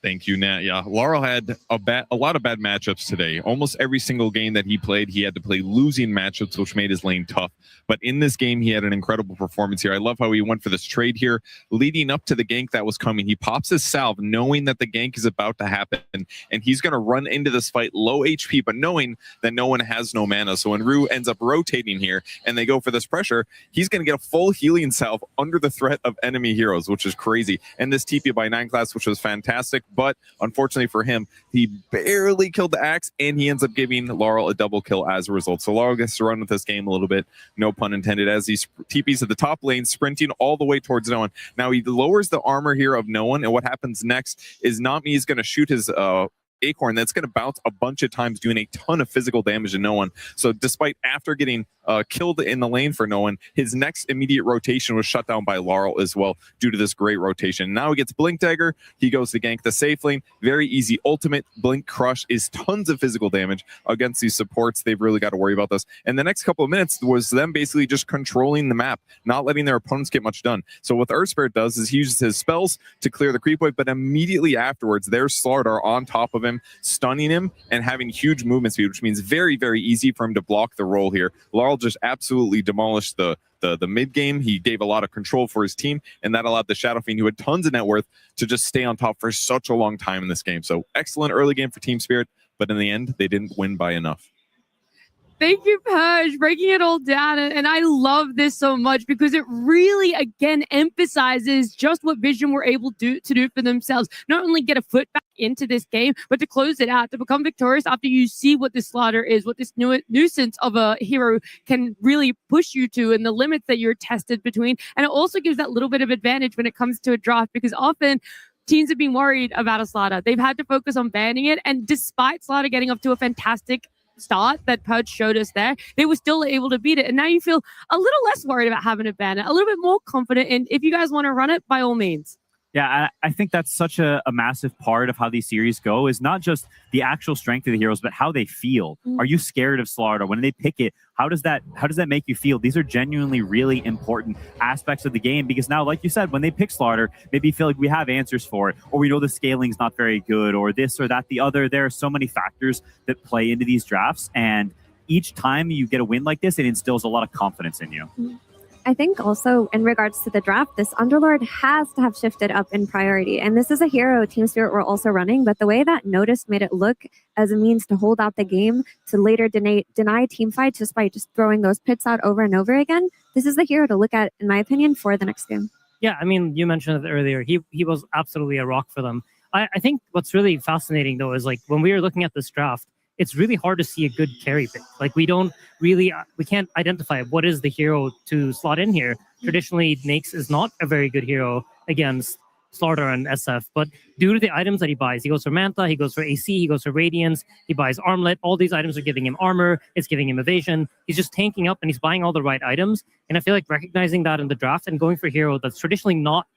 Thank you, Nat. Yeah, Laurel had a lot of bad matchups today. Almost every single game that he played, he had to play losing matchups, which made his lane tough. But in this game, he had an incredible performance here. I love how he went for this trade here, leading up to the gank that was coming. He pops his salve, knowing that the gank is about to happen, and he's going to run into this fight low HP, but knowing that no one has no mana. So when Rue ends up rotating here, and they go for this pressure, he's going to get a full healing salve under the threat of enemy heroes, which is crazy. And this TP by 9 Class, which was fantastic. But unfortunately for him, he barely killed the Axe, and he ends up giving Laurel a double kill as a result. So Laurel gets to run with this game a little bit, no pun intended, as he TPs at the top lane, sprinting all the way towards no one. Now he lowers the armor here of no one, and what happens next is Nami is going to shoot his Acorn that's going to bounce a bunch of times, doing a ton of physical damage to no one. So despite after getting killed in the lane for no one, his next immediate rotation was shut down by Laurel as well due to this great rotation. Now he gets Blink Dagger. He goes to gank the safe lane. Very easy ultimate. Blink Crush is tons of physical damage against these supports. They've really got to worry about this. And the next couple of minutes was them basically just controlling the map, not letting their opponents get much done. So what Earth Spirit does is he uses his spells to clear the creep wave, but immediately afterwards, there's Slardar on top of him, stunning him and having huge movement speed, which means very, very easy for him to block the roll here. Laurel just absolutely demolished the mid game. He gave a lot of control for his team, and that allowed the Shadow Fiend, who had tons of net worth, to just stay on top for such a long time in this game. So excellent early game for Team Spirit, but in the end, they didn't win by enough. Thank you, Purge, breaking it all down. And I love this so much because it really, again, emphasizes just what Vision were able to do for themselves. Not only get a foot back into this game, but to close it out, to become victorious after you see what this slaughter is, what this nuisance of a hero can really push you to, and the limits that you're tested between. And it also gives that little bit of advantage when it comes to a draft, because often teams have been worried about a slaughter. They've had to focus on banning it. And despite slaughter getting up to a fantastic start that Purge showed us there, they were still able to beat it. And now you feel a little less worried about having to ban it, a little bit more confident. And if you guys want to run it, by all means. Yeah, I think that's such a massive part of how these series go, is not just the actual strength of the heroes, but how they feel. Are you scared of Slaughter? When they pick it, how does that make you feel? These are genuinely really important aspects of the game, because now, like you said, when they pick Slaughter, maybe you feel like we have answers for it, or we know the scaling's not very good, or this or that, the other. There are so many factors that play into these drafts, and each time you get a win like this, it instills a lot of confidence in you. I think also in regards to the draft, this Underlord has to have shifted up in priority. And this is a hero Team Spirit were also running, but the way that Notice made it look as a means to hold out the game, to later deny team fights just by just throwing those pits out over and over again, this is the hero to look at, in my opinion, for the next game. Yeah, I mean, you mentioned it earlier. He was absolutely a rock for them. I think what's really fascinating, though, is like when we were looking at this draft, it's really hard to see a good carry pick. Like we can't identify what is the hero to slot in here. Traditionally, Nakes is not a very good hero against Slaughter and SF, but due to the items that he buys, he goes for Manta, he goes for AC, he goes for Radiance, he buys Armlet. All these items are giving him armor, it's giving him evasion. He's just tanking up and he's buying all the right items. And I feel like recognizing that in the draft and going for a hero that's traditionally not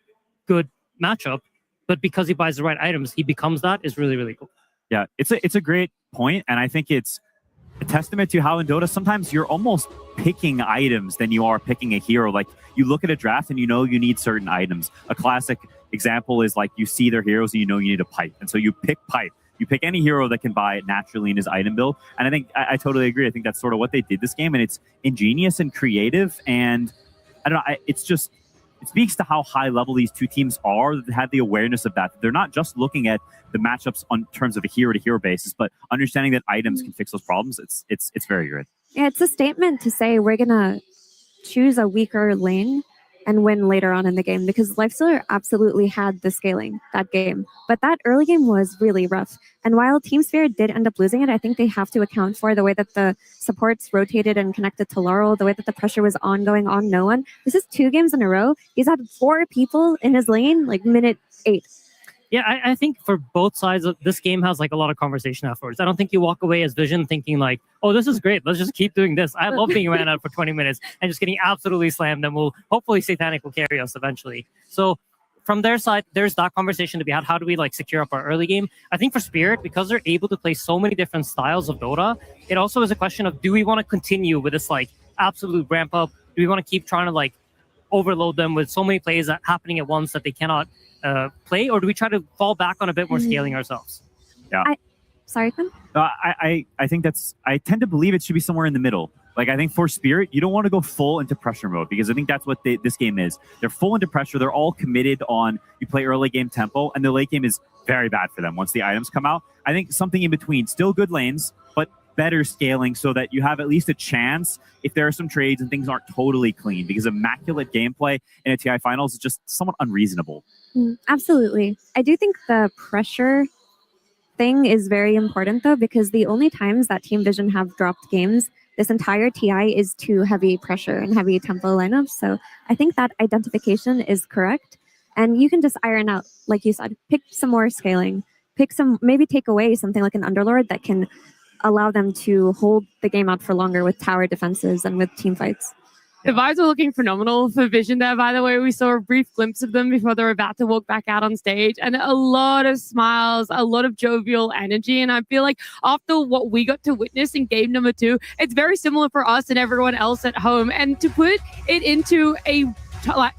good matchup, but because he buys the right items, he becomes that, is really, really cool. Yeah, it's a great point, and I think it's a testament to how in Dota sometimes you're almost picking items than you are picking a hero. Like you look at a draft and you know you need certain items. A classic example is like you see their heroes and you know you need a pipe, and so you pick pipe. You pick any hero that can buy it naturally in his item build. And I think I totally agree. I think that's sort of what they did this game, and it's ingenious and creative. And I don't know, it's just, it speaks to how high level these two teams are, that they have the awareness of that. They're not just looking at the matchups on terms of a hero to hero basis, but understanding that items can fix those problems. It's very good. Yeah, it's a statement to say we're gonna choose a weaker lane and win later on in the game, because Lifestealer absolutely had the scaling that game. But that early game was really rough. And while Team Spirit did end up losing it, I think they have to account for the way that the supports rotated and connected to Laurel, the way that the pressure was ongoing on no one. This is 2 games in a row. He's had 4 people in his lane, like minute 8. Yeah, I think for both sides, this game has like a lot of conversation afterwards. I don't think you walk away as Vision thinking like, oh, this is great. Let's just keep doing this. I love being ran out for 20 minutes and just getting absolutely slammed. And we'll hopefully Satanic will carry us eventually. So from their side, there's that conversation to be had. How do we like secure up our early game? I think for Spirit, because they're able to play so many different styles of Dota, it also is a question of, do we want to continue with this like absolute ramp up? Do we want to keep trying to like overload them with so many plays happening at once that they cannot play, or do we try to fall back on a bit more scaling ourselves? Yeah. Sorry, Quinn? I think I tend to believe it should be somewhere in the middle. Like I think for Spirit, you don't want to go full into pressure mode, because I think that's what this game is. They're full into pressure. They're all committed on, you play early game tempo, and the late game is very bad for them once the items come out. I think something in between, still good lanes, but better scaling so that you have at least a chance if there are some trades and things aren't totally clean, because immaculate gameplay in a TI finals is just somewhat unreasonable. Absolutely. I do think the pressure thing is very important, though, because the only times that Team Vision have dropped games this entire TI is to heavy pressure and heavy tempo lineups. So I think that identification is correct. And you can just iron out, like you said, pick some more scaling, maybe take away something like an Underlord that can allow them to hold the game out for longer with tower defenses and with team fights. The vibes were looking phenomenal for Vision there, by the way. We saw a brief glimpse of them before they were about to walk back out on stage, and a lot of smiles, a lot of jovial energy. And I feel like after what we got to witness in game number 2, it's very similar for us and everyone else at home. And to put it into a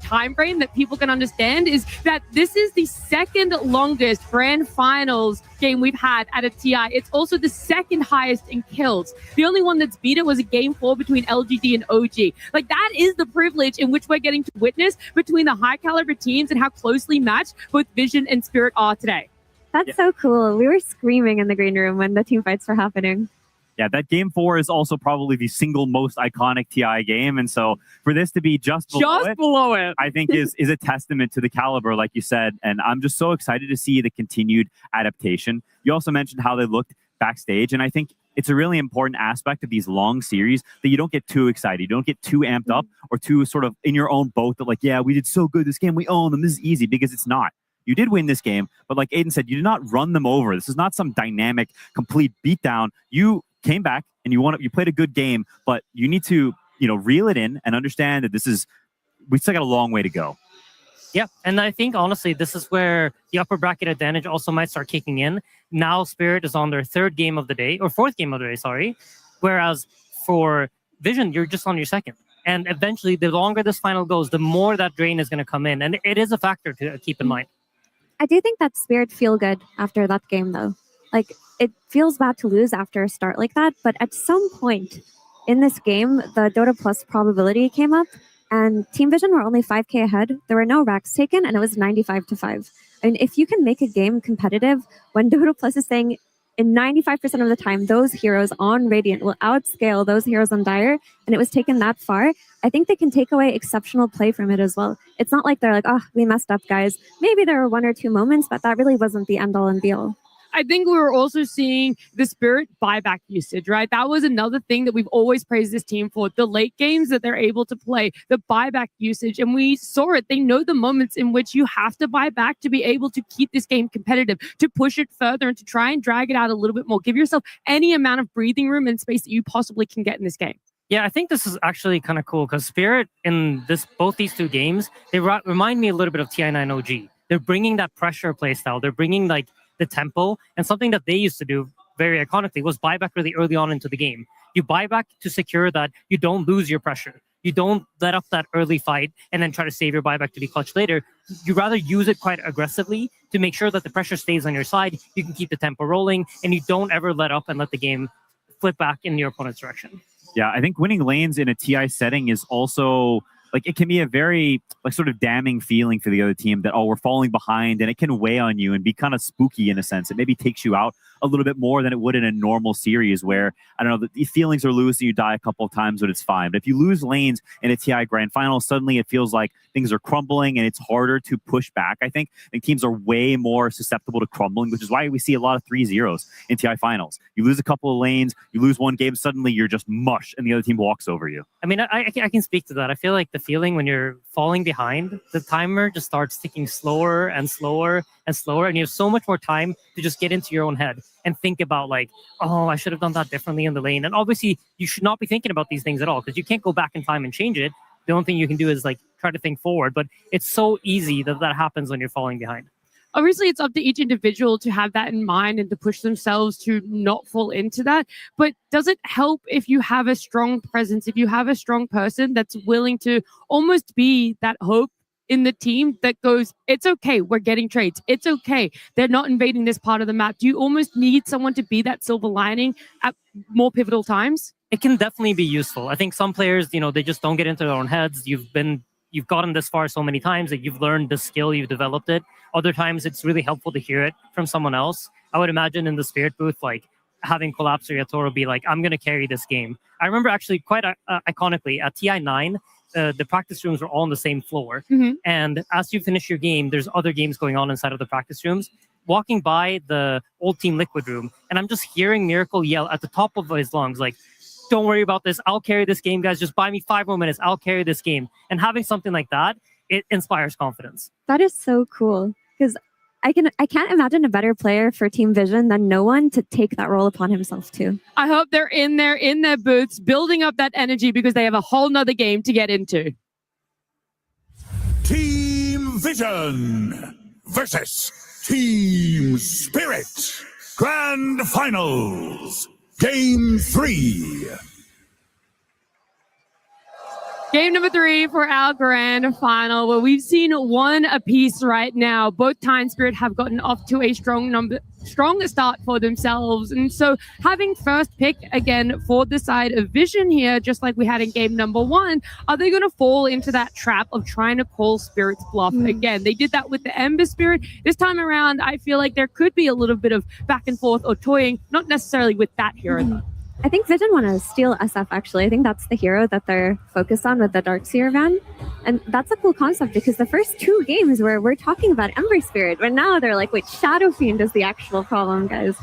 time frame that people can understand is that this is the second longest grand finals game we've had at a TI. It's also the second highest in kills. The only one that's beat it was a game 4 between LGD and OG. Like, that is the privilege in which we're getting to witness between the high caliber teams and how closely matched both Vision and Spirit are today. That's so cool. We were screaming in the green room when the team fights were happening. Yeah, that game 4 is also probably the single most iconic TI game. And so for this to be just below it, I think is a testament to the caliber, like you said. And I'm just so excited to see the continued adaptation. You also mentioned how they looked backstage. And I think it's a really important aspect of these long series that you don't get too excited. You don't get too amped up or too sort of in your own boat that like, yeah, we did so good this game. We own them. This is easy, because it's not. You did win this game, but like Aiden said, you did not run them over. This is not some dynamic, complete beatdown. You came back and you played a good game, but you need to, reel it in and understand that we still got a long way to go. Yeah, and I think honestly, this is where the upper bracket advantage also might start kicking in. Now Spirit is on their 3rd game of the day, or 4th game of the day, sorry. Whereas for Vision, you're just on your 2nd. And eventually, the longer this final goes, the more that drain is going to come in. And it is a factor to keep in mind. I do think that Spirit feel good after that game, though. Like, it feels bad to lose after a start like that, but at some point in this game, the Dota Plus probability came up, and Team Vision were only 5k ahead. There were no racks taken, and it was 95-5. I mean, if you can make a game competitive when Dota Plus is saying in 95% of the time, those heroes on Radiant will outscale those heroes on Dire, and it was taken that far, I think they can take away exceptional play from it as well. It's not like they're like, oh, we messed up, guys. Maybe there were 1 or 2 moments, but that really wasn't the end-all and be-all. I think we were also seeing the Spirit buyback usage, right? That was another thing that we've always praised this team for. The late games that they're able to play, the buyback usage. And we saw it. They know the moments in which you have to buy back to be able to keep this game competitive, to push it further and to try and drag it out a little bit more. Give yourself any amount of breathing room and space that you possibly can get in this game. Yeah, I think this is actually kind of cool because Spirit in both these 2 games, they remind me a little bit of TI9 OG. They're bringing that pressure play style. They're bringing like the tempo, and something that they used to do very iconically was buyback really early on into the game. You buy back to secure that you don't lose your pressure. You don't let up that early fight and then try to save your buyback to be clutch later. You rather use it quite aggressively to make sure that the pressure stays on your side. You can keep the tempo rolling, and you don't ever let up and let the game flip back in your opponent's direction. Yeah, I think winning lanes in a TI setting is also like it can be a very like sort of damning feeling for the other team that, oh, we're falling behind, and it can weigh on you and be kind of spooky in a sense. It maybe takes you out a little bit more than it would in a normal series where, I don't know, the feelings are loose and you die a couple of times, but it's fine. But if you lose lanes in a TI Grand Final, suddenly it feels like things are crumbling and it's harder to push back. I think teams are way more susceptible to crumbling, which is why we see a lot of 3-0s in TI Finals. You lose a couple of lanes, you lose one game, suddenly you're just mush and the other team walks over you. I mean, I can speak to that. I feel like the feeling when you're falling behind, the timer just starts ticking slower and slower and slower, and you have so much more time to just get into your own head and think about like, oh, I should have done that differently in the lane. And obviously, you should not be thinking about these things at all because you can't go back in time and change it. The only thing you can do is like try to think forward, but it's so easy that happens when you're falling behind. Obviously, it's up to each individual to have that in mind and to push themselves to not fall into that. But does it help if you have a strong presence, if you have a strong person that's willing to almost be that hope in the team that goes, it's okay, we're getting trades. It's okay, they're not invading this part of the map. Do you almost need someone to be that silver lining at more pivotal times? It can definitely be useful. I think some players, they just don't get into their own heads. You've gotten this far so many times that you've learned the skill, you've developed it. Other times it's really helpful to hear it from someone else. I would imagine in the Spirit booth, like having Collapse or Yatoro be like, I'm going to carry this game. I remember actually quite iconically at TI9, the practice rooms were all on the same floor. Mm-hmm. And as you finish your game, there's other games going on inside of the practice rooms. Walking by the old Team Liquid room, and I'm just hearing Miracle yell at the top of his lungs, like, don't worry about this. I'll carry this game, guys. Just buy me 5 more minutes. I'll carry this game. And having something like that, it inspires confidence. That is so cool because I can't imagine a better player for Team Vision than no one to take that role upon himself too. I hope they're in there in their booths, building up that energy because they have a whole nother game to get into. Team Vision versus Team Spirit. Grand Finals. Game 3. Game number 3 for our grand final, where we've seen one apiece right now. Both Time Spirit have gotten off to a strong start for themselves. And so having first pick again for the side of Vision here, just like we had in game number 1, are they going to fall into that trap of trying to call Spirit's bluff again? They did that with the Ember Spirit. This time around, I feel like there could be a little bit of back and forth or toying, not necessarily with that hero though. I think Vision want to steal SF, actually. I think that's the hero that they're focused on with the Darkseer van. And that's a cool concept because the first 2 games where we're talking about Ember Spirit, but now they're like, wait, Shadow Fiend is the actual problem, guys.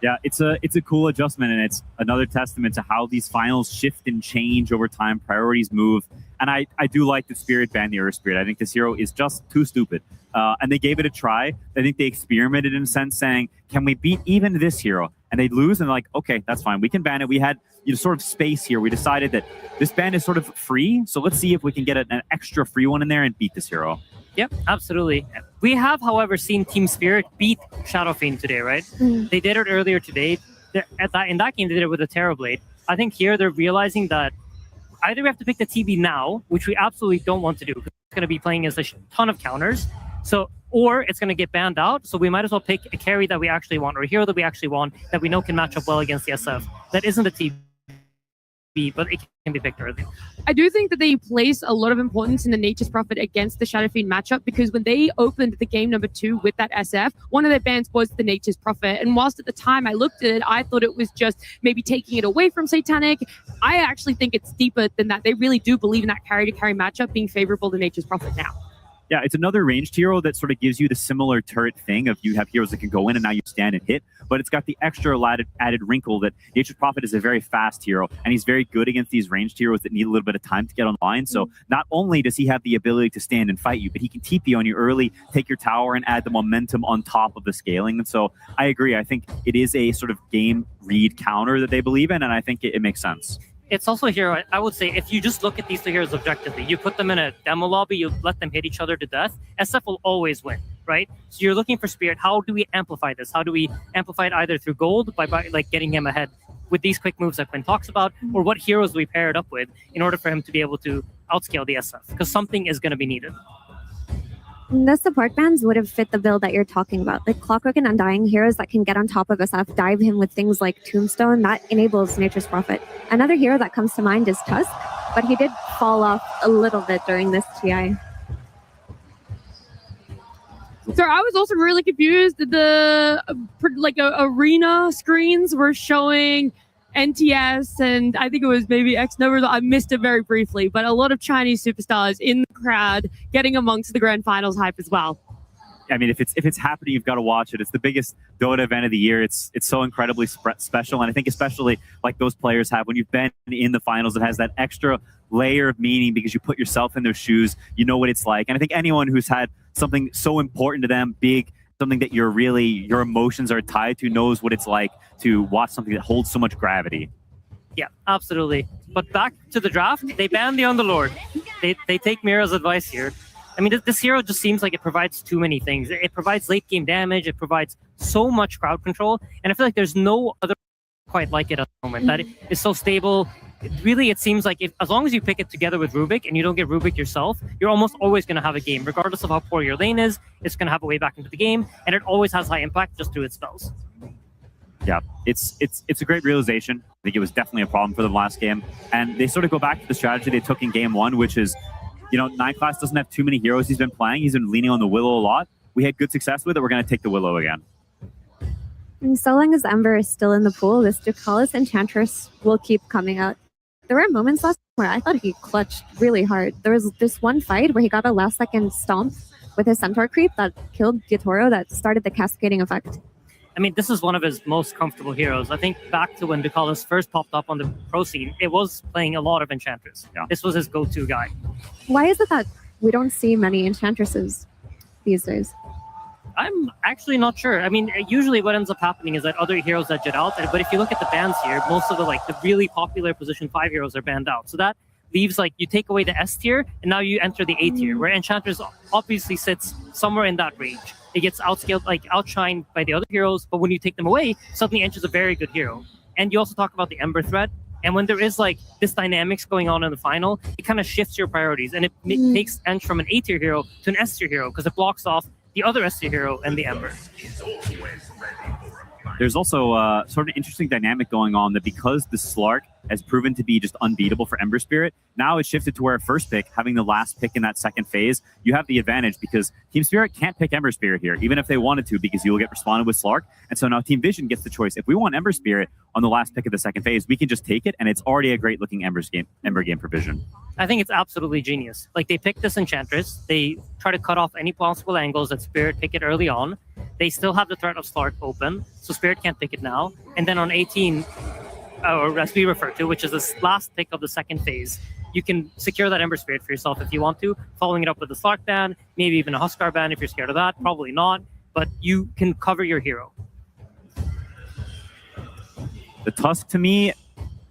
Yeah, it's a cool adjustment, and it's another testament to how these finals shift and change over time. Priorities move, and I do like the Spirit banned the Earth Spirit. I think this hero is just too stupid, and they gave it a try. I think they experimented in a sense, saying, can we beat even this hero? And they lose, and they're like, okay, that's fine. We can ban it. We had sort of space here. We decided that this ban is sort of free, so let's see if we can get an extra free one in there and beat this hero. Yep, absolutely. We have, however, seen Team Spirit beat Shadow Fiend today, right? They did it earlier today. In that game, they did it with a Terrorblade. I think here they're realizing that either we have to pick the TB now, which we absolutely don't want to do, because it's going to be playing as a ton of counters. Or it's going to get banned out, so we might as well pick a carry that we actually want, or a hero that we actually want, that we know can match up well against the SF. That isn't a TB, but it can be picked early. I do think that they place a lot of importance in the Nature's Prophet against the Shadow Fiend matchup, because when they opened the game number 2 with that SF, one of their bans was the Nature's Prophet. And whilst at the time I looked at it, I thought it was just maybe taking it away from Satanic. I actually think it's deeper than that. They really do believe in that carry-to-carry matchup being favorable to Nature's Prophet now. Yeah, it's another ranged hero that sort of gives you the similar turret thing of you have heroes that can go in and now you stand and hit, but it's got the extra added wrinkle that Nature's Prophet is a very fast hero, and he's very good against these ranged heroes that need a little bit of time to get online. So not only does he have the ability to stand and fight you, but he can TP on you early, take your tower, and add the momentum on top of the scaling. And so I agree. I think it is a sort of game read counter that they believe in, and I think it makes sense. It's also a hero, I would say, if you just look at these 2 heroes objectively, you put them in a demo lobby, you let them hit each other to death, SF will always win, right? So you're looking for Spirit. How do we amplify this? How do we amplify it either through gold by like getting him ahead with these quick moves that Quinn talks about, or what heroes we pair it up with in order for him to be able to outscale the SF? Because something is going to be needed. The support bands would have fit the build that you're talking about. Like Clockwork and Undying, heroes that can get on top of SF, dive him with things like Tombstone, that enables Nature's Prophet. Another hero that comes to mind is Tusk, but he did fall off a little bit during this TI. So I was also really confused. The arena screens were showing NTS and I think it was maybe X numbers. I missed it very briefly, but a lot of Chinese superstars in the crowd getting amongst the grand finals hype as well. I mean, if it's happening, you've got to watch it. It's the biggest Dota event of the year. It's so incredibly special, and I think especially like those players have when you've been in the finals, it has that extra layer of meaning because you put yourself in their shoes. You know what it's like, and I think anyone who's had something so important to them, big, something that your emotions are tied to, knows what it's like to watch something that holds so much gravity. Yeah, absolutely. But back to the draft, they banned the Underlord. They take Mira's advice here. I mean, this hero just seems like it provides too many things. It provides late game damage. It provides so much crowd control. And I feel like there's no other quite like it at the moment. That is so stable. It seems like as long as you pick it together with Rubik and you don't get Rubik yourself, you're almost always going to have a game. Regardless of how poor your lane is, it's going to have a way back into the game. And it always has high impact just through its spells. Yeah, it's a great realization. I think it was definitely a problem for them last game. And they sort of go back to the strategy they took in game one, which is, 9 Class doesn't have too many heroes he's been playing. He's been leaning on the Willow a lot. We had good success with it. We're going to take the Willow again. And so long as Ember is still in the pool, this Ducalis Enchantress will keep coming out. There were moments last time where I thought he clutched really hard. There was this one fight where he got a last-second stomp with his Centaur creep that killed Gitoro that started the cascading effect. I mean, this is one of his most comfortable heroes. I think back to when Ducalis first popped up on the pro scene, it was playing a lot of Enchantress. Yeah. This was his go-to guy. Why is it that we don't see many Enchantresses these days? I'm actually not sure. I mean, usually what ends up happening is that other heroes that jet out, but if you look at the bans here, most of the really popular position 5 heroes are banned out. So that leaves you take away the S tier, and now you enter the A tier, where Enchantress obviously sits somewhere in that range. It gets outscaled, outshined by the other heroes, but when you take them away, suddenly Ench is a very good hero. And you also talk about the Ember threat, and when there is this dynamics going on in the final, it kind of shifts your priorities, and it takes Ench from an A tier hero to an S tier hero, because it blocks off the other S tier hero and the Ember. There's also sort of an interesting dynamic going on that because the Slark has proven to be just unbeatable for Ember Spirit, now it's shifted to where first pick, having the last pick in that second phase, you have the advantage because Team Spirit can't pick Ember Spirit here, even if they wanted to, because you will get responded with Slark. And so now Team Vision gets the choice. If we want Ember Spirit on the last pick of the second phase, we can just take it, and it's already a great looking Ember game for Vision. I think it's absolutely genius. They pick this Enchantress, they try to cut off any possible angles that Spirit pick it early on. They still have the threat of Slark open, so Spirit can't pick it now. And then on 18, or as we refer to, which is this last pick of the second phase, you can secure that Ember Spirit for yourself if you want to, following it up with a Slark ban, maybe even a Huskar ban if you're scared of that. Probably not, but you can cover your hero. The Tusk, to me,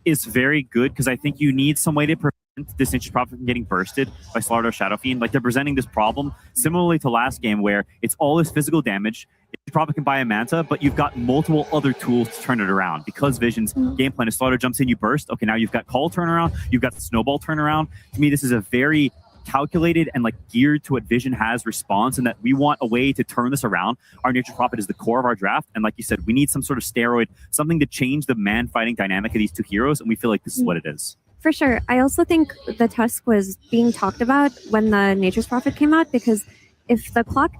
is very good because I think you need some way to prevent this Nature's Prophet from getting bursted by Slaughter or Shadow Fiend. They're presenting this problem similarly to last game where it's all this physical damage. You probably can buy a Manta, but you've got multiple other tools to turn it around. Because Vision's game plan is Slaughter jumps in, you burst. Okay, now you've got Call turnaround, you've got the Snowball turnaround. To me, this is a very calculated and geared to what Vision has response, and that we want a way to turn this around. Our Nature's Prophet is the core of our draft, and like you said, we need some sort of steroid, something to change the man-fighting dynamic of these two heroes, and we feel like this is what it is. For sure. I also think the Tusk was being talked about when the Nature's Prophet came out, because if the clock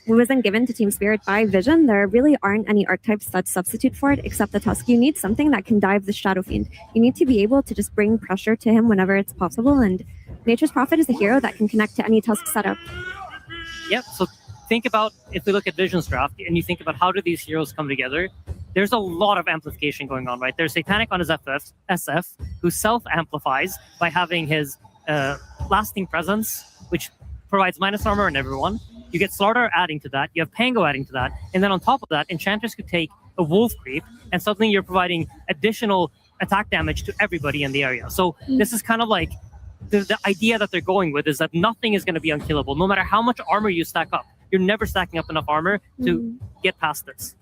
wasn't given to Team Spirit by Vision, there really aren't any archetypes that substitute for it except the Tusk. You need something that can dive the Shadow Fiend. You need to be able to just bring pressure to him whenever it's possible, and Nature's Prophet is a hero that can connect to any Tusk setup. Yep, so think about, if we look at Vision's draft, and you think about how do these heroes come together, there's a lot of amplification going on, right? There's Satanic on his SF, who self-amplifies by having his lasting presence, which provides minus armor on everyone. You get Slaughter adding to that, you have Pango adding to that, and then on top of that, Enchantress could take a Wolf Creep, and suddenly you're providing additional attack damage to everybody in the area. So this is kind of the idea that they're going with is that nothing is going to be unkillable. No matter how much armor you stack up, you're never stacking up enough armor to get past this.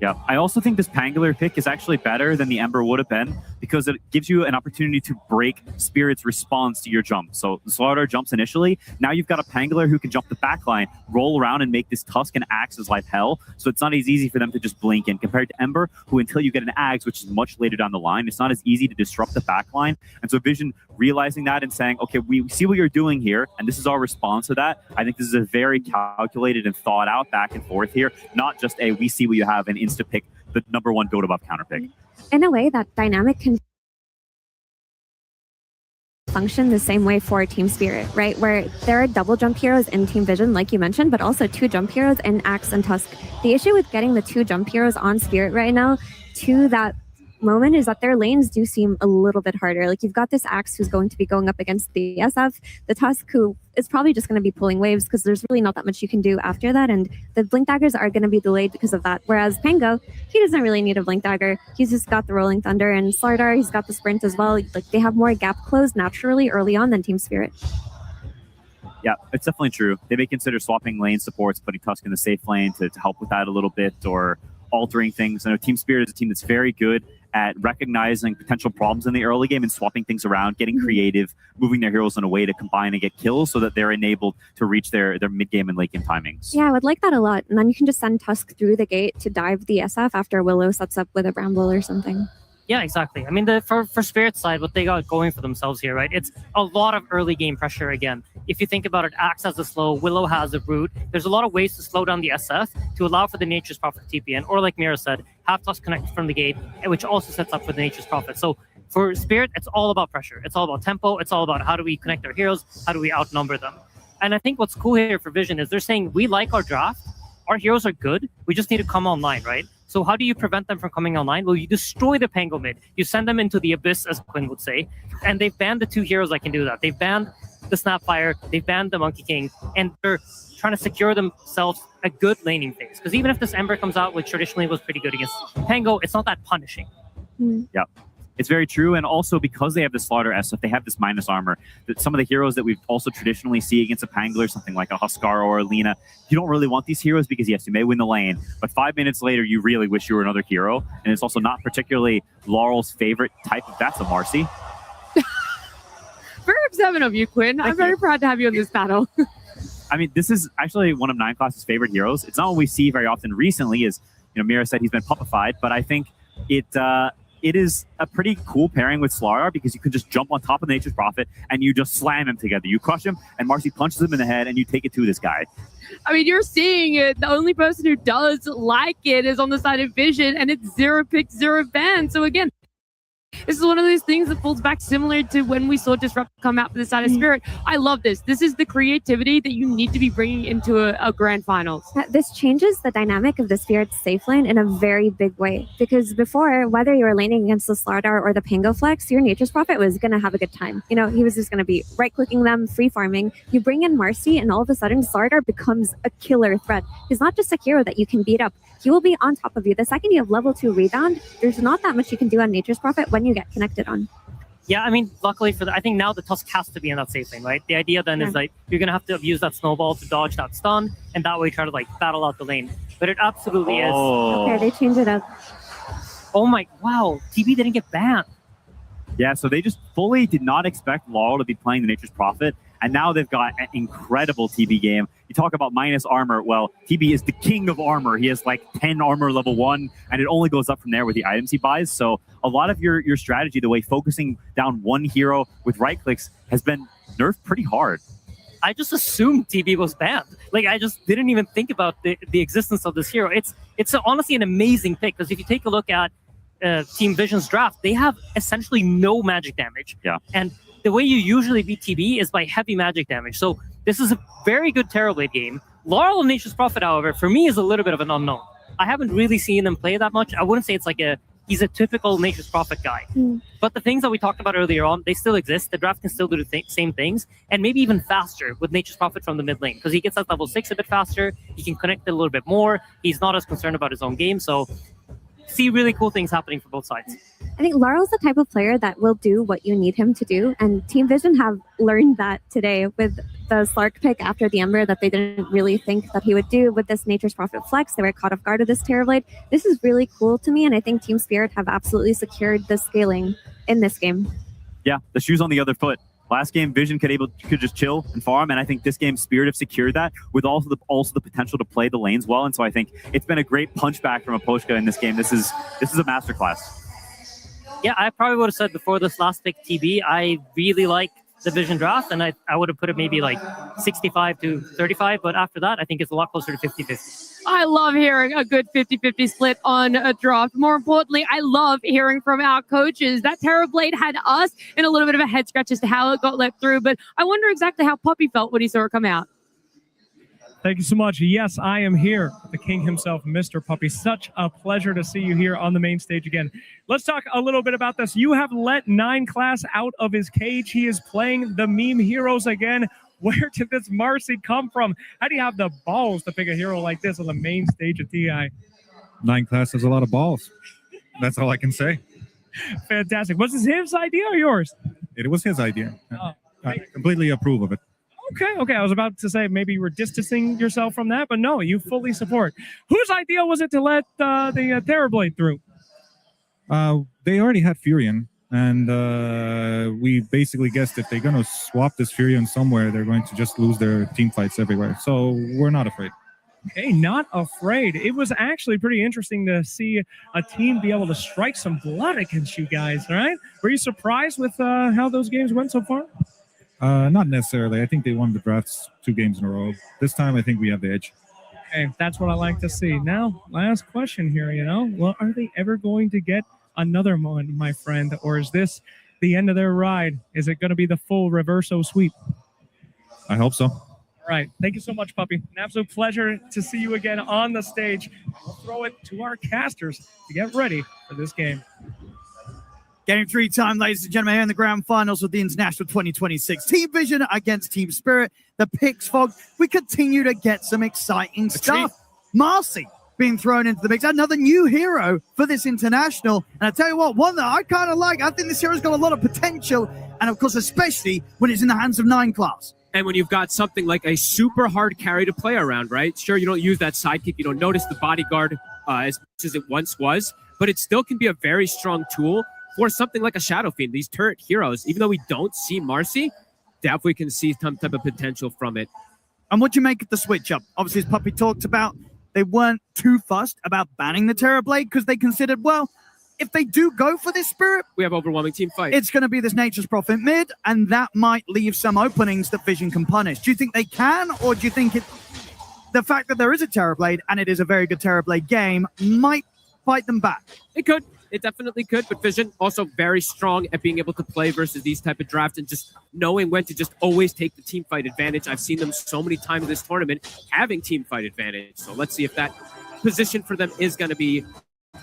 Yeah, I also think this Pangolin pick is actually better than the Ember would have been because it gives you an opportunity to break Spirit's response to your jump. So the Slardar jumps initially. Now you've got a Pangolin who can jump the back line, roll around and make this Tusk and Axe's life hell. So it's not as easy for them to just blink in compared to Ember, who until you get an Axe, which is much later down the line, it's not as easy to disrupt the back line. And so Vision realizing that and saying, okay, we see what you're doing here, and this is our response to that. I think this is a very calculated and thought out back and forth here, not just a we see what you have and insta pick the number one Dota buff counter pick. In a way, that dynamic can function the same way for Team Spirit, right? Where there are double jump heroes in Team Vision, like you mentioned, but also 2 jump heroes in Axe and Tusk. The issue with getting the 2 jump heroes on Spirit right now to that moment is that their lanes do seem a little bit harder. Like you've got this Axe who's going to be going up against the SF, the Tusk who is probably just going to be pulling waves because there's really not that much you can do after that, and the Blink Daggers are going to be delayed because of that. Whereas Pango, he doesn't really need a Blink Dagger. He's just got the Rolling Thunder, and Slardar, he's got the Sprint as well. Like they have more gap close naturally early on than Team Spirit. Yeah, it's definitely true. They may consider swapping lane supports, putting Tusk in the safe lane to help with that a little bit, or altering things. I know Team Spirit is a team that's very good at recognizing potential problems in the early game and swapping things around, getting creative, moving their heroes in a way to combine and get kills so that they're enabled to reach their mid-game and late-game timings. Yeah, I would like that a lot. And then you can just send Tusk through the gate to dive the SF after Willow sets up with a Bramble or something. Yeah, exactly. I mean, for Spirit's side, what they got going for themselves here, right? It's a lot of early game pressure again. If you think about it, Axe has a slow, Willow has a root. There's a lot of ways to slow down the SF to allow for the Nature's Prophet TPN, or like Mira said, have Tusk connect from the gate, which also sets up for the Nature's Prophet. So for Spirit, it's all about pressure. It's all about tempo. It's all about how do we connect our heroes? How do we outnumber them? And I think what's cool here for Vision is they're saying, we like our draft. Our heroes are good. We just need to come online, right? So how do you prevent them from coming online? Well, you destroy the Pango mid. You send them into the abyss, as Quinn would say. And they've banned the 2 heroes that can do that. They've banned the Snapfire. They've banned the Monkey King. And they're trying to secure themselves a good laning phase. Because even if this Ember comes out, which traditionally was pretty good against Pango, it's not that punishing. Yeah. It's very true, and also because they have the Slaughter SF, they have this minus armor. That some of the heroes that we've also traditionally see against a Pangler, something like a Huskar or a Lina, you don't really want these heroes because yes, you may win the lane, but 5 minutes later, you really wish you were another hero, and it's also not particularly Laurel's favorite type of that's a Marcy. Very observant of you, Quinn. I'm very proud to have you in this battle. I mean, this is actually one of 9class's favorite heroes. It's not what we see very often recently, as Mira said, he's been puppified, but I think it is a pretty cool pairing with Slardar because you can just jump on top of Nature's Prophet and you just slam him together. You crush him and Marcy punches him in the head and you take it to this guy. I mean, you're seeing it. The only person who does like it is on the side of Vision, and it's 0 pick, 0 ban. So again, this is one of those things that pulls back similar to when we saw Disrupt come out for the side of Spirit. I love this. This is the creativity that you need to be bringing into a grand finals. This changes the dynamic of the Spirit's safe lane in a very big way. Because before, whether you were laning against the Slardar or the Pango Flex, your Nature's Prophet was going to have a good time. He was just going to be right-clicking them, free farming. You bring in Marcy, and all of a sudden, Slardar becomes a killer threat. He's not just a hero that you can beat up. He will be on top of you. The second you have level 2 rebound, there's not that much you can do on Nature's Prophet when you get connected on. Yeah, I mean, luckily I think now the Tusk has to be in that safe lane, right? The idea then is like, you're going to have to use that snowball to dodge that stun, and that way try to battle out the lane. But it absolutely is. Okay, they changed it up. Oh my, wow, TB didn't get banned. Yeah, so they just fully did not expect Laurel to be playing the Nature's Prophet, and now they've got an incredible TB game. You talk about minus armor, well, TB is the king of armor. He has 10 armor level 1, and it only goes up from there with the items he buys. So a lot of your strategy, the way focusing down one hero with right clicks has been nerfed pretty hard. I just assumed TB was banned. I just didn't even think about the existence of this hero. It's honestly an amazing pick, because if you take a look at Team Vision's draft, they have essentially no magic damage. Yeah. And the way you usually beat TB is by heavy magic damage. So this is a very good Terrorblade game. Laurel and Nature's Prophet, however, for me is a little bit of an unknown. I haven't really seen him play that much. I wouldn't say it's he's a typical Nature's Prophet guy. But the things that we talked about earlier on, they still exist. The draft can still do the same things, and maybe even faster with Nature's Prophet from the mid lane, because he gets that level 6 a bit faster. He can connect it a little bit more. He's not as concerned about his own game. So see really cool things happening for both sides. I think Laurel's the type of player that will do what you need him to do, and Team Vision have learned that today with the Slark pick after the Ember that they didn't really think that he would do with this Nature's Prophet flex. They were caught off guard with this Terrorblade. This is really cool to me, and I think Team Spirit have absolutely secured the scaling in this game. Yeah, the shoe's on the other foot. Last game, Vision could just chill and farm, and I think this game, Spirit have secured that with also the potential to play the lanes well. And so I think it's been a great punchback from Aposhka in this game. This is a masterclass. Yeah, I probably would have said before this last pick TB, I really like the Vision draft, and I would have put it maybe like 65 to 35, but after that, I think it's a lot closer to 50-50. I love hearing a good 50-50 split on a draft. More importantly, I love hearing from our coaches. That Terrorblade had us in a little bit of a head scratch as to how it got let through, but I wonder exactly how Puppy felt when he saw it come out. Thank you so much. Yes, I am here. The king himself, Mr. Puppy. Such a pleasure to see you here on the main stage again. Let's talk a little bit about this. You have let 9 Class out of his cage. He is playing the meme heroes again. Where did this Marcy come from? How do you have the balls to pick a hero like this on the main stage of TI? 9 Class has a lot of balls. That's all I can say. Fantastic. Was this his idea or yours? It was his idea. Oh, I completely approve of it. Okay. I was about to say maybe you were distancing yourself from that, but no, you fully support. Whose idea was it to let the Terrorblade through? They already had Furion, and we basically guessed if they're going to swap this Furion somewhere, they're going to just lose their team fights everywhere. So we're not afraid. Okay, not afraid. It was actually pretty interesting to see a team be able to strike some blood against you guys, right? Were you surprised with how those games went so far? Not necessarily. I think they won the drafts 2 games in a row. This time, I think we have the edge. Okay, that's what I like to see. Now, last question here, Well, are they ever going to get another one, my friend? Or is this the end of their ride? Is it going to be the full reverso sweep? I hope so. All right. Thank you so much, Puppy. An absolute pleasure to see you again on the stage. We'll throw it to our casters to get ready for this game. Game 3 time, ladies and gentlemen, here in the grand finals of the International 2026. Team Vision against Team Spirit. The picks fog. We continue to get some exciting stuff. Marcy being thrown into the mix. Another new hero for this international. And I tell you what, one that I kind of like. I think this hero's got a lot of potential. And of course, especially when it's in the hands of 9 Class. And when you've got something like a super hard carry to play around, right? Sure, you don't use that sidekick. You don't notice the bodyguard as much as it once was. But it still can be a very strong tool for something like a Shadow Fiend. These turret heroes, even though we don't see Marcy, definitely can see some type of potential from it. And what do you make of the switch up? Obviously, as Puppy talked about, they weren't too fussed about banning the Terrorblade because they considered, well, if they do go for this Spirit, we have overwhelming team fight. It's going to be this Nature's Prophet mid, and that might leave some openings that Vision can punish. Do you think they can, or do you think the fact that there is a Terrorblade, and it is a very good Terrorblade game, might fight them back? It could. It definitely could, but Vision also very strong at being able to play versus these type of drafts and just knowing when to just always take the team fight advantage. I've seen them so many times this tournament having team fight advantage. So let's see if that position for them is going to be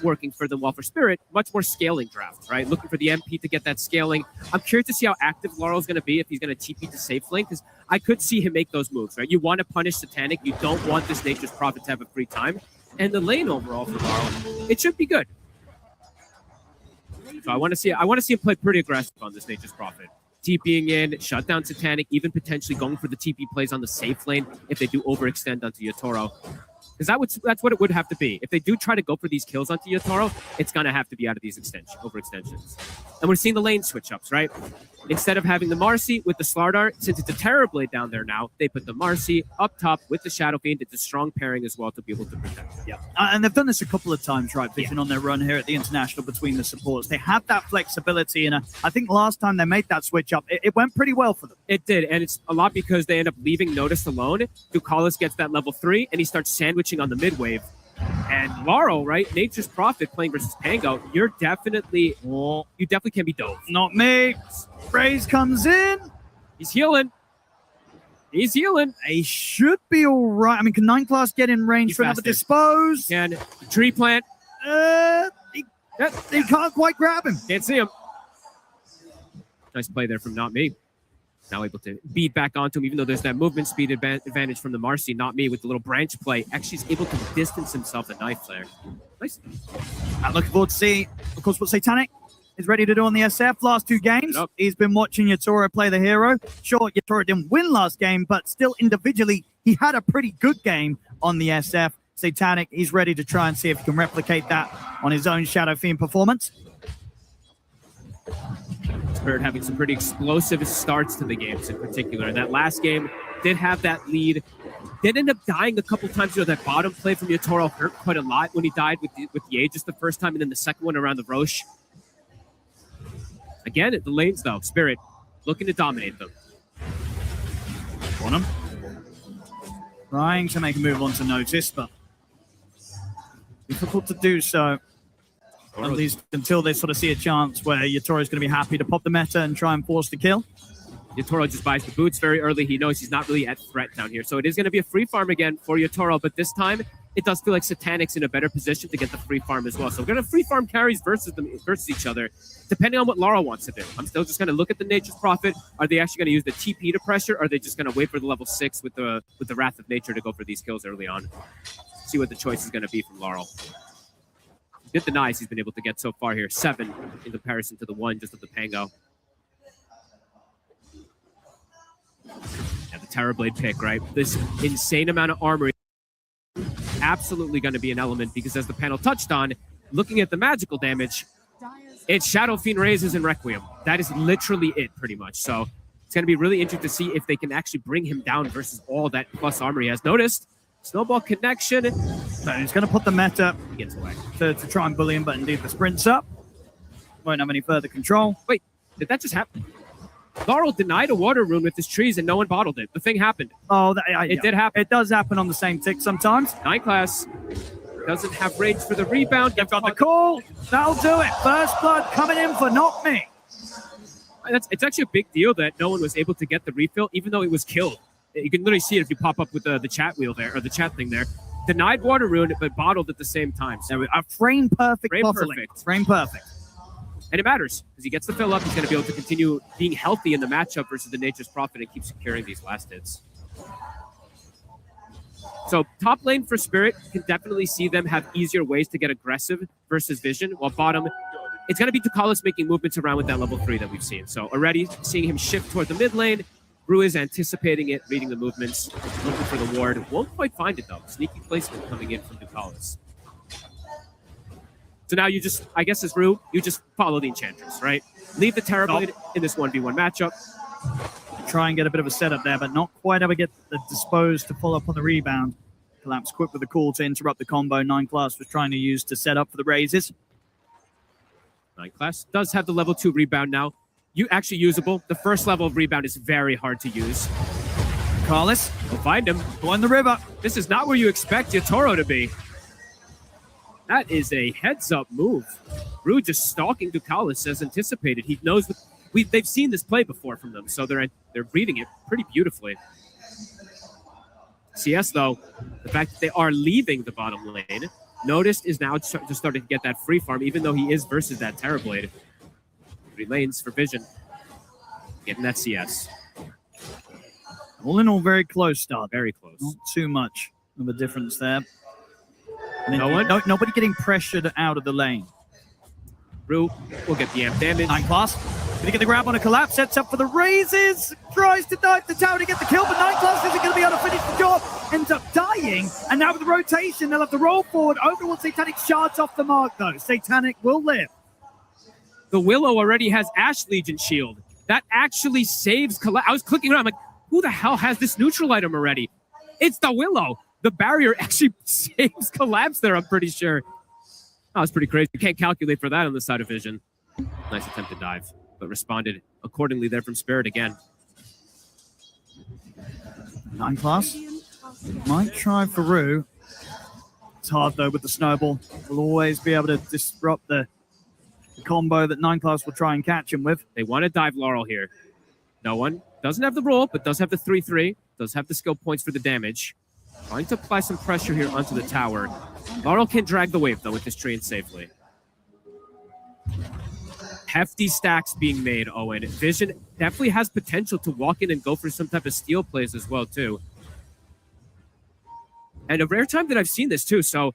working for them. While for Spirit, much more scaling draft, right? Looking for the MP to get that scaling. I'm curious to see how active Laurel's going to be if he's going to TP to safe lane, because I could see him make those moves, right? You want to punish Satanic. You don't want this Nature's Prophet to have a free time. And the lane overall for Laurel, it should be good. So I want to see him play pretty aggressive on this Nature's Prophet. TPing in, shut down Satanic, even potentially going for the TP plays on the safe lane if they do overextend onto Yatoro. Because that's what it would have to be. If they do try to go for these kills onto Yatoro, it's going to have to be out of these overextensions. And we're seeing the lane switch-ups, right? Instead of having the Marcy with the Slardar, since it's a Terrorblade down there now, they put the Marcy up top with the Shadow Fiend. It's a strong pairing as well to be able to protect. Yeah, and they've done this a couple of times, right, Vision, on their run here at the International between the supports. They have that flexibility, and I think last time they made that switch up, it went pretty well for them. It did, and it's a lot because they end up leaving Notice alone. Ducalis gets that level 3, and he starts sandwiching on the mid wave. And Laurel, right, Nature's Prophet playing versus Pango, you definitely can be dove. Not me. Raze comes in. He's healing. He should be all right. I mean, can 9 Class get in range for another dispose? Can tree plant. He can't quite grab him. Can't see him. Nice play there from Not Me. Now able to beat back onto him, even though there's that movement speed advantage from the Marcy, not me with the little branch play. Actually, he's able to distance himself a knife there. Nice. I'm looking forward to see, of course, what Satanic is ready to do on the SF. Last 2 games, he's been watching Yatoro play the hero. Sure, Yatoro didn't win last game, but still individually, he had a pretty good game on the SF. Satanic, he's ready to try and see if he can replicate that on his own Shadow Fiend performance. Spirit having some pretty explosive starts to the games in particular. That last game did have that lead. Did end up dying a couple times. That bottom play from Yatoro hurt quite a lot when he died with the Aegis the first time, and then the second one around the Roche. Again, at the lanes though, Spirit looking to dominate them. On him. Trying to make a move onto Notice, but difficult to do so. At least until they sort of see a chance where Yatoro is going to be happy to pop the meta and try and force the kill. Yatoro just buys the boots very early. He knows he's not really at threat down here. So it is going to be a free farm again for Yatoro, but this time it does feel like Satanic's in a better position to get the free farm as well. So we're going to free farm carries versus each other, depending on what Lara wants to do. I'm still just going to look at the Nature's Prophet. Are they actually going to use the TP to pressure, or are they just going to wait for the level 6 with the Wrath of Nature to go for these kills early on? See what the choice is going to be from Laurel. Did the nice he's been able to get so far here. 7 in comparison to the 1 just of the Pango. Yeah, the Terrorblade pick, right? This insane amount of armor is absolutely going to be an element because as the panel touched on, looking at the magical damage, it's Shadow Fiend Raises and Requiem. That is literally it, pretty much. So it's going to be really interesting to see if they can actually bring him down versus all that plus armor he has. Noticed snowball connection. So he's going to put the meta He gets away. to try and bully him, but indeed the sprint's up. Won't have any further control. Wait, did that just happen? Laurel denied a water rune with his trees and no one bottled it. The thing happened. Oh, it did happen. It does happen on the same tick sometimes. 9 class doesn't have rage for the rebound. They've got the call. That'll do it. First blood coming in for Not Me. It's actually a big deal that no one was able to get the refill, even though it was killed. You can literally see it if you pop up with the chat wheel there, or the chat thing there. Denied water rune, but bottled at the same time. So a frame perfect frame bottling. perfect. Frame perfect. And it matters, because he gets the fill up, he's going to be able to continue being healthy in the matchup versus the Nature's Prophet and keep securing these last hits. So top lane for Spirit, can definitely see them have easier ways to get aggressive versus Vision, while bottom, it's going to be Tukalis making movements around with that level 3 that we've seen. So already seeing him shift toward the mid lane, Brew is anticipating it, reading the movements, looking for the ward. Won't quite find it though. Sneaky placement coming in from Tukalis. So now you just, I guess as Rue, you just follow the Enchantress, right? Leave the Terrorblade in this 1v1 matchup. Try and get a bit of a setup there, but not quite ever get the disposed to follow up on the rebound. Collapse quick with the call to interrupt the combo 9 class was trying to use to set up for the raises. 9 class does have the level 2 rebound now. You actually usable. The first level of rebound is very hard to use. Carlos, we'll find him. Go in the river. This is not where you expect Yatoro to be. That is a heads-up move. Rue just stalking Ducalis as anticipated. He knows they've seen this play before from them, so they're reading it pretty beautifully. CS though, the fact that they are leaving the bottom lane, Noticed is now just starting to get that free farm, even though he is versus that Terrorblade. 3 lanes for Vision, getting that CS. All in all, very close start. Very close. Not too much of a difference there. Nobody getting pressured out of the lane. Rue will get the amp damage. 9 class. Gonna get the grab on a collapse, sets up for the raises, tries to dive the tower to get the kill, but 9 class isn't gonna be able to finish the job, ends up dying, and now with the rotation, they'll have to roll forward over towards Satanic. Shards off the mark though. Satanic will live. The Willow already has Ash Legion shield. That actually saves Collapse. I was clicking around, I'm like, who the hell has this neutral item already? It's the Willow. The barrier actually saves Collapse there, I'm pretty sure. Oh, that's pretty crazy. You can't calculate for that on the side of Vision. Nice attempt to dive, but responded accordingly there from Spirit again. 9 class. Might try for Rue. It's hard though with the snowball. Will always be able to disrupt the combo that 9 class will try and catch him with. They want to dive Laurel here. No one. Doesn't have the roll, but does have the 3-3. Does have the skill points for the damage. Trying to apply some pressure here onto the tower. Laurel can drag the wave, though, with this train safely. Hefty stacks being made, Owen. Vision definitely has potential to walk in and go for some type of steal plays as well, too. And a rare time that I've seen this, too. So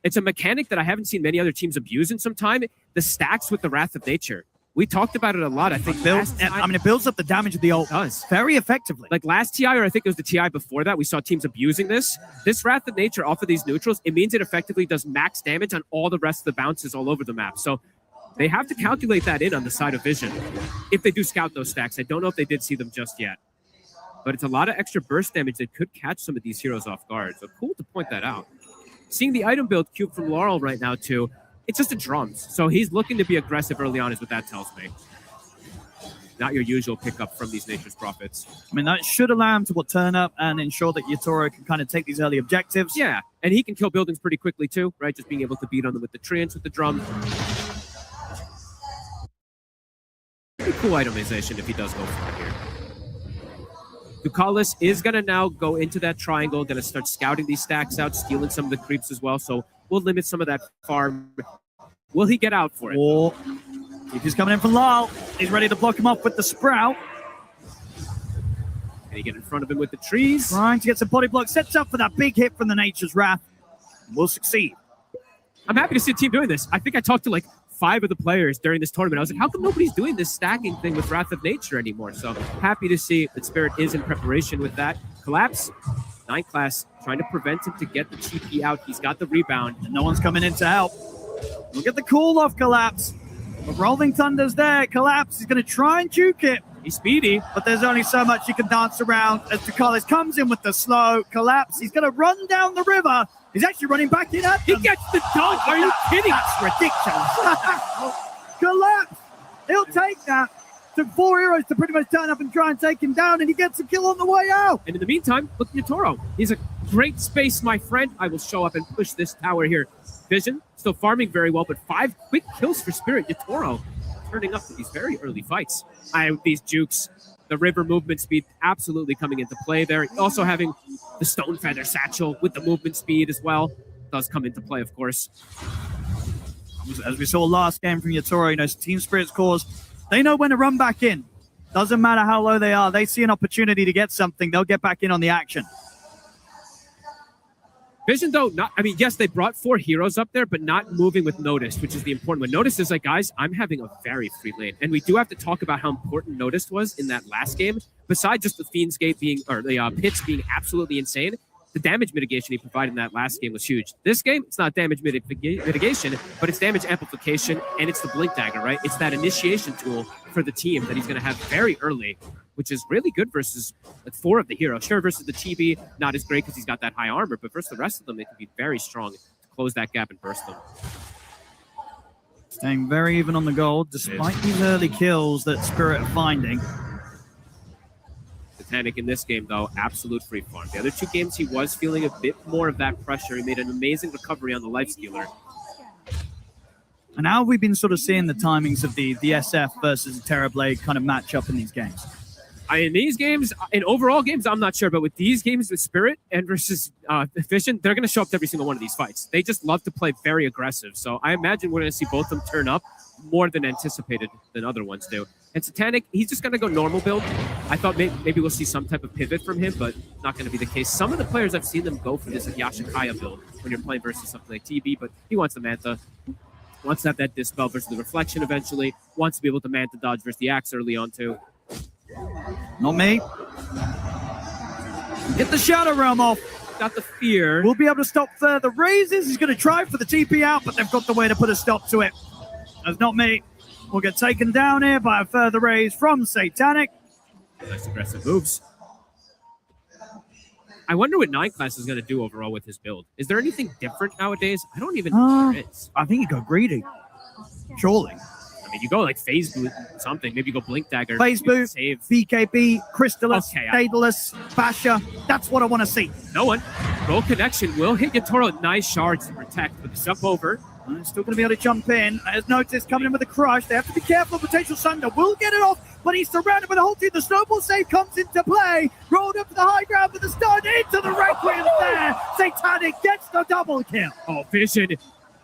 it's a mechanic that I haven't seen many other teams abuse in some time. The stacks with the Wrath of Nature. We talked about it a lot. I think it builds up the damage of the ult very effectively. Like last TI, or I think it was the TI before that, we saw teams abusing this. This Wrath of Nature off of these neutrals, it means it effectively does max damage on all the rest of the bounces all over the map. So they have to calculate that in on the side of Vision. If they do scout those stacks, I don't know if they did see them just yet. But it's a lot of extra burst damage that could catch some of these heroes off guard. So cool to point that out. Seeing the item build cube from Laurel right now too, it's just a drums. So he's looking to be aggressive early on is what that tells me. Not your usual pickup from these Nature's Prophets. I mean, that should allow him to turn up and ensure that Yatoro can kind of take these early objectives. Yeah, and he can kill buildings pretty quickly too, right? Just being able to beat on them with the treants, with the drum. Pretty cool itemization if he does go for it here. Ducalis is going to now go into that triangle, going to start scouting these stacks out, stealing some of the creeps as well, so we'll limit some of that farm. Will he get out for it? Or if he's coming in for Lal, he's ready to block him off with the Sprout. Can he get in front of him with the trees? Trying to get some body block, sets up for that big hit from the Nature's Wrath. Will succeed. I'm happy to see a team doing this. I think I talked to like 5 of the players during this tournament. I was like, how come nobody's doing this stacking thing with Wrath of Nature anymore? So happy to see that Spirit is in preparation with that. Collapse. 9 class trying to prevent him to get the TP out. He's got the rebound. And no one's coming in to help. Look at the cool off Collapse. But Rolling Thunder's there. Collapse is going to try and juke it. He's speedy. But there's only so much he can dance around as Ducalis comes in with the slow Collapse. He's going to run down the river. He's actually running back in at them. He gets the dunk. Are you kidding? That's ridiculous. Collapse. He'll take that. Took 4 heroes to pretty much turn up and try and take him down, and he gets a kill on the way out. And in the meantime, look at Yatoro. He's a great space, my friend. I will show up and push this tower here. Vision still farming very well, but 5 quick kills for Spirit. Yatoro turning up to these very early fights. These jukes, the river movement speed absolutely coming into play there. Also having the Stone Feather Satchel with the movement speed as well does come into play, of course. As we saw last game from Yatoro, Team Spirit's cause, they know when to run back in. Doesn't matter how low they are. They see an opportunity to get something. They'll get back in on the action. Vision, though, yes, they brought 4 heroes up there, but not moving with Noticed, which is the important one. Noticed is like, guys, I'm having a very free lane. And we do have to talk about how important Noticed was in that last game. Besides just the Fiend's Gate being, or the pits being absolutely insane, the damage mitigation he provided in that last game was huge. This game, it's not damage mitigation, but it's damage amplification, and it's the Blink Dagger, right? It's that initiation tool for the team that he's going to have very early, which is really good versus like 4 of the heroes. Sure, versus the TB, not as great because he's got that high armor, but versus the rest of them, it can be very strong to close that gap and burst them. Staying very even on the gold, despite these early kills that Spirit are finding. Titanic in this game, though, absolute free farm. The other 2 games, he was feeling a bit more of that pressure. He made an amazing recovery on the life stealer. And how have we been sort of seeing the timings of the SF versus the Terrorblade kind of match up in these games? In these games, in overall games, I'm not sure, but with these games with Spirit and versus Efficient, they're going to show up to every single one of these fights. They just love to play very aggressive. So I imagine we're going to see both of them turn up more than anticipated than other ones do. And Satanic, he's just going to go normal build. I thought maybe we'll see some type of pivot from him, but not going to be the case. Some of the players I've seen them go for this Yashikaya build when you're playing versus something like TB, but he wants the Manta. Wants to have that Dispel versus the Reflection eventually. Wants to be able to Manta dodge versus the Axe early on too. Not me. Get the Shadow Realm off. Got the fear. We'll be able to stop further raises. He's going to try for the TP out, but they've got the way to put a stop to it. That's not me. We'll get taken down here by a further raise from Satanic. Nice aggressive moves. I wonder what 9 class is going to do overall with his build. Is there anything different nowadays? I don't even know if there is. I think you go greedy. Surely. I mean, you go like Phase Boot, something. Maybe you go Blink Dagger. Phase Boot, save. BKB, Crystallis, Okay, Daedalus, Basha. That's what I want to see. No one. Roll connection will hit Yatoro. Nice shards to protect, but the jump over. And still going to be able to jump in. As Noticed coming in with a crush. They have to be careful. Potential Sunder will get it off, but he's surrounded by the whole team. The snowball save comes into play. Rolled up to the high ground with the stun into the Requiem there. Satanic gets the double kill. Oh, Vision.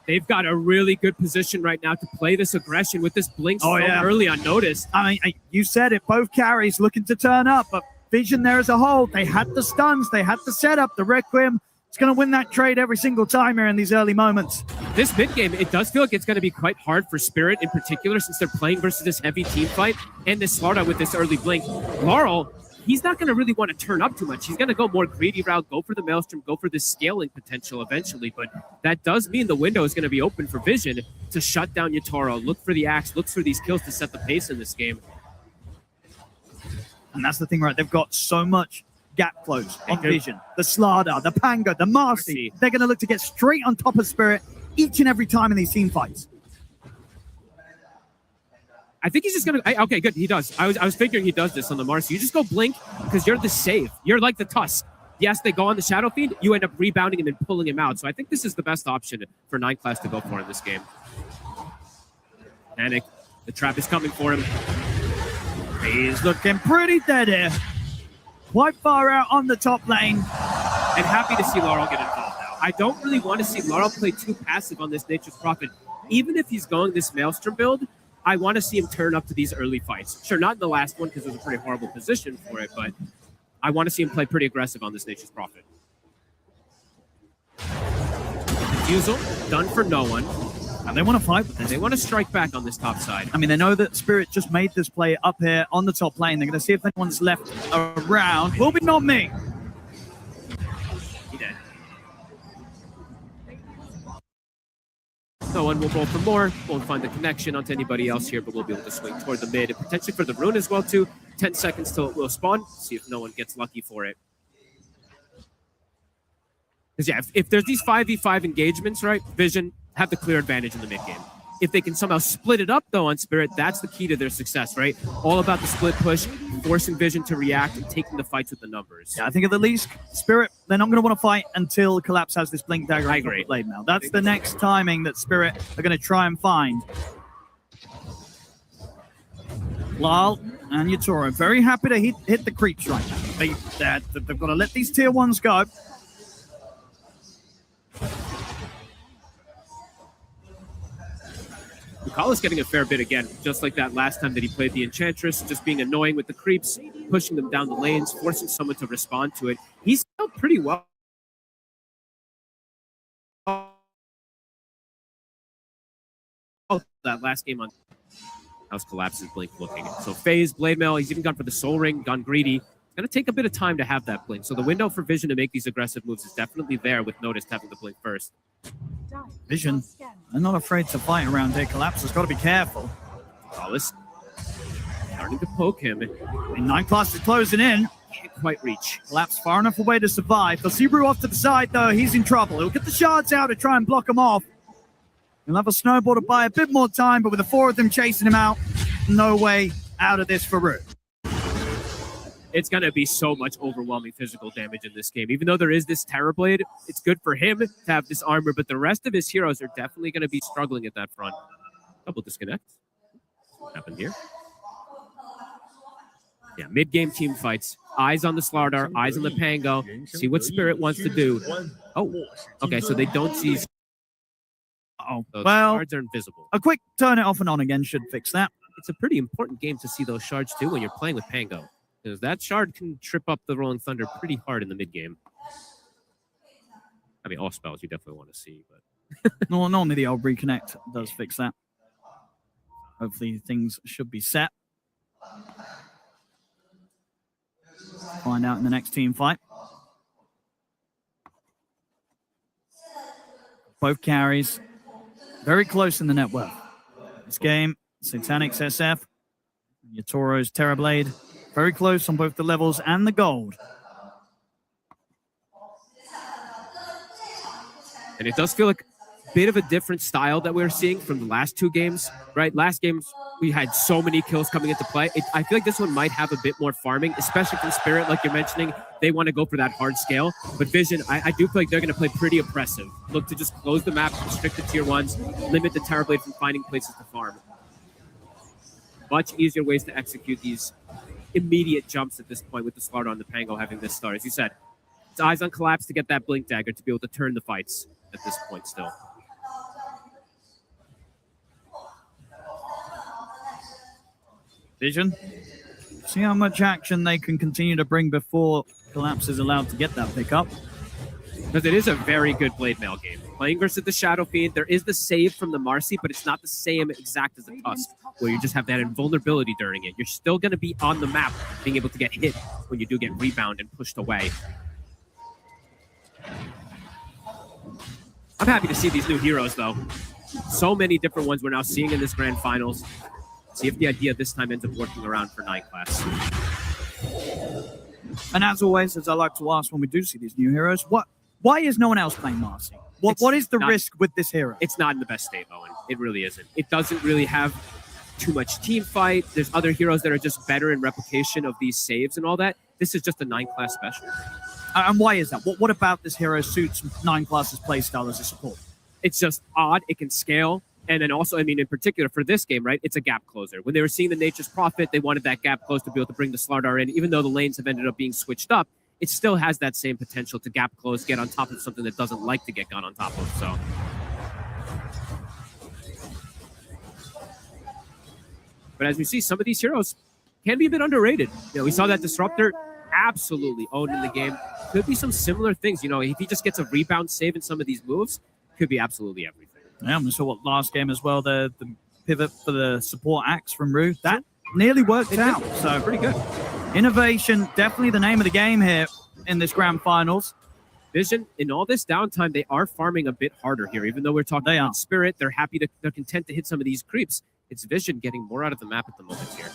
They've got a really good position right now to play this aggression with this blink so early unnoticed. I mean, you said it. Both carries looking to turn up, but Vision there as a whole. They had the stuns. They had the setup. The Requiem is going to win that trade every single time here in these early moments. This mid game, it does feel like it's going to be quite hard for Spirit in particular since they're playing versus this heavy team fight and this Slarda with this early blink. Laurel, he's not going to really want to turn up too much. He's going to go more greedy route, go for the Maelstrom, go for the scaling potential eventually. But that does mean the window is going to be open for Vision to shut down Yatoro, look for the axe, look for these kills to set the pace in this game. And that's the thing, right? They've got so much gap close on Vision. The Slarda, the Panga, the Marcy. They're going to look to get straight on top of Spirit each and every time in these team fights. I think he's just going to... Okay, good. He does. I was figuring he does this on the Marcy. You just go blink because you're the save. You're like the Tusk. Yes, they go on the Shadow Fiend. You end up rebounding him and pulling him out. So I think this is the best option for 9 class to go for in this game. Panic. The trap is coming for him. He's looking pretty dead here. Quite far out on the top lane. And happy to see Laurel get involved now. I don't really want to see Laurel play too passive on this Nature's Prophet. Even if he's going this Maelstrom build, I want to see him turn up to these early fights. Sure, not in the last one because it was a pretty horrible position for it, but I want to see him play pretty aggressive on this Nature's Prophet. Refusal, done for no one. And they want to fight with this. They want to strike back on this top side. I mean, they know that Spirit just made this play up here on the top lane. They're going to see if anyone's left around. Will be not me. He dead. No one will roll for more. Won't find the connection onto anybody else here, but we'll be able to swing toward the mid and potentially for the rune as well too. 10 seconds till it will spawn. See if no one gets lucky for it. Because yeah, if there's these 5v5 engagements, right, Vision have the clear advantage in the mid game. If they can somehow split it up though on Spirit, that's the key to their success, right? All about the split push, forcing Vision to react and taking the fights with the numbers. Yeah, I think at the least, Spirit, they're not going to want to fight until Collapse has this Blink Dagger on the blade now. That's the next timing that Spirit are going to try and find. Lyle and Yatoro very happy to hit the creeps right now. They've got to let these tier 1s go. Mukala's getting a fair bit again, just like that last time that he played the Enchantress, just being annoying with the creeps, pushing them down the lanes, forcing someone to respond to it. He's done pretty well. That last game on House Collapses, Blink looking. So Phase, Blade Mail, he's even gone for the Soul Ring, gone greedy. It's going to take a bit of time to have that Blink. So the window for Vision to make these aggressive moves is definitely there with Noticed having the Blink first. Vision, they're not afraid to fight around here. Collapse has got to be careful. Wallace starting to poke him. And 9 class is closing in. Can't quite reach. Collapse far enough away to survive. The Subaru off to the side, though. He's in trouble. He'll get the shards out to try and block him off. He'll have a snowball to buy a bit more time, but with the 4 of them chasing him out, no way out of this for Root. It's going to be so much overwhelming physical damage in this game. Even though there is this Terrorblade, it's good for him to have this armor, but the rest of his heroes are definitely going to be struggling at that front. Double disconnect. What happened here? Yeah, mid-game team fights. Eyes on the Slardar, eyes on the Pango. See what Spirit wants to do. Oh, okay, so they don't see... Oh, those well, shards are invisible. A quick turn it off and on again should fix that. It's a pretty important game to see those shards too when you're playing with Pango, because that shard can trip up the Rolling Thunder pretty hard in the mid game. I mean, all spells you definitely want to see, but no, normally the old reconnect does fix that. Hopefully things should be set. Find out in the next team fight. Both carries very close in the net worth. This game, Satanic's SF, Yatoro's Terrorblade, very close on both the levels and the gold. And it does feel like a bit of a different style that we're seeing from the last 2 games, right? Last games, we had so many kills coming into play. I feel like this one might have a bit more farming, especially from Spirit, like you're mentioning. They want to go for that hard scale. But Vision, I do feel like they're going to play pretty oppressive. Look to just close the map, restrict the tier 1s, limit the Terrorblade from finding places to farm. Much easier ways to execute these immediate jumps at this point with the Slardar on the Pango having this start. As you said, it's eyes on Collapse to get that Blink Dagger to be able to turn the fights at this point still. Vision. See how much action they can continue to bring before Collapse is allowed to get that pickup. Because it is a very good Blade Mail game. Playing versus the Shadow Fiend, there is the save from the Marcy, but it's not the same exact as the Tusk, where you just have that invulnerability during it. You're still going to be on the map, being able to get hit when you do get rebound and pushed away. I'm happy to see these new heroes, though. So many different ones we're now seeing in this Grand Finals. See if the idea this time ends up working around for 9 class. And as always, as I like to ask when we do see these new heroes, why is no one else playing Marcy? What is the risk with this hero? It's not in the best state, Owen. It really isn't. It doesn't really have too much team fight. There's other heroes that are just better in replication of these saves and all that. This is just a 9 class special. And why is that? What about this hero suits 9 classes playstyle as a support? It's just odd. It can scale. And then also, I mean, in particular for this game, right, it's a gap closer. When they were seeing the Nature's Prophet, they wanted that gap close to be able to bring the Slardar in. Even though the lanes have ended up being switched up, it still has that same potential to gap close, get on top of something that doesn't like to get got on top of. So, but as we see, some of these heroes can be a bit underrated. You know, we saw that Disruptor absolutely owned in the game. Could be some similar things. You know, if he just gets a rebound save in some of these moves, could be absolutely everything. Yeah, we saw what last game as well, the pivot for the support axe from Rue. That nearly worked out. So pretty good. Innovation, definitely the name of the game here in this Grand Finals. Vision, in all this downtime, they are farming a bit harder here. Even though we're talking about Spirit, they're content to hit some of these creeps. It's Vision getting more out of the map at the moment here.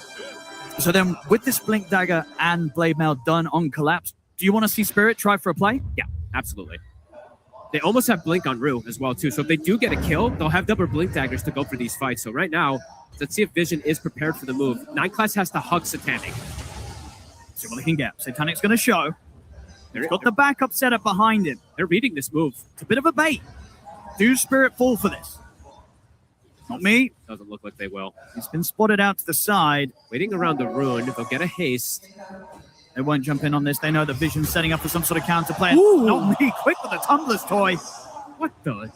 So then, with this Blink Dagger and Blade Mail done on Collapse, do you want to see Spirit try for a play? Yeah, absolutely. They almost have Blink on Rue as well, too. So if they do get a kill, they'll have double Blink Daggers to go for these fights. So right now, let's see if Vision is prepared for the move. 9 class has to hug Satanic. See what they can get. Satanic's going to show. He's got the backup setup behind him. They're reading this move. It's a bit of a bait. Do Spirit fall for this? Not me. Doesn't look like they will. He's been spotted out to the side. Waiting around the rune. They'll get a haste. They won't jump in on this. They know that Vision's setting up for some sort of counterplay. Ooh. Not me. Quick with the Tumblr's toy. What the?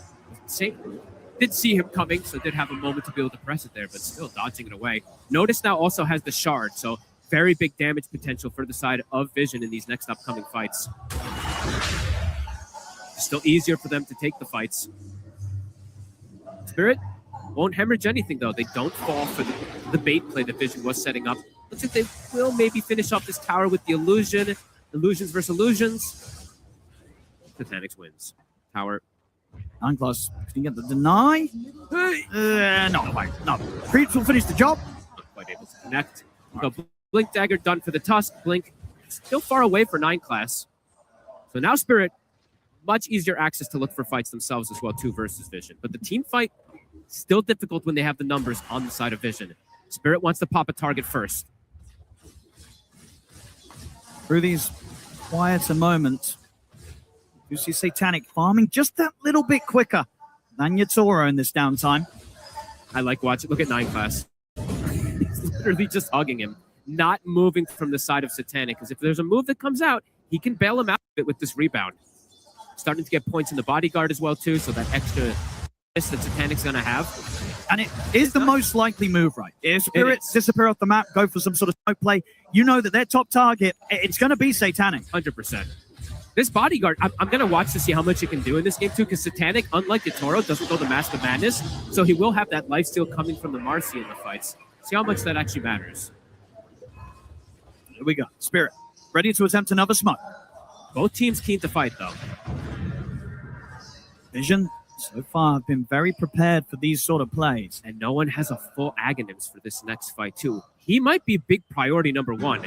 Did see him coming, so did have a moment to be able to press it there, but still dodging it away. Notice now also has the shard, so very big damage potential for the side of Vision in these next upcoming fights. Still easier for them to take the fights. Spirit won't hemorrhage anything, though. They don't fall for the bait play that Vision was setting up. Looks like they will maybe finish off this tower with the illusion. Illusions versus illusions. Titanics wins. Tower. 9 class. Can you get the deny? No. Creeps will finish the job. Not quite able to connect. So Blink Dagger done for the Tusk. Blink still far away for 9 class. So now Spirit, much easier access to look for fights themselves as well, too, versus Vision. But the team fight, still difficult when they have the numbers on the side of Vision. Spirit wants to pop a target first. Through these quieter moments, you see Satanic farming just that little bit quicker than Yatoro in this downtime. I like watching. Look at 9 class. He's literally just hugging him, not moving from the side of Satanic. Because if there's a move that comes out, he can bail him out of it with this rebound. Starting to get points in the bodyguard as well, too, so that extra that Satanic's going to have. And it is the most likely move, right? If Spirit disappear off the map, go for some sort of smoke play, you know that their top target, it's going to be Satanic. 100%. This bodyguard, I'm going to watch to see how much it can do in this game, too, because Satanic, unlike Yatoro, doesn't go the Mask of Madness, so he will have that lifesteal coming from the Marcy in the fights. See how much that actually matters. Here we go. Spirit, ready to attempt another smoke. Both teams keen to fight, though. Vision, so far, have been very prepared for these sort of plays. And no one has a full Aghanim's for this next fight, too. He might be big priority number 1.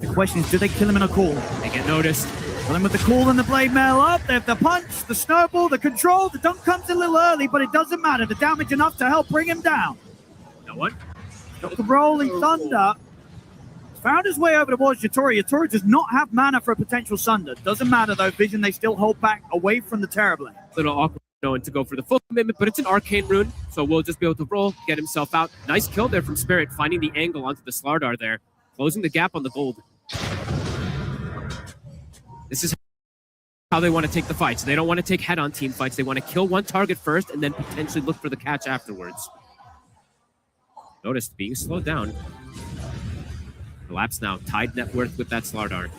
The question is, do they kill him in a call? They get noticed. Kill him with the call and the Blade Mail up. They have the punch, the snowball, the control. The dunk comes a little early, but it doesn't matter. The damage enough to help bring him down. No one? Got the Rolling Thunder. Found his way over towards Yatoro. Yatoro does not have mana for a potential Sunder. Doesn't matter, though. Vision, they still hold back away from the Terrorblade. Little awkward knowing to go for the full commitment, but it's an arcane rune, so we'll just be able to roll, get himself out. Nice kill there from Spirit, finding the angle onto the Slardar there. Closing the gap on the gold. This is how they want to take the fights. They don't want to take head-on team fights. They want to kill one target first and then potentially look for the catch afterwards. Notice being slowed down. Collapse now. Tied net worth with that Slardar.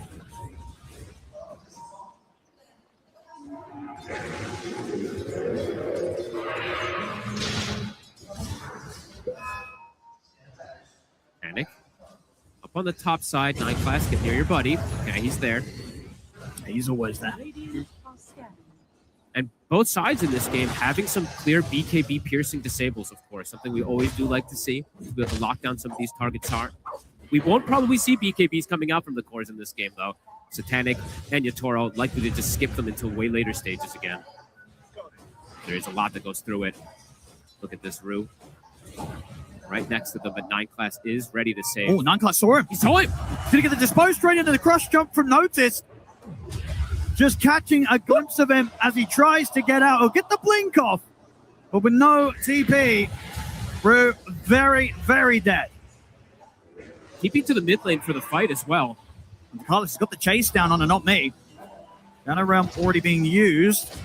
Panic. Up on the top side. 9 class. Get near your buddy. Okay, he's there. He's always there. And both sides in this game having some clear BKB piercing disables, of course. Something we always do like to see. To be able to lock down some of these targets are. We won't probably see BKBs coming out from the cores in this game, though. Satanic and Yatoro likely to just skip them until way later stages again. There is a lot that goes through it. Look at this Rue. Right next to them, but 9 class is ready to save. Oh, 9 class saw him. He saw him. Did he get the dispose straight into the crush jump from Notice? Just catching a glimpse of him as he tries to get out or get the blink off. But with no TP, Rue very, very dead. TP to the mid lane for the fight as well. Carlos has got the chase down on a not me. Down realm already being used.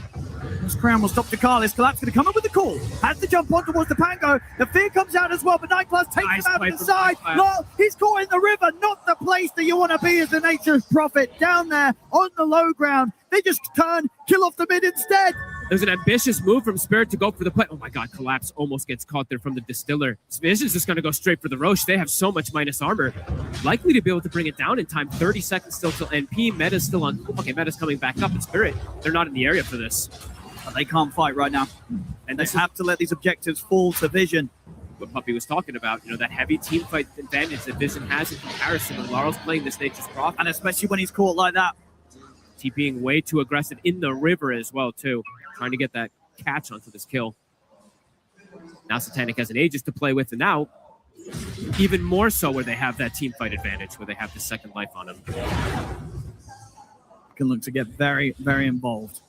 This crown will stop Carlos. Collapse going to come up with the call. Has to jump on towards the Pango. The fear comes out as well, but 9 class takes him out of the side. No, he's caught in the river. Not the place that you want to be as a nature's prophet. Down there on the low ground. They just turn, kill off the mid instead. There's an ambitious move from Spirit to go for the play. Oh my god, Collapse almost gets caught there from the Distiller. Vision's just going to go straight for the Roche. They have so much minus armor. Likely to be able to bring it down in time. 30 seconds still till NP. Meta's still on. Okay, Meta's coming back up. And Spirit, they're not in the area for this. But they can't fight right now. And they have to let these objectives fall to Vision. What Puppy was talking about, you know, that heavy team fight advantage that Vision has in comparison. And Laurel's playing this Nature's Prophet. And especially when he's caught like that. TPing way too aggressive in the river as well, too. Trying to get that catch onto this kill. Now Satanic has an Aegis to play with, and now even more so where they have that team fight advantage, where they have the second life on him. Can look to get very, very involved.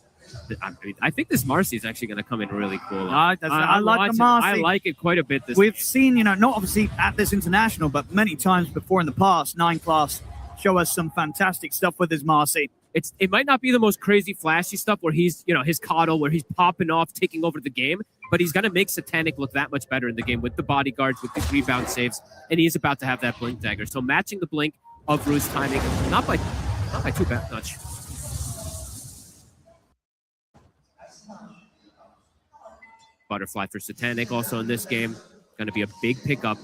I think this Marcy is actually going to come in really cool. I like the Marcy. I like it quite a bit this We've game. seen, you know, not obviously at this international, but many times before in the past, 9 class show us some fantastic stuff with his Marcy. It might not be the most crazy flashy stuff where he's, you know, his coddle, where he's popping off, taking over the game, but he's going to make Satanic look that much better in the game with the bodyguards, with the rebound saves, and he's about to have that blink dagger. So matching the blink of Rue's timing, not by too bad much. Butterfly for Satanic also in this game. Going to be a big pickup.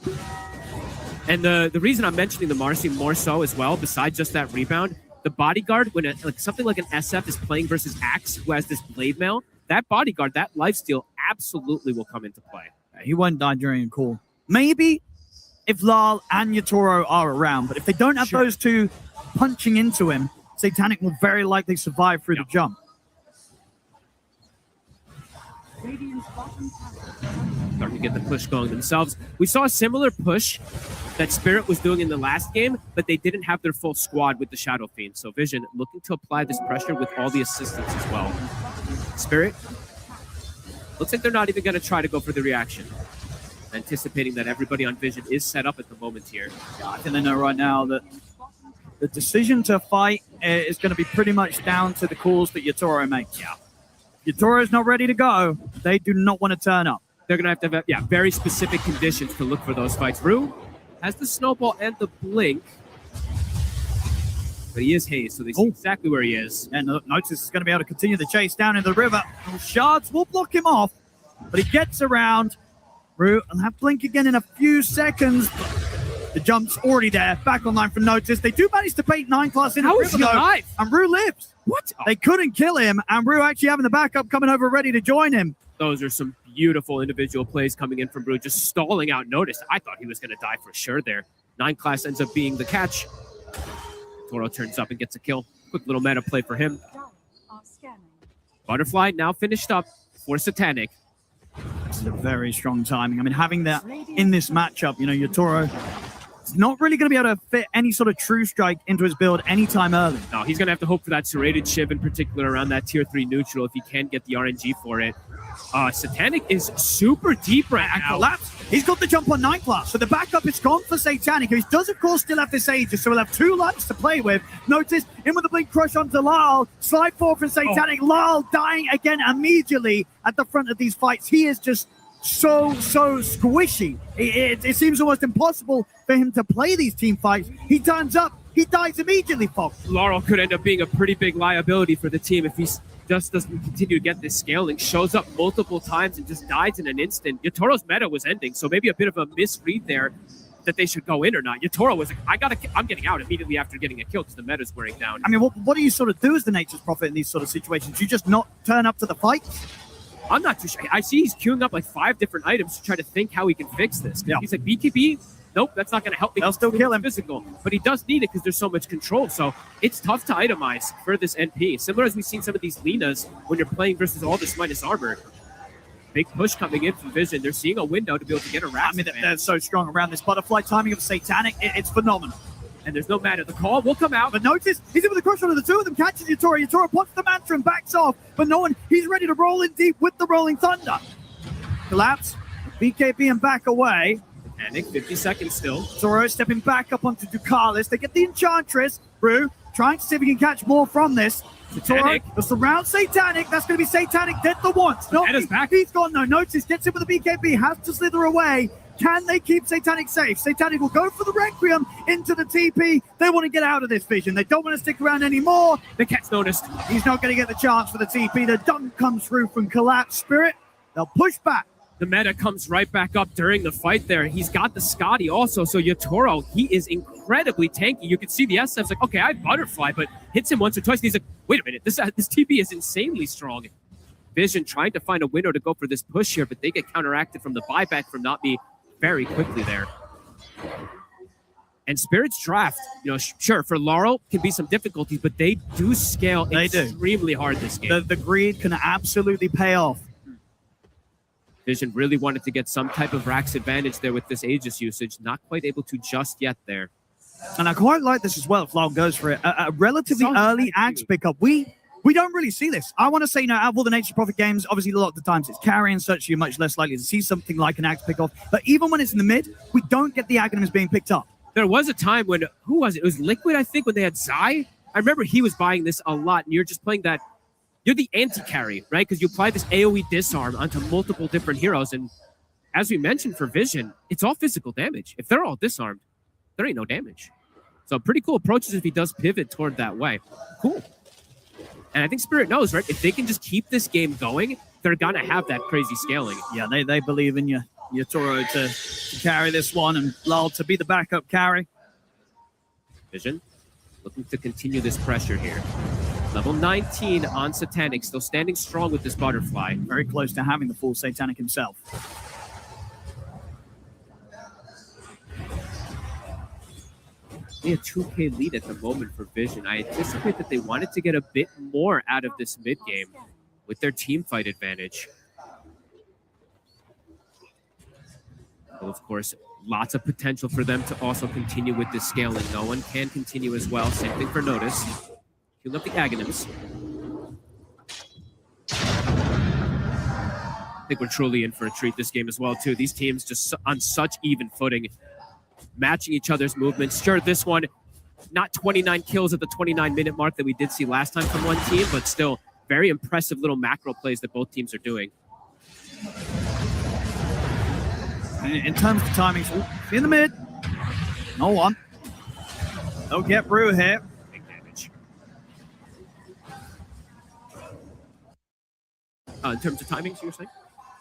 And the reason I'm mentioning the Marcy more so as well, besides just that rebound, the bodyguard, when something like an SF is playing versus Axe, who has this blade mail, that bodyguard, that lifesteal absolutely will come into play. He won't die during a call. Maybe if Lal and Yatoro are around, but if they don't have those two punching into him, Satanic will very likely survive through the jump. Starting to get the push going themselves. We saw a similar push that Spirit was doing in the last game, but they didn't have their full squad with the Shadow Fiend. So Vision looking to apply this pressure with all the assistants as well. Spirit, looks like they're not even going to try to go for the reaction. Anticipating that everybody on Vision is set up at the moment here. Yeah, I think they know right now that the decision to fight is going to be pretty much down to the calls that Yatoro makes. Yeah. Yatoro's not ready to go. They do not want to turn up. They're going to have very specific conditions to look for those fights. Rue has the snowball and the blink, but he is hazed, so they see exactly where he is. And Notice is going to be able to continue the chase down in the river. Shards will block him off, but he gets around. Rue will have blink again in a few seconds. The jump's already there. Back online for Notice. They do manage to bait 9 class in the river, though, and Rue lives. What? They couldn't kill him, and Rue actually having the backup coming over ready to join him. Those are some beautiful individual plays coming in from Rue, just stalling out Notice. I thought he was going to die for sure there. 9 class ends up being the catch. Toro turns up and gets a kill. Quick little meta play for him. Butterfly now finished up for Satanic. This is a very strong timing. I mean, having that in this matchup, you know, Yatoro is not really going to be able to fit any sort of true strike into his build anytime early. No, he's going to have to hope for that serrated Shiv in particular around that tier 3 neutral if he can get the RNG for it. Satanic is super deep right now. Collapse. He's got the jump on 9 class, so the backup is gone for Satanic, who does, of course, still have this Aegis, so he'll have 2 lives to play with. Notice, in with the blink crush onto Lal. Slide forward for Satanic. Lal dying again immediately at the front of these fights. He is just so squishy. It seems almost impossible for him to play these team fights. He turns up, he dies immediately, folks. Laurel could end up being a pretty big liability for the team if he just doesn't continue to get this scaling. Shows up multiple times and just dies in an instant. Yatoro's meta was ending, so maybe a bit of a misread there that they should go in or not. Yatoro was like, I'm getting out immediately after getting a kill because the meta's wearing down. I mean, what do you sort of do as the Nature's Prophet in these sort of situations? You just not turn up to the fight? I'm not too sure. I see he's queuing up like 5 different items to try to think how he can fix this. Yeah. He's like, BKB? Nope, that's not going to help me. They'll still kill him. Physical. But he does need it because there's so much control. So it's tough to itemize for this NP. Similar as we've seen some of these Linas when you're playing versus all this minus armor. Big push coming in from Vision. They're seeing a window to be able to get a wrap. I mean, they're so strong around this butterfly timing of Satanic. It's phenomenal. And there's no mana. The call will come out. But notice, he's in with the crush on the two of them, catches Yatoro. Yatoro pops the mantra and backs off. But no one, he's ready to roll in deep with the Rolling Thunder. Collapse, BKB and back away. Panic, 50 seconds still. Zoro stepping back up onto Ducalis. They get the Enchantress. Brew trying to see if he can catch more from this. Zoro, the surround Satanic. That's going to be Satanic dead for once. No, he's gone though. Notice, gets in with the BKB, has to slither away. Can they keep Satanic safe? Satanic will go for the Requiem into the TP. They want to get out of this Vision. They don't want to stick around anymore. The cat's noticed. He's not going to get the chance for the TP. The dunk comes through from Collapse Spirit. They'll push back. The meta comes right back up during the fight there. He's got the Scotty also, so Yatoro, he is incredibly tanky. You can see the SF's like, okay, I have Butterfly, but hits him once or twice, and he's like, wait a minute, this TP is insanely strong. Vision trying to find a window to go for this push here, but they get counteracted from the buyback from not be very quickly there. And Spirit's draft, sure, for Laurel can be some difficulties, but they do scale extremely hard this game. The greed can absolutely pay off. Vision really wanted to get some type of Rax advantage there with this Aegis usage. Not quite able to just yet there. And I quite like this as well if Laurel goes for it. A relatively early Axe pickup. We don't really see this. I want to say, out of all the Nature's Prophet games, obviously a lot of the times it's carry and such, you're much less likely to see something like an Axe pickoff. But even when it's in the mid, we don't get the Aghanims being picked up. There was a time when, who was it? It was Liquid, I think, when they had Zai. I remember he was buying this a lot, and you're just playing that. You're the anti-carry, right? Because you apply this AoE disarm onto multiple different heroes. And as we mentioned for Vision, it's all physical damage. If they're all disarmed, there ain't no damage. So pretty cool approaches if he does pivot toward that way. Cool. And I think Spirit knows, right? If they can just keep this game going, they're going to have that crazy scaling. Yeah, they believe in you, Yatoro, to carry this one and Lal to be the backup carry. Vision looking to continue this pressure here. Level 19 on Satanic, still standing strong with this Butterfly. Very close to having the full Satanic himself. A 2K lead at the moment for Vision. I anticipate that they wanted to get a bit more out of this mid game with their team fight advantage. Well, of course, lots of potential for them to also continue with this scaling. No one can continue as well. Same thing for Notice. Queuing up the Aghanims. I think we're truly in for a treat this game as well, too. These teams just on such even footing, matching each other's movements. Sure, this one, not 29 kills at the 29-minute mark that we did see last time from one team, but still very impressive little macro plays that both teams are doing. In terms of timings, in the mid, no one. They'll get Brew here. Big damage. In terms of timings, you were saying?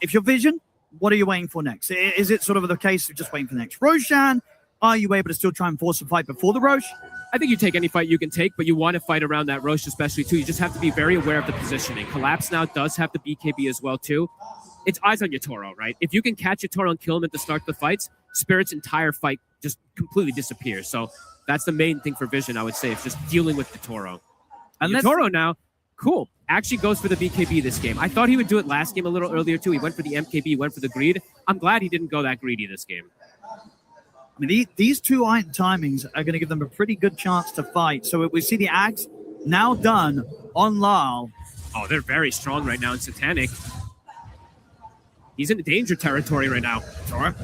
If you're Vision, what are you waiting for next? Is it sort of the case of just waiting for the next Roshan? Are you able to still try and force a fight before the Rosh? I think you take any fight you can take, but you want to fight around that Rosh especially too. You just have to be very aware of the positioning. Collapse now does have the BKB as well too. It's eyes on Yatoro, right? If you can catch Yatoro and kill him at the start of the fights, Spirit's entire fight just completely disappears. So that's the main thing for Vision, I would say. It's just dealing with Yatoro. And Yatoro now, cool, actually goes for the BKB this game. I thought he would do it last game a little earlier too. He went for the MKB, went for the greed. I'm glad he didn't go that greedy this game. I mean, these two item timings are going to give them a pretty good chance to fight. So we see the Axe now done on Lal. Oh, they're very strong right now in Satanic. He's in danger territory right now. Sure.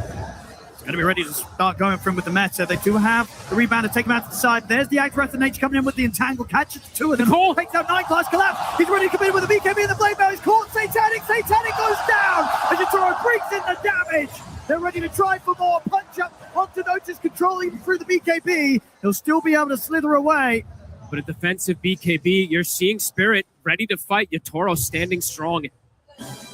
Going to be ready to start going for him with the meta. They do have the rebound to take him out to the side. There's the Axe Breath of Nature coming in with the Entangle. Catches the two of them. Takes out 9 class collapse. He's ready to come in with the BKB and the Blade Mail. He's caught Satanic. Satanic goes down. As Yatoro brings in the damage. They're ready to try for more. Punch up onto Notice, controlling through the BKB. He'll still be able to slither away. But a defensive BKB, you're seeing Spirit ready to fight. Yatoro standing strong.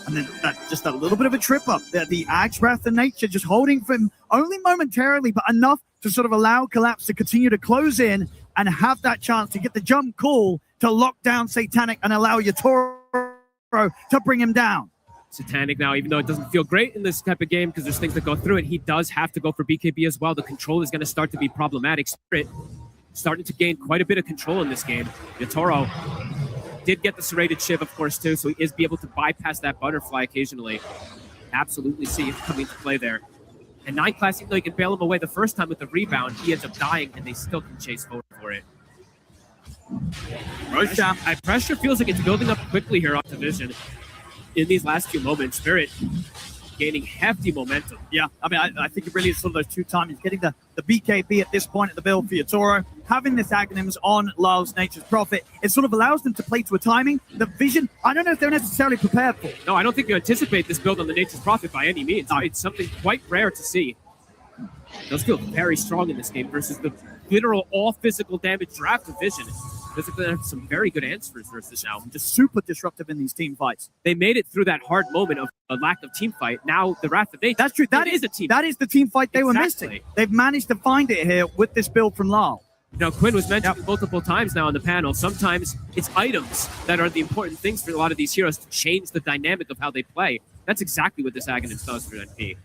And then just a little bit of a trip up. The Axe Breath of Nature just holding for him only momentarily, but enough to sort of allow Collapse to continue to close in and have that chance to get the jump call to lock down Satanic and allow Yatoro to bring him down. Satanic now, even though it doesn't feel great in this type of game because there's things that go through it, he does have to go for BKB as well. The control is going to start to be problematic. Spirit starting to gain quite a bit of control in this game. Yatoro did get the serrated shiv, of course, too, so he is able to bypass that butterfly occasionally. Absolutely see it coming to play there. And 9 class, even though he can bail him away the first time with the rebound, he ends up dying, and they still can chase forward for it. Pressure feels like it's building up quickly here onto Vision. In these last few moments, Spirit gaining hefty momentum. Yeah, I mean, I think it really is sort of those 2 times. He's getting the BKB at this point at the build for Yatoro. Having this Aghanims on Lyle's Nature's Prophet, it sort of allows them to play to a timing. The Vision, I don't know if they're necessarily prepared for. No, I don't think you anticipate this build on the Nature's Prophet by any means. No. It's something quite rare to see. It does feel very strong in this game versus the literal all-physical damage draft of Vision. Physically, they have some very good answers versus now. Just super disruptive in these team fights. They made it through that hard moment of a lack of team fight. Now the Wrath of Nature. That's true. That is a team. That is the team fight they were missing. They've managed to find it here with this build from Lyle. Now, Quinn was mentioned multiple times now on the panel. Sometimes it's items that are the important things for a lot of these heroes to change the dynamic of how they play. That's exactly what this Aghanims does for NP.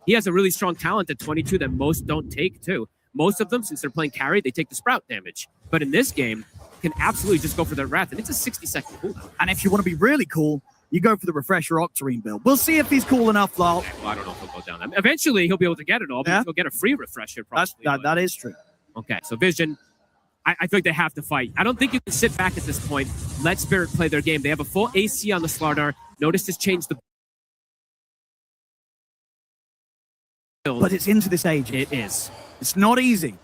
He has a really strong talent at 22 that most don't take, too. Most of them, since they're playing carry, they take the Sprout damage. But in this game, can absolutely just go for their Wrath, and it's a 60-second cooldown. And if you want to be really cool, you go for the Refresher Octarine build. We'll see if he's cool enough, Lyle. Well, I don't know if he'll go down. Eventually, he'll be able to get it all, because he'll get a free Refresher, probably. That is true. Okay, so Vision, I feel like they have to fight. I don't think you can sit back at this point. Let Spirit play their game. They have a full AC on the Slardar. Notice has changed the build. But it's into this age. It is. It's not easy.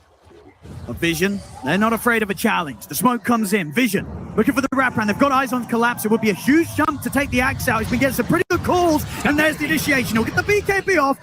A Vision, they're not afraid of a challenge. The smoke comes in. Vision looking for the wraparound. They've got eyes on Collapse. It would be a huge jump to take the Axe out. He's been getting some pretty good calls, and there's the initiation. He'll get the BKB off.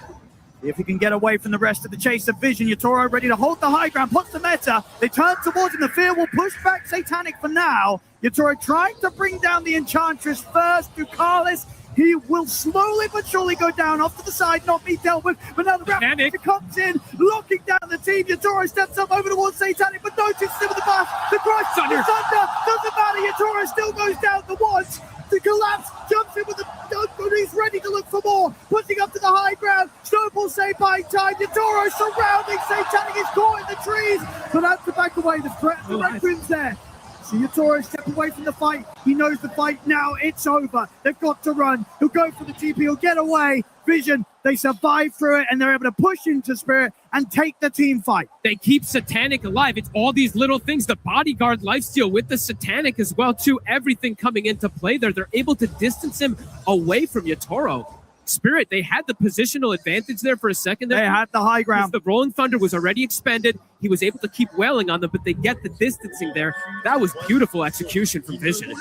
If he can get away from the rest of the chase of Vision, Yatoro ready to hold the high ground, puts the meta. They turn towards him. The fear will push back Satanic for now. Yatoro trying to bring down the Enchantress first. Ducalis, he will slowly but surely go down off to the side, not be dealt with. But now the Raptor comes in, locking down the team. Yatoro steps up over towards Satanic, but notices him with the bus. The Christ Thunder doesn't matter. Yatoro still goes down the once. The Collapse jumps in with the dunk, but he's ready to look for more. Pushing up to the high ground. Snowball saved by time. Yatoro surrounding Satanic. Is caught in the trees, but that's to back away. The Red Queen's there. See Yatoro step away from the fight. He knows the fight now. It's over. They've got to run. He'll go for the TP. He'll get away. Vision, they survive through it, and they're able to push into Spirit and take the team fight. They keep Satanic alive. It's all these little things. The bodyguard lifesteal with the Satanic as well, too. Everything coming into play there. They're able to distance him away from Yatoro. Spirit, they had the positional advantage there for a second. They had the high ground. The Rolling Thunder was already expended. He was able to keep wailing on them, but they get the distancing there. That was beautiful execution from Vision.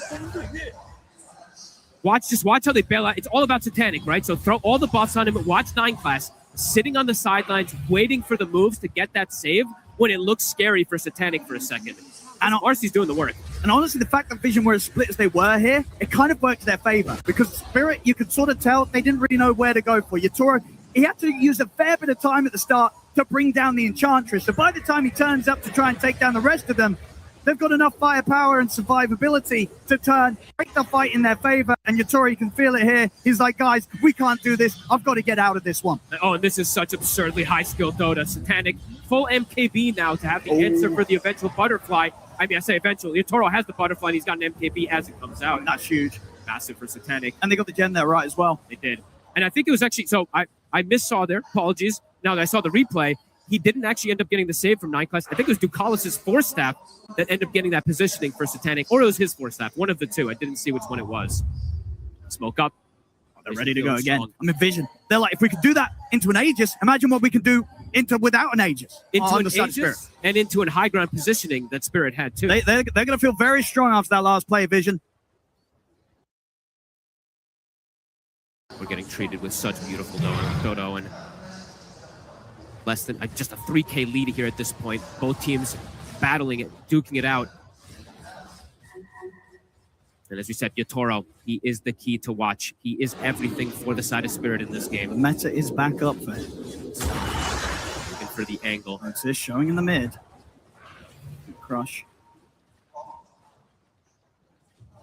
Just watch how they bail out. It's all about Satanic, right? So throw all the buffs on him. Watch 9 class sitting on the sidelines, waiting for the moves to get that save when it looks scary for Satanic for a second. And Marcy's doing the work. And honestly, the fact that Vision were as split as they were here, it kind of worked to their favor. Because Spirit, you could sort of tell they didn't really know where to go for. Yatoro, he had to use a fair bit of time at the start to bring down the Enchantress. So by the time he turns up to try and take down the rest of them, they've got enough firepower and survivability to break the fight in their favor. And Yatoro, you can feel it here. He's like, guys, we can't do this. I've got to get out of this one. Oh, and this is such absurdly high-skill Dota. Satanic, full MKB now to have the answer for the eventual butterfly. I mean, I say eventually. Yatoro has the butterfly, and he's got an MKB as it comes out. That's huge. Massive for Satanic. And they got the gem there right as well. They did. And I think it was actually, so I missaw there. Apologies. Now that I saw the replay, he didn't actually end up getting the save from 9 class. I think it was Ducalis' Force Staff that ended up getting that positioning for Satanic, or it was his Force Staff. One of the two. I didn't see which one it was. Smoke up. They're ready to go again. I mean, Vision. They're like, if we could do that into an Aegis, imagine what we can do without an Aegis. Into an the side of Aegis Spirit. and into an high ground positioning that Spirit had too. They're going to feel very strong after that last play, Vision. We're getting treated with such beautiful dodo and less than just a 3K lead here at this point. Both teams battling it, duking it out. And as we said, Yatoro, he is the key to watch. He is everything for the side of Spirit in this game. The meta is back up there. Looking for the angle. That's it, showing in the mid. Crush.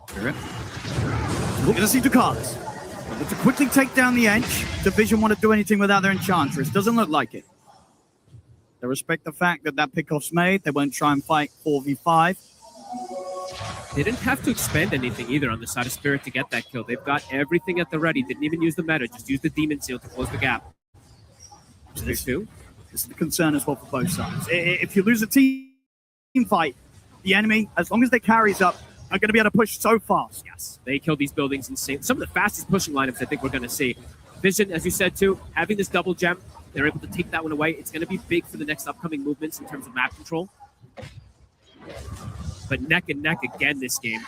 Spirit. We're going to see Ducalis. But to quickly take down the Ench, Division want to do anything without their Enchantress. Doesn't look like it. They respect the fact that pickoff's made. They won't try and fight 4v5. They didn't have to expend anything either on the side of Spirit to get that kill. They've got everything at the ready. Didn't even use the meta. Just used the Demon Seal to close the gap. So this is the concern as well for both sides. If you lose a team fight, the enemy, as long as they carries up, are going to be able to push so fast. Yes, they kill these buildings insane. Some of the fastest pushing lineups I think we're going to see. Vision, as you said too, having this double gem, they're able to take that one away. It's going to be big for the next upcoming movements in terms of map control. But neck and neck again this game.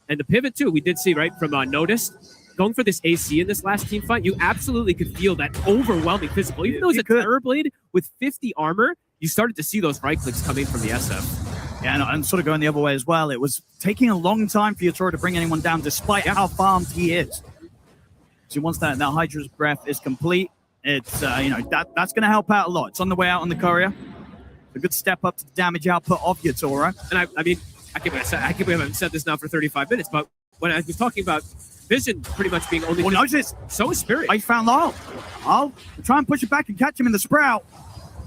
And the pivot too, we did see right from Notice. Going for this AC in this last team fight, you absolutely could feel that overwhelming physical. Even though it's a Terrorblade with 50 armor, you started to see those right clicks coming from the SF. Yeah, and sort of going the other way as well. It was taking a long time for Yatoro to bring anyone down, despite how farmed he is. So once that Hydra's breath is complete, it's that's going to help out a lot. It's on the way out on the courier. A good step up to the damage output of Yatoro. And I mean, I can't believe I haven't said this now for 35 minutes, but when I was talking about Vision pretty much being only... Well, notice. So is Spirit. I found Lyle. I'll try and push it back and catch him in the Sprout.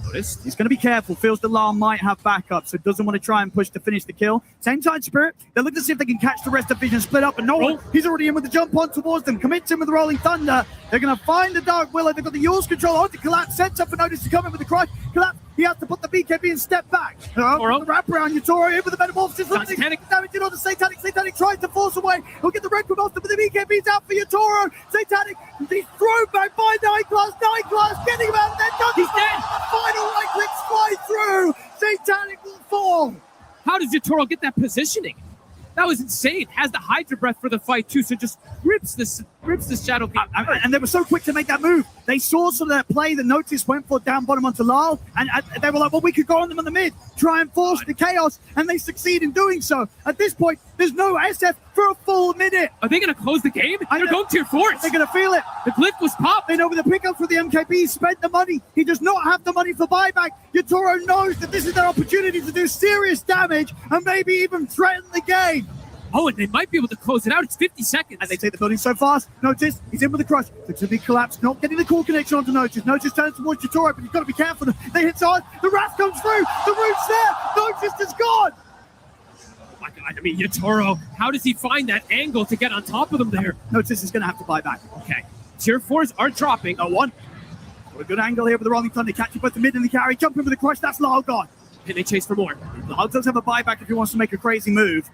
Notice. He's going to be careful. Feels that Lyle might have backup, so doesn't want to try and push to finish the kill. Same time, Spirit. They're looking to see if they can catch the rest of Vision split up, but no one. He's already in with the jump on towards them. Commits him with the Rolling Thunder. They're going to find the Dark Willow. They've got the Yule's control on to Collapse. Sets up for Notice to come in with the crush. Collapse. He has to put the BKB and step back. The wraparound, Yatoro in with the Metamorphosis. Satanic damage on the Satanic. Satanic tries to force away. He'll get the Red Monster, but the BKB's out for Yatoro. Satanic, he's thrown back by Nightglass. Nightglass getting him out of there. He's dead. Final right clicks fly through. Satanic will fall. How does Yatoro get that positioning? That was insane. Has the Hydra breath for the fight too, so just rips this Shadow King. And they were so quick to make that move. They saw some of that play that Notice went for down bottom onto Lyle, and they were like, well, we could go on them on the mid, try and force the chaos, and they succeed in doing so. At this point, there's no SF for a full minute. Are they going to close the game? They're going tier 4s. They're going to feel it. The glyph was popped. They know with the pickup for the MKB, spent the money. He does not have the money for buyback. Yatoro knows that this is their opportunity to do serious damage and maybe even threaten the game. Oh, and they might be able to close it out. It's 50 seconds. And they take the building so fast. Notice, he's in with the crush. Looks to be collapsed, not getting the core connection onto Notice. Notice turns towards Yatoro, but you've got to be careful. They hit hard. The Wrath comes through. The root's there. Notice is gone. Oh my God. I mean, Yatoro, how does he find that angle to get on top of them there? Notice is going to have to buy back. Okay. Tier 4s are dropping. No one. Got a good angle here with the Rolling Thunder. Catching both the mid and the carry. Jumping with the crush. That's Lyle gone. And they chase for more. Lyle does have a buyback if he wants to make a crazy move.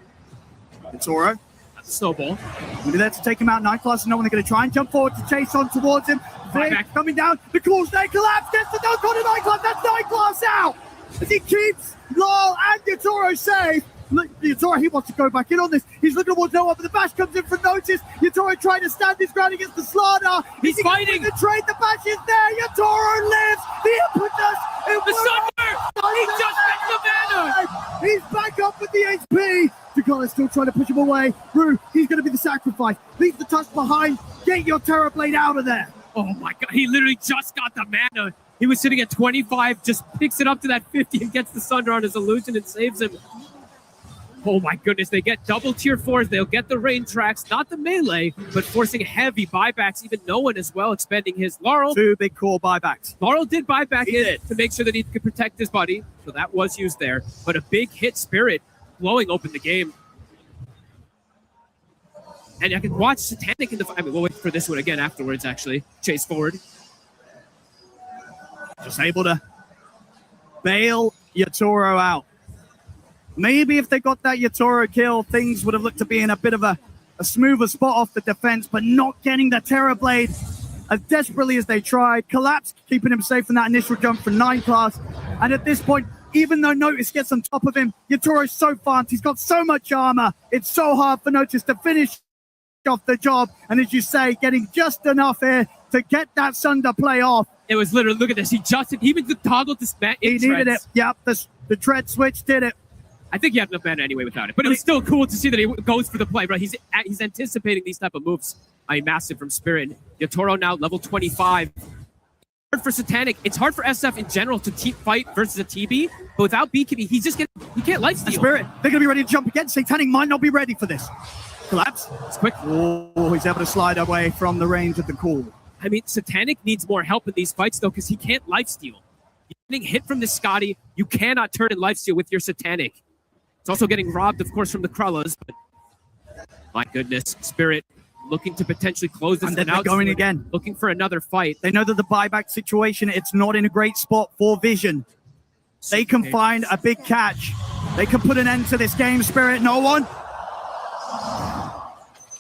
Yatoro. Snowball. We'll be there to take him out. Nightglass and no one. They're going to try and jump forward to chase on towards him. Back coming down. The claws there collapse. Gets the dunk on Nightglass. That's Nightglass out as he keeps Lyle and Yatoro safe. Look, Yatoro, he wants to go back in on this. He's looking towards Noah, but the bash comes in for Notice. Yatoro trying to stand his ground against the Slardar. He's fighting. The trade. The bash is there. Yatoro lives. The impetus. The Sunder. He just hit the banner. He's back up with the HP. Ducalis still trying to push him away. Rue, he's going to be the sacrifice. Leave the tusk behind. Get your Terrorblade out of there. Oh my God, he literally just got the mana. He was sitting at 25, just picks it up to that 50 and gets the Sunder on his illusion and saves him. Oh my goodness, they get double tier 4s. They'll get the rain tracks, not the melee, but forcing heavy buybacks. Even no one as well expending his Laurel. 2 big core buybacks. Laurel did buy back in to make sure that he could protect his buddy. So that was used there. But a big hit Spirit blowing open the game. And I can watch Satanic in the... I mean, we'll wait for this one again afterwards, actually. Chase forward. Just able to bail Yatoro out. Maybe if they got that Yatoro kill, things would have looked to be in a bit of a a smoother spot off the defense, but not getting the Terror Blade as desperately as they tried. Collapse keeping him safe from that initial jump from 9 class. And at this point, even though Notice gets on top of him, Yatoro's so fast. He's got so much armor. It's so hard for Notice to finish off the job. And as you say, getting just enough here to get that Sunder play off. It was literally, look at this. He even toggled this man. He needed it. Yep, the tread switch did it. I think he had enough mana anyway without it. But it was still cool to see that he goes for the play, bro. He's anticipating these type of moves. I mean, massive from Spirit. Yatoro now level 25. Hard for Satanic. It's hard for SF in general to fight versus a TB, but without BKB, he can't lifesteal. Spirit, they're going to be ready to jump again. Satanic might not be ready for this. Collapse. It's quick. Oh, he's able to slide away from the range of the call. I mean, Satanic needs more help in these fights, though, because he can't lifesteal. You're getting hit from the Scotty. You cannot turn in lifesteal with your Satanic. It's also getting robbed, of course, from the Krullas, but my goodness, Spirit looking to potentially close this one out. Going again. Looking for another fight. They know that the buyback situation, it's not in a great spot for Vision. They can find a big catch. They can put an end to this game, Spirit. No one.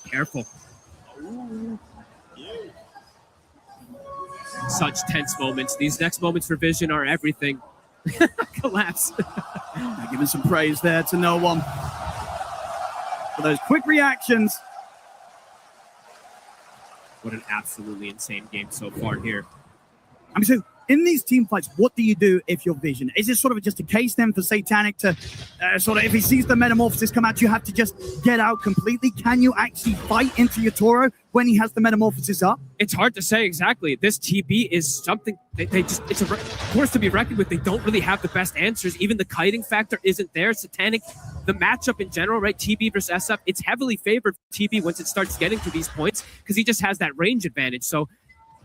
Careful. Such tense moments. These next moments for Vision are everything. Collapse. Giving some praise there to no one for those quick reactions. What an absolutely insane game so far here. I mean, so in these team fights, what do you do if you're Vision? Is it sort of just a case then for Satanic to sort of, if he sees the Metamorphosis come out, you have to just get out completely? Can you actually fight into Yatoro when he has the Metamorphosis up? It's hard to say exactly. This TB is something it's a force to be reckoned with. They don't really have the best answers. Even the kiting factor isn't there. Satanic, the matchup in general, right? TB versus SF, it's heavily favored for TB once it starts getting to these points because he just has that range advantage. So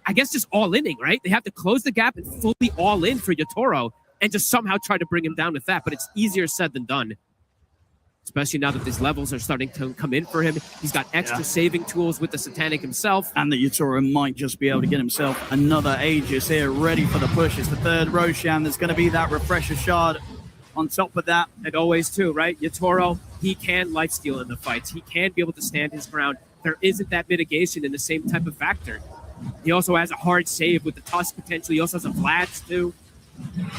I guess just all-inning, right? They have to close the gap and fully all-in for Yatoro and just somehow try to bring him down with that. But it's easier said than done, especially now that these levels are starting to come in for him. He's got extra saving tools with the Satanic himself. And the Yatoro might just be able to get himself another Aegis here, ready for the push. It's the third Roshan. There's going to be that Refresher Shard on top of that. And always, too, right? Yatoro, he can lifesteal in the fights. He can be able to stand his ground. There isn't that mitigation in the same type of factor. He also has a hard save with the Tusk potential. He also has a Vlad's too.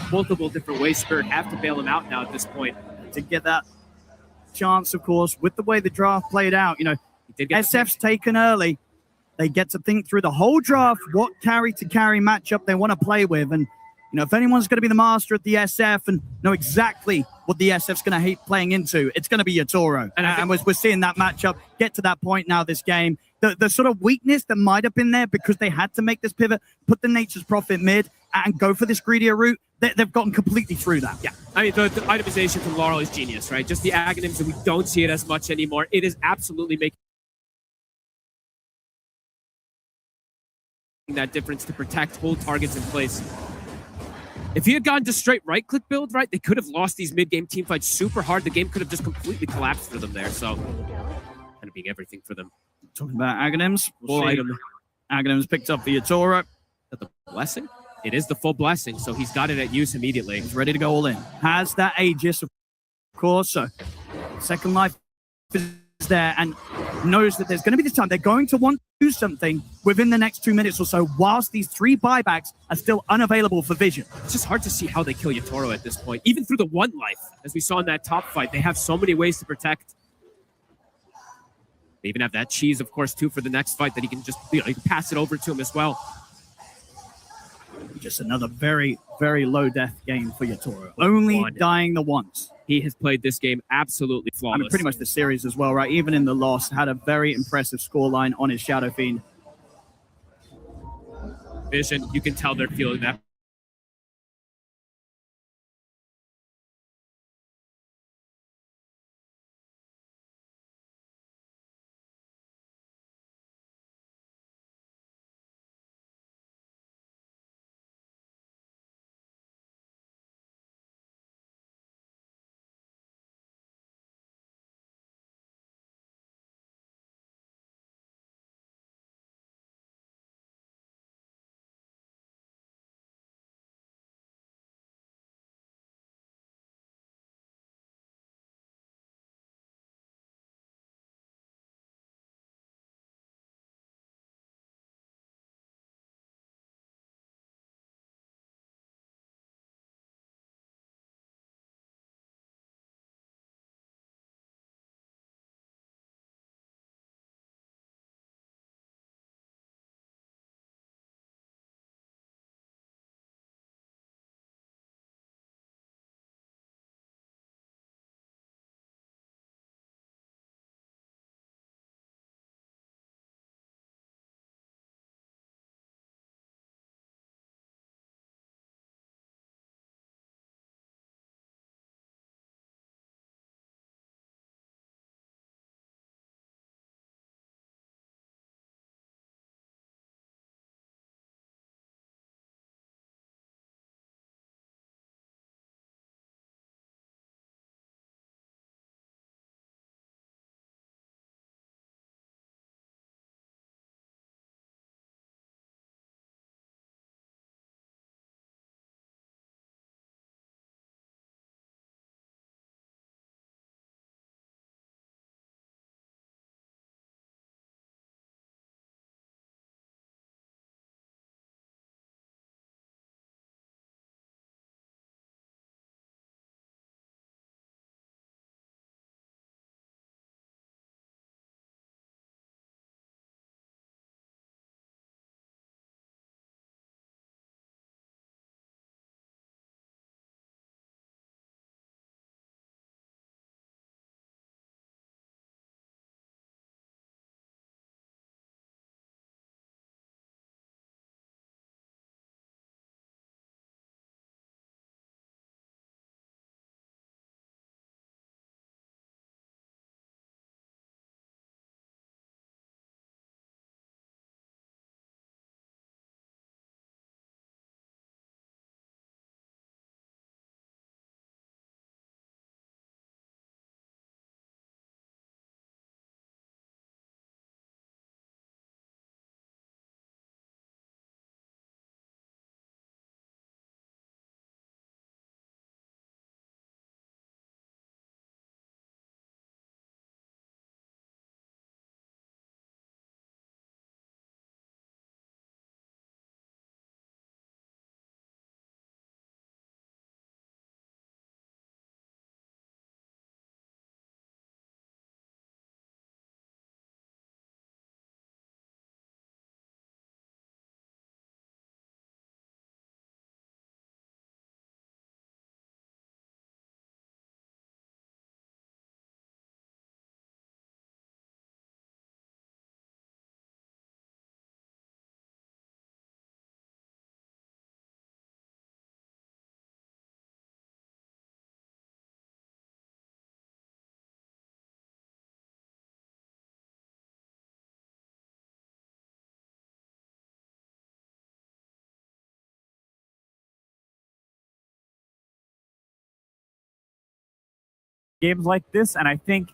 Multiple different ways Spirit have to bail him out now at this point. To get that chance, of course, with the way the draft played out, you know, SF's taken early. They get to think through the whole draft, what carry-to-carry matchup they want to play with. And, you know, if anyone's going to be the master at the SF and know exactly what the SF's going to hate playing into, it's going to be Yatoro. And we're seeing that matchup get to that point now this game. The sort of weakness that might have been there because they had to make this pivot, put the Nature's Prophet mid, and go for this greedier route, they've gotten completely through that. Yeah, I mean, the itemization from Laurel is genius, right? Just the Aghanims, and we don't see it as much anymore. It is absolutely making that difference to protect, hold targets in place. If he had gone to straight right-click build, right, they could have lost these mid-game team fights super hard. The game could have just completely collapsed for them there, so kind of being everything for them. Talking about Aghanims. Full item. Aghanims picked up for Yatoro. Is that the blessing? It is the full blessing, so he's got it at use immediately. He's ready to go all in. Has that Aegis, of course, so second life is there and knows that there's going to be this time. They're going to want to do something within the next 2 minutes or so whilst these 3 buybacks are still unavailable for Vision. It's just hard to see how they kill Yatoro at this point. Even through the 1 life, as we saw in that top fight, they have so many ways to protect. They even have that cheese, of course, too, for the next fight that he can just, you can pass it over to him as well. Just another very, very low death game for Yatoro. Only dying the once. He has played this game absolutely flawless. I mean, pretty much the series as well, right? Even in the loss, had a very impressive scoreline on his Shadow Fiend. Vision, you can tell they're feeling that games like this, and I think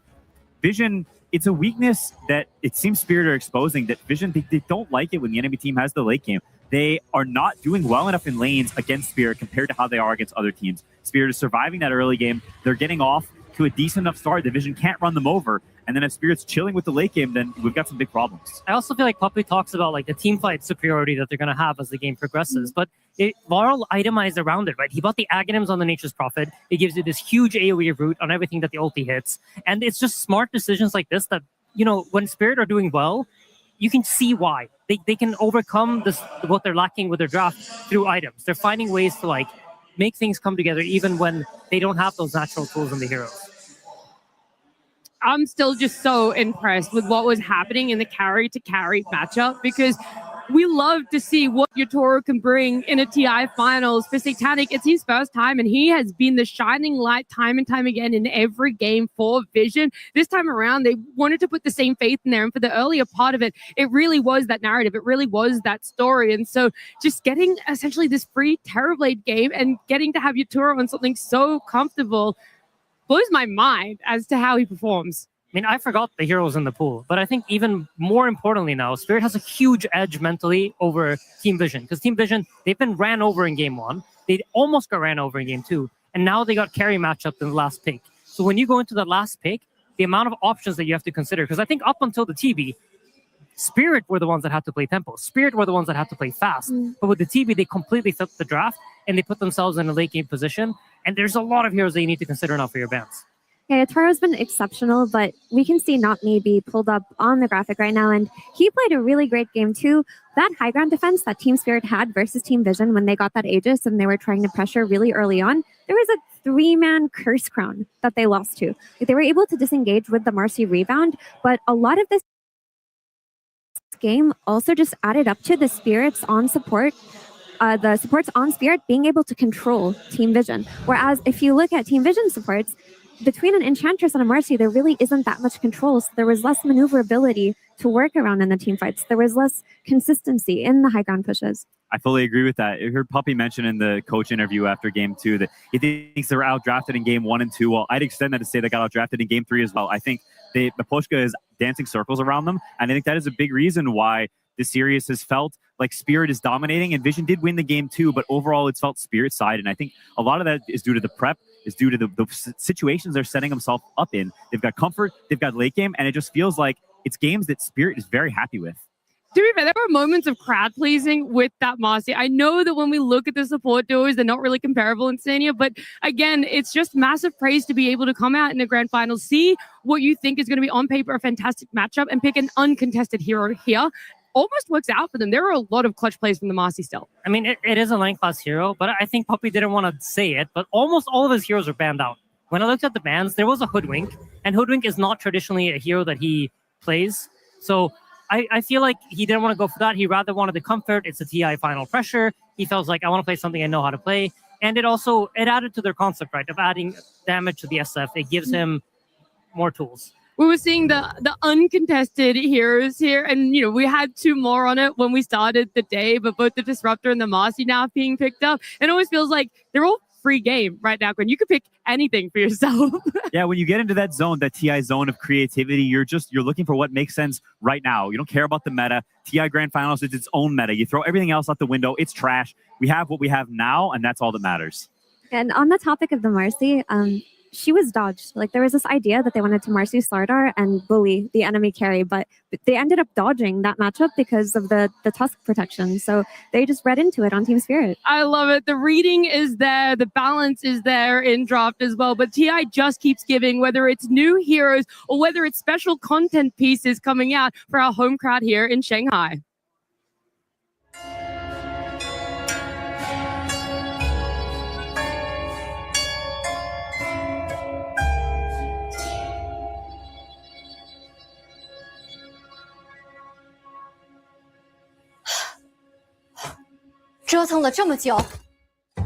Vision, it's a weakness that it seems Spirit are exposing, that Vision, they don't like it when the enemy team has the late game. They are not doing well enough in lanes against Spirit compared to how they are against other teams. Spirit is surviving that early game. They're getting off to a decent enough start. The Vision can't run them over. And then if Spirit's chilling with the late game, then we've got some big problems. I also feel like Puppy talks about like the team fight superiority that they're going to have as the game progresses, but Varl itemized around it, right? He bought the Aghanims on the Nature's Prophet. It gives you this huge AoE route on everything that the ulti hits. And it's just smart decisions like this that, you know, when Spirit are doing well, you can see why. They can overcome this what they're lacking with their draft through items. They're finding ways to like make things come together even when they don't have those natural tools in the heroes. I'm still just so impressed with what was happening in the carry to carry matchup, because we love to see what Yotaro can bring in a TI finals. For Satanic, it's his first time, and he has been the shining light time and time again in every game for Vision. This time around, they wanted to put the same faith in there, and for the earlier part of it, it really was that narrative. It really was that story. And so just getting essentially this free Terrorblade game and getting to have Yotaro on something so comfortable blows my mind as to how he performs. I mean, I forgot the heroes in the pool, but I think even more importantly now, Spirit has a huge edge mentally over Team Vision, because Team Vision, they've been ran over in game 1. They almost got ran over in game 2, and now they got carry matchup in the last pick. So when you go into the last pick, the amount of options that you have to consider, because I think up until the TB, Spirit were the ones that had to play tempo. Spirit were the ones that had to play fast. But with the TB, they completely flipped the draft, and they put themselves in a late game position. And there's a lot of heroes that you need to consider now for your bans. Yeah, Yataro's been exceptional, but we can see Not Me be pulled up on the graphic right now, and he played a really great game too. That high ground defense that Team Spirit had versus Team Vision when they got that Aegis and they were trying to pressure really early on, there was a 3-man curse crown that they lost to. They were able to disengage with the Marcy rebound, but a lot of this game also just added up to the Spirits on support. The supports on Spirit being able to control Team Vision. Whereas if you look at Team Vision supports, between an Enchantress and a Marcy, there really isn't that much control. So there was less maneuverability to work around in the team fights. There was less consistency in the high ground pushes. I fully agree with that. I heard Puppy mention in the coach interview after game 2 that he thinks they were outdrafted in game 1 and 2. Well, I'd extend that to say they got outdrafted in game 3 as well. I think the Pushka is dancing circles around them, and I think that is a big reason why the series has felt like Spirit is dominating, and Vision did win the game too, but overall it's felt Spirit's side, and I think a lot of that is due to the prep, is due to the situations they're setting themselves up in. They've got comfort, they've got late game, and it just feels like it's games that Spirit is very happy with. To be fair, there were moments of crowd pleasing with that Marcy. I know that when we look at the support duos, they're not really comparable in Sania, but again, it's just massive praise to be able to come out in the grand finals, see what you think is going to be on paper a fantastic matchup, and pick an uncontested hero here. Almost works out for them. There are a lot of clutch plays from the Marcy still. I mean, it is a lane class hero, but I think Puppy didn't want to say it, but almost all of his heroes are banned out. When I looked at the bans, there was a Hoodwink, and Hoodwink is not traditionally a hero that he plays. So I feel like he didn't want to go for that. He rather wanted the comfort. It's a TI final pressure. He felt like, I want to play something I know how to play. And it added to their concept, right, of adding damage to the SF. It gives him more tools. We were seeing the uncontested heroes here, and we had 2 more on it when we started the day, but both the Disruptor and the Marcy now being picked up. It always feels like they're all free game right now, Gwen. You could pick anything for yourself. Yeah, when you get into that zone, that TI zone of creativity, you're looking for what makes sense right now. You don't care about the meta. TI Grand Finals is its own meta. You throw everything else out the window. It's trash. We have what we have now, and that's all that matters. And on the topic of the Marcy, she was dodged. Like, there was this idea that they wanted to Marcy Slardar and bully the enemy carry, but they ended up dodging that matchup because of the Tusk protection. So they just read into it on Team Spirit. I love it. The reading is there. The balance is there in draft as well. But TI just keeps giving, whether it's new heroes or whether it's special content pieces coming out for our home crowd here in Shanghai.折腾了这么久，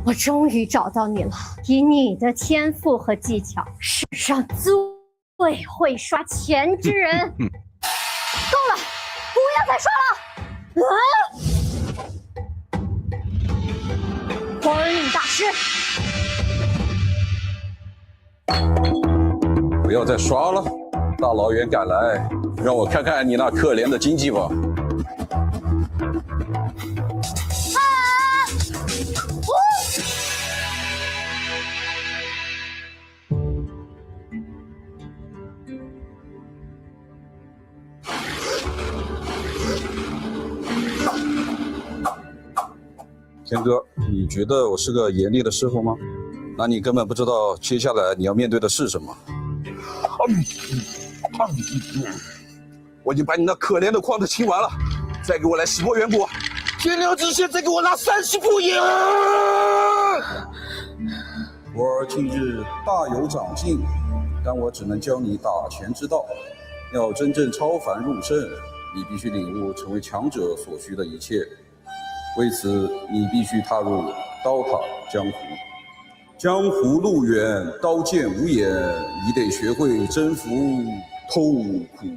我终于找到你了。以你的天赋和技巧，史上最会刷钱之人。够了，不要再刷了！黄尔敏大师。不要再刷了，大老远赶来，让我看看你那可怜的经济吧。天哥，你觉得我是个严厉的师傅吗？那你根本不知道接下来你要面对的是什么。我已经把你那可怜的矿子清完了，再给我来10波远古，天亮之前再给我拉30步赢。我儿近日大有长进，但我只能教你打拳之道。要真正超凡入圣，你必须领悟成为强者所需的一切。为此，你必须踏入刀塔江湖。江湖路远，刀剑无眼，你得学会征服痛苦。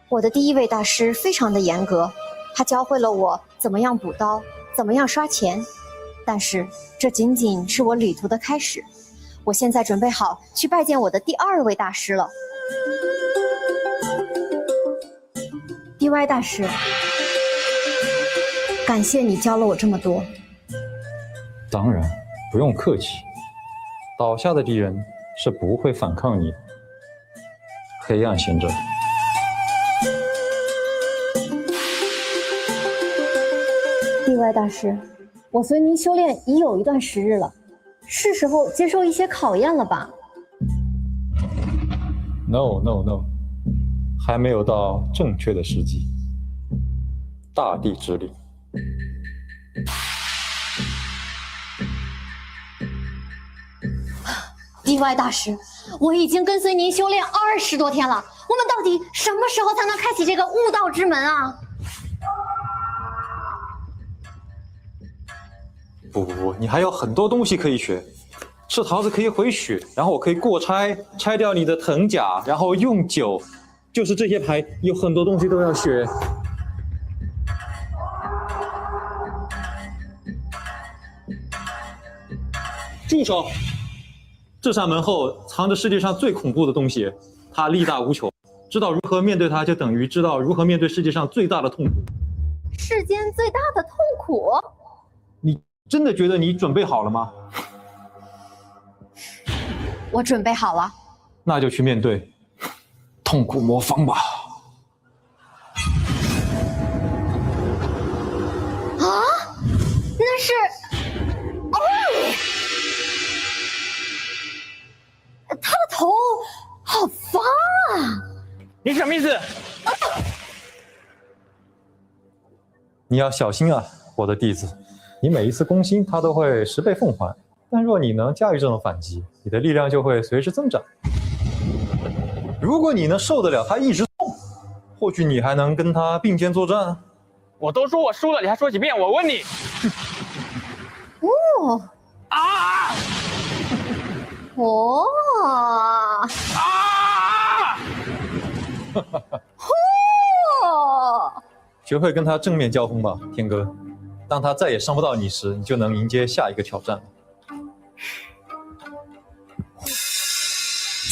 我的第一位大师非常的严格，他教会了我怎么样补刀，怎么样刷钱。但是这仅仅是我旅途的开始，我现在准备好去拜见我的第2位大师了。DY 大师，感谢你教了我这么多。当然，不用客气。倒下的敌人是不会反抗你的。黑暗行者。DY 大师，我随您修炼已有一段时日了，是时候接受一些考验了吧 ？No， 还没有到正确的时机。大地之力。DY 大师，我已经跟随您修炼20多天了，我们到底什么时候才能开启这个悟道之门啊？不，你还有很多东西可以学。吃桃子可以回血，然后我可以过拆，拆掉你的藤甲，然后用酒，就是这些牌有很多东西都要学。住手！这扇门后藏着世界上最恐怖的东西，它力大无穷。知道如何面对它，就等于知道如何面对世界上最大的痛苦。世间最大的痛苦？你真的觉得你准备好了吗？我准备好了。那就去面对痛苦魔方吧。啊？那是……哦！他的头好方啊！你什么意思？你要小心啊，我的弟子！你每一次攻心，他都会10倍奉还。但若你能驾驭这种反击，你的力量就会随之增长。如果你能受得了他一直痛，或许你还能跟他并肩作战。我都说我输了，你还说几遍？我问你。哦啊！哦啊！哦！学会跟他正面交锋吧，天哥。当他再也伤不到你时，你就能迎接下一个挑战了。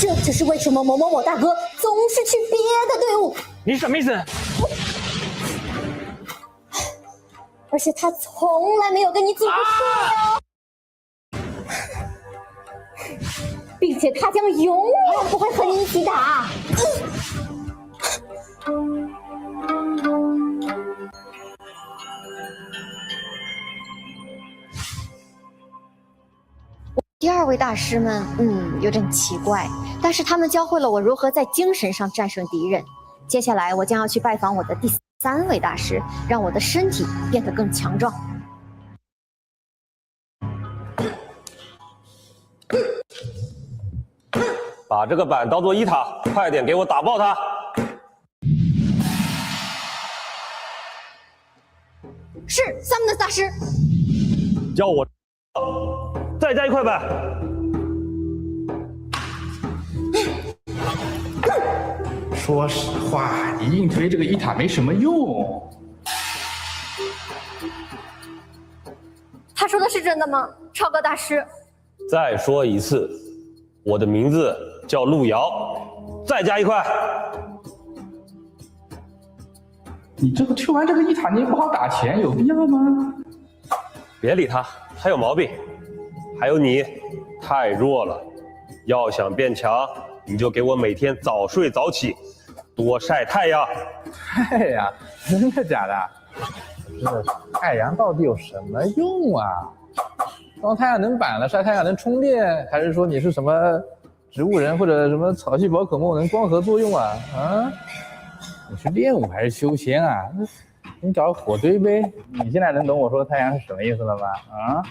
这就是为什么某某某大哥总是去别的队伍。你什么意思？而且他从来没有跟你组过队哦，并且他将永远不会和你一起打。第2位大师们，有点奇怪，但是他们教会了我如何在精神上战胜敌人。接下来我将要去拜访我的第3位大师，让我的身体变得更强壮。把这个板当做1塔，快点给我打爆它！是萨姆的大师。叫我再加1块板。说实话，你硬推这个1塔没什么用。他说的是真的吗，超哥大师？再说一次，我的名字叫路遥，再加1块。你这个去完这个伊塔，你也不好打钱，有必要吗？别理他，他有毛病。还有你，太弱了。要想变强，你就给我每天早睡早起，多晒太阳。太阳？真的假的？这太阳到底有什么用啊？装太阳能板了，晒太阳能充电，还是说你是什么植物人或者什么草系宝可梦能光合作用啊？啊？你是练武还是修仙啊？你搞火堆呗？你现在能懂我说太阳是什么意思了吗？啊？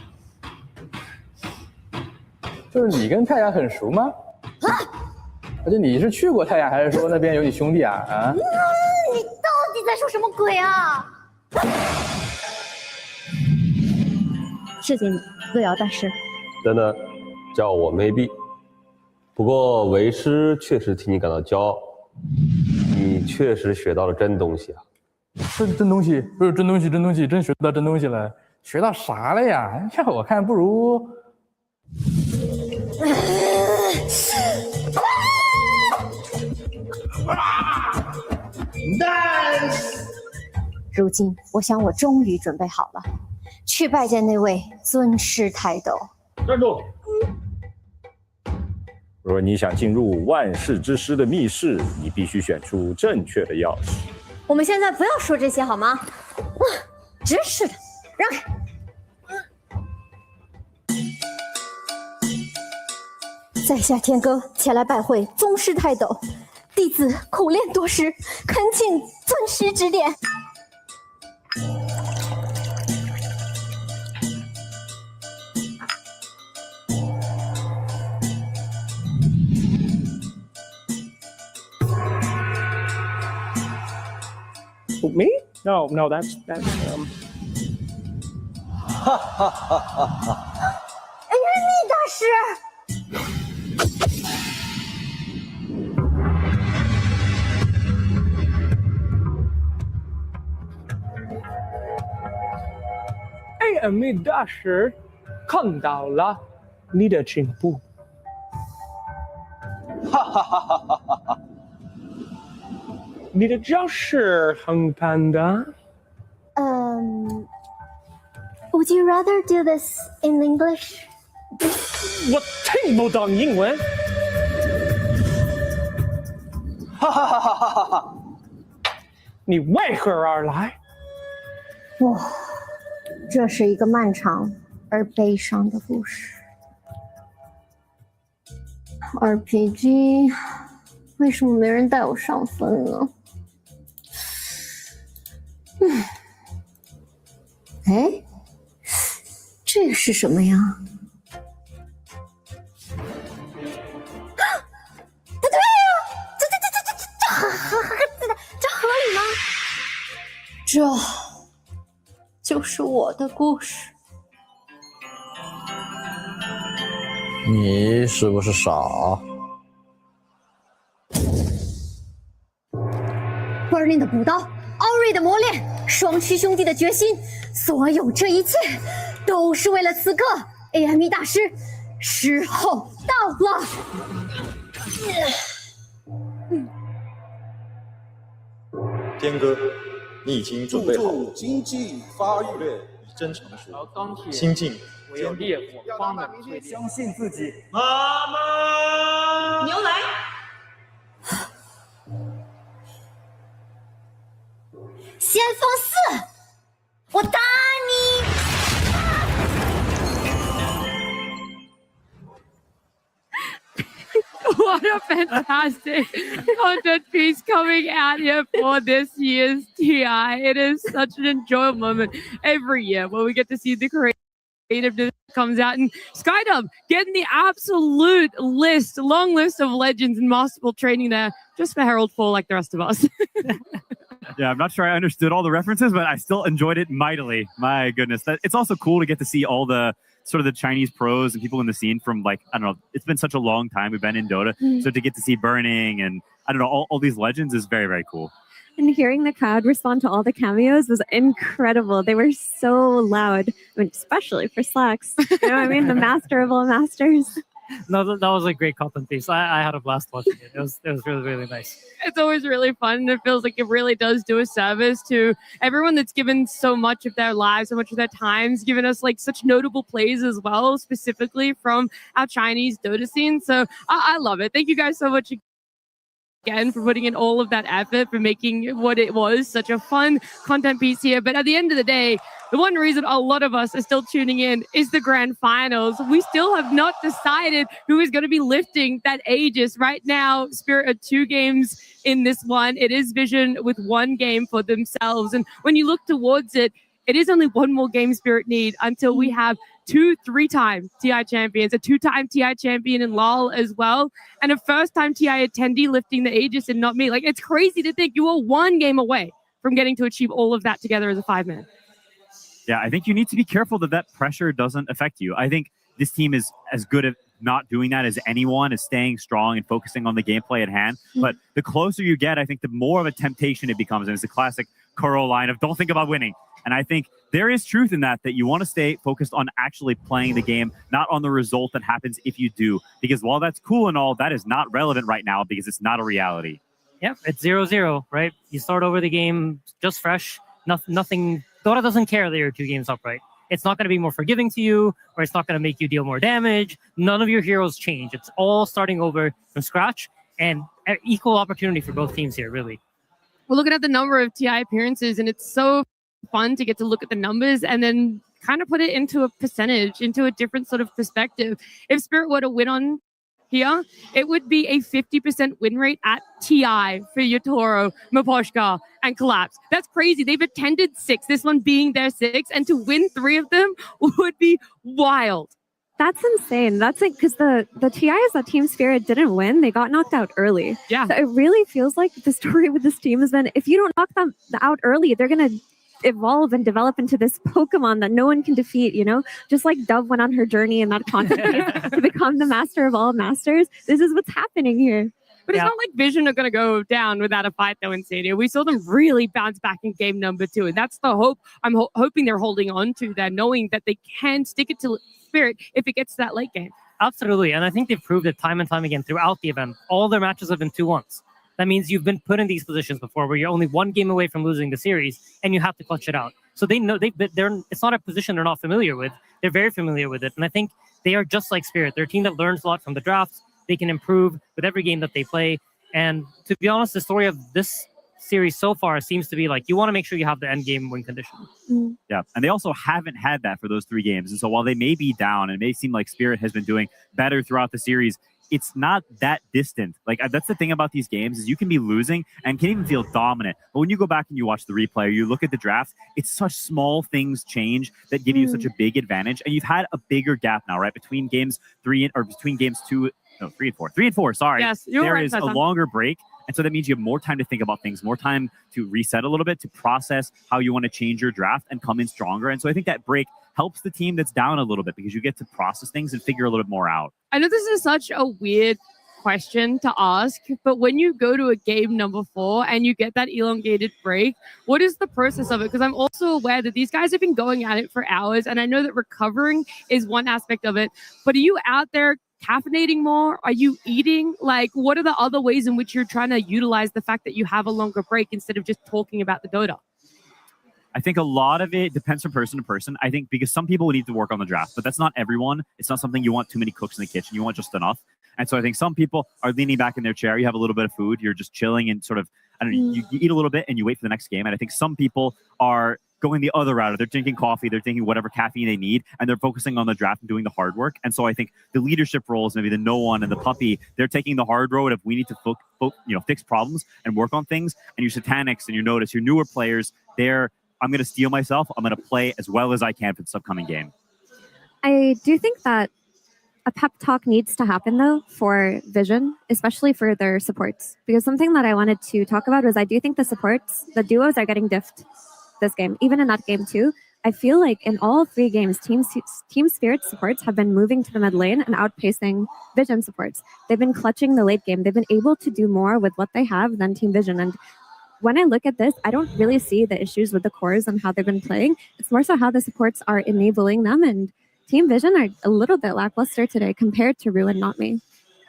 就是你跟太阳很熟吗？而且你是去过太阳，还是说那边有你兄弟啊？啊？你到底在说什么鬼啊？谢谢你，路遥大师。真的，叫我maybe。不过为师确实替你感到骄傲，你确实学到了真东西啊！真东西，不是真东西，真学到真东西了。学到啥了呀？要我看不如。如今，我想我终于准备好了，去拜见那位尊师泰斗。站住！若你想进入万世之师的密室，你必须选出正确的钥匙。我们现在不要说这些好吗？真是的，让开！在下天哥前来拜会宗师泰斗，弟子苦练多时，恳请尊师指点。Me? No, that's. 哈哈哈哈哈！哎呀，厉大师！艾米大师，看到了你的进步。哈哈哈哈哈哈！你的招式很棒的。Would you rather do this in English? 我听不懂英文。哈哈哈哈哈哈！你为何而来？哇，这是一个漫长而悲伤的故事。RPG， 为什么没人带我上分呢？哎，这个是什么呀？不对呀，这合理吗？这就是我的故事。你是不是傻？威尔林的补刀，奥瑞的磨练，双驱兄弟的决心，所有这一切，都是为了此刻 AME 大师时候到了。天哥，你已经准备好了。经济发育略已真成熟，钢铁心境唯有烈火方能淬炼。相信自己。妈妈，牛来。先锋4，我打你！ What a fantastic content piece coming out here for this year's TI. It is such an enjoyable moment every year when we get to see the creativeness comes out. And Skydub getting the absolute long list of legends and masterful training there just for Herald 4 like the rest of us. Yeah, I'm not sure I understood all the references, but I still enjoyed it mightily. My goodness. It's also cool to get to see all the sort of the Chinese pros and people in the scene from, like, I don't know, it's been such a long time we've been in Dota. So to get to see Burning and, I don't know, all these legends is very, very cool. And hearing the crowd respond to all the cameos was incredible. They were so loud. I mean, especially for Slacks. You know what I mean? The master of all masters. No, that was a great content piece. I had a blast watching it. It was really, really nice. It's always really fun. And it feels like it really does do a service to everyone that's given so much of their lives, so much of their times, given us like such notable plays as well, specifically from our Chinese Dota scene. So I love it. Thank you guys so much again for putting in all of that effort, for making what it was such a fun content piece here. But at the end of the day, the one reason a lot of us are still tuning in is the grand finals. We still have not decided who is going to be lifting that Aegis. Right now, Spirit are 2 games in this one. It is Vision with 1 game for themselves. And when you look towards it, it is only 1 more game Spirit need until we have 2 3-time TI champions, a 2-time TI champion in LoL as well, and a first-time TI attendee lifting the Aegis and not me. Like, it's crazy to think you are 1 game away from getting to achieve all of that together as a 5-man. Yeah, I think you need to be careful that pressure doesn't affect you. I think this team is as good at not doing that as anyone, is staying strong and focusing on the gameplay at hand. But the closer you get, I think the more of a temptation it becomes. And it's a classic Kuro line of don't think about winning. And I think there is truth in that you want to stay focused on actually playing the game, not on the result that happens if you do. Because while that's cool and all, that is not relevant right now because it's not a reality. Yeah, it's 0-0, right? You start over the game just fresh. Nothing. Dota doesn't care that you're 2 games up, right? It's not going to be more forgiving to you, or it's not going to make you deal more damage. None of your heroes change. It's all starting over from scratch, and equal opportunity for both teams here, really. We're looking at the number of TI appearances, and it's so fun to get to look at the numbers and then kind of put it into a percentage, into a different sort of perspective. If Spirit were to win on here, it would be a 50% win rate at TI for Yotaro, Miposhka, and Collapse. That's crazy. They've attended 6, this one being their 6, and to win 3 of them would be wild. That's insane. That's like, because the TIs that Team Spirit didn't win, they got knocked out early. Yeah. So it really feels like the story with this team has been, if you don't knock them out early, they're going to evolve and develop into this Pokemon that no one can defeat, you know? Just like Dove went on her journey in that content piece to become the master of all masters. This is what's happening here. But it's not like Vision are going to go down without a fight, though, in Stadia. We saw them really bounce back in game number 2, and that's the hope I'm hoping they're holding on to, that knowing that they can stick it to Spirit if it gets to that late game. Absolutely, and I think they've proved it time and time again throughout the event. All their matches have been 2-1s. That means you've been put in these positions before where you're only 1 game away from losing the series, and you have to clutch it out. So they know it's not a position they're not familiar with. They're very familiar with it, and I think they are just like Spirit. They're a team that learns a lot from the drafts. They can improve with every game that they play. And to be honest, the story of this series so far seems to be like, you want to make sure you have the end game win condition. Yeah, and they also haven't had that for those 3 games. And so while they may be down, and it may seem like Spirit has been doing better throughout the series, it's not that distant. Like, that's the thing about these games, is you can be losing and can even feel dominant. But when you go back and you watch the replay, or you look at the draft, it's such small things change that give you such a big advantage. And you've had a bigger gap now, right? Between games 3 or between games 3 and 4, sorry. Yes, you're there right, is a longer break. And so that means you have more time to think about things, more time to reset a little bit, to process how you want to change your draft and come in stronger. And so I think that break helps the team that's down a little bit, because you get to process things and figure a little bit more out. I know this is such a weird question to ask, but when you go to a game number 4 and you get that elongated break, what is the process of it? Because I'm also aware that these guys have been going at it for hours, and I know that recovering is one aspect of it, but are you out there caffeinating more? Are you eating? Like, what are the other ways in which you're trying to utilize the fact that you have a longer break instead of just talking about the Dota? I think a lot of it depends from person to person. I think because some people need to work on the draft, but that's not everyone. It's not something you want too many cooks in the kitchen. You want just enough. And so I think some people are leaning back in their chair. You have a little bit of food. You're just chilling and sort of, I don't know, you eat a little bit and you wait for the next game. And I think some people are going the other route. They're drinking coffee, they're drinking whatever caffeine they need, and they're focusing on the draft and doing the hard work. And so I think the leadership roles, maybe the no one and the puppy, they're taking the hard road of we need to fix problems and work on things. And your Satanics and your Notice, your newer players, I'm going to steel myself. I'm going to play as well as I can for this upcoming game. I do think that a pep talk needs to happen, though, for Vision, especially for their supports. Because something that I wanted to talk about was I do think the supports, the duos, are getting diffed this game. Even in that game, too, I feel like in all 3 games, Team Spirit supports have been moving to the mid lane and outpacing Vision supports. They've been clutching the late game. They've been able to do more with what they have than Team Vision. And when I look at this, I don't really see the issues with the cores and how they've been playing. It's more so how the supports are enabling them and Team Vision are a little bit lackluster today compared to Rue and Not Me.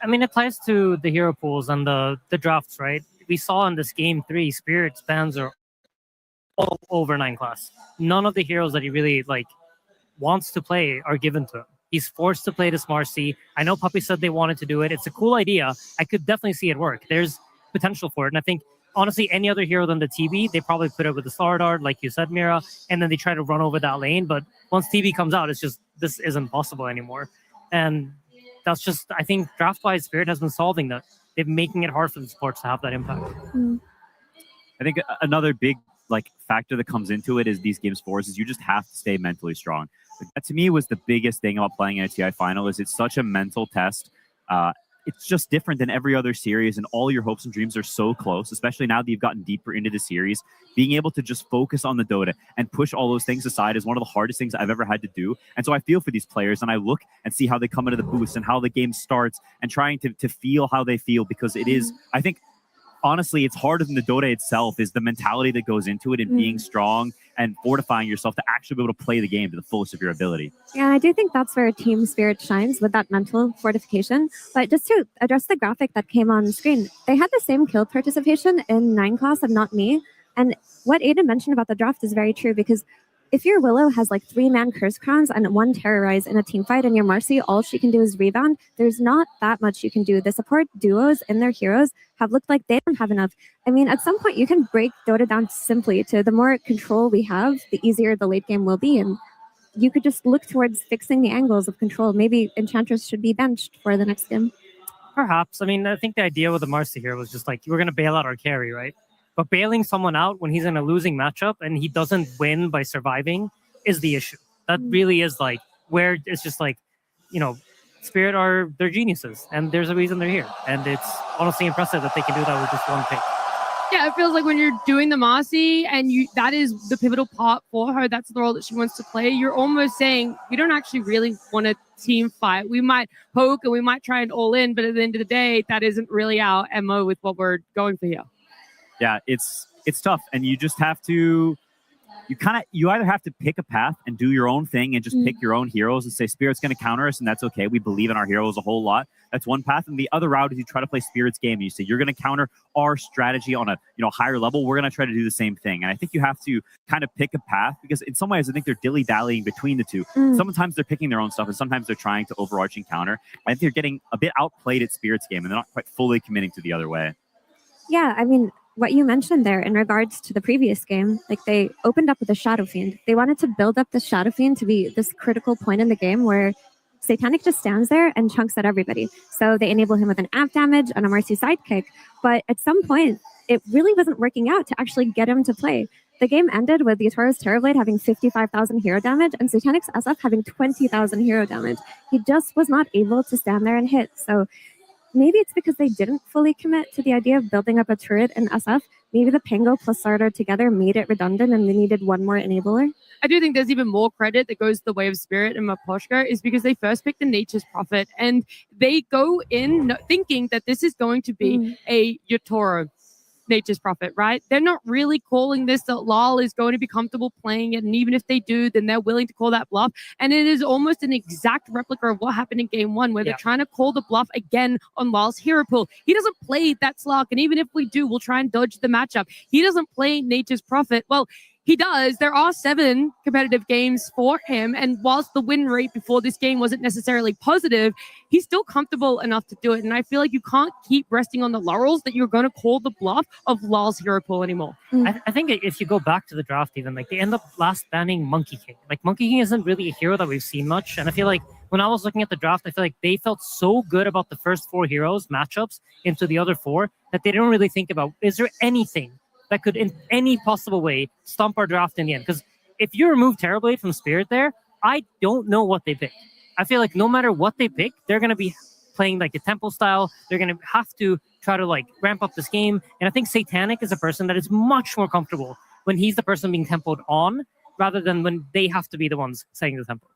I mean, it ties to the hero pools and the drafts, right? We saw in this game 3, Spirit's bans are all over 9 class. None of the heroes that he really wants to play are given to him. He's forced to play this Marcy. I know Puppy said they wanted to do it. It's a cool idea. I could definitely see it work. There's potential for it. And I think, honestly, any other hero than the TB, they probably put it with the Star Dart, like you said, Mira, and then they try to run over that lane. But once TB comes out, it's just, this isn't possible anymore. And that's just, I think, draft-wise, Spirit has been solving that. They're making it hard for the supports to have that impact. I think another big factor that comes into it is these games for us is you just have to stay mentally strong. That to me was the biggest thing about playing in a TI final is it's such a mental test. It's just different than every other series, and all your hopes and dreams are so close, especially now that you've gotten deeper into the series. Being able to just focus on the Dota and push all those things aside is one of the hardest things I've ever had to do. And so I feel for these players, and I look and see how they come into the booths and how the game starts and trying to feel how they feel, because it is, I think, honestly, it's harder than the Dota itself is the mentality that goes into it and being strong and fortifying yourself to actually be able to play the game to the fullest of your ability. Yeah, I do think that's where Team Spirit shines with that mental fortification. But just to address the graphic that came on screen, they had the same kill participation in 9 class and Not Me. And what Aiden mentioned about the draft is very true, because if your Willow has 3-man Curse Crowns and 1 Terrorize in a team fight, and your Marcy, all she can do is rebound, there's not that much you can do. The support duos and their heroes have looked like they don't have enough. I mean, at some point, you can break Dota down simply to the more control we have, the easier the late game will be. And you could just look towards fixing the angles of control. Maybe Enchantress should be benched for the next game. Perhaps. I mean, I think the idea with the Marcy here was just we're going to bail out our carry, right? But bailing someone out when he's in a losing matchup and he doesn't win by surviving is the issue. That really is where it's just Spirit they're geniuses, and there's a reason they're here. And it's honestly impressive that they can do that with just 1 pick. Yeah, it feels like when you're doing the Marcy and that is the pivotal part for her, that's the role that she wants to play, you're almost saying we don't actually really want a team fight. We might poke and we might try and all in, but at the end of the day, that isn't really our MO with what we're going for here. Yeah, it's tough, and you just have to, you either have to pick a path and do your own thing and just pick your own heroes and say Spirit's going to counter us, and that's okay. We believe in our heroes a whole lot. That's one path, and the other route is you try to play Spirit's game. And you say you're going to counter our strategy on a higher level. We're going to try to do the same thing, and I think you have to kind of pick a path, because in some ways I think they're dilly-dallying between the two. Sometimes they're picking their own stuff, and sometimes they're trying to overarching counter. I think they're getting a bit outplayed at Spirit's game, and they're not quite fully committing to the other way. Yeah, I mean, what you mentioned there in regards to the previous game, they opened up with a Shadow Fiend. They wanted to build up the Shadow Fiend to be this critical point in the game where Satanic just stands there and chunks at everybody. So they enable him with an amp damage and a Marcy sidekick. But at some point, it really wasn't working out to actually get him to play. The game ended with the Atoro's Terrorblade having 55,000 hero damage and Satanic's SF having 20,000 hero damage. He just was not able to stand there and hit. So maybe it's because they didn't fully commit to the idea of building up a turret in SF. Maybe the Pango plus Sardar together made it redundant and they needed 1 more enabler. I do think there's even more credit that goes the way of Spirit and Maposhka is because they first picked the Nature's Prophet, and they go in thinking that this is going to be a Yotoro Nature's Prophet, right? They're not really calling this that Lal is going to be comfortable playing it, and even if they do, then they're willing to call that bluff. And it is almost an exact replica of what happened in game 1, where they're trying to call the bluff again on Lal's hero pool. He doesn't play that Slark, and even if we do, we'll try and dodge the matchup. He doesn't play Nature's Prophet. Well, he does. There are 7 competitive games for him, and whilst the win rate before this game wasn't necessarily positive, he's still comfortable enough to do it. And I feel like you can't keep resting on the laurels that you're going to call the bluff of Lal's hero pool anymore. I think if you go back to the draft, even they end up last banning Monkey King. Monkey King isn't really a hero that we've seen much, and I feel like when I was looking at the draft, I feel like they felt so good about the first 4 heroes matchups into the other 4 that they didn't really think about, is there anything that could in any possible way stump our draft in the end? Because if you remove Terrorblade from Spirit there, I don't know what they pick. I feel like no matter what they pick, they're going to be playing the tempo style. They're going to have to try to ramp up this game. And I think Satanic is a person that is much more comfortable when he's the person being tempoed on rather than when they have to be the ones setting the tempo.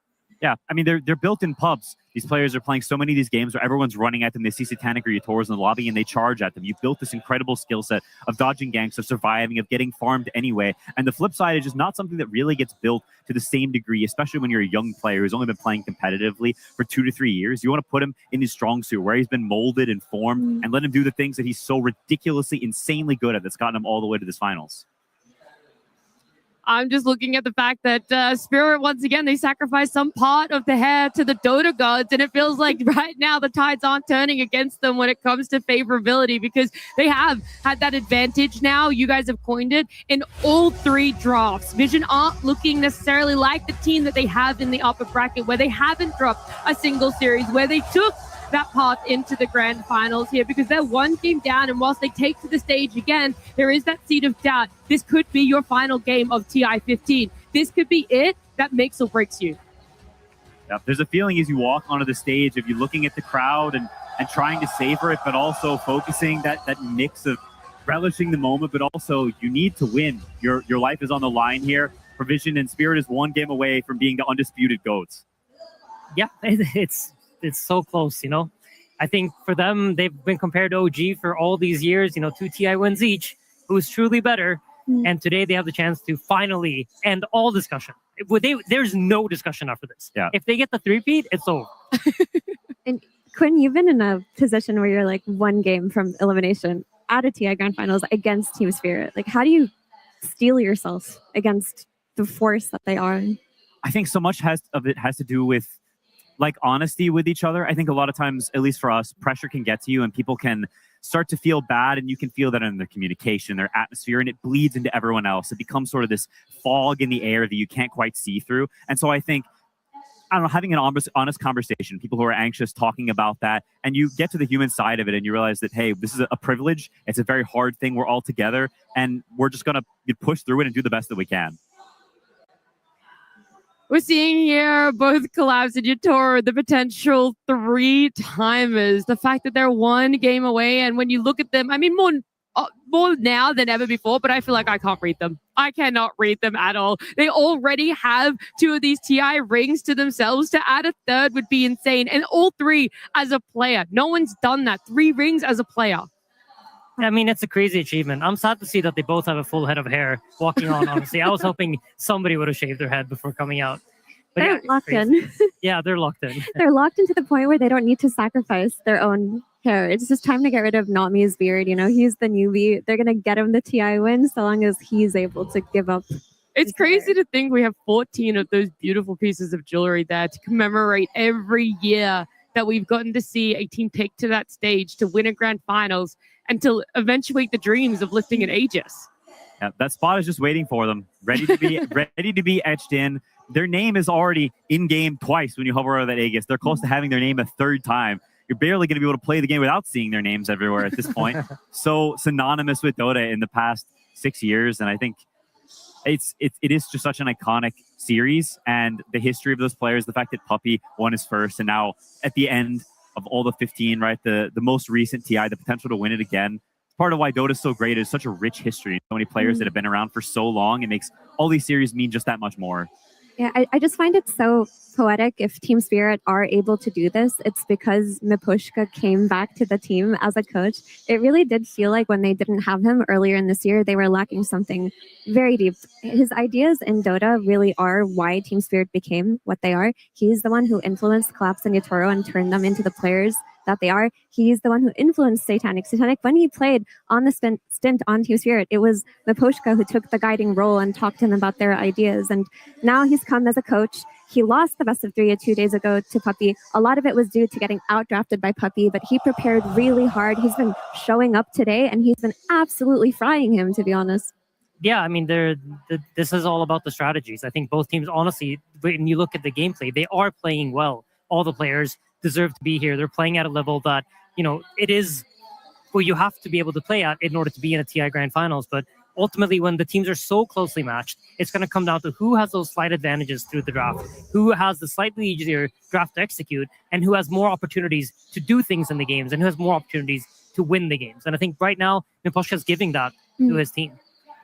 Yeah, I mean, they're built in pubs. These players are playing so many of these games where everyone's running at them. They see Satanic or Yatoro's in the lobby and they charge at them. You've built this incredible skill set of dodging ganks, of surviving, of getting farmed anyway. And the flip side is just not something that really gets built to the same degree, especially when you're a young player who's only been playing competitively for 2 to 3 years. You want to put him in his strong suit where he's been molded and formed and let him do the things that he's so ridiculously, insanely good at that's gotten him all the way to this finals. I'm just looking at the fact that Spirit, once again, they sacrificed some part of the hair to the Dota gods, and it feels like right now the tides aren't turning against them when it comes to favorability, because they have had that advantage now. You guys have coined it in all 3 drafts. Vision aren't looking necessarily like the team that they have in the upper bracket, where they haven't dropped a single series, where they took that path into the grand finals here, because they're 1 game down, and whilst they take to the stage again, there is that seed of doubt. This could be your final game of TI-15. This could be it that makes or breaks you. Yeah, there's a feeling as you walk onto the stage of you looking at the crowd and trying to savor it, but also focusing that mix of relishing the moment, but also you need to win. Your life is on the line here. Provision and Spirit is 1 game away from being the undisputed GOATs. Yeah, it's so close, you know. I think for them, they've been compared to OG for all these years, you know, 2 TI wins each. Who's truly better? And today they have the chance to finally end all discussion. There's no discussion after this. Yeah. If they get the 3-peat, it's over. And Quinn, you've been in a position where you're like 1 game from elimination at a TI Grand Finals against Team Spirit. Like, how do you steel yourself against the force that they are? I think so much of it has to do with like honesty with each other. I think a lot of times, at least for us, pressure can get to you and people can start to feel bad, and you can feel that in their communication, their atmosphere, and it bleeds into everyone else. It becomes sort of this fog in the air that you can't quite see through. And so I think, I don't know, having an honest conversation, people who are anxious talking about that, and you get to the human side of it and you realize that, hey, this is a privilege. It's a very hard thing. We're all together and we're just going to push through it and do the best that we can. We're seeing here both Collapse and Yatoro, the potential 3-timers. The fact that they're 1 game away, and when you look at them, I mean, more now than ever before, but I feel like I can't read them. I cannot read them at all. They already have 2 of these TI rings to themselves. To add a 3rd would be insane. And all 3 as a player. No one's done that. 3 rings as a player. I mean, it's a crazy achievement. I'm sad to see that they both have a full head of hair walking on, honestly. I was hoping somebody would have shaved their head before coming out. But They're locked in. Yeah, they're locked in. They're locked into the point where they don't need to sacrifice their own hair. It's just time to get rid of Nami's beard. You know, he's the newbie. They're going to get him the TI win so long as he's able to give up. It's crazy to think we have 14 of those beautiful pieces of jewelry there to commemorate every year that we've gotten to see a team take to that stage to win a grand finals and to eventuate the dreams of lifting an Aegis. Yeah, that spot is just waiting for them, ready to be etched in. Their name is already in game twice when you hover over that Aegis. They're close to having their name a 3rd time. You're barely going to be able to play the game without seeing their names everywhere at this point. So synonymous with Dota in the past 6 years, and I think it is just such an iconic series, and the history of those players, the fact that Puppy won his first, and now at the end of all the 15, right, the most recent TI, the potential to win it again. Part of why Dota is so great is such a rich history. So many players that have been around for so long. It makes all these series mean just that much more. Yeah, I just find it so poetic if Team Spirit are able to do this. It's because Mipushka came back to the team as a coach. It really did feel like when they didn't have him earlier in this year, they were lacking something very deep. His ideas in Dota really are why Team Spirit became what they are. He's the one who influenced Collapse and Yatoro and turned them into the players that they are. He's the one who influenced Satanic. Satanic, when he played on the stint on Team Spirit, it was Mipushka who took the guiding role and talked to him about their ideas. And now he's come as a coach. He lost the best of 3 2 days ago to Puppy. A lot of it was due to getting outdrafted by Puppy, but he prepared really hard. He's been showing up today, and he's been absolutely frying him, to be honest. Yeah, I mean, this is all about the strategies. I think both teams, honestly, when you look at the gameplay, they are playing well. All the players deserve to be here. They're playing at a level that, you know, it is where you have to be able to play at in order to be in a TI Grand Finals. But ultimately, when the teams are so closely matched, it's going to come down to who has those slight advantages through the draft, who has the slightly easier draft to execute, and who has more opportunities to do things in the games, and who has more opportunities to win the games. And I think right now, Mipushka is giving that to his team.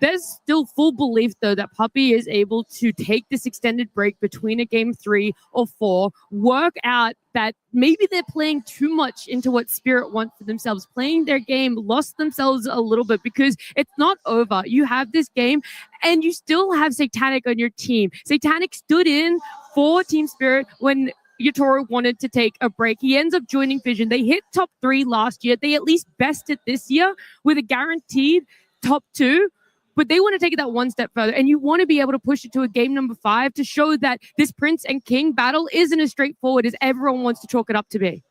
There's still full belief, though, that Puppy is able to take this extended break between a game 3 or 4, work out that maybe they're playing too much into what Spirit want for themselves, playing their game, lost themselves a little bit, because it's not over. You have this game and you still have Satanic on your team. Satanic stood in for Team Spirit when Yatoro wanted to take a break. He ends up joining Vision. They hit top 3 last year. They at least bested this year with a guaranteed top 2. But they want to take it that one step further. And you want to be able to push it to a game number 5 to show that this Prince and King battle isn't as straightforward as everyone wants to chalk it up to be.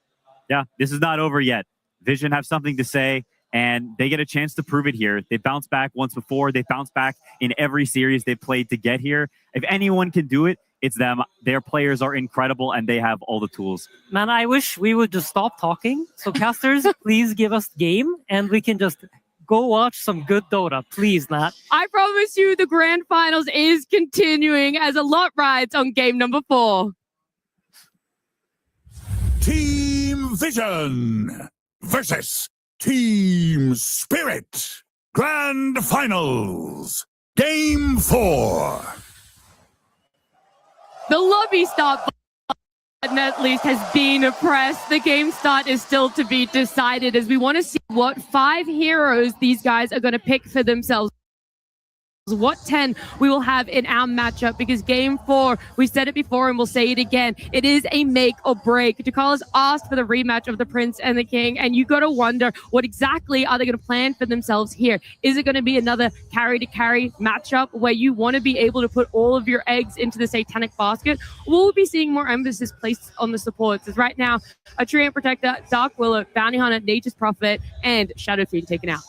Yeah, this is not over yet. Vision have something to say, and they get a chance to prove it here. They bounced back once before. They bounced back in every series they played to get here. If anyone can do it, it's them. Their players are incredible, and they have all the tools. Man, I wish we would just stop talking. So casters, please give us game, and we can just go watch some good Dota, please, Nat. I promise you the grand finals is continuing as a lot rides on game number 4. Team Vision versus Team Spirit. Grand Finals. Game 4. The lobby start button at least has been pressed. The game start is still to be decided as we want to see what 5 heroes these guys are going to pick for themselves. What 10 we will have in our matchup, because game 4, we said it before and we'll say it again, it is a make or break. Takala's asked for the rematch of the Prince and the King, and you got to wonder what exactly are they going to plan for themselves here. Is it going to be another carry to carry matchup where you want to be able to put all of your eggs into the Satanic basket? We'll be seeing more emphasis placed on the supports, as right now a Treant Protector, Dark Willow, Bounty Hunter, Nature's Prophet, and Shadow Fiend taken out.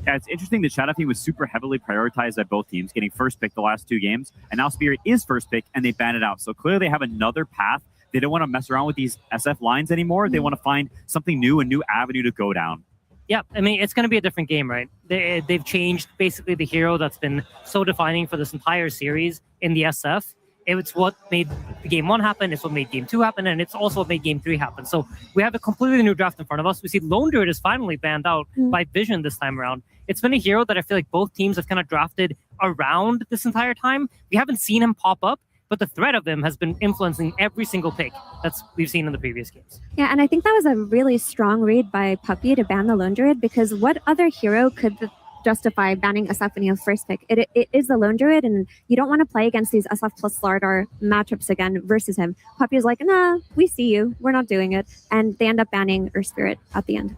Yeah, it's interesting that Shadow Fiend was super heavily prioritized by both teams, getting first pick the last 2 games, and now Spirit is first pick, and they ban it out. So clearly they have another path. They don't want to mess around with these SF lines anymore. They want to find something new, a new avenue to go down. Yeah, I mean, it's going to be a different game, right? They've changed basically the hero that's been so defining for this entire series in the SF. It's what made game 1 happen, it's what made game 2 happen, and it's also what made game 3 happen. So we have a completely new draft in front of us. We see Lone Druid is finally banned out by Vision this time around. It's been a hero that I feel like both teams have kind of drafted around this entire time. We haven't seen him pop up, but the threat of him has been influencing every single pick that's we've seen in the previous games. Yeah, and I think that was a really strong read by Puppy to ban the Lone Druid, because what other hero could justify banning SF when you have first pick? It is the Lone Druid, and you don't want to play against these SF plus Slardar matchups again versus him. Puppy is like, nah, we see you, we're not doing it, and they end up banning Earth Spirit at the end.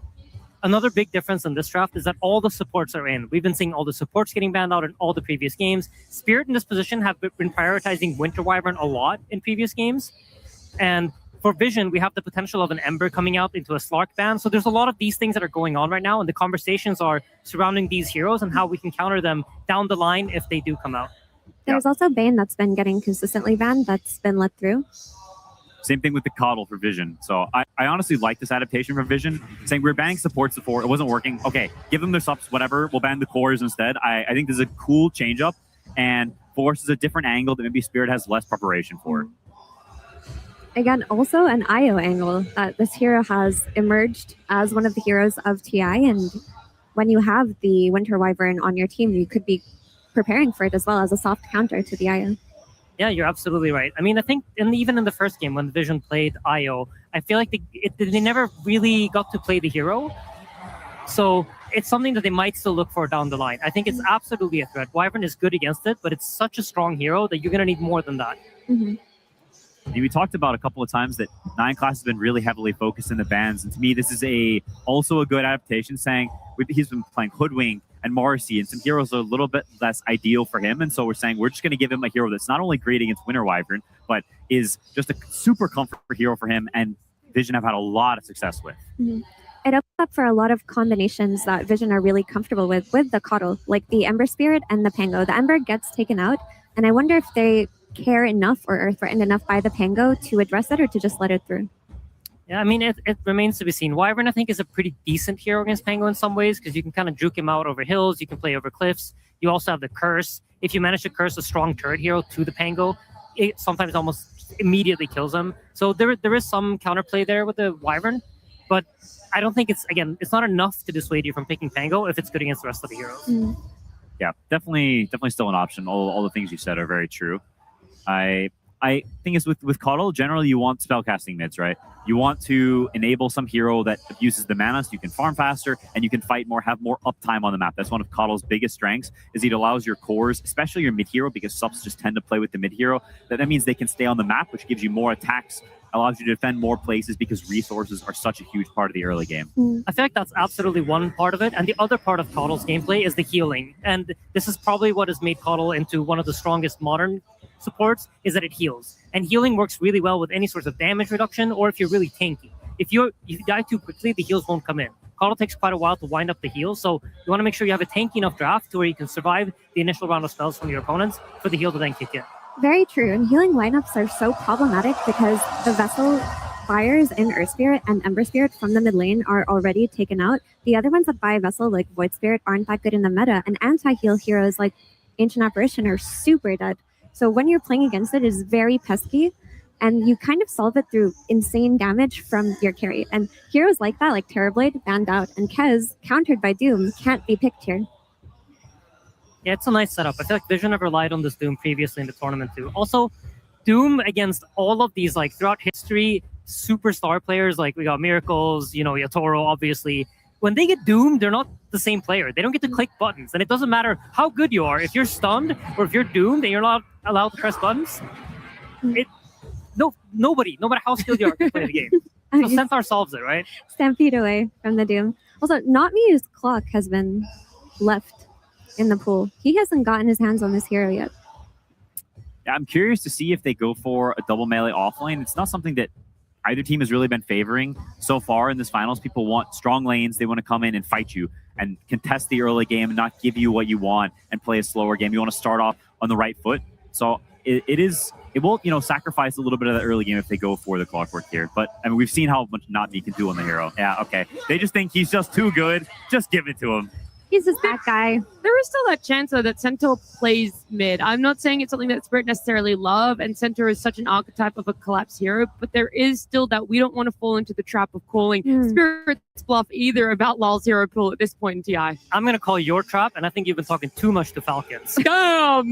Another big difference in this draft is that all the supports are in. We've been seeing all the supports getting banned out in all the previous games. Spirit in this position have been prioritizing Winter Wyvern a lot in previous games, and for Vision, we have the potential of an Ember coming out into a Slark ban. So there's a lot of these things that are going on right now, and the conversations are surrounding these heroes and how we can counter them down the line if they do come out. There's also Bane that's been getting consistently banned, that's been let through. Same thing with the Coddle for Vision. So I honestly like this adaptation for Vision, saying we're banning supports before, it wasn't working. Okay, give them their subs, whatever, we'll ban the cores instead. I think this is a cool change up and forces a different angle that maybe Spirit has less preparation for. Again, also an IO angle that this hero has emerged as one of the heroes of TI, and when you have the Winter Wyvern on your team, you could be preparing for it as well as a soft counter to the IO. Yeah, you're absolutely right. I mean, I think even in the first game when Vision played IO, I feel like they never really got to play the hero. So it's something that they might still look for down the line. I think it's absolutely a threat. Wyvern is good against it, but it's such a strong hero that you're going to need more than that. Mm-hmm. And we talked about a couple of times that 9 class has been really heavily focused in the bans. And to me, this is also a good adaptation, saying he's been playing Hoodwink and Marcy, and some heroes are a little bit less ideal for him. And so we're saying we're just going to give him a hero that's not only great against Winter Wyvern, but is just a super comfort hero for him, and Vision have had a lot of success with. Mm-hmm. It opens up for a lot of combinations that Vision are really comfortable with the Coddle, like the Ember Spirit and the Pango. The Ember gets taken out, and I wonder if they care enough or are threatened enough by the Pango to address it or to just let it through. Yeah, I mean, it remains to be seen. Wyvern, I think, is a pretty decent hero against Pango in some ways, because you can kind of juke him out over hills, you can play over cliffs. You also have the curse. If you manage to curse a strong turret hero to the Pango, it sometimes almost immediately kills him. So there is some counterplay there with the Wyvern, but I don't think it's not enough to dissuade you from picking Pango if it's good against the rest of the heroes. Mm. yeah, definitely still an option. All the things you said are very true. I think it's with Coddle, generally you want spellcasting mids, right? You want to enable some hero that abuses the mana so you can farm faster and you can fight more, have more uptime on the map. That's one of Coddle's biggest strengths, is it allows your cores, especially your mid hero, because subs just tend to play with the mid hero, that means they can stay on the map, which gives you more attacks, allows you to defend more places because resources are such a huge part of the early game. I feel like that's absolutely one part of it. And the other part of Coddle's gameplay is the healing. And this is probably what has made Coddle into one of the strongest modern supports, is that it heals. And healing works really well with any sort of damage reduction, or if you're really tanky. If you die too quickly, the heals won't come in. Coddle takes quite a while to wind up the heals, so you want to make sure you have a tanky enough draft to where you can survive the initial round of spells from your opponents for the heal to then kick in. Very true. And healing lineups are so problematic because the Vessel buyers in Earth Spirit and Ember Spirit from the mid lane are already taken out. The other ones that buy Vessel, like Void Spirit, aren't that good in the meta, and anti-heal heroes like Ancient Apparition are super dead. So when you're playing against it, it's very pesky, and you kind of solve it through insane damage from your carry. And heroes like that, like Terrorblade, banned out, and Kez, countered by Doom, can't be picked here. Yeah, it's a nice setup. I feel like Vision have relied on this Doom previously in the tournament too. Also, Doom against all of these, like throughout history, superstar players, like we got Miracles, you know, Yatoro, obviously. When they get doomed, they're not the same player. They don't get to click buttons. And it doesn't matter how good you are. If you're stunned or if you're doomed and you're not allowed to press buttons, nobody, no matter how skilled you are, can play the game. So Centaur solves it, right? Stampede away from the Doom. Also, Not Me's clock has been left in the pool. He hasn't gotten his hands on this hero yet. Yeah, I'm curious to see if they go for a double melee offlane. It's not something that either team has really been favoring so far in this finals. People want strong lanes. They want to come in and fight you and contest the early game and not give you what you want and play a slower game. You want to start off on the right foot. So it will, sacrifice a little bit of the early game if they go for the clockwork here. But I mean, we've seen how much Not Me can do on the hero. Yeah, okay. They just think he's just too good. Just give it to him. He's just that guy. There is still that chance, though, that Centaur plays mid. I'm not saying it's something that Spirit necessarily love, and Centaur is such an archetype of a collapse hero, but there is still that we don't want to fall into the trap of calling Spirit's bluff either about Lal's hero pool at this point in TI. I'm going to call your trap, and I think you've been talking too much to Falcons. No,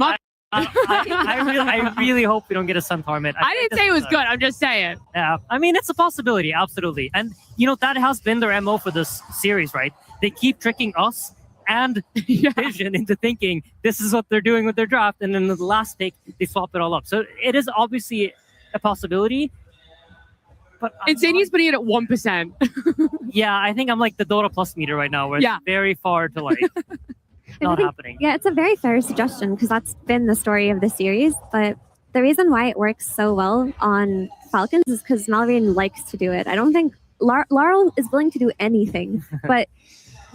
I really hope we don't get a Centaur mid. I didn't say it was good. I'm just saying. Yeah, I mean, it's a possibility, absolutely. And, that has been their MO for this series, right? They keep tricking us and Vision into thinking this is what they're doing with their draft, and then the last pick, they swap it all up. So it is obviously a possibility. But Insania's putting it at 1%. Yeah, I think I'm like the Dota Plus meter right now, where it's very far to like not happening. Yeah, it's a very fair suggestion because that's been the story of the series. But the reason why it works so well on Falcons is because Malrine likes to do it. I don't think Laurel is willing to do anything, but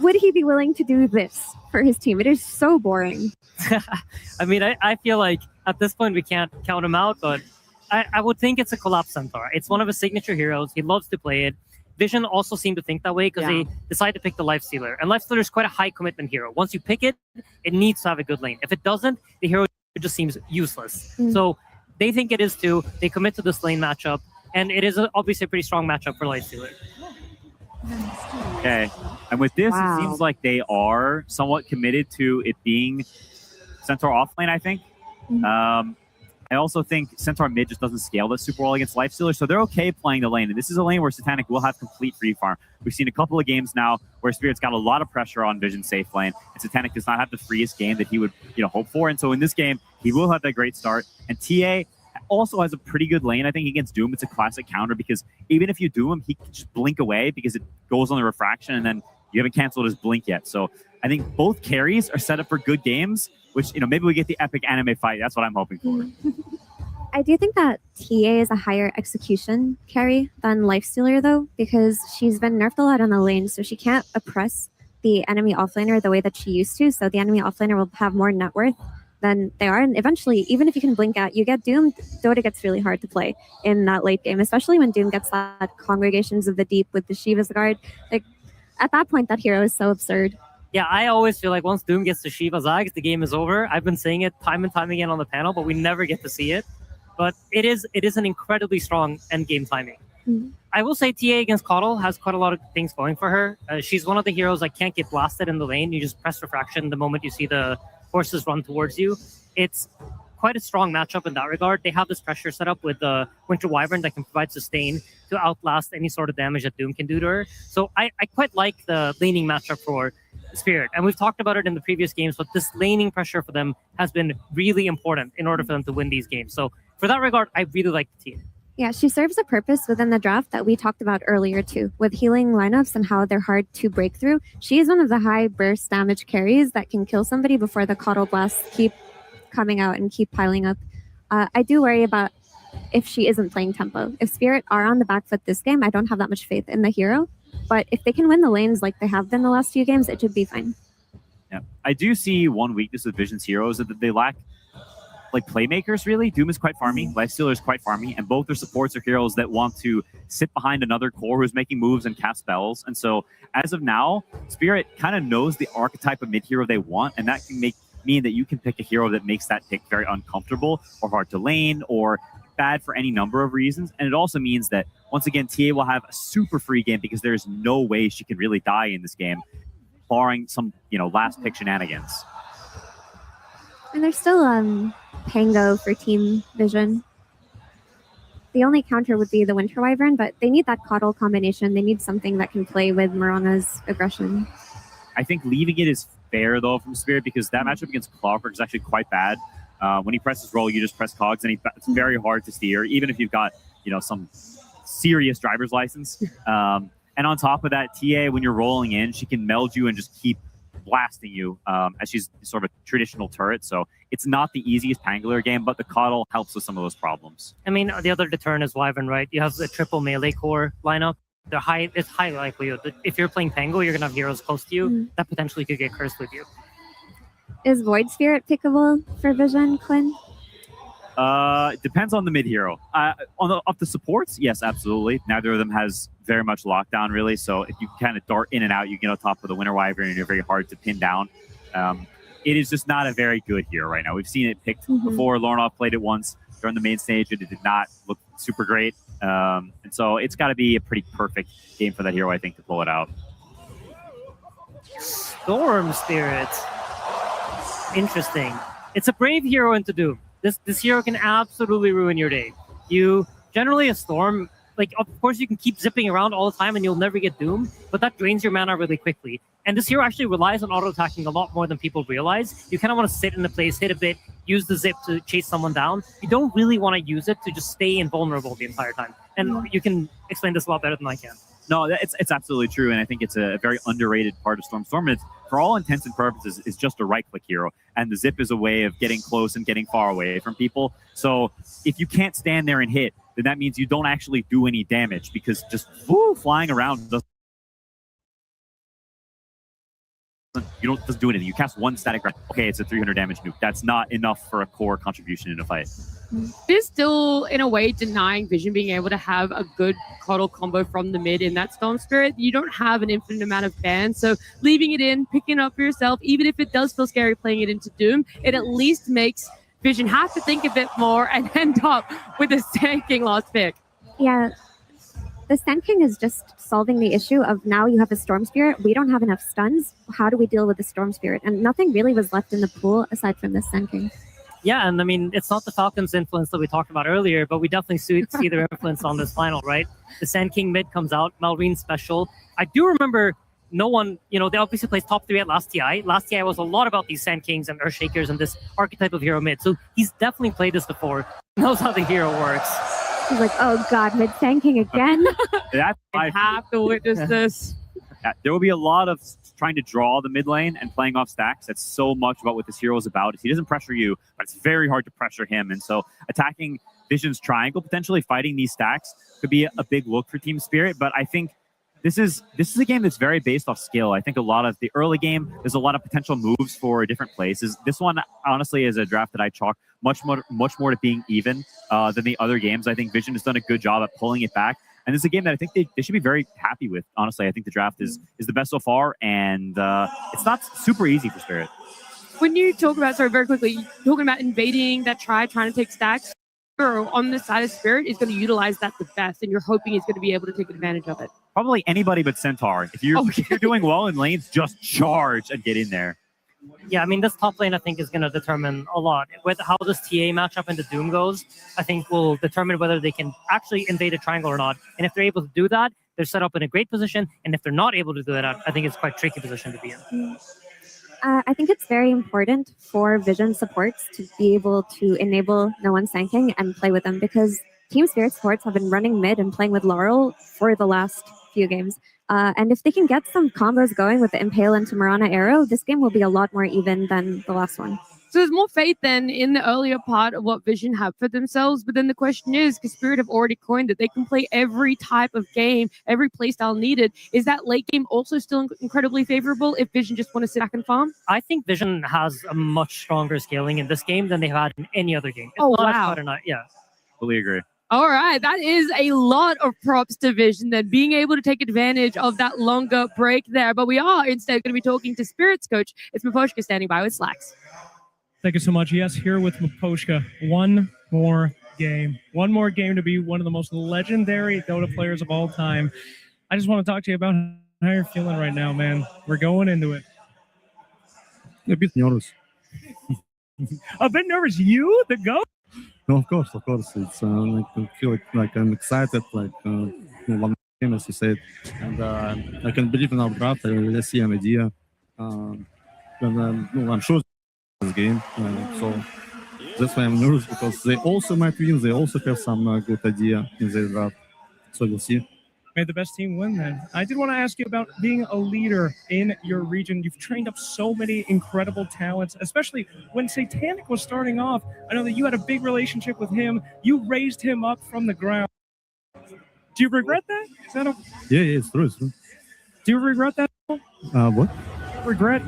would he be willing to do this for his team? It is so boring. I mean, I feel like at this point we can't count him out, but I would think it's a Collapse Centaur. It's one of his signature heroes. He loves to play it. Vision also seemed to think that way because they decided to pick the Lifestealer. And Lifestealer is quite a high commitment hero. Once you pick it, it needs to have a good lane. If it doesn't, the hero just seems useless. So they think it is too. They commit to this lane matchup, and it is obviously a pretty strong matchup for Lifestealer. Okay, and with this, it seems like they are somewhat committed to it being Centaur offlane, I think. I also think Centaur mid just doesn't scale that super well against Lifestealer, so they're okay playing the lane. And this is a lane where Satanic will have complete free farm. We've seen a couple of games now where Spirit's got a lot of pressure on Vision's safe lane, and Satanic does not have the freest game that he would hope for. And so in this game, he will have that great start. And TA also has a pretty good lane, I think, against Doom. It's a classic counter because even if you Doom him, he can just blink away because it goes on the refraction, and then you haven't canceled his blink yet. So I think both carries are set up for good games, which, maybe we get the epic anime fight. That's what I'm hoping for. I do think that TA is a higher execution carry than Lifestealer, though, because she's been nerfed a lot on the lane, so she can't oppress the enemy offlaner the way that she used to. So the enemy offlaner will have more net worth than they are. And eventually, even if you can blink out, you get doomed. Dota gets really hard to play in that late game, especially when Doom gets that Congregations of the Deep with the Shiva's Guard. Like, at that point, that hero is so absurd. Yeah, I always feel like once Doom gets to Shiva Zags, the game is over. I've been saying it time and time again on the panel, but we never get to see it. But it is an incredibly strong endgame timing. I will say TA against Coddle has quite a lot of things going for her. She's one of the heroes that can't get blasted in the lane. You just press refraction the moment you see the horses run towards you. It's quite a strong matchup in that regard. They have this pressure set up with the Winter Wyvern that can provide sustain to outlast any sort of damage that Doom can do to her. So I quite like the laning matchup for Spirit. And we've talked about it in the previous games, but this laning pressure for them has been really important in order for them to win these games. So for that regard, I really like the team. Yeah, she serves a purpose within the draft that we talked about earlier too, with healing lineups and how they're hard to break through. She is one of the high burst damage carries that can kill somebody before the Coddle Blasts keep coming out and keep piling up. I do worry about if she isn't playing tempo. If Spirit are on the back foot this game, I don't have that much faith in the hero. But if they can win the lanes like they have been the last few games, it should be fine. Yeah, I do see one weakness with Vision's heroes that they lack like playmakers, really. Doom is quite farmy, Lifestealer is quite farmy, and both their supports are heroes that want to sit behind another core who's making moves and cast spells. And so as of now, Spirit kind of knows the archetype of mid-hero they want, and that can mean that you can pick a hero that makes that pick very uncomfortable or hard to lane or bad for any number of reasons. And it also means that, once again, TA will have a super free game because there's no way she can really die in this game, barring some, last pick shenanigans. And there's still Pango for Team Vision. The only counter would be the Winter Wyvern, but they need that Coddle combination. They need something that can play with Mirana's aggression. I think leaving it is fair, though, from Spirit, because that matchup against Clockwork is actually quite bad. When he presses roll, you just press cogs, and it's very hard to steer, even if you've got, some serious driver's license. And on top of that, TA, when you're rolling in, she can meld you and just keep blasting you, as she's sort of a traditional turret. So it's not the easiest Pangolin game, but the Coddle helps with some of those problems. I mean, the other deterrent is Wyvern, right? You have the triple melee core lineup. It's high likelihood that if you're playing Pango, you're going to have heroes close to you that potentially could get cursed with you. Is Void Spirit pickable for Vision, Quinn? Depends on the mid hero. Of the supports, yes, absolutely. Neither of them has very much lockdown, really. So if you kind of dart in and out, you get on top of the Winter Wyvern and you're very hard to pin down. It is just not a very good hero right now. We've seen it picked before. Lornoff played it once during the main stage, and it did not look super great. And so it's got to be a pretty perfect game for that hero, I think, to pull it out. Storm Spirit. Interesting. It's a brave hero into Doom. This hero can absolutely ruin your day. You generally a Storm, of course you can keep zipping around all the time and you'll never get Doom, but that drains your mana really quickly. And this hero actually relies on auto-attacking a lot more than people realize. You kind of want to sit in the place, hit a bit, use the zip to chase someone down. You don't really want to use it to just stay invulnerable the entire time. And you can explain this a lot better than I can. No, it's absolutely true, and I think it's a very underrated part of Storm. Storm, for all intents and purposes, is just a right-click hero, and the zip is a way of getting close and getting far away from people. So if you can't stand there and hit, then that means you don't actually do any damage, because just flying around doesn't do anything. You cast one static round. Okay, it's a 300 damage nuke. That's not enough for a core contribution in a fight. It is still, in a way, denying Vision being able to have a good Coddle combo from the mid in that Storm Spirit. You don't have an infinite amount of bans, so leaving it in, picking it up for yourself, even if it does feel scary playing it into Doom, it at least makes Vision have to think a bit more and end up with a Sand King last pick. Yeah, the Sand King is just solving the issue of now you have a Storm Spirit. We don't have enough stuns. How do we deal with the Storm Spirit? And nothing really was left in the pool aside from the Sand King. Yeah, and I mean, it's not the Falcons' influence that we talked about earlier, but we definitely see their influence on this final, right? The Sand King mid comes out, Malrine special. I do remember no one, they obviously placed top 3 at last TI. Last TI was a lot about these Sand Kings and Earthshakers and this archetype of hero mid. So he's definitely played this before, knows how the hero works. He's like, oh God, mid Sand King again? I have to witness this. Yeah, there will be a lot of trying to draw the mid lane and playing off stacks. That's so much about what this hero is about. He doesn't pressure you, but it's very hard to pressure him. And so attacking Vision's triangle, potentially fighting these stacks, could be a big look for Team Spirit. But I think this is a game that's very based off skill. I think a lot of the early game, there's a lot of potential moves for different places. This one, honestly, is a draft that I chalk much more to being even than the other games. I think Vision has done a good job at pulling it back. And this is a game that I think they should be very happy with. Honestly, I think the draft is the best so far, and it's not super easy for Spirit. When you talk about, very quickly, talking about invading that trying to take stacks, or on the side of Spirit is going to utilize that the best, and you're hoping he's going to be able to take advantage of it. Probably anybody but Centaur. If you're doing well in lanes, just charge and get in there. Yeah, I mean, this top lane, I think, is going to determine a lot. With how this TA matchup into Doom goes, I think will determine whether they can actually invade a triangle or not. And if they're able to do that, they're set up in a great position. And if they're not able to do that, I think it's quite a tricky position to be in. I think it's very important for Vision supports to be able to enable no one sanking and play with them, because Team Spirit supports have been running mid and playing with Laurel for the last few games. And if they can get some combos going with the Impale and Tamarana Arrow, this game will be a lot more even than the last one. So there's more faith then in the earlier part of what Vision have for themselves. But then the question is, because Spirit have already coined that they can play every type of game, every playstyle needed. Is that late game also still incredibly favorable if Vision just want to sit back and farm? I think Vision has a much stronger scaling in this game than they've had in any other game. It's Oh, not wow. yeah. Fully agree. All right, that is a lot of props to Vision then, being able to take advantage of that longer break there. But we are instead going to be talking to Spirit's coach. It's Maposhka standing by with Slacks. Thank you so much. Yes, here with Maposhka. One more game. One more game to be one of the most legendary Dota players of all time. I just want to talk to you about how you're feeling right now, man. We're going into it. A bit nervous. A bit nervous. You, the GOAT? No, of course. It's like I feel like I'm excited, like one game, as you said, and I can believe in our draft. I really see an idea, and I'm sure this game. So that's why I'm nervous, because they also might win. They also have some good idea in their draft. So we'll see. May the best team win then. I did want to ask you about being a leader in your region. You've trained up so many incredible talents, especially when Satanic was starting off. I know that you had a big relationship with him. You raised him up from the ground. Do you regret that? Is that Yeah, it's true. Do you regret that? What? Regret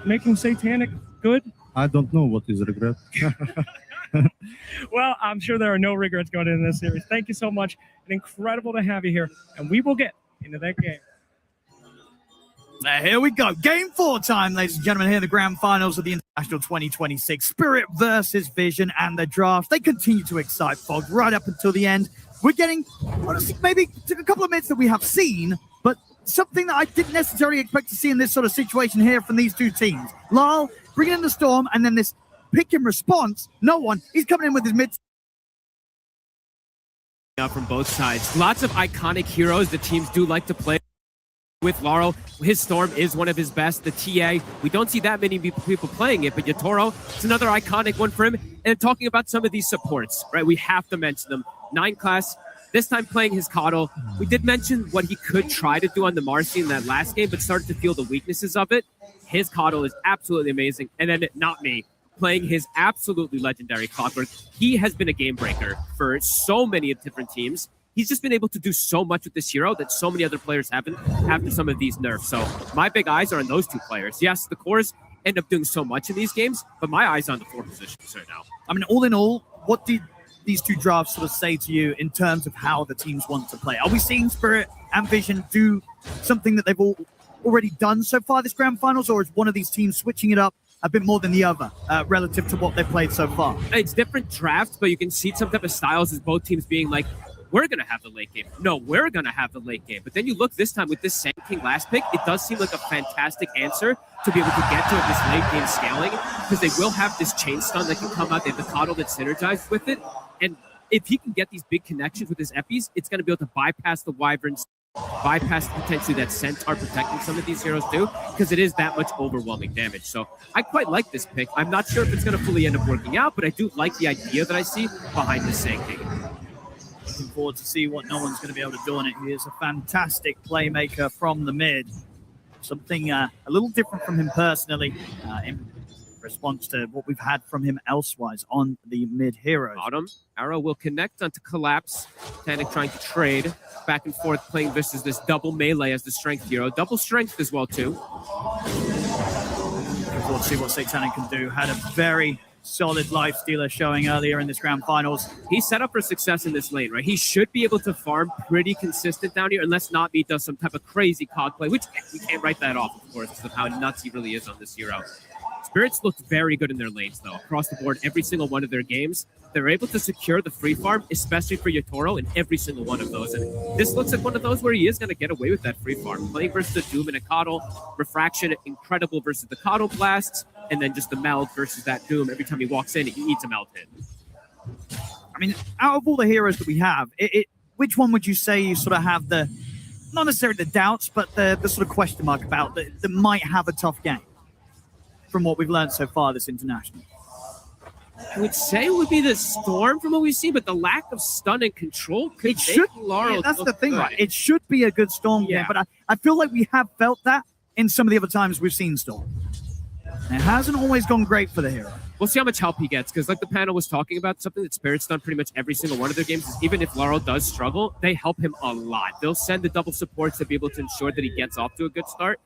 making Satanic good? I don't know what is regret. Well, I'm sure there are no regrets going into this series. Thank you so much. And incredible to have you here. And we will get into that game. Here we go. Game 4 time, ladies and gentlemen, here in the grand finals of the International 2026. Spirit versus Vision and the draft. They continue to excite Fog right up until the end. We're getting, honestly, maybe a couple of minutes that we have seen, but something that I didn't necessarily expect to see in this sort of situation here from these two teams. Lyle bringing in the Storm, and then this pick in response. No one. He's coming in with his mid. From both sides. Lots of iconic heroes the teams do like to play with. Laurel, his Storm is one of his best. The TA, we don't see that many people playing it, but Yatoro, it's another iconic one for him. And talking about some of these supports, right? We have to mention them. 9 class, this time playing his Coddle. We did mention what he could try to do on the Marcy in that last game, but started to feel the weaknesses of it. His Coddle is absolutely amazing. And then Not Me, playing his absolutely legendary Clockwork. He has been a game breaker for so many different teams. He's just been able to do so much with this hero that so many other players haven't after some of these nerfs. So my big eyes are on those two players. Yes, the cores end up doing so much in these games, but my eyes are on the 4 positions right now. I mean, all in all, what did these two drafts sort of say to you in terms of how the teams want to play? Are we seeing Spirit and Vision do something that they've already done so far this grand finals, or is one of these teams switching it up a bit more than the other relative to what they've played so far? It's different drafts, but you can see some type of styles as both teams being like, we're going to have the late game. No, we're going to have the late game. But then you look this time with this Sand King last pick, it does seem like a fantastic answer to be able to get to this late game scaling, because they will have this chain stun that can come out. They have the Coddle that synergizes with it. And if he can get these big connections with his Epis, it's going to be able to bypass the Wyverns, bypass potentially that Centaur protecting some of these heroes too, because it is that much overwhelming damage. So I quite like this pick. I'm not sure if it's going to fully end up working out, but I do like the idea that I see behind this Sand King. Looking forward to see what no one's going to be able to do on it. He is a fantastic playmaker from the mid. Something a little different from him personally in response to what we've had from him elsewise on the mid heroes. Bottom, Arrow will connect onto Collapse. Titanic trying to trade back and forth, playing versus this double melee as the strength hero. Double strength as well too. Looking forward to see what Satanic can do. Had a very solid life stealer showing earlier in this grand finals. He's set up for success in this lane, right? He should be able to farm pretty consistent down here, unless Not Me does some type of crazy cog play, which we can't write that off, of course, because of how nuts he really is on this hero. Spirits looked very good in their lanes, though. Across the board, every single one of their games, they're able to secure the free farm, especially for Yatoro, in every single one of those. And this looks like one of those where he is going to get away with that free farm. Playing versus the Doom and a Coddle, Refraction, incredible versus the Coddle Blasts. and then just the meld versus that Doom. Every time he walks in, he eats a meld hit. I mean, out of all the heroes that we have, which one would you say you sort of have the, not necessarily the doubts, but the sort of question mark about that might have a tough game from what we've learned so far this international? I would say it would be the Storm from what we've seen, but the lack of stun and control could It should. make Laurel Yeah, that's look the thing, good. right? It should be a good Storm game, but I feel like we have felt that in some of the other times we've seen Storm. It hasn't always gone great for the hero. We'll see how much help he gets, because like the panel was talking about, something that Spirit's done pretty much every single one of their games is even if Laurel does struggle, they help him a lot. They'll send the double supports to be able to ensure that he gets off to a good start.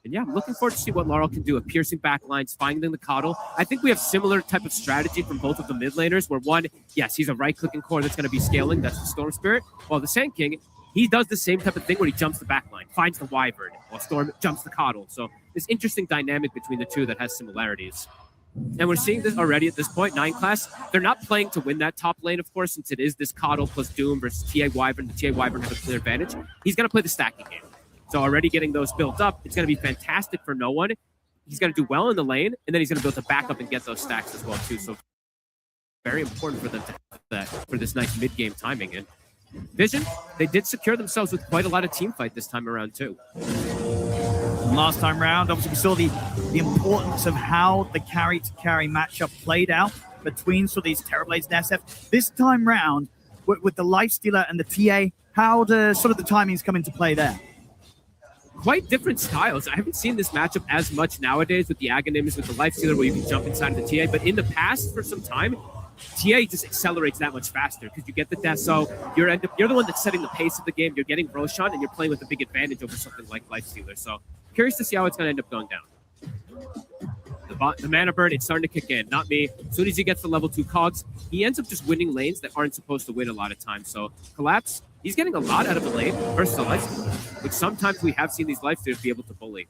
And yeah, I'm looking forward to see what Laurel can do of piercing backlines, finding the coddle. I think we have similar type of strategy from both of the mid laners, where one, yes, he's a right-clicking core that's going to be scaling, that's the Storm Spirit, while the Sand King, he does the same type of thing where he jumps the backline, finds the Wyvern, while Storm jumps the coddle. So this interesting dynamic between the two that has similarities. And we're seeing this already at this point, 9 class. They're not playing to win that top lane, of course, since it is this coddle plus Doom versus TA Wyvern. The TA Wyvern have a clear advantage. He's going to play the stacking game. So already getting those built up, it's going to be fantastic for no one. He's going to do well in the lane, and then he's going to be able to back up and get those stacks as well, too. So very important for them to have that for this nice mid-game timing. And Vision, they did secure themselves with quite a lot of team fight this time around, too. Last time round, obviously we saw the importance of how the carry-to-carry matchup played out between sort of these Terrorblades and SF. This time round, with the Lifestealer and the TA, how do sort of the timings come into play there? Quite different styles. I haven't seen this matchup as much nowadays with the Aghanims, with the Lifestealer, where you can jump inside of the TA, but in the past, for some time, TA just accelerates that much faster because you get the death. So you're the one that's setting the pace of the game. You're getting Roshan, and you're playing with a big advantage over something like Lifestealer. So curious to see how it's going to end up going down. The mana burn, it's starting to kick in. Not me. As soon as he gets the level 2 cogs, he ends up just winning lanes that aren't supposed to win a lot of times. So Collapse, he's getting a lot out of the lane versus the Lifestealer, which sometimes we have seen these Lifestealers be able to bully.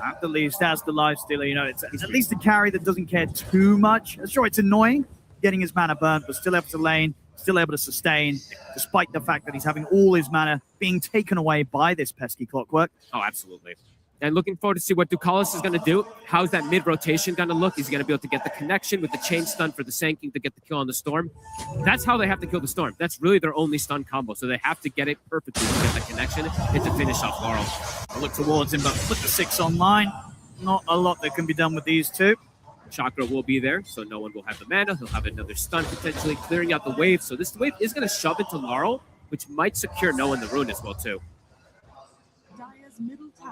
At the least, as the Lifestealer, you know, it's at least a carry that doesn't care too much. Sure, it's annoying getting his mana burnt, but still able to lane, still able to sustain, despite the fact that he's having all his mana being taken away by this pesky clockwork. Oh, absolutely. And looking forward to see what Ducalis is going to do. How's that mid-rotation going to look? He's going to be able to get the connection with the chain stun for the Sand King to get the kill on the Storm. That's how they have to kill the Storm. That's really their only stun combo. So they have to get it perfectly to get that connection and to finish off Laurel. I'll look towards him, but put the 6 online. Not a lot that can be done with these two. Chakra will be there, so no one will have the mana. He'll have another stun, potentially clearing out the wave. So this wave is going to shove into Laurel, which might secure no one the rune as well, too.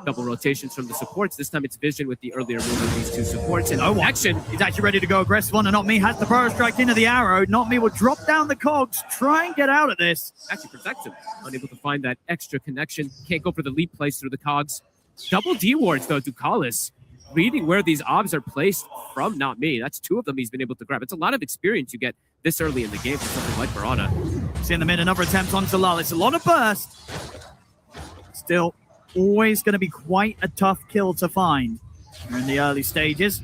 Double rotations from the supports. This time it's Vision with the earlier move of these two supports. And action. He's actually ready to go aggressive on, and Not Me has the Burrow Strike into the arrow. Not Me will drop down the cogs, try and get out of this. Actually protects him. Unable to find that extra connection. Can't go for the leap place through the cogs. Double D wards, though, Ducalis. Reading where these obs are placed from Not Me. That's 2 of them he's been able to grab. It's a lot of experience you get this early in the game for something like Mirana. See in the mid, another attempt on Zalal. It's a lot of burst. Still, always going to be quite a tough kill to find. We're in the early stages.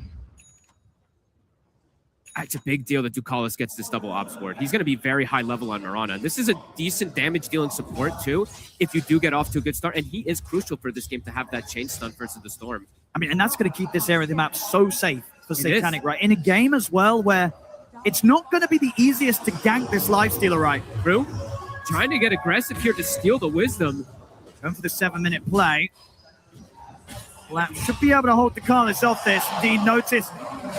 It's a big deal that Ducalis gets this double ops ward. He's going to be very high level on Mirana. This is a decent damage dealing support too, if you do get off to a good start. And he is crucial for this game to have that chain stun versus the Storm. I mean, and that's going to keep this area of the map so safe for Satanic, right? In a game as well where it's not going to be the easiest to gank this Lifestealer, right? True. Trying to get aggressive here to steal the wisdom. Going for the 7-minute play. Lap should be able to hold Ducalis off this. Indeed, notice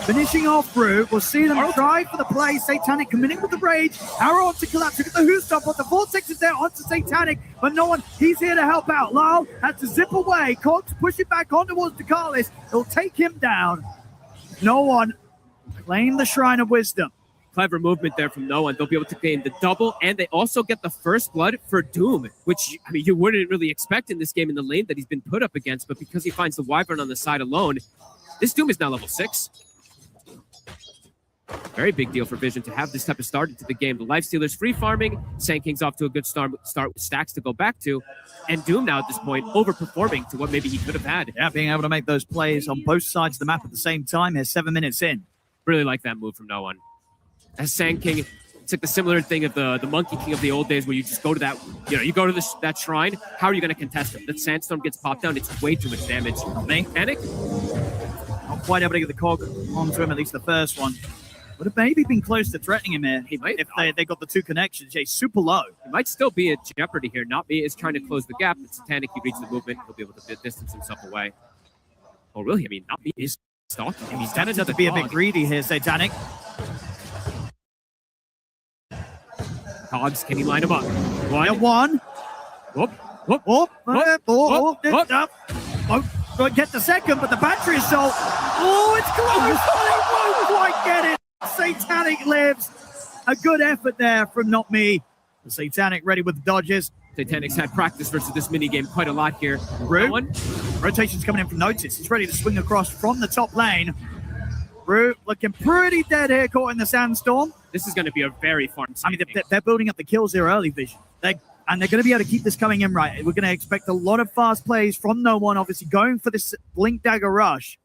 finishing off Brew. We'll see them try for the play. Satanic committing with the rage. Arrow onto Collapse. Look at the Who stop, but the 4-6 is there onto Satanic, but no one. He's here to help out. Lyle has to zip away. Cogs push it back on towards Ducalis. He'll take him down. No one claim the Shrine of Wisdom. Clever movement there from no one. They'll be able to gain the double, and they also get the first blood for Doom, which, I mean, you wouldn't really expect in this game in the lane that he's been put up against, but because he finds the Wyvern on the side alone, this Doom is now level 6. Very big deal for Vision to have this type of start into the game. The Lifestealer's free farming, Sand King's off to a good start with stacks to go back to, and Doom now at this point overperforming to what maybe he could have had. Yeah, being able to make those plays on both sides of the map at the same time here, 7 minutes in. Really like that move from no one. As Sand King, it's like the similar thing of the Monkey King of the old days where you just go to that, you go to that shrine. How are you going to contest him? That Sandstorm gets popped down. It's way too much damage. Me? Panic? quite able to get the cog onto him, at least the first one. Would have maybe been close to threatening him here. He might, if they got the two connections. He's super low. He might still be at jeopardy here. Not me is trying to close the gap. It's Satanic. He reads the movement. He'll be able to distance himself away. Oh, really? I mean, not me is stalking him. He's tempted to be a bit greedy here, Satanic. Cogs, can he line him up? One. Whoop. Won't get the second, but the battery assault. Oh, it's close. He won't quite get it. Satanic lives. A good effort there from Not Me. The Satanic ready with the dodges. Satanic's had practice versus this minigame quite a lot here. Root. Rotation's coming in from Notice. He's ready to swing across from the top lane. Root looking pretty dead here, caught in the sandstorm. This is going to be a very fun I mean, they're building up the kills here early, Vision. And they're going to be able to keep this coming in right. We're going to expect a lot of fast plays from No One, obviously going for this Blink Dagger rush.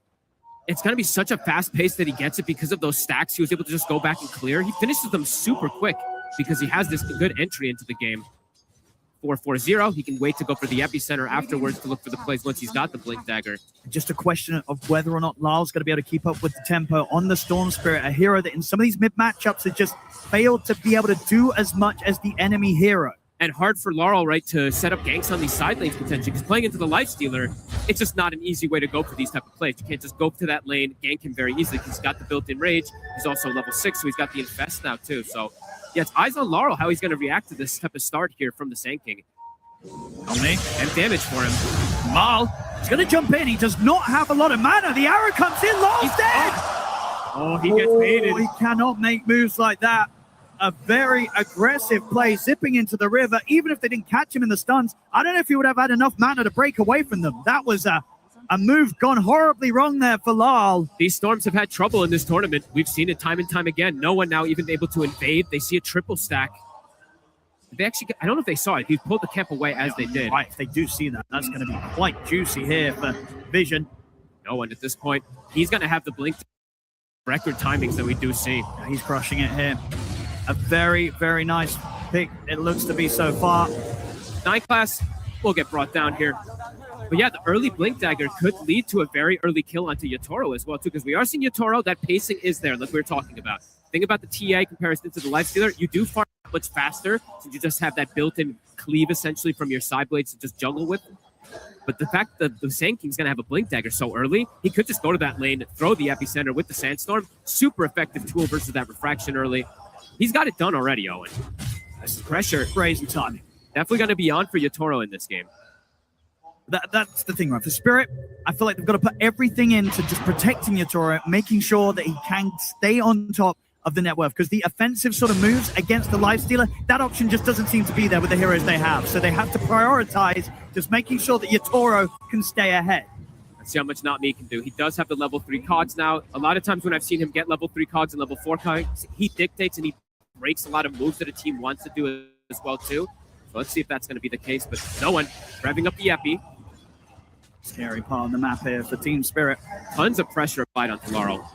It's going to be such a fast pace that he gets it because of those stacks. He was able to just go back and clear. He finishes them super quick because he has this good entry into the game. 4-4-0. He can wait to go for the epicenter afterwards to look for the plays once he's got the Blink Dagger. Just a question of whether or not Lyle's going to be able to keep up with the tempo on the Storm Spirit, a hero that in some of these mid matchups has just failed to be able to do as much as the enemy hero. And hard for Laurel, right, to set up ganks on these side lanes potentially, because playing into the Lifestealer, it's just not an easy way to go for these type of plays. You can't just go to that lane, gank him very easily, because he's got the built-in rage. He's also level 6, so he's got the Infest now, too. So, yeah, it's eyes on Laurel, how he's going to react to this type of start here from the Sand King. And damage for him. Mal, he's going to jump in. He does not have a lot of mana. The arrow comes in. Laurel's dead. Oh, he gets baited. He cannot make moves like that. A very aggressive play, zipping into the river. Even if they didn't catch him in the stuns, I don't know if he would have had enough mana to break away from them. That was a move gone horribly wrong there for Lal. These Storms have had trouble in this tournament. We've seen it time and time again. No one now even able to invade. They see a triple stack. They actually, I don't know if they saw it. He pulled the camp away as they did. Right, if they do see that, that's going to be quite juicy here for Vision. No one at this point. He's going to have the blink record timings that we do see. Yeah, he's crushing it here. A very, very nice pick, it looks to be so far. 9 class will get brought down here. But yeah, the early Blink Dagger could lead to a very early kill onto Yatoro as well, too, because we are seeing Yatoro, that pacing is there, like we were talking about. Think about the TA comparison to the Lifestealer. You do farm much faster, since you just have that built-in cleave, essentially, from your side blades to just jungle with. But the fact that the Sand King's going to have a Blink Dagger so early, he could just go to that lane, throw the epicenter with the Sandstorm. Super effective tool versus that Refraction early. He's got it done already, Owen. That's pressure. Crazy timing. Definitely going to be on for Yatoro in this game. That's the thing, right? For Spirit, I feel like they've got to put everything into just protecting Yatoro, making sure that he can stay on top of the net worth, because the offensive sort of moves against the Lifestealer, that option just doesn't seem to be there with the heroes they have. So they have to prioritize just making sure that Yatoro can stay ahead. Let's see how much Not Me can do. He does have the level 3 cogs now. A lot of times when I've seen him get level 3 cogs and level 4 cogs, he dictates and he breaks a lot of moves that a team wants to do as well too. So let's see if that's going to be the case. But no one revving up the Epi. Scary part of the map here for Team Spirit. Tons of pressure applied onto Laurel.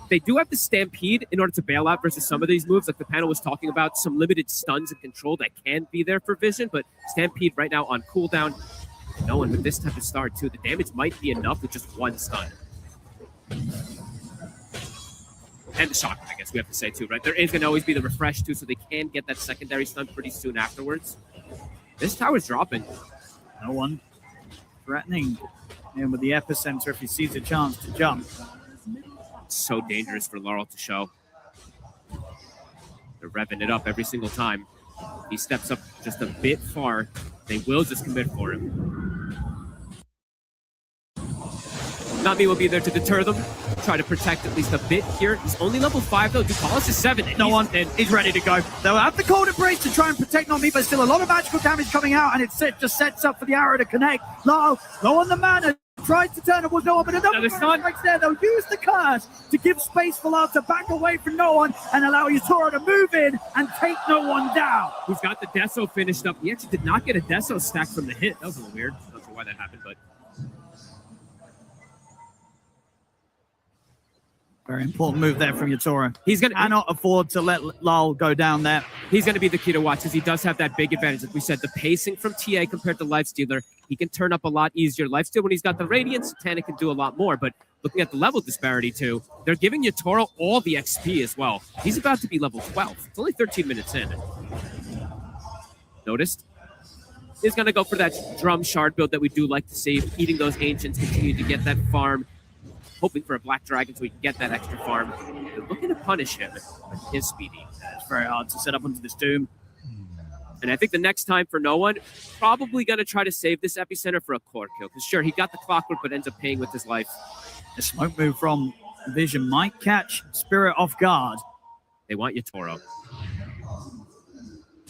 They do have the Stampede in order to bail out versus some of these moves, like the panel was talking about, some limited stuns and control that can be there for Vision, but Stampede right now on cooldown. No one with this type of start too. The damage might be enough with just one stun. And the shock, I guess we have to say too, right? There is going to always be the refresh too, so they can get that secondary stun pretty soon afterwards. This tower's dropping. No one threatening him with the epicenter if he sees a chance to jump. So dangerous for Laurel to show. They're revving it up every single time. He steps up just a bit far. They will just commit for him. Not Me will be there to deter them. Try to protect at least a bit here. He's only level 5 though. Ducalis is 7. No one. He's ready to go. They'll have the cold embrace to try and protect Not Me, but still a lot of magical damage coming out, and it just sets up for the arrow to connect. Low on the mana. Tries to turn towards No One, but another strikes there. They'll use the curse to give space for Lau to back away from No One and allow Yatoro to move in and take No One down. He's got the Deso finished up. He actually did not get a Deso stack from the hit. That was a little weird. Not sure why that happened, but very important move there from Yatoro. He's going to cannot afford to let Lal go down there. He's going to be the key to watch, because he does have that big advantage. Like we said, the pacing from TA compared to Lifestealer. He can turn up a lot easier lifesteal when he's got the Radiance. Satanic can do a lot more, but looking at the level disparity too, they're giving Yatoro all the XP as well. He's about to be level 12. It's only 13 minutes in. Noticed? He's going to go for that drum shard build that we do like to see, eating those ancients, continue to get that farm, hoping for a black dragon so he can get that extra farm. They're looking to punish him, but he is speedy. It's very hard to set up onto this Doom. And I think the next time for no one, probably going to try to save this epicenter for a core kill. Because sure, he got the clockwork, but ends up paying with his life. The smoke move from Vision might catch Spirit off guard. They want Yatoro.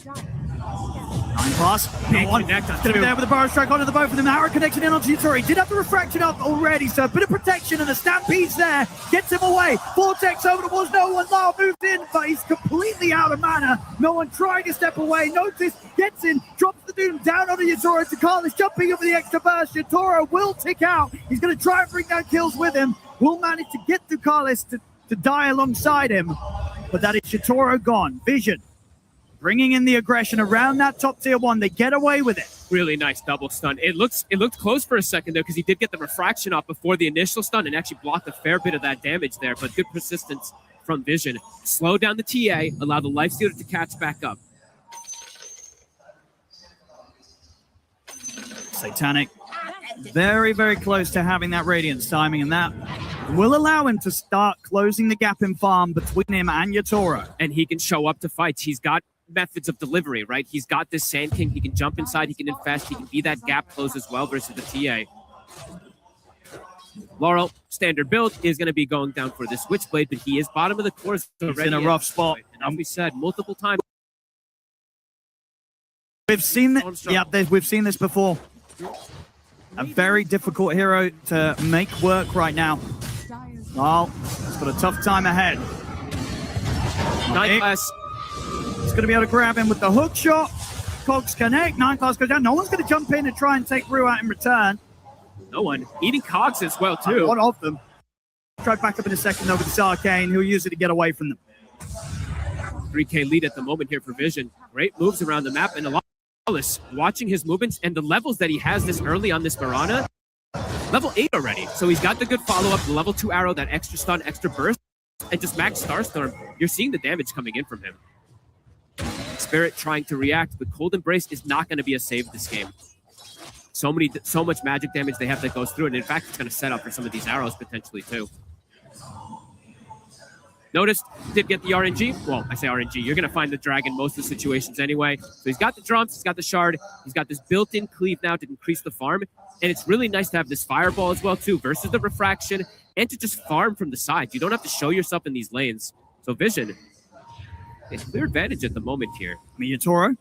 9+. Big connect. Going to be there with the Burrow Strike onto the both of them. Arrow connection in onto Yatoro. He did have the refraction up already, so a bit of protection, and the Stampede's there. Gets him away. Vortex over towards no one. Lar moves in, but he's completely out of mana. No one trying to step away. Notice gets in, drops the Doom down onto Yatoro. Carlos jumping over the extra burst. Yatoro will tick out. He's going to try and bring down kills with him. Will manage to get to Carlos to die alongside him, but that is Yatoro gone. Vision bringing in the aggression around that top tier 1. They get away with it. Really nice double stun. It looked close for a second there because he did get the refraction off before the initial stun and actually blocked a fair bit of that damage there, but good persistence from Vision. Slow down the TA, allow the lifestealer to catch back up. Satanic very, very close to having that Radiance timing, and that will allow him to start closing the gap in farm between him and Yatoro. And he can show up to fights. He's got methods of delivery, right? He's got this Sand King. He can jump inside. He can infest. He can be that gap close as well versus the TA. Laurel, standard build, is going to be going down for the Switchblade, but he is bottom of the course. He's in a rough spot. And as we said multiple times. We've seen that. Yeah, we've seen this before. A very difficult hero to make work right now. Well, he's got a tough time ahead. 9+. He's going to be able to grab him with the hook shot. Cogs connect. 9+ goes down. No one's going to jump in and try and take Rue out in return. No one. Eating Cogs as well, too. One of them. Try back up in a second though with this Arcane, who'll use it to get away from them. 3K lead at the moment here for Vision. Great moves around the map, and a lot of watching his movements and the levels that he has this early on this Mirana. Level 8 already. So he's got the good follow-up, the level 2 arrow, that extra stun, extra burst, and just max Starstorm. You're seeing the damage coming in from him. Spirit trying to react, but Cold Embrace is not going to be a save this game. So much magic damage they have that goes through, and in fact, it's going to set up for some of these arrows potentially too. Notice, did get the RNG. Well, I say RNG. You're going to find the dragon most of the situations anyway. So he's got the drums, he's got the shard, he's got this built-in cleave now to increase the farm. And it's really nice to have this fireball as well too, versus the refraction, and to just farm from the sides. You don't have to show yourself in these lanes. So Vision, it's clear advantage at the moment here. Yatoro,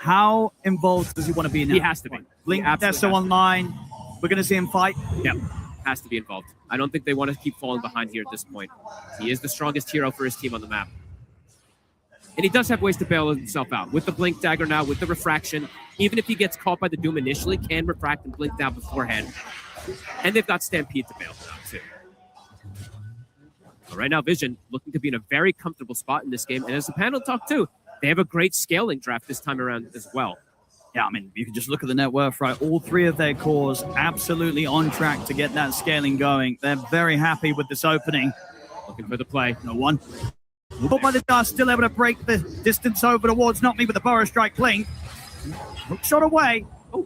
how involved does he want to be in that? He has to be. Blink Deso online. We're going to see him fight. Yep, has to be involved. I don't think they want to keep falling behind here at this point. He is the strongest hero for his team on the map. And he does have ways to bail himself out. With the Blink Dagger now, with the refraction, even if he gets caught by the Doom initially, can refract and blink down beforehand. And they've got Stampede to bail him out too. But right now, Vision looking to be in a very comfortable spot in this game. And as the panel talked too, they have a great scaling draft this time around as well. Yeah, I mean, you can just look at the net worth, right? All 3 of their cores absolutely on track to get that scaling going. They're very happy with this opening. Looking for the play. No one. Caught by the dust, still able to break the distance over towards Not Me with the Burrow Strike Blink. Hook shot away. Oh,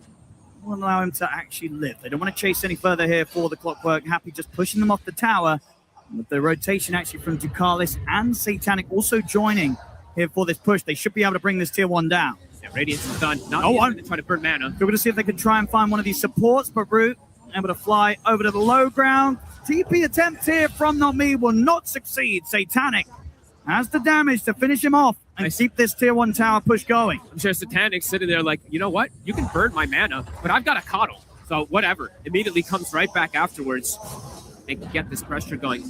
will allow him to actually live. They don't want to chase any further here for the Clockwork. Happy just pushing them off the tower. With the rotation actually from Ducalis and Satanic also joining here for this push, they should be able to bring this tier 1 down. Yeah, Radiance is done. Not one to try to burn mana. We're going to see if they can try and find one of these supports, but Root able to fly over to the low ground. TP attempt here from Not Me will not succeed. Satanic has the damage to finish him off and keep this tier 1 tower push going. I'm sure Satanic's sitting there like, you know what? You can burn my mana, but I've got a coddle. So whatever. Immediately comes right back afterwards and can get this pressure going.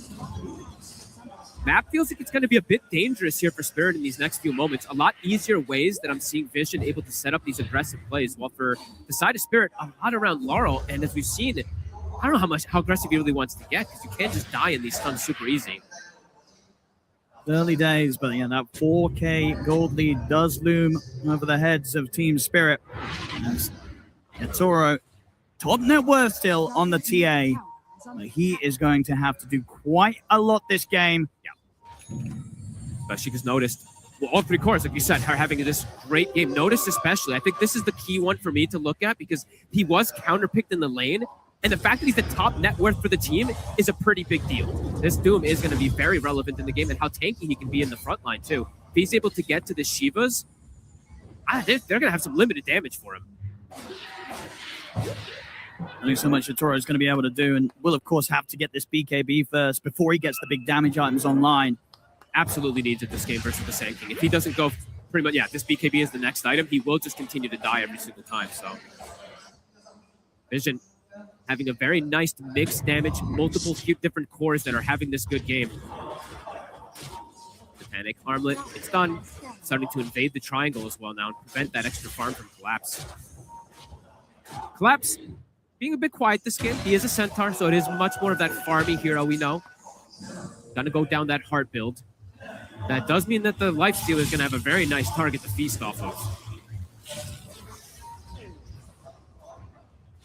Map feels like it's going to be a bit dangerous here for Spirit in these next few moments. A lot easier ways that I'm seeing Vision able to set up these aggressive plays. While for the side of Spirit, a lot around Laurel. And as we've seen, I don't know how aggressive he really wants to get, because you can't just die in these stuns super easy. Early days, but yeah, that 4K gold lead does loom over the heads of Team Spirit. As Yatoro top net worth still on the TA. But he is going to have to do quite a lot this game. Especially because noticed, well, all three cores, like you said, are having this great game. Notice especially, I think this is the key one for me to look at because he was counterpicked in the lane. And the fact that he's the top net worth for the team is a pretty big deal. This Doom is going to be very relevant in the game and how tanky he can be in the front line too. If he's able to get to the Shivas, they're going to have some limited damage for him. Only so much Yatoro is going to be able to do, and will of course have to get this BKB first before he gets the big damage items online. Absolutely needs it this game versus the Sand King. If he doesn't go pretty much, yeah, this BKB is the next item, he will just continue to die every single time. So Vision having a very nice mixed damage, multiple different cores that are having this good game. The Panic Armlet, it's done. Starting to invade the triangle as well now and prevent that extra farm from Collapse. Collapse being a bit quiet this game. He is a Centaur, so it is much more of that farmy hero we know. Gonna go down that heart build. That does mean that the Lifestealer is gonna have a very nice target to feast off of.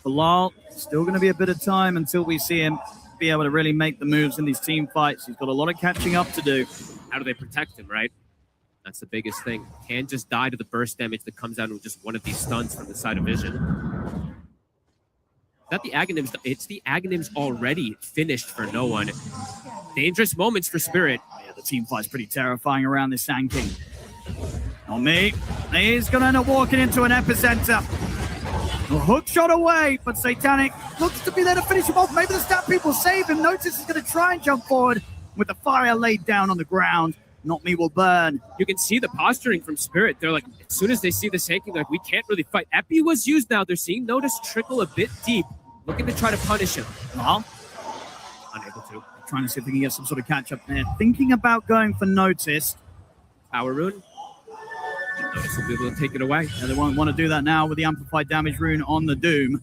Bilal, still going to be a bit of time until we see him be able to really make the moves in these team fights. He's got a lot of catching up to do. How do they protect him, right? That's the biggest thing. Can just die to the burst damage that comes out with just one of these stuns from the side of Vision. Not the Aghanims, it's the Aghanims already finished for no one. Dangerous moments for Spirit. Yeah, the team fight's pretty terrifying around this Sand King. Not me. He's going to end up walking into an epicenter. A hook shot away, but Satanic looks to be there to finish him off. Maybe the stat people save him. Notice he's going to try and jump forward with the fire laid down on the ground. Not me will burn. You can see the posturing from Spirit. They're like, as soon as they see the Sand King, like, we can't really fight. Epi was used now. They're seeing Notice trickle a bit deep, looking to try to punish him. Well, unable to. Trying to see if they can get some sort of catch up there. Thinking about going for Notice. Power Rune. Notice will be able to take it away. Yeah, they won't want to do that now with the amplified damage rune on the Doom.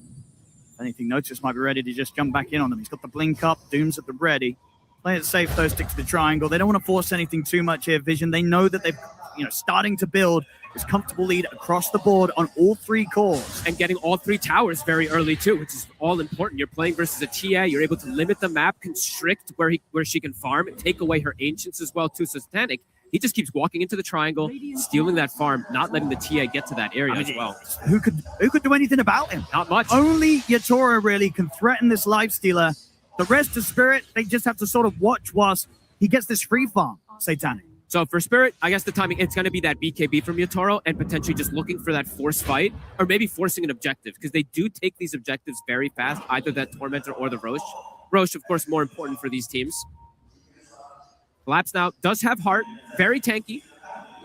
If anything, Notice might be ready to just jump back in on them. He's got the blink up, Doom's at the ready. Play it safe though, stick to the triangle. They don't want to force anything too much here, Vision. They know that they're starting to build this comfortable lead across the board on all three cores. And getting all three towers very early too, which is all important. You're playing versus a TA, you're able to limit the map, constrict where she can farm, and take away her ancients as well too. So Satanic, he just keeps walking into the triangle, stealing that farm, not letting the TA get to that area as well. Who could do anything about him? Not much. Only Yatoro really can threaten this Lifestealer. The rest of Spirit, they just have to sort of watch whilst he gets this free farm, Satanic. So for Spirit, I guess the timing, it's going to be that BKB from Yatoro and potentially just looking for that force fight or maybe forcing an objective because they do take these objectives very fast, either that Tormentor or the Roche. Roche, of course, more important for these teams. Collapse now does have heart, very tanky,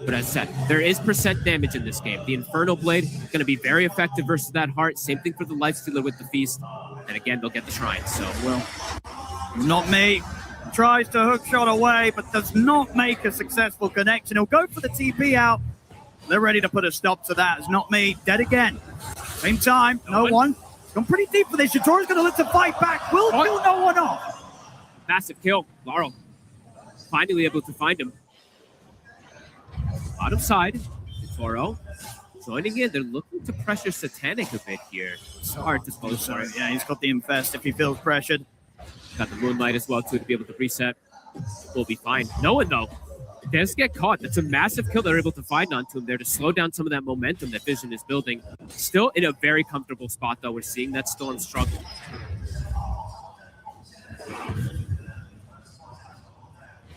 but as I said, there is percent damage in this game. The Infernal Blade is going to be very effective versus that heart. Same thing for the Lifestealer with the Feast. And again, they'll get the Shrine, so. Well, not me. Tries to hook shot away, but does not make a successful connection. He'll go for the TP out. They're ready to put a stop to that. It's not me. Dead again. Same time, no one. Gone pretty deep for this. Yatoro's going to look to fight back. Will kill no one off. Massive kill. Laurel finally able to find him. Bottom side, Yatoro joining in. They're looking to pressure Satanic a bit here. It's hard to post for it. Yeah, he's got the Infest if he feels pressured. Got the Moonlight as well, too, to be able to reset. We'll be fine. No one, though. If they just get caught, that's a massive kill they're able to find onto him there to slow down some of that momentum that Vision is building. Still in a very comfortable spot, though. We're seeing that Storm struggle.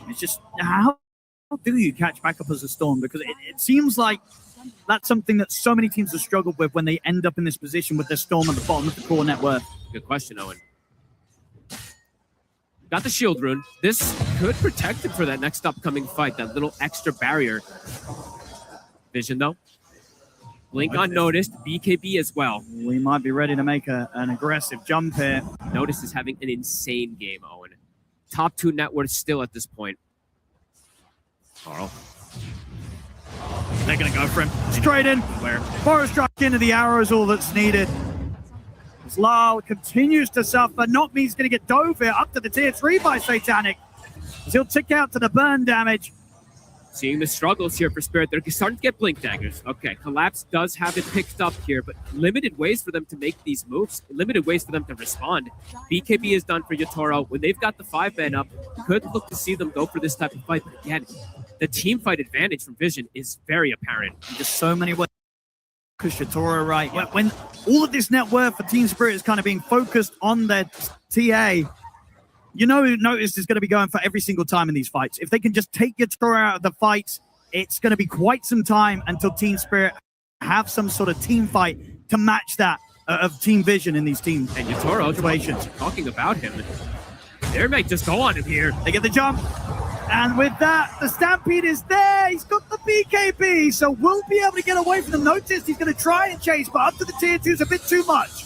It's just, how do you catch back up as a Storm? Because it seems like that's something that so many teams have struggled with when they end up in this position with their Storm at the bottom of the core net worth. Good question, Owen. Got the shield rune. This could protect him for that next upcoming fight, that little extra barrier. Vision, though. Blink unnoticed. BKB as well. We might be ready to make an aggressive jump here. Notice is having an insane game, Owen. Top 2 net worth still at this point. Carl. They're going to go for him. Straight in. Where? Forest strike into the arrow is all that's needed. Lyle continues to suffer. Not me's going to get dove here up to the tier 3 by Satanic. He'll tick out to the burn damage. Seeing the struggles here for Spirit, they're starting to get blink daggers. Okay, Collapse does have it picked up here, but limited ways for them to make these moves, limited ways for them to respond. BKB is done for Yatoro. When they've got the 5-man up, could look to see them go for this type of fight. But again, the team fight advantage from Vision is very apparent. Just so many ways. Because Yatoro, right? When all of this net worth for Team Spirit is kind of being focused on their TA, you know, Notice is going to be going for every single time in these fights. If they can just take Yatoro out of the fights, it's going to be quite some time until Team Spirit have some sort of team fight to match that of Team Vision in these teams. And Yatoro, situations. Talking about him, they might just go on him here. They get the jump. And with that, the Stampede is there. He's got the BKB, so we'll be able to get away from the Notice. He's going to try and chase, but up to the tier 2 is a bit too much.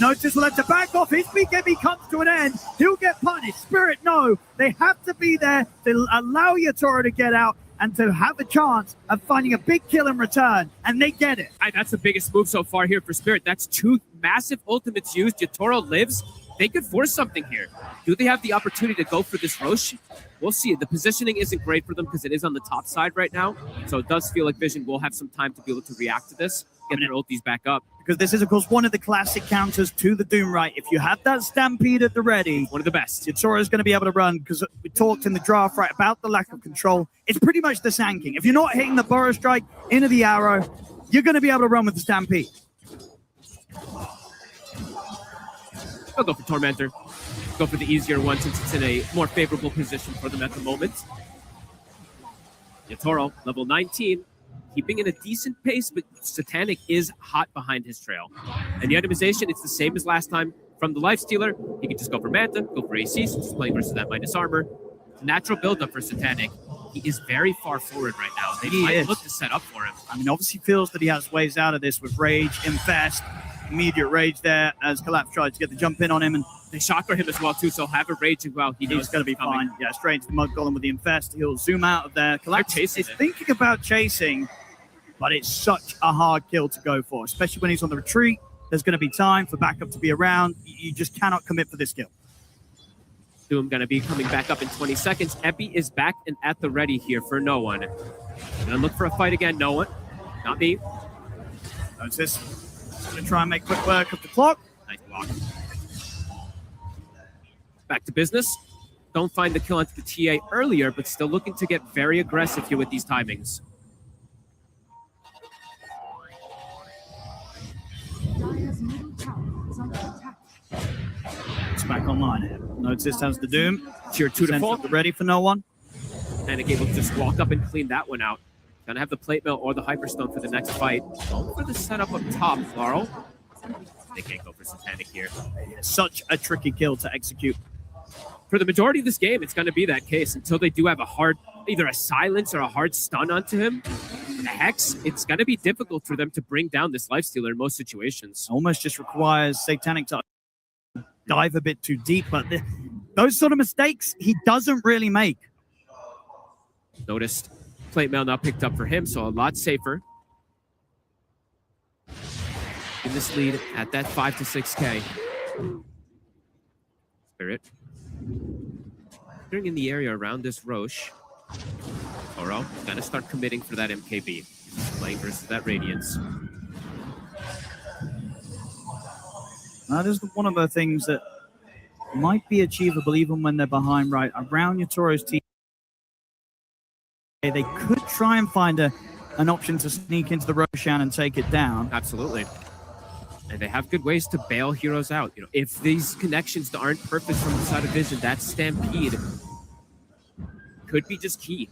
Notice will have to back off. His BKB comes to an end. He'll get punished. Spirit, no. They have to be there to allow Yatoro to get out and to have a chance of finding a big kill in return, and they get it. That's the biggest move so far here for Spirit. That's 2 massive ultimates used. Yatoro lives. They could force something here. Do they have the opportunity to go for this Roche? We'll see. The positioning isn't great for them because it is on the top side right now. So it does feel like Vision will have some time to be able to react to this, get their ultis back up. Because this is, of course, one of the classic counters to the Doom, right? If you have that Stampede at the ready, one of the best. Yatoro is going to be able to run, because we talked in the draft, right, about the lack of control. It's pretty much the Sand King. If you're not hitting the Burrow Strike into the arrow, you're going to be able to run with the Stampede. I'll go for Tormentor. Go for the easier one since it's in a more favorable position for them at the moment. Yatoro, level 19, keeping in a decent pace, but Satanic is hot behind his trail. And the itemization, it's the same as last time from the Lifestealer. He can just go for Manta, go for AC, since he's playing versus that minus armor. It's a natural build-up for Satanic. He is very far forward right now. They might look to set up for him. I mean, obviously feels that he has ways out of this with Rage, Infest, immediate Rage there as Collapse tries to get the jump in on him, and they chakra him as well too, so have a Rage as well. He's going to be fine. Yeah, straight into the Mud Golem with the Infest. He'll zoom out of there. Collapse is thinking about chasing, but it's such a hard kill to go for, especially when he's on the retreat. There's going to be time for backup to be around. You just cannot commit for this kill. Doom going to be coming back up in 20 seconds. Epi is back and at the ready here for no one. Gonna look for a fight again. No one. Not me. Notice. Going to try and make quick work of the clock. Nice block. Back to business. Don't find the kill onto the TA earlier, but still looking to get very aggressive here with these timings. It's back online here. Notice has the Doom. Tier 2 to fall. Ready for no one. And able to just walk up and clean that one out. Gonna have the plate mill or the hyperstone for the next fight. Going for the setup up top, Laurel. They can't go for Satanic here. Such a tricky kill to execute. For the majority of this game, it's gonna be that case until they do have a hard, either a silence or a hard stun onto him. The Hex, it's gonna be difficult for them to bring down this Lifestealer in most situations. Almost just requires Satanic to dive a bit too deep, but those sort of mistakes he doesn't really make. Noticed. Plate mail now picked up for him, so a lot safer. In this lead at that 5 to 6K. Spirit. Clearing in the area around this Roche. Oro gonna start committing for that MKB. Playing versus that Radiance. That is one of the things that might be achievable even when they're behind, right? Around Yatoro's team. They could try and find an option to sneak into the Roshan and take it down. Absolutely. And they have good ways to bail heroes out. You know, if these connections aren't perfect from the side of Vision, that Stampede could be just key.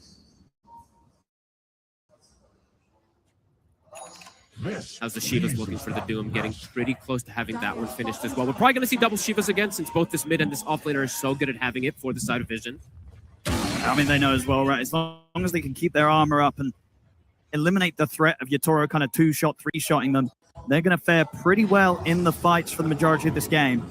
As the Shivas looking for the Doom, getting pretty close to having that one finished as well. We're probably going to see double Shivas again, since both this mid and this offlaner are so good at having it for the side of Vision. I mean, they know as well, right? As long as they can keep their armor up and eliminate the threat of Yatoro kind of 2-shot, 3-shotting them, they're going to fare pretty well in the fights for the majority of this game.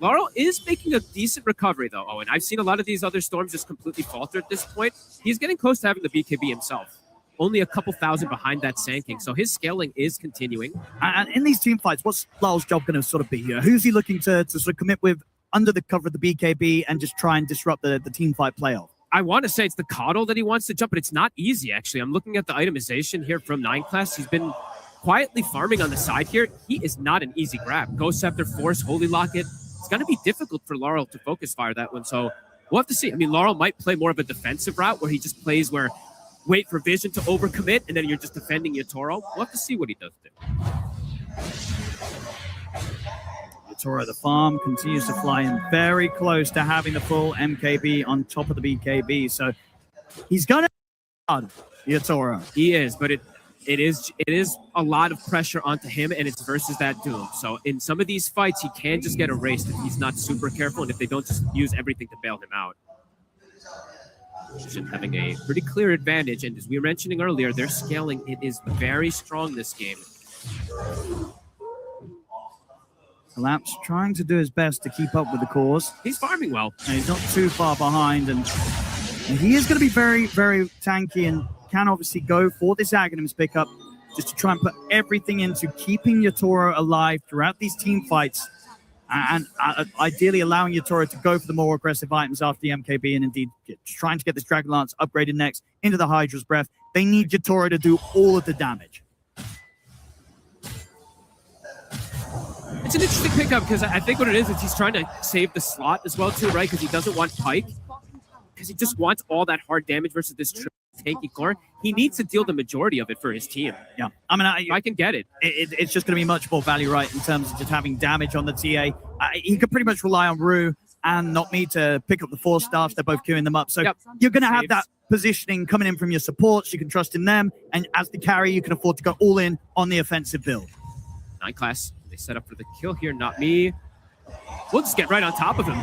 Laurel is making a decent recovery, though, Owen. I've seen a lot of these other Storms just completely falter at this point. He's getting close to having the BKB himself. Only a couple thousand behind that Sand King, so his scaling is continuing. And in these team fights, what's Laurel's job going to sort of be here? Who's he looking to sort of commit with under the cover of the BKB and just try and disrupt the team fight playoff? I want to say it's the coddle that he wants to jump, but it's not easy, actually. I'm looking at the itemization here from 9 class. He's been quietly farming on the side here. He is not an easy grab. Ghost Scepter, Force, Holy Locket. It's going to be difficult for Laurel to focus fire that one, so we'll have to see. I mean, Laurel might play more of a defensive route where he just plays where wait for Vision to overcommit, and then you're just defending Yatoro. We'll have to see what he does there. Yatoro, the farm, continues to fly in very close to having the full MKB on top of the BKB, so he's going to Yatoro. He is, but it is a lot of pressure onto him, and it's versus that Doom. So in some of these fights, he can just get erased if he's not super careful and if they don't just use everything to bail him out. Vision having a pretty clear advantage, and as we were mentioning earlier, their scaling, it is very strong this game. Collapse trying to do his best to keep up with the cause. He's farming well. And he's not too far behind, and he is going to be very, very tanky and can obviously go for this Aghanims pickup just to try and put everything into keeping Yatoro alive throughout these team fights and ideally allowing Yatoro to go for the more aggressive items after the MKB and indeed trying to get this Dragon Lance upgraded next into the Hydra's Breath. They need Yatoro to do all of the damage. It's an interesting pickup because I think what it is he's trying to save the slot as well too, right? Because he doesn't want Pike. Because he just wants all that hard damage versus this tanky core. He needs to deal the majority of it for his team. Yeah, I mean, I can get it. It's just going to be much more value right in terms of just having damage on the TA. He could pretty much rely on Rue and not me to pick up the 4 staffs. They're both queuing them up. So you're going to have that positioning coming in from your supports. You can trust in them. And as the carry, you can afford to go all in on the offensive build. 9 class, they set up for the kill here, not me. We'll just get right on top of him.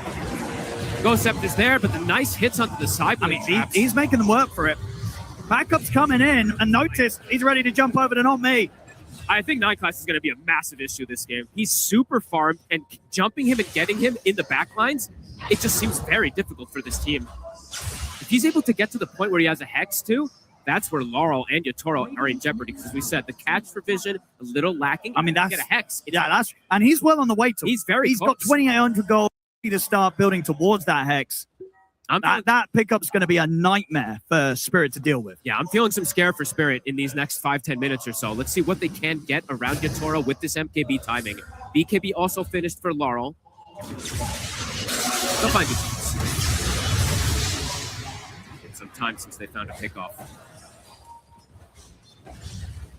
Ghost Scepter's there, but the nice hits onto the side. I mean, he's making them work for it. Backup's coming in, and notice he's ready to jump over to not me. I think 9 class is going to be a massive issue this game. He's super farmed, and jumping him and getting him in the backlines, it just seems very difficult for this team. If he's able to get to the point where he has a Hex too, that's where Laurel and Yatoro are in jeopardy. Because as we said, the catch for Vision, a little lacking. I mean, that's get a Hex. And he's well on the way to it. He's close. Got 2,800 gold to start building towards that Hex. That pickup's going to be a nightmare for Spirit to deal with. Yeah, I'm feeling some scare for Spirit in these next 5-10 minutes or so. Let's see what they can get around Yatoro with this MKB timing. BKB also finished for Laurel. They'll find it. It's some time since they found a pickoff.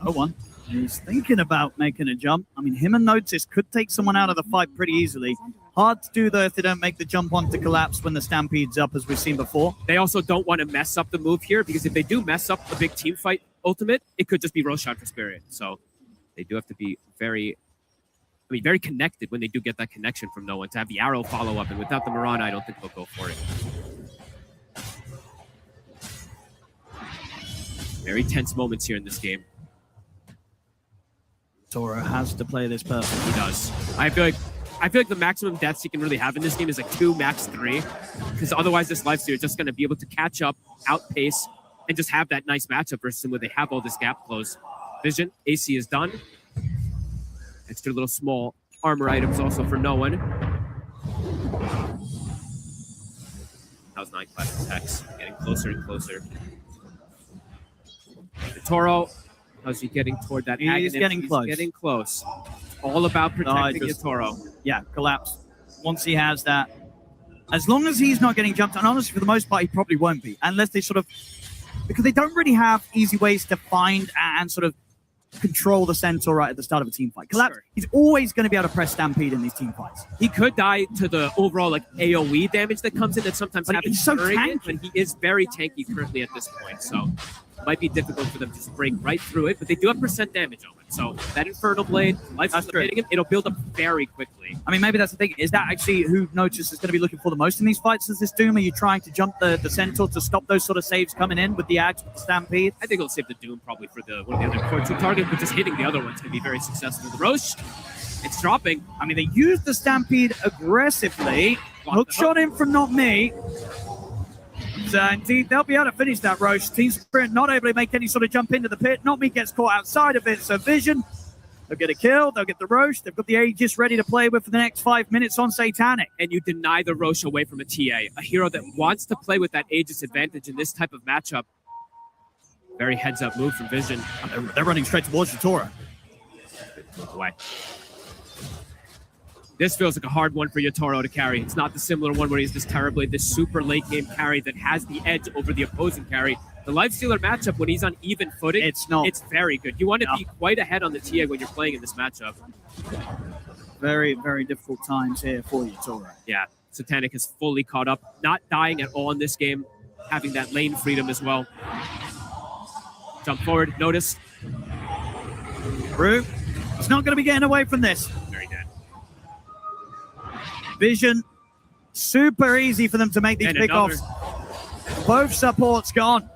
0-1. He's thinking about making a jump. I mean, him and Notice could take someone out of the fight pretty easily. Hard to do, though, if they don't make the jump onto Collapse when the Stampede's up, as we've seen before. They also don't want to mess up the move here, because if they do mess up a big team fight ultimate, it could just be Roshan for Spirit. So they do have to be very connected when they do get that connection from no one, to have the arrow follow up. And without the Mirana, I don't think they'll go for it. Very tense moments here in this game. Toro has to play this perfect. He does. I feel like the maximum deaths you can really have in this game is like 2, max 3. Because otherwise this lifesteal is just going to be able to catch up, outpace, and just have that nice matchup versus them where they have all this gap close. Vision, AC is done. Extra little small armor items also for no one. That was 9 class's Hex. Getting closer and closer. The Toro, how's he getting toward that? He's getting close. Getting close. All about protecting Yatoro. Yeah, Collapse. Once he has that, as long as he's not getting jumped, and honestly, for the most part, he probably won't be, unless they sort of, because they don't really have easy ways to find and sort of control the Centaur right at the start of a team fight. Collapse, he's always going to be able to press Stampede in these team fights. He could die to the overall like AoE damage that comes in that sometimes happens. He's so tanky. But he is very tanky currently at this point, so it might be difficult for them to just break right through it, but they do have percent damage on it. So that Infernal Blade, Life's hitting him, it'll build up very quickly. I mean, maybe that's the thing. Is that actually who Notice is going to be looking for the most in these fights? Is this Doom? Are you trying to jump the Centaur to stop those sort of saves coming in with the Axe, with the Stampede? I think he'll save the Doom probably for one of the other core 2 targets, but just hitting the other one's going to be very successful. The Roche, it's dropping. I mean, they used the Stampede aggressively. Hook shot in from not me. Indeed, they'll be able to finish that Roche. Team Spirit not able to make any sort of jump into the pit. Not me gets caught outside of it. So Vision They'll get a kill, they'll get the Roche, they've got the Aegis ready to play with for the next 5 minutes on Satanic. And you deny the Roche away from a TA, a hero that wants to play with that Aegis advantage in this type of matchup. Very heads-up move from Vision. They're running straight towards Yatoro. Away. This feels like a hard one for Yatoro to carry. It's not the similar one where he's this super late game carry that has the edge over the opposing carry. The Lifestealer matchup, when he's on even footing, it's very good. You want to be quite ahead on the TA when you're playing in this matchup. Very, very difficult times here for Yatoro. Yeah, Satanic is fully caught up, not dying at all in this game, having that lane freedom as well. Jump forward, notice. Rue, he's not going to be getting away from this. Very dead. Vision, super easy for them to make these pickoffs. Both supports gone.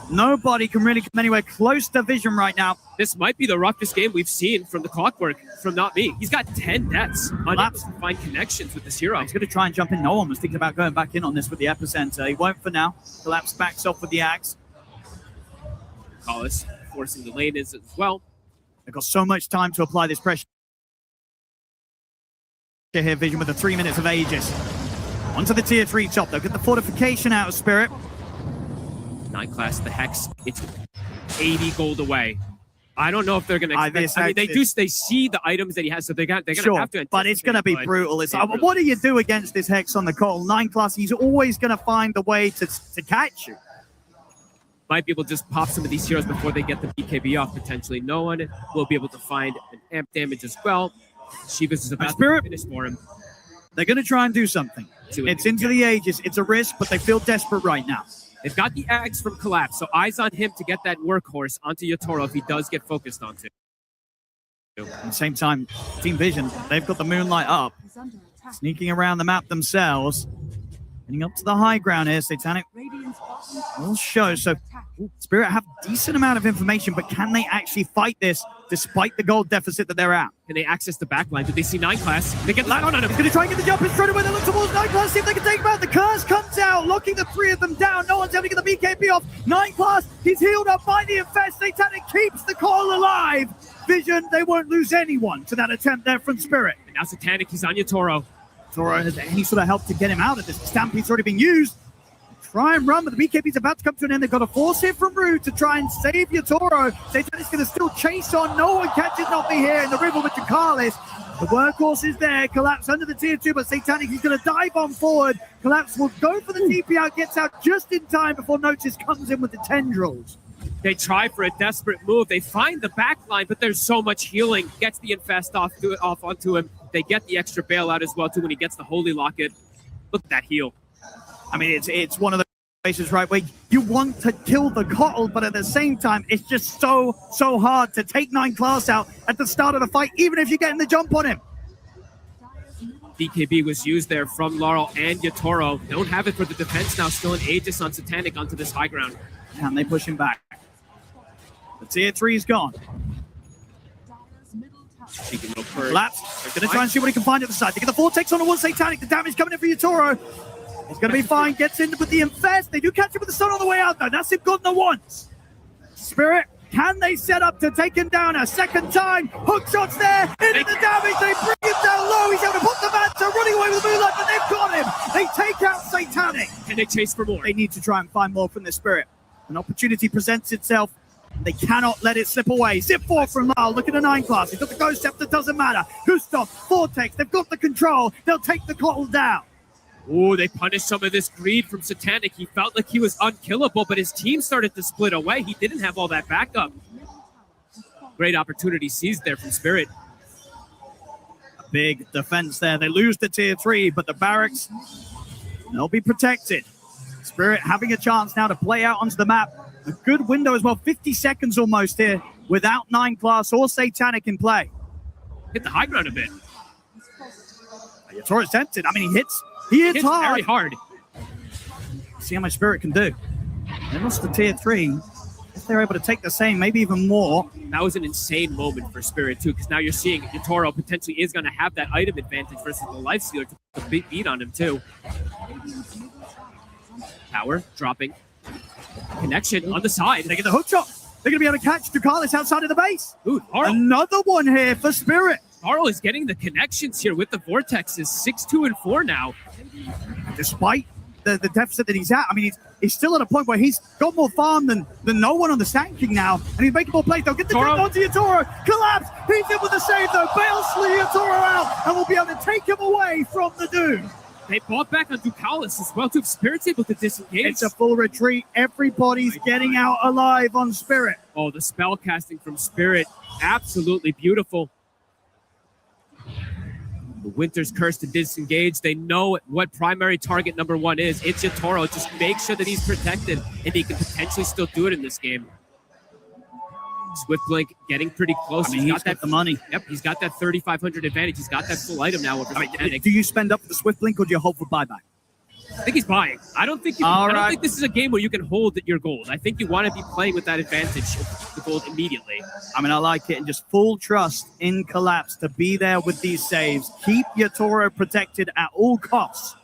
Nobody can really come anywhere close to Vision right now. This might be the roughest game we've seen from the Clockwork, from Not Me. He's got 10 deaths. Unable to find connections with this hero. He's going to try and jump in. No one was thinking about going back in on this with the Epicenter. He won't for now. Collapse backs off with the axe. Collis forcing the lane is as well. They've got so much time to apply this pressure here, Vision, with the 3 minutes of Aegis. Onto the tier 3 top. They'll get the fortification out of Spirit. 9 class, the Hex. It's 80 gold away. I don't know if they're going to expect. I mean, they see the items that he has, so they're going to have to. But it's going to be brutal. It's what do you do against this Hex on the Cole? 9 class, he's always going to find a way to catch you. Might be able to just pop some of these heroes before they get the BKB off, potentially. No one will be able to find an amp damage as well. Shivas is about to finish for him. They're going to try and do something. It's into the Aegis. It's a risk, but they feel desperate right now. They've got the axe from Collapse, so eyes on him to get that workhorse onto Yatoro if he does get focused onto. At the same time, Team Vision, they've got the Moonlight up. Sneaking around the map themselves. Getting up to the high ground here, Satanic will show. So Spirit have a decent amount of information, but can they actually fight this despite the gold deficit that they're at? Can they access the backline? Did they see 9 class? They get on him. Going to try and get the jump in straight away. They look towards 9 class, see if they can take him out. The curse comes out, locking the 3 of them down. No one's able to get the BKB off. 9 class, he's healed up by the Infest. Satanic keeps the call alive. Vision, they won't lose anyone to that attempt there from Spirit. And now Satanic, he's on Yatoro. Yatoro has any sort of help to get him out of this. The Stampede's already been used. Try and run, but the BKB's about to come to an end. They've got a force hit from Rue to try and save Yatoro. Satanic's going to still chase on. No one catches Not Me here in the river with Jakalis. The workhorse is there. Collapse under the tier 2, but Satanic is going to dive on forward. Collapse will go for the TP out, gets out just in time before Notice comes in with the tendrils. They try for a desperate move. They find the backline, but there's so much healing. Gets the Infest off onto him. They get the extra bailout as well, too, when he gets the Holy Locket. Look at that heal. I mean, it's one of the places, right, where you want to kill the Cottle, but at the same time, it's just so hard to take 9 class out at the start of the fight, even if you're getting the jump on him. BKB was used there from Laurel and Yatoro. Don't have it for the defense now. Still an Aegis on Satanic onto this high ground. Can they push him back? The tier 3 is gone. Collapse. They're going to try and see what he can find at the side. They get the Vortex on the one Satanic. The damage coming in for Yatoro. He's going to be fine. Gets in with the Infest. They do catch him with the stun on the way out, though. That's him good once. Spirit, can they set up to take him down a second time? Hook shots there. Into the damage. They bring him down low. He's able to put the Manta running away with the Moonlight, but they've got him. They take out Satanic. And they chase for more. They need to try and find more from the Spirit. An opportunity presents itself. They cannot let it slip away. Zip 4 from Lyle. Look at the 9 class. He's got the Ghost Scepter. Doesn't matter. Gustav, Vortex. They've got the control. They'll take the Cottle down. Oh, they punished some of this greed from Satanic. He felt like he was unkillable, but his team started to split away. He didn't have all that backup. Great opportunity seized there from Spirit. A big defense there. They lose the tier 3, but the barracks, they'll be protected. Spirit having a chance now to play out onto the map. A good window as well. 50 seconds almost here without 9 class or Satanic in play. Hit the high ground a bit. Yatoro's tempted. I mean, he hits hard. Very hard. See how much Spirit can do. They lost the tier 3. If they're able to take the same, maybe even more. That was an insane moment for Spirit, too, because now you're seeing Yatoro potentially is going to have that item advantage versus the Lifestealer to beat on him, too. Power dropping. Connection on the side. They get the hook shot. They're going to be able to catch Ducalis outside of the base. Ooh, another one here for Spirit. Taro is getting the connections here with the Vortexes. 6-2 and 4 now. Despite the deficit that he's at, I mean, he's still at a point where he's got more farm than no one on the Sand King now, and he's making more plays. They'll get the jump onto Yatoro. Collapse. He's in with the save, though. Bails Yatoro out, and will be able to take him away from the Doom. They bought back on Ducalis as well, too. Spirit's able to disengage. It's a full retreat. Everybody's getting out alive on Spirit. Oh, the spell casting from Spirit. Absolutely beautiful. The Winter's Curse to disengage. They know what primary target number 1 is. It's Yatoro. Just make sure that he's protected, and he can potentially still do it in this game. Swift Blink getting pretty close. I mean, he's got the money. Yep, he's got that 3,500 advantage. He's got that full item now over Titanic. Do you spend up for the Swift Blink, or do you hope for buyback? I think he's buying. I don't think this is a game where you can hold your gold. I think you want to be playing with that advantage of the gold immediately. I mean, I like it, and just full trust in Collapse to be there with these saves. Keep Yatoro protected at all costs.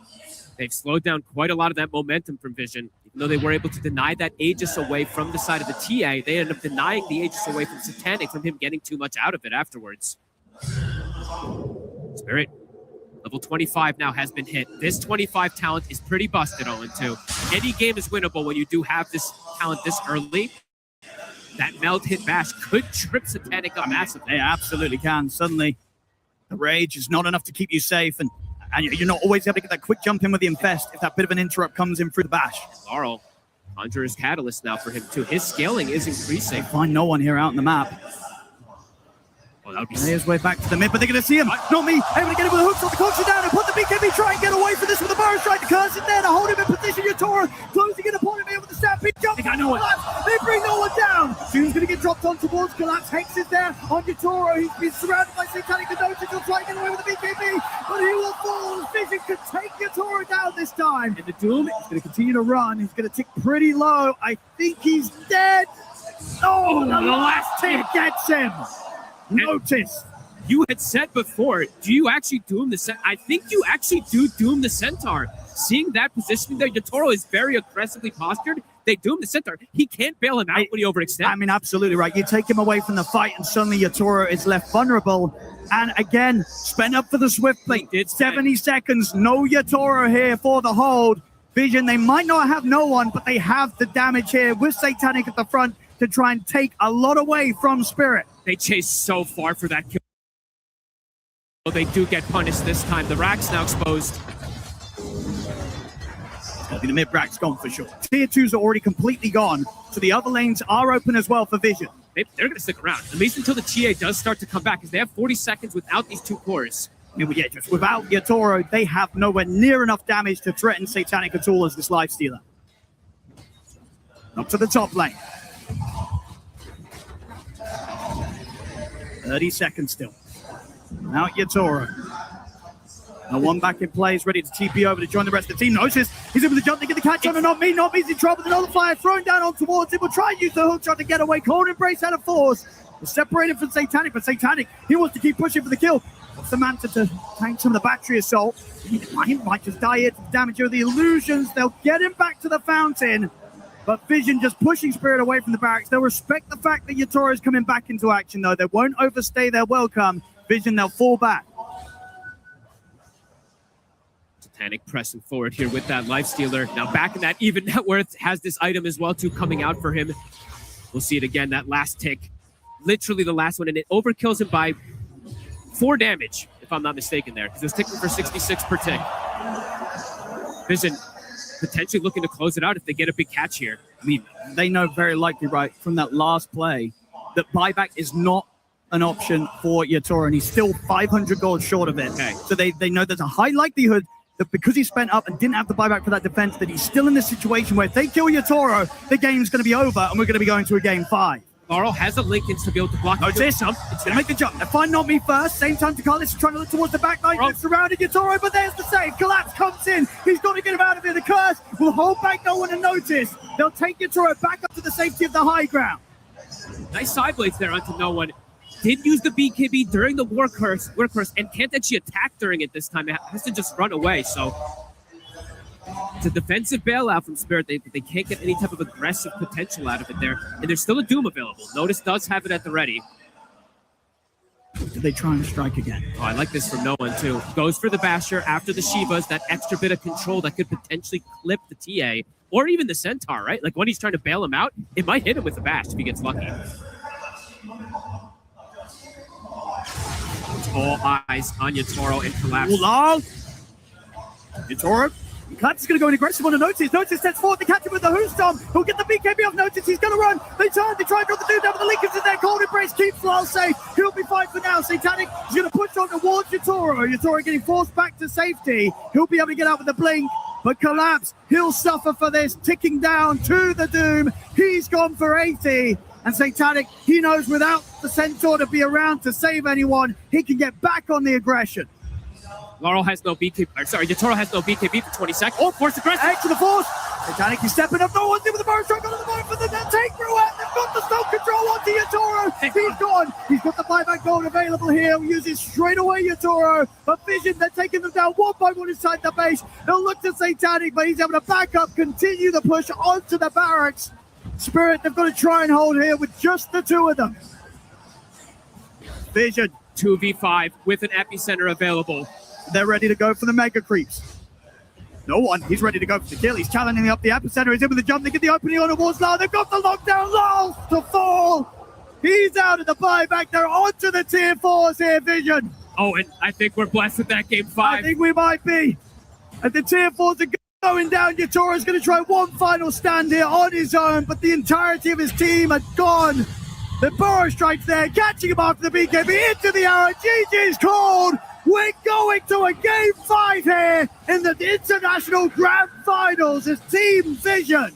They've slowed down quite a lot of that momentum from Vision. Even though they were able to deny that Aegis away from the side of the TA, they ended up denying the Aegis away from Satanic from him getting too much out of it afterwards. Spirit, level 25 now has been hit. This 25 talent is pretty busted, 0-2. Any game is winnable when you do have this talent this early. That meld hit bash could trip Satanic up massively. They absolutely can. Suddenly, the rage is not enough to keep you safe, and you're not always able to get that quick jump in with the Infest if that bit of an interrupt comes in through the bash. Laurel, Conjurer's Catalyst now for him too. His scaling is increasing. They find no one here out on the map. Well, that would be his way back to the mid, but they're going to see him. Not me. Able to get him with the hooks on the coach down and put the BKB. Try and get away from this with the burst strike. The curse is there to hold him in position. Yatoro closing in upon him here with the stampede jump. They got no one. They bring no one down. Soon's going to get dropped on towards Collapse. Hex is there on Yatoro. He's been surrounded by Satanic and Notice. He'll try and get away with the BKB, but he will fall. Vision could take Yatoro down this time. And the Doom is going to continue to run. He's going to tick pretty low. I think he's dead. Oh, the last hit gets him. Notice. You had said before, do you actually doom the Centaur? I think you actually do doom the Centaur. Seeing that positioning there, Yatoro is very aggressively postured. They doom the Centaur. He can't bail him out when he overextends. I mean, absolutely right. You take him away from the fight, and suddenly Yatoro is left vulnerable. And again, spend up for the Swift Blink. 70 seconds. No Yatoro here for the hold. Vision, they might not have no one, but they have the damage here with Satanic at the front to try and take a lot away from Spirit. They chase so far for that kill. They do get punished this time. The rack's now exposed. The mid rack's gone for sure. Tier 2s are already completely gone, so the other lanes are open as well for Vision. They're going to stick around, at least until the TA does start to come back, because they have 40 seconds without these two cores. Yeah, just without Yatoro, they have nowhere near enough damage to threaten Satanic at all as this life stealer. Up to the top lane. 30 seconds still. Now Yatoro. Now one back in play is ready to TP over to join the rest of the team. Notice he's able to jump to get the catch on, and not me's in trouble. The nullifier thrown down on towards him. Will try and use the hook shot to get away. Cold Embrace out of force. We're separated from Satanic, but Satanic, he wants to keep pushing for the kill. What's the Manta to tank some of the battery assault? He might just die here to damage the illusions. They'll get him back to the fountain. But Vision just pushing Spirit away from the barracks. They'll respect the fact that Yatoro is coming back into action, though. They won't overstay their welcome. Vision, they'll fall back. Satanic pressing forward here with that life stealer. Now back in that even net worth, has this item as well too coming out for him. We'll see it again, that last tick. Literally the last one, and it overkills him by 4 damage, if I'm not mistaken there, because it's ticking for 66 per tick. Vision potentially looking to close it out if they get a big catch here. I mean, they know very likely, right, from that last play, that buyback is not an option for Yatoro, and he's still 500 gold short of it. Okay. So they know there's a high likelihood that because he spent up and didn't have the buyback for that defense, that he's still in this situation where if they kill Yatoro, the game's going to be over, and we're going to be going to a game 5. Laurel has a Lincolns to be able to block. Notice it's going to make the jump. They find not me first. Same time to Carlos is trying to look towards the back line. They've surrounded Yatoro, but there's the save. Collapse comes in. He's got to get him out of here. The curse will hold back no one to notice. They'll take Yatoro back up to the safety of the high ground. Nice side blades there onto no one. Did use the BKB during the war curse, and can't actually attack during it this time. It has to just run away, so It's a defensive bailout from Spirit. They can't get any type of aggressive potential out of it there. And there's still a Doom available. Notice does have it at the ready. Do they try and strike again? Oh, I like this from no one, too. Goes for the Basher after the Shivas, that extra bit of control that could potentially clip the TA or even the Centaur, right? Like when he's trying to bail him out, it might hit him with the Bash if he gets lucky. All eyes on Yatoro and Collapse. Lol. Yatoro. Collapse is going to go in aggressive on a Notice. Notice steps forward to catch him with the Hoostomp. He'll get the BKB off Notice. He's going to run. They try and drop the dude down, but the Linkers in there. Cold Embrace keeps Lyle safe. He'll be fine for now. Satanic is going to push on towards Yatoro. Yatoro getting forced back to safety. He'll be able to get out with the blink. But Collapse, he'll suffer for this. Ticking down to the Doom. He's gone for 80. And Satanic, he knows without the Centaur to be around to save anyone, he can get back on the aggression. Laurel has no BKB. Sorry, Yatoro has no BKB for 20 seconds. Oh, force aggressive. X to the force. Satanic is stepping up. No one's in with the Burrow strike onto the moment for the take through it. They've got the stone control onto Yatoro. He's gone. He's got the buyback gold available here. He uses straight away Yatoro. But Vision, they're taking them down one by one inside the base. They'll look to Satanic, but he's able to back up, continue the push onto the barracks. Spirit, they've got to try and hold here with just the two of them. Vision. 2v5 with an epicenter available. They're ready to go for the Mega Creeps. No one. He's ready to go for the kill. He's challenging up the epicenter. He's in with the jump. They get the opening on towards Lyle. They've got the lockdown. Lyle to fall. He's out of the buyback. They're onto the tier 4s here, Vision. Oh, and I think we're blessed with that game 5. I think we might be. And the tier 4s are going down. Yatoro's going to try one final stand here on his own, but the entirety of his team are gone. The Burrow strikes there, catching him after the BKB into the arrow. GG's called. We're going to a game 5 here in the International Grand Finals as Team Vision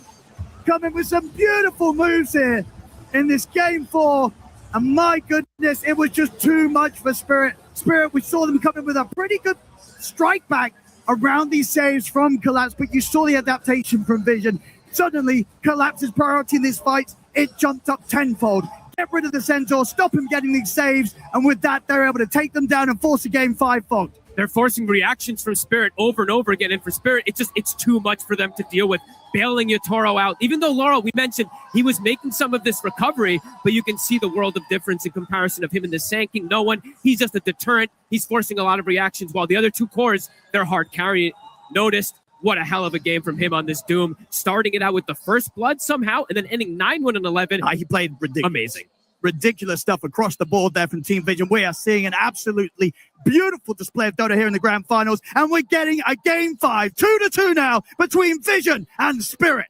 coming with some beautiful moves here in this game 4. And my goodness, it was just too much for Spirit. Spirit, we saw them coming with a pretty good strike back around these saves from Collapse, but you saw the adaptation from Vision. Suddenly, Collapse's priority in this fight, it jumped up tenfold. Get rid of the Centaur, stop him getting these saves, and with that, they're able to take them down and force a game 5-fold. They're forcing reactions from Spirit over and over again, and for Spirit, it's too much for them to deal with, bailing Yatoro out. Even though Laurel, we mentioned, he was making some of this recovery, but you can see the world of difference in comparison of him and the Sanking. No one, he's just a deterrent. He's forcing a lot of reactions, while the other two cores, they're hard carrying. Noticed, what a hell of a game from him on this Doom. Starting it out with the first blood somehow, and then ending 9-1-11. He played ridiculous. Amazing. Ridiculous stuff across the board there from Team Vision. We are seeing an absolutely beautiful display of Dota here in the Grand Finals, and we're getting a game 5, 2-2 now, between Vision and Spirit.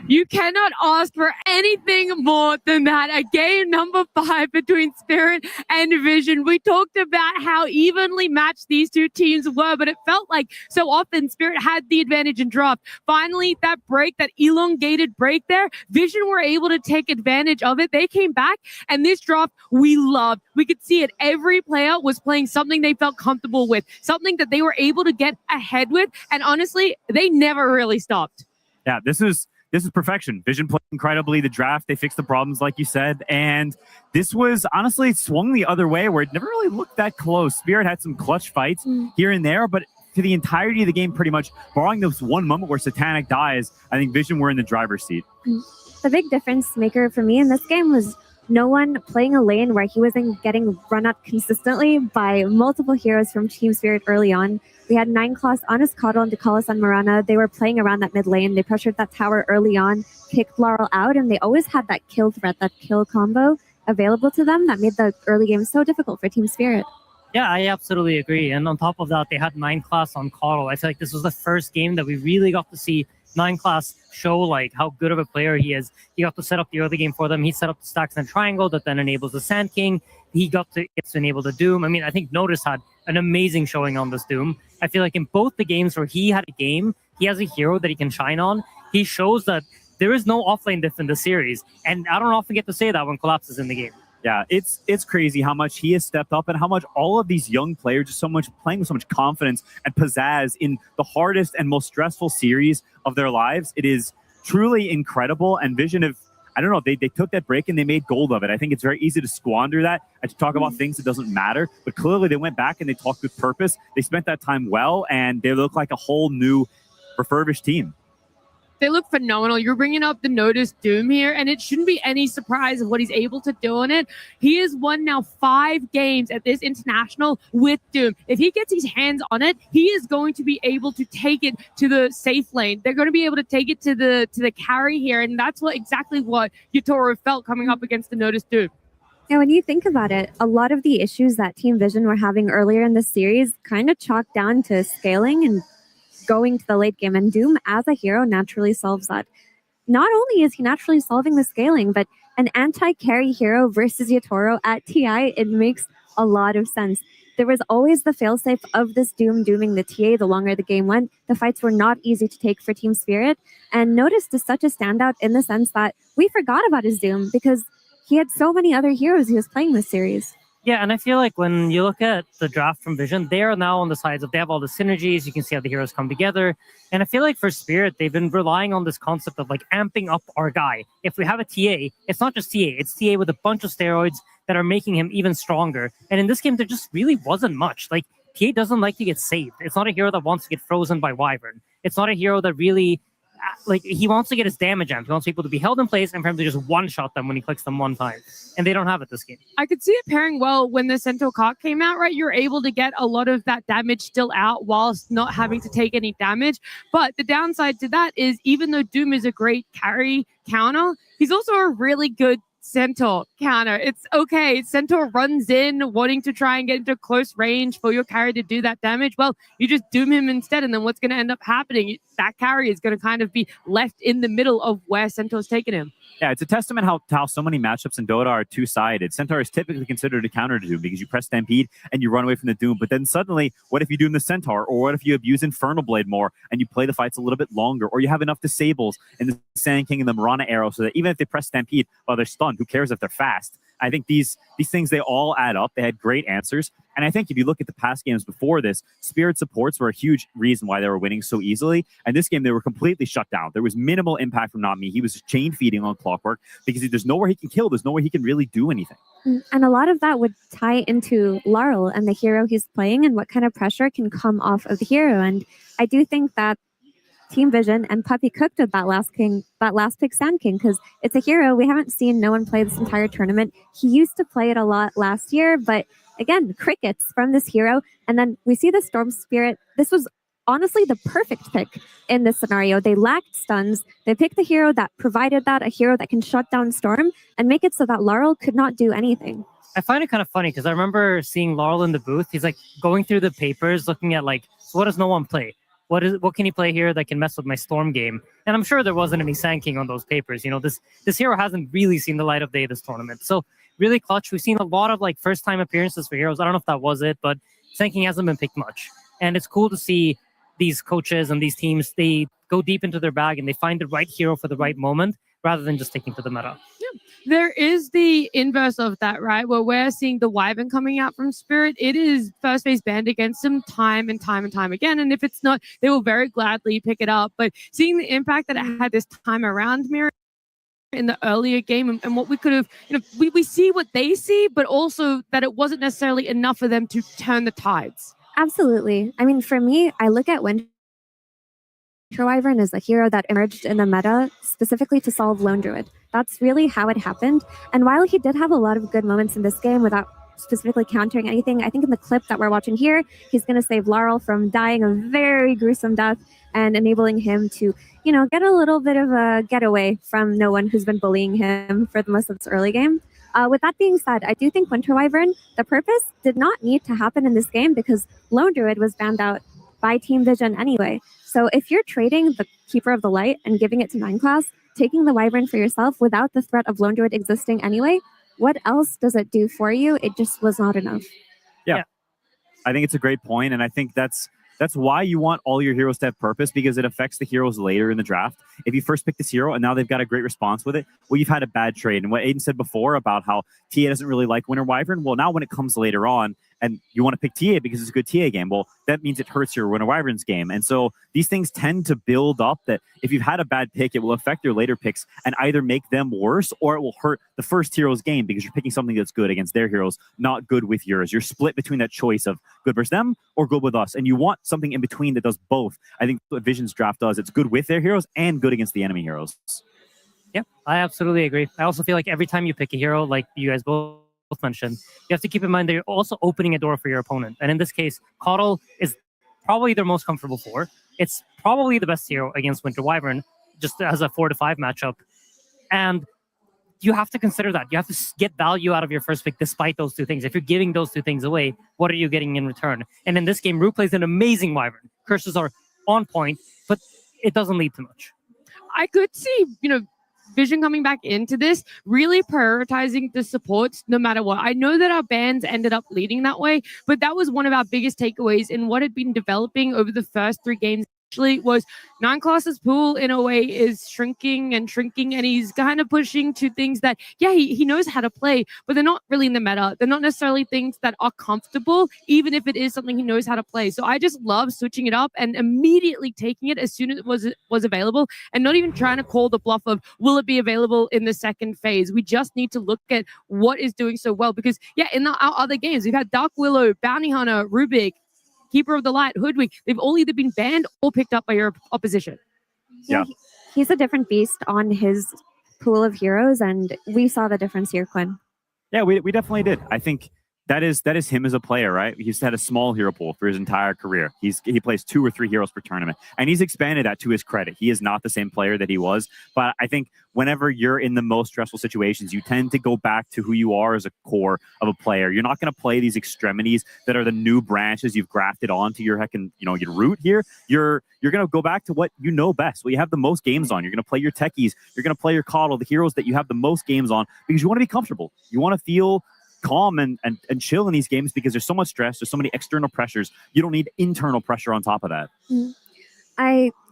You cannot ask for anything more than that. A game number 5 between Spirit and Vision. We talked about how evenly matched these two teams were, but it felt like so often Spirit had the advantage in draft. Finally, that break, that elongated break there, Vision were able to take advantage of it. They came back, and this draft we loved. We could see it. Every player was playing something they felt comfortable with, something that they were able to get ahead with, and honestly, they never really stopped. Yeah, this is perfection. Vision played incredibly. The draft, they fixed the problems, like you said. And this was, honestly, it swung the other way where it never really looked that close. Spirit had some clutch fights here and there, but to the entirety of the game, pretty much, barring this one moment where Satanic dies, I think Vision were in the driver's seat. The big difference maker for me in this game was no one playing a lane where he wasn't getting run up consistently by multiple heroes from Team Spirit early on. We had 9-class on his Coddle and Dekalis on Marana. They were playing around that mid lane. They pressured that tower early on, kicked Laurel out, and they always had that kill threat, that kill combo available to them that made the early game so difficult for Team Spirit. Yeah, I absolutely agree. And on top of that, they had 9-class on Coddle. I feel like this was the first game that we really got to see 9-class show like how good of a player he is. He got to set up the early game for them. He set up the stacks and triangle that then enables the Sand King. He gets to enable the Doom. I mean, I think Notice had an amazing showing on this Doom. I feel like in both the games where he had a game, he has a hero that he can shine on. He shows that there is no offlane diff in the series. And I don't often get to say that when Collapse is in the game. Yeah, it's crazy how much he has stepped up and how much all of these young players are playing with so much confidence and pizzazz in the hardest and most stressful series of their lives. It is truly incredible. And Vision have, I don't know, they took that break and they made gold of it. I think it's very easy to squander that and to talk about things that doesn't matter. But clearly they went back and they talked with purpose. They spent that time well, and they look like a whole new refurbished team. They look phenomenal. You're bringing up the Notice Doom here, and it shouldn't be any surprise of what he's able to do on it. He has won now 5 games at this international with Doom. If he gets his hands on it, he is going to be able to take it to the safe lane. They're going to be able to take it to the carry here, and that's exactly what Yatoro felt coming up against the Notice Doom. Now, when you think about it, a lot of the issues that Team Vision were having earlier in the series kind of chalked down to scaling and going to the late game, and Doom as a hero naturally solves that. Not only is he naturally solving the scaling, but an anti-carry hero versus Yatoro at TI, it makes a lot of sense. There was always the failsafe of this Doom dooming the TA the longer the game went. The fights were not easy to take for Team Spirit, and Notice is such a standout in the sense that we forgot about his Doom because he had so many other heroes he was playing this series. Yeah, and I feel like when you look at the draft from Vision, they are now on the sides of, they have all the synergies, you can see how the heroes come together. And I feel like for Spirit, they've been relying on this concept of like amping up our guy. If we have a TA, it's not just TA, it's TA with a bunch of steroids that are making him even stronger. And in this game, there just really wasn't much. Like, TA doesn't like to get saved. It's not a hero that wants to get frozen by Wyvern. It's not a hero that really, like, he wants to get his damage amped. He wants people to be held in place and for him to just one-shot them when he clicks them one time. And they don't have it this game. I could see it pairing well when the Centaur Cock came out, right? You're able to get a lot of that damage still out whilst not having to take any damage. But the downside to that is even though Doom is a great carry counter, he's also a really good Centaur counter. It's okay. Centaur runs in wanting to try and get into close range for your carry to do that damage. Well, you just doom him instead, and then what's going to end up happening? That carry is going to kind of be left in the middle of where Centaur's taking him. Yeah, it's a testament how so many matchups in Dota are two-sided. Centaur is typically considered a counter to Doom because you press Stampede and you run away from the Doom. But then suddenly, what if you Doom the Centaur? Or what if you abuse Infernal Blade more and you play the fights a little bit longer? Or you have enough disables in the Sand King and the Mirana Arrow so that even if they press Stampede while they're stunned, who cares if they're fast? I think these things, they all add up. They had great answers. And I think if you look at the past games before this, Spirit supports were a huge reason why they were winning so easily. And this game, they were completely shut down. There was minimal impact from Nami. He was chain feeding on Clockwork because there's nowhere he can kill. There's nowhere he can really do anything. And a lot of that would tie into Laurel and the hero he's playing and what kind of pressure can come off of the hero. And I do think that Team Vision and Puppy cooked with that last pick Sand King, because it's a hero we haven't seen no one play this entire tournament. He used to play it a lot last year, but again, crickets from this hero. And then we see the Storm Spirit. This was honestly the perfect pick in this scenario. They lacked stuns. They picked the hero that provided that, a hero that can shut down Storm and make it so that Laurel could not do anything. I find it kind of funny because I remember seeing Laurel in the booth. He's like going through the papers, looking at like, so what does no one play? What can he play here that can mess with my Storm game? And I'm sure there wasn't any Sand King on those papers. You know, this hero hasn't really seen the light of day this tournament. So really clutch. We've seen a lot of like first time appearances for heroes. I don't know if that was it, but Sand King hasn't been picked much. And it's cool to see these coaches and these teams, they go deep into their bag and they find the right hero for the right moment rather than just sticking to the meta. Yeah. There is the inverse of that, right? Where we're seeing the Wyvern coming out from Spirit. It is first phase banned against them time and time and time again. And if it's not, they will very gladly pick it up. But seeing the impact that it had this time around, Mira, in the earlier game and what we could have, you know, we see what they see, but also that it wasn't necessarily enough for them to turn the tides. Absolutely. I mean, for me, I look at Winter Wyvern as a hero that emerged in the meta specifically to solve Lone Druid. That's really how it happened. And while he did have a lot of good moments in this game without specifically countering anything, I think in the clip that we're watching here, he's going to save Laurel from dying a very gruesome death and enabling him to, you know, get a little bit of a getaway from no one who's been bullying him for the most of this early game. With that being said, I do think Winter Wyvern, the purpose did not need to happen in this game because Lone Druid was banned out by Team Vision anyway. So if you're trading the Keeper of the Light and giving it to 9 class, taking the Wyvern for yourself without the threat of Lone Druid existing anyway, what else does it do for you? It just was not enough. Yeah. I think it's a great point, and I think that's why you want all your heroes to have purpose, because it affects the heroes later in the draft. If you first pick this hero and now they've got a great response with it, well, you've had a bad trade. And what Aiden said before about how TA doesn't really like Winter Wyvern, well, now when it comes later on and you want to pick TA because it's a good TA game. Well, that means it hurts your Winter Wyverns game. And so these things tend to build up that if you've had a bad pick, it will affect your later picks and either make them worse or it will hurt the first hero's game because you're picking something that's good against their heroes, not good with yours. You're split between that choice of good versus them or good with us. And you want something in between that does both. I think what Vision's draft does, it's good with their heroes and good against the enemy heroes. Yeah, I absolutely agree. I also feel like every time you pick a hero, like you guys both mentioned, you have to keep in mind that you're also opening a door for your opponent. And in this case, Coddle is probably their most comfortable for. It's probably the best hero against Winter Wyvern, just as a 4-5 matchup. And you have to consider that. You have to get value out of your first pick despite those two things. If you're giving those two things away, what are you getting in return? And in this game, Rue plays an amazing Wyvern. Curses are on point, but it doesn't lead to much. I could see, Vision coming back into this, really prioritizing the supports no matter what. I know that our bans ended up leading that way, but that was one of our biggest takeaways in what had been developing over the first 3 games. Actually, was 9 classes pool in a way is shrinking, and he's kind of pushing to things that, he knows how to play, but they're not really in the meta. They're not necessarily things that are comfortable, even if it is something he knows how to play. So I just love switching it up and immediately taking it as soon as it was available, and not even trying to call the bluff of will it be available in the second phase. We just need to look at what is doing so well, because in our other games we've had Dark Willow, Bounty Hunter, Rubik, Keeper of the Light, Hoodwink. They've all either been banned or picked up by your opposition. Yeah. He's a different beast on his pool of heroes, and we saw the difference here, Quinn. Yeah, we definitely did. I think that is him as a player, right? He's had a small hero pool for his entire career. He plays 2 or 3 heroes per tournament, and he's expanded that to his credit. He is not the same player that he was, but I think whenever you're in the most stressful situations, you tend to go back to who you are as a core of a player. You're not going to play these extremities that are the new branches you've grafted onto your your root here. You're going to go back to what you know best, what you have the most games on. You're going to play your techies. You're going to play your Coddle, the heroes that you have the most games on, because you want to be comfortable. You want to feel calm and chill in these games because there's so much stress. There's so many external pressures. You don't need internal pressure on top of that.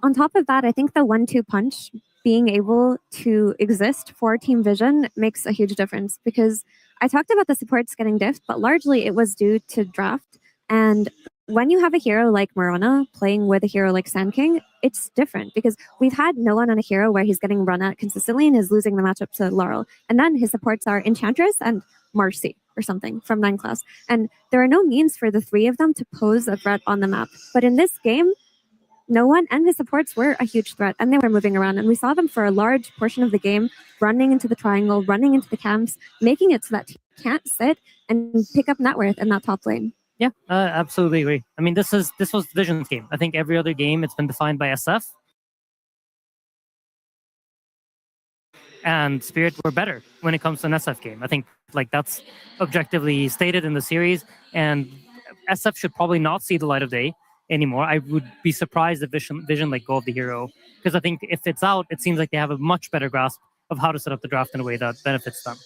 On top of that, I think the 1-2 punch being able to exist for Team Vision makes a huge difference, because I talked about the supports getting diffed, but largely it was due to draft. And when you have a hero like Morana playing with a hero like Sand King, it's different, because we've had no one on a hero where he's getting run at consistently and is losing the matchup to Laurel. And then his supports are Enchantress and Marcy or something from 9 class. And there are no means for the 3 of them to pose a threat on the map. But in this game, no one, and his supports were a huge threat, and they were moving around. And we saw them for a large portion of the game, running into the triangle, running into the camps, making it so that he can't sit and pick up net worth in that top lane. Yeah, absolutely agree. I mean, this was Vision's game. I think every other game it's been defined by SF. And Spirit were better when it comes to an SF game. I think that's objectively stated in the series, and SF should probably not see the light of day anymore. I would be surprised if Vision let go of the hero, because I think if it's out, it seems like they have a much better grasp of how to set up the draft in a way that benefits them.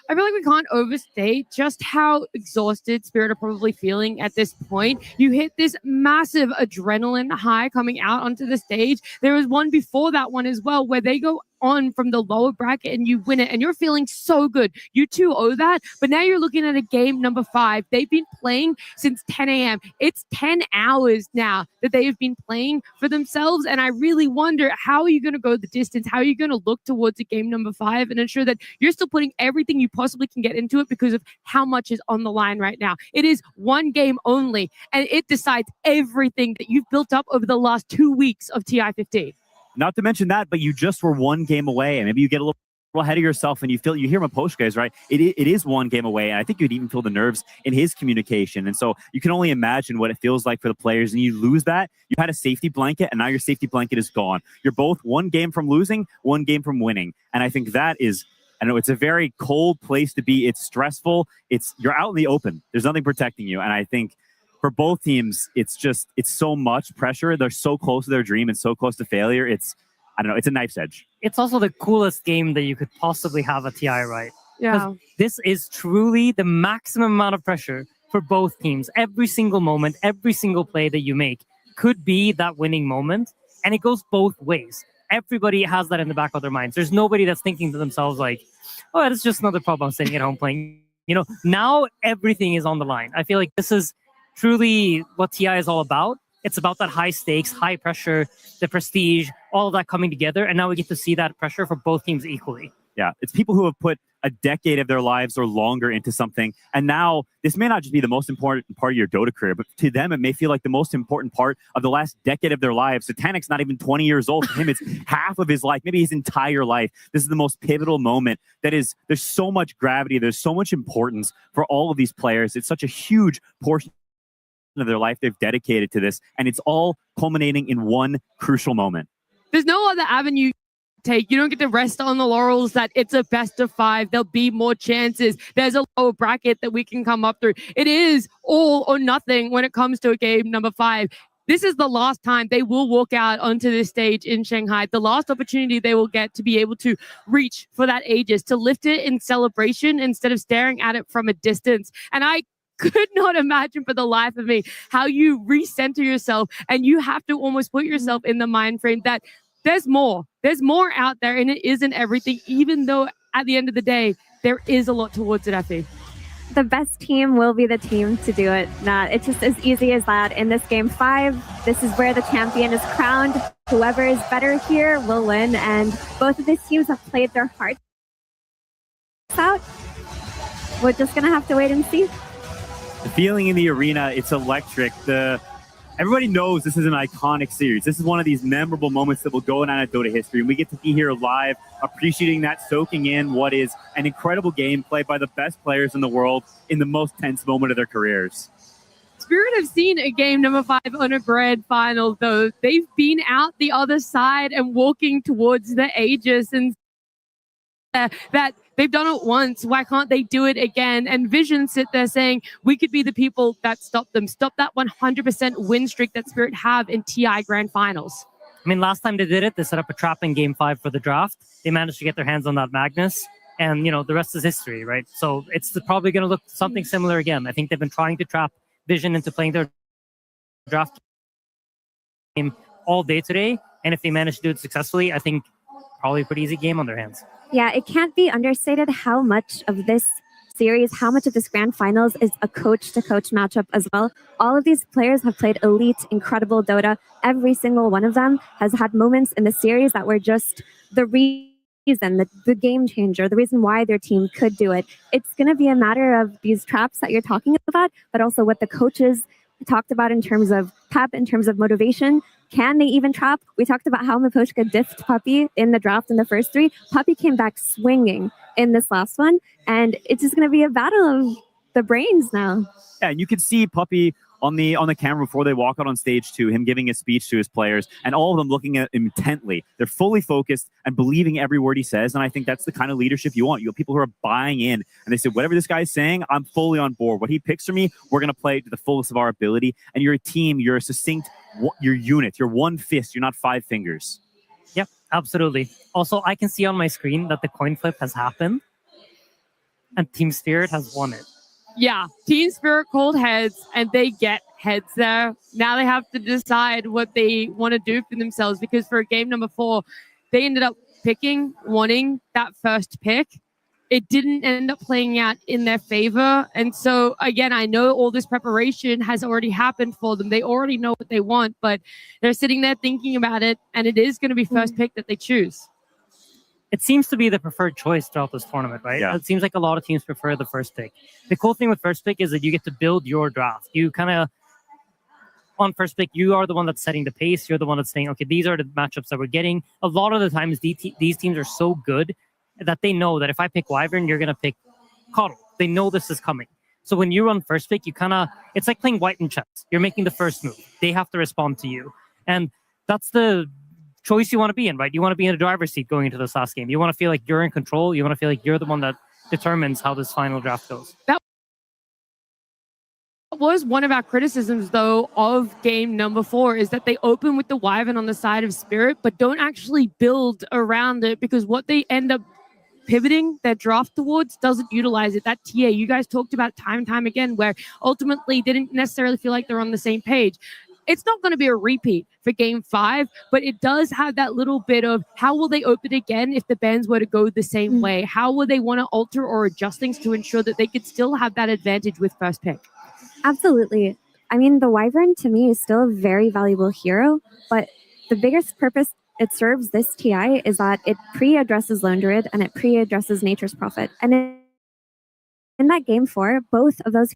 I feel like we can't overstate just how exhausted Spirit are probably feeling at this point. You hit this massive adrenaline high coming out onto the stage. There was one before that one as well, where they go on from the lower bracket and you win it, and you're feeling so good. You 2-0 that, but now you're looking at a game number 5. They've been playing since 10 a.m. It's 10 hours now that they've been playing for themselves, and I really wonder, how are you going to go the distance? How are you going to look towards a game number 5 and ensure that you're still putting everything you possibly can get into it, because of how much is on the line right now? It is one game only, and it decides everything that you've built up over the last 2 weeks of TI-15. Not to mention that, but you just were 1 game away, and maybe you get a little ahead of yourself, and you hear Maposh guys, right? It is 1 game away, and I think you'd even feel the nerves in his communication. And so you can only imagine what it feels like for the players, and you lose that. You had a safety blanket, and now your safety blanket is gone. You're both 1 game from losing, 1 game from winning. And I think that is, I know it's a very cold place to be. It's stressful. You're out in the open. There's nothing protecting you. And I think for both teams, it's so much pressure. They're so close to their dream and so close to failure. It's a knife's edge. It's also the coolest game that you could possibly have at TI, right? Yeah. This is truly the maximum amount of pressure for both teams. Every single moment, every single play that you make could be that winning moment, and it goes both ways. Everybody has that in the back of their minds. There's nobody that's thinking to themselves like, oh, it's just another problem I'm sitting at home playing You know, now everything is on the line. I feel like this is truly what TI is all about. It's about that high stakes, high pressure, the prestige, all of that coming together. And now we get to see that pressure for both teams equally. Yeah, it's people who have put a decade of their lives or longer into something. And now this may not just be the most important part of your Dota career, but to them, it may feel like the most important part of the last decade of their lives. Satanic's not even 20 years old. For him, it's half of his life, maybe his entire life. This is the most pivotal moment there's so much gravity. There's so much importance for all of these players. It's such a huge portion of their life they've dedicated to this. And it's all culminating in one crucial moment. There's no other avenue take. You don't get to rest on the laurels that it's a best of 5. There'll be more chances. There's a lower bracket that we can come up through. It is all or nothing when it comes to a game number 5. This is the last time they will walk out onto this stage in Shanghai. The last opportunity they will get to be able to reach for that Aegis, to lift it in celebration instead of staring at it from a distance. And I could not imagine for the life of me how you recenter yourself, and you have to almost put yourself in the mind frame that there's more out there, and it isn't everything, even though at the end of the day, there is a lot towards it, I think. The best team will be the team to do it. It's just as easy as that. In this game 5, this is where the champion is crowned. Whoever is better here will win, and both of these teams have played their hearts out. We're just going to have to wait and see. The feeling in the arena, it's electric. Everybody knows this is an iconic series. This is one of these memorable moments that will go down in Dota history. And we get to be here live, appreciating that, soaking in what is an incredible game played by the best players in the world in the most tense moment of their careers. Spirit have seen a game number 5 on a grand final, though. They've been out the other side and walking towards the Aegis, and that they've done it once. Why can't they do it again? And Vision sit there saying, we could be the people that stop them. Stop that 100% win streak that Spirit have in TI Grand Finals. I mean, last time they did it, they set up a trap in game 5 for the draft. They managed to get their hands on that Magnus. And, you know, the rest is history, right? So it's probably going to look something similar again. I think they've been trying to trap Vision into playing their draft game all day today. And if they manage to do it successfully, I think probably a pretty easy game on their hands. Yeah, it can't be understated how much of this series, how much of this grand finals is a coach-to-coach matchup as well. All of these players have played elite, incredible Dota. Every single one of them has had moments in the series that were just the reason, the game changer, the reason why their team could do it. It's going to be a matter of these traps that you're talking about, but also what the coaches talked about in terms of pep, in terms of motivation. Can they even trap? We talked about how Miposhka diffed Puppy in the draft in the first 3. Puppy came back swinging in this last one, and it's just going to be a battle of the brains now. Yeah, and you can see Puppy on the camera before they walk out on stage 2, him giving a speech to his players, and all of them looking at him intently. They're fully focused and believing every word he says, and I think that's the kind of leadership you want. You have people who are buying in, and they say, whatever this guy's saying, I'm fully on board. What he picks for me, we're going to play to the fullest of our ability, and you're a team, you're a succinct, you're unit, you're one fist, you're not 5 fingers. Yep, absolutely. Also, I can see on my screen that the coin flip has happened, and Team Spirit has won it. Yeah, Team Spirit called heads, and they get heads there. Now they have to decide what they want to do for themselves, because for game number 4, they ended up wanting that first pick. It didn't end up playing out in their favor. And so, again, I know all this preparation has already happened for them. They already know what they want, but they're sitting there thinking about it, and it is going to be first pick that they choose. It seems to be the preferred choice throughout this tournament, right? Yeah. It seems like a lot of teams prefer the first pick. The cool thing with first pick is that you get to build your draft. You kind of, on first pick, you are the one that's setting the pace. You're the one that's saying, okay, these are the matchups that we're getting. A lot of the times, these teams are so good that they know that if I pick Wyvern, you're going to pick Coddle. They know this is coming. So when you run first pick, you kind of, it's like playing white in chess. You're making the first move. They have to respond to you. And that's the choice you want to be in, right? You want to be in a driver's seat going into this last game. You want to feel like you're in control. You want to feel like you're the one that determines how this final draft goes. That was one of our criticisms, though, of game number 4, is that they open with the Wyvern on the side of Spirit, but don't actually build around it, because what they end up pivoting their draft towards doesn't utilize it. That TA, you guys talked about time and time again, where ultimately didn't necessarily feel like they're on the same page. it's not going to be a repeat for game 5, but it does have that little bit of how will they open again if the bans were to go the same way? How will they want to alter or adjust things to ensure that they could still have that advantage with first pick? Absolutely. I mean, the Wyvern to me is still a very valuable hero, but the biggest purpose it serves this TI is that it pre-addresses Lone Druid and it pre-addresses Nature's Prophet. And in that game 4, both of those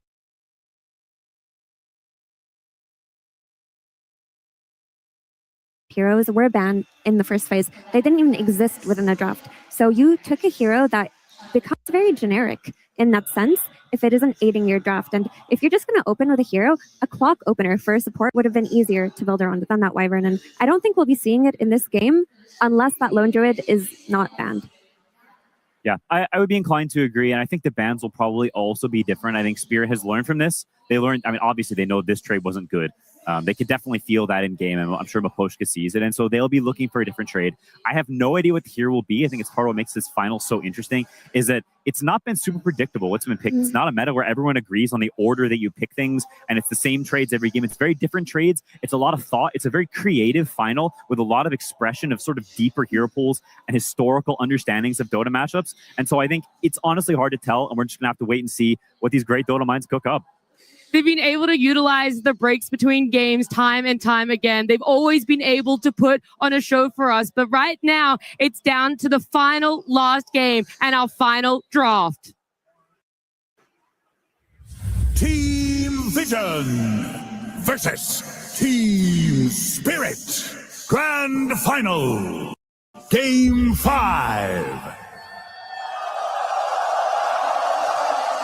heroes were banned in the first phase. They didn't even exist within the draft. So you took a hero that becomes very generic in that sense if it isn't aiding your draft. And if you're just going to open with a hero, a clock opener for a support would have been easier to build around than that Wyvern. And I don't think we'll be seeing it in this game unless that Lone Druid is not banned. Yeah, I would be inclined to agree, and I think the bans will probably also be different. I think Spirit has learned from this. They learned, I mean, obviously they know this trade wasn't good. They could definitely feel that in game, and I'm sure Maposhka sees it, and so they'll be looking for a different trade. I have no idea what the hero will be. I think it's part of what makes this final so interesting, is that it's not been super predictable what's been picked. It's not a meta where everyone agrees on the order that you pick things, and it's the same trades every game. It's very different trades. It's a lot of thought. It's a very creative final with a lot of expression of sort of deeper hero pools and historical understandings of Dota matchups, and so I think it's honestly hard to tell, and we're just going to have to wait and see what these great Dota minds cook up. They've been able to utilize the breaks between games time and time again. They've always been able to put on a show for us. But right now, it's down to the final last game and our final draft. Team Vision versus Team Spirit. Grand Final. Game 5.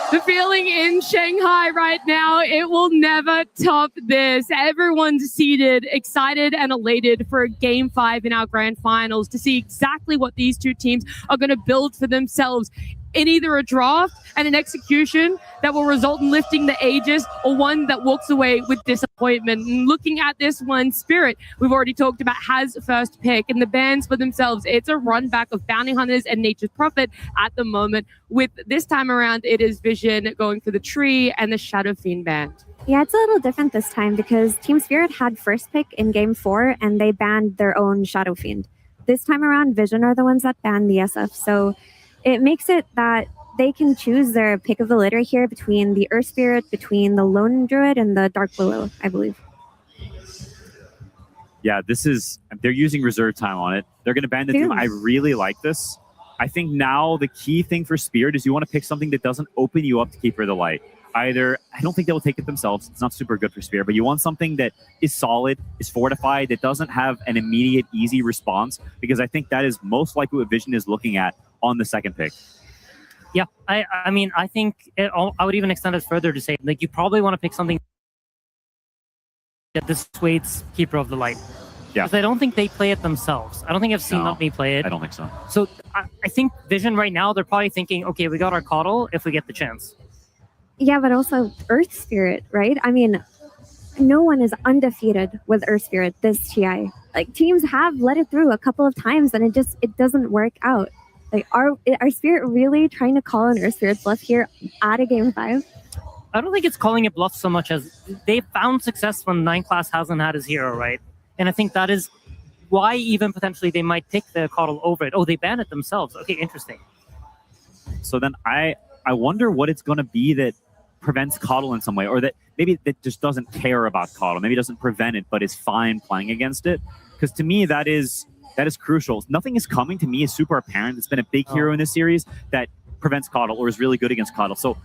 The feeling in Shanghai right now, it will never top this. Everyone's seated, excited and elated for Game 5 in our grand finals to see exactly what these two teams are going to build for themselves in either a draft and an execution that will result in lifting the Aegis, or one that walks away with disappointment. And looking at this one, Spirit, we've already talked about, has first pick, and the bans for themselves, it's a run back of Bounty Hunters and Nature's Prophet at the moment. With this time around, it is Vision going for the Tree and the Shadow Fiend band. Yeah, it's a little different this time because Team Spirit had first pick in game 4 and they banned their own Shadow Fiend. This time around, Vision are the ones that banned the SF. So it makes it that they can choose their pick of the litter here between the Earth Spirit, between the Lone Druid, and the Dark Willow, I believe. Yeah, they're using reserve time on it. They're going to ban the team. I really like this. I think now the key thing for Spirit is you want to pick something that doesn't open you up to Keeper of the Light. I don't think they'll take it themselves. It's not super good for Spirit, but you want something that is solid, is fortified, that doesn't have an immediate, easy response, because I think that is most likely what Vision is looking at on the second pick. Yeah, I mean, I think I would even extend it further to say, like, you probably want to pick something that dissuades Keeper of the Light. Yeah. Because I don't think they play it themselves. I don't think I've seen me play it. I don't think so. So I think Vision right now, they're probably thinking, okay, we got our Coddle if we get the chance. Yeah, but also Earth Spirit, right? I mean, no one is undefeated with Earth Spirit this TI. Like, teams have let it through a couple of times and it doesn't work out. Like, are Spirit really trying to call an Earth Spirit bluff here at a game 5? I don't think it's calling it bluff so much as they found success when 9 Class hasn't had his hero, right? And I think that is why even potentially they might pick the Coddle over it. Oh, they ban it themselves. Okay, interesting. So then I wonder what it's going to be that prevents Coddle in some way, or that maybe that just doesn't care about Coddle. Maybe doesn't prevent it, but is fine playing against it. Because to me, that is crucial. Nothing is coming to me is super apparent. It's been a big hero in this series that prevents Coddle or is really good against Coddle. So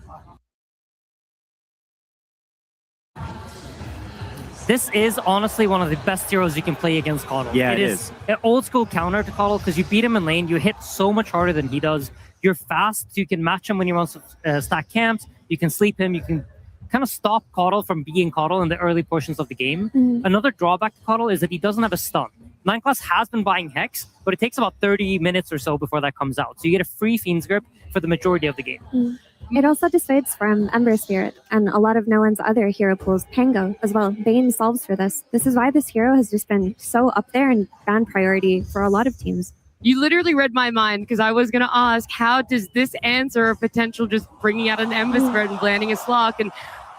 this is honestly one of the best heroes you can play against Coddle. Yeah, it is an old school counter to Coddle because you beat him in lane, you hit so much harder than he does. You're fast, so you can match him when he wants to stack camps, you can sleep him, you can kind of stop Coddle from being Coddle in the early portions of the game. Another drawback to Coddle is that he doesn't have a stun. 9 Class has been buying Hex, but it takes about 30 minutes or so before that comes out. So you get a free Fiend's Grip for the majority of the game. It also dissuades from Ember Spirit and a lot of no one's other hero pools, Pango as well. Bane solves for this. This is why this hero has just been so up there and ban priority for a lot of teams. You literally read my mind because I was going to ask, how does this answer a potential just bringing out an Ember Spirit and landing a Slock? And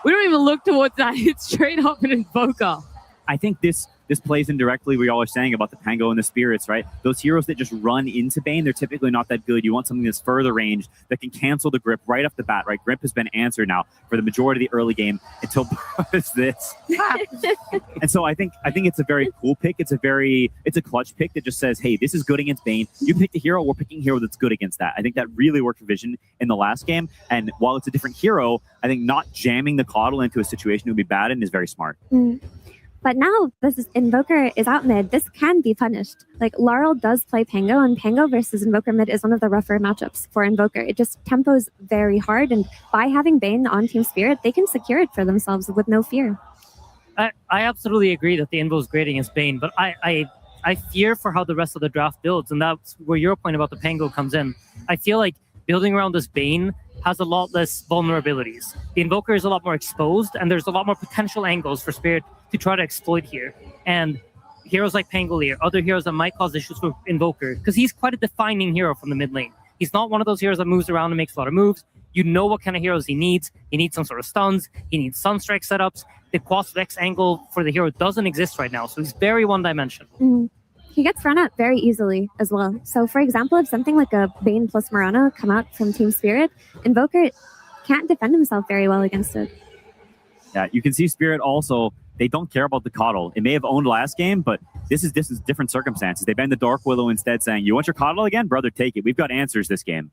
we don't even look towards that. It's straight up an Invoker. I think this plays indirectly what y'all are saying about the Pango and the Spirits, right? Those heroes that just run into Bane, they're typically not that good. You want something that's further range that can cancel the grip right off the bat, right? Grip has been answered now for the majority of the early game until this. And so I think it's a very cool pick. It's a clutch pick that just says, hey, this is good against Bane. You picked a hero, we're picking a hero that's good against that. I think that really worked for Vision in the last game. And while it's a different hero, I think not jamming the Coddle into a situation would be bad and is very smart. But now Invoker is out mid. This can be punished. Like, Laurel does play Pango, and Pango versus Invoker mid is one of the rougher matchups for Invoker. It just tempos very hard, and by having Bane on Team Spirit, they can secure it for themselves with no fear. I absolutely agree that the Invo is great against Bane, but I fear for how the rest of the draft builds, and that's where your point about the Pango comes in. I feel like building around this Bane has a lot less vulnerabilities. The Invoker is a lot more exposed, and there's a lot more potential angles for Spirit to try to exploit here. And heroes like Pangolier, other heroes that might cause issues for Invoker, because he's quite a defining hero from the mid lane. He's not one of those heroes that moves around and makes a lot of moves. You know what kind of heroes he needs. He needs some sort of stuns. He needs Sunstrike setups. The Quas Vex angle for the hero doesn't exist right now, so he's very one-dimensional. He gets run out very easily as well. So, for example, if something like a Bane plus Mirana come out from Team Spirit, Invoker can't defend himself very well against it. Yeah, you can see Spirit also, they don't care about the Coddle. It may have owned last game, but this is different circumstances. They banned the Dark Willow instead, saying, you want your Coddle again? Brother, take it. We've got answers this game.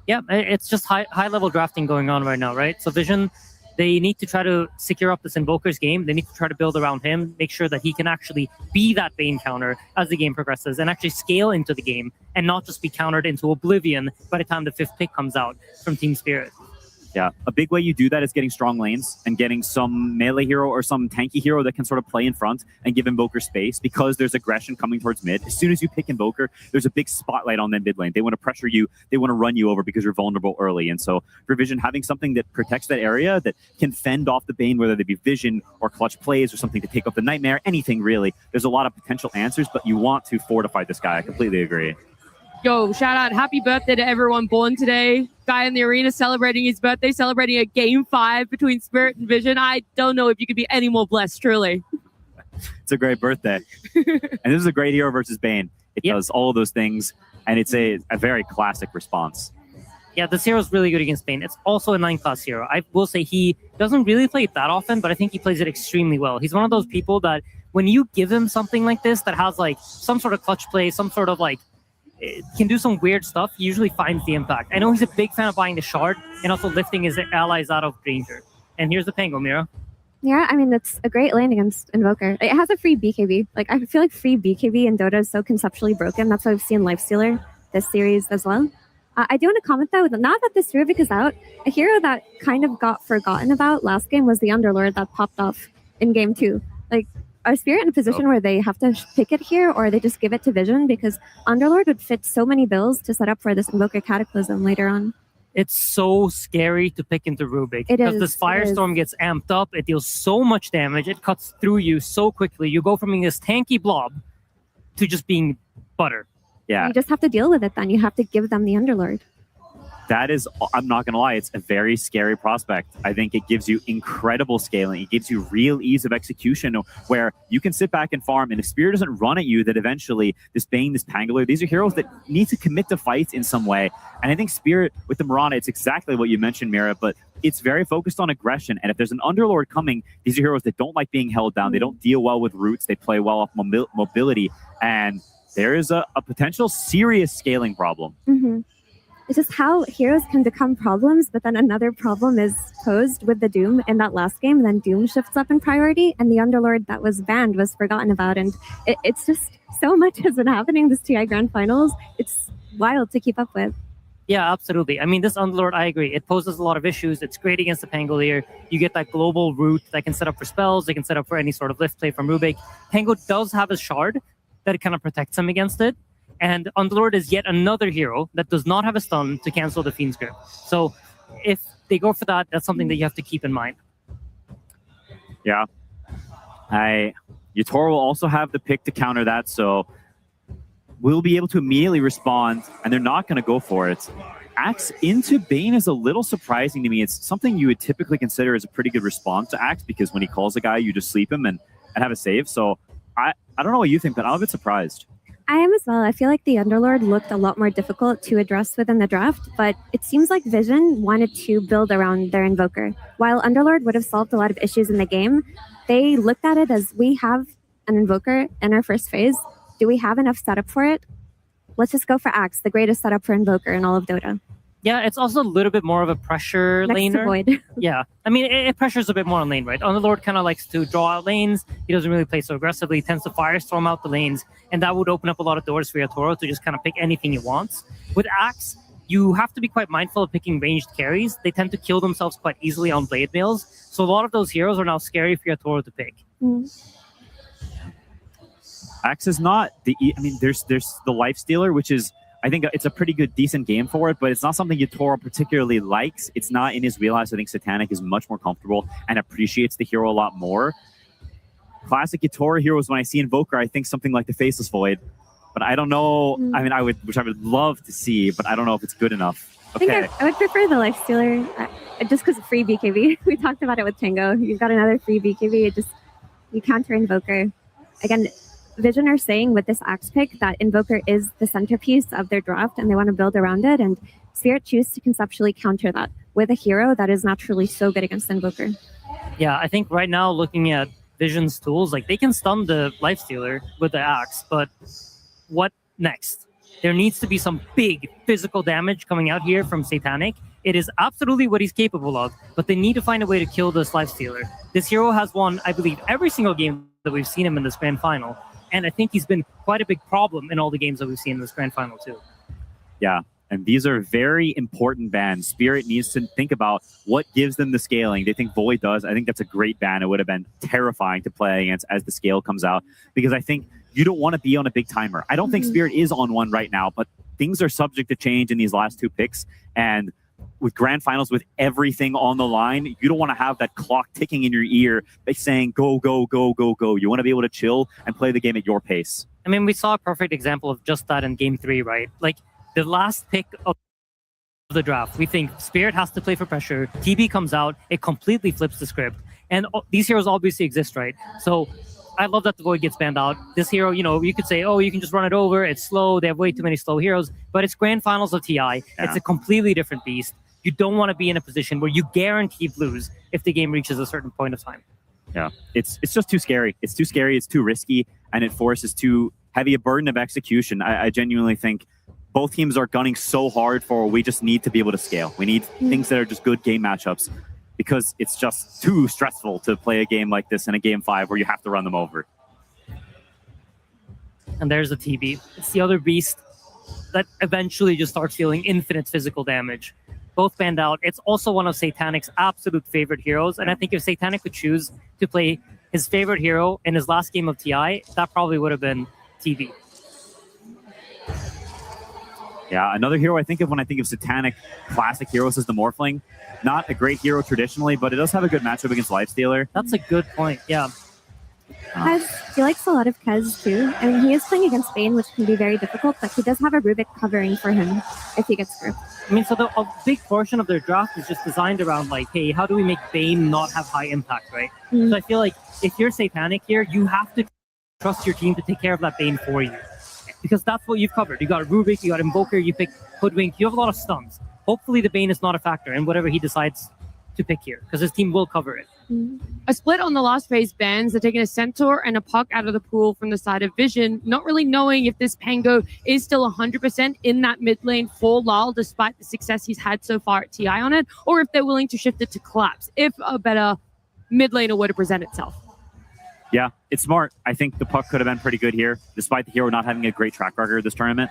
Yeah, it's just high-level drafting going on right now, right? So Vision, they need to try to secure up this Invoker's game. They need to try to build around him, make sure that he can actually be that Bane counter as the game progresses and actually scale into the game and not just be countered into oblivion by the time the 5th pick comes out from Team Spirit. Yeah, a big way you do that is getting strong lanes and getting some melee hero or some tanky hero that can sort of play in front and give Invoker space because there's aggression coming towards mid. As soon as you pick Invoker, there's a big spotlight on them mid lane. They want to pressure you. They want to run you over because you're vulnerable early. And so for Vision, having something that protects that area, that can fend off the Bane, whether they be Vision or clutch plays or something to take off the Nightmare, anything really. There's a lot of potential answers, but you want to fortify this guy. I completely agree. Yo, shout out, happy birthday to everyone born today. Guy in the arena celebrating his birthday, celebrating a game 5 between Spirit and Vision. I don't know if you could be any more blessed, truly. It's a great birthday. And this is a great hero versus Bane. It does all of those things, and it's a very classic response. Yeah, this hero is really good against Bane. It's also a 9-class hero. I will say he doesn't really play it that often, but I think he plays it extremely well. He's one of those people that when you give him something like this that has like some sort of clutch play, some sort of like it can do some weird stuff, he usually finds the impact. I know he's a big fan of buying the shard and also lifting his allies out of danger. And here's the Pango, Mira. Yeah, I mean, it's a great lane against Invoker. It has a free BKB. Like, I feel like free BKB in Dota is so conceptually broken. That's why we've seen Lifestealer this series as well. I do want to comment, though, that now that this Rubik is out, a hero that kind of got forgotten about last game was the Underlord that popped off in game 2. Like, are Spirit in a position where they have to pick it here, or they just give it to Vision? Because Underlord would fit so many builds to set up for this Invoker Cataclysm later on. It's so scary to pick into Rubik because this Firestorm gets amped up. It deals so much damage. It cuts through you so quickly. You go from being this tanky blob to just being butter. Yeah. You just have to deal with it then. You have to give them the Underlord. That is, I'm not going to lie, it's a very scary prospect. I think it gives you incredible scaling. It gives you real ease of execution where you can sit back and farm, and if Spirit doesn't run at you, that eventually this Bane, this Pangolier, these are heroes that need to commit to fights in some way. And I think Spirit with the Mirana, it's exactly what you mentioned, Mira, but it's very focused on aggression. And if there's an Underlord coming, these are heroes that don't like being held down. They don't deal well with roots. They play well off mobility. And there is a potential serious scaling problem. Mm-hmm. It's just how heroes can become problems, but then another problem is posed with the Doom in that last game. Then Doom shifts up in priority, and the Underlord that was banned was forgotten about. And it's just so much has been happening this TI Grand Finals. It's wild to keep up with. Yeah, absolutely. I mean, this Underlord, I agree. It poses a lot of issues. It's great against the Pangolier. You get that global root that can set up for spells. They can set up for any sort of lift play from Rubik. Pango does have a shard that kind of protects him against it. And Underlord is yet another hero that does not have a stun to cancel the Fiend's Grip. So if they go for that, that's something that you have to keep in mind. Yeah. Yatoro will also have the pick to counter that, so we'll be able to immediately respond, and they're not going to go for it. Axe into Bane is a little surprising to me. It's something you would typically consider as a pretty good response to Axe, because when he calls a guy, you just sleep him, and and have a save. So I don't know what you think, but I'm a bit surprised. I am as well. I feel like the Underlord looked a lot more difficult to address within the draft, but it seems like Vision wanted to build around their Invoker. While Underlord would have solved a lot of issues in the game, they looked at it as, we have an Invoker in our first phase. Do we have enough setup for it? Let's just go for Axe, the greatest setup for Invoker in all of Dota. Yeah, it's also a little bit more of a pressure Next laner. to Void. Yeah, I mean, it pressures a bit more on lane, right? Underlord kind of likes to draw out lanes. He doesn't really play so aggressively. He tends to firestorm out the lanes, and that would open up a lot of doors for Yatoro to just kind of pick anything he wants. With Axe, you have to be quite mindful of picking ranged carries. They tend to kill themselves quite easily on blade mails, so a lot of those heroes are now scary for Yatoro to pick. Axe is not the... I mean, there's the Lifestealer, which is... I think it's a pretty good, decent game for it, but it's not something Yatoro particularly likes. It's not in his wheelhouse. I think Satanic is much more comfortable and appreciates the hero a lot more. Classic Yatoro heroes, when I see Invoker, I think something like the Faceless Void. But I don't know. I mean, which I would love to see, but I don't know if it's good enough. Okay. I think I would prefer the Lifestealer just because of free BKB. We talked about it with Tango. You've got another free BKB. You counter Invoker. Again, Vision are saying with this Axe pick that Invoker is the centerpiece of their draft and they want to build around it, and Spirit choose to conceptually counter that with a hero that is naturally so good against Invoker. Yeah, I think right now, looking at Vision's tools, like they can stun the Lifestealer with the Axe, but what next? There needs to be some big physical damage coming out here from Satanic. It is absolutely what he's capable of, but they need to find a way to kill this Lifestealer. This hero has won, I believe, every single game that we've seen him in this grand final. And I think he's been quite a big problem in all the games that we've seen in this grand final too. Yeah, and these are very important bans. Spirit needs to think about what gives them the scaling. They think Void does. I think that's a great ban. It would have been terrifying to play against as the scale comes out, because I think you don't want to be on a big timer. I don't think Spirit is on one right now, but things are subject to change in these last two picks. And with grand finals, with everything on the line, you don't want to have that clock ticking in your ear saying, go, go, go, go, go. You want to be able to chill and play the game at your pace. I mean, we saw a perfect example of just that in Game 3, right? Like, the last pick of the draft, we think Spirit has to play for pressure. TB comes out, it completely flips the script. And these heroes obviously exist, right? So I love that the Void gets banned out. This hero, you could say, oh, you can just run it over. It's slow. They have way too many slow heroes. But it's grand finals of TI. Yeah. It's a completely different beast. You don't want to be in a position where you guarantee lose if the game reaches a certain point of time. Yeah, it's just too scary. It's too scary. It's too risky, and it forces too heavy a burden of execution. I genuinely think both teams are gunning so hard for, we just need to be able to scale. We need things that are just good game matchups, because it's just too stressful to play a game like this in a game 5 where you have to run them over. And there's the TB. It's the other beast that eventually just starts dealing infinite physical damage. Both banned out. It's also one of Satanic's absolute favorite heroes, and I think if Satanic could choose to play his favorite hero in his last game of TI, that probably would have been TB. Yeah, another hero I think of when I think of Satanic classic heroes is the Morphling. Not a great hero traditionally, but it does have a good matchup against Lifestealer. That's a good point, yeah. He likes a lot of Kez too. I mean, he is playing against Bane, which can be very difficult, but he does have a Rubik covering for him if he gets grouped. I mean, so a big portion of their draft is just designed around, like, hey, how do we make Bane not have high impact, right? So I feel like if you're Satanic here, you have to trust your team to take care of that Bane for you. Because that's what you've covered. You got Rubik, you got Invoker, you pick Hoodwink, you have a lot of stuns. Hopefully the Bane is not a factor in whatever he decides to pick here, because his team will cover it. A split on the last phase bans. They're taking a Centaur and a Puck out of the pool from the side of Vision, not really knowing if this Pango is still 100% in that mid lane for Lal, despite the success he's had so far at TI on it, or if they're willing to shift it to Collapse, if a better mid laner were to present itself. Yeah, it's smart. I think the Puck could have been pretty good here, despite the hero not having a great track record this tournament.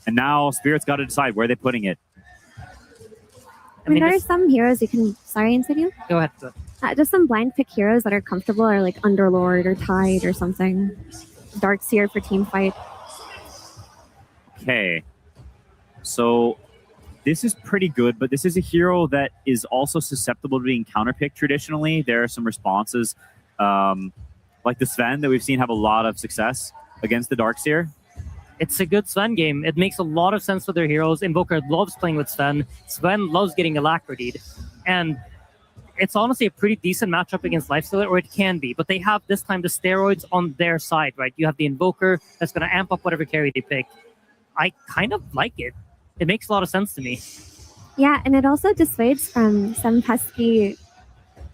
And now Spirit's got to decide where they're putting it. I mean, there are some heroes you can... Sorry, Insidio? Go ahead. Just some blind pick heroes that are comfortable, or like Underlord or Tide or something. Darkseer for team fight. Okay. So this is pretty good, but this is a hero that is also susceptible to being counterpicked traditionally. There are some responses, like the Sven, that we've seen have a lot of success against the Darkseer. It's a good Sven game. It makes a lot of sense for their heroes. Invoker loves playing with Sven. Sven loves getting alacritied. And it's honestly a pretty decent matchup against Lifestealer, or it can be. But they have this time the steroids on their side, right? You have the Invoker that's going to amp up whatever carry they pick. I kind of like it. It makes a lot of sense to me. Yeah, and it also dissuades from some pesky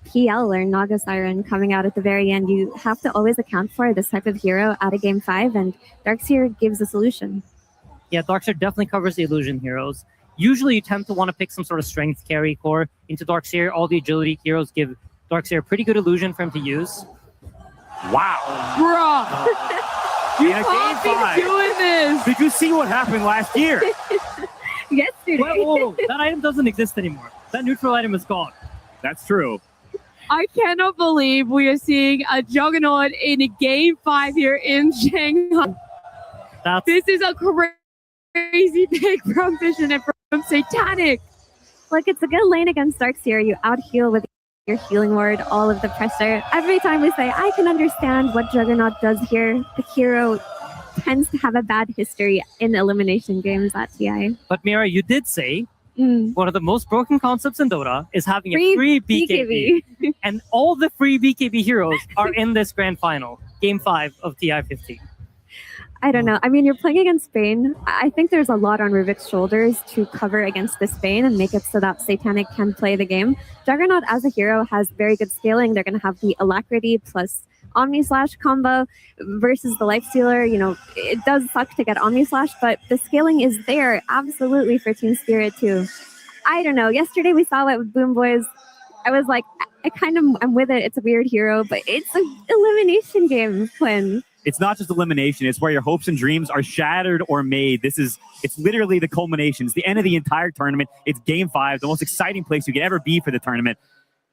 PL or Naga Siren coming out at the very end. You have to always account for this type of hero out of game 5, and Darkseer gives a solution. Yeah, Darkseer definitely covers the illusion heroes. Usually you tend to want to pick some sort of strength carry core into Darkseer. All the agility heroes give Darkseer a pretty good illusion for him to use. Wow. Bruh. You can't be doing this. Did you see what happened last year? Yesterday. Whoa, that item doesn't exist anymore. That neutral item is gone. That's true. I cannot believe we are seeing a Juggernaut in game 5 here in Shanghai. This is a crazy pick from Vision and from Satanic. Look, it's a good lane against Darkseer. You out-heal with your healing ward, all of the pressure. Every time we say, I can understand what Juggernaut does here, the hero tends to have a bad history in elimination games at TI. But Mira, you did say one of the most broken concepts in Dota is having a free BKB. And all the free BKB heroes are in this grand final, game 5 of TI 15. I don't know. I mean, you're playing against Spain. I think there's a lot on Ruvik's shoulders to cover against this Spain and make it so that Satanic can play the game. Juggernaut as a hero has very good scaling. They're going to have the Alacrity plus Omni Slash combo versus the Lifestealer. You know, it does suck to get Omni Slash, but the scaling is there absolutely for Team Spirit too. I don't know. Yesterday we saw it with Boom Boys. I was like, I'm with it. It's a weird hero, but it's an elimination game, Quinn. It's not just elimination. It's where your hopes and dreams are shattered or made. It's literally the culmination. It's the end of the entire tournament. It's game 5, the most exciting place you could ever be for the tournament.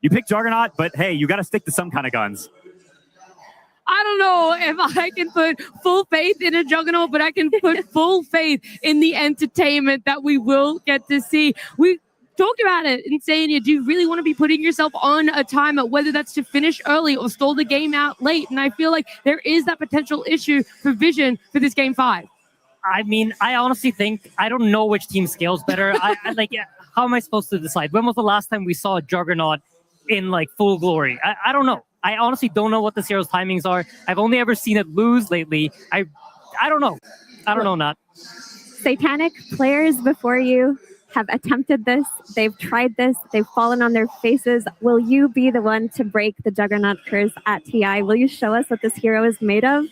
You pick Juggernaut, but hey, you got to stick to some kind of guns. I don't know if I can put full faith in a Juggernaut, but I can put full faith in the entertainment that we will get to see. We talked about it and saying, do you really want to be putting yourself on a timer, whether that's to finish early or stall the game out late? And I feel like there is that potential issue for Vision for this game 5. I mean, I honestly think, I don't know which team scales better. How am I supposed to decide? When was the last time we saw a Juggernaut in like full glory? I don't know. I honestly don't know what this hero's timings are. I've only ever seen it lose lately. I don't know. I don't know, Nat. Satanic players before you have attempted this. They've tried this. They've fallen on their faces. Will you be the one to break the Juggernaut curse at TI? Will you show us what this hero is made of?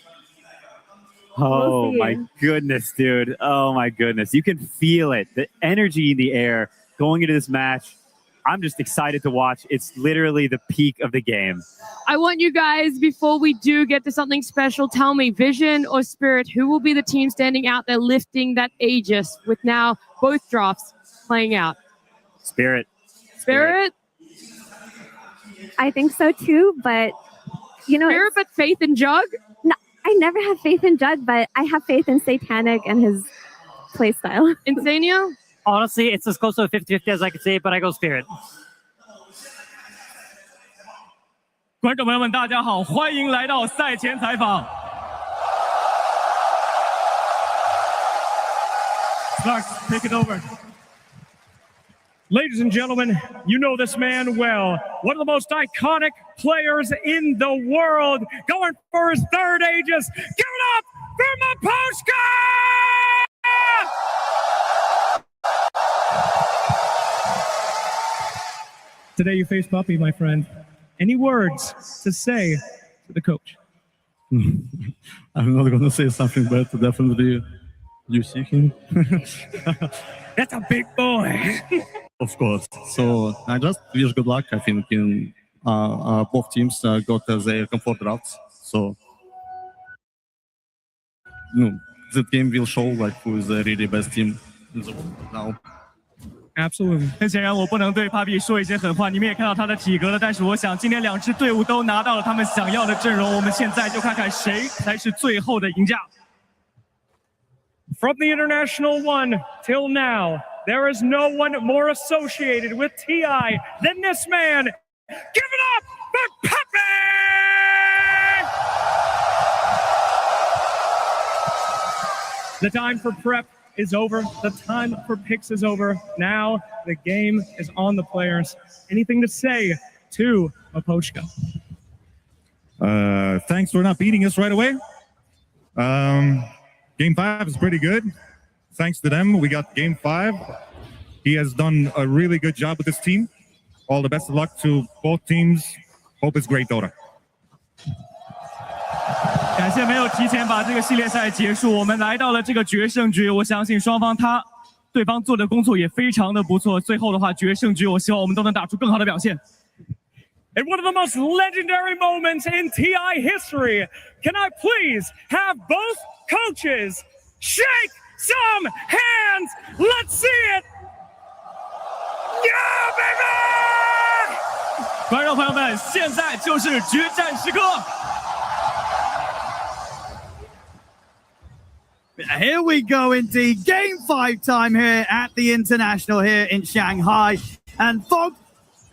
Oh my goodness, dude. Oh my goodness. You can feel it. The energy in the air going into this match. I'm just excited to watch. It's literally the peak of the game. I want you guys, before we do get to something special, tell me, Vision or Spirit, who will be the team standing out there lifting that Aegis with now both drafts playing out? Spirit. Spirit? I think so too, but you know, Spirit, but faith in Jug? No, I never have faith in Jug, but I have faith in Satanic and his playstyle. Insania? Honestly, it's as close to a 50-50 as I could say, but I go Spirit. 观众朋友们，大家好，欢迎来到赛前采访。Clark, take it over. Ladies and gentlemen, you know this man well. One of the most iconic players in the world, going for his third Aegis. Give it up for Maposhka! Today you face Puppy, my friend. Any words to say to the coach? I'm not going to say something, but definitely you see him. That's a big boy. Of course. So I just wish good luck. I think in both teams got their comfort routes. So that game will show like who is the really best team in the world now. Absolutely. 很显然，我不能对 Papi 说一些狠话。你们也看到他的体格了，但是我想，今天两支队伍都拿到了他们想要的阵容。我们现在就看看谁才是最后的赢家。From the International One till now, there is no one more associated with TI than this man. Give it up for Papi! The time for prep is over. The time for picks is over. Now the game is on the players. Anything to say to Mapochka. Thanks for not beating us right away. Game 5 is pretty good. Thanks to them, we got Game 5. He has done a really good job with this team. All the best of luck to both teams. Hope it's great, Dota. 感谢没有提前把这个系列赛结束，我们来到了这个决胜局。我相信对方做的工作也非常的不错。最后的话，决胜局，我希望我们都能打出更好的表现。And one of the most legendary moments in TI history. Can I please have both coaches shake some hands? Let's see it. Yeah, baby! 观众朋友们，现在就是决战时刻。Here we go indeed. Game 5 time here at the International here in Shanghai. And Fog,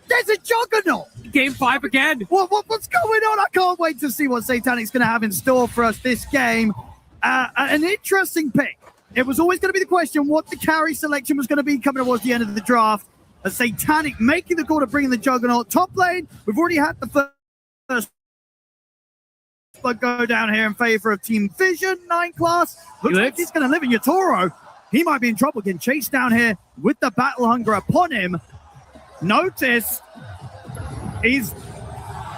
there's a juggernaut. Game 5 again. What's going on? I can't wait to see what Satanic's going to have in store for us this game. An interesting pick. It was always going to be the question what the carry selection was going to be coming towards the end of the draft. A Satanic making the call to bring in the juggernaut. Top lane, we've already had the first but go down here in favor of Team Vision. 9 class. Looks like he's going to live in Yatoro. He might be in trouble getting chased down here with the battle hunger upon him. Notice he's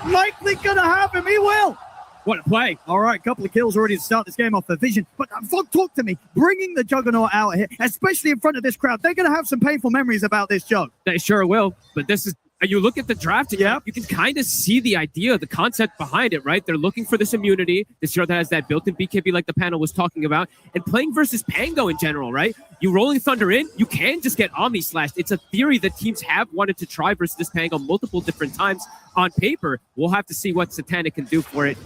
likely going to have him. He will. What a play. All right, couple of kills already to start this game off for Vision. But Fog, talk to me. Bringing the Juggernaut out here, especially in front of this crowd, they're going to have some painful memories about this Jug. They sure will. But this is, you look at the draft, you can kind of see the idea, the concept behind it, right? They're looking for this immunity, this hero that has that built-in BKB like the panel was talking about, and playing versus Pango in general, right? You Rolling Thunder in, you can just get Omni Slashed. It's a theory that teams have wanted to try versus this Pango multiple different times on paper. We'll have to see what Satanic can do for it.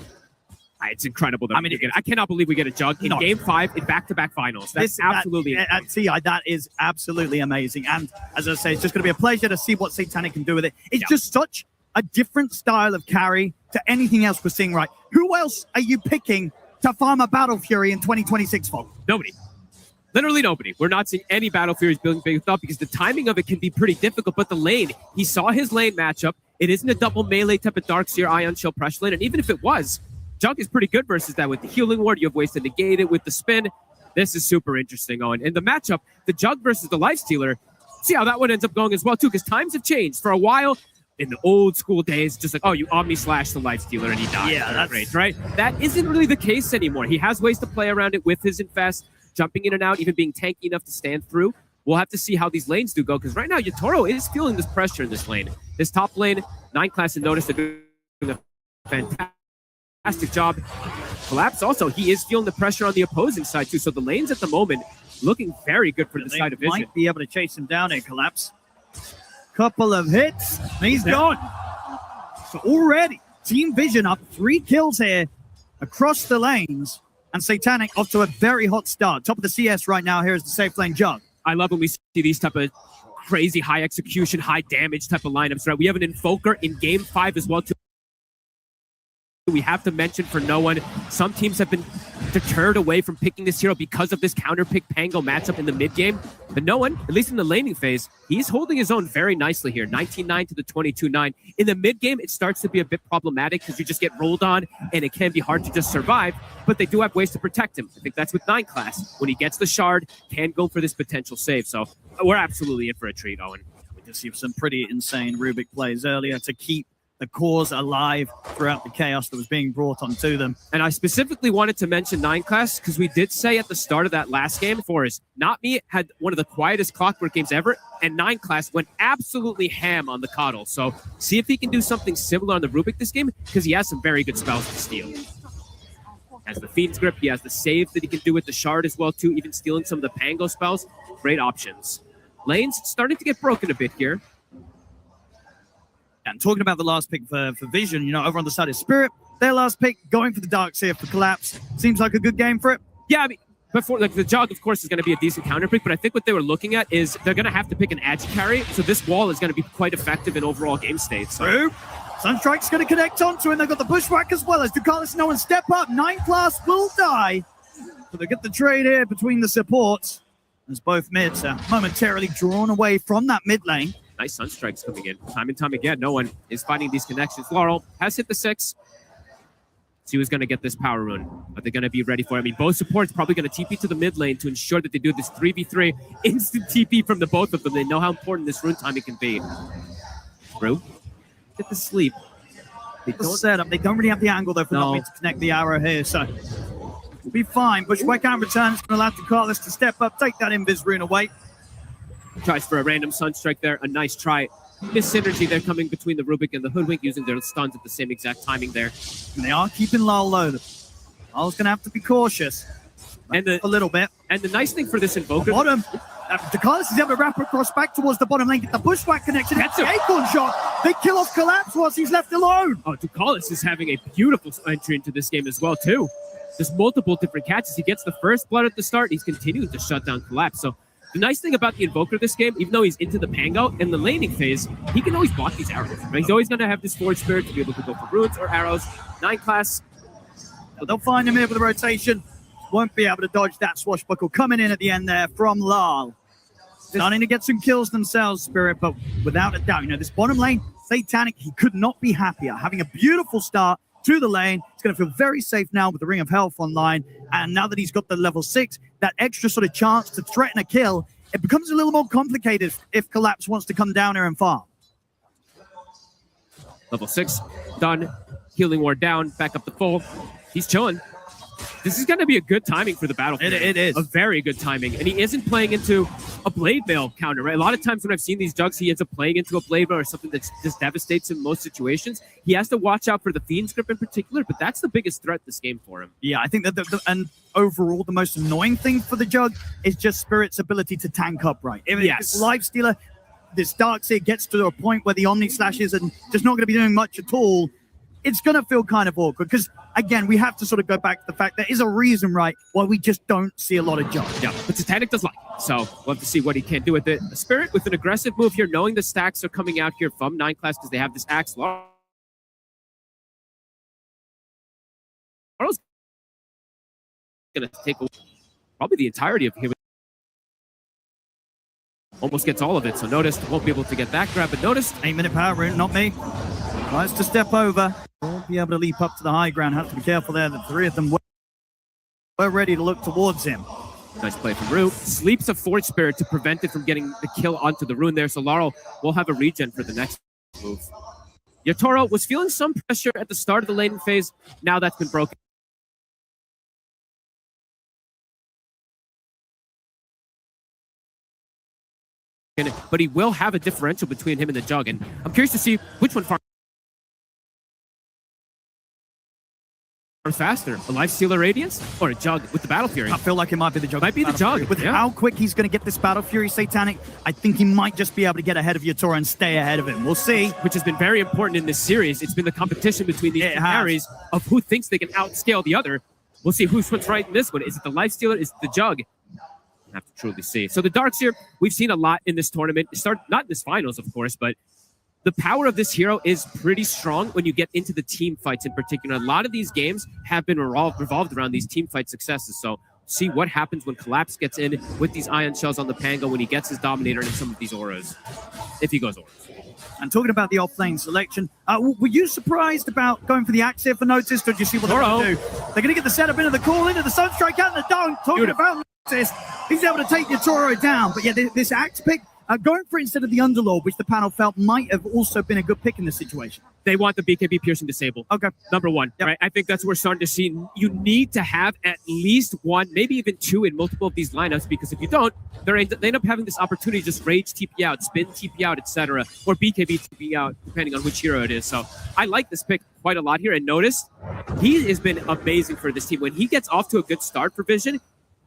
It's incredible. That I cannot believe we get a Jug in Game 5 in back-to-back finals. That's absolutely at TI. That is absolutely amazing. And as I say, it's just going to be a pleasure to see what Satanic can do with it. It's just such a different style of carry to anything else we're seeing, right? Who else are you picking to farm a Battle Fury in 2026, Fog? Nobody. Literally nobody. We're not seeing any Battle Furies building big up because the timing of it can be pretty difficult. But the lane, he saw his lane matchup. It isn't a double melee type of Darkseer Ion Chill pressure lane. And even if it was, Jug is pretty good versus that with the healing ward. You have ways to negate it with the spin. This is super interesting, Owen. And the matchup, the Jug versus the Lifestealer, see how that one ends up going as well, too, because times have changed. For a while, in the old school days, just like, oh, you Omni Slash the Lifestealer and he dies. Yeah, that's great, right? That isn't really the case anymore. He has ways to play around it with his Infest, jumping in and out, even being tanky enough to stand through. We'll have to see how these lanes do go, because right now, Yatoro is feeling this pressure in this lane. This top lane, 9 class, and notice they're doing a fantastic job. Collapse also, he is feeling the pressure on the opposing side too. So the lanes at the moment looking very good for the side of Vision. Might be able to chase him down here, Collapse. Couple of hits, he's gone. So already, Team Vision up 3 kills here across the lanes. And Satanic off to a very hot start. Top of the CS right now, here's the safe lane Jug. I love when we see these type of crazy high execution, high damage type of lineups, right? We have an Invoker in Game 5 as well too. We have to mention for no one, some teams have been deterred away from picking this hero because of this counter-pick Pango matchup in the mid-game. But no one, at least in the laning phase, he's holding his own very nicely here. 19-9 to the 22-9. In the mid-game, it starts to be a bit problematic because you just get rolled on and it can be hard to just survive. But they do have ways to protect him. I think that's with 9 class. When he gets the shard, can go for this potential save. So we're absolutely in for a treat, Owen. We just see some pretty insane Rubik plays earlier to keep the cause alive throughout the chaos that was being brought onto them. And I specifically wanted to mention 9 class because we did say at the start of that last game, Forrest, Not Me had one of the quietest Clockwork games ever, and 9 class went absolutely ham on the Coddle. So see if he can do something similar on the Rubik this game, because he has some very good spells to steal. Has the Fiend's Grip, he has the save that he can do with the Shard as well too, even stealing some of the Pango spells. Great options. Lane's starting to get broken a bit here. And talking about the last pick for Vision, you know, over on the side of Spirit, their last pick going for the Darkseer for Collapse. Seems like a good game for it. Yeah, I mean, before, like, the Jug, of course, is going to be a decent counter pick, but I think what they were looking at is they're going to have to pick an Agi carry, so this wall is going to be quite effective in overall game state. So. Sunstrike's going to connect onto it. They've got the Bushwhack as well as Ducalis and no one step up. 9 class will die. So they get the trade here between the supports as both mids are momentarily drawn away from that mid lane. Nice Sunstrikes coming in. Time and time again, no one is finding these connections. Laurel has hit the 6. See who's going to get this power rune. Are they going to be ready for it? I mean, both supports probably going to TP to the mid lane to ensure that they do this 3v3 instant TP from the both of them. They know how important this rune timing can be. Brew, get the sleep. They don't set up. They don't really have the angle, though, for not to connect the arrow here. So we'll be fine. Bushwhack and return. It's going to allow Carlos to step up, take that invis rune away. Tries for a random Sunstrike there. A nice try. Miss synergy there coming between the Rubik and the Hoodwink, using their stuns at the same exact timing there. And they are keeping Lal low. Lal's going to have to be cautious and a little bit. And the nice thing for this Invoker... Bottom. Carlos is able to wrap across back towards the bottom lane, get the Bushwhack connection. That's the Acorn shot. They kill off Collapse once he's left alone. Oh, Ducalis is having a beautiful entry into this game as well, too. There's multiple different catches. He gets the first blood at the start. He's continuing to shut down Collapse. So the nice thing about the Invoker this game, even though he's into the Pango in the laning phase, he can always block these arrows. Right? He's always going to have this Forge Spirit to be able to go for runes or arrows. 9 class. But they'll find him here with the rotation. Won't be able to dodge that swashbuckle coming in at the end there from Lal. Starting to get some kills themselves, Spirit, but without a doubt, this bottom lane, Satanic, he could not be happier. Having a beautiful start to the lane. He's going to feel very safe now with the Ring of Health online. And now that he's got the level 6, that extra sort of chance to threaten a kill, it becomes a little more complicated if Collapse wants to come down here and farm. Level 6, done. Healing Ward down, back up the full. He's chilling. This is going to be a good timing for the battlefield. It is. A very good timing. And he isn't playing into a Blade Mail counter, right? A lot of times when I've seen these jugs, he ends up playing into a Blade Mail or something that just devastates him in most situations. He has to watch out for the Fiend's Grip in particular, but that's the biggest threat this game for him. Yeah, I think that and overall, the most annoying thing for the jug is just Spirit's ability to tank up right. If it's Lifestealer, this Darkseer gets to a point where the Omni Slashes and just not going to be doing much at all, it's going to feel kind of awkward because, again, we have to sort of go back to the fact there is a reason, right, why we just don't see a lot of jump. Yeah, but Satanic does like it, so we'll have to see what he can do with it. A Spirit with an aggressive move here, knowing the stacks are coming out here from 9 class because they have this Axe. Laurel's going to take probably the entirety of him. Almost gets all of it, so Noticed won't be able to get that grab, but Noticed. 8-minute power rune, not me. Tries to step over. Won't be able to leap up to the high ground. Have to be careful there. The 3 of them were ready to look towards him. Nice play from Rue. Sleeps a Forge Spirit to prevent it from getting the kill onto the rune there, so Laurel will have a regen for the next move. Yatoro was feeling some pressure at the start of the laning phase. Now that's been broken. But he will have a differential between him and the Jug, and I'm curious to see which one farms faster, a Lifestealer Radiance or a Jug with the Battle Fury? I feel like it might be the Jug. Might be the Jug. With how quick he's going to get this Battle Fury Satanic, I think he might just be able to get ahead of Yatoro and stay ahead of him. We'll see. Which has been very important in this series. It's been the competition between these two carries of who thinks they can outscale the other. We'll see who's right in this one. Is it the Lifestealer? Is it the Jug? Have to truly see. So the Darkseer, we've seen a lot in this tournament. Not in this finals, of course, but the power of this hero is pretty strong when you get into the team fights in particular. A lot of these games have been revolved around these team fight successes. So see what happens when Collapse gets in with these Ion Shells on the Pango, when he gets his Dominator and some of these auras, if he goes auras. And talking about the off-lane selection, were you surprised about going for the Axe here for Noticed, or did you see what they're going to do? They're going to get the setup into the call, into the Sunstrike, out in the dunk. Talking about Noticed, he's able to take Yatoro down. But yeah, this Axe pick, going for it instead of the Underlord, which the panel felt might have also been a good pick in this situation. They want the BKB Piercing Disable. Okay. Number 1, right? I think that's what we're starting to see. You need to have at least 1, maybe even 2 in multiple of these lineups, because if you don't, they end up having this opportunity to just Rage TP out, Spin TP out, etc., or BKB TP out, depending on which hero it is. So I like this pick quite a lot here, and Notice, he has been amazing for this team. When he gets off to a good start for Vision,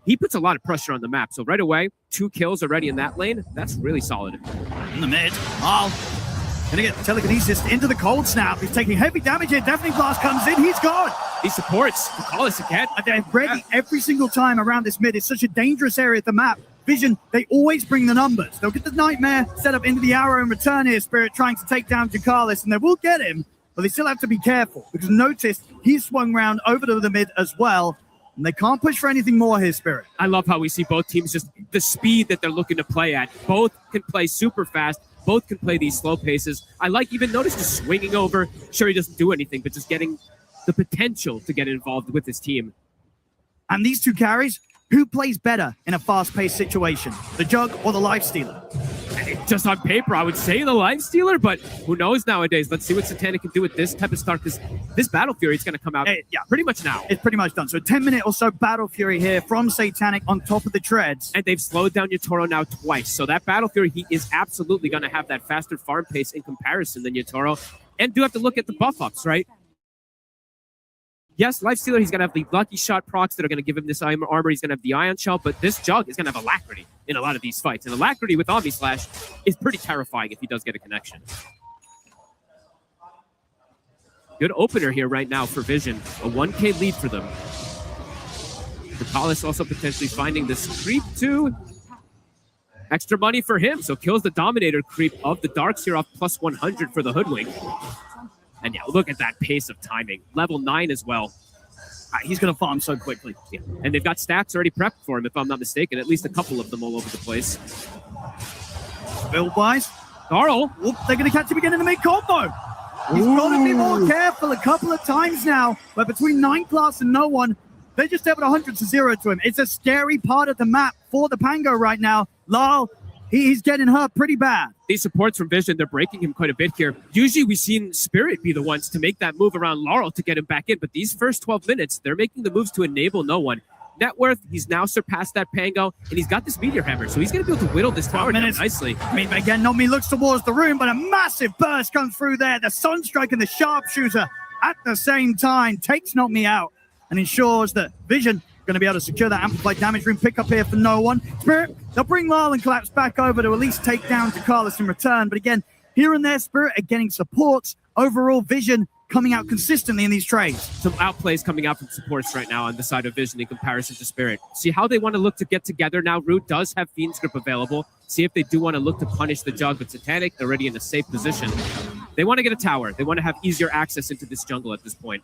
he puts a lot of pressure on the map. So right away, 2 kills already in that lane. That's really solid. In the mid, gonna get telekinesis into the cold snap. He's taking heavy damage here. Deafening Blast comes in. He's gone. He supports. Call us again. They're ready every single time around this mid. It's such a dangerous area at the map. Vision, they always bring the numbers. They'll get the Nightmare set up into the arrow and return here. Spirit trying to take down Jacalis, and they will get him, but they still have to be careful because Notice he swung round over to the mid as well. And they can't push for anything more here, Spirit. I love how we see both teams, just the speed that they're looking to play at. Both can play super fast. Both can play these slow paces. I like even notice just swinging over. Sure, he doesn't do anything, but just getting the potential to get involved with his team. And these two carries, who plays better in a fast-paced situation, the Jug or the Lifestealer? Just on paper, I would say the Lifestealer, but who knows nowadays? Let's see what Satanic can do with this type of start, because this Battle Fury is going to come out pretty much now. It's pretty much done. So 10-minute or so Battle Fury here from Satanic on top of the treads. And they've slowed down Yatoro now twice. So that Battle Fury, he is absolutely going to have that faster farm pace in comparison than Yatoro. And do have to look at the buff ups, right? Yes, Lifestealer, he's going to have the Lucky Shot procs that are going to give him this armor. He's going to have the Ion Shell, but this Jug is going to have Alacrity in a lot of these fights. And Alacrity with Omni Slash is pretty terrifying if he does get a connection. Good opener here right now for Vision. A 1K lead for them. Vitalis also potentially finding this creep too. Extra money for him, so kills the Dominator creep of the Darkseer off plus 100 for the Hoodwink. And yeah, look at that pace of timing. Level 9 as well. He's going to farm so quickly. Yeah. And they've got stacks already prepped for him, if I'm not mistaken. At least a couple of them all over the place. Build-wise, Carl. They're going to catch him again in the mid-combo. He's got to be more careful a couple of times now. But between 9 class and no one, they're just able to 100-0 to him. It's a scary part of the map for the Pango right now. Lal, he's getting hurt pretty bad. These supports from Vision, they're breaking him quite a bit here. Usually we've seen Spirit be the ones to make that move around Laurel to get him back in, but these first 12 minutes, they're making the moves to enable no one. Net worth, he's now surpassed that Pango, and he's got this Meteor Hammer, so he's going to be able to whittle this tower down nicely. I mean, again, Nomi looks towards the room, but a massive burst comes through there. The Sunstrike and the Sharpshooter at the same time takes Nomi out and ensures that Vision going to be able to secure that amplified damage room pick up here for no one. Spirit, they'll bring Lyle and Collapse back over to at least take down Ducalis in return. But again, here and there, Spirit are getting supports. Overall, Vision coming out consistently in these trades. Some outplays coming out from supports right now on the side of Vision in comparison to Spirit. See how they want to look to get together now. Root does have Fiend's Grip available. See if they do want to look to punish the Jug, but Satanic already in a safe position. They want to get a tower. They want to have easier access into this jungle at this point.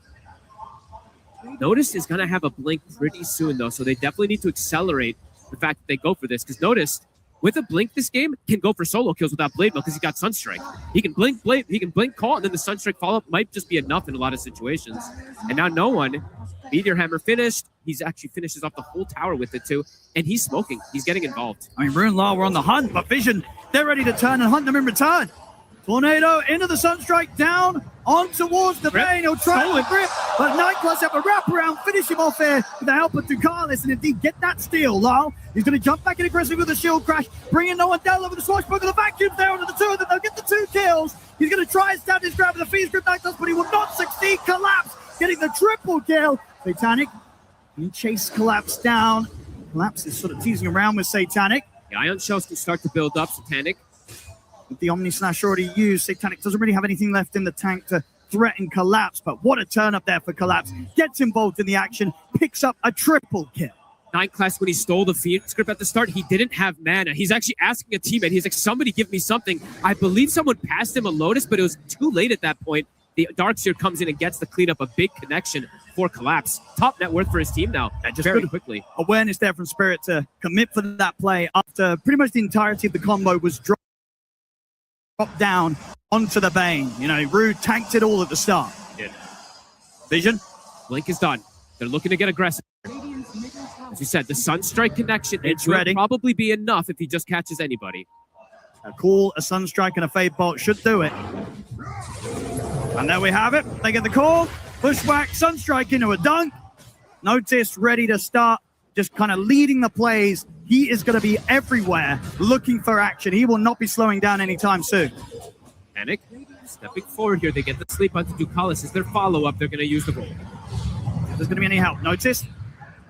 Notice is going to have a blink pretty soon, though, so they definitely need to accelerate the fact that they go for this, because Notice, with a blink this game, can go for solo kills without Blade Mail because he got Sunstrike. He can blink Blade, he can blink Call, and then the Sunstrike follow-up might just be enough in a lot of situations. And now no one. Meteor Hammer finished. He's actually finishes off the whole tower with it, too. And he's smoking. He's getting involved. I mean, Rune Law were on the hunt, but Vision, they're ready to turn and hunt them in return. Tornado into the Sunstrike, down on towards the Bane. He'll try to grip, but Nightclubs have a wraparound, finish him off here with the help of Ducalis, and indeed get that steal. Lyle, he's going to jump back in aggressive with the shield crash, bringing no one down over the swashbuckle. The vacuum's there under the two of them. They'll get the 2 kills. He's going to try and stab his grab with the Fiend's Grip Nightclubs, but he will not succeed. Collapse, getting the triple kill. Satanic, he chased Collapse down. Collapse is sort of teasing around with Satanic. The Ion Shells can start to build up. Satanic, with the Omni Slash already used, Satanic doesn't really have anything left in the tank to threaten Collapse, but what a turn up there for Collapse. Gets involved in the action, picks up a triple kill. 9 class, when he stole the Fiend's Grip at the start, he didn't have mana. He's actually asking a teammate. He's like, somebody give me something. I believe someone passed him a Lotus, but it was too late at that point. The Darkseer comes in and gets the clean up, a big connection for Collapse. Top net worth for his team now, just very quickly. Awareness there from Spirit to commit for that play after pretty much the entirety of the combo was dropped down onto the Bane. You know, Rude tanked it all at the start. Yeah. Vision. Blink is done. They're looking to get aggressive. As you said, the Sunstrike connection, it will probably be enough if he just catches anybody. A call, a Sunstrike, and a Fade Bolt should do it. And there we have it. They get the call. Pushback, Sunstrike into a dunk. Notice ready to start, just kind of leading the plays. He is going to be everywhere looking for action. He will not be slowing down anytime soon. Panic, stepping forward here. They get the sleep onto Ducalis. As their follow-up, they're going to use the roll. If there's going to be any help. Notice,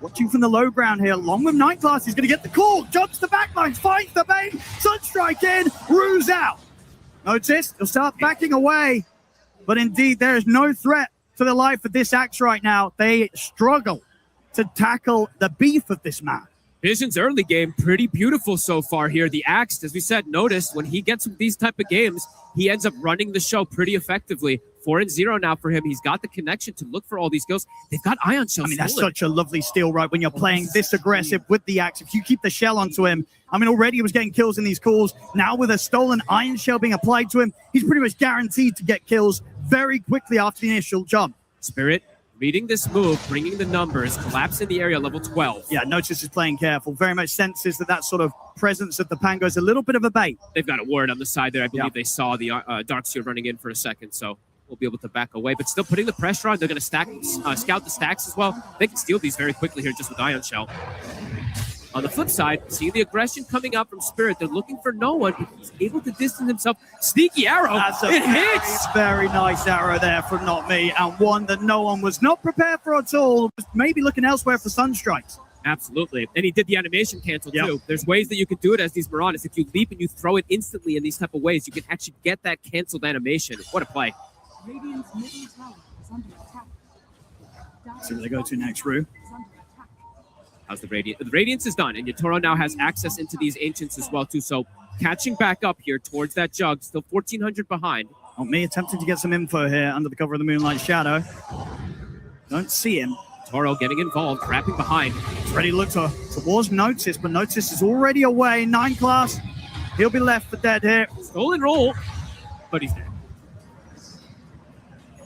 watching from the low ground here, along with 9 class, he's going to get the call. Jumps the backlines, finds the Bane. Sunstrike in, Rue's out. Notice, they'll start backing away. But indeed, there is no threat to the life of this Axe right now. They struggle to tackle the beef of this map. Vision's early game, pretty beautiful so far here. The Axe, as we said, noticed when he gets these type of games, he ends up running the show pretty effectively. 4-0 now for him. He's got the connection to look for all these kills. They've got Ion Shell. I mean, that's stolen. such a lovely steal, right? When you're playing this aggressive with the axe, if you keep the shell onto him, I mean, already he was getting kills in these calls. Now with a stolen Ion Shell being applied to him, he's pretty much guaranteed to get kills very quickly after the initial jump. Spirit reading this move, bringing the numbers, collapse in the area, level 12. Yeah, Notice is playing careful. Very much senses that sort of presence of the Pango is a little bit of a bait. They've got a ward on the side there. I believe they saw the Darkseer running in for a second, so we'll be able to back away. But still putting the pressure on. They're going to scout the stacks as well. They can steal these very quickly here just with Ion Shell. On the flip side, see the aggression coming out from Spirit. They're looking for no one, but he's able to distance himself. Sneaky arrow. That's a it hits. Very nice arrow there from Not Me, and one that no one was not prepared for at all. Maybe looking elsewhere for Sunstrikes. Absolutely. And he did the animation cancel too. There's ways that you can do it as these Marauders. If you leap and you throw it instantly in these type of ways, you can actually get that canceled animation. What a play. See where they go to next, Rue. How's the Radiance? The Radiance is done, and Yatoro now has access into these Ancients as well, too. So catching back up here towards that Jug, still 1,400 behind. Not Me attempting to get some info here under the cover of the Moonlight Shadow. Don't see him. Toro getting involved, wrapping behind. He's ready to look towards Notice, but Notice is already away. 9 class. He'll be left for dead here. Stolen roll, but he's dead.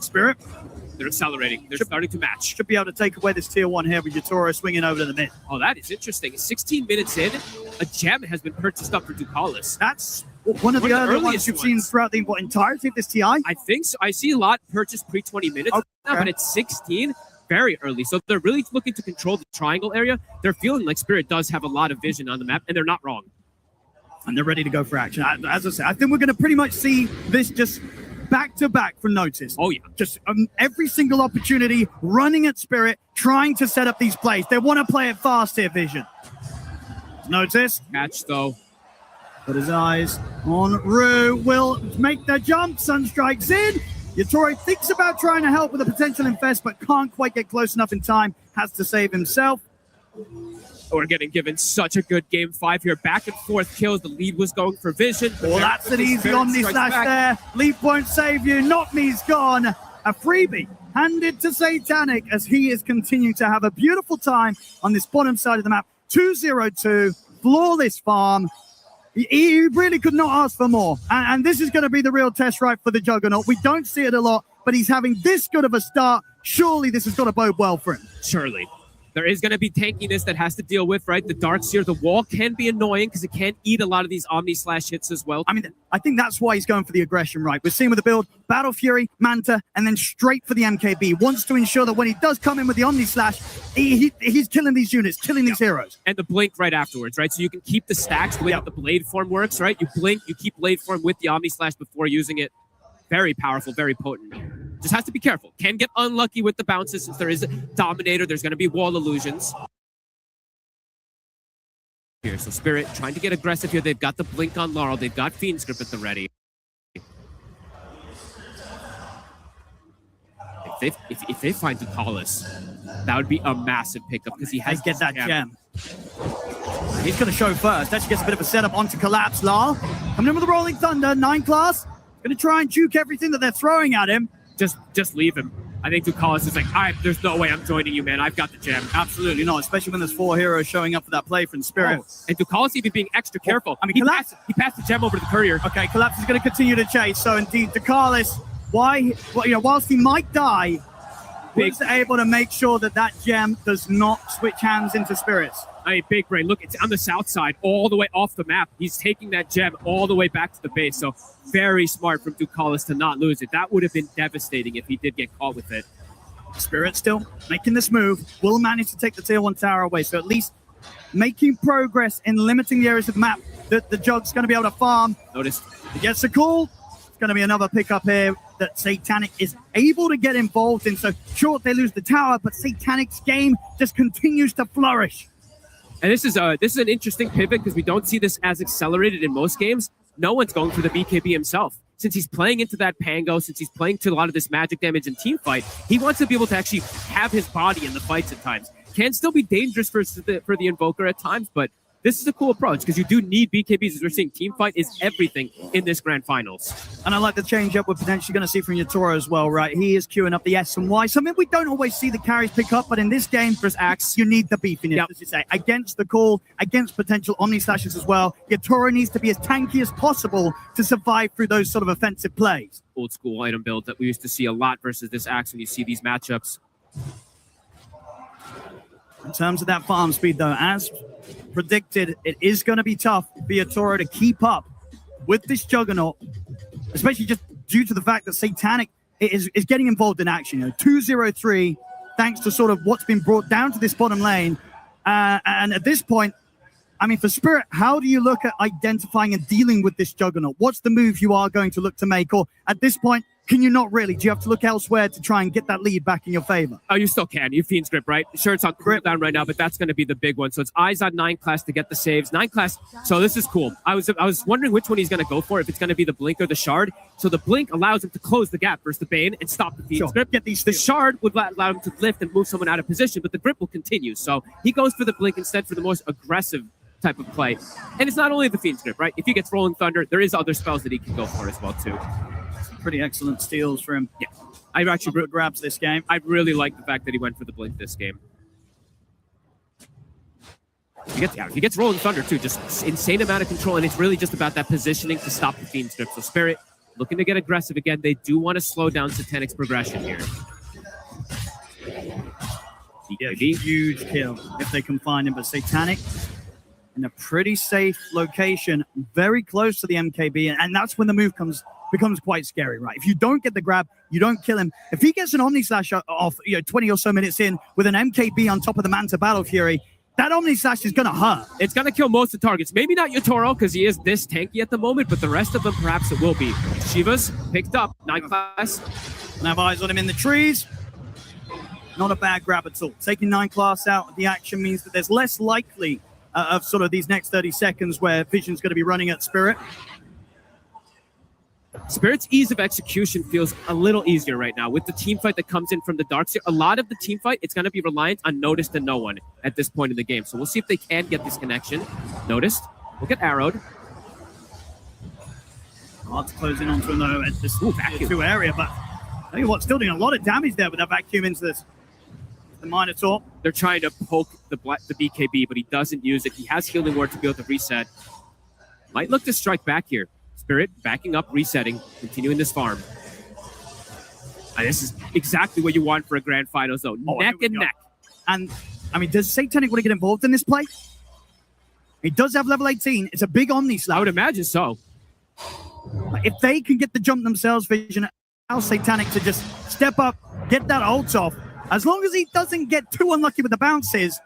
Spirit. They're accelerating. They're starting to match. Should be able to take away this tier 1 here with Yatoro swinging over to the mid. Oh, that is interesting. 16 minutes in, a gem has been purchased up for Ducalis. That's one of the earliest ones you've seen throughout the entirety of this TI. I think so. I see a lot purchased pre-20 minutes now, but it's 16. Very early. So they're really looking to control the triangle area. They're feeling like Spirit does have a lot of vision on the map, and they're not wrong. And they're ready to go for action. As I said, I think we're going to pretty much see this just back-to-back from Notice. Oh, yeah. Just every single opportunity, running at Spirit, trying to set up these plays. They want to play it fast here, Vision. Notice. Catch, though. Put his eyes on Rue. Will make the jump. Sunstrike's in. Yatoro thinks about trying to help with a potential infest, but can't quite get close enough in time. Has to save himself. We're getting given such a good game 5 here. Back and forth kills. The lead was going for Vision. Well, that's an easy Omni Slash there. Leap won't save you. Not Me's gone. A freebie handed to Satanic as he is continuing to have a beautiful time on this bottom side of the map. 2-0-2. Flawless farm. He really could not ask for more. And this is going to be the real test right for the Juggernaut. We don't see it a lot, but he's having this good of a start. Surely this has got to bode well for him. Surely. There is going to be tankiness that has to deal with, right? The Darkseer, the wall can be annoying because it can eat a lot of these Omni Slash hits as well. I mean, I think that's why he's going for the aggression, right? We're seeing with the build, Battle Fury, Manta, and then straight for the MKB. Wants to ensure that when he does come in with the Omni Slash, he's killing these units, killing these heroes. And the blink right afterwards, right? So you can keep the stacks the way that the blade form works, right? You blink, you keep blade form with the Omni Slash before using it. Very powerful, very potent. Just has to be careful. Can get unlucky with the bounces since there is a Dominator. There's going to be wall illusions. Here, so Spirit trying to get aggressive here. They've got the blink on Laurel. They've got Fiend's Grip at the ready. If they find Ducalis, that would be a massive pickup because he has to get that gem. He's going to show first. Actually gets a bit of a setup onto Collapse. Lar coming in with the Rolling Thunder, 9 class. Going to try and juke everything that they're throwing at him. Just leave him. I think Ducalis is like, there's no way I'm joining you, man. I've got the gem. Absolutely not, especially when there's 4 heroes showing up for that play from Spirit. And Ducalis even being extra careful. I mean, he passed the gem over to the Courier. Okay, Collapse is going to continue to chase. So indeed, Ducalis, whilst he might die, was able to make sure that that gem does not switch hands into Spirits. I mean, Big Brain, look, it's on the south side, all the way off the map. He's taking that gem all the way back to the base. So very smart from Ducalis to not lose it. That would have been devastating if he did get caught with it. Spirit still making this move. Will manage to take the tier 1 tower away. So at least making progress in limiting the areas of the map that the Jug's going to be able to farm. Notice. He gets a call. It's going to be another pickup here that Satanic is able to get involved in. So sure, they lose the tower, but Satanic's game just continues to flourish. And this is an interesting pivot because we don't see this as accelerated in most games. No one's going for the BKB himself. Since he's playing into that Pango, since he's playing to a lot of this magic damage and team fight, he wants to be able to actually have his body in the fights at times. Can still be dangerous for the Invoker at times, but this is a cool approach because you do need BKBs. As we're seeing, team fight is everything in this grand finals. And I like the change up we're potentially going to see from Yatoro as well, right? He is queuing up the S and Y, something we don't always see the carries pick up, but in this game, for Axe, you need the beefiness, as you say, against the call, against potential Omni Slashes as well. Yatoro needs to be as tanky as possible to survive through those sort of offensive plays. Old school item build that we used to see a lot versus this Axe when you see these matchups. In terms of that farm speed, though, as predicted, it is going to be tough for Yatoro to keep up with this Juggernaut, especially just due to the fact that Satanic is getting involved in action. 2-0-3, thanks to sort of what's been brought down to this bottom lane. And at this point, I mean, for Spirit, how do you look at identifying and dealing with this Juggernaut? What's the move you are going to look to make? Or at this point, can you not really? Do you have to look elsewhere to try and get that lead back in your favor? Oh, you still can. You Fiend's Grip, right? Sure, it's on cooldown right now, but that's going to be the big one. So it's eyes on 9 class to get the saves. 9 class, so this is cool. I was wondering which one he's going to go for, if it's going to be the Blink or the Shard. So the Blink allows him to close the gap versus the Bane and stop the Fiend's Grip. Get these the Shard would allow him to lift and move someone out of position, but the Grip will continue. So he goes for the Blink instead for the most aggressive type of play. And it's not only the Fiend's Grip, right? If he gets Rolling Thunder, there is other spells that he can go for as well, too. Pretty excellent steals for him. Yeah. I actually grabs this game. I really like the fact that he went for the Blink this game. If he gets Rolling Thunder too, just insane amount of control, and it's really just about that positioning to stop the Fiend's Grip. So Spirit looking to get aggressive again. They do want to slow down Satanic's progression here. Yeah, huge kill if they can find him, but Satanic in a pretty safe location, very close to the MKB, and that's when the move becomes quite scary, right? If you don't get the grab, you don't kill him. If he gets an Omni Slash off 20 or so minutes in with an MKB on top of the Manta Battle Fury, that Omni Slash is going to hurt. It's going to kill most of the targets. Maybe not Yatoro because he is this tanky at the moment, but the rest of them perhaps it will be. Shiva's picked up, 9 class. And have eyes on him in the trees. Not a bad grab at all. Taking 9 class out of the action means that there's less likely of sort of these next 30 seconds where Vision's going to be running at Spirit. Spirit's ease of execution feels a little easier right now with the team fight that comes in from the dark side. A lot of the team fight, it's going to be reliant on Noticed and no one at this point in the game. So we'll see if they can get this connection. Noticed will get arrowed. Hard to close in onto him though at this vacuum area, but I tell you what, still doing a lot of damage there with that vacuum into this. The Minotaur. They're trying to poke the BKB, but he doesn't use it. He has Healing Word to be able to reset. Might look to strike back here. Spirit backing up, resetting, continuing this farm. And this is exactly what you want for a grand finals, though. Neck and neck. And, I mean, does Satanic want to get involved in this play? He does have level 18. It's a big Omni Slash. I would imagine so. If they can get the jump themselves, Vision, allow Satanic to just step up, get that ult off. As long as he doesn't get too unlucky with the bounces,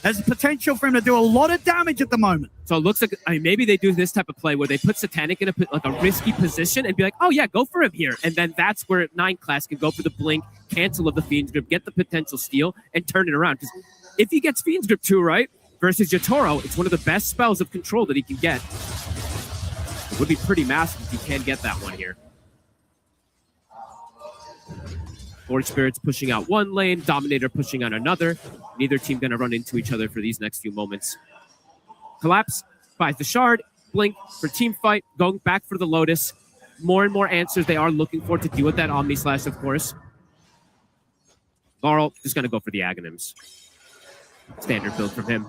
there's potential for him to do a lot of damage at the moment. So it looks like maybe they do this type of play where they put Satanic in a risky position and be like, oh yeah, go for him here. And then that's where 9 class can go for the Blink, cancel of the Fiend's Grip, get the potential steal, and turn it around. Because if he gets Fiend's Grip too, right, versus Yatoro, it's one of the best spells of control that he can get. It would be pretty massive if he can get that one here. Forge Spirits pushing out one lane, Dominator pushing out another. Neither team going to run into each other for these next few moments. Collapse buys the Shard, Blink for team fight, going back for the Lotus. More and more answers they are looking for to deal with that Omni Slash, of course. Laurel just going to go for the Aghanims. Standard build from him.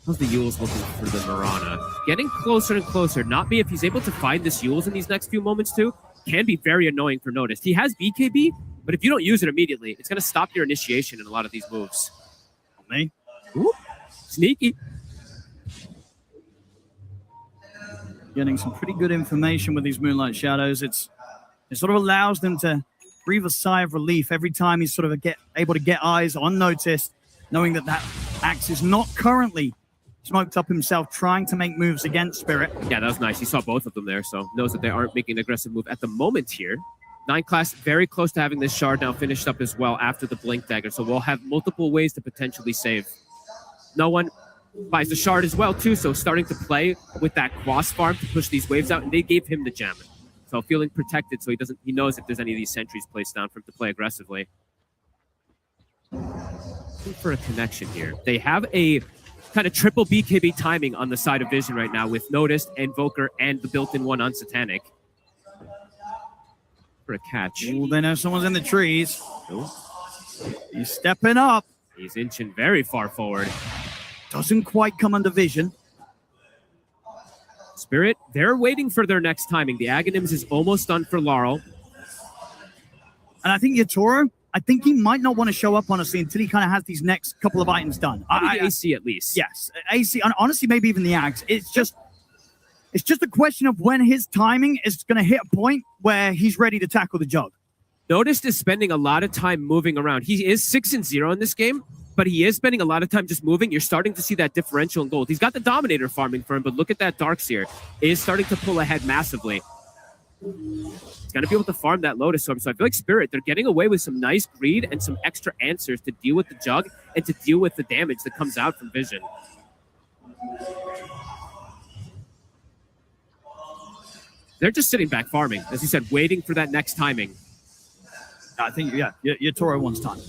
How's the Yules looking for the Mirana? Getting closer and closer. Not me if he's able to find this Yules in these next few moments too. Can be very annoying for Noticed. He has BKB, but if you don't use it immediately, it's going to stop your initiation in a lot of these moves. Me? Ooh, sneaky. Getting some pretty good information with these Moonlight Shadows. It sort of allows them to breathe a sigh of relief every time he's sort of able to get eyes on Noticed, knowing that that Axe is not currently smoked up himself, trying to make moves against Spirit. Yeah, that was nice. He saw both of them there, so knows that they aren't making an aggressive move at the moment here. 9 class very close to having this Shard now finished up as well after the Blink Dagger, so we'll have multiple ways to potentially save. No one buys the Shard as well, too, so starting to play with that Quas farm to push these waves out, and they gave him the gem. So feeling protected, so he knows if there's any of these sentries placed down for him to play aggressively. Looking for a connection here. They have a kind of triple BKB timing on the side of Vision right now with Noticed, Invoker, and the built-in one on Satanic. For a catch. Ooh, they know someone's in the trees. He's stepping up. He's inching very far forward. Doesn't quite come under vision. Spirit, they're waiting for their next timing. The Aghanims is almost done for Laurel. And I think Yatoro, I think he might not want to show up, honestly, until he kind of has these next couple of items done. AC at least. Yes, AC, and honestly, maybe even the Ags. It's just a question of when his timing is going to hit a point where he's ready to tackle the jug. Noticed is spending a lot of time moving around. He is 6-0 in this game, but he is spending a lot of time just moving. You're starting to see that differential in gold. He's got the Dominator farming for him, but look at that Darkseer. It is starting to pull ahead massively. He's going to be able to farm that Lotus Orb. So I feel like Spirit, they're getting away with some nice greed and some extra answers to deal with the jug and to deal with the damage that comes out from Vision. They're just sitting back farming, as you said, waiting for that next timing. I think, yeah, Yatoro wants time.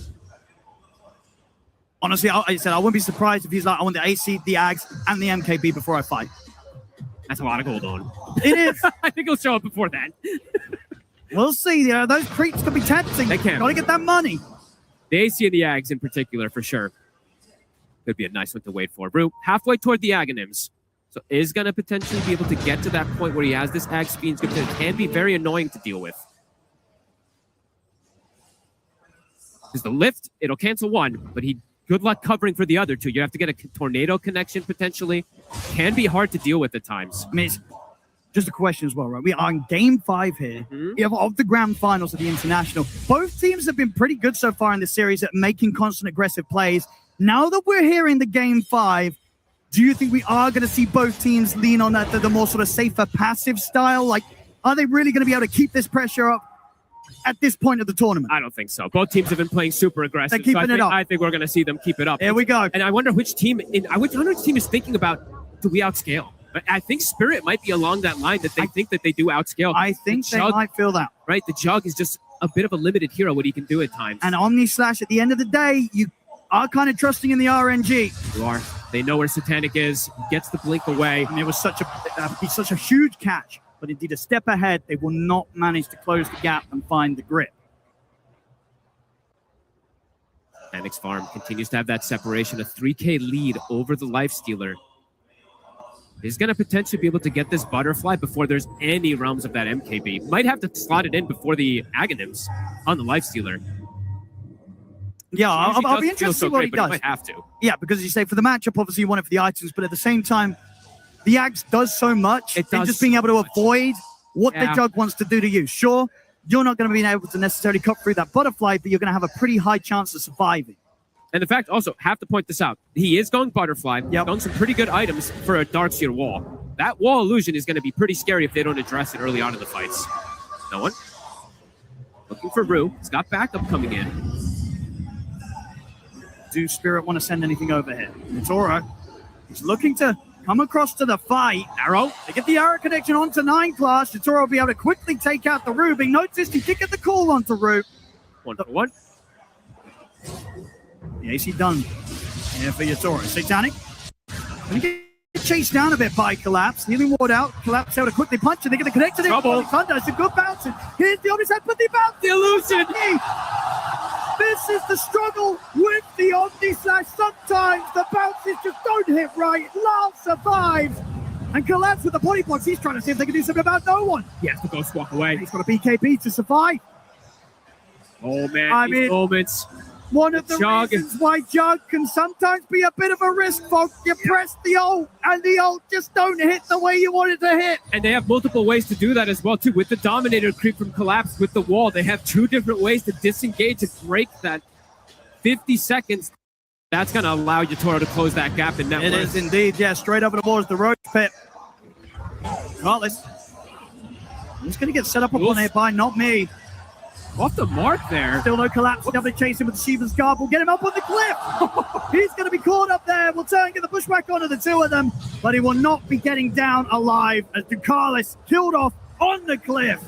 Honestly, I said I wouldn't be surprised if he's like, I want the AC, the Ags, and the MKB before I fight. That's a lot of gold on. It is. I think he'll show up before that. We'll see. Those creeps could be tempting. They can. Gotta get that money. The AC and the Ags in particular, for sure. Could be a nice one to wait for. Brew, halfway toward the Aghanims. So is going to potentially be able to get to that point where he has this Ag Fiend script that can be very annoying to deal with. Because the lift, it'll cancel one, but good luck covering for the other two. You have to get a tornado connection potentially. Can be hard to deal with at times. I mean, it's just a question as well, right? We are in game 5 here of the grand finals of the International. Both teams have been pretty good so far in this series at making constant aggressive plays. Now that we're here in the game 5, do you think we are going to see both teams lean on that the more sort of safer passive style? Like, are they really going to be able to keep this pressure up at this point of the tournament? I don't think so. Both teams have been playing super aggressive. They're keeping it up. I think we're going to see them keep it up. Here we go. And I wonder which team is thinking about, do we outscale? I think Spirit might be along that line that they think that they do outscale. I think they might feel that. Right? The Jug is just a bit of a limited hero, what he can do at times. And Omni Slash, at the end of the day, you are kind of trusting in the RNG. You are. They know where Satanic is. He gets the blink away. And it was such a huge catch. But indeed, a step ahead, they will not manage to close the gap and find the grip. Satanic's farm continues to have that separation, a 3K lead over the Lifestealer. He's going to potentially be able to get this Butterfly before there's any realms of that MKB. Might have to slot it in before the Aghanims on the Lifestealer. Yeah, I'll be interested to see what he does. He might have to. Yeah, because you say for the matchup, obviously you want it for the items, but at the same time, the Ags does so much in just being able to avoid what the Jug wants to do to you. Sure, you're not going to be able to necessarily cut through that Butterfly, but you're going to have a pretty high chance of surviving. And in fact, also, have to point this out. He is going Butterfly. Going some pretty good items for a Darkseer wall. That wall illusion is going to be pretty scary if they don't address it early on in the fights. No one. Looking for Rue. He's got backup coming in. Do Spirit want to send anything over here? It's Oro. He's looking to come across to the fight. Arrow. They get the arrow connection onto 9 class. Totoro will be able to quickly take out the Rube. Being noticed, he did get the call onto Rube. 1-for-1. The AC done here for Yatoro. Satanic. Gonna get chased down a bit by Collapse. Healing ward out. Collapse able to quickly punch and they get the connection. Thunder. It's a good bounce. Here's the Omni Slash, but the bounce. The illusion. This is the struggle with the Omni Slash. Sometimes the bounces just don't hit right. Love survives. And Collapse with the body blocks. He's trying to see if they can do something about no one. He has to go swap away. He's got a BKB to survive. Oh, man. These moments. One of the reasons why Jug can sometimes be a bit of a risk, folks. You press the ult, and the ult just don't hit the way you want it to hit. And they have multiple ways to do that as well, too. With the Dominator creep from Collapse with the wall, they have 2 different ways to disengage and break that 50 seconds. That's going to allow Yatoro to close that gap in net worth. It is indeed, yeah. Straight over the walls, the roach pit. Heartless. He's going to get set up on it by not me. Off the mark there. Still no Collapse. Double chase him with the Shiva's Guard. We'll get him up on the cliff. He's going to be caught up there. We'll turn and get the pushback onto the 2 of them. But he will not be getting down alive as Ducalis killed off on the cliff.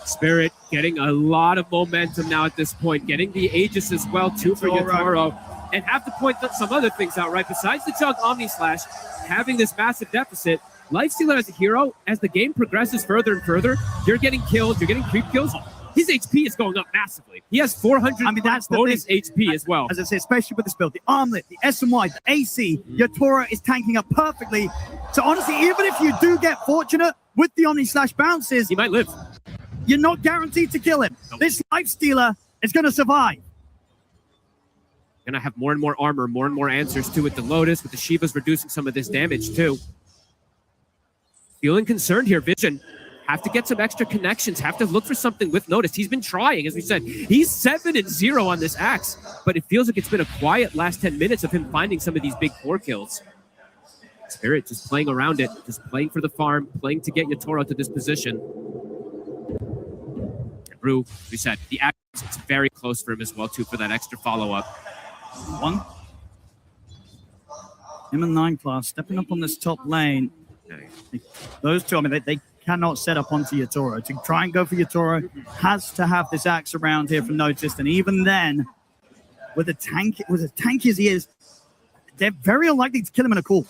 Spirit getting a lot of momentum now at this point, getting the Aegis as well too for Yatoro. And have to point some other things out, right? Besides the Jug Omni Slash, having this massive deficit, Lifestealer as a hero, as the game progresses further and further, you're getting kills, you're getting creep kills. His HP is going up massively. He has 400 bonus HP as well. As I say, especially with this build, the armlet, the SMY, the AC, Yatoro is tanking up perfectly. So honestly, even if you do get fortunate with the Omni Slash bounces, he might live. You're not guaranteed to kill him. This Lifestealer is going to survive. Gonna have more and more armor, more and more answers too with the Lotus, with the Shivas reducing some of this damage too. Feeling concerned here, Vision. Have to get some extra connections, have to look for something with Lotus. He's been trying, as we said. He's 7-0 on this Axe, but it feels like it's been a quiet last 10 minutes of him finding some of these big core kills. Spirit just playing around it, just playing for the farm, playing to get Yatoro to this position. Brew, we said, the Axe is very close for him as well too for that extra follow-up. One. Him and 9 class stepping up on this top lane. Those two, I mean, they cannot set up onto Yatoro. To try and go for Yatoro, has to have this Axe around here for Noticed. And even then, with as tanky as he is, they're very unlikely to kill him in a call.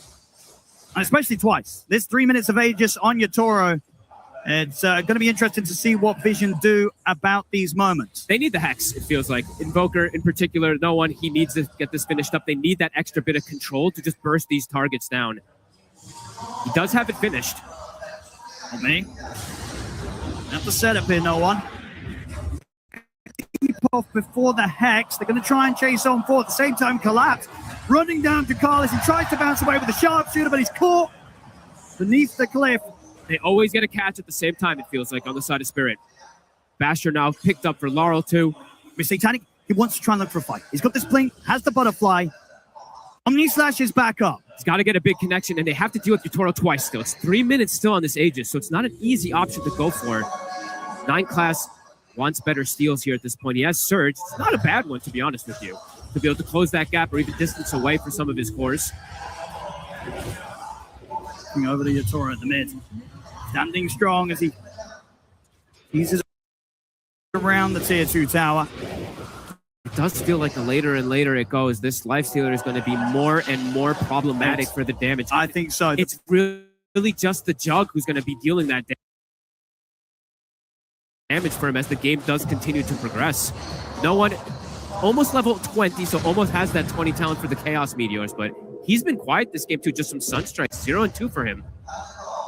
And especially twice. This 3 minutes of Aegis on Yatoro. It's going to be interesting to see what Vision do about these moments. They need the Hex, it feels like. Invoker in particular, no one, he needs to get this finished up. They need that extra bit of control to just burst these targets down. He does have it finished. On me. Not the setup here, no one. Keep off before the Hex. They're going to try and chase on for at the same time. Collapse. Running down to Carlos. He tries to bounce away with the sharpshooter, but he's caught beneath the cliff. They always get a catch at the same time, it feels like, on the side of Spirit. Basher now picked up for Laurel too. Satanic, he wants to try and look for a fight. He's got this blink, has the butterfly. Omni Slash is back up. He's got to get a big connection, and they have to deal with Yatoro twice still. It's 3 minutes still on this Aegis, so it's not an easy option to go for. 9 class wants better steals here at this point. He has Surge. It's not a bad one, to be honest with you, to be able to close that gap or even distance away for some of his cores. Over to Yatoro at the mid. Standing strong as he eases around the tier 2 tower. It does feel like the later and later it goes, this Lifestealer is going to be more and more problematic for the damage. I think so. It's really just the Jug who's going to be dealing that damage for him as the game does continue to progress. No one, almost level 20, so almost has that 20 talent for the Chaos Meteors, but he's been quiet this game too, just some Sunstrikes, 0 and 2 for him.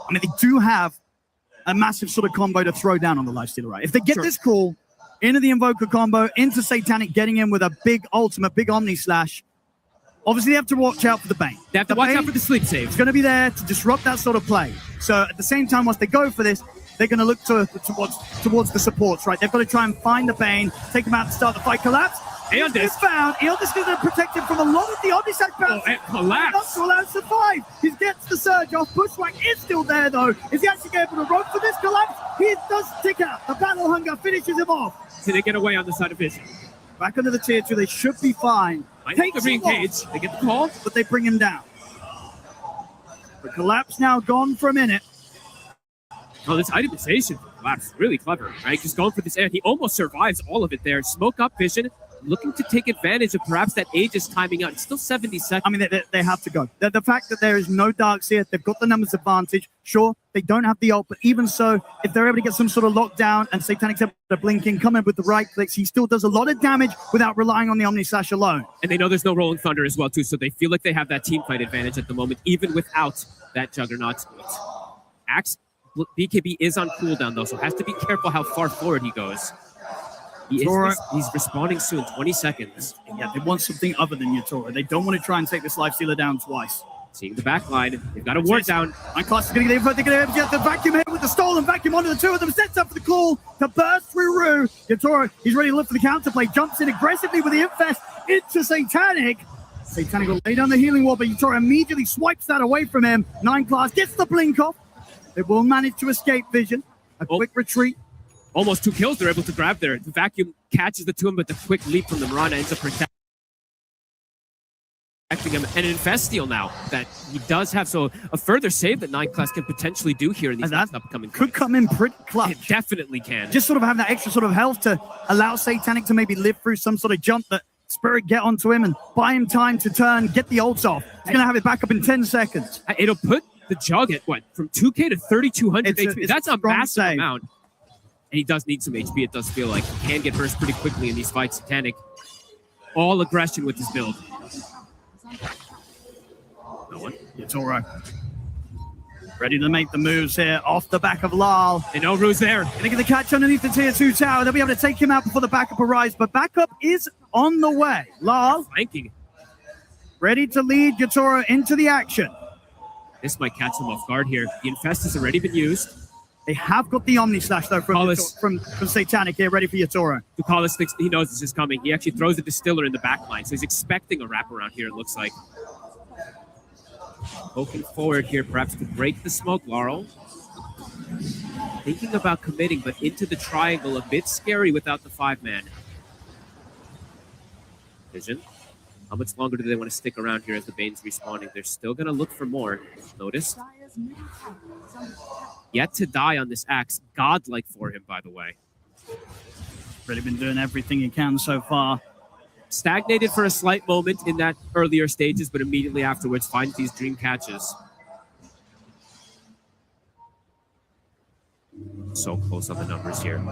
I mean, they do have a massive sort of combo to throw down on the Lifestealer, right? If they get this call into the Invoker combo, into Satanic, getting in with a big ultimate, big Omni Slash, obviously they have to watch out for the Bane. They have to watch out for the sleep save. It's going to be there to disrupt that sort of play. So at the same time, once they go for this, they're going to look towards the supports, right? They've got to try and find the Bane, take him out to start the fight. Collapse. Eondis is found. Eondis is going to protect him from a lot of the Omni Slash bounce. Oh, it collapsed. Not to allow survive. He gets the surge off. Bushwhack is still there, though. Is he actually able to run for this collapse? He does stick out. The Battle Hunger finishes him off. So they get away on the side of Vision. Back under the tier 2. They should be fine. Take the re-engage. They get the call. But they bring him down. The collapse now gone for a minute. Oh, this itemization for Collapse is really clever, right? Just going for this air. He almost survives all of it there. Smoke up Vision, looking to take advantage of perhaps that Aegis timing out. It's still 70 seconds. I mean, they have to go. The fact that there is no darks here, they've got the numbers advantage. Sure, they don't have the ult, but even so, if they're able to get some sort of lockdown and Satanic's able to blink in, come in with the right clicks, he still does a lot of damage without relying on the Omni Slash alone. And they know there's no Rolling Thunder as well, too, so they feel like they have that team fight advantage at the moment, even without that Juggernaut. Axe, BKB is on cooldown, though, so has to be careful how far forward he goes. He's respawning soon, 20 seconds. And yeah, they want something other than Yatoro. They don't want to try and take this Lifestealer down twice. Seeing the back line, they've got a ward down. My class is going to get the vacuum hit with the stolen vacuum onto the two of them. Sets up for the call to burst through Rue. Yatoro, he's ready to look for the counterplay. Jumps in aggressively with the Infest into Satanic. Satanic will lay down the healing wall, but Yatoro immediately swipes that away from him. 9 class gets the blink off. They will manage to escape Vision. A quick retreat. Almost 2 kills they're able to grab there. The vacuum catches the 2 of them, but the quick leap from the Mirana ends up protecting. him an Infest steal now that he does have. So a further save that 9 class can potentially do here in these upcoming could come in pretty clutch. It definitely can. Just sort of have that extra sort of health to allow Satanic to maybe live through some sort of jump that Spirit get onto him and buy him time to turn, get the ults off. He's going to have it back up in 10 seconds. It'll put the Jug at what? From 2k to 3,200 HP. That's a massive amount. And he does need some HP, it does feel like. He can get burst pretty quickly in these fights. Satanic, all aggression with his build. No one. It's all right. Ready to make the moves here off the back of Lal. They know Rue's there. Gonna get the catch underneath the tier 2 tower. They'll be able to take him out before the backup arrives, but backup is on the way. Lal flanking. Ready to lead Yatoro into the action. This might catch them off guard here. The Infest has already been used. They have got the Omni Slash though from Satanic here, ready for Yatoro. Ducalis thinks he knows this is coming. He actually throws a Distiller in the back line, so he's expecting a wraparound here, it looks like. Poking forward here, perhaps to break the smoke, Laurel. Thinking about committing, but into the triangle, a bit scary without the 5-man. Vision. How much longer do they want to stick around here as the Bane's respawning? They're still going to look for more. Notice. Yet to die on this axe. Godlike for him, by the way. Really been doing everything he can so far. Stagnated for a slight moment in that earlier stages, but immediately afterwards finds these dream catches. So close on the numbers here.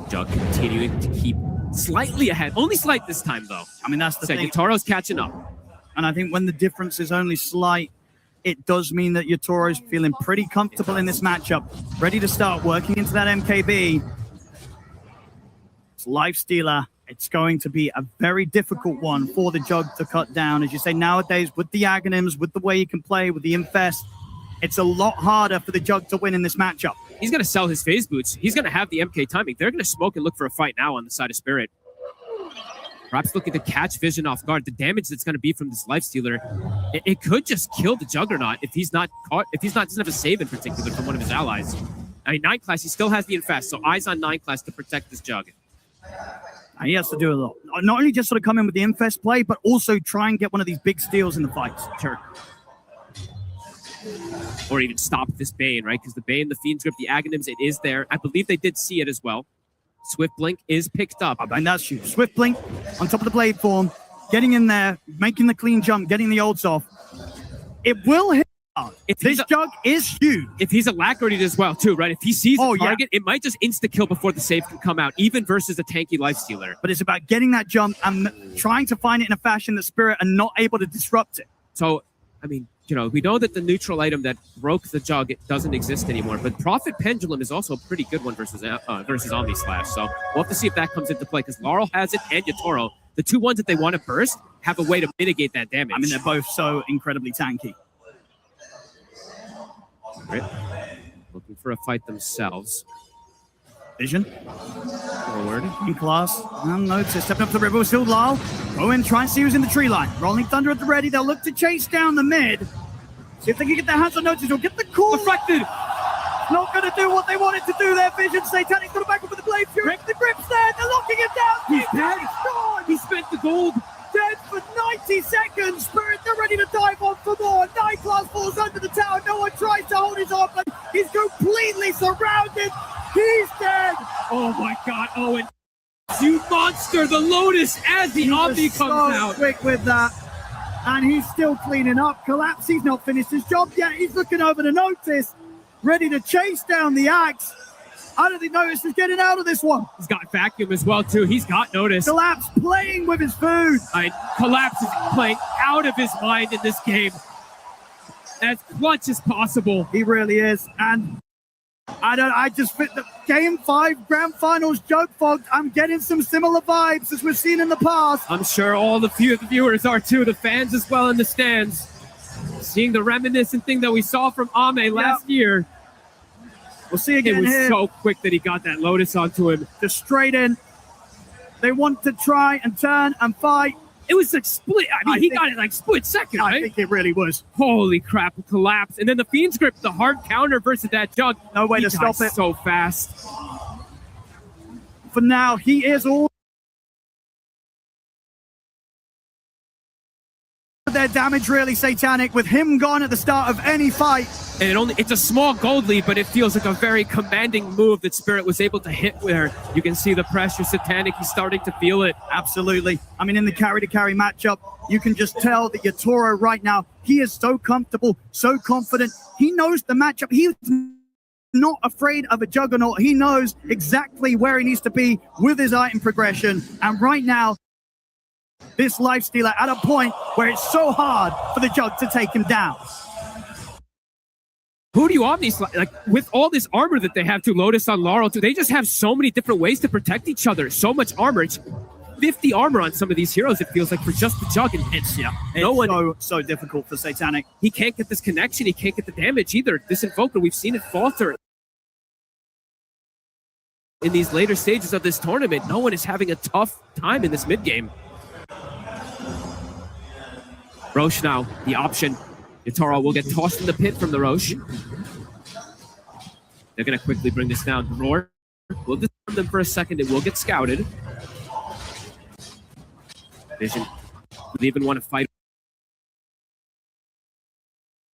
Jug continuing to keep slightly ahead. Only slight this time, though. I mean, that's the thing. Yatoro's catching up. And I think when the difference is only slight, it does mean that Yatoro's feeling pretty comfortable in this matchup. Ready to start working into that MKB. It's Life Stealer. It's going to be a very difficult one for the Jug to cut down. As you say, nowadays, with the Aghanims, with the way he can play, with the Infest, it's a lot harder for the Jug to win in this matchup. He's going to sell his phase boots. He's going to have the MK timing. They're going to smoke and look for a fight now on the side of Spirit. Perhaps looking to catch Vision off guard. The damage that's going to be from this Life Stealer, it could just kill the Juggernaut if he's not caught, if he's not doesn't have a save in particular from one of his allies. I mean, 9 class, he still has the Infest, so eyes on 9 class to protect this Jug. And he has to do a lot. Not only just sort of come in with the Infest play, but also try and get one of these big steals in the fights. Sure. Or even stop this Bane, right? Because the Bane, the Fiend's Grip, the Aghanims, it is there. I believe they did see it as well. Swift Blink is picked up. And that's you. Swift Blink on top of the blade form, getting in there, making the clean jump, getting the ults off. It will hit hard. This Jug is huge. If he's alacrity as well, too, right? If he sees a target, it might just insta-kill before the save can come out, even versus a tanky Life Stealer. But it's about getting that jump and trying to find it in a fashion that Spirit are not able to disrupt it. So, I mean, you know, we know that the neutral item that broke the Jug, it doesn't exist anymore, but Prophet Pendulum is also a pretty good one versus Omni Slash. So we'll have to see if that comes into play, because Laurel has it and Yatoro, the two ones that they want to burst, have a way to mitigate that damage. I mean, they're both so incredibly tanky. Right. Looking for a fight themselves. Vision. Forward. In class. Unnoticed. Stepping up to the river. Still Lal. Go in, try and see who's in the tree line. Rolling Thunder at the ready. They'll look to chase down the mid. See if they can get their hands on Notice. Or get the call. Deflected. Not going to do what they wanted to do there, Vision. Satanic's got to back up with the blade. Fury. The grip's there. They're locking it down. He's dead. He spent the gold. Dead for 90 seconds. Spirit, they're ready to dive on for more. 9 class falls under the tower. No one tries to hold his arm, but he's completely surrounded. He's dead. Oh my God, Owen. You monster, the Lotus as the Omni comes out. Quick with that. And he's still cleaning up. Collapse, he's not finished his job yet. He's looking over the Notice, ready to chase down the axe. I don't think Notice is getting out of this one. He's got Vacuum as well, too. He's got Notice. Collapse playing with his food. Collapse is playing out of his mind in this game. As clutch as possible. He really is. And I just fit the Game 5 Grand Finals Jug Fogged. I'm getting some similar vibes as we've seen in the past. I'm sure all the viewers are too, the fans as well in the stands. Seeing the reminiscent thing that we saw from Ame last year. We'll see again. It was here. so quick that he got that Lotus onto him. Just straight in. They want to try and turn and fight. It was like split. I mean, he got it like split second, right? I think it really was. Holy crap, collapse. And then the Fiend's Grip, the hard counter versus that Jug. No way to stop it. So fast. For now, he is all their damage, really, Satanic, with him gone at the start of any fight. And it's a small gold lead, but it feels like a very commanding move that Spirit was able to hit with her. You can see the pressure. Satanic, he's starting to feel it. Absolutely. I mean, in the carry-to-carry matchup, you can just tell that Yatoro right now, he is so comfortable, so confident. He knows the matchup. He's not afraid of a Juggernaut. He knows exactly where he needs to be with his item progression. And right now, this Lifestealer at a point where it's so hard for the Jug to take him down. Who do you Omni like with all this armor that they have to Lotus on Laurel too? They just have so many different ways to protect each other. So much armor. It's 50 armor on some of these heroes, it feels like, for just the Jug. And it's so difficult for Satanic. He can't get this connection. He can't get the damage either. This Invoker, we've seen it falter in these later stages of this tournament. No one is having a tough time in this mid game. Roche now, the option. Yatoro will get tossed in the pit from the Roche. They're going to quickly bring this down. Roar will disturb them for a second. It will get scouted. Vision would even want to fight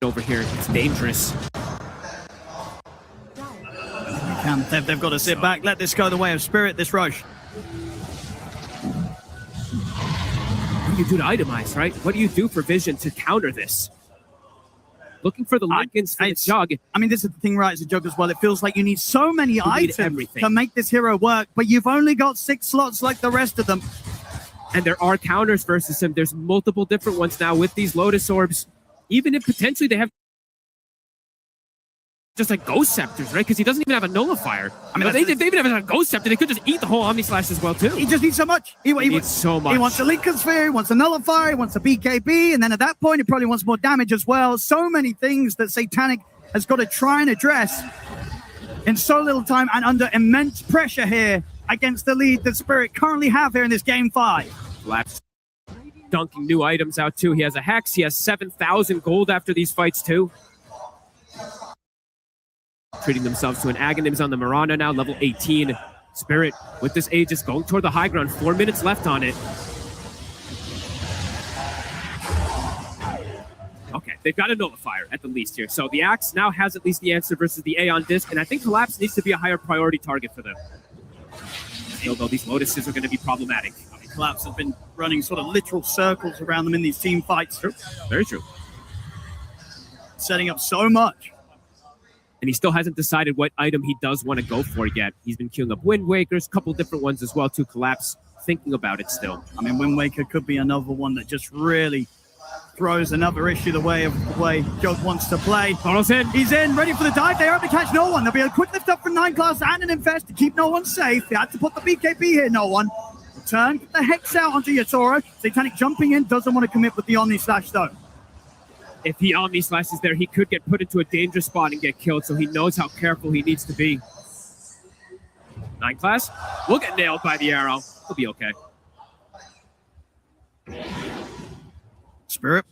over here. It's dangerous. They've got to sit back, let this go the way of Spirit, this Roche. What do you do to itemize, right? What do you do for Vision to counter this? Looking for the Lincolns for the Jug. I mean, this is the thing, right, as a Jug as well. It feels like you need so many items to make this hero work, but you've only got 6 slots like the rest of them. And there are counters versus him. There's multiple different ones now with these Lotus Orbs. Even if potentially they have just like Ghost Scepters, right? Because he doesn't even have a Nullifier. I mean, if they even have a Ghost Scepter, they could just eat the whole Omni Slash as well, too. He just needs so much. He needs so much. He wants a Lincoln Sphere, he wants a Nullifier, he wants a BKB, and then at that point, he probably wants more damage as well. So many things that Satanic has got to try and address in so little time and under immense pressure here against the lead that Spirit currently have here in this Game 5. Collapse. Dunking new items out, too. He has a Hex. He has 7,000 gold after these fights, too. Treating themselves to an Aghanim's on the Mirana now, level 18. Spirit, with this Aegis, going toward the high ground. 4 minutes left on it. Okay, they've got a Nullifier at the least here. So the Axe now has at least the answer versus the Aeon Disc, and I think Collapse needs to be a higher priority target for them. Still, though, these Lotuses are going to be problematic. I mean, Collapse have been running sort of literal circles around them in these team fights. True. Very true. Setting up so much. And he still hasn't decided what item he does want to go for yet. He's been queuing up Wind Wakers, a couple different ones as well to Collapse, thinking about it still. I mean, Wind Waker could be another one that just really throws another issue the way Jug wants to play. Toro's in. He's in, ready for the dive. They are to catch no one. There'll be a quick lift up for 9 class and an Infest to keep no one safe. They had to put the BKB here, no one. Turn, get the Hex out onto Yatoro. Satanic jumping in, doesn't want to commit with the Omni Slash though. If he Omni Slashes there, he could get put into a dangerous spot and get killed, so he knows how careful he needs to be. 9 class will get nailed by the arrow. He'll be okay. Spirit,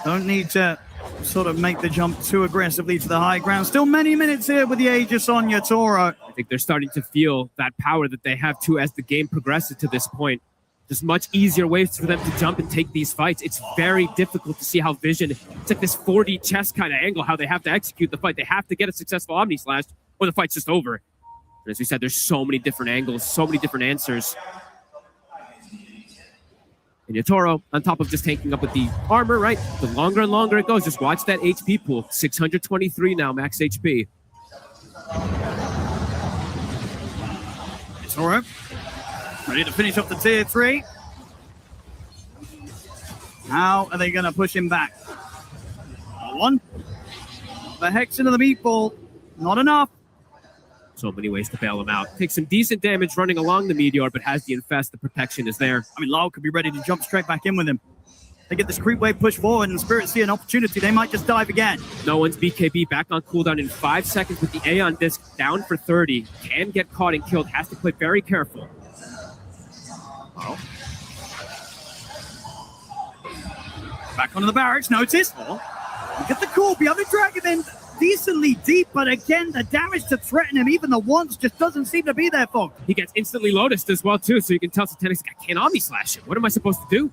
don't need to sort of make the jump too aggressively to the high ground. Still many minutes here with the Aegis on Yatoro. I think they're starting to feel that power that they have too as the game progresses to this point. There's much easier ways for them to jump and take these fights. It's very difficult to see how Vision, it's like this 4D chess kind of angle, how they have to execute the fight. They have to get a successful Omni Slash or the fight's just over. And as we said, there's so many different angles, so many different answers. And Yatoro, on top of just tanking up with the armor, right? The longer and longer it goes, just watch that HP pool. 623 now, max HP. Yatoro, ready to finish off the tier 3. How are they going to push him back? 1. The Hex into the meatball. Not enough. So many ways to bail him out. Takes some decent damage running along the Meteor, but has the Infest. The protection is there. I mean, Lyle could be ready to jump straight back in with him. They get this creep wave push forward, and Spirit see an opportunity. They might just dive again. No one's BKB back on cooldown in 5 seconds with the Aeon Disc down for 30. Can get caught and killed. Has to play very careful. Oh. Back onto the barracks, notice. Oh. Look at the cool, the other Dragon in decently deep, but again, the damage to threaten him, even the once, just doesn't seem to be there, folks. He gets instantly Lotused as well, too, so you can tell Satanic's, I can't Omni Slash him. What am I supposed to do?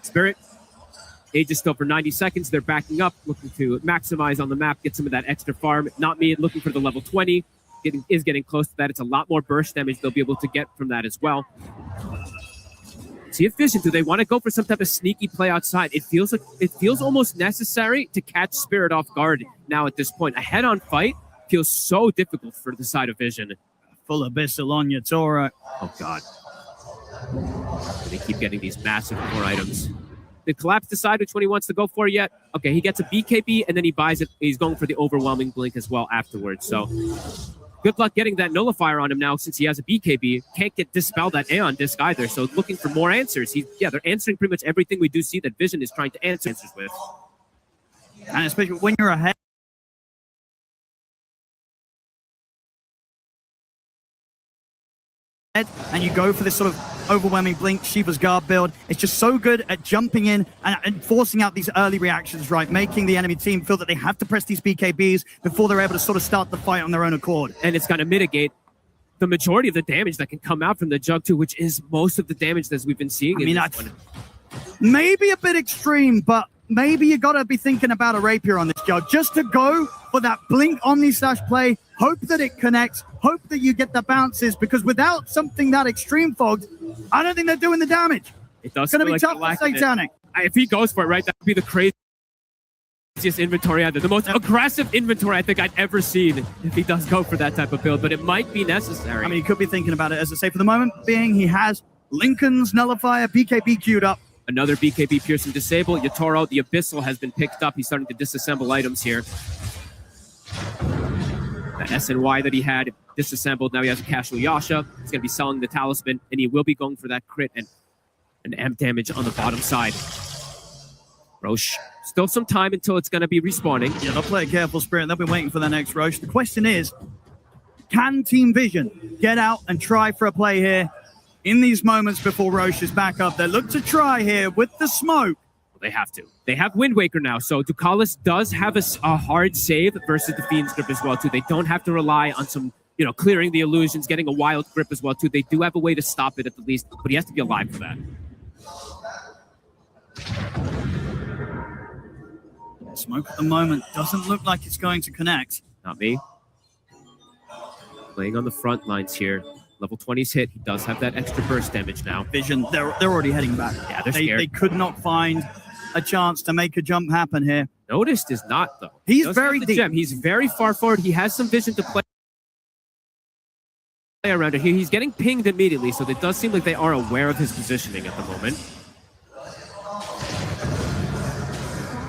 Spirit, Aegis still for 90 seconds. They're backing up, looking to maximize on the map, get some of that extra farm. Not me, looking for the level 20. Getting close to that. It's a lot more burst damage they'll be able to get from that as well. See if Vision, do they want to go for some type of sneaky play outside? It feels almost necessary to catch Spirit off guard now at this point. A head-on fight feels so difficult for the side of Vision. Full Abyssal on Yatoro. Oh, God. They keep getting these massive core items. Did Collapse decide which one he wants to go for yet? Okay, he gets a BKB, and then he buys it. He's going for the overwhelming blink as well afterwards. So good luck getting that nullifier on him now since he has a BKB. Can't get dispel that Aeon disc either. So looking for more answers. They're answering pretty much everything we do see that Vision is trying to answer answers with. And especially when you're ahead, and you go for this sort of overwhelming blink Shiva's Guard build, it's just so good at jumping in and forcing out these early reactions, right? Making the enemy team feel that they have to press these BKBs before they're able to sort of start the fight on their own accord. And it's going to mitigate the majority of the damage that can come out from the Jug too, which is most of the damage that we've been seeing. I mean, that's maybe a bit extreme, but maybe you got to be thinking about a Rapier on this Jug. Just to go for that blink Omni-Slash play, hope that it connects, hope that you get the bounces, because without something that extreme fogged, I don't think they're doing the damage. It does. It's going to be like tough for Satanic. If he goes for it, right, that would be the craziest inventory either. The most aggressive inventory I think I'd ever seen if he does go for that type of build, but it might be necessary. I mean, he could be thinking about it. As I say, for the moment being, he has Lincoln's Nullifier, BKB queued up. Another BKB Piercing disable. Yatoro, the Abyssal has been picked up. He's starting to disassemble items here. The SNY that he had disassembled. Now he has a casual Yasha. He's going to be selling the Talisman, and he will be going for that crit and an amp damage on the bottom side. Roche, still some time until it's going to be respawning. Yeah, they'll play a careful Spirit. They'll be waiting for the next Roche. The question is, can Team Vision get out and try for a play here in these moments before Roche is back up? They look to try here with the smoke. They have to. They have Wind Waker now, so Ducalis does have a hard save versus the Fiend's Grip as well, too. They don't have to rely on some, clearing the illusions, getting a wild grip as well, too. They do have a way to stop it at the least, but he has to be alive for that. Smoke at the moment doesn't look like it's going to connect. Not me. Playing on the front lines here. Level 20's hit. He does have that extra burst damage now. Vision, they're already heading back. Yeah, they're scared. They could not find a chance to make a jump happen here. Noticed is not, though. He's very deep. Gem. He's very far forward. He has some vision to play around it here. He's getting pinged immediately, so it does seem like they are aware of his positioning at the moment.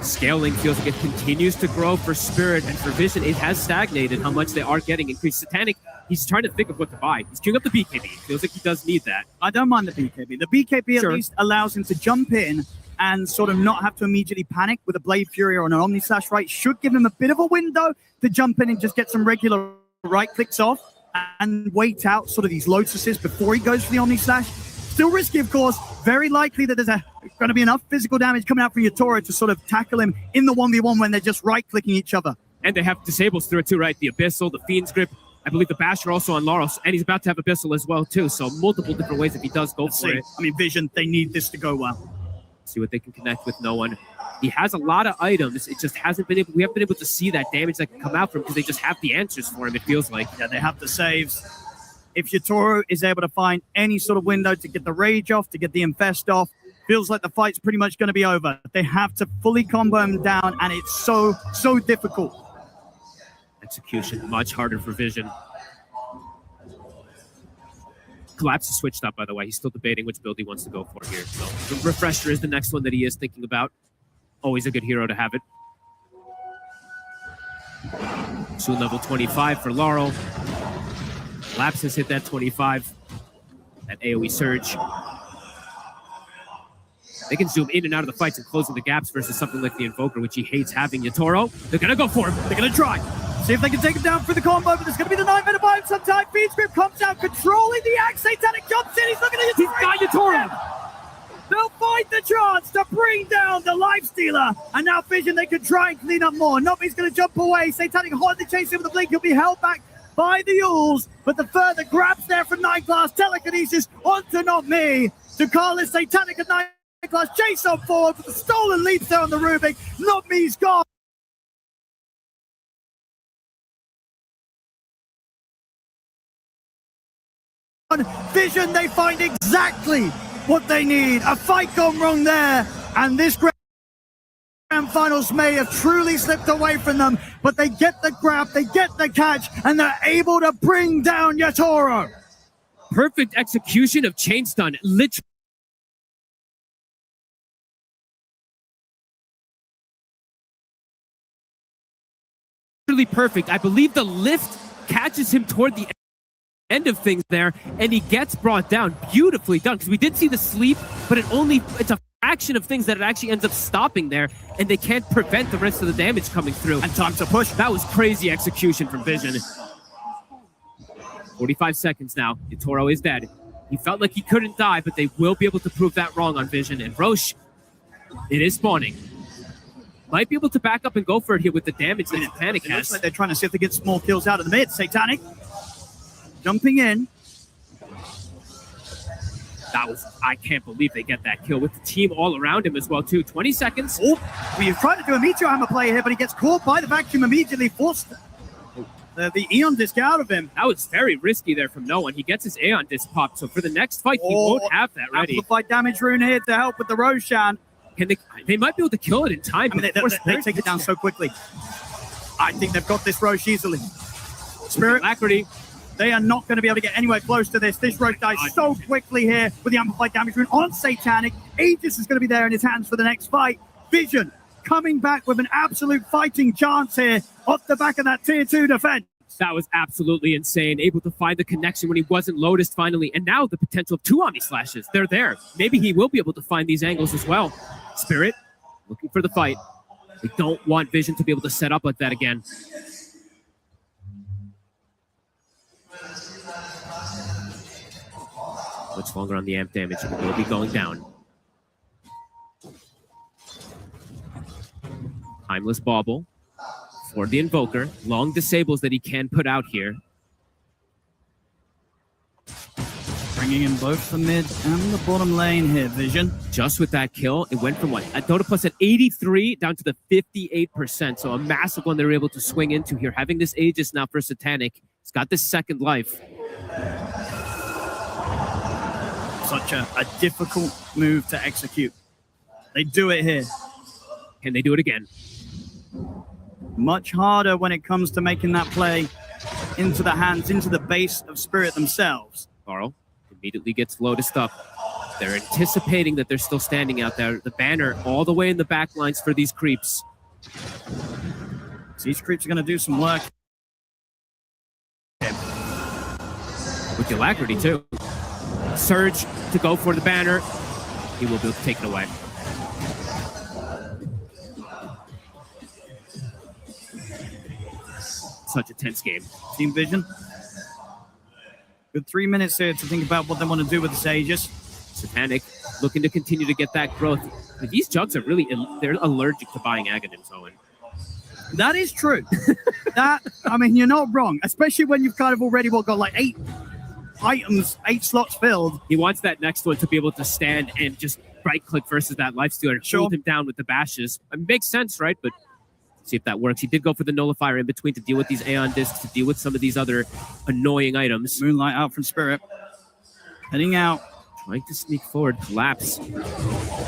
Scaling feels like it continues to grow for Spirit, and for Vision, it has stagnated how much they are getting increased. Satanic, he's trying to think of what to buy. He's queuing up the BKB. Feels like he does need that. I don't mind the BKB. The BKB at least allows him to jump in and sort of not have to immediately panic with a Blade Fury or an Omni-Slash, right? Should give him a bit of a window to jump in and just get some regular right clicks off and wait out sort of these Lotuses before he goes for the Omni-Slash. Still risky, of course. Very likely that there's going to be enough physical damage coming out from Yatoro to sort of tackle him in the 1v1 when they're just right-clicking each other. And they have disables through it too, right? The Abyssal, the Fiend's Grip. I believe the Basher also on Laros, and he's about to have Abyssal as well too. So multiple different ways if he does go for it. I mean, Vision, they need this to go well. See what they can connect with. No one. He has a lot of items. It just hasn't been able. We haven't been able to see that damage that can come out from him because they just have the answers for him. It feels like. Yeah, they have the saves. If Yatoro is able to find any sort of window to get the Rage off, to get the Infest off, feels like the fight's pretty much going to be over. They have to fully combo him down, and it's so difficult. Execution much harder for Vision. Collapse is switched up, by the way. He's still debating which build he wants to go for here. So the Refresher is the next one that he is thinking about. Always a good hero to have it. Soon level 25 for Laurel. Collapse has hit that 25. That AoE surge. They can zoom in and out of the fights and closing the gaps versus something like the Invoker, which he hates having. Yatoro, they're going to go for him. They're going to try. See if they can take him down for the combo, but there's going to be the 9-minute buy sometime. Fiend's Grip comes out, controlling the axe. Satanic jumps in. He's looking at Yatoro. He's got Yatoro. They'll find the chance to bring down the Lifestealer. And now Vision, they can try and clean up more. Nobody's going to jump away. Satanic hardly chasing him with the blink. He'll be held back by the Yules, but the further grabs there from 9 Glass. Telekinesis onto Not Me. To Carlos, Satanic at 9 Class chase on forward with the stolen leaps there on the Rubik. Not me's gone. Vision, they find exactly what they need. A fight gone wrong there, and this grand finals may have truly slipped away from them, but they get the grab, they get the catch, and they're able to bring down Yatoro. Perfect execution of chain stun. Literally perfect. I believe the lift catches him toward the end of things there, and he gets brought down. Beautifully done, because we did see the sleep, but it's a fraction of things that it actually ends up stopping there, and they can't prevent the rest of the damage coming through. And time to push. That was crazy execution from Vision. 45 seconds now. Yatoro is dead. He felt like he couldn't die, but they will be able to prove that wrong on Vision. And Roche, it is spawning. Might be able to back up and go for it here with the damage that Satanic has. Looks like they're trying to see if they get small kills out of the mid. Satanic jumping in. I can't believe they get that kill with the team all around him as well, too. 20 seconds. Oh, we've tried to do a Meteor Hammer play here, but he gets caught by the vacuum immediately, forced the Aeon Disc out of him. That was very risky there from no one. He gets his Aeon Disc popped, so for the next fight, he won't have that ready. Amplified damage rune here to help with the Roshan. They might be able to kill it in time. I mean, they take it down so quickly. I think they've got this Roche easily. Spirit, Alacrity. They are not going to be able to get anywhere close to this. This Roche dies so quickly here with the Amplified damage rune on Satanic. Aegis is going to be there in his hands for the next fight. Vision coming back with an absolute fighting chance here off the back of that tier 2 defense. That was absolutely insane. Able to find the connection when he wasn't Lotus finally. And now the potential of 2 Omni Slashes. They're there. Maybe he will be able to find these angles as well. Spirit looking for the fight. They don't want Vision to be able to set up like that again. Much longer on the amp damage. It will be going down. Timeless Bauble for the Invoker. Long disables that he can put out here. Bringing in both the mid and the bottom lane here, Vision. Just with that kill, it went from what? Dota Plus at 83 down to the 58%. So a massive one they're able to swing into here. Having this Aegis now for Satanic. It's got this second life. Such a difficult move to execute. They do it here. Can they do it again? Much harder when it comes to making that play into the hands, into the base of Spirit themselves. Carl immediately gets Lotused up. They're anticipating that they're still standing out there. The banner all the way in the back lines for these creeps. So these creeps are going to do some work. With the Alacrity, too. Surge to go for the banner. He will be able to take it away. Such a tense game. Team Vision. Good 3 minutes here to think about what they want to do with the Aegis. Satanic looking to continue to get that growth. But these jugs are really, they're allergic to buying Aghanims, Owen. That is true. I mean, you're not wrong. Especially when you've kind of already got like 8 items, 8 slots filled. He wants that next one to be able to stand and just right-click versus that Lifestealer and hold him down with the bashes. It makes sense, right? But see if that works. He did go for the Nullifier in between to deal with these Aeon Discs, to deal with some of these other annoying items. Moonlight out from Spirit. Heading out. Trying to sneak forward. Collapse.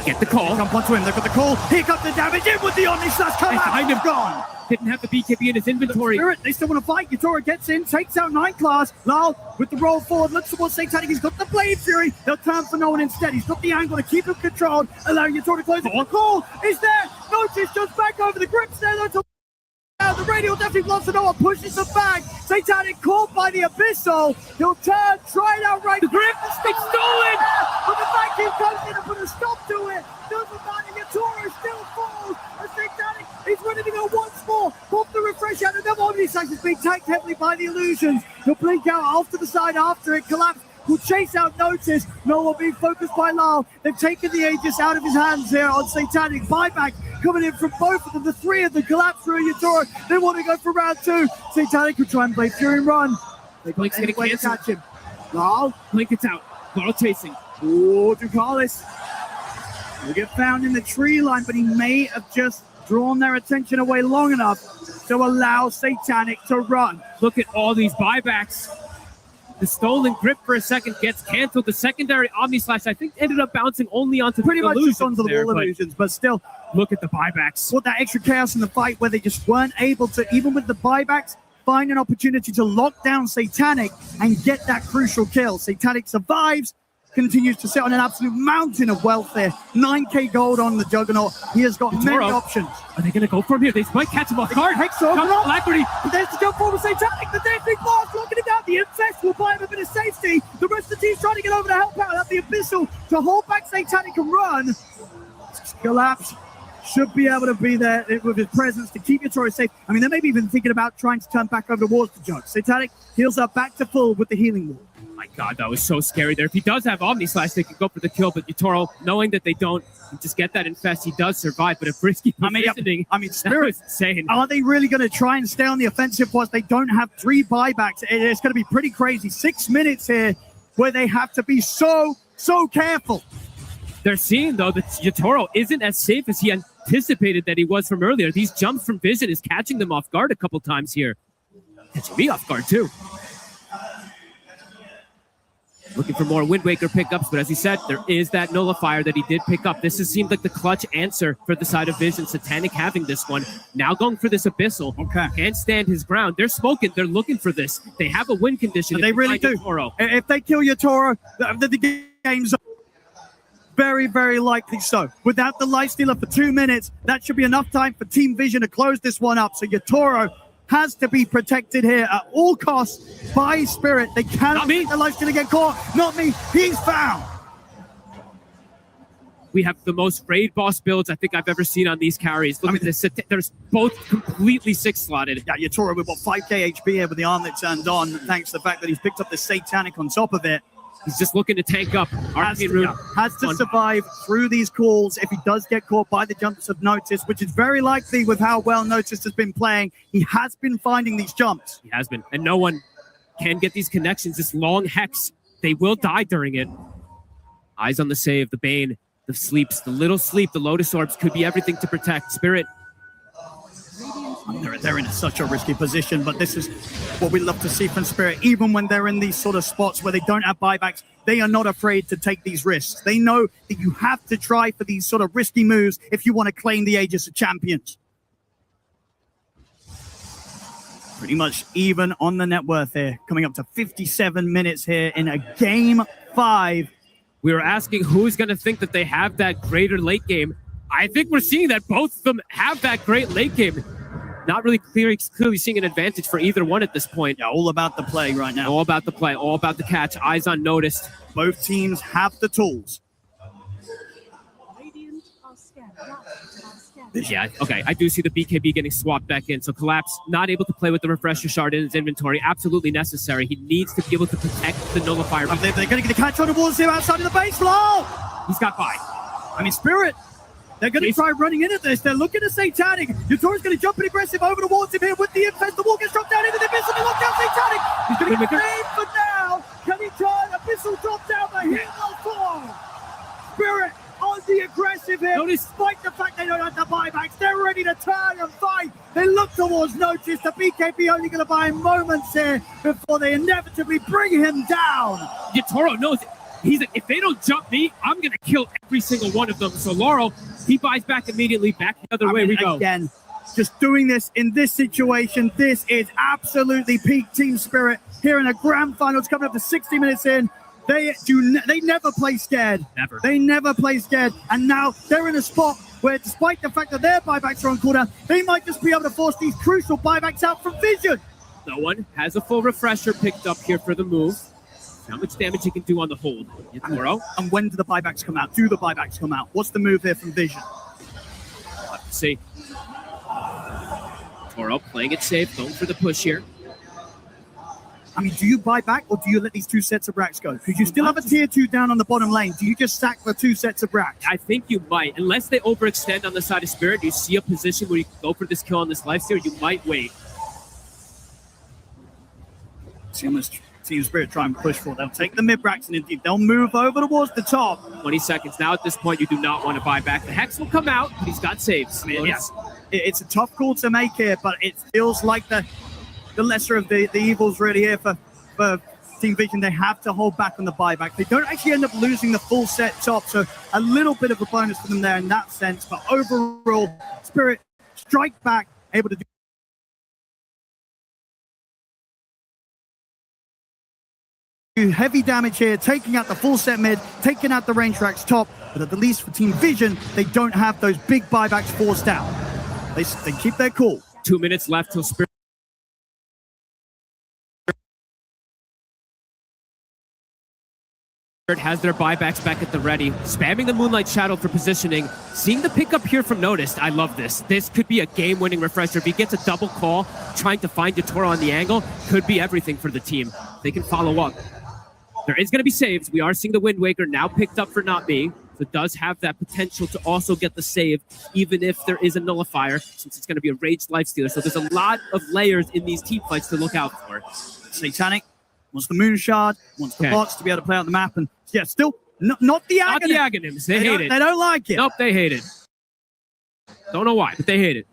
Get the call. Jump onto him. Look at the call. Here comes the damage in with the Omni Slash. Collapse. Gone. Didn't have the BKB in his inventory. Spirit, they still want to fight. Yatoro gets in, takes out 9 class. Lal with the roll forward, looks towards Satanic. He's got the Blade Fury. They'll turn for no one instead. He's got the angle to keep him controlled, allowing Yatoro to close it. The call is there. Notice just back over the grips there. The radial definitely blocks the door, pushes them back. Satanic caught by the Abyssal. He'll turn, try it out right. The grip, it's stolen! But the vacuum comes in and put a stop to it. Doesn't matter, Yatoro still falls. And Satanic is ready to go once more. Pop the refresh out. Another Omni Slash is being tanked heavily by the illusions. He'll blink out off to the side after it collapsed. Will chase out Notice. No one being focused by Lal. They've taken the Aegis out of his hands here on Satanic. Buyback coming in from both of them. The 3 of them collapse through Yatoro. They want to go for round 2. Satanic will try and play Fury and run. Blink's going to catch him. Lal. Blink it's out. Carl chasing. Oh, Ducalis. Will get found in the tree line, but he may have just drawn their attention away long enough to allow Satanic to run. Look at all these buybacks. The stolen grip for a second gets canceled. The secondary Omni Slash, I think, ended up bouncing only onto Pretty the much illusions just onto the there, wall but illusions, but still. Look at the buybacks. Put that extra chaos in the fight where they just weren't able to, even with the buybacks, find an opportunity to lock down Satanic and get that crucial kill. Satanic survives, continues to sit on an absolute mountain of wealth there. 9k gold on the Juggernaut. He has got many options. Are they going to go for him here? They might catch him off guard. Hexor, Alacrity. but there's the jump forward with Satanic. The dancing boss locking it down. The Infest will buy him a bit of safety. The rest of the team's trying to get over to help out. Have the Abyssal to hold back Satanic and run. Collapse should be able to be there with his presence to keep Yatoro safe. I mean, they may be even thinking about trying to turn back over towards the Jug. Satanic heals up back to full with the healing wall. My God, that was so scary there. If he does have Omni Slash, they can go for the kill, but Yatoro, knowing that they don't just get that infest, he does survive, but a risky positioning. I mean, Spirit, insane. Are they really going to try and stay on the offensive whilst they don't have 3 buybacks? It's going to be pretty crazy. 6 minutes here where they have to be so careful. They're seeing, though, that Yatoro isn't as safe as he anticipated that he was from earlier. These jumps from Vision is catching them off guard a couple times here. Catching me off guard, too. Looking for more Wind Waker pickups, but as he said, there is that nullifier that he did pick up. This has seemed like the clutch answer for the side of Vision. Satanic having this one. Now going for this Abyssal. Okay. Can't stand his ground. They're smoking. They're looking for this. They have a win condition. They really do. Yatoro. If they kill Yatoro, the game's very, very likely so. Without the lifestealer for 2 minutes, that should be enough time for Team Vision to close this one up. So Yatoro has to be protected here at all costs by Spirit. They cannot let the lifestealer get caught. Not me. He's found. We have the most raid boss builds I think I've ever seen on these carries. Look at this. There's both completely 6-slotted. Yeah, Yatoro with what 5k HP here with the arm that turned on, thanks to the fact that he's picked up the Satanic on top of it. He's just looking to tank up. Has to survive through these calls if he does get caught by the jumps of Notice, which is very likely with how well Notice has been playing. He has been finding these jumps. He has been. And no one can get these connections. This long hex, they will die during it. Eyes on the save, the Bane, the sleeps, the little sleep, the Lotus Orbs could be everything to protect. Spirit. They're in such a risky position, but this is what we love to see from Spirit. Even when they're in these sort of spots where they don't have buybacks, they are not afraid to take these risks. They know that you have to try for these sort of risky moves if you want to claim the Aegis of Champions. Pretty much even on the net worth here, coming up to 57 minutes here in a Game 5. We were asking who's going to think that they have that greater late game. I think we're seeing that both of them have that great late game. Not really clearly seeing an advantage for either one at this point. Yeah, all about the play right now. All about the play, all about the catch. Eyes on Noticed. Both teams have the tools. Yeah, okay. I do see the BKB getting swapped back in. So Collapse not able to play with the Refresher Shard in his inventory. Absolutely necessary. He needs to be able to protect the Nullifier. They're going to get the catch on towards him outside of the base floor. He's got 5. I mean, Spirit. They're going to try running into this. They're looking at Satanic. Yatoro's going to jump in aggressive over towards him here with the Infest. The wall gets dropped down into the Abyssal. They lock down Satanic. He's going to get paid for now. Can he turn? Abyssal dropped down, but he will fall. Spirit on the aggressive here. Despite the fact they don't have the buybacks, they're ready to turn and fight. They look towards Notice. The BKB only going to buy moments here before they inevitably bring him down. Yatoro knows it. He's like, if they don't jump me, I'm going to kill every single one of them. So Laurel, he buys back immediately. Back the other way we go. Again, just doing this in this situation, this is absolutely peak Team Spirit here in a grand finals coming up to 60 minutes in. They never play scared. Never. They never play scared. And now they're in a spot where, despite the fact that their buybacks are on cooldown, they might just be able to force these crucial buybacks out from Vision. No one has a full refresher picked up here for the move. How much damage he can do on the hold. Yatoro. And when do the buybacks come out? Do the buybacks come out? What's the move here from Vision? Let's see. Toro playing it safe, going for the push here. I mean, do you buy back or do you let these 2 sets of racks go? Because you still have a tier 2 down on the bottom lane. Do you just sack the 2 sets of racks? I think you might. Unless they overextend on the side of Spirit, you see a position where you can go for this kill on this lifesteal, you might wait. See how much Team Spirit try and push for. They'll take the mid-racks and indeed they'll move over towards the top. 20 seconds now. At this point, you do not want to buy back. The Hex will come out, but he's got saves. I mean, yes, it's a tough call to make here, but it feels like the lesser of the evils really here for Team Vision. They have to hold back on the buyback. They don't actually end up losing the full set top, so a little bit of a bonus for them there in that sense. But overall, Spirit strike back, able to do heavy damage here, taking out the full set mid, taking out the range racks top, but at the least for Team Vision, they don't have those big buybacks forced out. They keep their cool. 2 minutes left till Spirit has their buybacks back at the ready, spamming the Moonlight Shadow for positioning, seeing the pickup here from Noticed. I love this. This could be a game-winning refresher. If he gets a double call, trying to find Yatoro on the angle, could be everything for the team. They can follow up. There is going to be saves. We are seeing the Wind Waker now picked up for Not Me. So it does have that potential to also get the save, even if there is a nullifier, since it's going to be a Raged Lifestealer. So there's a lot of layers in these team fights to look out for. Satanic wants the Moon Shard, wants the bots to be able to play out the map, and yeah, still not the Aghanim. Not the Aghanims. They hate it. They don't like it. Nope, they hate it. Don't know why, but they hate it.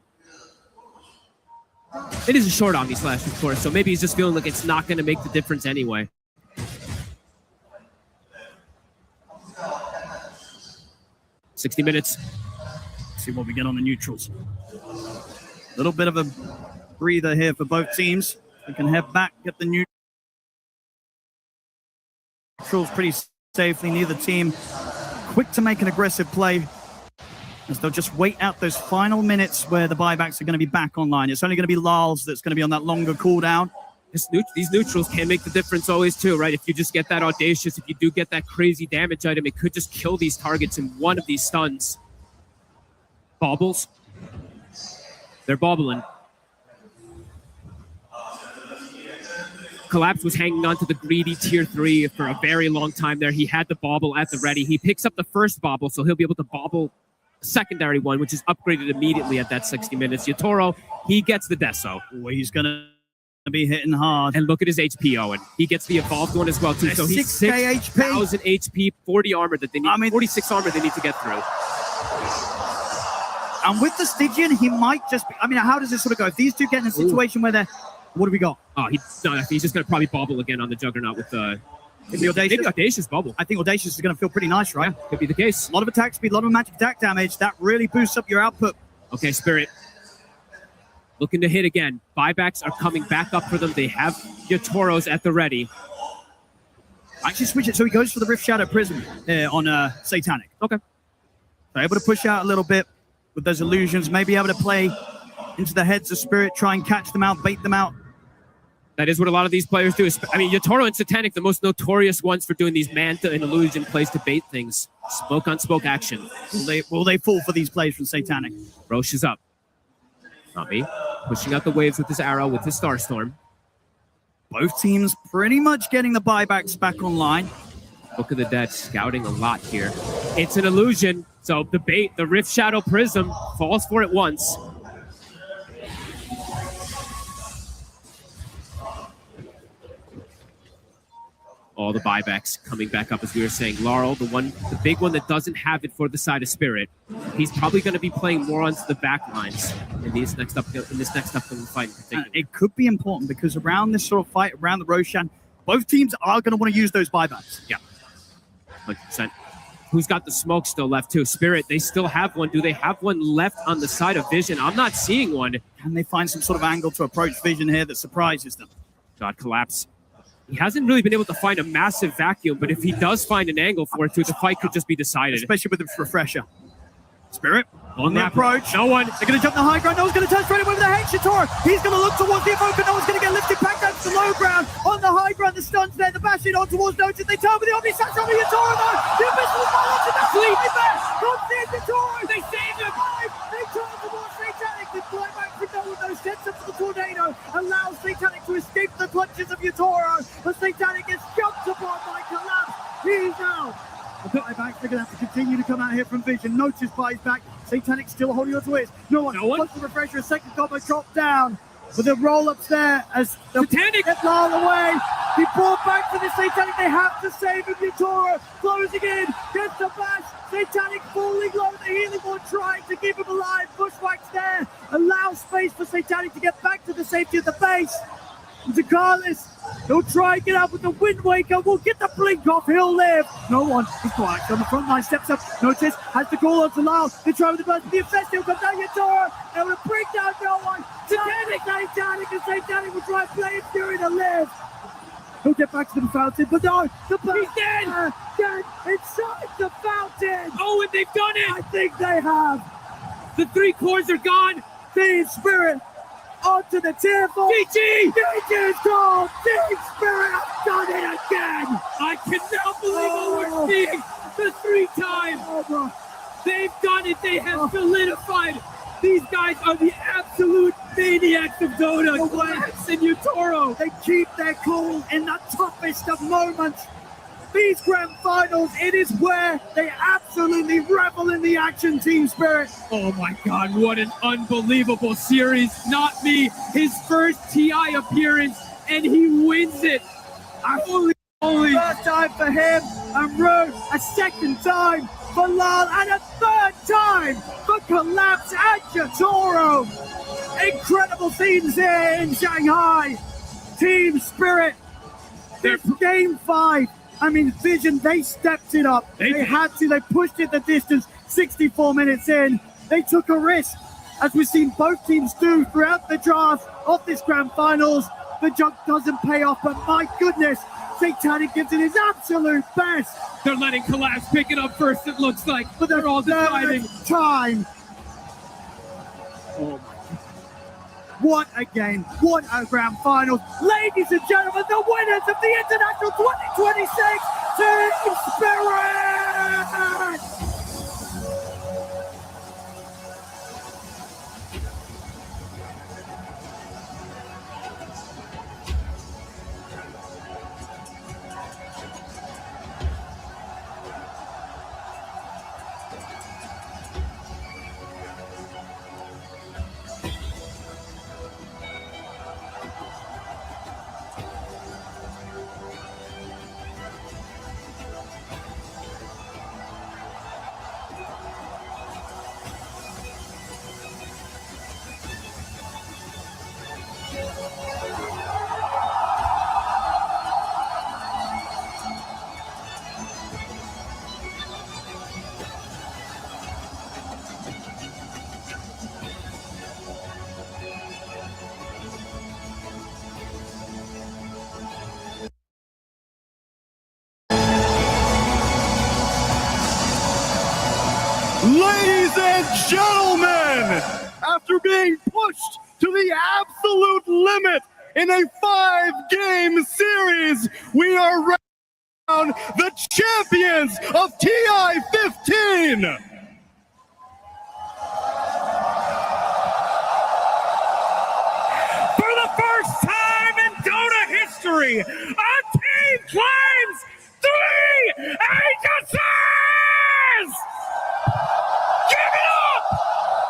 It is a short Omni Slash, of course, so maybe he's just feeling like it's not going to make the difference anyway. $60 minutes. See what we get on the neutrals. A little bit of a breather here for both teams. We can head back, get the neutrals pretty safely. Neither team quick to make an aggressive play, as they'll just wait out those final minutes where the buybacks are going to be back online. It's only going to be Lals that's going to be on that longer cooldown. These neutrals can make the difference always too, right? If you just get that Audacious, if you do get that crazy damage item, it could just kill these targets in one of these stuns. Baubles. They're bobbling. Collapse was hanging on to the greedy tier 3 for a very long time there. He had the bauble at the ready. He picks up the first bauble, so he'll be able to bauble a secondary one, which is upgraded immediately at that 60 minutes. Yatoro, he gets the Deso. Oh, he's going to be hitting hard. And look at his HP, Owen. He gets the evolved one as well, too. So he's 6,000 HP, 40 armor that they need. 46 armor they need to get through. And with the Stygian, he might just be... I mean, how does this sort of go? If these two get in a situation where they're... What do we got? Oh, he's just going to probably bobble again on the Juggernaut with the... Maybe Audacious bubble. I think Audacious is going to feel pretty nice, right? Yeah, could be the case. A lot of attack speed, a lot of magic attack damage. That really boosts up your output. Okay, Spirit. Looking to hit again. Buybacks are coming back up for them. They have Yatoros at the ready. Actually switch it so he goes for the Rift Shadow Prism on Satanic. Okay. They're able to push out a little bit with those illusions. Maybe able to play into the heads of Spirit, try and catch them out, bait them out. That is what a lot of these players do. I mean, Yatoro and Satanic, the most notorious ones for doing these Manta and Illusion plays to bait things. Smoke on smoke action. Will they fall for these plays from Satanic? Roche is up. Not me. Pushing out the waves with his arrow, with his Starstorm. Both teams pretty much getting the buybacks back online. Book of the Dead scouting a lot here. It's an illusion. So the bait, the Rift Shadow Prism, falls for it once. All the buybacks coming back up, as we were saying. Laurel, the big one that doesn't have it for the side of Spirit. He's probably going to be playing more onto the back lines in this next upcoming fight in particular. It could be important because around this sort of fight, around the Roshan, both teams are going to want to use those buybacks. Yeah, 100%. Who's got the smoke still left too? Spirit, they still have one. Do they have one left on the side of Vision? I'm not seeing one. Can they find some sort of angle to approach Vision here that surprises them? God, Collapse. He hasn't really been able to find a massive vacuum, but if he does find an angle for it too, the fight could just be decided. Especially with the refresher. Spirit on the approach. No one. They're going to jump the high ground. No one's going to turn straight away with the Hex Yatoro. He's going to look towards the Evoker. No one's going to get lifted back down to the low ground. On the high ground, the stun's there. The bash in on towards Noted. They turn with the Omni Slash on the Yatoro. No, the Abyssal is not onto the fleet. Not the Yatoro. They saved him. They turn towards Satanic. The flyback for no one. Those sets up for the tornado. Allows Satanic to escape the clutches of Yatoro. But Satanic gets jumped upon by Collapse. He's out. The buybacks are going to have to continue to come out here from Vision. Notice buys back. Satanic still holding on to it. No one. Once the refresher, a second combo dropped down. with the roll-ups there as the get Lyle away. He brought back for the Satanic. They have to save him. Yutoro closing in. Gets the bash. Satanic falling low. The healing ward trying to keep him alive. Bushwhack's there. Allows space for Satanic to get back to the safety of the base. Zakalis, he'll try and get out with the Wind Waker. We'll get the blink off. He'll live. No one. He's quiet on the front line. Steps up. Notice has the call on to Lyle. They try with the burst. The Infested will come down Yutoro. They will bring down no one. Satanic and Satanic will try and play him Fury to live. He'll get back to the fountain, but no, the he's dead! Dead inside the fountain! Oh, and they've done it! I think they have! The 3 cores are gone! Team Spirit onto the tier 4! GG! GG is gone! Team Spirit have done it again! I cannot believe what we're seeing! The 3-time! They've done it! They have solidified! These guys are the absolute maniacs of Dota. Glass and Yutoro. They keep their cool in the toughest of moments. These grand finals, it is where they absolutely revel in the action, Team Spirit. Oh my God, what an unbelievable series. Not me, his first TI appearance, and he wins it. Holy. First time for him, and Rune, a second time for Lal, and a third time for Collapse and Yutoro. Incredible scenes here in Shanghai. Team Spirit, this game 5. I mean, Vision, they stepped it up. They had to. They pushed it the distance. 64 minutes in, they took a risk, as we've seen both teams do throughout the draft of this grand finals. The jump doesn't pay off, but my goodness, Satanic gives it his absolute best. They're letting Collapse pick it up first, it looks like, but they're all deciding. Time. Oh my. What a game. What a grand final. Ladies and gentlemen, the winners of the International 2026 Team Spirit! Ladies and gentlemen, after being pushed to the absolute limit in a 5-game series, we are crowned the champions of TI-15. For the first time in Dota history, a team claims 3 agencies! Give it up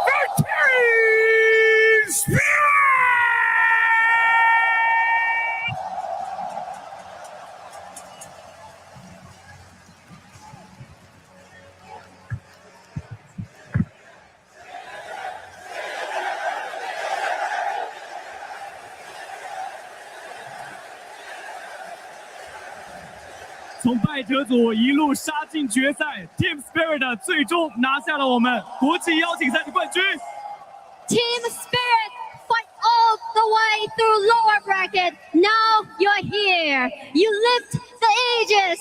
for Team Spirit!从败者组一路杀进决赛 ，Team Spirit 最终拿下了我们国际邀请赛的冠军。Team Spirit fight all the way through lower bracket. Now you're here. You lift the aegis.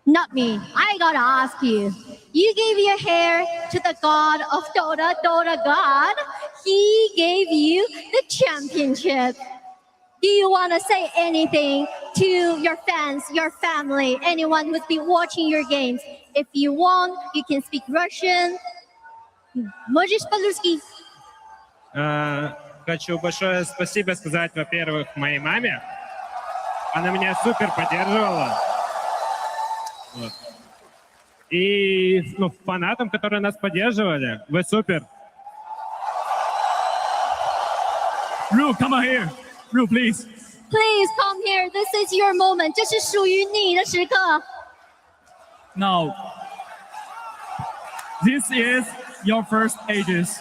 Not me. I gotta ask you. You gave your hair to the god of Dota, Dota god. He gave you the championship. Do you want to say anything to your fans, your family, anyone who's been watching your games? If you want, you can speak Russian. Можешь по-русски? Хочу большое спасибо сказать, во-первых, моей маме. Она меня супер поддерживала. Вот. И фанатам, которые нас поддерживали, вы супер. Ru, come on here. Ru, please. Please come here. This is your moment. 这是属于你的时刻。Now, this is your first Aegis.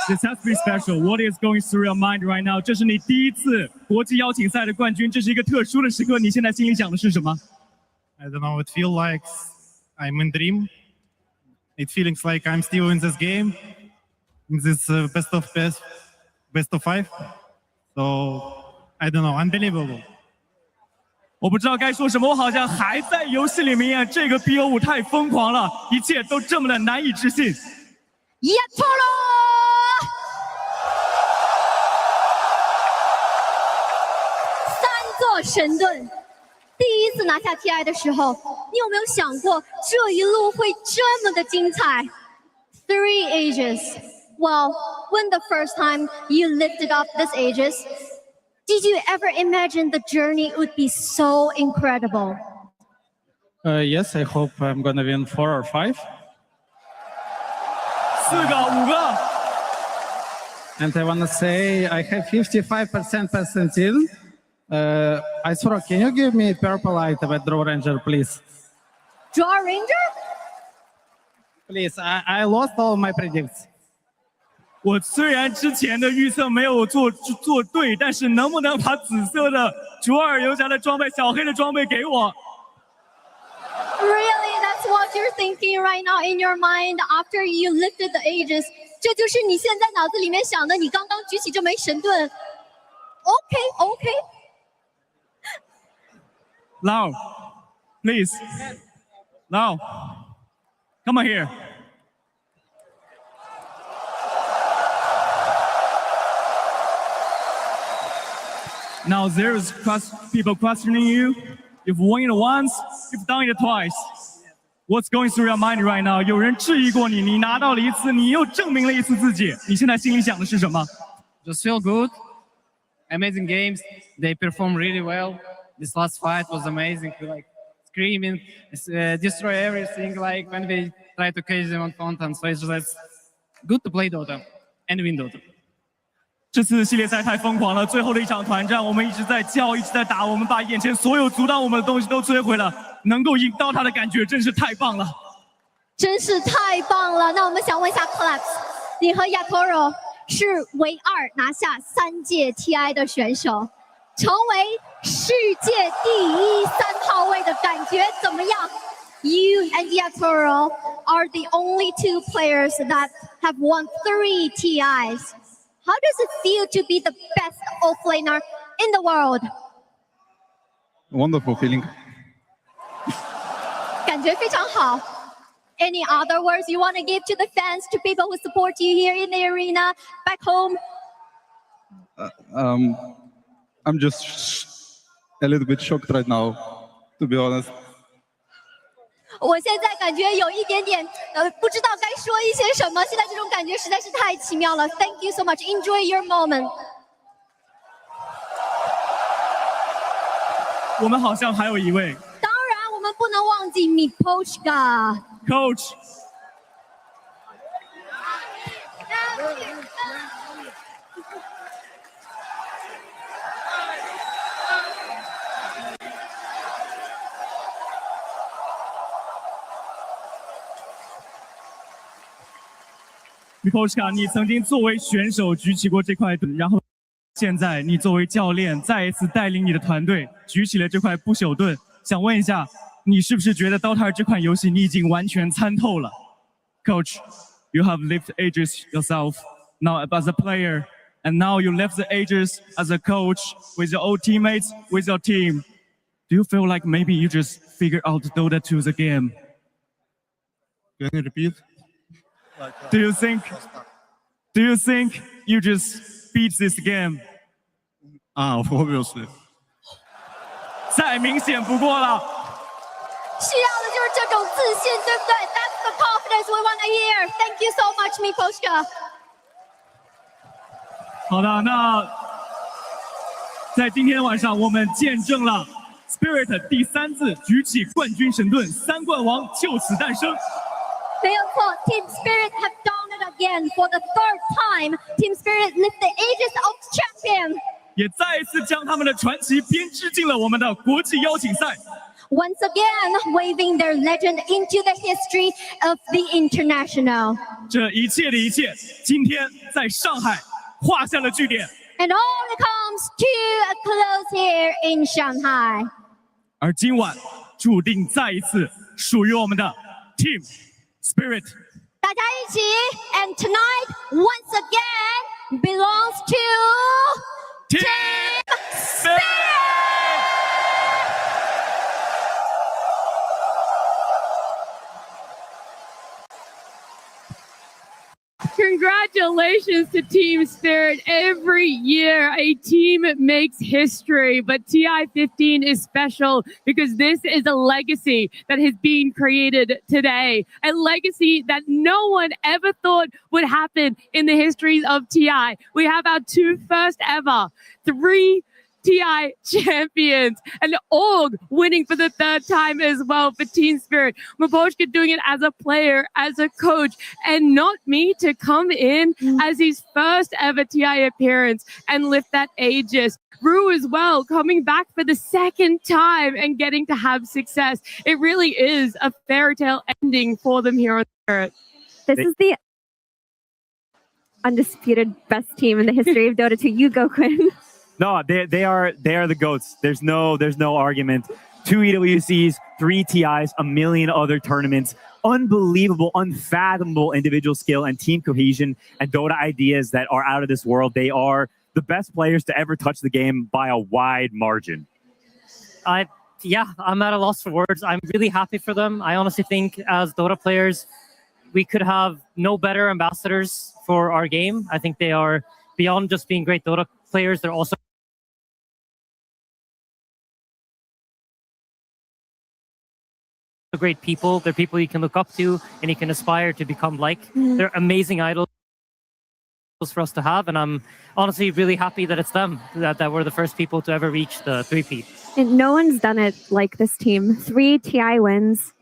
This has to be special. What is going through your mind right now? 这是你第一次国际邀请赛的冠军，这是一个特殊的时刻。你现在心里想的是什么 I don't know. It feels like I'm in dream. It feels like I'm still in this game, in this best of 5. So I don't know. Unbelievable. 我不知道该说什么，我好像还在游戏里面。这个 BO5太疯狂了，一切都这么的难以置信。Yatoro！ 3座神盾，第一次拿下 TI 的时候，你有没有想过这一路会这么的精彩 ？3 Aegis. Well, when the first time you lifted up this Aegis, did you ever imagine the journey would be so incredible? Yes, I hope I'm gonna win 4 or 5. 4个、5个。And I wanna say I have 55% percentile. I thought, can you give me purple item at Draw Ranger, please? Draw Ranger? Please, I lost all my predicts. 我虽然之前的预测没有做对，但是能不能把紫色的卓尔游侠的装备、小黑的装备给我 Really, that's what you're thinking right now in your mind after you lifted the Aegis. 这就是你现在脑子里面想的，你刚刚举起这枚神盾。OK. Lau, please. Lau, come on here. Now there's people questioning you. You've won it once, you've done it twice. What's going through your mind right now? 有人质疑过你，你拿到了一次，你又证明了一次自己。你现在心里想的是什么 Just feel good. Amazing games. They perform really well. This last fight was amazing. Like screaming, destroy everything. Like when they try to catch them on content. So it's just good to play Dota and win Dota. 这次系列赛太疯狂了，最后的一场团战，我们一直在叫，一直在打，我们把眼前所有阻挡我们的东西都摧毁了。能够赢到他的感觉真是太棒了，真是太棒了。那我们想问一下 Collapse， 你和 Yatoro 是唯2拿下3届 TI 的选手，成为世界第1 3号位的感觉怎么样 ？You and Yatoro are the only 2 players that have won 3 TIs. How does it feel to be the best offlaner in the world? Wonderful feeling. 感觉非常好。Any other words you want to give to the fans, to people who support you here in the arena, back home? I'm just a little bit shocked right now, to be honest. 我现在感觉有一点点不知道该说一些什么，现在这种感觉实在是太奇妙了。Thank you so much. Enjoy your moment. 我们好像还有一位。当然，我们不能忘记 Mipochka Coach。Mipochka， 你曾经作为选手举起过这块盾，然后现在你作为教练再一次带领你的团队举起了这块不朽盾。想问一下，你是不是觉得 Dota 这款游戏你已经完全参透了 ？Coach, you have lived ages yourself now as a player, and now you left the ages as a coach with your old teammates, with your team. Do you feel like maybe you just figured out Dota 2 the game? Can you repeat? Do you think you just beat this game? Obviously. 再明显不过了。需要的就是这种自信，对不对 ？That's the confidence we want to hear. Thank you so much, Mipochka. 好的，那在今天晚上，我们见证了 Spirit 第3次举起冠军神盾，3冠王就此诞生。没有错 ，Team Spirit have dawned again, for the third time, Team Spirit lift the aegis of champion. 也再一次将他们的传奇编织进了我们的国际邀请赛。 Once again, waving their legend into the history of the international. 这一切的一切，今天在上海画下了句点。 And all comes to a close here in Shanghai. 而今晚注定再一次属于我们的 Team Spirit。 大家一起 and tonight once again belongs to Team Spirit. Congratulations to Team Spirit. Every year, a team makes history, but TI-15 is special because this is a legacy that has been created today. A legacy that no one ever thought would happen in the history of TI. We have our two first ever, 3 TI champions, and Org winning for the third time as well for Team Spirit. Mapochka doing it as a player, as a coach, and not me to come in as his first ever TI appearance and lift that Aegis. Rue as well, coming back for the second time and getting to have success. It really is a fairy tale ending for them here on Spirit. This is the undisputed best team in the history of Dota 2. You go, Quinn. No, they are the GOATs. There's no argument. 2 EWCs, 3 TIs, a million other tournaments. Unbelievable, unfathomable individual skill and team cohesion and Dota ideas that are out of this world. They are the best players to ever touch the game by a wide margin. Yeah, I'm at a loss for words. I'm really happy for them. I honestly think as Dota players, we could have no better ambassadors for our game. I think they are beyond just being great Dota players. They're also great people. They're people you can look up to and you can aspire to become like. They're amazing idols for us to have, and I'm honestly really happy that it's them that were the first people to ever reach the 3-peat. And no one's done it like this team. 3 TI wins.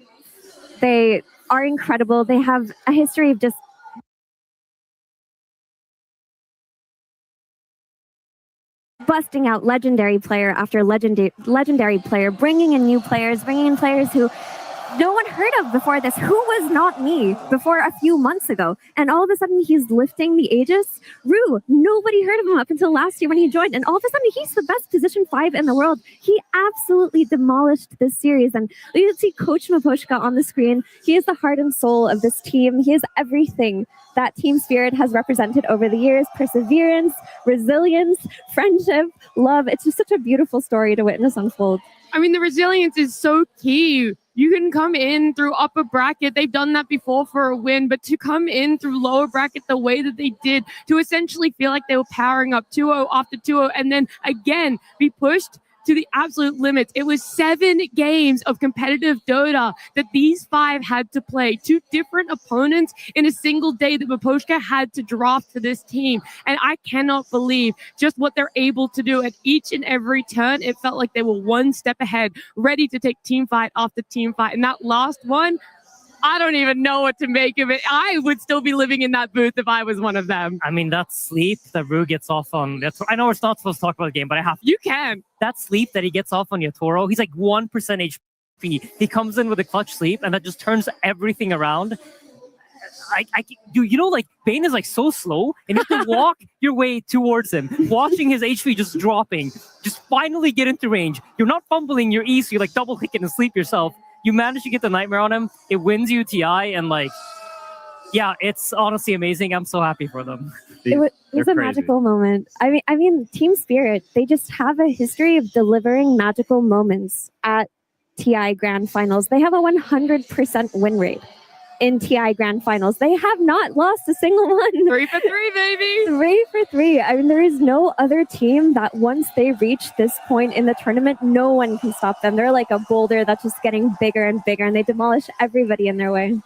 They are incredible. They have a history of just busting out legendary player after legendary player, bringing in new players, bringing in players who no one heard of before this, who was not me before a few months ago. And all of a sudden he's lifting the Aegis. Rue, nobody heard of him up until last year when he joined. And all of a sudden he's the best position 5 in the world. He absolutely demolished this series. And you can see Coach Mapochka on the screen. He is the heart and soul of this team. He is everything that Team Spirit has represented over the years. Perseverance, resilience, friendship, love. It's just such a beautiful story to witness unfold. I mean, the resilience is so key. You can come in through upper bracket. They've done that before for a win, but to come in through lower bracket the way that they did, to essentially feel like they were powering up 2-0 after 2-0 and then again be pushed to the absolute limits. It was 7 games of competitive Dota that these 5 had to play. 2 different opponents in a single day that Mapochka had to draft for this team. And I cannot believe just what they're able to do at each and every turn. It felt like they were one step ahead, ready to take team fight after team fight. And that last one, I don't even know what to make of it. I would still be living in that booth if I was one of them. I mean, that sleep that Rue gets off on. I know we're not supposed to talk about the game, but I have. You can. That sleep that he gets off on Yatoro, he's like 1% HP. He comes in with a clutch sleep, and that just turns everything around. You know, like Bane is like so slow, and you have to walk your way towards him, watching his HP just dropping. Just finally get into range. You're not fumbling your E, so you like double click it and sleep yourself. You manage to get the Nightmare on him. It wins you TI, and like, yeah, it's honestly amazing. I'm so happy for them. It was a magical moment. I mean, Team Spirit, they just have a history of delivering magical moments at TI Grand Finals. They have a 100% win rate in TI Grand Finals. They have not lost a single one. 3 for 3, baby. 3 for 3. I mean, there is no other team that once they reach this point in the tournament, no one can stop them. They're like a boulder that's just getting bigger and bigger, and they demolish everybody in their way.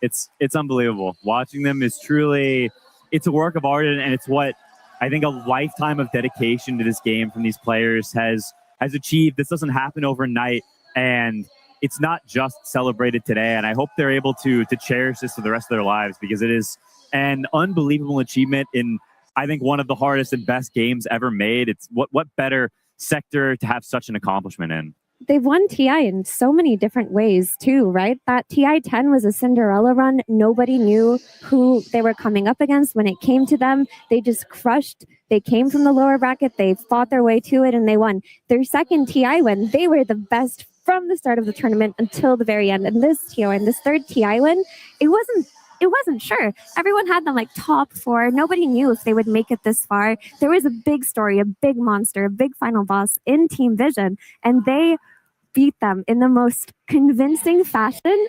It's unbelievable. Watching them is truly, it's a work of art, and it's what I think a lifetime of dedication to this game from these players has achieved. This doesn't happen overnight, and it's not just celebrated today, and I hope they're able to cherish this for the rest of their lives, because it is and unbelievable achievement in, I think, one of the hardest and best games ever made. It's what better sector to have such an accomplishment in? They've won TI in so many different ways too, right? That TI 10 was a Cinderella run. Nobody knew who they were coming up against when it came to them. They just crushed. They came from the lower bracket. They fought their way to it and they won. Their second TI win, they were the best from the start of the tournament until the very end. And this TI win, this third TI win, it wasn't sure. Everyone had them like top 4. Nobody knew if they would make it this far. There was a big story, a big monster, a big final boss in Team Vision, and they beat them in the most convincing fashion.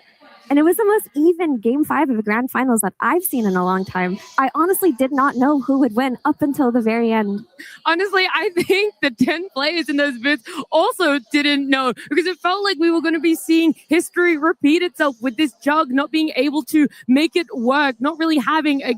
And it was the most even Game 5 of the Grand Finals that I've seen in a long time. I honestly did not know who would win up until the very end. Honestly, I think the 10 players in those booths also didn't know, because it felt like we were going to be seeing history repeat itself with this jug not being able to make it work, not really having a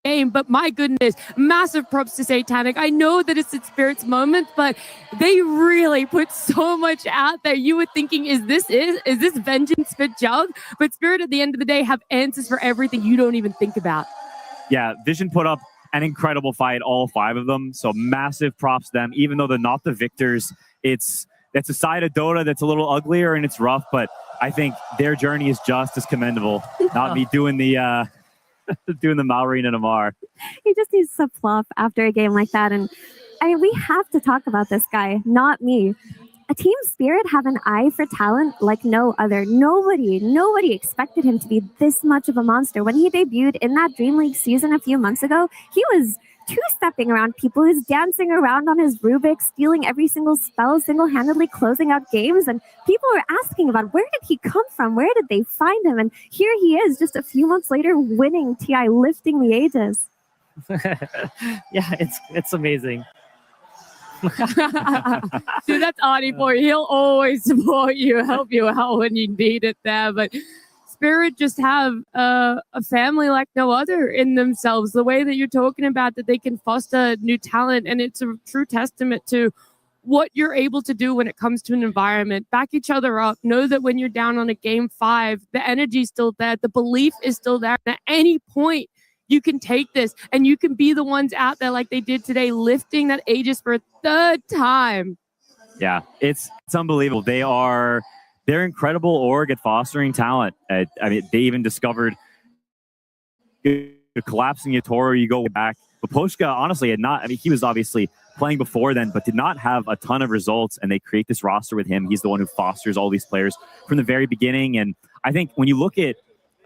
game. But my goodness, massive props to Satanic. I know that it's its Spirit's moment, but they really put so much out there. You were thinking, is this vengeance for Jug? But Spirit at the end of the day have answers for everything you don't even think about. Yeah, Vision put up an incredible fight, all 5 of them. So massive props to them, even though they're not the victors. It's a side of Dota that's a little uglier and it's rough, but I think their journey is just as commendable. Not me doing the doing the Malrine and Amar. He just needs to plop after a game like that. And we have to talk about this guy, not me. A Team Spirit have an eye for talent like no other. Nobody expected him to be this much of a monster. When he debuted in that Dream League season a few months ago, he was two-stepping around people. He was dancing around on his Rubik, stealing every single spell, single-handedly closing out games. And people were asking about, where did he come from? Where did they find him? And here he is, just a few months later, winning TI, lifting the ages. Yeah, it's amazing. Dude, that's Audie for you. He'll always support you, help you out when you need it there. But Spirit just have a family like no other in themselves. The way that you're talking about that they can foster new talent, and it's a true testament to what you're able to do when it comes to an environment. Back each other up. Know that when you're down on a Game 5, the energy's still there. The belief is still there. And at any point, you can take this and you can be the ones out there like they did today, lifting that Aegis for a 3rd time. Yeah, it's unbelievable. They're incredible org at fostering talent. I mean, they even discovered collapsing Yatoro. You go back. But Poshka, honestly, he was obviously playing before then, but did not have a ton of results. And they create this roster with him. He's the one who fosters all these players from the very beginning. And I think when you look at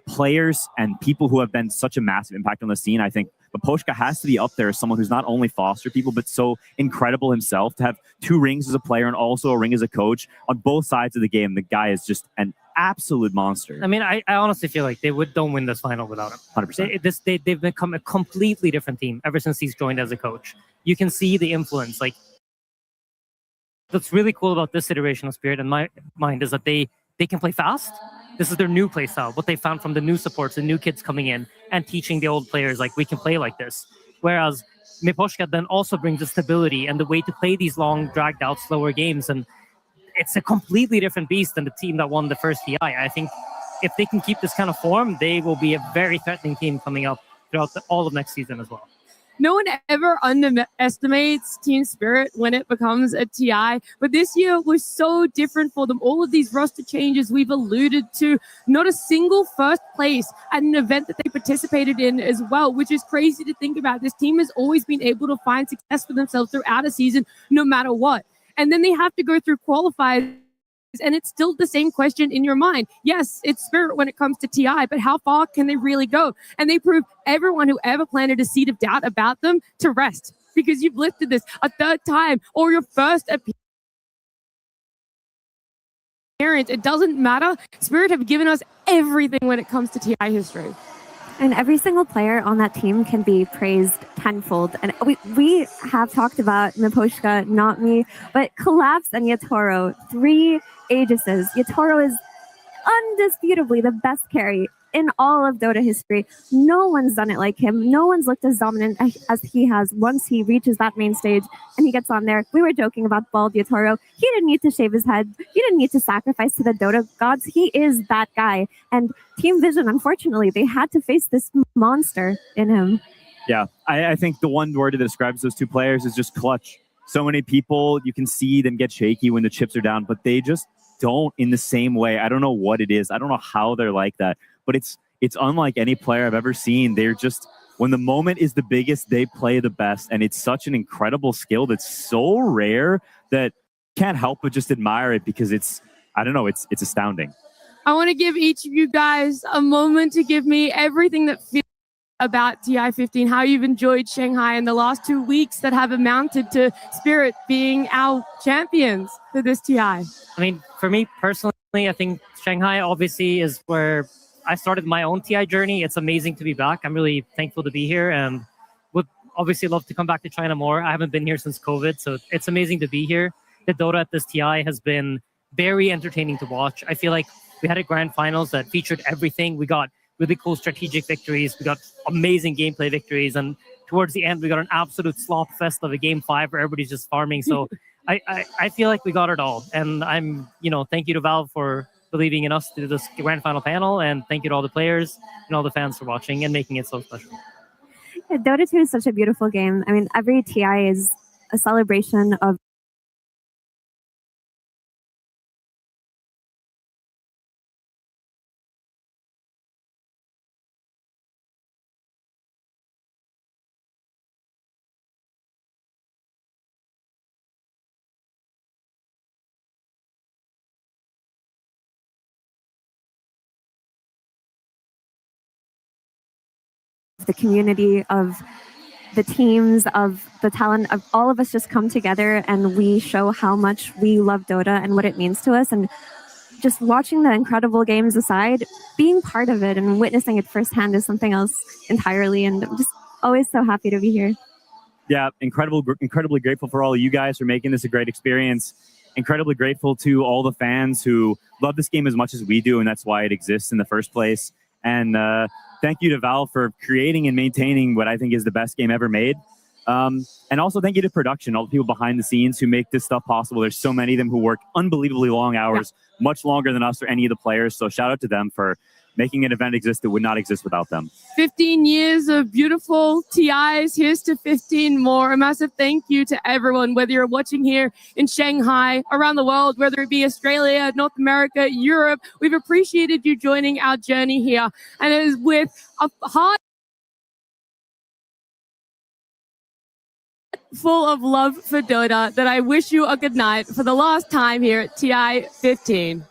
players and people who have been such a massive impact on the scene, I think Poshka has to be up there as someone who's not only fostered people, but so incredible himself to have 2 rings as a player and also a ring as a coach on both sides of the game. The guy is just an absolute monster. I mean, I honestly feel like they don't win this final without him. 100%. They've become a completely different team ever since he's joined as a coach. You can see the influence. Like, what's really cool about this iteration of Spirit in my mind is that they can play fast. This is their new play style, what they found from the new supports, the new kids coming in and teaching the old players, like, we can play like this. Whereas Miposhka then also brings the stability and the way to play these long, dragged out, slower games. And it's a completely different beast than the team that won the first TI. I think if they can keep this kind of form, they will be a very threatening team coming up throughout all of next season as well. No one ever underestimates Team Spirit when it becomes a TI, but this year was so different for them. All of these roster changes we've alluded to, not a single first place at an event that they participated in as well, which is crazy to think about. This team has always been able to find success for themselves throughout a season, no matter what. And then they have to go through qualifiers, and it's still the same question in your mind. Yes, it's Spirit when it comes to TI, but how far can they really go? And they prove everyone who ever planted a seed of doubt about them to rest, because you've lifted this a 3rd time or your first appearance. It doesn't matter. Spirit have given us everything when it comes to TI history. And every single player on that team can be praised tenfold. And we have talked about Miposhka, not me, but Collapse and Yatoro, 3 Aegises. Yatoro is undisputably the best carry in all of Dota history. No one's done it like him. No one's looked as dominant as he has once he reaches that main stage and he gets on there. We were joking about Ball Diatoro. He didn't need to shave his head. He didn't need to sacrifice to the Dota gods. He is that guy. And Team Vision, unfortunately, they had to face this monster in him. Yeah, I think the one word that describes those two players is just clutch. So many people, you can see them get shaky when the chips are down, but they just don't in the same way. I don't know what it is. I don't know how they're like that, but it's unlike any player I've ever seen. They're just, when the moment is the biggest, they play the best. And it's such an incredible skill that's so rare that you can't help but just admire it because it's, I don't know, it's astounding. I want to give each of you guys a moment to give me everything that feels about TI15, how you've enjoyed Shanghai in the last 2 weeks that have amounted to Spirit being our champions for this TI. I mean, for me personally, I think Shanghai obviously is where I started my own TI journey. It's amazing to be back. I'm really thankful to be here and would obviously love to come back to China more. I haven't been here since COVID, so it's amazing to be here. The Dota at this TI has been very entertaining to watch. I feel like we had a grand finals that featured everything. We got really cool strategic victories. We got amazing gameplay victories. And towards the end, we got an absolute slop fest of a game 5 where everybody's just farming. So I feel like we got it all. And I'm, thank you to Valve for believing in us through this grand final panel. And thank you to all the players and all the fans for watching and making it so special. Yeah, Dota 2 is such a beautiful game. I mean, every TI is a celebration of the community, of the teams, of the talent, of all of us just come together and we show how much we love Dota and what it means to us. And just watching the incredible games aside, being part of it and witnessing it firsthand is something else entirely. And I'm just always so happy to be here. Yeah, incredibly grateful for all of you guys for making this a great experience. Incredibly grateful to all the fans who love this game as much as we do, and that's why it exists in the first place. And thank you to Valve for creating and maintaining what I think is the best game ever made. And also thank you to production, all the people behind the scenes who make this stuff possible. There's so many of them who work unbelievably long hours, much longer than us or any of the players. So shout out to them for making an event exist that would not exist without them. 15 years of beautiful TIs. Here's to 15 more. A massive thank you to everyone, whether you're watching here in Shanghai, around the world, whether it be Australia, North America, Europe. We've appreciated you joining our journey here. And it is with a heart full of love for Dota that I wish you a good night for the last time here at TI 15.